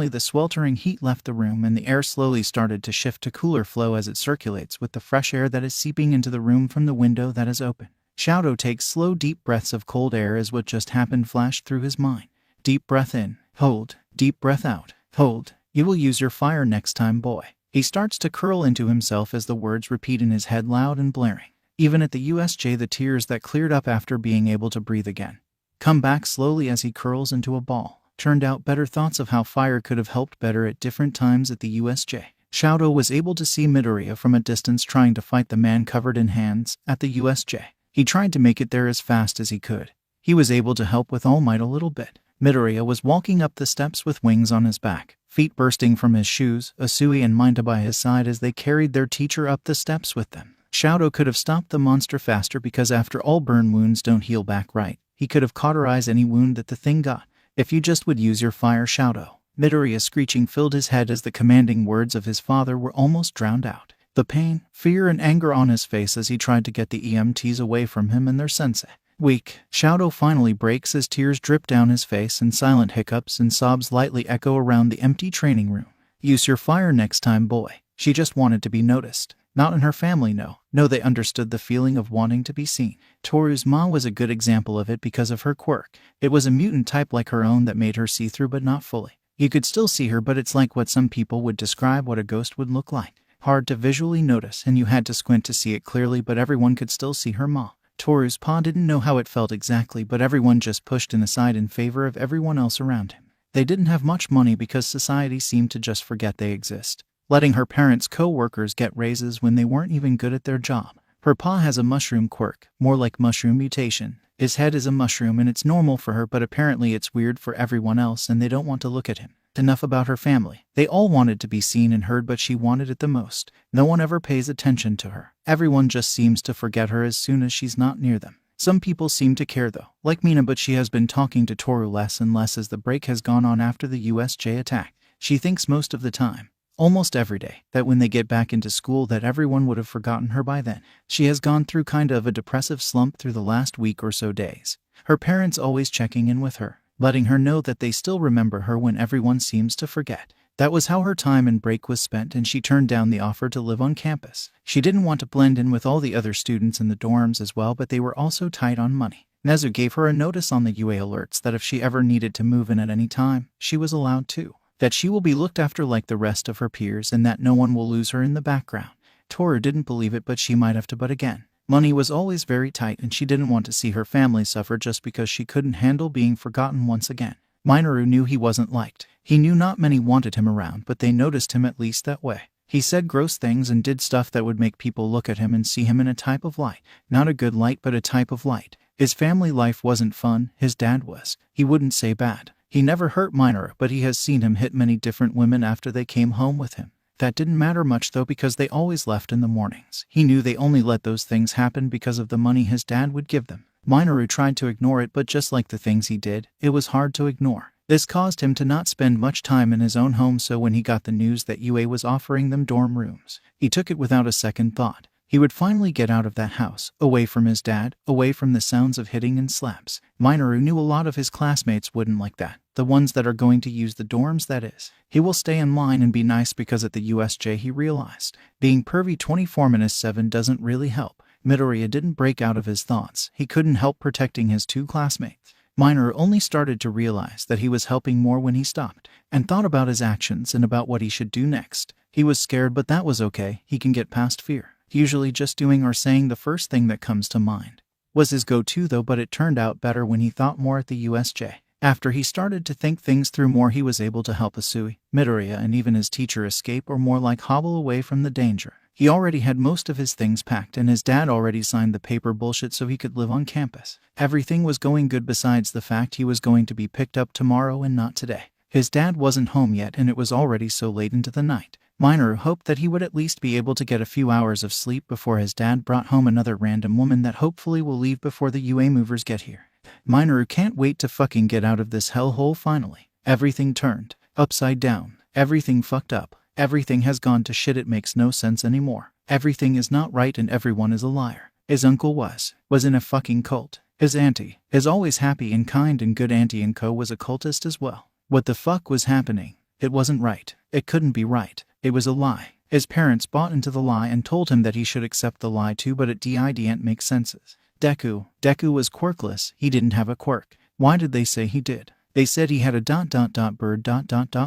the sweltering heat left the room and the air slowly started to shift to cooler flow as it circulates with the fresh air that is seeping into the room from the window that is open. Shadow takes slow, deep breaths of cold air as what just happened flashed through his mind. Deep breath in, hold. Deep breath out, hold. You will use your fire next time, boy. He starts to curl into himself as the words repeat in his head loud and blaring. Even at the USJ, the tears that cleared up after being able to breathe again come back slowly as he curls into a ball. Turned out better thoughts of how fire could have helped better at different times at the USJ. Shadow was able to see Midoriya from a distance trying to fight the man covered in hands at the USJ. He tried to make it there as fast as he could. He was able to help with all might a little bit. Midoriya was walking up the steps with wings on his back, feet bursting from his shoes, Asui and Minta by his side as they carried their teacher up the steps with them. Shadow could have stopped the monster faster because after all, burn wounds don't heal back right. He could have cauterized any wound that the thing got. If you just would use your fire, Shadow. Midoriya's screeching filled his head as the commanding words of his father were almost drowned out. The pain, fear, and anger on his face as he tried to get the EMTs away from him and their sensei. Weak, Shadow finally breaks as tears drip down his face and silent hiccups and sobs lightly echo around the empty training room. Use your fire next time, boy. She just wanted to be noticed. Not in her family, no. No, they understood the feeling of wanting to be seen. Toru's ma was a good example of it because of her quirk. It was a mutant type like her own that made her see-through but not fully. You could still see her, but it's like what some people would describe what a ghost would look like. Hard to visually notice, and you had to squint to see it clearly, but everyone could still see her ma. Toru's pa didn't know how it felt exactly, but everyone just pushed him aside in favor of everyone else around him. They didn't have much money because society seemed to just forget they exist, letting her parents' co-workers get raises when they weren't even good at their job. Her pa has a mushroom quirk, more like mushroom mutation. His head is a mushroom and it's normal for her, but apparently it's weird for everyone else and they don't want to look at him. Enough about her family. They all wanted to be seen and heard, but she wanted it the most. No one ever pays attention to her. Everyone just seems to forget her as soon as she's not near them. Some people seem to care though, like Mina, but she has been talking to Toru less and less as the break has gone on after the USJ attack. She thinks most of the time, almost every day, that when they get back into school that everyone would have forgotten her by then. She has gone through kind of a depressive slump through the last week or so days. Her parents always checking in with her, letting her know that they still remember her when everyone seems to forget. That was how her time in break was spent, and she turned down the offer to live on campus. She didn't want to blend in with all the other students in the dorms as well, but they were also tight on money. Nezu gave her a notice on the UA alerts that if she ever needed to move in at any time, she was allowed to. That she will be looked after like the rest of her peers and that no one will lose her in the background. Toru didn't believe it, but she might have to. But again, money was always very tight and she didn't want to see her family suffer just because she couldn't handle being forgotten once again. Minoru knew he wasn't liked. He knew not many wanted him around, but they noticed him at least that way. He said gross things and did stuff that would make people look at him and see him in a type of light. Not a good light, but a type of light. His family life wasn't fun, his dad was. He wouldn't say bad. He never hurt Minoru, but he has seen him hit many different women after they came home with him. That didn't matter much though, because they always left in the mornings. He knew they only let those things happen because of the money his dad would give them. Minoru tried to ignore it, but just like the things he did, it was hard to ignore. This caused him to not spend much time in his own home, so when he got the news that UA was offering them dorm rooms, he took it without a second thought. He would finally get out of that house, away from his dad, away from the sounds of hitting and slaps. Minoru knew a lot of his classmates wouldn't like that. The ones that are going to use the dorms, that is. He will stay in line and be nice because at the USJ he realized being pervy 24/7 doesn't really help. Midoriya didn't break out of his thoughts. He couldn't help protecting his two classmates. Minoru only started to realize that he was helping more when he stopped and thought about his actions and about what he should do next. He was scared, but that was okay. He can get past fear. Usually just doing or saying the first thing that comes to mind was his go-to though, but it turned out better when he thought more at the USJ. After he started to think things through more, he was able to help Asui, Midoriya, and even his teacher escape, or more like hobble away from the danger. He already had most of his things packed and his dad already signed the paper bullshit so he could live on campus. Everything was going good besides the fact he was going to be picked up tomorrow and not today. His dad wasn't home yet and it was already so late into the night. Minoru hoped that he would at least be able to get a few hours of sleep before his dad brought home another random woman that hopefully will leave before the UA movers get here. Minoru can't wait to fucking get out of this hellhole finally. Everything turned upside down. Everything fucked up. Everything has gone to shit. It makes no sense anymore. Everything is not right and everyone is a liar. His uncle was in a fucking cult. His auntie, his always happy and kind and good Auntie Enko, was a cultist as well. What the fuck was happening? It wasn't right. It couldn't be right. It was a lie. His parents bought into the lie and told him that he should accept the lie too, but it didn't make sense. Deku was quirkless. He didn't have a quirk. Why did they say he did? They said he had a bird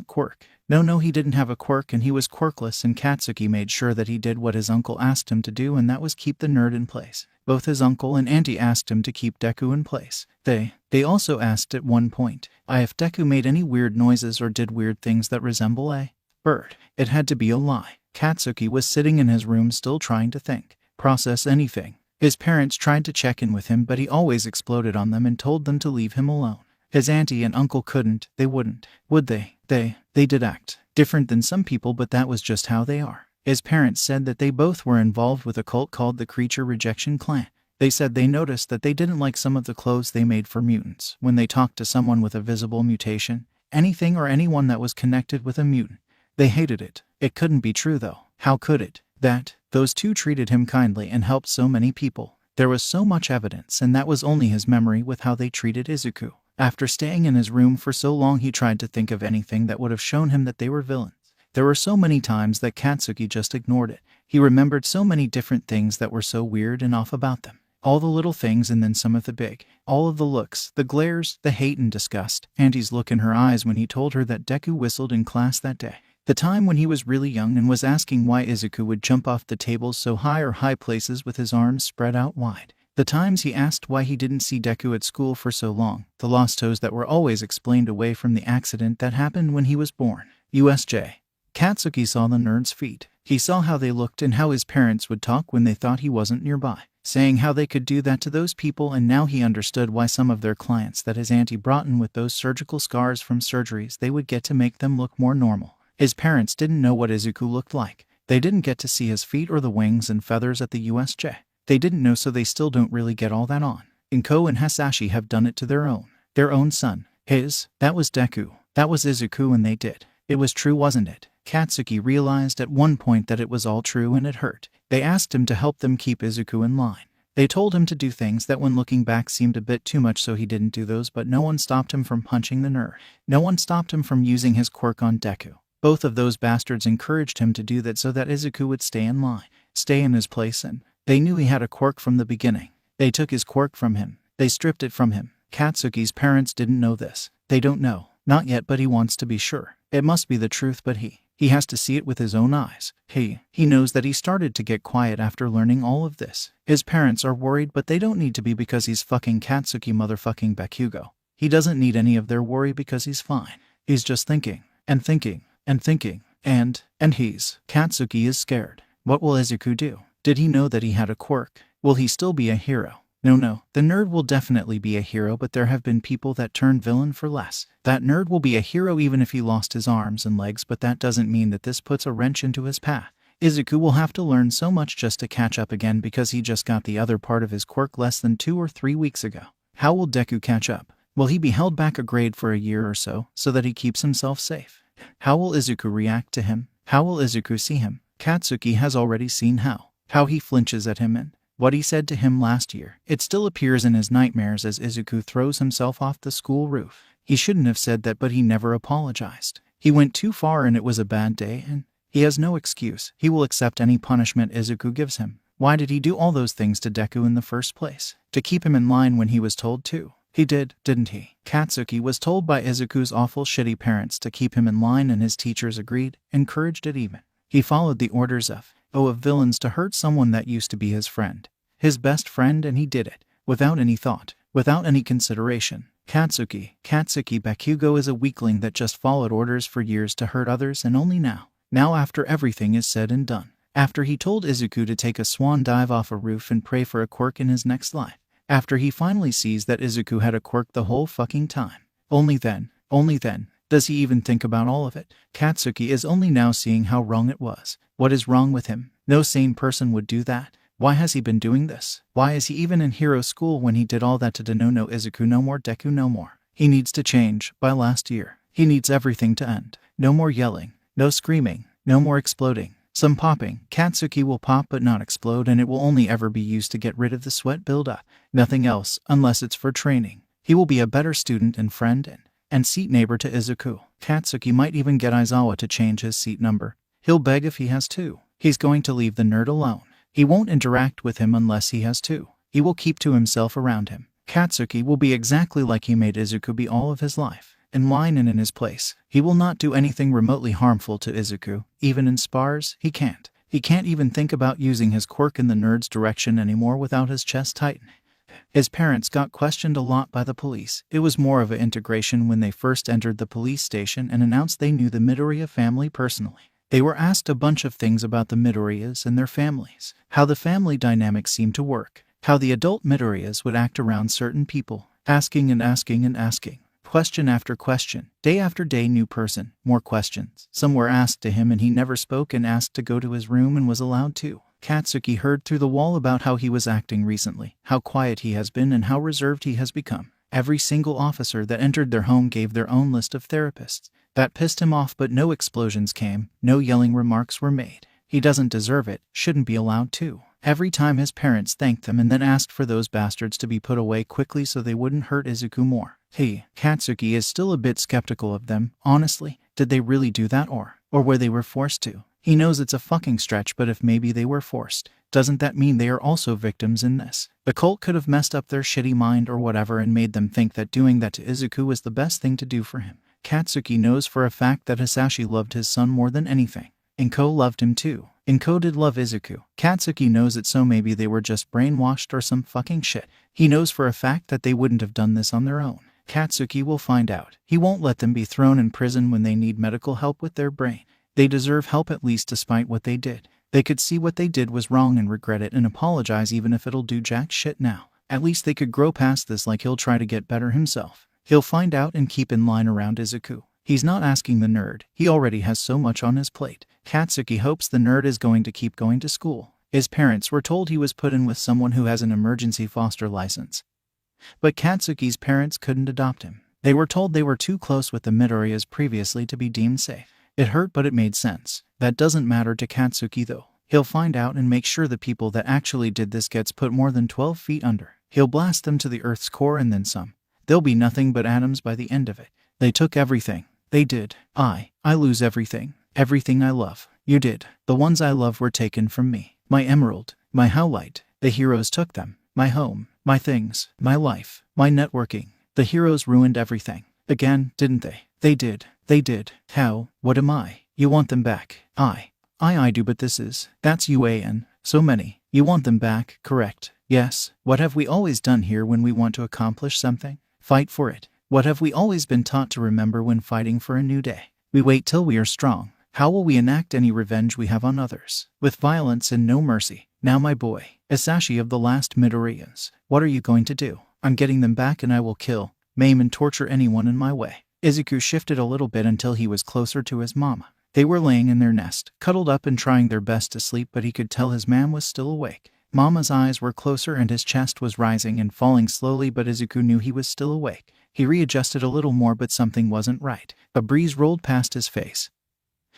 quirk. No, he didn't have a quirk and he was quirkless, and Katsuki made sure that he did what his uncle asked him to do, and that was keep the nerd in place. Both his uncle and auntie asked him to keep Deku in place. They also asked at one point if Deku made any weird noises or did weird things that resemble a bird. It had to be a lie. Katsuki was sitting in his room still trying to think, process anything. His parents tried to check in with him, but he always exploded on them and told them to leave him alone. His auntie and uncle couldn't, they wouldn't, would they? They did act different than some people, but that was just how they are. His parents said that they both were involved with a cult called the Creature Rejection Clan. They said they noticed that they didn't like some of the clothes they made for mutants. When they talked to someone with a visible mutation, anything or anyone that was connected with a mutant, they hated it. It couldn't be true though. How could it? That those two treated him kindly and helped so many people. There was so much evidence, and that was only his memory with how they treated Izuku. After staying in his room for so long, he tried to think of anything that would have shown him that they were villains. There were so many times that Katsuki just ignored it. He remembered so many different things that were so weird and off about them. All the little things and then some of the big. All of the looks, the glares, the hate and disgust. Auntie's look in her eyes when he told her that Deku whistled in class that day. The time when he was really young and was asking why Izuku would jump off the tables so high or high places with his arms spread out wide. The times he asked why he didn't see Deku at school for so long. The lost toes that were always explained away from the accident that happened when he was born. USJ. Katsuki saw the nerd's feet. He saw how they looked and how his parents would talk when they thought he wasn't nearby, saying how they could do that to those people, and now he understood why some of their clients that his auntie brought in with those surgical scars from surgeries they would get to make them look more normal. His parents didn't know what Izuku looked like. They didn't get to see his feet or the wings and feathers at the USJ. They didn't know, so they still don't really get all that on. Enko and Hasashi have done it to their own son. That was Deku. That was Izuku, and they did. It was true, wasn't it? Katsuki realized at one point that it was all true, and it hurt. They asked him to help them keep Izuku in line. They told him to do things that when looking back seemed a bit too much, so he didn't do those, but no one stopped him from punching the nerd. No one stopped him from using his quirk on Deku. Both of those bastards encouraged him to do that so that Izuku would stay in line, stay in his place, and they knew he had a quirk from the beginning. They took his quirk from him. They stripped it from him. Katsuki's parents didn't know this. They don't know. Not yet, but he wants to be sure. It must be the truth, but he has to see it with his own eyes. He knows that he started to get quiet after learning all of this. His parents are worried, but they don't need to be because he's fucking Katsuki motherfucking Bakugo. He doesn't need any of their worry because he's fine. He's just thinking and thinking and thinking, and Katsuki is scared. What will Izuku do? Did he know that he had a quirk? Will he still be a hero? No, the nerd will definitely be a hero, but there have been people that turned villain for less. That nerd will be a hero even if he lost his arms and legs, but that doesn't mean that this puts a wrench into his path. Izuku will have to learn so much just to catch up again because he just got the other part of his quirk less than 2 or 3 weeks ago. How will Deku catch up? Will he be held back a grade for a year or so that he keeps himself safe? How will Izuku react to him? How will Izuku see him? Katsuki has already seen how he flinches at him and what he said to him last year. It still appears in his nightmares as Izuku throws himself off the school roof. He shouldn't have said that, but he never apologized. He went too far and it was a bad day, and he has no excuse. He will accept any punishment Izuku gives him. Why did he do all those things to Deku in the first place? To keep him in line when he was told to. He did, didn't he? Katsuki was told by Izuku's awful shitty parents to keep him in line, and his teachers agreed, encouraged it even. He followed the orders of villains to hurt someone that used to be his friend. His best friend, and he did it. Without any thought. Without any consideration. Katsuki Bakugo is a weakling that just followed orders for years to hurt others, and only now after everything is said and done. After he told Izuku to take a swan dive off a roof and pray for a quirk in his next life. After he finally sees that Izuku had a quirk the whole fucking time. Only then, Does he even think about all of it? Katsuki is only now seeing how wrong it was. What is wrong with him? No sane person would do that. Why has he been doing this? Why is he even in hero school when he did all that to Deno no Izuku no more Deku no more? He needs to change by last year. He needs everything to end. No more yelling. No screaming. No more exploding. Some popping. Katsuki will pop but not explode, and it will only ever be used to get rid of the sweat buildup. Nothing else, unless it's for training. He will be a better student and friend and seat neighbor to Izuku. Katsuki might even get Aizawa to change his seat number. He'll beg if he has to. He's going to leave the nerd alone. He won't interact with him unless he has to. He will keep to himself around him. Katsuki will be exactly like he made Izuku be all of his life. In line and in his place. He will not do anything remotely harmful to Izuku. Even in spars, he can't. He can't even think about using his quirk in the nerd's direction anymore without his chest tightening. His parents got questioned a lot by the police. It was more of an integration when they first entered the police station and announced they knew the Midoriya family personally. They were asked a bunch of things about the Midoriyas and their families, how the family dynamics seemed to work, how the adult Midoriyas would act around certain people, asking and asking and asking. Question after question, day after day, new person, more questions. Some were asked to him and he never spoke and asked to go to his room and was allowed to. Katsuki heard through the wall about how he was acting recently, how quiet he has been and how reserved he has become. Every single officer that entered their home gave their own list of therapists. That pissed him off, but no explosions came, no yelling remarks were made. He doesn't deserve it, shouldn't be allowed to. Every time his parents thanked them and then asked for those bastards to be put away quickly so they wouldn't hurt Izuku more. Katsuki is still a bit skeptical of them. Honestly, did they really do that or were they were forced to? He knows it's a fucking stretch, but if maybe they were forced, doesn't that mean they are also victims in this? The cult could have messed up their shitty mind or whatever and made them think that doing that to Izuku was the best thing to do for him. Katsuki knows for a fact that Hisashi loved his son more than anything. Enko loved him too. Enko did love Izuku. Katsuki knows it, so maybe they were just brainwashed or some fucking shit. He knows for a fact that they wouldn't have done this on their own. Katsuki will find out. He won't let them be thrown in prison when they need medical help with their brain. They deserve help, at least despite what they did. They could see what they did was wrong and regret it and apologize, even if it'll do jack shit now. At least they could grow past this, like he'll try to get better himself. He'll find out and keep in line around Izuku. He's not asking the nerd. He already has so much on his plate. Katsuki hopes the nerd is going to keep going to school. His parents were told he was put in with someone who has an emergency foster license. But Katsuki's parents couldn't adopt him. They were told they were too close with the Midoriyas previously to be deemed safe. It hurt, but it made sense. That doesn't matter to Katsuki though. He'll find out and make sure the people that actually did this gets put more than 12 feet under. He'll blast them to the Earth's core and then some. They'll be nothing but atoms by the end of it. They took everything. They did. I lose everything. Everything I love. You did. The ones I love were taken from me. My emerald. My highlight. The heroes took them. My home. My things. My life. My networking. The heroes ruined everything. Again, didn't they? They did. They did. How? What am I? You want them back. I do, but that's UAN. So many. You want them back, correct? Yes. What have we always done here when we want to accomplish something? Fight for it. What have we always been taught to remember when fighting for a new day? We wait till we are strong. How will we enact any revenge we have on others? With violence and no mercy. Now my boy, Hisashi of the last Midoriyas, what are you going to do? I'm getting them back and I will kill, maim and torture anyone in my way. Izuku shifted a little bit until he was closer to his mama. They were laying in their nest, cuddled up and trying their best to sleep, but he could tell his mam was still awake. Mama's eyes were closer and his chest was rising and falling slowly, but Izuku knew he was still awake. He readjusted a little more, but something wasn't right. A breeze rolled past his face.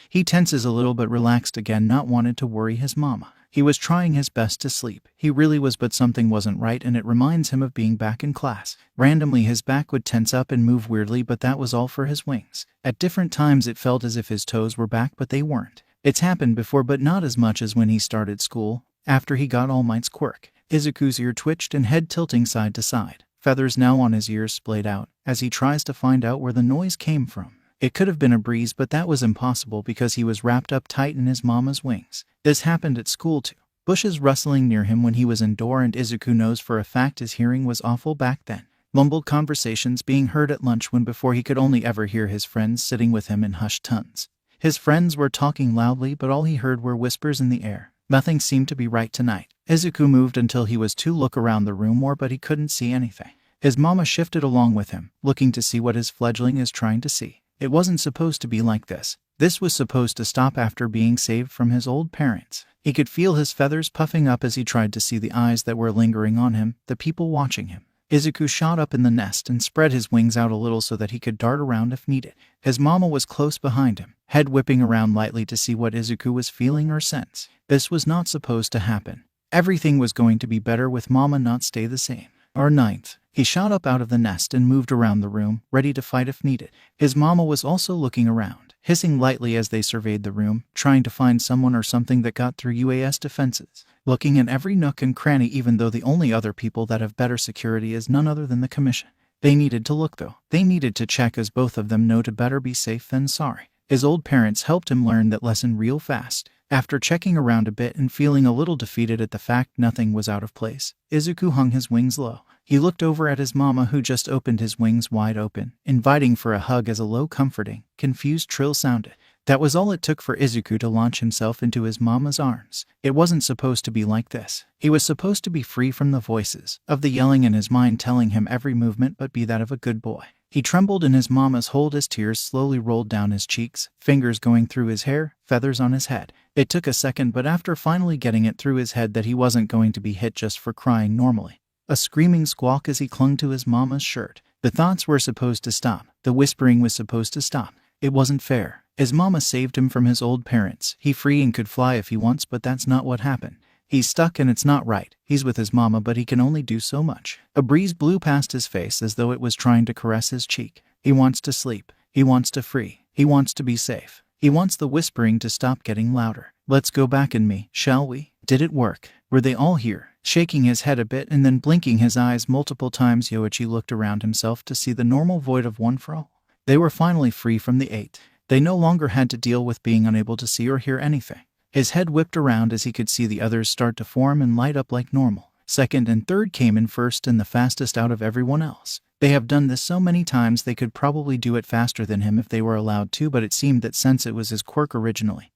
He tenses a little but relaxed again, not wanted to worry his mama. He was trying his best to sleep. He really was, but something wasn't right, and it reminds him of being back in class. Randomly his back would tense up and move weirdly, but that was all for his wings. At different times it felt as if his toes were back, but they weren't. It's happened before, but not as much as when he started school, after he got All Might's quirk. Izuku's ear twitched and head tilting side to side. Feathers now on his ears splayed out, as he tries to find out where the noise came from. It could have been a breeze, but that was impossible because he was wrapped up tight in his mama's wings. This happened at school too. Bushes rustling near him when he was indoor, and Izuku knows for a fact his hearing was awful back then. Mumbled conversations being heard at lunch when before he could only ever hear his friends sitting with him in hushed tones. His friends were talking loudly, but all he heard were whispers in the air. Nothing seemed to be right tonight. Izuku moved until he was to look around the room more, but he couldn't see anything. His mama shifted along with him, looking to see what his fledgling is trying to see. It wasn't supposed to be like this. This was supposed to stop after being saved from his old parents. He could feel his feathers puffing up as he tried to see the eyes that were lingering on him, the people watching him. Izuku shot up in the nest and spread his wings out a little so that he could dart around if needed. His mama was close behind him, head whipping around lightly to see what Izuku was feeling or sense. This was not supposed to happen. Everything was going to be better with mama not stay the same. Or ninth. He shot up out of the nest and moved around the room, ready to fight if needed. His mama was also looking around, hissing lightly as they surveyed the room, trying to find someone or something that got through UAS defenses. Looking in every nook and cranny, even though the only other people that have better security is none other than the commission. They needed to look though. They needed to check, as both of them know to better be safe than sorry. His old parents helped him learn that lesson real fast. After checking around a bit and feeling a little defeated at the fact nothing was out of place, Izuku hung his wings low. He looked over at his mama, who just opened his wings wide open, inviting for a hug as a low, comforting, confused trill sounded. That was all it took for Izuku to launch himself into his mama's arms. It wasn't supposed to be like this. He was supposed to be free from the voices of the yelling in his mind telling him every movement but be that of a good boy. He trembled in his mama's hold as tears slowly rolled down his cheeks, fingers going through his hair, feathers on his head. It took a second, but after finally getting it through his head that he wasn't going to be hit just for crying normally. A screaming squawk as he clung to his mama's shirt. The thoughts were supposed to stop. The whispering was supposed to stop. It wasn't fair. His mama saved him from his old parents. He free and could fly if he wants, but that's not what happened. He's stuck and it's not right. He's with his mama, but he can only do so much. A breeze blew past his face as though it was trying to caress his cheek. He wants to sleep. He wants to free. He wants to be safe. He wants the whispering to stop getting louder. Let's go back in me, shall we? Did it work? Were they all here? Shaking his head a bit and then blinking his eyes multiple times, Yoichi looked around himself to see the normal void of one for all. They were finally free from the 8. They no longer had to deal with being unable to see or hear anything. His head whipped around as he could see the others start to form and light up like normal. Second and third came in first and the fastest out of everyone else. They have done this so many times they could probably do it faster than him if they were allowed to, but it seemed that since it was his quirk originally,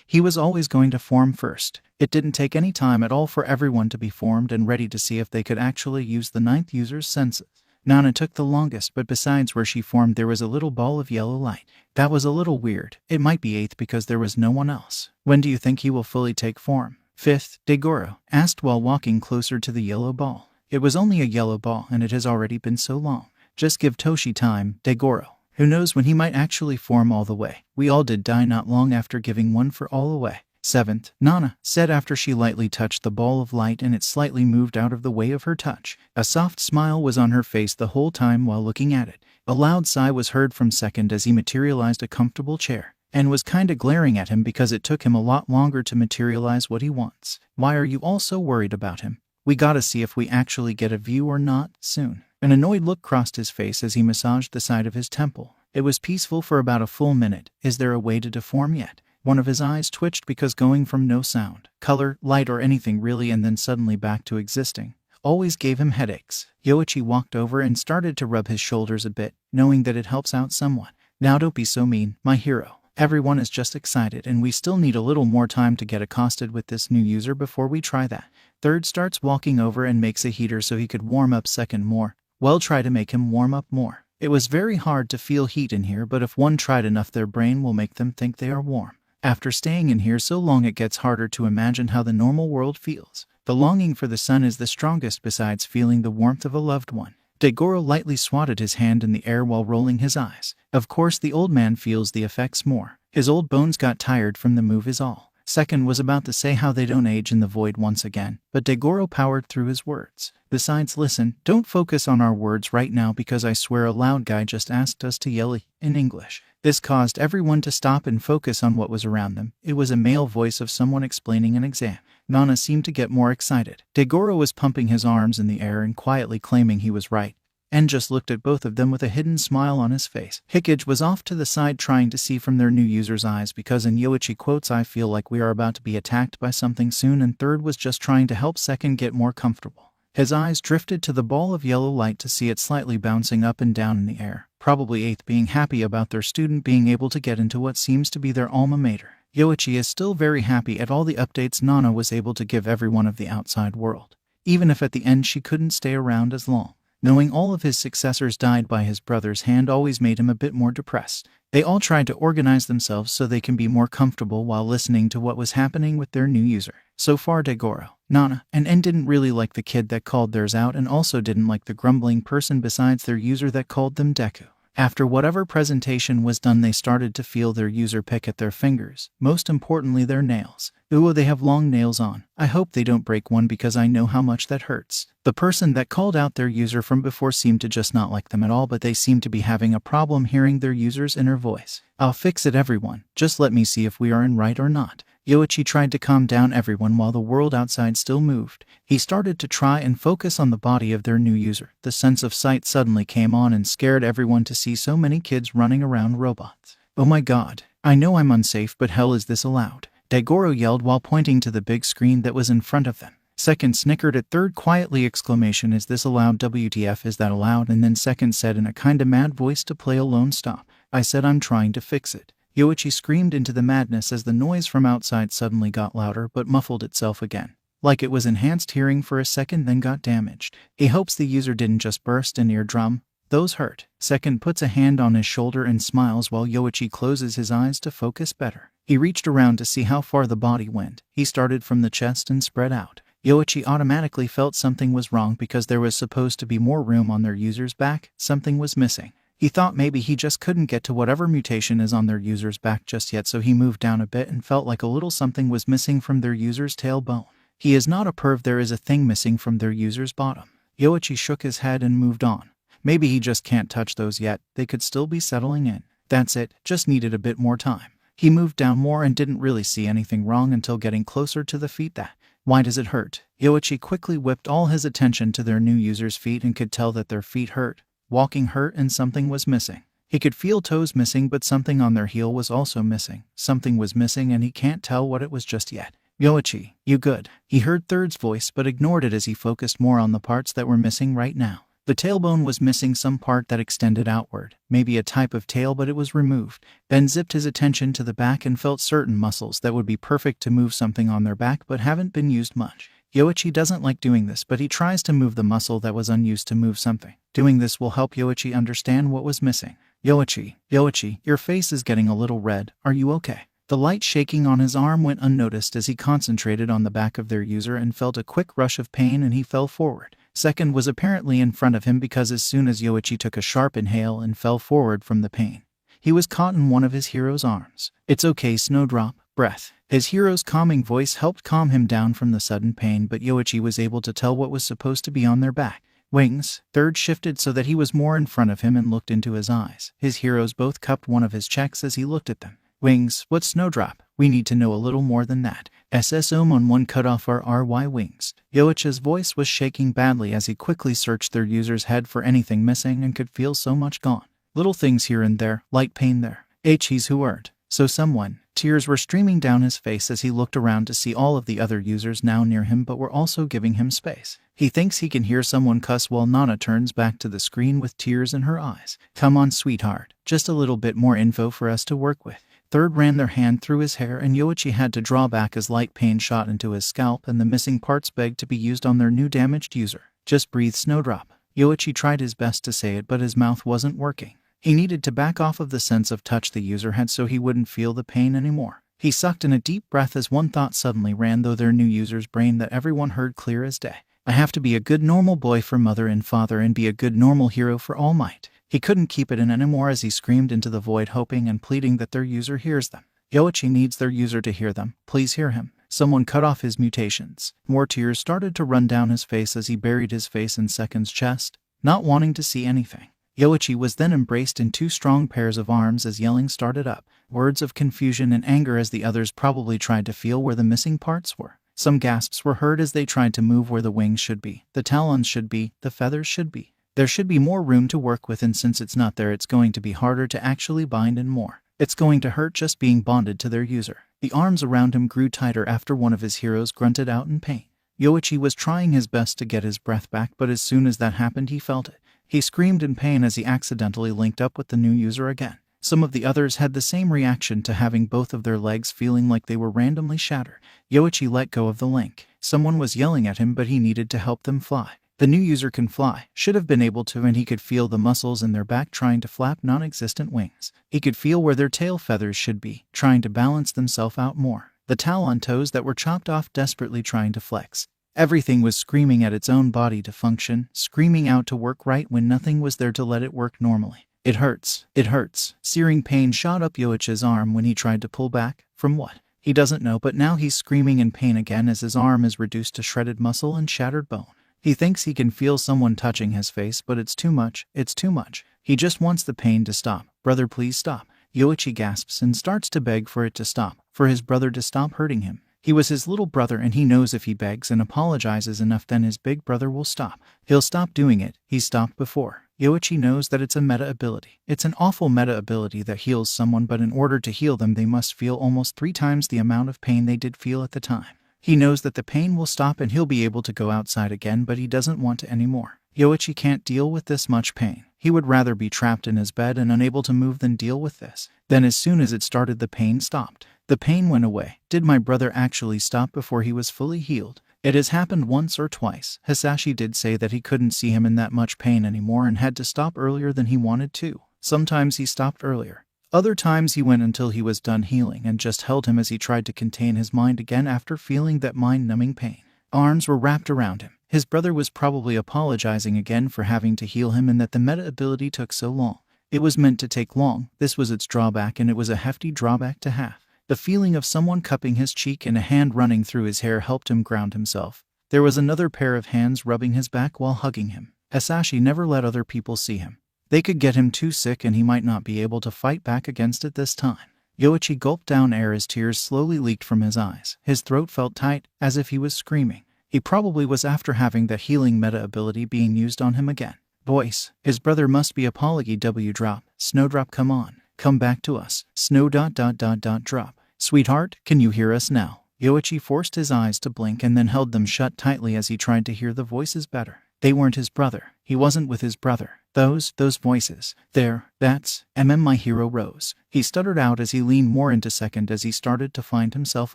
he was always going to form first. It didn't take any time at all for everyone to be formed and ready to see if they could actually use the 9th user's senses. Nana took the longest, but besides where she formed there was a little ball of yellow light. That was a little weird. It might be 8th because there was no one else. When do you think he will fully take form? 5th, Degoro asked while walking closer to the yellow ball. It was only a yellow ball and it has already been so long. Just give Toshi time, Degoro. Who knows when he might actually form all the way. We all did die not long after giving one for all away. 7th, Nana said after she lightly touched the ball of light and it slightly moved out of the way of her touch. A soft smile was on her face the whole time while looking at it. A loud sigh was heard from Second as he materialized a comfortable chair, and was kinda glaring at him because it took him a lot longer to materialize what he wants. Why are you all so worried about him? We gotta see if we actually get a view or not, soon. An annoyed look crossed his face as he massaged the side of his temple. It was peaceful for about a full minute. Is there a way to deform yet? One of his eyes twitched because going from no sound, color, light or anything really and then suddenly back to existing always gave him headaches. Yoichi walked over and started to rub his shoulders a bit, knowing that it helps out somewhat. Now don't be so mean, my hero. Everyone is just excited and we still need a little more time to get accosted with this new user before we try that. Third starts walking over and makes a heater so he could warm up. Second more. Well, try to make him warm up more. It was very hard to feel heat in here, but if one tried enough their brain will make them think they are warm. After staying in here so long it gets harder to imagine how the normal world feels. The longing for the sun is the strongest besides feeling the warmth of a loved one. Degoro lightly swatted his hand in the air while rolling his eyes. Of course the old man feels the effects more. His old bones got tired from the move is all. Second was about to say how they don't age in the void once again, but Degoro powered through his words. Besides, listen, don't focus on our words right now because I swear a loud guy just asked us to yell in English. This caused everyone to stop and focus on what was around them. It was a male voice of someone explaining an exam. Nana seemed to get more excited. Degoro was pumping his arms in the air and quietly claiming he was right, and just looked at both of them with a hidden smile on his face. Hikage was off to the side trying to see from their new user's eyes because in Yoichi quotes I feel like we are about to be attacked by something soon, and third was just trying to help Second get more comfortable. His eyes drifted to the ball of yellow light to see it slightly bouncing up and down in the air, probably 8th being happy about their student being able to get into what seems to be their alma mater. Yoichi is still very happy at all the updates Nana was able to give everyone of the outside world, even if at the end she couldn't stay around as long. Knowing all of his successors died by his brother's hand always made him a bit more depressed. They all tried to organize themselves so they can be more comfortable while listening to what was happening with their new user. So far Degoro, Nana, and En didn't really like the kid that called theirs out and also didn't like the grumbling person besides their user that called them Deku. After whatever presentation was done, they started to feel their user pick at their fingers, most importantly their nails. Ooh, they have long nails on. I hope they don't break one because I know how much that hurts. The person that called out their user from before seemed to just not like them at all, but they seemed to be having a problem hearing their user's inner voice. I'll fix it, everyone. Just let me see if we are in right or not. Yoichi tried to calm down everyone while the world outside still moved. He started to try and focus on the body of their new user. The sense of sight suddenly came on and scared everyone to see so many kids running around robots. Oh my god, I know I'm unsafe, but hell is this allowed? Degoro yelled while pointing to the big screen that was in front of them. Second snickered at third quietly exclamation, is this allowed? WTF, is that allowed? And then second said in a kinda mad voice to play alone, stop. I said I'm trying to fix it. Yoichi screamed into the madness as the noise from outside suddenly got louder but muffled itself again. Like it was enhanced hearing for a second then got damaged. He hopes the user didn't just burst an eardrum. Those hurt. Second puts a hand on his shoulder and smiles while Yoichi closes his eyes to focus better. He reached around to see how far the body went. He started from the chest and spread out. Yoichi automatically felt something was wrong because there was supposed to be more room on their user's back. Something was missing. He thought maybe he just couldn't get to whatever mutation is on their user's back just yet, so he moved down a bit and felt like a little something was missing from their user's tailbone. He is not a perv, there is a thing missing from their user's bottom. Yoichi shook his head and moved on. Maybe he just can't touch those yet, they could still be settling in. That's it, just needed a bit more time. He moved down more and didn't really see anything wrong until getting closer to the feet. Why does it hurt? Yoichi quickly whipped all his attention to their new user's feet and could tell that their feet hurt. Walking hurt and something was missing. He could feel toes missing, but something on their heel was also missing. Something was missing and he can't tell what it was just yet. Yoichi, you good? He heard Third's voice but ignored it as he focused more on the parts that were missing right now. The tailbone was missing some part that extended outward, maybe a type of tail, but it was removed. Ben zipped his attention to the back and felt certain muscles that would be perfect to move something on their back but haven't been used much. Yoichi doesn't like doing this, but he tries to move the muscle that was unused to move something. Doing this will help Yoichi understand what was missing. Yoichi, your face is getting a little red. Are you okay? The light shaking on his arm went unnoticed as he concentrated on the back of their user and felt a quick rush of pain and he fell forward. Second was apparently in front of him because as soon as Yoichi took a sharp inhale and fell forward from the pain, he was caught in one of his hero's arms. It's okay, Snowdrop. Breath. His hero's calming voice helped calm him down from the sudden pain, but Yoichi was able to tell what was supposed to be on their back. Wings. Third shifted so that he was more in front of him and looked into his eyes. His heroes both cupped one of his checks as he looked at them. Wings. What's Snowdrop? We need to know a little more than that. SSOM one cut off our RY wings. Yoichi's voice was shaking badly as he quickly searched their user's head for anything missing and could feel so much gone. Little things here and there, light pain there. He's who hurt. So someone. Tears were streaming down his face as he looked around to see all of the other users now near him but were also giving him space. He thinks he can hear someone cuss while Nana turns back to the screen with tears in her eyes. Come on, sweetheart. Just a little bit more info for us to work with. Third ran their hand through his hair and Yoichi had to draw back as light pain shot into his scalp and the missing parts begged to be used on their new damaged user. Just breathe, Snowdrop. Yoichi tried his best to say it but his mouth wasn't working. He needed to back off of the sense of touch the user had so he wouldn't feel the pain anymore. He sucked in a deep breath as one thought suddenly ran through their new user's brain that everyone heard clear as day. I have to be a good normal boy for mother and father and be a good normal hero for All Might. He couldn't keep it in anymore as he screamed into the void, hoping and pleading that their user hears them. Yoichi needs their user to hear them. Please hear him. Someone cut off his mutations. More tears started to run down his face as he buried his face in Second's chest, not wanting to see anything. Yoichi was then embraced in two strong pairs of arms as yelling started up. Words of confusion and anger as the others probably tried to feel where the missing parts were. Some gasps were heard as they tried to move where the wings should be, the talons should be, the feathers should be. There should be more room to work with, and since it's not there, it's going to be harder to actually bind and more. It's going to hurt just being bonded to their user. The arms around him grew tighter after one of his heroes grunted out in pain. Yoichi was trying his best to get his breath back, but as soon as that happened, he felt it. He screamed in pain as he accidentally linked up with the new user again. Some of the others had the same reaction to having both of their legs feeling like they were randomly shattered. Yoichi let go of the link. Someone was yelling at him, but he needed to help them fly. The new user can fly, should have been able to, and he could feel the muscles in their back trying to flap non-existent wings. He could feel where their tail feathers should be, trying to balance themselves out more. The talon toes that were chopped off desperately trying to flex. Everything was screaming at its own body to function, screaming out to work right when nothing was there to let it work normally. It hurts. It hurts. Searing pain shot up Yoichi's arm when he tried to pull back. From what? He doesn't know, but now he's screaming in pain again as his arm is reduced to shredded muscle and shattered bone. He thinks he can feel someone touching his face, but it's too much. It's too much. He just wants the pain to stop. Brother, please stop. Yoichi gasps and starts to beg for it to stop, for his brother to stop hurting him. He was his little brother, and he knows if he begs and apologizes enough, then his big brother will stop. He'll stop doing it. He stopped before. Yoichi knows that it's a meta ability. It's an awful meta ability that heals someone, but in order to heal them, they must feel almost 3 times the amount of pain they did feel at the time. He knows that the pain will stop and he'll be able to go outside again, but he doesn't want to anymore. Yoichi can't deal with this much pain. He would rather be trapped in his bed and unable to move than deal with this. Then as soon as it started, the pain stopped. The pain went away. Did my brother actually stop before he was fully healed? It has happened once or twice. Hisashi did say that he couldn't see him in that much pain anymore and had to stop earlier than he wanted to. Sometimes he stopped earlier. Other times he went until he was done healing and just held him as he tried to contain his mind again after feeling that mind-numbing pain. Arms were wrapped around him. His brother was probably apologizing again for having to heal him and that the meta ability took so long. It was meant to take long. This was its drawback, and it was a hefty drawback to have. The feeling of someone cupping his cheek and a hand running through his hair helped him ground himself. There was another pair of hands rubbing his back while hugging him. Hisashi never let other people see him. They could get him too sick and he might not be able to fight back against it this time. Yoichi gulped down air as tears slowly leaked from his eyes. His throat felt tight, as if he was screaming. He probably was after having that healing meta ability being used on him again. Voice. His brother must be apology. W drop. Snowdrop, come on. Come back to us. Snow ... drop. Sweetheart, can you hear us now? Yoichi forced his eyes to blink and then held them shut tightly as he tried to hear the voices better. They weren't his brother. He wasn't with his brother. Those voices. That's my hero Rose. He stuttered out as he leaned more into second as he started to find himself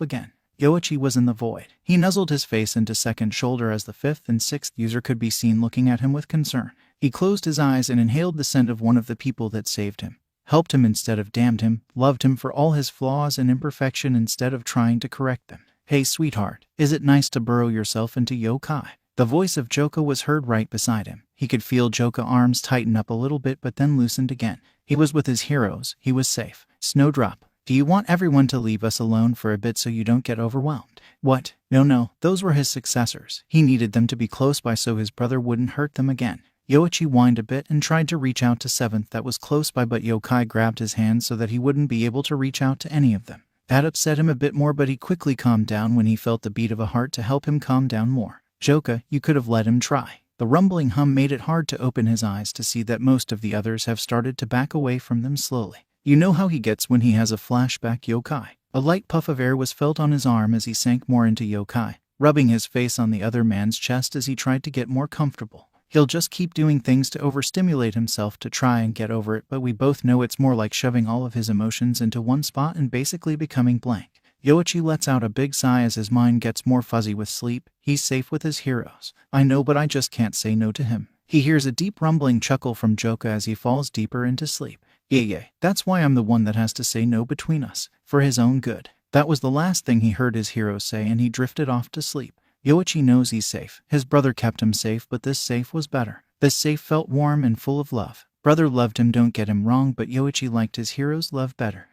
again. Yoichi was in the void. He nuzzled his face into second shoulder as the 5th and 6th user could be seen looking at him with concern. He closed his eyes and inhaled the scent of one of the people that saved him, helped him instead of damned him, loved him for all his flaws and imperfection instead of trying to correct them. Hey sweetheart, is it nice to burrow yourself into yokai? The voice of Joka was heard right beside him. He could feel Joka's arms tighten up a little bit but then loosened again. He was with his heroes. He was safe. Snowdrop, do you want everyone to leave us alone for a bit so you don't get overwhelmed? What? No, those were his successors. He needed them to be close by so his brother wouldn't hurt them again. Yoichi whined a bit and tried to reach out to 7th that was close by, but Yokai grabbed his hand so that he wouldn't be able to reach out to any of them. That upset him a bit more, but he quickly calmed down when he felt the beat of a heart to help him calm down more. Joka, you could have let him try. The rumbling hum made it hard to open his eyes to see that most of the others have started to back away from them slowly. You know how he gets when he has a flashback, Yokai. A light puff of air was felt on his arm as he sank more into Yokai, rubbing his face on the other man's chest as he tried to get more comfortable. He'll just keep doing things to overstimulate himself to try and get over it, but we both know it's more like shoving all of his emotions into one spot and basically becoming blank. Yoichi lets out a big sigh as his mind gets more fuzzy with sleep. He's safe with his heroes. I know, but I just can't say no to him. He hears a deep rumbling chuckle from Joka as he falls deeper into sleep. Yeah, that's why I'm the one that has to say no between us. For his own good. That was the last thing he heard his hero say, and he drifted off to sleep. Yoichi knows he's safe. His brother kept him safe, but this safe was better. This safe felt warm and full of love. Brother loved him, don't get him wrong, but Yoichi liked his hero's love better.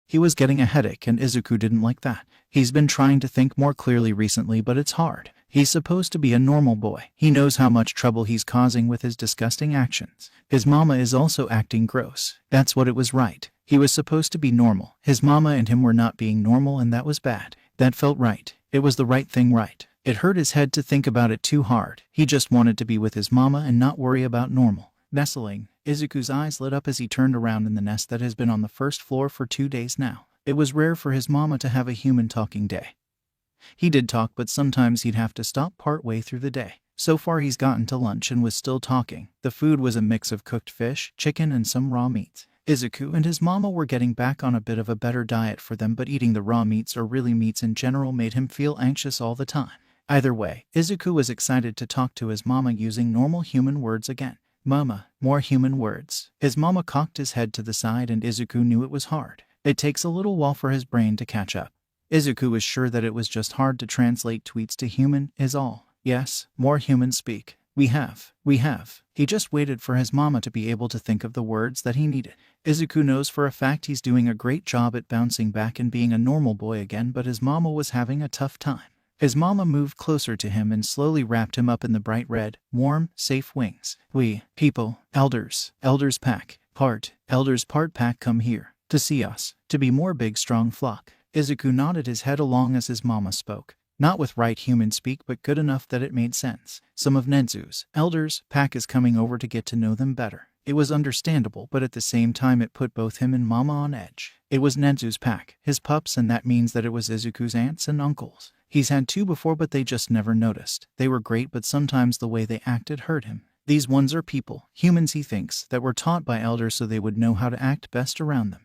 He was getting a headache, and Izuku didn't like that. He's been trying to think more clearly recently, but it's hard. He's supposed to be a normal boy. He knows how much trouble he's causing with his disgusting actions. His mama is also acting gross. That's what it was right. He was supposed to be normal. His mama and him were not being normal, and that was bad. That felt right. It was the right thing, right? It hurt his head to think about it too hard. He just wanted to be with his mama and not worry about normal. Nestling. Izuku's eyes lit up as he turned around in the nest that has been on the first floor for 2 days now. It was rare for his mama to have a human talking day. He did talk, but sometimes he'd have to stop part way through the day. So far he's gotten to lunch and was still talking. The food was a mix of cooked fish, chicken, and some raw meats. Izuku and his mama were getting back on a bit of a better diet for them, but eating the raw meats or really meats in general made him feel anxious all the time. Either way, Izuku was excited to talk to his mama using normal human words again. Mama, more human words. His mama cocked his head to the side and Izuku knew it was hard. It takes a little while for his brain to catch up. Izuku was sure that it was just hard to translate tweets to human, is all. Yes, more human speak. We have. He just waited for his mama to be able to think of the words that he needed. Izuku knows for a fact he's doing a great job at bouncing back and being a normal boy again, but his mama was having a tough time. His mama moved closer to him and slowly wrapped him up in the bright red, warm, safe wings. We, people, elders pack, elders part pack come here, to see us, to be more big strong flock. Izuku nodded his head along as his mama spoke. Not with right human speak, but good enough that it made sense. Some of Nezu's elders pack is coming over to get to know them better. It was understandable, but at the same time it put both him and mama on edge. It was Nezu's pack, his pups, and that means that it was Izuku's aunts and uncles. He's had 2 before, but they just never noticed. They were great, but sometimes the way they acted hurt him. These ones are people, humans he thinks, that were taught by elders so they would know how to act best around them.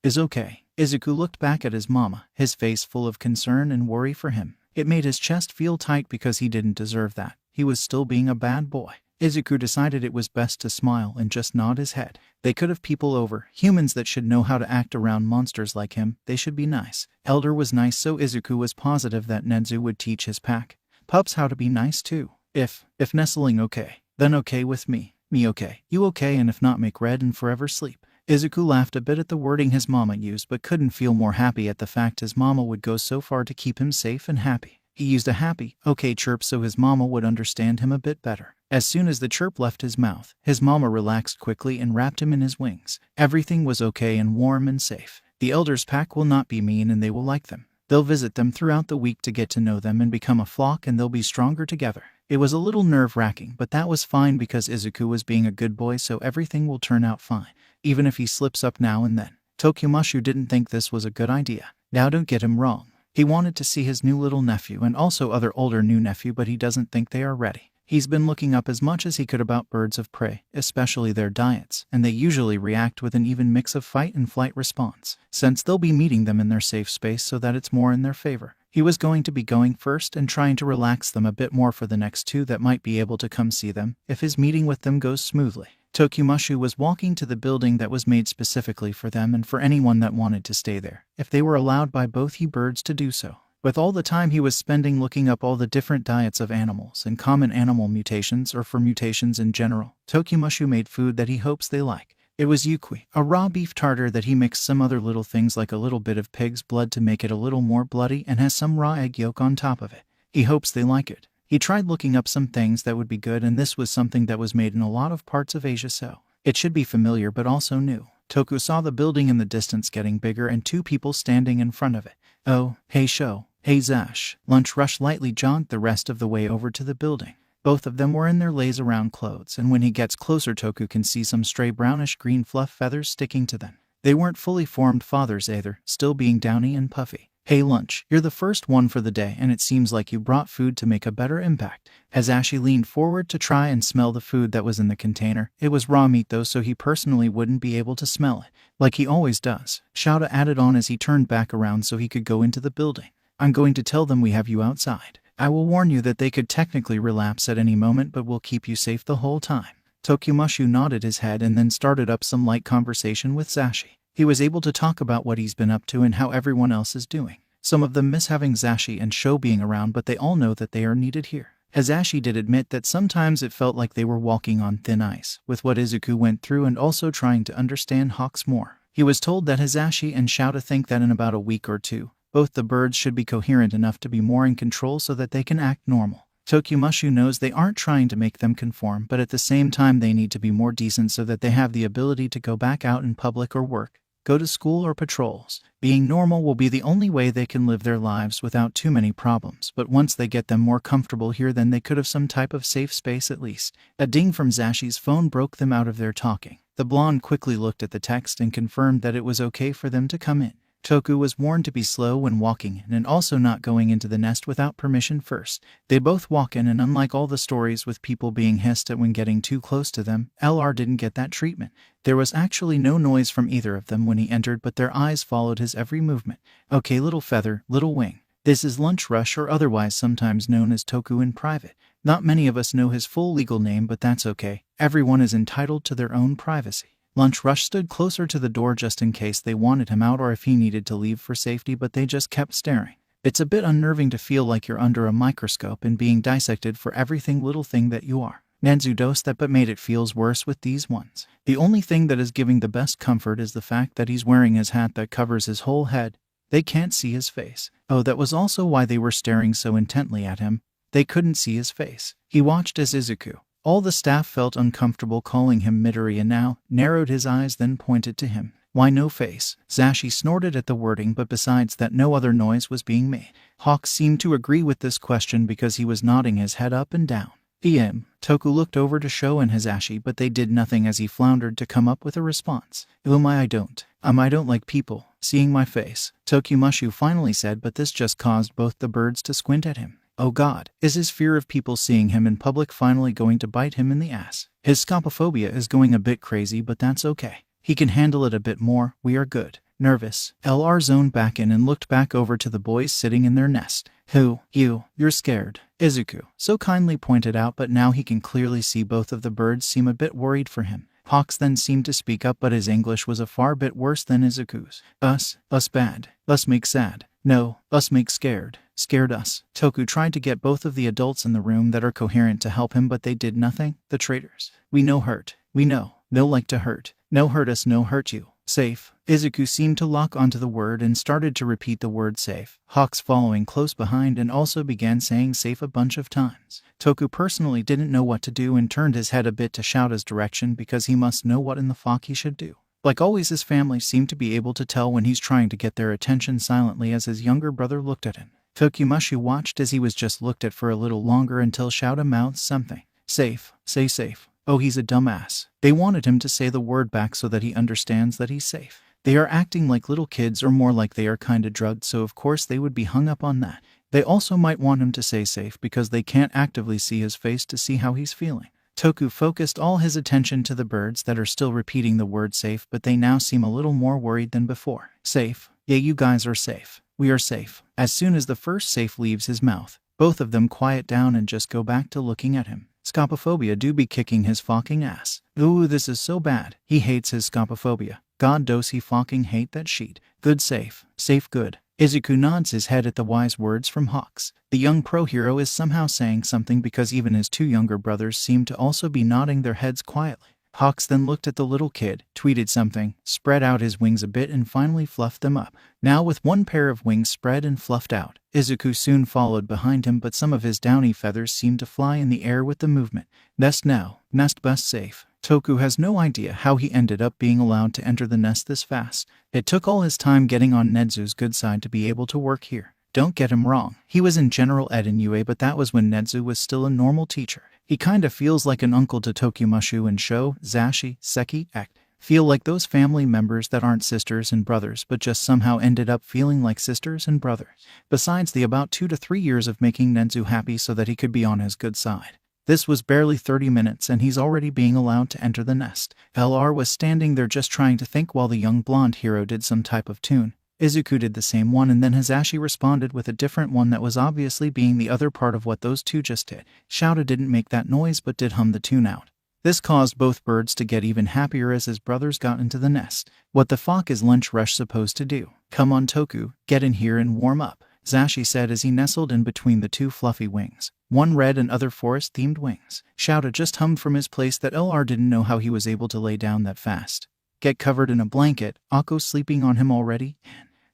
Is okay. Izuku looked back at his mama, his face full of concern and worry for him. It made his chest feel tight because he didn't deserve that. He was still being a bad boy. Izuku decided it was best to smile and just nod his head. They could have people over, humans that should know how to act around monsters like him. They should be nice. Elder was nice, so Izuku was positive that Nezu would teach his pack pups how to be nice too. If nestling okay, then okay with me. Me okay, you okay, and if not, make red and forever sleep. Izuku laughed a bit at the wording his mama used, but couldn't feel more happy at the fact his mama would go so far to keep him safe and happy. He used a happy, okay chirp so his mama would understand him a bit better. As soon as the chirp left his mouth, his mama relaxed quickly and wrapped him in his wings. Everything was okay and warm and safe. The elders pack will not be mean and they will like them. They'll visit them throughout the week to get to know them and become a flock, and they'll be stronger together. It was a little nerve-wracking, but that was fine because Izuku was being a good boy, so everything will turn out fine, even if he slips up now and then. Tokumashu didn't think this was a good idea. Now don't get him wrong. He wanted to see his new little nephew and also other older new nephew, but he doesn't think they are ready. He's been looking up as much as he could about birds of prey, especially their diets, and they usually react with an even mix of fight and flight response, since they'll be meeting them in their safe space so that it's more in their favor. He was going to be going first and trying to relax them a bit more for the next 2 that might be able to come see them, if his meeting with them goes smoothly. Tokumashu was walking to the building that was made specifically for them and for anyone that wanted to stay there, if they were allowed by both he birds to do so. With all the time he was spending looking up all the different diets of animals and common animal mutations, or for mutations in general, Tokumashu made food that he hopes they like. It was yukui, a raw beef tartar that he mixed some other little things like a little bit of pig's blood to make it a little more bloody, and has some raw egg yolk on top of it. He hopes they like it. He tried looking up some things that would be good, and this was something that was made in a lot of parts of Asia, so it should be familiar but also new. Toku saw the building in the distance getting bigger and 2 people standing in front of it. Oh, hey Sho. Hey Zash. Lunch Rush lightly jogged the rest of the way over to the building. Both of them were in their lays-around clothes, and when he gets closer Toku can see some stray brownish-green fluff feathers sticking to them. They weren't fully formed feathers either, still being downy and puffy. Hey Lunch, you're the first one for the day, and it seems like you brought food to make a better impact. As Ashi leaned forward to try and smell the food that was in the container, it was raw meat though, so he personally wouldn't be able to smell it, like he always does. Shouta added on as he turned back around so he could go into the building. I'm going to tell them we have you outside. I will warn you that they could technically relapse at any moment, but we'll keep you safe the whole time. Tokumashu nodded his head and then started up some light conversation with Zashi. He was able to talk about what he's been up to and how everyone else is doing. Some of them miss having Zashi and Sho being around, but they all know that they are needed here. Hazashi did admit that sometimes it felt like they were walking on thin ice, with what Izuku went through and also trying to understand Hawks more. He was told that Hazashi and Shouta think that in about a week or 2, both the birds should be coherent enough to be more in control so that they can act normal. Tokumashu knows they aren't trying to make them conform, but at the same time they need to be more decent so that they have the ability to go back out in public or work, go to school or patrols. Being normal will be the only way they can live their lives without too many problems, but once they get them more comfortable here, then they could have some type of safe space at least. A ding from Zashi's phone broke them out of their talking. The blonde quickly looked at the text and confirmed that it was okay for them to come in. Toku was warned to be slow when walking in and also not going into the nest without permission first. They both walk in, and unlike all the stories with people being hissed at when getting too close to them, LR didn't get that treatment. There was actually no noise from either of them when he entered, but their eyes followed his every movement. Okay, little feather, little wing. This is Lunch Rush, or otherwise sometimes known as Toku in private. Not many of us know his full legal name, but that's okay. Everyone is entitled to their own privacy. Lunch Rush stood closer to the door just in case they wanted him out or if he needed to leave for safety, but they just kept staring. It's a bit unnerving to feel like you're under a microscope and being dissected for everything little thing that you are. Nedzu dosed that, but made it feels worse with these ones. The only thing that is giving the best comfort is the fact that he's wearing his hat that covers his whole head. They can't see his face. Oh, that was also why they were staring so intently at him. They couldn't see his face. He watched as Izuku. All the staff felt uncomfortable calling him Midori and now narrowed his eyes, then pointed to him. Why no face? Zashi snorted at the wording, but besides that no other noise was being made. Hawks seemed to agree with this question because he was nodding his head up and down. Toku looked over to Sho and Hisashi, but they did nothing as he floundered to come up with a response. I don't like people seeing my face, Tokumushu finally said, but this just caused both the birds to squint at him. Oh god, is his fear of people seeing him in public finally going to bite him in the ass? His scopophobia is going a bit crazy, but that's okay. He can handle it a bit more. We are good. Nervous, LR zoned back in and looked back over to the boys sitting in their nest. You're scared, Izuku so kindly pointed out, but now he can clearly see both of the birds seem a bit worried for him. Hawks then seemed to speak up, but his English was a far bit worse than Izuku's. Us bad. Us make sad. No, us make scared. Scared us. Toku tried to get both of the adults in the room that are coherent to help him, but they did nothing. The traitors. We know hurt. We know. No like to hurt. No hurt us, no hurt you. Safe. Izuku seemed to lock onto the word and started to repeat the word safe. Hawks following close behind and also began saying safe a bunch of times. Toku personally didn't know what to do and turned his head a bit to shout his direction because he must know what in the fuck he should do. Like always, his family seemed to be able to tell when he's trying to get their attention silently as his younger brother looked at him. Tokumushu watched as he was just looked at for a little longer until Shouta mouthed something. Safe. Say safe. Oh, he's a dumbass. They wanted him to say the word back so that he understands that he's safe. They are acting like little kids, or more like they are kinda drugged, so of course they would be hung up on that. They also might want him to say safe because they can't actively see his face to see how he's feeling. Toku focused all his attention to the birds that are still repeating the word safe, but they now seem a little more worried than before. Safe. Yeah, you guys are safe. We are safe. As soon as the first safe leaves his mouth, both of them quiet down and just go back to looking at him. Scopophobia do be kicking his fucking ass. Ooh, this is so bad. He hates his scopophobia. God does he fucking hate that sheet. Good safe. Safe good. Izuku nods his head at the wise words from Hawks. The young pro-hero is somehow saying something because even his two younger brothers seem to also be nodding their heads quietly. Hawks then looked at the little kid, tweeted something, spread out his wings a bit and finally fluffed them up. Now with one pair of wings spread and fluffed out, Izuku soon followed behind him, but some of his downy feathers seemed to fly in the air with the movement. Nest now. Nest bus safe. Toku has no idea how he ended up being allowed to enter the nest this fast. It took all his time getting on Nedzu's good side to be able to work here. Don't get him wrong, he was in general ed in UA, but that was when Nedzu was still a normal teacher. He kinda feels like an uncle to Tokumushu and Sho, Zashi, Seki, Act. Feel like those family members that aren't sisters and brothers but just somehow ended up feeling like sisters and brothers. Besides the about 2 to 3 years of making Nedzu happy so that he could be on his good side. This was barely 30 minutes and he's already being allowed to enter the nest. LR was standing there just trying to think while the young blonde hero did some type of tune. Izuku did the same one and then Hisashi responded with a different one that was obviously being the other part of what those two just did. Shouta didn't make that noise but did hum the tune out. This caused both birds to get even happier as his brothers got into the nest. What the fuck is Lunch Rush supposed to do? Come on Toku, get in here and warm up, Zashi said as he nestled in between the two fluffy wings. One red and other forest-themed wings. Shouta just hummed from his place that LR didn't know how he was able to lay down that fast. Get covered in a blanket, Akko sleeping on him already?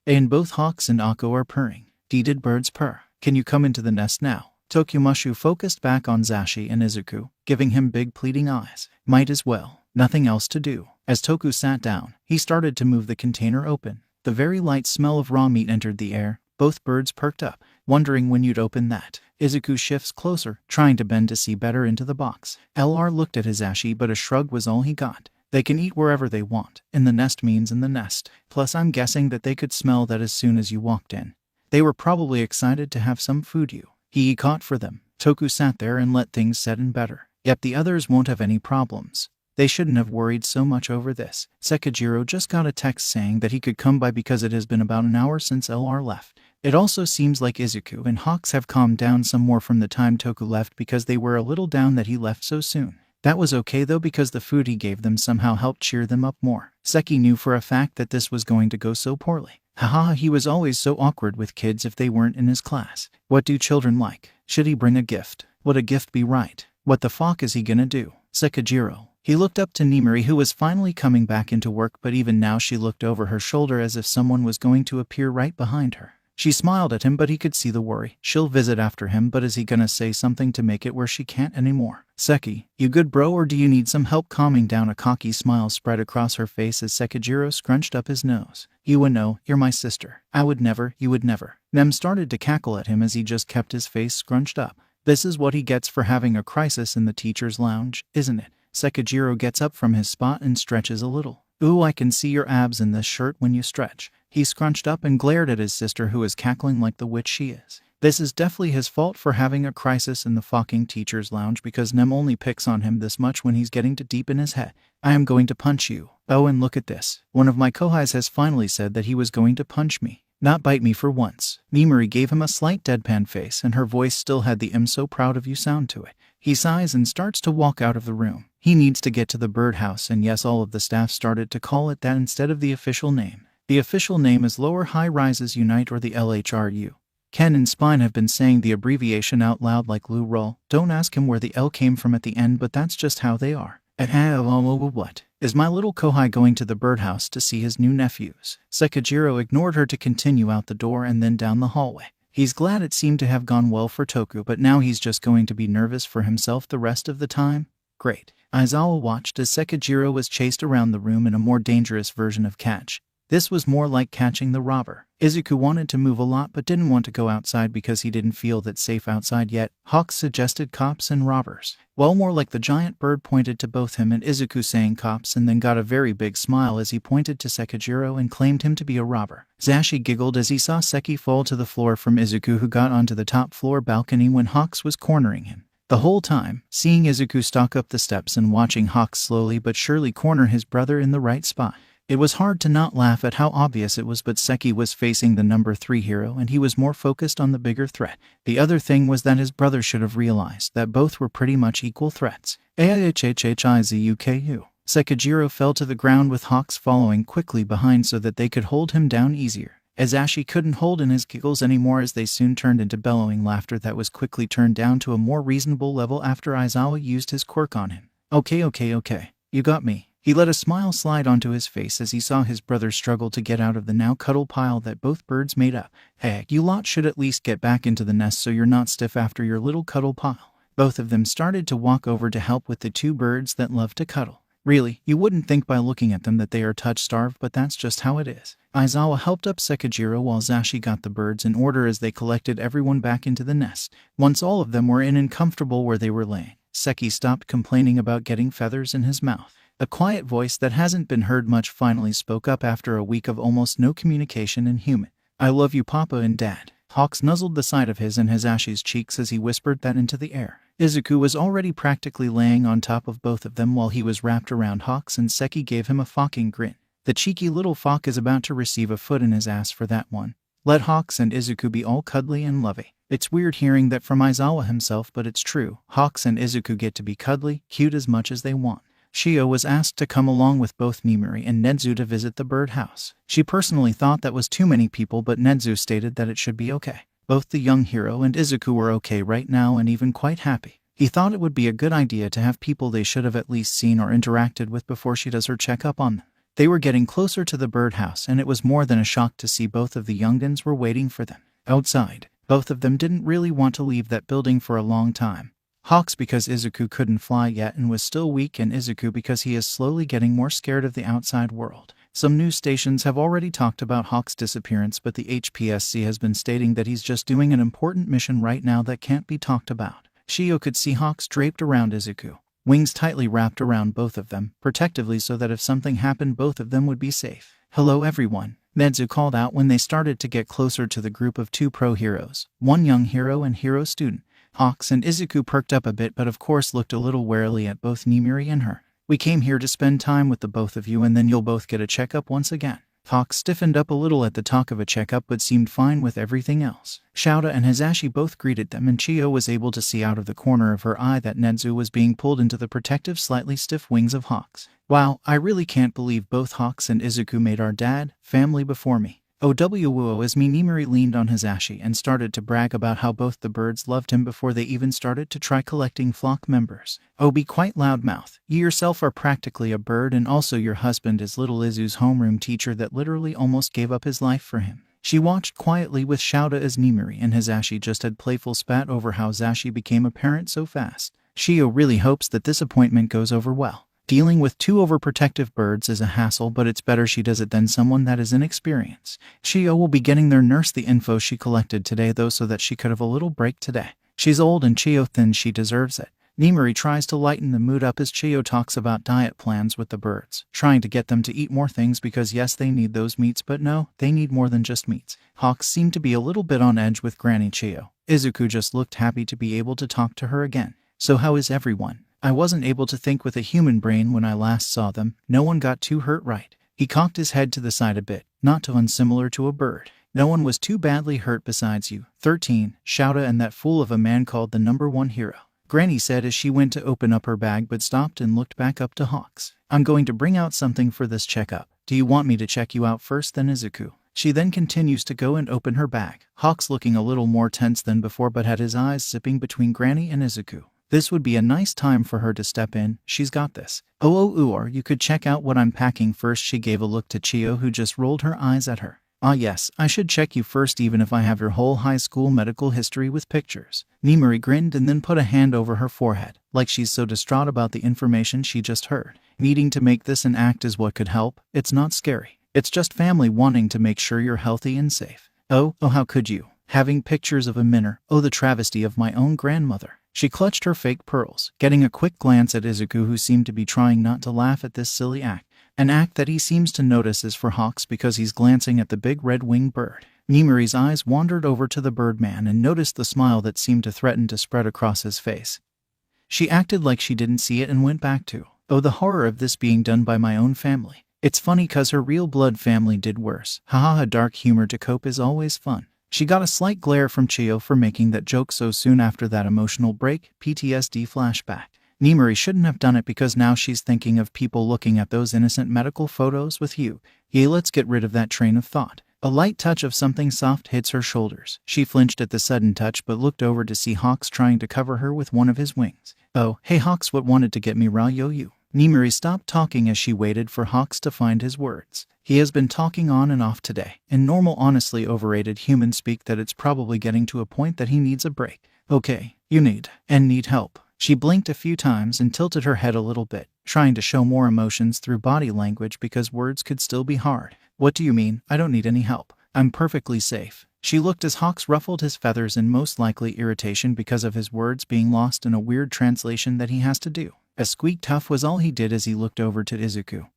And both Hawks and Akko are purring. Did birds purr? Can you come into the nest now? Tokumushu focused back on Zashi and Izuku, giving him big pleading eyes. Might as well. Nothing else to do. As Toku sat down, he started to move the container open. The very light smell of raw meat entered the air. Both birds perked up, wondering when you'd open that. Izuku shifts closer, trying to bend to see better into the box. LR looked at Hisashi, but a shrug was all he got. They can eat wherever they want. In the nest means in the nest. Plus I'm guessing that they could smell that as soon as you walked in. They were probably excited to have some food he caught for them. Toku sat there and let things set in better. Yep, the others won't have any problems. They shouldn't have worried so much over this. Sekijiro just got a text saying that he could come by because it has been about an hour since LR left. It also seems like Izuku and Hawks have calmed down some more from the time Toku left because they were a little down that he left so soon. That was okay though because the food he gave them somehow helped cheer them up more. Seki knew for a fact that this was going to go so poorly. Haha, he was always so awkward with kids if they weren't in his class. What do children like? Should he bring a gift? Would a gift be right? What the fuck is he gonna do? Sekijiro. He looked up to Nimari, who was finally coming back into work, but even now she looked over her shoulder as if someone was going to appear right behind her. She smiled at him, but he could see the worry. She'll visit after him, but is he gonna say something to make it where she can't anymore? Seki, you good bro, or do you need some help calming down? A cocky smile spread across her face as Sekijiro scrunched up his nose. You would know, you're my sister. I would never, you would never. Nem started to cackle at him as he just kept his face scrunched up. This is what he gets for having a crisis in the teacher's lounge, isn't it? Sekijiro gets up from his spot and stretches a little. Ooh, I can see your abs in this shirt when you stretch. He scrunched up and glared at his sister, who is cackling like the witch she is. This is definitely his fault for having a crisis in the fucking teacher's lounge, because Nem only picks on him this much when he's getting too deep in his head. I am going to punch you. Oh, and look at this. One of my kohais has finally said that he was going to punch me. Not bite me for once. Nimari gave him a slight deadpan face, and her voice still had the "I'm so proud of you" sound to it. He sighs and starts to walk out of the room. He needs to get to the birdhouse, and yes, all of the staff started to call it that instead of the official name. The official name is Lower High Rises Unite, or the LHRU. Ken and Spine have been saying the abbreviation out loud like Lou Roll. Don't ask him where the L came from at the end, but that's just how they are. What? Is my little kohai going to the birdhouse to see his new nephews? Sekijiro ignored her to continue out the door and then down the hallway. He's glad it seemed to have gone well for Toku, but now he's just going to be nervous for himself the rest of the time? Great. Aizawa watched as Sekijiro was chased around the room in a more dangerous version of catch. This was more like catching the robber. Izuku wanted to move a lot but didn't want to go outside because he didn't feel that safe outside yet. Hawks suggested cops and robbers. Well, more like the giant bird pointed to both him and Izuku, saying cops, and then got a very big smile as he pointed to Sekijiro and claimed him to be a robber. Zashi giggled as he saw Seki fall to the floor from Izuku, who got onto the top floor balcony when Hawks was cornering him. The whole time, seeing Izuku stalk up the steps and watching Hawks slowly but surely corner his brother in the right spot. It was hard to not laugh at how obvious it was, but Seki was facing the number 3 hero and he was more focused on the bigger threat. The other thing was that his brother should have realized that both were pretty much equal threats. Izuku. Sekijiro fell to the ground with Hawks following quickly behind so that they could hold him down easier. Azashi couldn't hold in his giggles anymore as they soon turned into bellowing laughter that was quickly turned down to a more reasonable level after Aizawa used his quirk on him. Okay. You got me. He let a smile slide onto his face as he saw his brother struggle to get out of the now cuddle pile that both birds made up. Hey, you lot should at least get back into the nest so you're not stiff after your little cuddle pile. Both of them started to walk over to help with the two birds that love to cuddle. Really, you wouldn't think by looking at them that they are touch-starved, but that's just how it is. Aizawa helped up Sekijiro while Zashi got the birds in order as they collected everyone back into the nest. Once all of them were in and comfortable where they were laying, Seki stopped complaining about getting feathers in his mouth. A quiet voice that hasn't been heard much finally spoke up after a week of almost no communication in human. I love you, Papa and Dad. Hawks nuzzled the side of his and Hazashi's cheeks as he whispered that into the air. Izuku was already practically laying on top of both of them while he was wrapped around Hawks, and Seki gave him a fucking grin. The cheeky little fuck is about to receive a foot in his ass for that one. Let Hawks and Izuku be all cuddly and lovey. It's weird hearing that from Aizawa himself, but it's true. Hawks and Izuku get to be cuddly, cute as much as they want. Shio was asked to come along with both Nimari and Nedzu to visit the birdhouse. She personally thought that was too many people, but Nedzu stated that it should be okay. Both the young hero and Izuku were okay right now and even quite happy. He thought it would be a good idea to have people they should have at least seen or interacted with before she does her checkup on them. They were getting closer to the birdhouse, and it was more than a shock to see both of the youngins were waiting for them. Outside, both of them didn't really want to leave that building for a long time. Hawks because Izuku couldn't fly yet and was still weak, and Izuku because he is slowly getting more scared of the outside world. Some news stations have already talked about Hawks' disappearance, but the HPSC has been stating that he's just doing an important mission right now that can't be talked about. Shio could see Hawks draped around Izuku, wings tightly wrapped around both of them, protectively so that if something happened both of them would be safe. Hello everyone, Nedzu called out when they started to get closer to the group of 2 pro heroes, 1 young hero and hero student. Hawks and Izuku perked up a bit, but of course looked a little warily at both Nimari and her. We came here to spend time with the both of you, and then you'll both get a checkup once again. Hawks stiffened up a little at the talk of a checkup but seemed fine with everything else. Shouta and Hisashi both greeted them, and Chiyo was able to see out of the corner of her eye that Nezu was being pulled into the protective, slightly stiff wings of Hawks. Wow, I really can't believe both Hawks and Izuku made our family before me. OWO as Minimori leaned on Hisashi and started to brag about how both the birds loved him before they even started to try collecting flock members. Oh, be quite loudmouth. You yourself are practically a bird, and also your husband is little Izu's homeroom teacher that literally almost gave up his life for him. She watched quietly with Shouta as Nimuri and Hisashi just had playful spat over how Zashi became a parent so fast. Shio really hopes that this appointment goes over well. Dealing with two overprotective birds is a hassle, but it's better she does it than someone that is inexperienced. Shio will be getting their nurse the info she collected today though, so that she could have a little break today. She's old and Chiyo thin, she deserves it. Nimuri tries to lighten the mood up as Chiyo talks about diet plans with the birds, trying to get them to eat more things because yes, they need those meats, but no, they need more than just meats. Hawks seemed to be a little bit on edge with Granny Chiyo. Izuku just looked happy to be able to talk to her again. So how is everyone? I wasn't able to think with a human brain when I last saw them. No one got too hurt, right? He cocked his head to the side a bit, not too unsimilar to a bird. No one was too badly hurt besides you, 13, Shouta and that fool of a man called the #1 hero. Granny said as she went to open up her bag but stopped and looked back up to Hawks. I'm going to bring out something for this checkup. Do you want me to check you out first then, Izuku? She then continues to go and open her bag. Hawks looking a little more tense than before but had his eyes zipping between Granny and Izuku. This would be a nice time for her to step in. She's got this. Or you could check out what I'm packing first. She gave a look to Chiyo, who just rolled her eyes at her. Ah yes, I should check you first even if I have your whole high school medical history with pictures. Nimuri grinned and then put a hand over her forehead, like she's so distraught about the information she just heard. Needing to make this an act is what could help. It's not scary. It's just family wanting to make sure you're healthy and safe. Oh, how could you? Having pictures of a minor. Oh, the travesty of my own grandmother. She clutched her fake pearls, getting a quick glance at Izuku, who seemed to be trying not to laugh at this silly act. An act that he seems to notice is for Hawks because he's glancing at the big red-winged bird. Nimuri's eyes wandered over to the birdman and noticed the smile that seemed to threaten to spread across his face. She acted like she didn't see it and went back to, oh, the horror of this being done by my own family. It's funny cause her real blood family did worse. Haha, dark humor to cope is always fun. She got a slight glare from Chiyo for making that joke so soon after that emotional break. PTSD flashback. Nimuri shouldn't have done it because now she's thinking of people looking at those innocent medical photos with you. Yay, let's get rid of that train of thought. A light touch of something soft hits her shoulders. She flinched at the sudden touch but looked over to see Hawks trying to cover her with one of his wings. Oh, hey Hawks, what wanted to get me you? Nimuri stopped talking as she waited for Hawks to find his words. He has been talking on and off today. In normal, honestly overrated human speak that it's probably getting to a point that he needs a break. Okay, you need help. She blinked a few times and tilted her head a little bit, trying to show more emotions through body language because words could still be hard. What do you mean? I don't need any help. I'm perfectly safe. She looked as Hawks ruffled his feathers in most likely irritation because of his words being lost in a weird translation that he has to do. A squeak tough was all he did as he looked over to Izuku.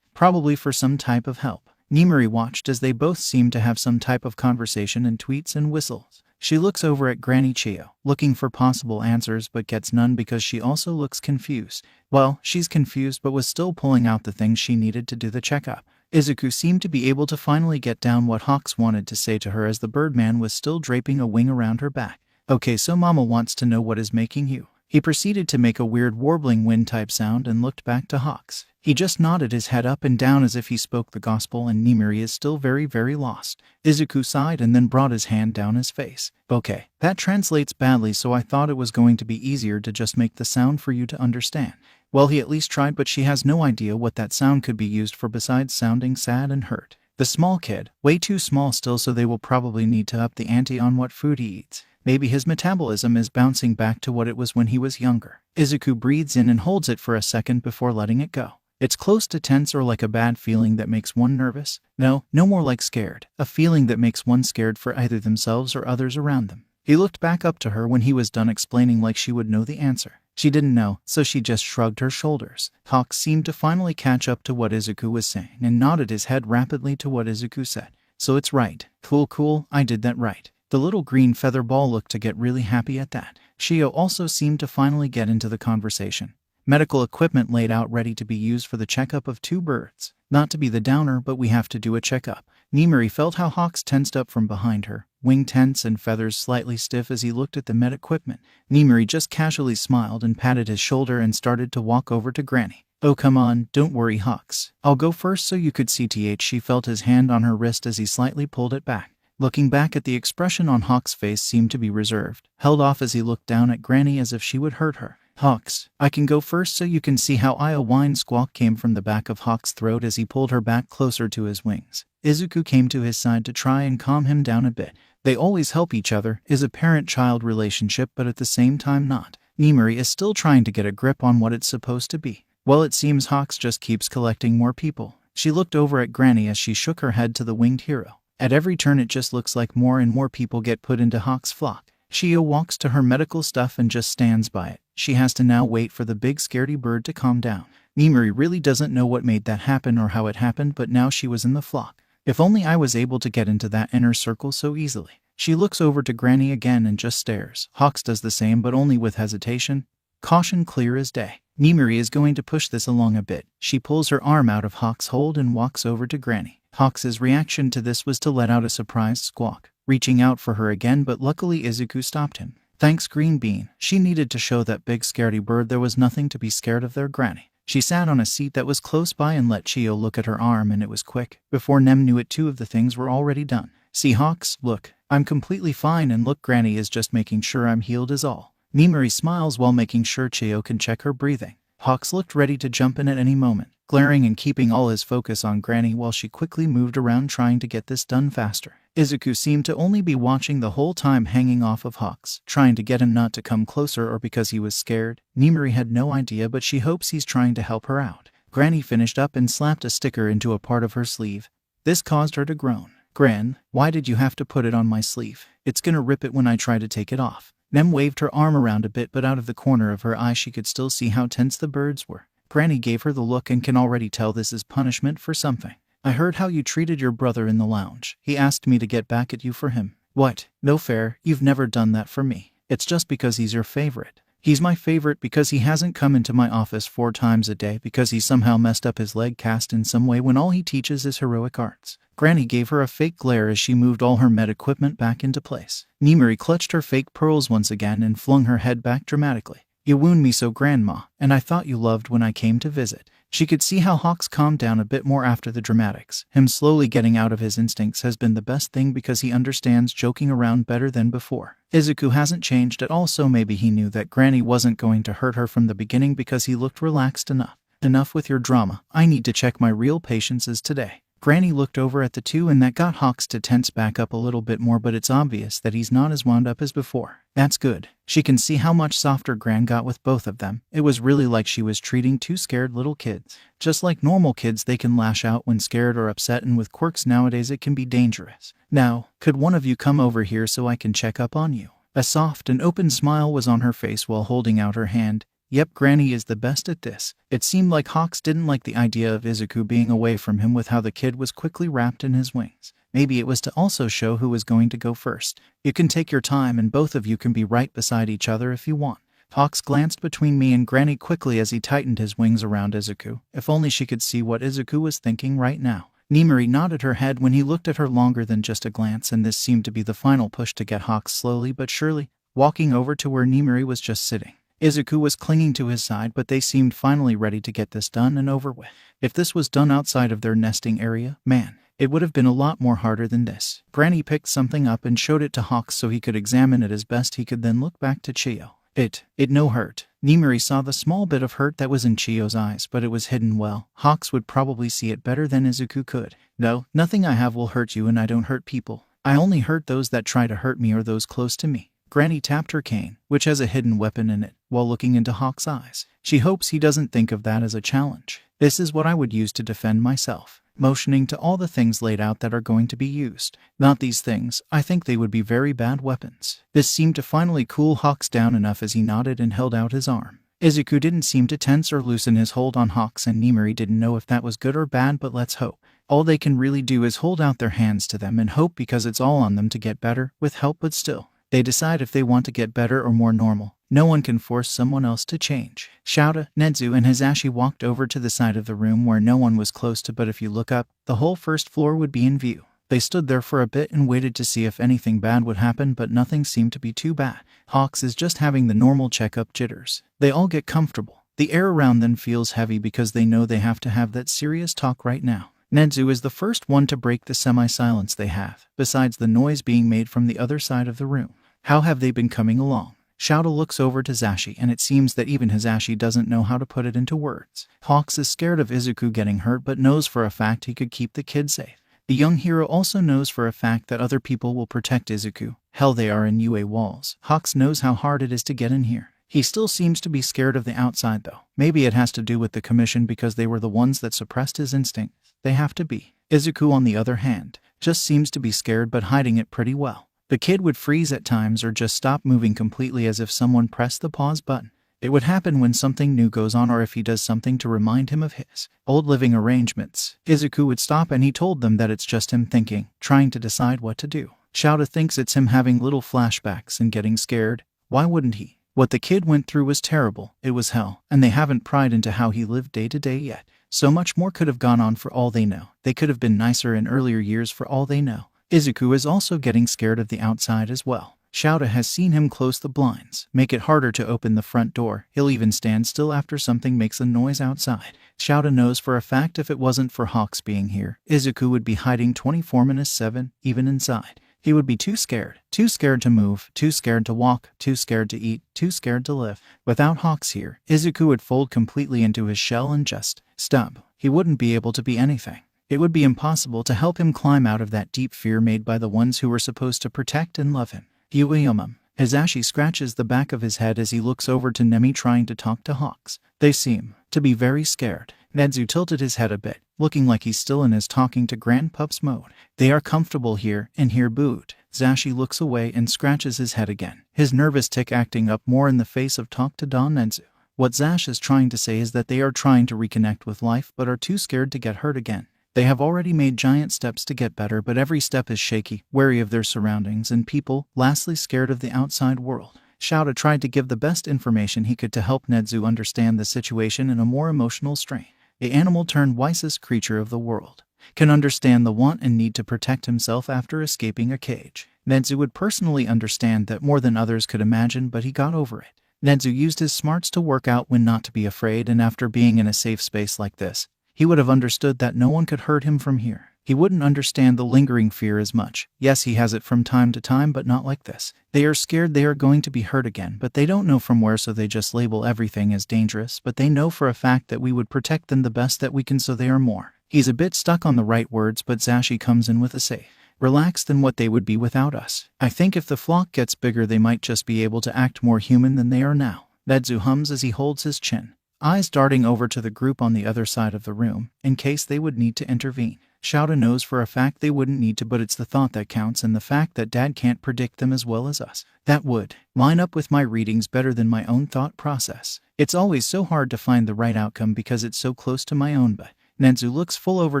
Probably for some type of help. Nimuri watched as they both seemed to have some type of conversation and tweets and whistles. She looks over at Granny Chiyo, looking for possible answers but gets none because she also looks confused. Well, she's confused but was still pulling out the things she needed to do the checkup. Izuku seemed to be able to finally get down what Hawks wanted to say to her as the birdman was still draping a wing around her back. Okay, so Mama wants to know what is making you. He proceeded to make a weird warbling wind-type sound and looked back to Hawks. He just nodded his head up and down as if he spoke the gospel, and Nimuri is still very, very lost. Izuku sighed and then brought his hand down his face. Okay, that translates badly, so I thought it was going to be easier to just make the sound for you to understand. Well, he at least tried, but she has no idea what that sound could be used for besides sounding sad and hurt. The small kid, way too small still, so they will probably need to up the ante on what food he eats. Maybe his metabolism is bouncing back to what it was when he was younger. Izuku breathes in and holds it for a second before letting it go. It's close to tense or like a bad feeling that makes one nervous. No more like scared. A feeling that makes one scared for either themselves or others around them. He looked back up to her when he was done explaining like she would know the answer. She didn't know, so she just shrugged her shoulders. Hawks seemed to finally catch up to what Izuku was saying and nodded his head rapidly to what Izuku said. So it's right. Cool, I did that right. The little green feather ball looked to get really happy at that. Shio also seemed to finally get into the conversation. medical equipment laid out ready to be used for the checkup of 2 birds. Not to be the downer, but we have to do a checkup. Nimari felt how Hawks tensed up from behind her, wing tense and feathers slightly stiff as he looked at the med equipment. Nimari just casually smiled and patted his shoulder and started to walk over to Granny. Oh come on, don't worry Hawks. I'll go first so you could see. She felt his hand on her wrist as he slightly pulled it back. Looking back at the expression on Hawks' face seemed to be reserved, held off as he looked down at Granny as if she would hurt her. Hawks, I can go first so you can see how. A whine squawk came from the back of Hawks' throat as he pulled her back closer to his wings. Izuku came to his side to try and calm him down a bit. They always help each other, is a parent-child relationship, but at the same time not. Nimari is still trying to get a grip on what it's supposed to be. Well, it seems Hawks just keeps collecting more people. She looked over at Granny as she shook her head to the winged hero. At every turn it just looks like more and more people get put into Hawks' flock. Shio walks to her medical stuff and just stands by it. She has to now wait for the big scaredy bird to calm down. Nimari really doesn't know what made that happen or how it happened, but now she was in the flock. If only I was able to get into that inner circle so easily. She looks over to Granny again and just stares. Hawks does the same, but only with hesitation. Caution clear as day. Nimari is going to push this along a bit. She pulls her arm out of Hawks' hold and walks over to Granny. Hawks' reaction to this was to let out a surprised squawk, reaching out for her again, but luckily Izuku stopped him. Thanks Green Bean. She needed to show that big scaredy bird there was nothing to be scared of there. Granny. She sat on a seat that was close by and let Chio look at her arm, and it was quick. Before Nem knew it, 2 of the things were already done. See Hawks, look, I'm completely fine, and look, Granny is just making sure I'm healed is all. Nimari smiles while making sure Chio can check her breathing. Hawks looked ready to jump in at any moment, glaring and keeping all his focus on Granny while she quickly moved around trying to get this done faster. Izuku seemed to only be watching the whole time, hanging off of Hawks, trying to get him not to come closer or because he was scared. Nimari had no idea, but she hopes he's trying to help her out. Granny finished up and slapped a sticker into a part of her sleeve. This caused her to groan. Gran, why did you have to put it on my sleeve? It's gonna rip it when I try to take it off. Nem waved her arm around a bit, but out of the corner of her eye she could still see how tense the birds were. Granny gave her the look and can already tell this is punishment for something. I heard how you treated your brother in the lounge. He asked me to get back at you for him. What? No fair, you've never done that for me. It's just because he's your favorite. He's my favorite because he hasn't come into my office 4 times a day because he somehow messed up his leg cast in some way when all he teaches is heroic arts. Granny gave her a fake glare as she moved all her med equipment back into place. Nimari clutched her fake pearls once again and flung her head back dramatically. You wound me so, Grandma, and I thought you loved when I came to visit. She could see how Hawks calmed down a bit more after the dramatics. Him slowly getting out of his instincts has been the best thing because he understands joking around better than before. Izuku hasn't changed at all, so maybe he knew that Granny wasn't going to hurt her from the beginning because he looked relaxed enough. Enough with your drama. I need to check my real patiences today. Granny looked over at the 2 and that got Hawks to tense back up a little bit more, but it's obvious that he's not as wound up as before. That's good. She can see how much softer Gran got with both of them. It was really like she was treating 2 scared little kids. Just like normal kids, they can lash out when scared or upset, and with quirks nowadays it can be dangerous. Now, could one of you come over here so I can check up on you? A soft and open smile was on her face while holding out her hand. Yep, Granny is the best at this. It seemed like Hawks didn't like the idea of Izuku being away from him with how the kid was quickly wrapped in his wings. Maybe it was to also show who was going to go first. You can take your time and both of you can be right beside each other if you want. Hawks glanced between me and Granny quickly as he tightened his wings around Izuku. If only she could see what Izuku was thinking right now. Nimari nodded her head when he looked at her longer than just a glance, and this seemed to be the final push to get Hawks slowly but surely walking over to where Nimari was just sitting. Izuku was clinging to his side, but they seemed finally ready to get this done and over with. If this was done outside of their nesting area, man, it would have been a lot more harder than this. Granny picked something up and showed it to Hawks so he could examine it as best he could, then look back to Chio. It no hurt. Nimari saw the small bit of hurt that was in Chio's eyes, but it was hidden well. Hawks would probably see it better than Izuku could. No, nothing I have will hurt you, and I don't hurt people. I only hurt those that try to hurt me or those close to me. Granny tapped her cane, which has a hidden weapon in it, while looking into Hawk's eyes. She hopes he doesn't think of that as a challenge. This is what I would use to defend myself. Motioning to all the things laid out that are going to be used. Not these things, I think they would be very bad weapons. This seemed to finally cool Hawks down enough as he nodded and held out his arm. Izuku didn't seem to tense or loosen his hold on Hawks, and Nimari didn't know if that was good or bad, but let's hope. All they can really do is hold out their hands to them and hope, because it's all on them to get better, with help, but still. They decide if they want to get better or more normal. No one can force someone else to change. Shouta, Nezu, and Hisashi walked over to the side of the room where no one was close to, but if you look up, the whole first floor would be in view. They stood there for a bit and waited to see if anything bad would happen, but nothing seemed to be too bad. Hawks is just having the normal checkup jitters. They all get comfortable. The air around them feels heavy because they know they have to have that serious talk right now. Nezu is the first one to break the semi-silence they have, besides the noise being made from the other side of the room. How have they been coming along? Shouta looks over to Zashi, and it seems that even Hisashi doesn't know how to put it into words. Hawks is scared of Izuku getting hurt but knows for a fact he could keep the kid safe. The young hero also knows for a fact that other people will protect Izuku. Hell, they are in UA walls. Hawks knows how hard it is to get in here. He still seems to be scared of the outside though. Maybe it has to do with the commission because they were the ones that suppressed his instincts. They have to be. Izuku, on the other hand, just seems to be scared but hiding it pretty well. The kid would freeze at times or just stop moving completely as if someone pressed the pause button. It would happen when something new goes on or if he does something to remind him of his old living arrangements. Izuku would stop and he told them that it's just him thinking, trying to decide what to do. Shouta thinks it's him having little flashbacks and getting scared. Why wouldn't he? What the kid went through was terrible. It was hell, and they haven't pried into how he lived day to day yet. So much more could have gone on for all they know. They could have been nicer in earlier years for all they know. Izuku is also getting scared of the outside as well. Shouta has seen him close the blinds, make it harder to open the front door. He'll even stand still after something makes a noise outside. Shouta knows for a fact if it wasn't for Hawks being here, Izuku would be hiding 24/7, even inside. He would be too scared to move, too scared to walk, too scared to eat, too scared to live. Without Hawks here, Izuku would fold completely into his shell and just stub. He wouldn't be able to be anything. It would be impossible to help him climb out of that deep fear made by the ones who were supposed to protect and love him. Hisashi scratches the back of his head as he looks over to Nemi trying to talk to Hawks. They seem to be very scared. Nezu tilted his head a bit, looking like he's still in his talking to grandpups mode. They are comfortable here, and here boot. Zashi looks away and scratches his head again, his nervous tick acting up more in the face of talk to Don Nezu. What Zash is trying to say is that they are trying to reconnect with life but are too scared to get hurt again. They have already made giant steps to get better, but every step is shaky, wary of their surroundings and people, lastly scared of the outside world. Shouta tried to give the best information he could to help Nezu understand the situation in a more emotional strain. The animal turned wisest creature of the world can understand the want and need to protect himself after escaping a cage. Nezu would personally understand that more than others could imagine, but he got over it. Nezu used his smarts to work out when not to be afraid, and after being in a safe space like this, he would have understood that no one could hurt him from here. He wouldn't understand the lingering fear as much. Yes, he has it from time to time, but not like this. They are scared they are going to be hurt again, but they don't know from where, so they just label everything as dangerous, but they know for a fact that we would protect them the best that we can, so they are more. He's a bit stuck on the right words, but Zashi comes in with a safe, relaxed than what they would be without us. I think if the flock gets bigger, they might just be able to act more human than they are now. Nezu hums as he holds his chin, eyes darting over to the group on the other side of the room, in case they would need to intervene. Shouta knows for a fact they wouldn't need to, but it's the thought that counts, and the fact that Dad can't predict them as well as us. That would line up with my readings better than my own thought process. It's always so hard to find the right outcome because it's so close to my own, but Nezu looks full over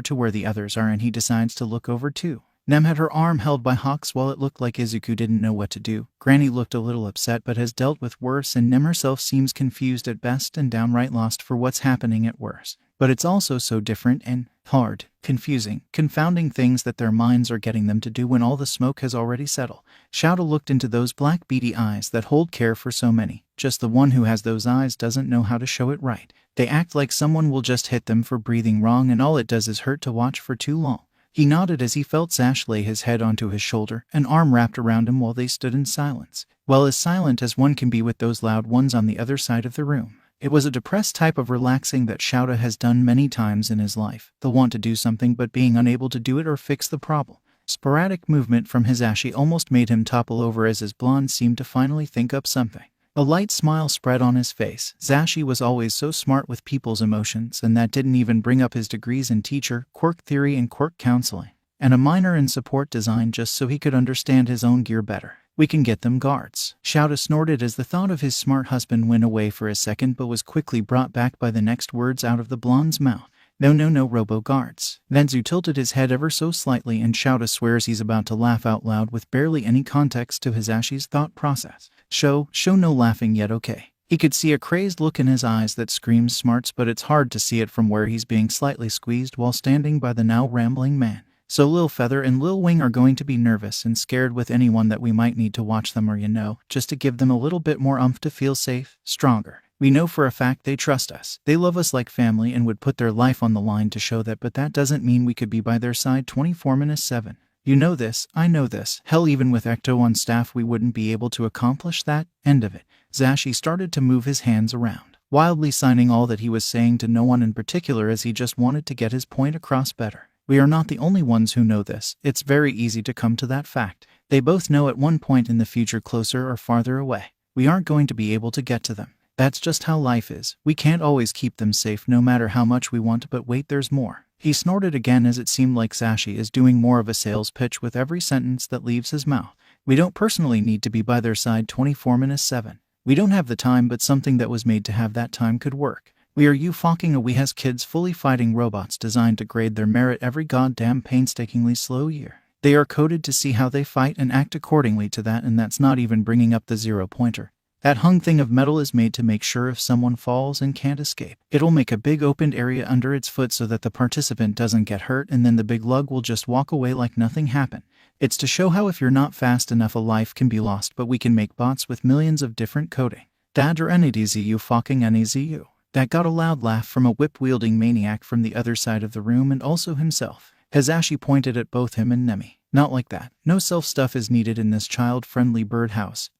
to where the others are and he decides to look over too. Nem had her arm held by Hawks while it looked like Izuku didn't know what to do. Granny looked a little upset but has dealt with worse, and Nem herself seems confused at best and downright lost for what's happening at worst. But it's also so different and hard, confusing, confounding things that their minds are getting them to do when all the smoke has already settled. Shouta looked into those black beady eyes that hold care for so many. Just the one who has those eyes doesn't know how to show it right. They act like someone will just hit them for breathing wrong, and all it does is hurt to watch for too long. He nodded as he felt Zash lay his head onto his shoulder, an arm wrapped around him while they stood in silence. Well, as silent as one can be with those loud ones on the other side of the room. It was a depressed type of relaxing that Shouta has done many times in his life. The want to do something but being unable to do it or fix the problem. Sporadic movement from Hisashi almost made him topple over as his blonde seemed to finally think up something. A light smile spread on his face. Zashi was always so smart with people's emotions, and that didn't even bring up his degrees in teacher, quirk theory and quirk counseling, and a minor in support design just so he could understand his own gear better. We can get them guards. Shouta snorted as the thought of his smart husband went away for a second but was quickly brought back by the next words out of the blonde's mouth. No, robo-guards. Nezu tilted his head ever so slightly and Shouta swears he's about to laugh out loud with barely any context to Hisashi's thought process. Show no laughing yet, okay. He could see a crazed look in his eyes that screams smarts, but it's hard to see it from where he's being slightly squeezed while standing by the now rambling man. So Lil Feather and Lil Wing are going to be nervous and scared with anyone that we might need to watch them, or just to give them a little bit more oomph to feel safe, stronger. We know for a fact they trust us. They love us like family and would put their life on the line to show that, but that doesn't mean we could be by their side 24/7. You know this, I know this. Hell, even with Ecto on staff we wouldn't be able to accomplish that. End of it. Zashi started to move his hands around, wildly signing all that he was saying to no one in particular as he just wanted to get his point across better. We are not the only ones who know this. It's very easy to come to that fact. They both know at one point in the future, closer or farther away, we aren't going to be able to get to them. That's just how life is. We can't always keep them safe no matter how much we want, but wait, there's more. He snorted again as it seemed like Zashi is doing more of a sales pitch with every sentence that leaves his mouth. We don't personally need to be by their side 24/7. We don't have the time, but something that was made to have that time could work. We has kids fully fighting robots designed to grade their merit every goddamn painstakingly slow year. They are coded to see how they fight and act accordingly to that, and that's not even bringing up the 0-pointer. That hung thing of metal is made to make sure if someone falls and can't escape, it'll make a big opened area under its foot so that the participant doesn't get hurt, and then the big lug will just walk away like nothing happened. It's to show how if you're not fast enough a life can be lost, but we can make bots with millions of different coding. Dad or NEDZU fucking NEZU. That got a loud laugh from a whip-wielding maniac from the other side of the room, and also himself. Hisashi pointed at both him and Nemi. Not like that. No self-stuff is needed in this child-friendly birdhouse.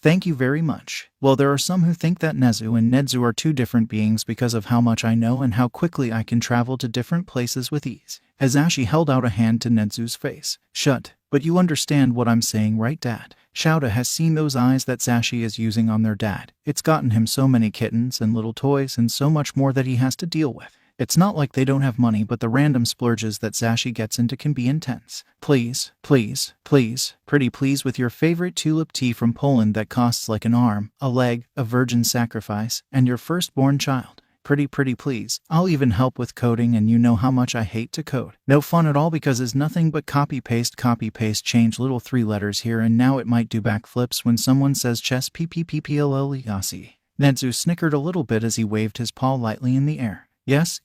Thank you very much. Well, there are some who think that Nezu and Nedzu are two different beings because of how much I know and how quickly I can travel to different places with ease. Hisashi held out a hand to Nedzu's face. Shut. But you understand what I'm saying, right, Dad? Shouta has seen those eyes that Zashi is using on their dad. It's gotten him so many kittens and little toys and so much more that he has to deal with. It's not like they don't have money, but the random splurges that Zashi gets into can be intense. Please, pretty please, with your favorite tulip tea from Poland that costs like an arm, a leg, a virgin sacrifice, and your firstborn child. Pretty please. I'll even help with coding, and you know how much I hate to code. No fun at all because it's nothing but copy-paste, change little 3 letters here and now. It might do backflips when someone says chess PPPPLLEAC. Nedzu snickered a little bit as he waved his paw lightly in the air. Yes,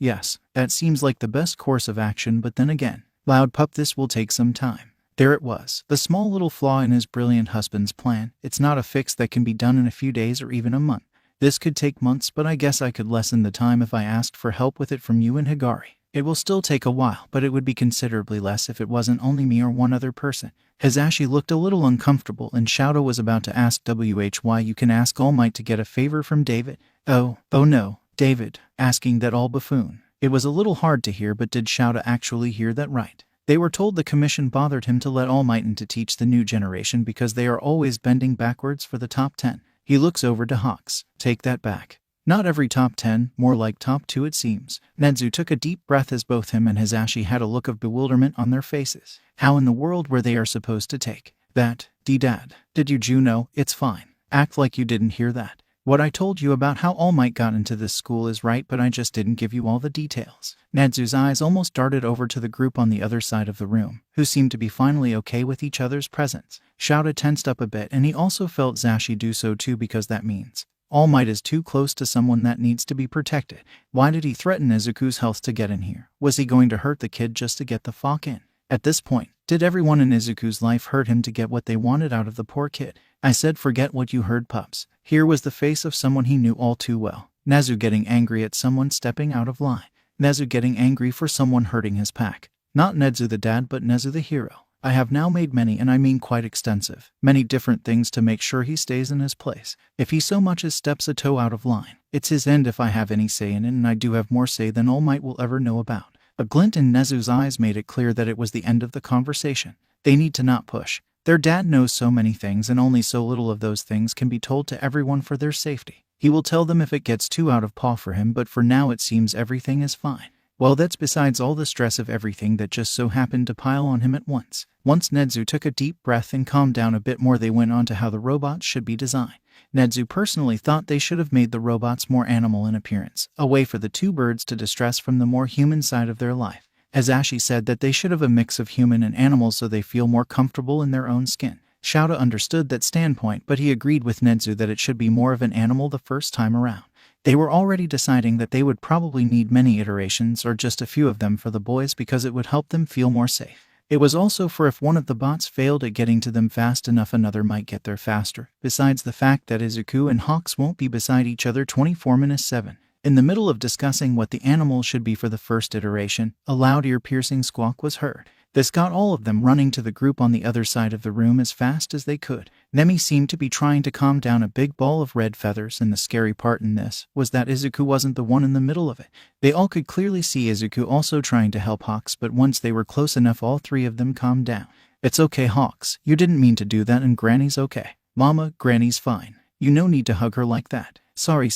that seems like the best course of action, but then again, loud pup, this will take some time. There it was, the small little flaw in his brilliant husband's plan. It's not a fix that can be done in a few days or even a month. This could take months, but I guess I could lessen the time if I asked for help with it from you and Higari. It will still take a while, but it would be considerably less if it wasn't only me or one other person. Hisashi looked a little uncomfortable, and Shouta was about to ask why you can ask All Might to get a favor from David. Oh no, David, asking that all buffoon. It was a little hard to hear, but did Shouta actually hear that right? They were told the commission bothered him to let All Might in to teach the new generation because they are always bending backwards for the top 10. He looks over to Hawks. Take that back. Not every top 10, more like top 2 it seems. Nedzu took a deep breath as both him and Hisashi had a look of bewilderment on their faces. How in the world were they supposed to take that? Dad, did you know? It's fine. Act like you didn't hear that. What I told you about how All Might got into this school is right, but I just didn't give you all the details. Nedzu's eyes almost darted over to the group on the other side of the room, who seemed to be finally okay with each other's presence. Shouta tensed up a bit, and he also felt Zashi do so too, because that means All Might is too close to someone that needs to be protected. Why did he threaten Izuku's health to get in here? Was he going to hurt the kid just to get the fuck in? At this point, did everyone in Izuku's life hurt him to get what they wanted out of the poor kid? I said forget what you heard, pups. Here was the face of someone he knew all too well. Nezu getting angry at someone stepping out of line. Nezu getting angry for someone hurting his pack. Not Nedzu the dad, but Nezu the hero. I have now made many, and I mean quite extensive, many different things to make sure he stays in his place. If he so much as steps a toe out of line, it's his end if I have any say in it, and I do have more say than All Might will ever know about. A glint in Nezu's eyes made it clear that it was the end of the conversation. They need to not push. Their dad knows so many things, and only so little of those things can be told to everyone for their safety. He will tell them if it gets too out of paw for him, but for now it seems everything is fine. Well, that's besides all the stress of everything that just so happened to pile on him at once. Once Nedzu took a deep breath and calmed down a bit more, they went on to how the robots should be designed. Nedzu personally thought they should have made the robots more animal in appearance, a way for the two birds to distress from the more human side of their life. Asashi said that they should have a mix of human and animal so they feel more comfortable in their own skin. Shouta understood that standpoint, but he agreed with Nedzu that it should be more of an animal the first time around. They were already deciding that they would probably need many iterations or just a few of them for the boys because it would help them feel more safe. It was also for if one of the bots failed at getting to them fast enough, another might get there faster, besides the fact that Izuku and Hawks won't be beside each other 24/7. In the middle of discussing what the animal should be for the first iteration, a loud ear-piercing squawk was heard. This got all of them running to the group on the other side of the room as fast as they could. Nemi seemed to be trying to calm down a big ball of red feathers, and the scary part in this was that Izuku wasn't the one in the middle of it. They all could clearly see Izuku also trying to help Hawks, but once they were close enough, all three of them calmed down. "It's okay, Hawks. You didn't mean to do that, and Granny's okay." "Mama, Granny's fine. You no need to hug her like that." Sorry,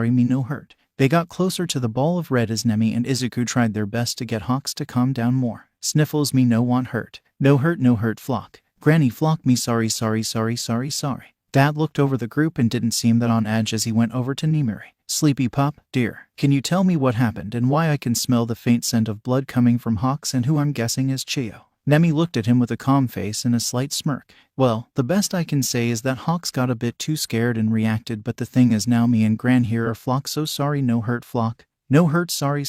me no hurt." They got closer to the ball of red as Nemi and Izuku tried their best to get Hawks to calm down more. "Sniffles, me no want hurt. No hurt, flock. Granny, flock me, sorry. Dad looked over the group and didn't seem that on edge as he went over to Nimiri. "Sleepy Pop, dear, can you tell me what happened and why I can smell the faint scent of blood coming from Hawks and who I'm guessing is Chiyo?" Nemi looked at him with a calm face and a slight smirk. "Well, the best I can say is that Hawks got a bit too scared and reacted, but the thing is now me and Gran here are flock, so sorry, no hurt, flock. No hurt, sorry.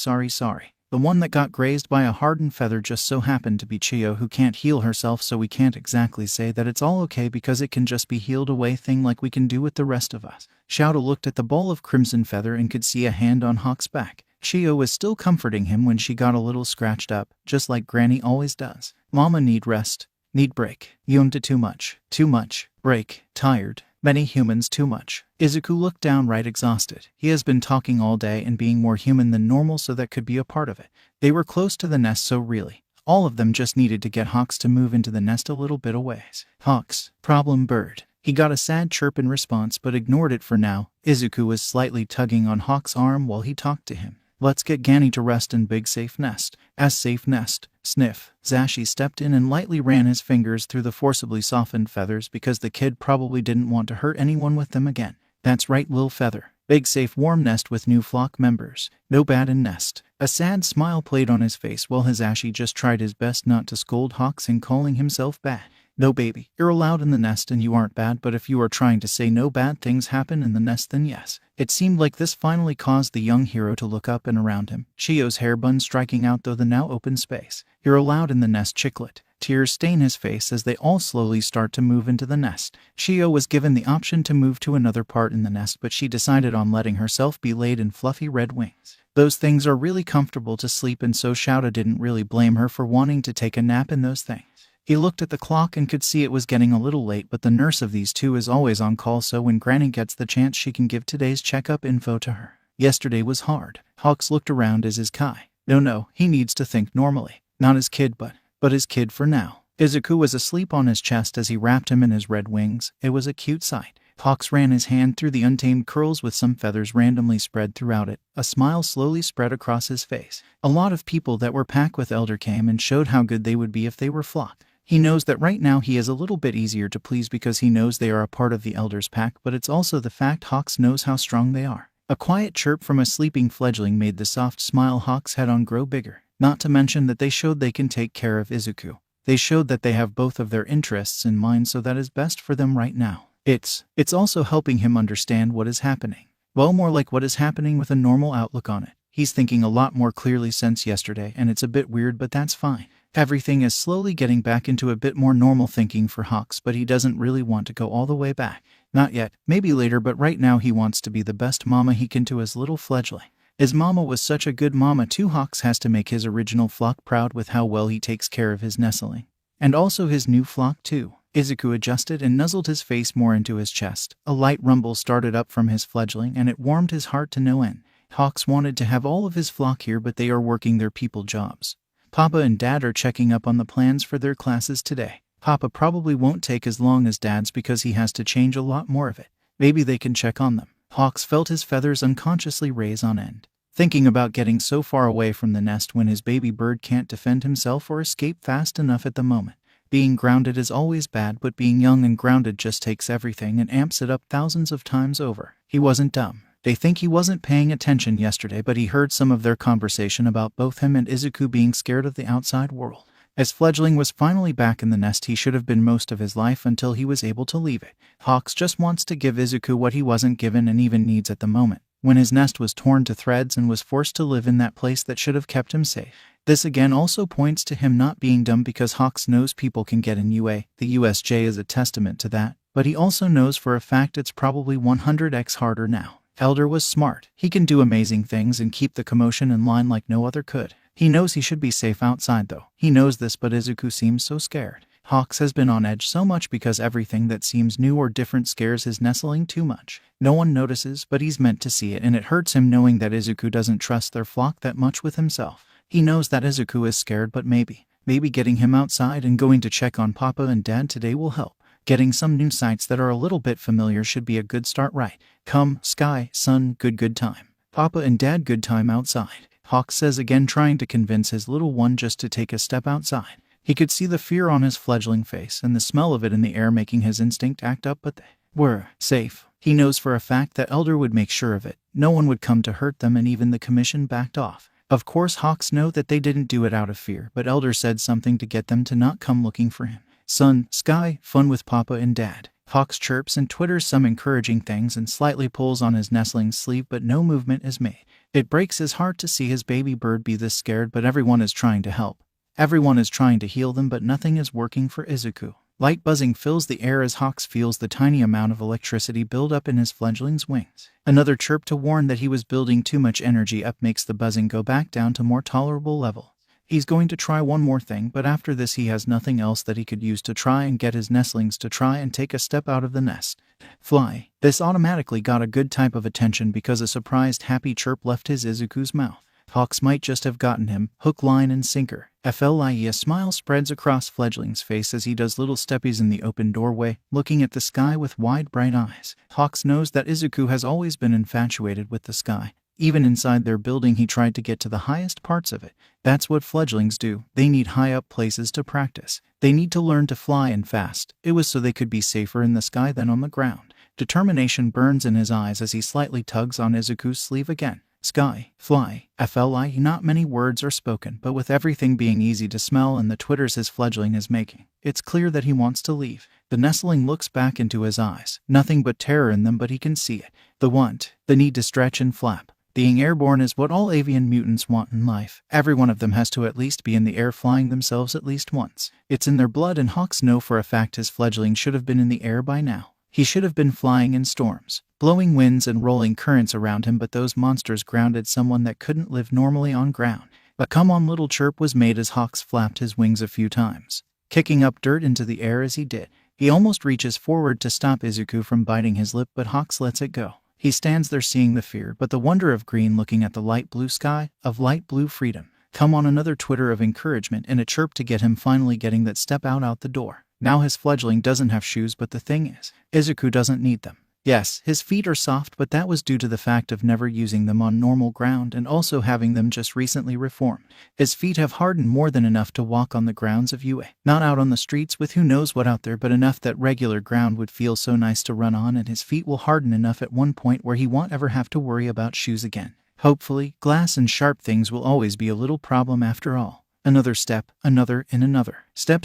The one that got grazed by a hardened feather just so happened to be Chiyo, who can't heal herself, so we can't exactly say that it's all okay because it can just be healed away thing like we can do with the rest of us." Shouta looked at the ball of crimson feather and could see a hand on Hawk's back. Chiyo was still comforting him when she got a little scratched up, just like Granny always does. "Mama need rest. Need break. Yumta too much. Break. Tired. Many humans too much." Izuku looked downright exhausted. He has been talking all day and being more human than normal, so that could be a part of it. They were close to the nest, so really, all of them just needed to get Hawks to move into the nest a little bit away. "Hawks, problem bird." He got a sad chirp in response but ignored it for now. Izuku was slightly tugging on Hawk's arm while he talked to him. "Let's get Ganny to rest in big safe nest." As safe nest. Sniff. Zashi stepped in and lightly ran his fingers through the forcibly softened feathers because the kid probably didn't want to hurt anyone with them again. "That's right, Lil Feather. Big safe warm nest with new flock members. No bad in nest." A sad smile played on his face while Hizashi just tried his best not to scold Hawks in calling himself bad. "No, baby, you're allowed in the nest and you aren't bad, but if you are trying to say no bad things happen in the nest, then yes." It seemed like this finally caused the young hero to look up and around him, Chiyo's hair bun striking out through the now open space. "You're allowed in the nest, Chicklet." Tears stain his face as they all slowly start to move into the nest. Chiyo was given the option to move to another part in the nest, but she decided on letting herself be laid in fluffy red wings. Those things are really comfortable to sleep, and so Shouta didn't really blame her for wanting to take a nap in those things. He looked at the clock and could see it was getting a little late, but the nurse of these two is always on call, so when Granny gets the chance she can give today's checkup info to her. Yesterday was hard. Hawks looked around as his Kai. No, he needs to think normally. Not his kid, but his kid for now. Izuku was asleep on his chest as he wrapped him in his red wings. It was a cute sight. Hawks ran his hand through the untamed curls with some feathers randomly spread throughout it. A smile slowly spread across his face. A lot of people that were packed with Elder came and showed how good they would be if they were flock. He knows that right now he is a little bit easier to please because he knows they are a part of the Elder's pack, but it's also the fact Hawks knows how strong they are. A quiet chirp from a sleeping fledgling made the soft smile Hawks had on grow bigger. Not to mention that they showed they can take care of Izuku. They showed that they have both of their interests in mind, so that is best for them right now. It's also helping him understand what is happening. Well, more like what is happening with a normal outlook on it. He's thinking a lot more clearly since yesterday, and it's a bit weird, but that's fine. Everything is slowly getting back into a bit more normal thinking for Hawks, but he doesn't really want to go all the way back. Not yet, maybe later, but right now he wants to be the best mama he can to his little fledgling. His mama was such a good mama too. Hawks has to make his original flock proud with how well he takes care of his nestling. And also his new flock too. Izuku adjusted and nuzzled his face more into his chest. A light rumble started up from his fledgling, and it warmed his heart to no end. Hawks wanted to have all of his flock here, but they are working their people jobs. Papa and Dad are checking up on the plans for their classes today. Papa probably won't take as long as Dad's because he has to change a lot more of it. Maybe they can check on them. Hawks felt his feathers unconsciously raise on end. Thinking about getting so far away from the nest when his baby bird can't defend himself or escape fast enough at the moment. Being grounded is always bad, but being young and grounded just takes everything and amps it up thousands of times over. He wasn't dumb. They think he wasn't paying attention yesterday, but he heard some of their conversation about both him and Izuku being scared of the outside world. As Fledgling was finally back in the nest he should have been most of his life until he was able to leave it. Hawks just wants to give Izuku what he wasn't given and even needs at the moment, when his nest was torn to threads and was forced to live in that place that should have kept him safe. This again also points to him not being dumb, because Hawks knows people can get in UA. The USJ is a testament to that, but he also knows for a fact it's probably 100x harder now. Elder was smart. He can do amazing things and keep the commotion in line like no other could. He knows he should be safe outside though. He knows this, but Izuku seems so scared. Hawks has been on edge so much because everything that seems new or different scares his nestling too much. No one notices, but he's meant to see it, and it hurts him knowing that Izuku doesn't trust their flock that much with himself. He knows that Izuku is scared, but maybe getting him outside and going to check on Papa and Dad today will help. Getting some new sights that are a little bit familiar should be a good start, right? Come, Sky, son, good time. Papa and Dad, good time outside. Hawks says again, trying to convince his little one just to take a step outside. He could see the fear on his fledgling face and the smell of it in the air making his instinct act up, but they were safe. He knows for a fact that Elder would make sure of it. No one would come to hurt them, and even the commission backed off. Of course, Hawks know that they didn't do it out of fear, but Elder said something to get them to not come looking for him. Son, Sky, fun with Papa and Dad. Hawks chirps and twitters some encouraging things and slightly pulls on his nestling's sleeve, but no movement is made. It breaks his heart to see his baby bird be this scared, but everyone is trying to help. Everyone is trying to heal them, but nothing is working for Izuku. Light buzzing fills the air as Hawks feels the tiny amount of electricity build up in his fledgling's wings. Another chirp to warn that he was building too much energy up makes the buzzing go back down to more tolerable level. He's going to try one more thing, but after this he has nothing else that he could use to try and get his nestlings to try and take a step out of the nest. Fly. This automatically got a good type of attention because a surprised happy chirp left his Izuku's mouth. Hawks might just have gotten him, hook, line, and sinker. A smile spreads across Fledgling's face as he does little steppies in the open doorway, looking at the sky with wide, bright eyes. Hawks knows that Izuku has always been infatuated with the sky. Even inside their building he tried to get to the highest parts of it. That's what fledglings do. They need high up places to practice. They need to learn to fly and fast. It was so they could be safer in the sky than on the ground. Determination burns in his eyes as he slightly tugs on Izuku's sleeve again. Sky, fly, FLI. Not many words are spoken, but with everything being easy to smell and the twitters his fledgling is making, it's clear that he wants to leave. The nestling looks back into his eyes. Nothing but terror in them, but he can see it. The want, the need to stretch and flap. Being airborne is what all avian mutants want in life. Every one of them has to at least be in the air flying themselves at least once. It's in their blood, and Hawks know for a fact his fledgling should have been in the air by now. He should have been flying in storms, blowing winds and rolling currents around him, but those monsters grounded someone that couldn't live normally on ground. A come on little chirp was made as Hawks flapped his wings a few times, kicking up dirt into the air as he did. He almost reaches forward to stop Izuku from biting his lip, but Hawks lets it go. He stands there seeing the fear, but the wonder of green, looking at the light blue sky, of light blue freedom. Come on, another twitter of encouragement and a chirp to get him finally getting that step out the door. Now his fledgling doesn't have shoes, but the thing is, Izuku doesn't need them. Yes, his feet are soft, but that was due to the fact of never using them on normal ground and also having them just recently reformed. His feet have hardened more than enough to walk on the grounds of UA. Not out on the streets with who knows what out there, but enough that regular ground would feel so nice to run on, and his feet will harden enough at one point where he won't ever have to worry about shoes again. Hopefully, glass and sharp things will always be a little problem after all. Another step, another, and another. Step.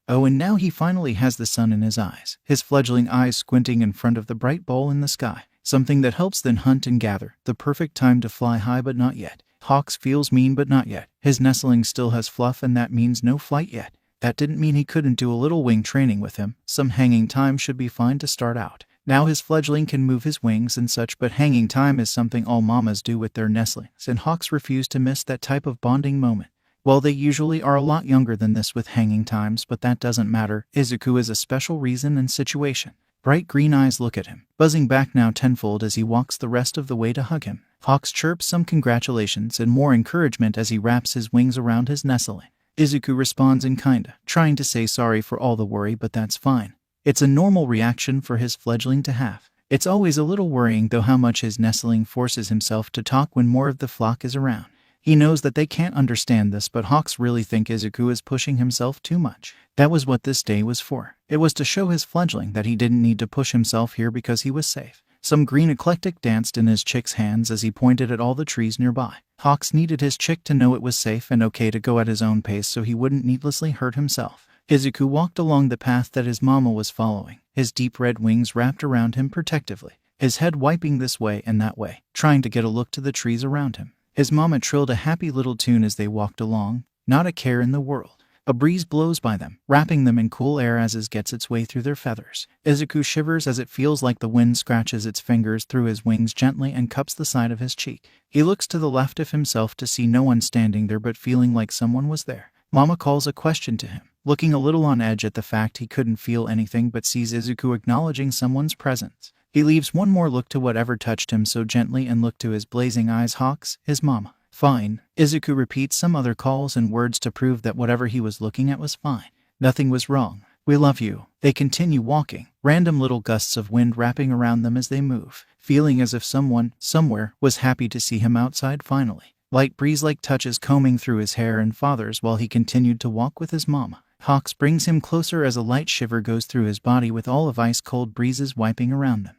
Oh, and now he finally has the sun in his eyes, his fledgling eyes squinting in front of the bright bowl in the sky. Something that helps then hunt and gather. The perfect time to fly high, but not yet. Hawks feels mean, but not yet. His nestling still has fluff, and that means no flight yet. That didn't mean he couldn't do a little wing training with him. Some hanging time should be fine to start out. Now his fledgling can move his wings and such, but hanging time is something all mamas do with their nestlings, and Hawks refuse to miss that type of bonding moment. Well, they usually are a lot younger than this with hanging times, but that doesn't matter. Izuku is a special reason and situation. Bright green eyes look at him, buzzing back now tenfold as he walks the rest of the way to hug him. Hawks chirps some congratulations and more encouragement as he wraps his wings around his nestling. Izuku responds in kinda, trying to say sorry for all the worry, but that's fine. It's a normal reaction for his fledgling to have. It's always a little worrying though how much his nestling forces himself to talk when more of the flock is around. He knows that they can't understand this, but Hawks really think Izuku is pushing himself too much. That was what this day was for. It was to show his fledgling that he didn't need to push himself here because he was safe. Some green eclectic danced in his chick's hands as he pointed at all the trees nearby. Hawks needed his chick to know it was safe and okay to go at his own pace so he wouldn't needlessly hurt himself. Izuku walked along the path that his mama was following, his deep red wings wrapped around him protectively, his head wiping this way and that way, trying to get a look to the trees around him. His mama trilled a happy little tune as they walked along, not a care in the world. A breeze blows by them, wrapping them in cool air as it gets its way through their feathers. Izuku shivers as it feels like the wind scratches its fingers through his wings gently and cups the side of his cheek. He looks to the left of himself to see no one standing there but feeling like someone was there. Mama calls a question to him, looking a little on edge at the fact he couldn't feel anything but sees Izuku acknowledging someone's presence. He leaves one more look to whatever touched him so gently and looked to his blazing eyes. Hawks, his mama. Fine. Izuku repeats some other calls and words to prove that whatever he was looking at was fine. Nothing was wrong. We love you. They continue walking, random little gusts of wind wrapping around them as they move, feeling as if someone, somewhere, was happy to see him outside finally. Light breeze-like touches combing through his hair and father's while he continued to walk with his mama. Hawks brings him closer as a light shiver goes through his body with all of ice-cold breezes wiping around them.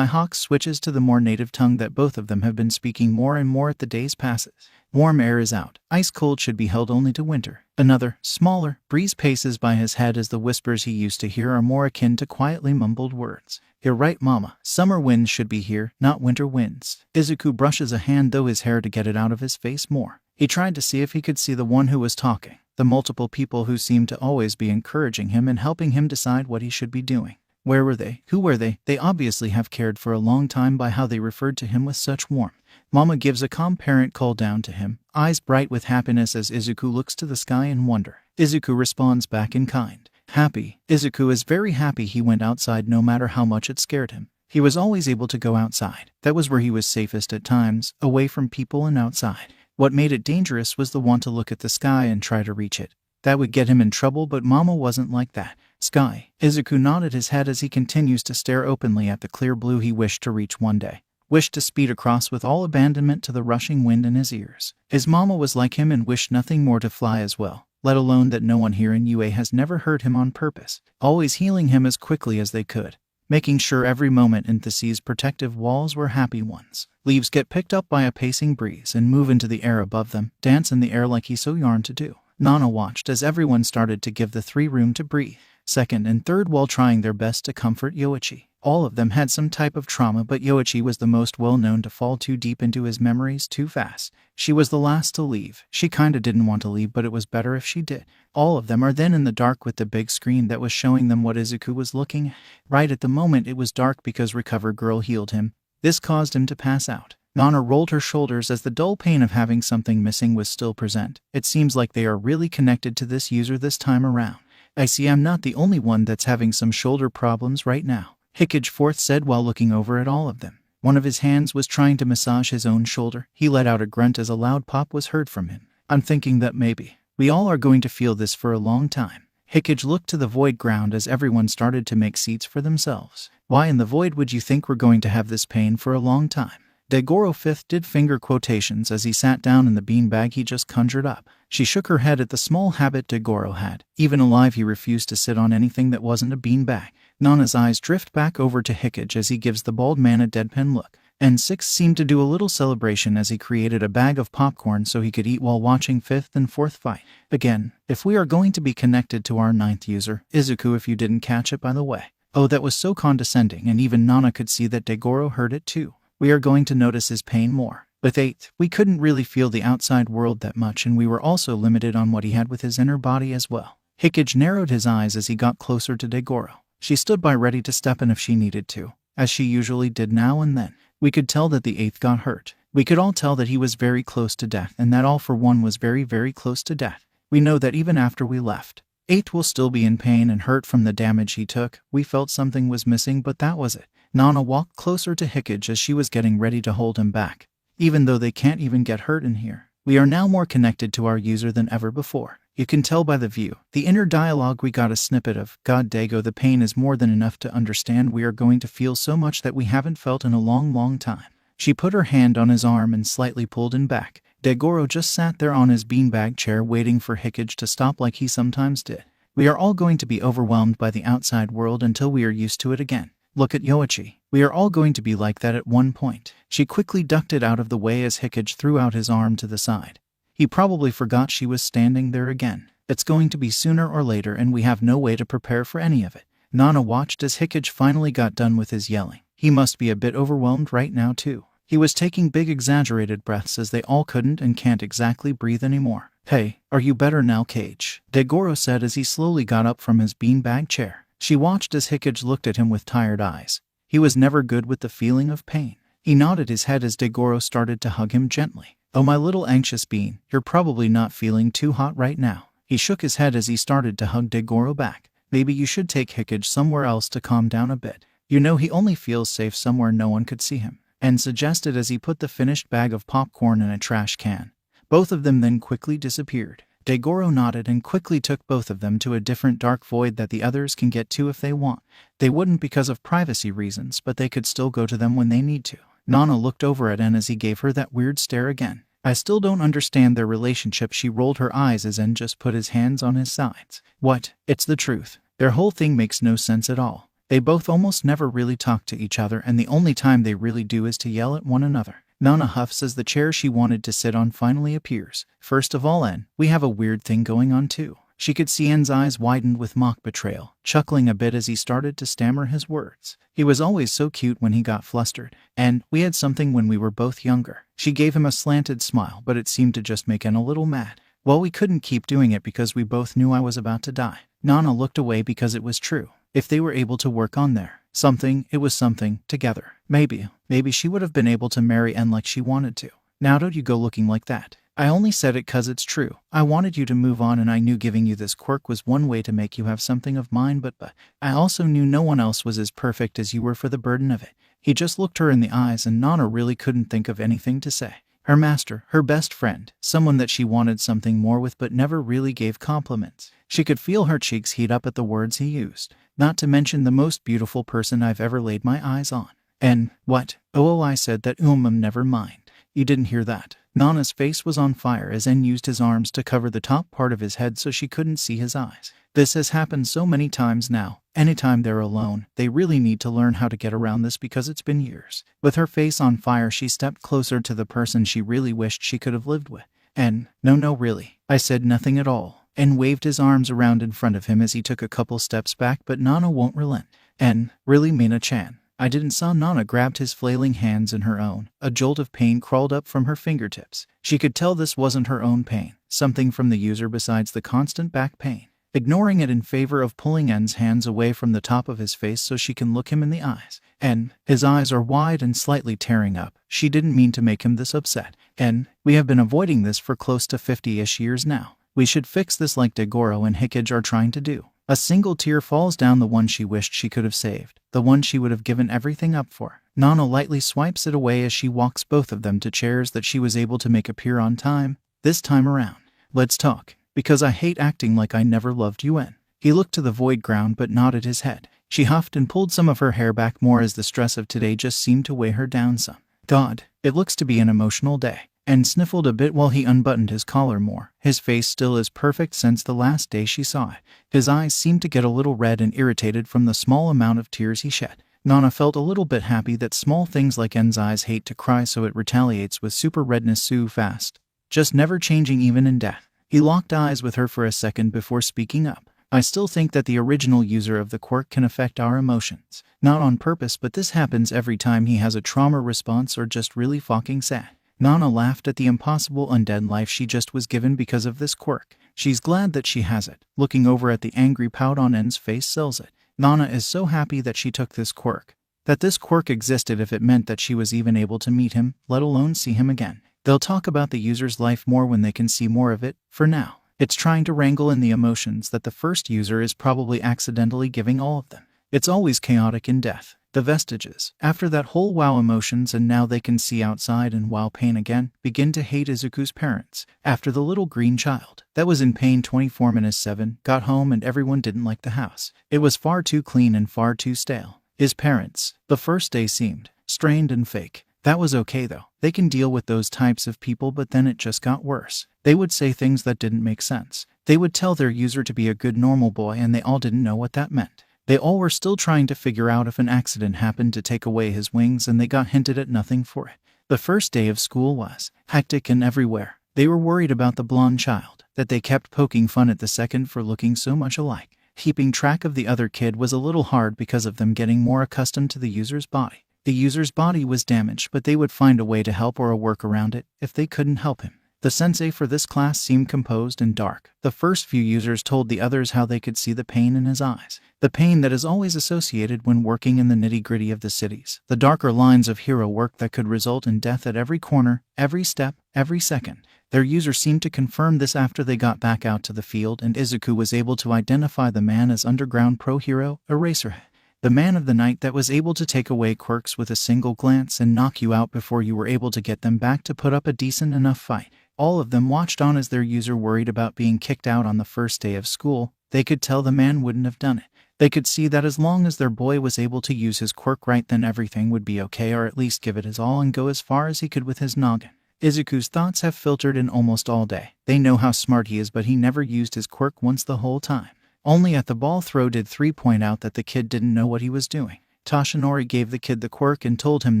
Hawks switches to the more native tongue that both of them have been speaking more and more as the days passes. Warm air is out. Ice cold should be held only to winter. Another, smaller, breeze paces by his head as the whispers he used to hear are more akin to quietly mumbled words. You're right, mama. Summer winds should be here, not winter winds. Izuku brushes a hand through his hair to get it out of his face more. He tried to see if he could see the one who was talking, the multiple people who seemed to always be encouraging him and helping him decide what he should be doing. Where were they? Who were they? They obviously have cared for a long time by how they referred to him with such warmth. Mama gives a calm parent call down to him, eyes bright with happiness as Izuku looks to the sky in wonder. Izuku responds back in kind. Happy. Izuku is very happy he went outside no matter how much it scared him. He was always able to go outside. That was where he was safest at times, away from people and outside. What made it dangerous was the want to look at the sky and try to reach it. That would get him in trouble, but Mama wasn't like that. Sky. Izuku nodded his head as he continues to stare openly at the clear blue he wished to reach one day. Wished to speed across with all abandonment to the rushing wind in his ears. His mama was like him and wished nothing more to fly as well, let alone that no one here in UA has never hurt him on purpose, always healing him as quickly as they could, making sure every moment in the sea's protective walls were happy ones. Leaves get picked up by a pacing breeze and move into the air above them, dance in the air like he so yearned to do. Nana watched as everyone started to give the three room to breathe, second and third while trying their best to comfort Yoichi. All of them had some type of trauma, but Yoichi was the most well-known to fall too deep into his memories too fast. She was the last to leave. She kinda didn't want to leave, but it was better if she did. All of them are then in the dark with the big screen that was showing them what Izuku was looking at. Right at the moment it was dark because Recover Girl healed him. This caused him to pass out. Nana rolled her shoulders as the dull pain of having something missing was still present. It seems like they are really connected to this user this time around. I see I'm not the only one that's having some shoulder problems right now, Hickage Fourth said while looking over at all of them. One of his hands was trying to massage his own shoulder. He let out a grunt as a loud pop was heard from him. I'm thinking that maybe we all are going to feel this for a long time. Hickage looked to the void ground as everyone started to make seats for themselves. Why in the void would you think we're going to have this pain for a long time? Degoro Fifth did finger quotations as he sat down in the beanbag he just conjured up. She shook her head at the small habit Degoro had. Even alive he refused to sit on anything that wasn't a beanbag. Nana's eyes drift back over to Hickage as he gives the bald man a deadpan look. N6 seemed to do a little celebration as he created a bag of popcorn so he could eat while watching fifth and fourth fight. Again, if we are going to be connected to our ninth user, Izuku, if you didn't catch it by the way. Oh, that was so condescending, and even Nana could see that Degoro heard it too. We are going to notice his pain more. With 8, we couldn't really feel the outside world that much, and we were also limited on what he had with his inner body as well. Hickage narrowed his eyes as he got closer to Degoro. She stood by ready to step in if she needed to, as she usually did now and then. We could tell that the 8th got hurt. We could all tell that he was very close to death, and that all for one was very, very close to death. We know that even after we left, 8 will still be in pain and hurt from the damage he took. We felt something was missing, but that was it. Nana walked closer to Hickage as she was getting ready to hold him back. Even though they can't even get hurt in here, we are now more connected to our user than ever before. You can tell by the view, the inner dialogue we got a snippet of. God Dago, the pain is more than enough to understand. We are going to feel so much that we haven't felt in a long, long time. She put her hand on his arm and slightly pulled him back. Degoro just sat there on his beanbag chair waiting for Hikage to stop like he sometimes did. We are all going to be overwhelmed by the outside world until we are used to it again. Look at Yoichi. We are all going to be like that at one point. She quickly ducked it out of the way as Hikage threw out his arm to the side. He probably forgot she was standing there again. It's going to be sooner or later and we have no way to prepare for any of it. Nana watched as Hikage finally got done with his yelling. He must be a bit overwhelmed right now too. He was taking big exaggerated breaths as they all couldn't and can't exactly breathe anymore. Hey, are you better now, Cage? Degoro said as he slowly got up from his beanbag chair. She watched as Hikage looked at him with tired eyes. He was never good with the feeling of pain. He nodded his head as Degoro started to hug him gently. Oh, my little anxious bean, you're probably not feeling too hot right now. He shook his head as he started to hug Degoro back. Maybe you should take Hikage somewhere else to calm down a bit. You know he only feels safe somewhere no one could see him. And suggested as he put the finished bag of popcorn in a trash can. Both of them then quickly disappeared. Degoro nodded and quickly took both of them to a different dark void that the others can get to if they want. They wouldn't because of privacy reasons, but they could still go to them when they need to. Nana looked over at En as he gave her that weird stare again. I still don't understand their relationship. She rolled her eyes as En just put his hands on his sides. What? It's the truth. Their whole thing makes no sense at all. They both almost never really talk to each other, and the only time they really do is to yell at one another. Nana huffs as the chair she wanted to sit on finally appears. First of all, En, we have a weird thing going on too. She could see En's eyes widened with mock betrayal, chuckling a bit as he started to stammer his words. He was always so cute when he got flustered. And we had something when we were both younger. She gave him a slanted smile, but it seemed to just make En a little mad. Well, we couldn't keep doing it because we both knew I was about to die. Nana looked away because it was true. If they were able to work on it was something, together. Maybe she would have been able to marry En like she wanted to. Now don't you go looking like that. I only said it 'cause it's true. I wanted you to move on and I knew giving you this quirk was one way to make you have something of mine, but I also knew no one else was as perfect as you were for the burden of it. He just looked her in the eyes and Nana really couldn't think of anything to say. Her master, her best friend, someone that she wanted something more with but never really gave compliments. She could feel her cheeks heat up at the words he used. Not to mention the most beautiful person I've ever laid my eyes on. And, what? Oh, I said that never mind. You didn't hear that. Nana's face was on fire as En used his arms to cover the top part of his head so she couldn't see his eyes. This has happened so many times now. Anytime they're alone, they really need to learn how to get around this because it's been years. With her face on fire, she stepped closer to the person she really wished she could have lived with. En, no, really. I said nothing at all. En waved his arms around in front of him as he took a couple steps back, but Nana won't relent. En, really, Mina-chan? I didn't saw Nana grabbed his flailing hands in her own. A jolt of pain crawled up from her fingertips. She could tell this wasn't her own pain, something from the user besides the constant back pain. Ignoring it in favor of pulling En's hands away from the top of his face so she can look him in the eyes. En, his eyes are wide and slightly tearing up. She didn't mean to make him this upset. En, we have been avoiding this for close to 50-ish years now. We should fix this like Degoro and Hikage are trying to do. A single tear falls down, the one she wished she could have saved, the one she would have given everything up for. Nana lightly swipes it away as she walks both of them to chairs that she was able to make appear on time. This time around. Let's talk. Because I hate acting like I never loved you, En. He looked to the void ground but nodded his head. She huffed and pulled some of her hair back more as the stress of today just seemed to weigh her down some. God, it looks to be an emotional day. And sniffled a bit while he unbuttoned his collar more. His face still is perfect since the last day she saw it. His eyes seemed to get a little red and irritated from the small amount of tears he shed. Nana felt a little bit happy that small things like En's eyes hate to cry, so it retaliates with super redness so fast. Just never changing even in death. He locked eyes with her for a second before speaking up. I still think that the original user of the quirk can affect our emotions. Not on purpose, but this happens every time he has a trauma response or just really fucking sad. Nana laughed at the impossible undead life she just was given because of this quirk. She's glad that she has it. Looking over at the angry pout on En's face sells it. Nana is so happy that she took this quirk. That this quirk existed if it meant that she was even able to meet him, let alone see him again. They'll talk about the user's life more when they can see more of it. For now, it's trying to wrangle in the emotions that the first user is probably accidentally giving all of them. It's always chaotic in death. The vestiges, after that whole wow emotions and now they can see outside and wow pain again, begin to hate Izuku's parents. After the little green child, that was in pain 24-7, got home and everyone didn't like the house. It was far too clean and far too stale. His parents, the first day seemed strained and fake. That was okay though. They can deal with those types of people, but then it just got worse. They would say things that didn't make sense. They would tell their user to be a good normal boy and they all didn't know what that meant. They all were still trying to figure out if an accident happened to take away his wings and they got hinted at nothing for it. The first day of school was hectic and everywhere. They were worried about the blonde child, that they kept poking fun at the second for looking so much alike. Keeping track of the other kid was a little hard because of them getting more accustomed to the user's body. The user's body was damaged, but they would find a way to help or a work around it if they couldn't help him. The sensei for this class seemed composed and dark. The first few users told the others how they could see the pain in his eyes. The pain that is always associated when working in the nitty-gritty of the cities. The darker lines of hero work that could result in death at every corner, every step, every second. Their user seemed to confirm this after they got back out to the field, and Izuku was able to identify the man as underground pro-hero, Eraserhead. The man of the night that was able to take away quirks with a single glance and knock you out before you were able to get them back to put up a decent enough fight. All of them watched on as their user worried about being kicked out on the first day of school. They could tell the man wouldn't have done it. They could see that as long as their boy was able to use his quirk right, then everything would be okay, or at least give it his all and go as far as he could with his noggin. Izuku's thoughts have filtered in almost all day. They know how smart he is, but he never used his quirk once the whole time. Only at the ball throw did 3 point out that the kid didn't know what he was doing. Toshinori gave the kid the quirk and told him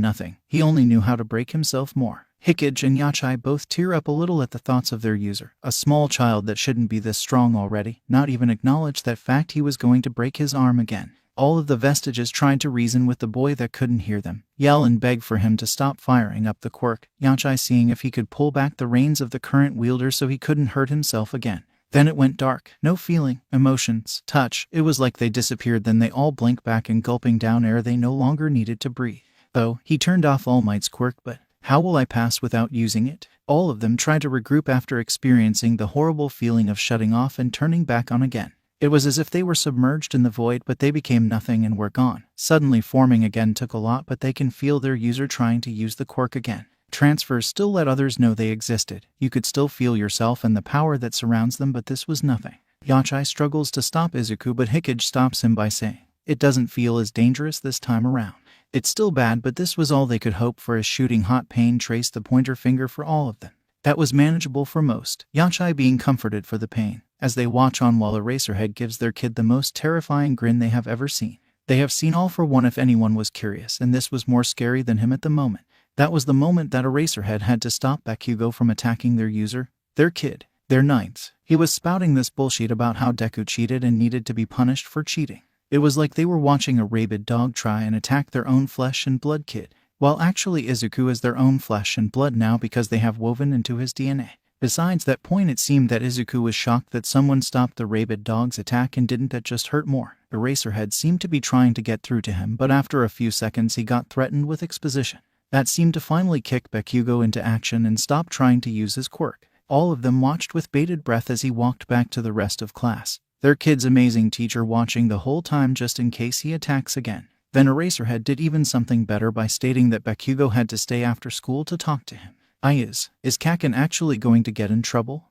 nothing. He only knew how to break himself more. Hikage and Yachai both tear up a little at the thoughts of their user. A small child that shouldn't be this strong already, not even acknowledge that fact he was going to break his arm again. All of the vestiges tried to reason with the boy that couldn't hear them, yell and beg for him to stop firing up the quirk, Yachai seeing if he could pull back the reins of the current wielder so he couldn't hurt himself again. Then it went dark. No feeling, emotions, touch. It was like they disappeared. Then they all blinked back and gulping down air they no longer needed to breathe. Though, he turned off All Might's quirk, but how will I pass without using it? All of them tried to regroup after experiencing the horrible feeling of shutting off and turning back on again. It was as if they were submerged in the void, but they became nothing and were gone. Suddenly forming again took a lot, but they can feel their user trying to use the quirk again. Transfers still let others know they existed. You could still feel yourself and the power that surrounds them, but this was nothing. Yachai struggles to stop Izuku, but Hikage stops him by saying, "It doesn't feel as dangerous this time around." It's still bad, but this was all they could hope for as shooting hot pain traced the pointer finger for all of them. That was manageable for most, Yachai being comforted for the pain, as they watch on while Eraserhead gives their kid the most terrifying grin they have ever seen. They have seen all for one if anyone was curious, and this was more scary than him at the moment. That was the moment that Eraserhead had to stop Bakugo from attacking their user, their kid, their ninth. He was spouting this bullshit about how Deku cheated and needed to be punished for cheating. It was like they were watching a rabid dog try and attack their own flesh and blood kid, while actually Izuku is their own flesh and blood now because they have woven into his DNA. Besides that point, it seemed that Izuku was shocked that someone stopped the rabid dog's attack, and didn't that just hurt more? Eraserhead seemed to be trying to get through to him, but after a few seconds he got threatened with exposition. That seemed to finally kick Bakugo into action and stop trying to use his quirk. All of them watched with bated breath as he walked back to the rest of class. Their kid's amazing teacher watching the whole time just in case he attacks again. Then Eraserhead did even something better by stating that Bakugo had to stay after school to talk to him. Is Kaken actually going to get in trouble?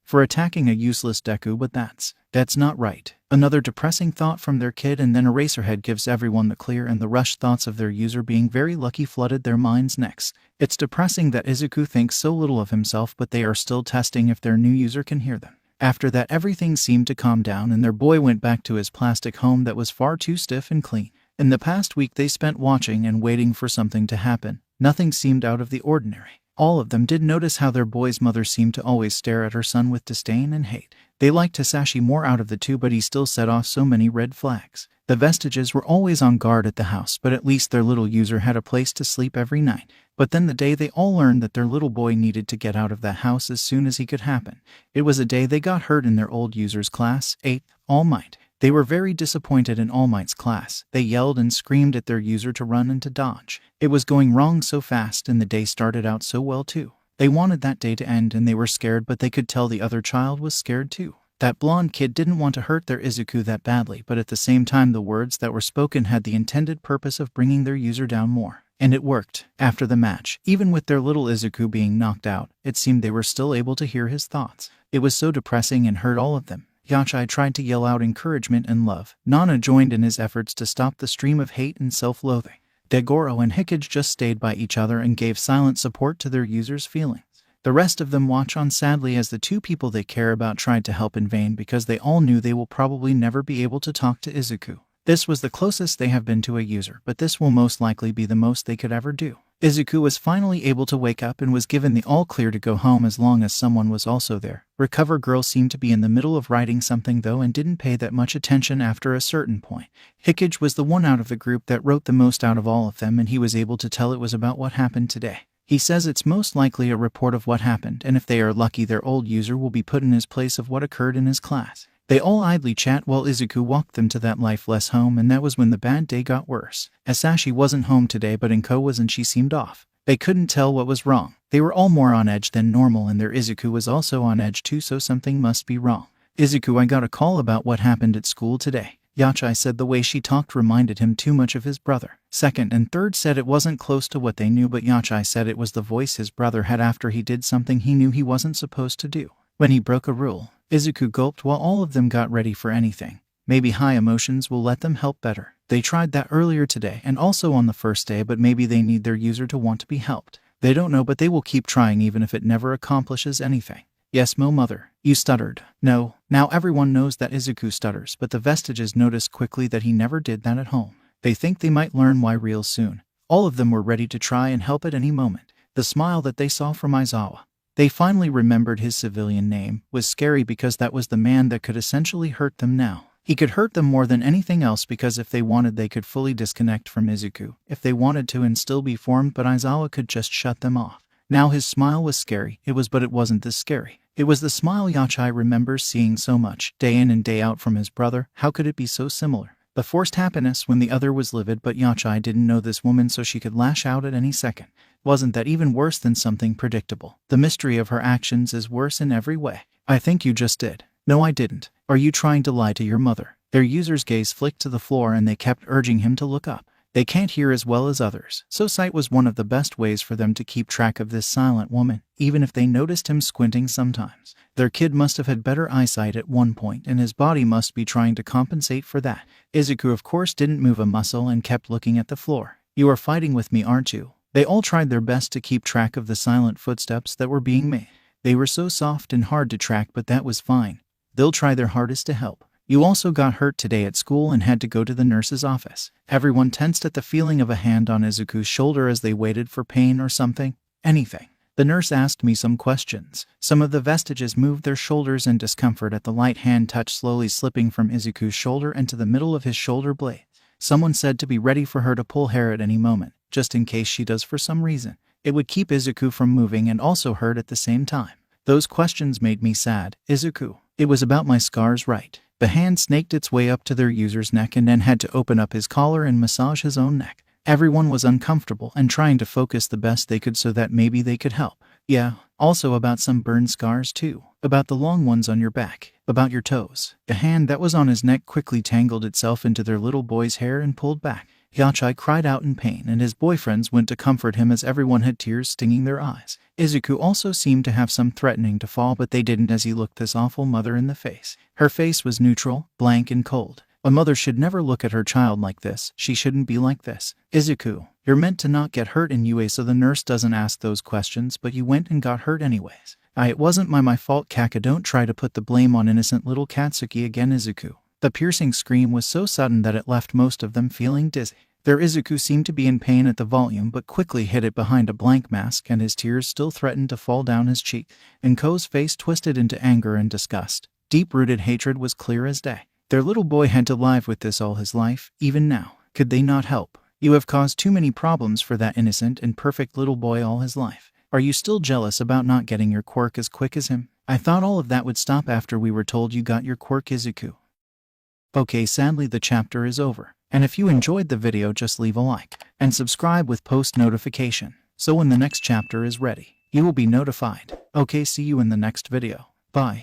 For attacking a useless Deku, but that's not right. Another depressing thought from their kid, and then Eraserhead gives everyone the clear, and the rushed thoughts of their user being very lucky flooded their minds next. It's depressing that Izuku thinks so little of himself, but they are still testing if their new user can hear them. After that, everything seemed to calm down and their boy went back to his plastic home that was far too stiff and clean. In the past week they spent watching and waiting for something to happen. Nothing seemed out of the ordinary. All of them did notice how their boy's mother seemed to always stare at her son with disdain and hate. They liked Hisashi more out of the two, but he still set off so many red flags. The vestiges were always on guard at the house, but at least their little user had a place to sleep every night. But then the day they all learned that their little boy needed to get out of that house as soon as he could happen. It was a day they got hurt in their old user's class, 8th, All Might. They were very disappointed in All Might's class. They yelled and screamed at their user to run and to dodge. It was going wrong so fast, and the day started out so well too. They wanted that day to end and they were scared, but they could tell the other child was scared too. That blonde kid didn't want to hurt their Izuku that badly, but at the same time the words that were spoken had the intended purpose of bringing their user down more. And it worked. After the match, even with their little Izuku being knocked out, it seemed they were still able to hear his thoughts. It was so depressing and hurt all of them. Yachai tried to yell out encouragement and love. Nana joined in his efforts to stop the stream of hate and self-loathing. Degoro and Hikage just stayed by each other and gave silent support to their users' feelings. The rest of them watch on sadly as the two people they care about tried to help in vain because they all knew they will probably never be able to talk to Izuku. This was the closest they have been to a user, but this will most likely be the most they could ever do. Izuku was finally able to wake up and was given the all-clear to go home as long as someone was also there. Recover Girl seemed to be in the middle of writing something though and didn't pay that much attention after a certain point. Hikage was the one out of the group that wrote the most out of all of them, and he was able to tell it was about what happened today. He says it's most likely a report of what happened, and if they are lucky their old user will be put in his place of what occurred in his class. They all idly chat while Izuku walked them to that lifeless home, and that was when the bad day got worse. Asashi wasn't home today, but Enko was, and she seemed off. They couldn't tell what was wrong. They were all more on edge than normal, and their Izuku was also on edge too, so something must be wrong. Izuku, I got a call about what happened at school today. Yachai said the way she talked reminded him too much of his brother. Second and third said it wasn't close to what they knew, but Yachai said it was the voice his brother had after he did something he knew he wasn't supposed to do. When he broke a rule. Izuku gulped while all of them got ready for anything. Maybe high emotions will let them help better. They tried that earlier today and also on the first day, but maybe they need their user to want to be helped. They don't know, but they will keep trying even if it never accomplishes anything. Yes, Mo mother. You stuttered. No. Now everyone knows that Izuku stutters, but the vestiges notice quickly that he never did that at home. They think they might learn why real soon. All of them were ready to try and help at any moment. The smile that they saw from Aizawa. They finally remembered his civilian name, was scary because that was the man that could essentially hurt them now. He could hurt them more than anything else because if they wanted they could fully disconnect from Izuku, if they wanted to and still be formed, but Aizawa could just shut them off. Now his smile was scary, but it wasn't this scary. It was the smile Yachai remembers seeing so much, day in and day out from his brother. How could it be so similar? The forced happiness when the other was livid, but Yachai didn't know this woman, so she could lash out at any second. Wasn't that even worse than something predictable? The mystery of her actions is worse in every way. I think you just did. No, I didn't. Are you trying to lie to your mother? Their user's gaze flicked to the floor and they kept urging him to look up. They can't hear as well as others, so sight was one of the best ways for them to keep track of this silent woman, even if they noticed him squinting sometimes. Their kid must have had better eyesight at one point, and his body must be trying to compensate for that. Izuku of course didn't move a muscle and kept looking at the floor. You are fighting with me, aren't you? They all tried their best to keep track of the silent footsteps that were being made. They were so soft and hard to track, but that was fine. They'll try their hardest to help. You also got hurt today at school and had to go to the nurse's office. Everyone tensed at the feeling of a hand on Izuku's shoulder as they waited for pain or something. Anything. The nurse asked me some questions. Some of the vestiges moved their shoulders in discomfort at the light hand touch slowly slipping from Izuku's shoulder into the middle of his shoulder blade. Someone said to be ready for her to pull hair at any moment, just in case she does for some reason. It would keep Izuku from moving and also hurt at the same time. Those questions made me sad. Izuku. It was about my scars, right? The hand snaked its way up to their user's neck and then had to open up his collar and massage his own neck. Everyone was uncomfortable and trying to focus the best they could so that maybe they could help. Yeah, also about some burn scars too. About the long ones on your back. About your toes. The hand that was on his neck quickly tangled itself into their little boy's hair and pulled back. Yachai cried out in pain and his boyfriends went to comfort him as everyone had tears stinging their eyes. Izuku also seemed to have some threatening to fall, but they didn't as he looked this awful mother in the face. Her face was neutral, blank and cold. A mother should never look at her child like this. She shouldn't be like this. Izuku, you're meant to not get hurt in UA, so the nurse doesn't ask those questions, but you went and got hurt anyways. It wasn't my fault, Kaka. Don't try to put the blame on innocent little Katsuki again, Izuku. The piercing scream was so sudden that it left most of them feeling dizzy. Their Izuku seemed to be in pain at the volume but quickly hid it behind a blank mask, and his tears still threatened to fall down his cheek. Enko's face twisted into anger and disgust. Deep-rooted hatred was clear as day. Their little boy had to live with this all his life. Even now, could they not help? You have caused too many problems for that innocent and perfect little boy all his life. Are you still jealous about not getting your quirk as quick as him? I thought all of that would stop after we were told you got your quirk, Izuku. Okay, sadly the chapter is over. And if you enjoyed the video, just leave a like and subscribe with post notification, so when the next chapter is ready, you will be notified. Okay, see you in the next video. Bye.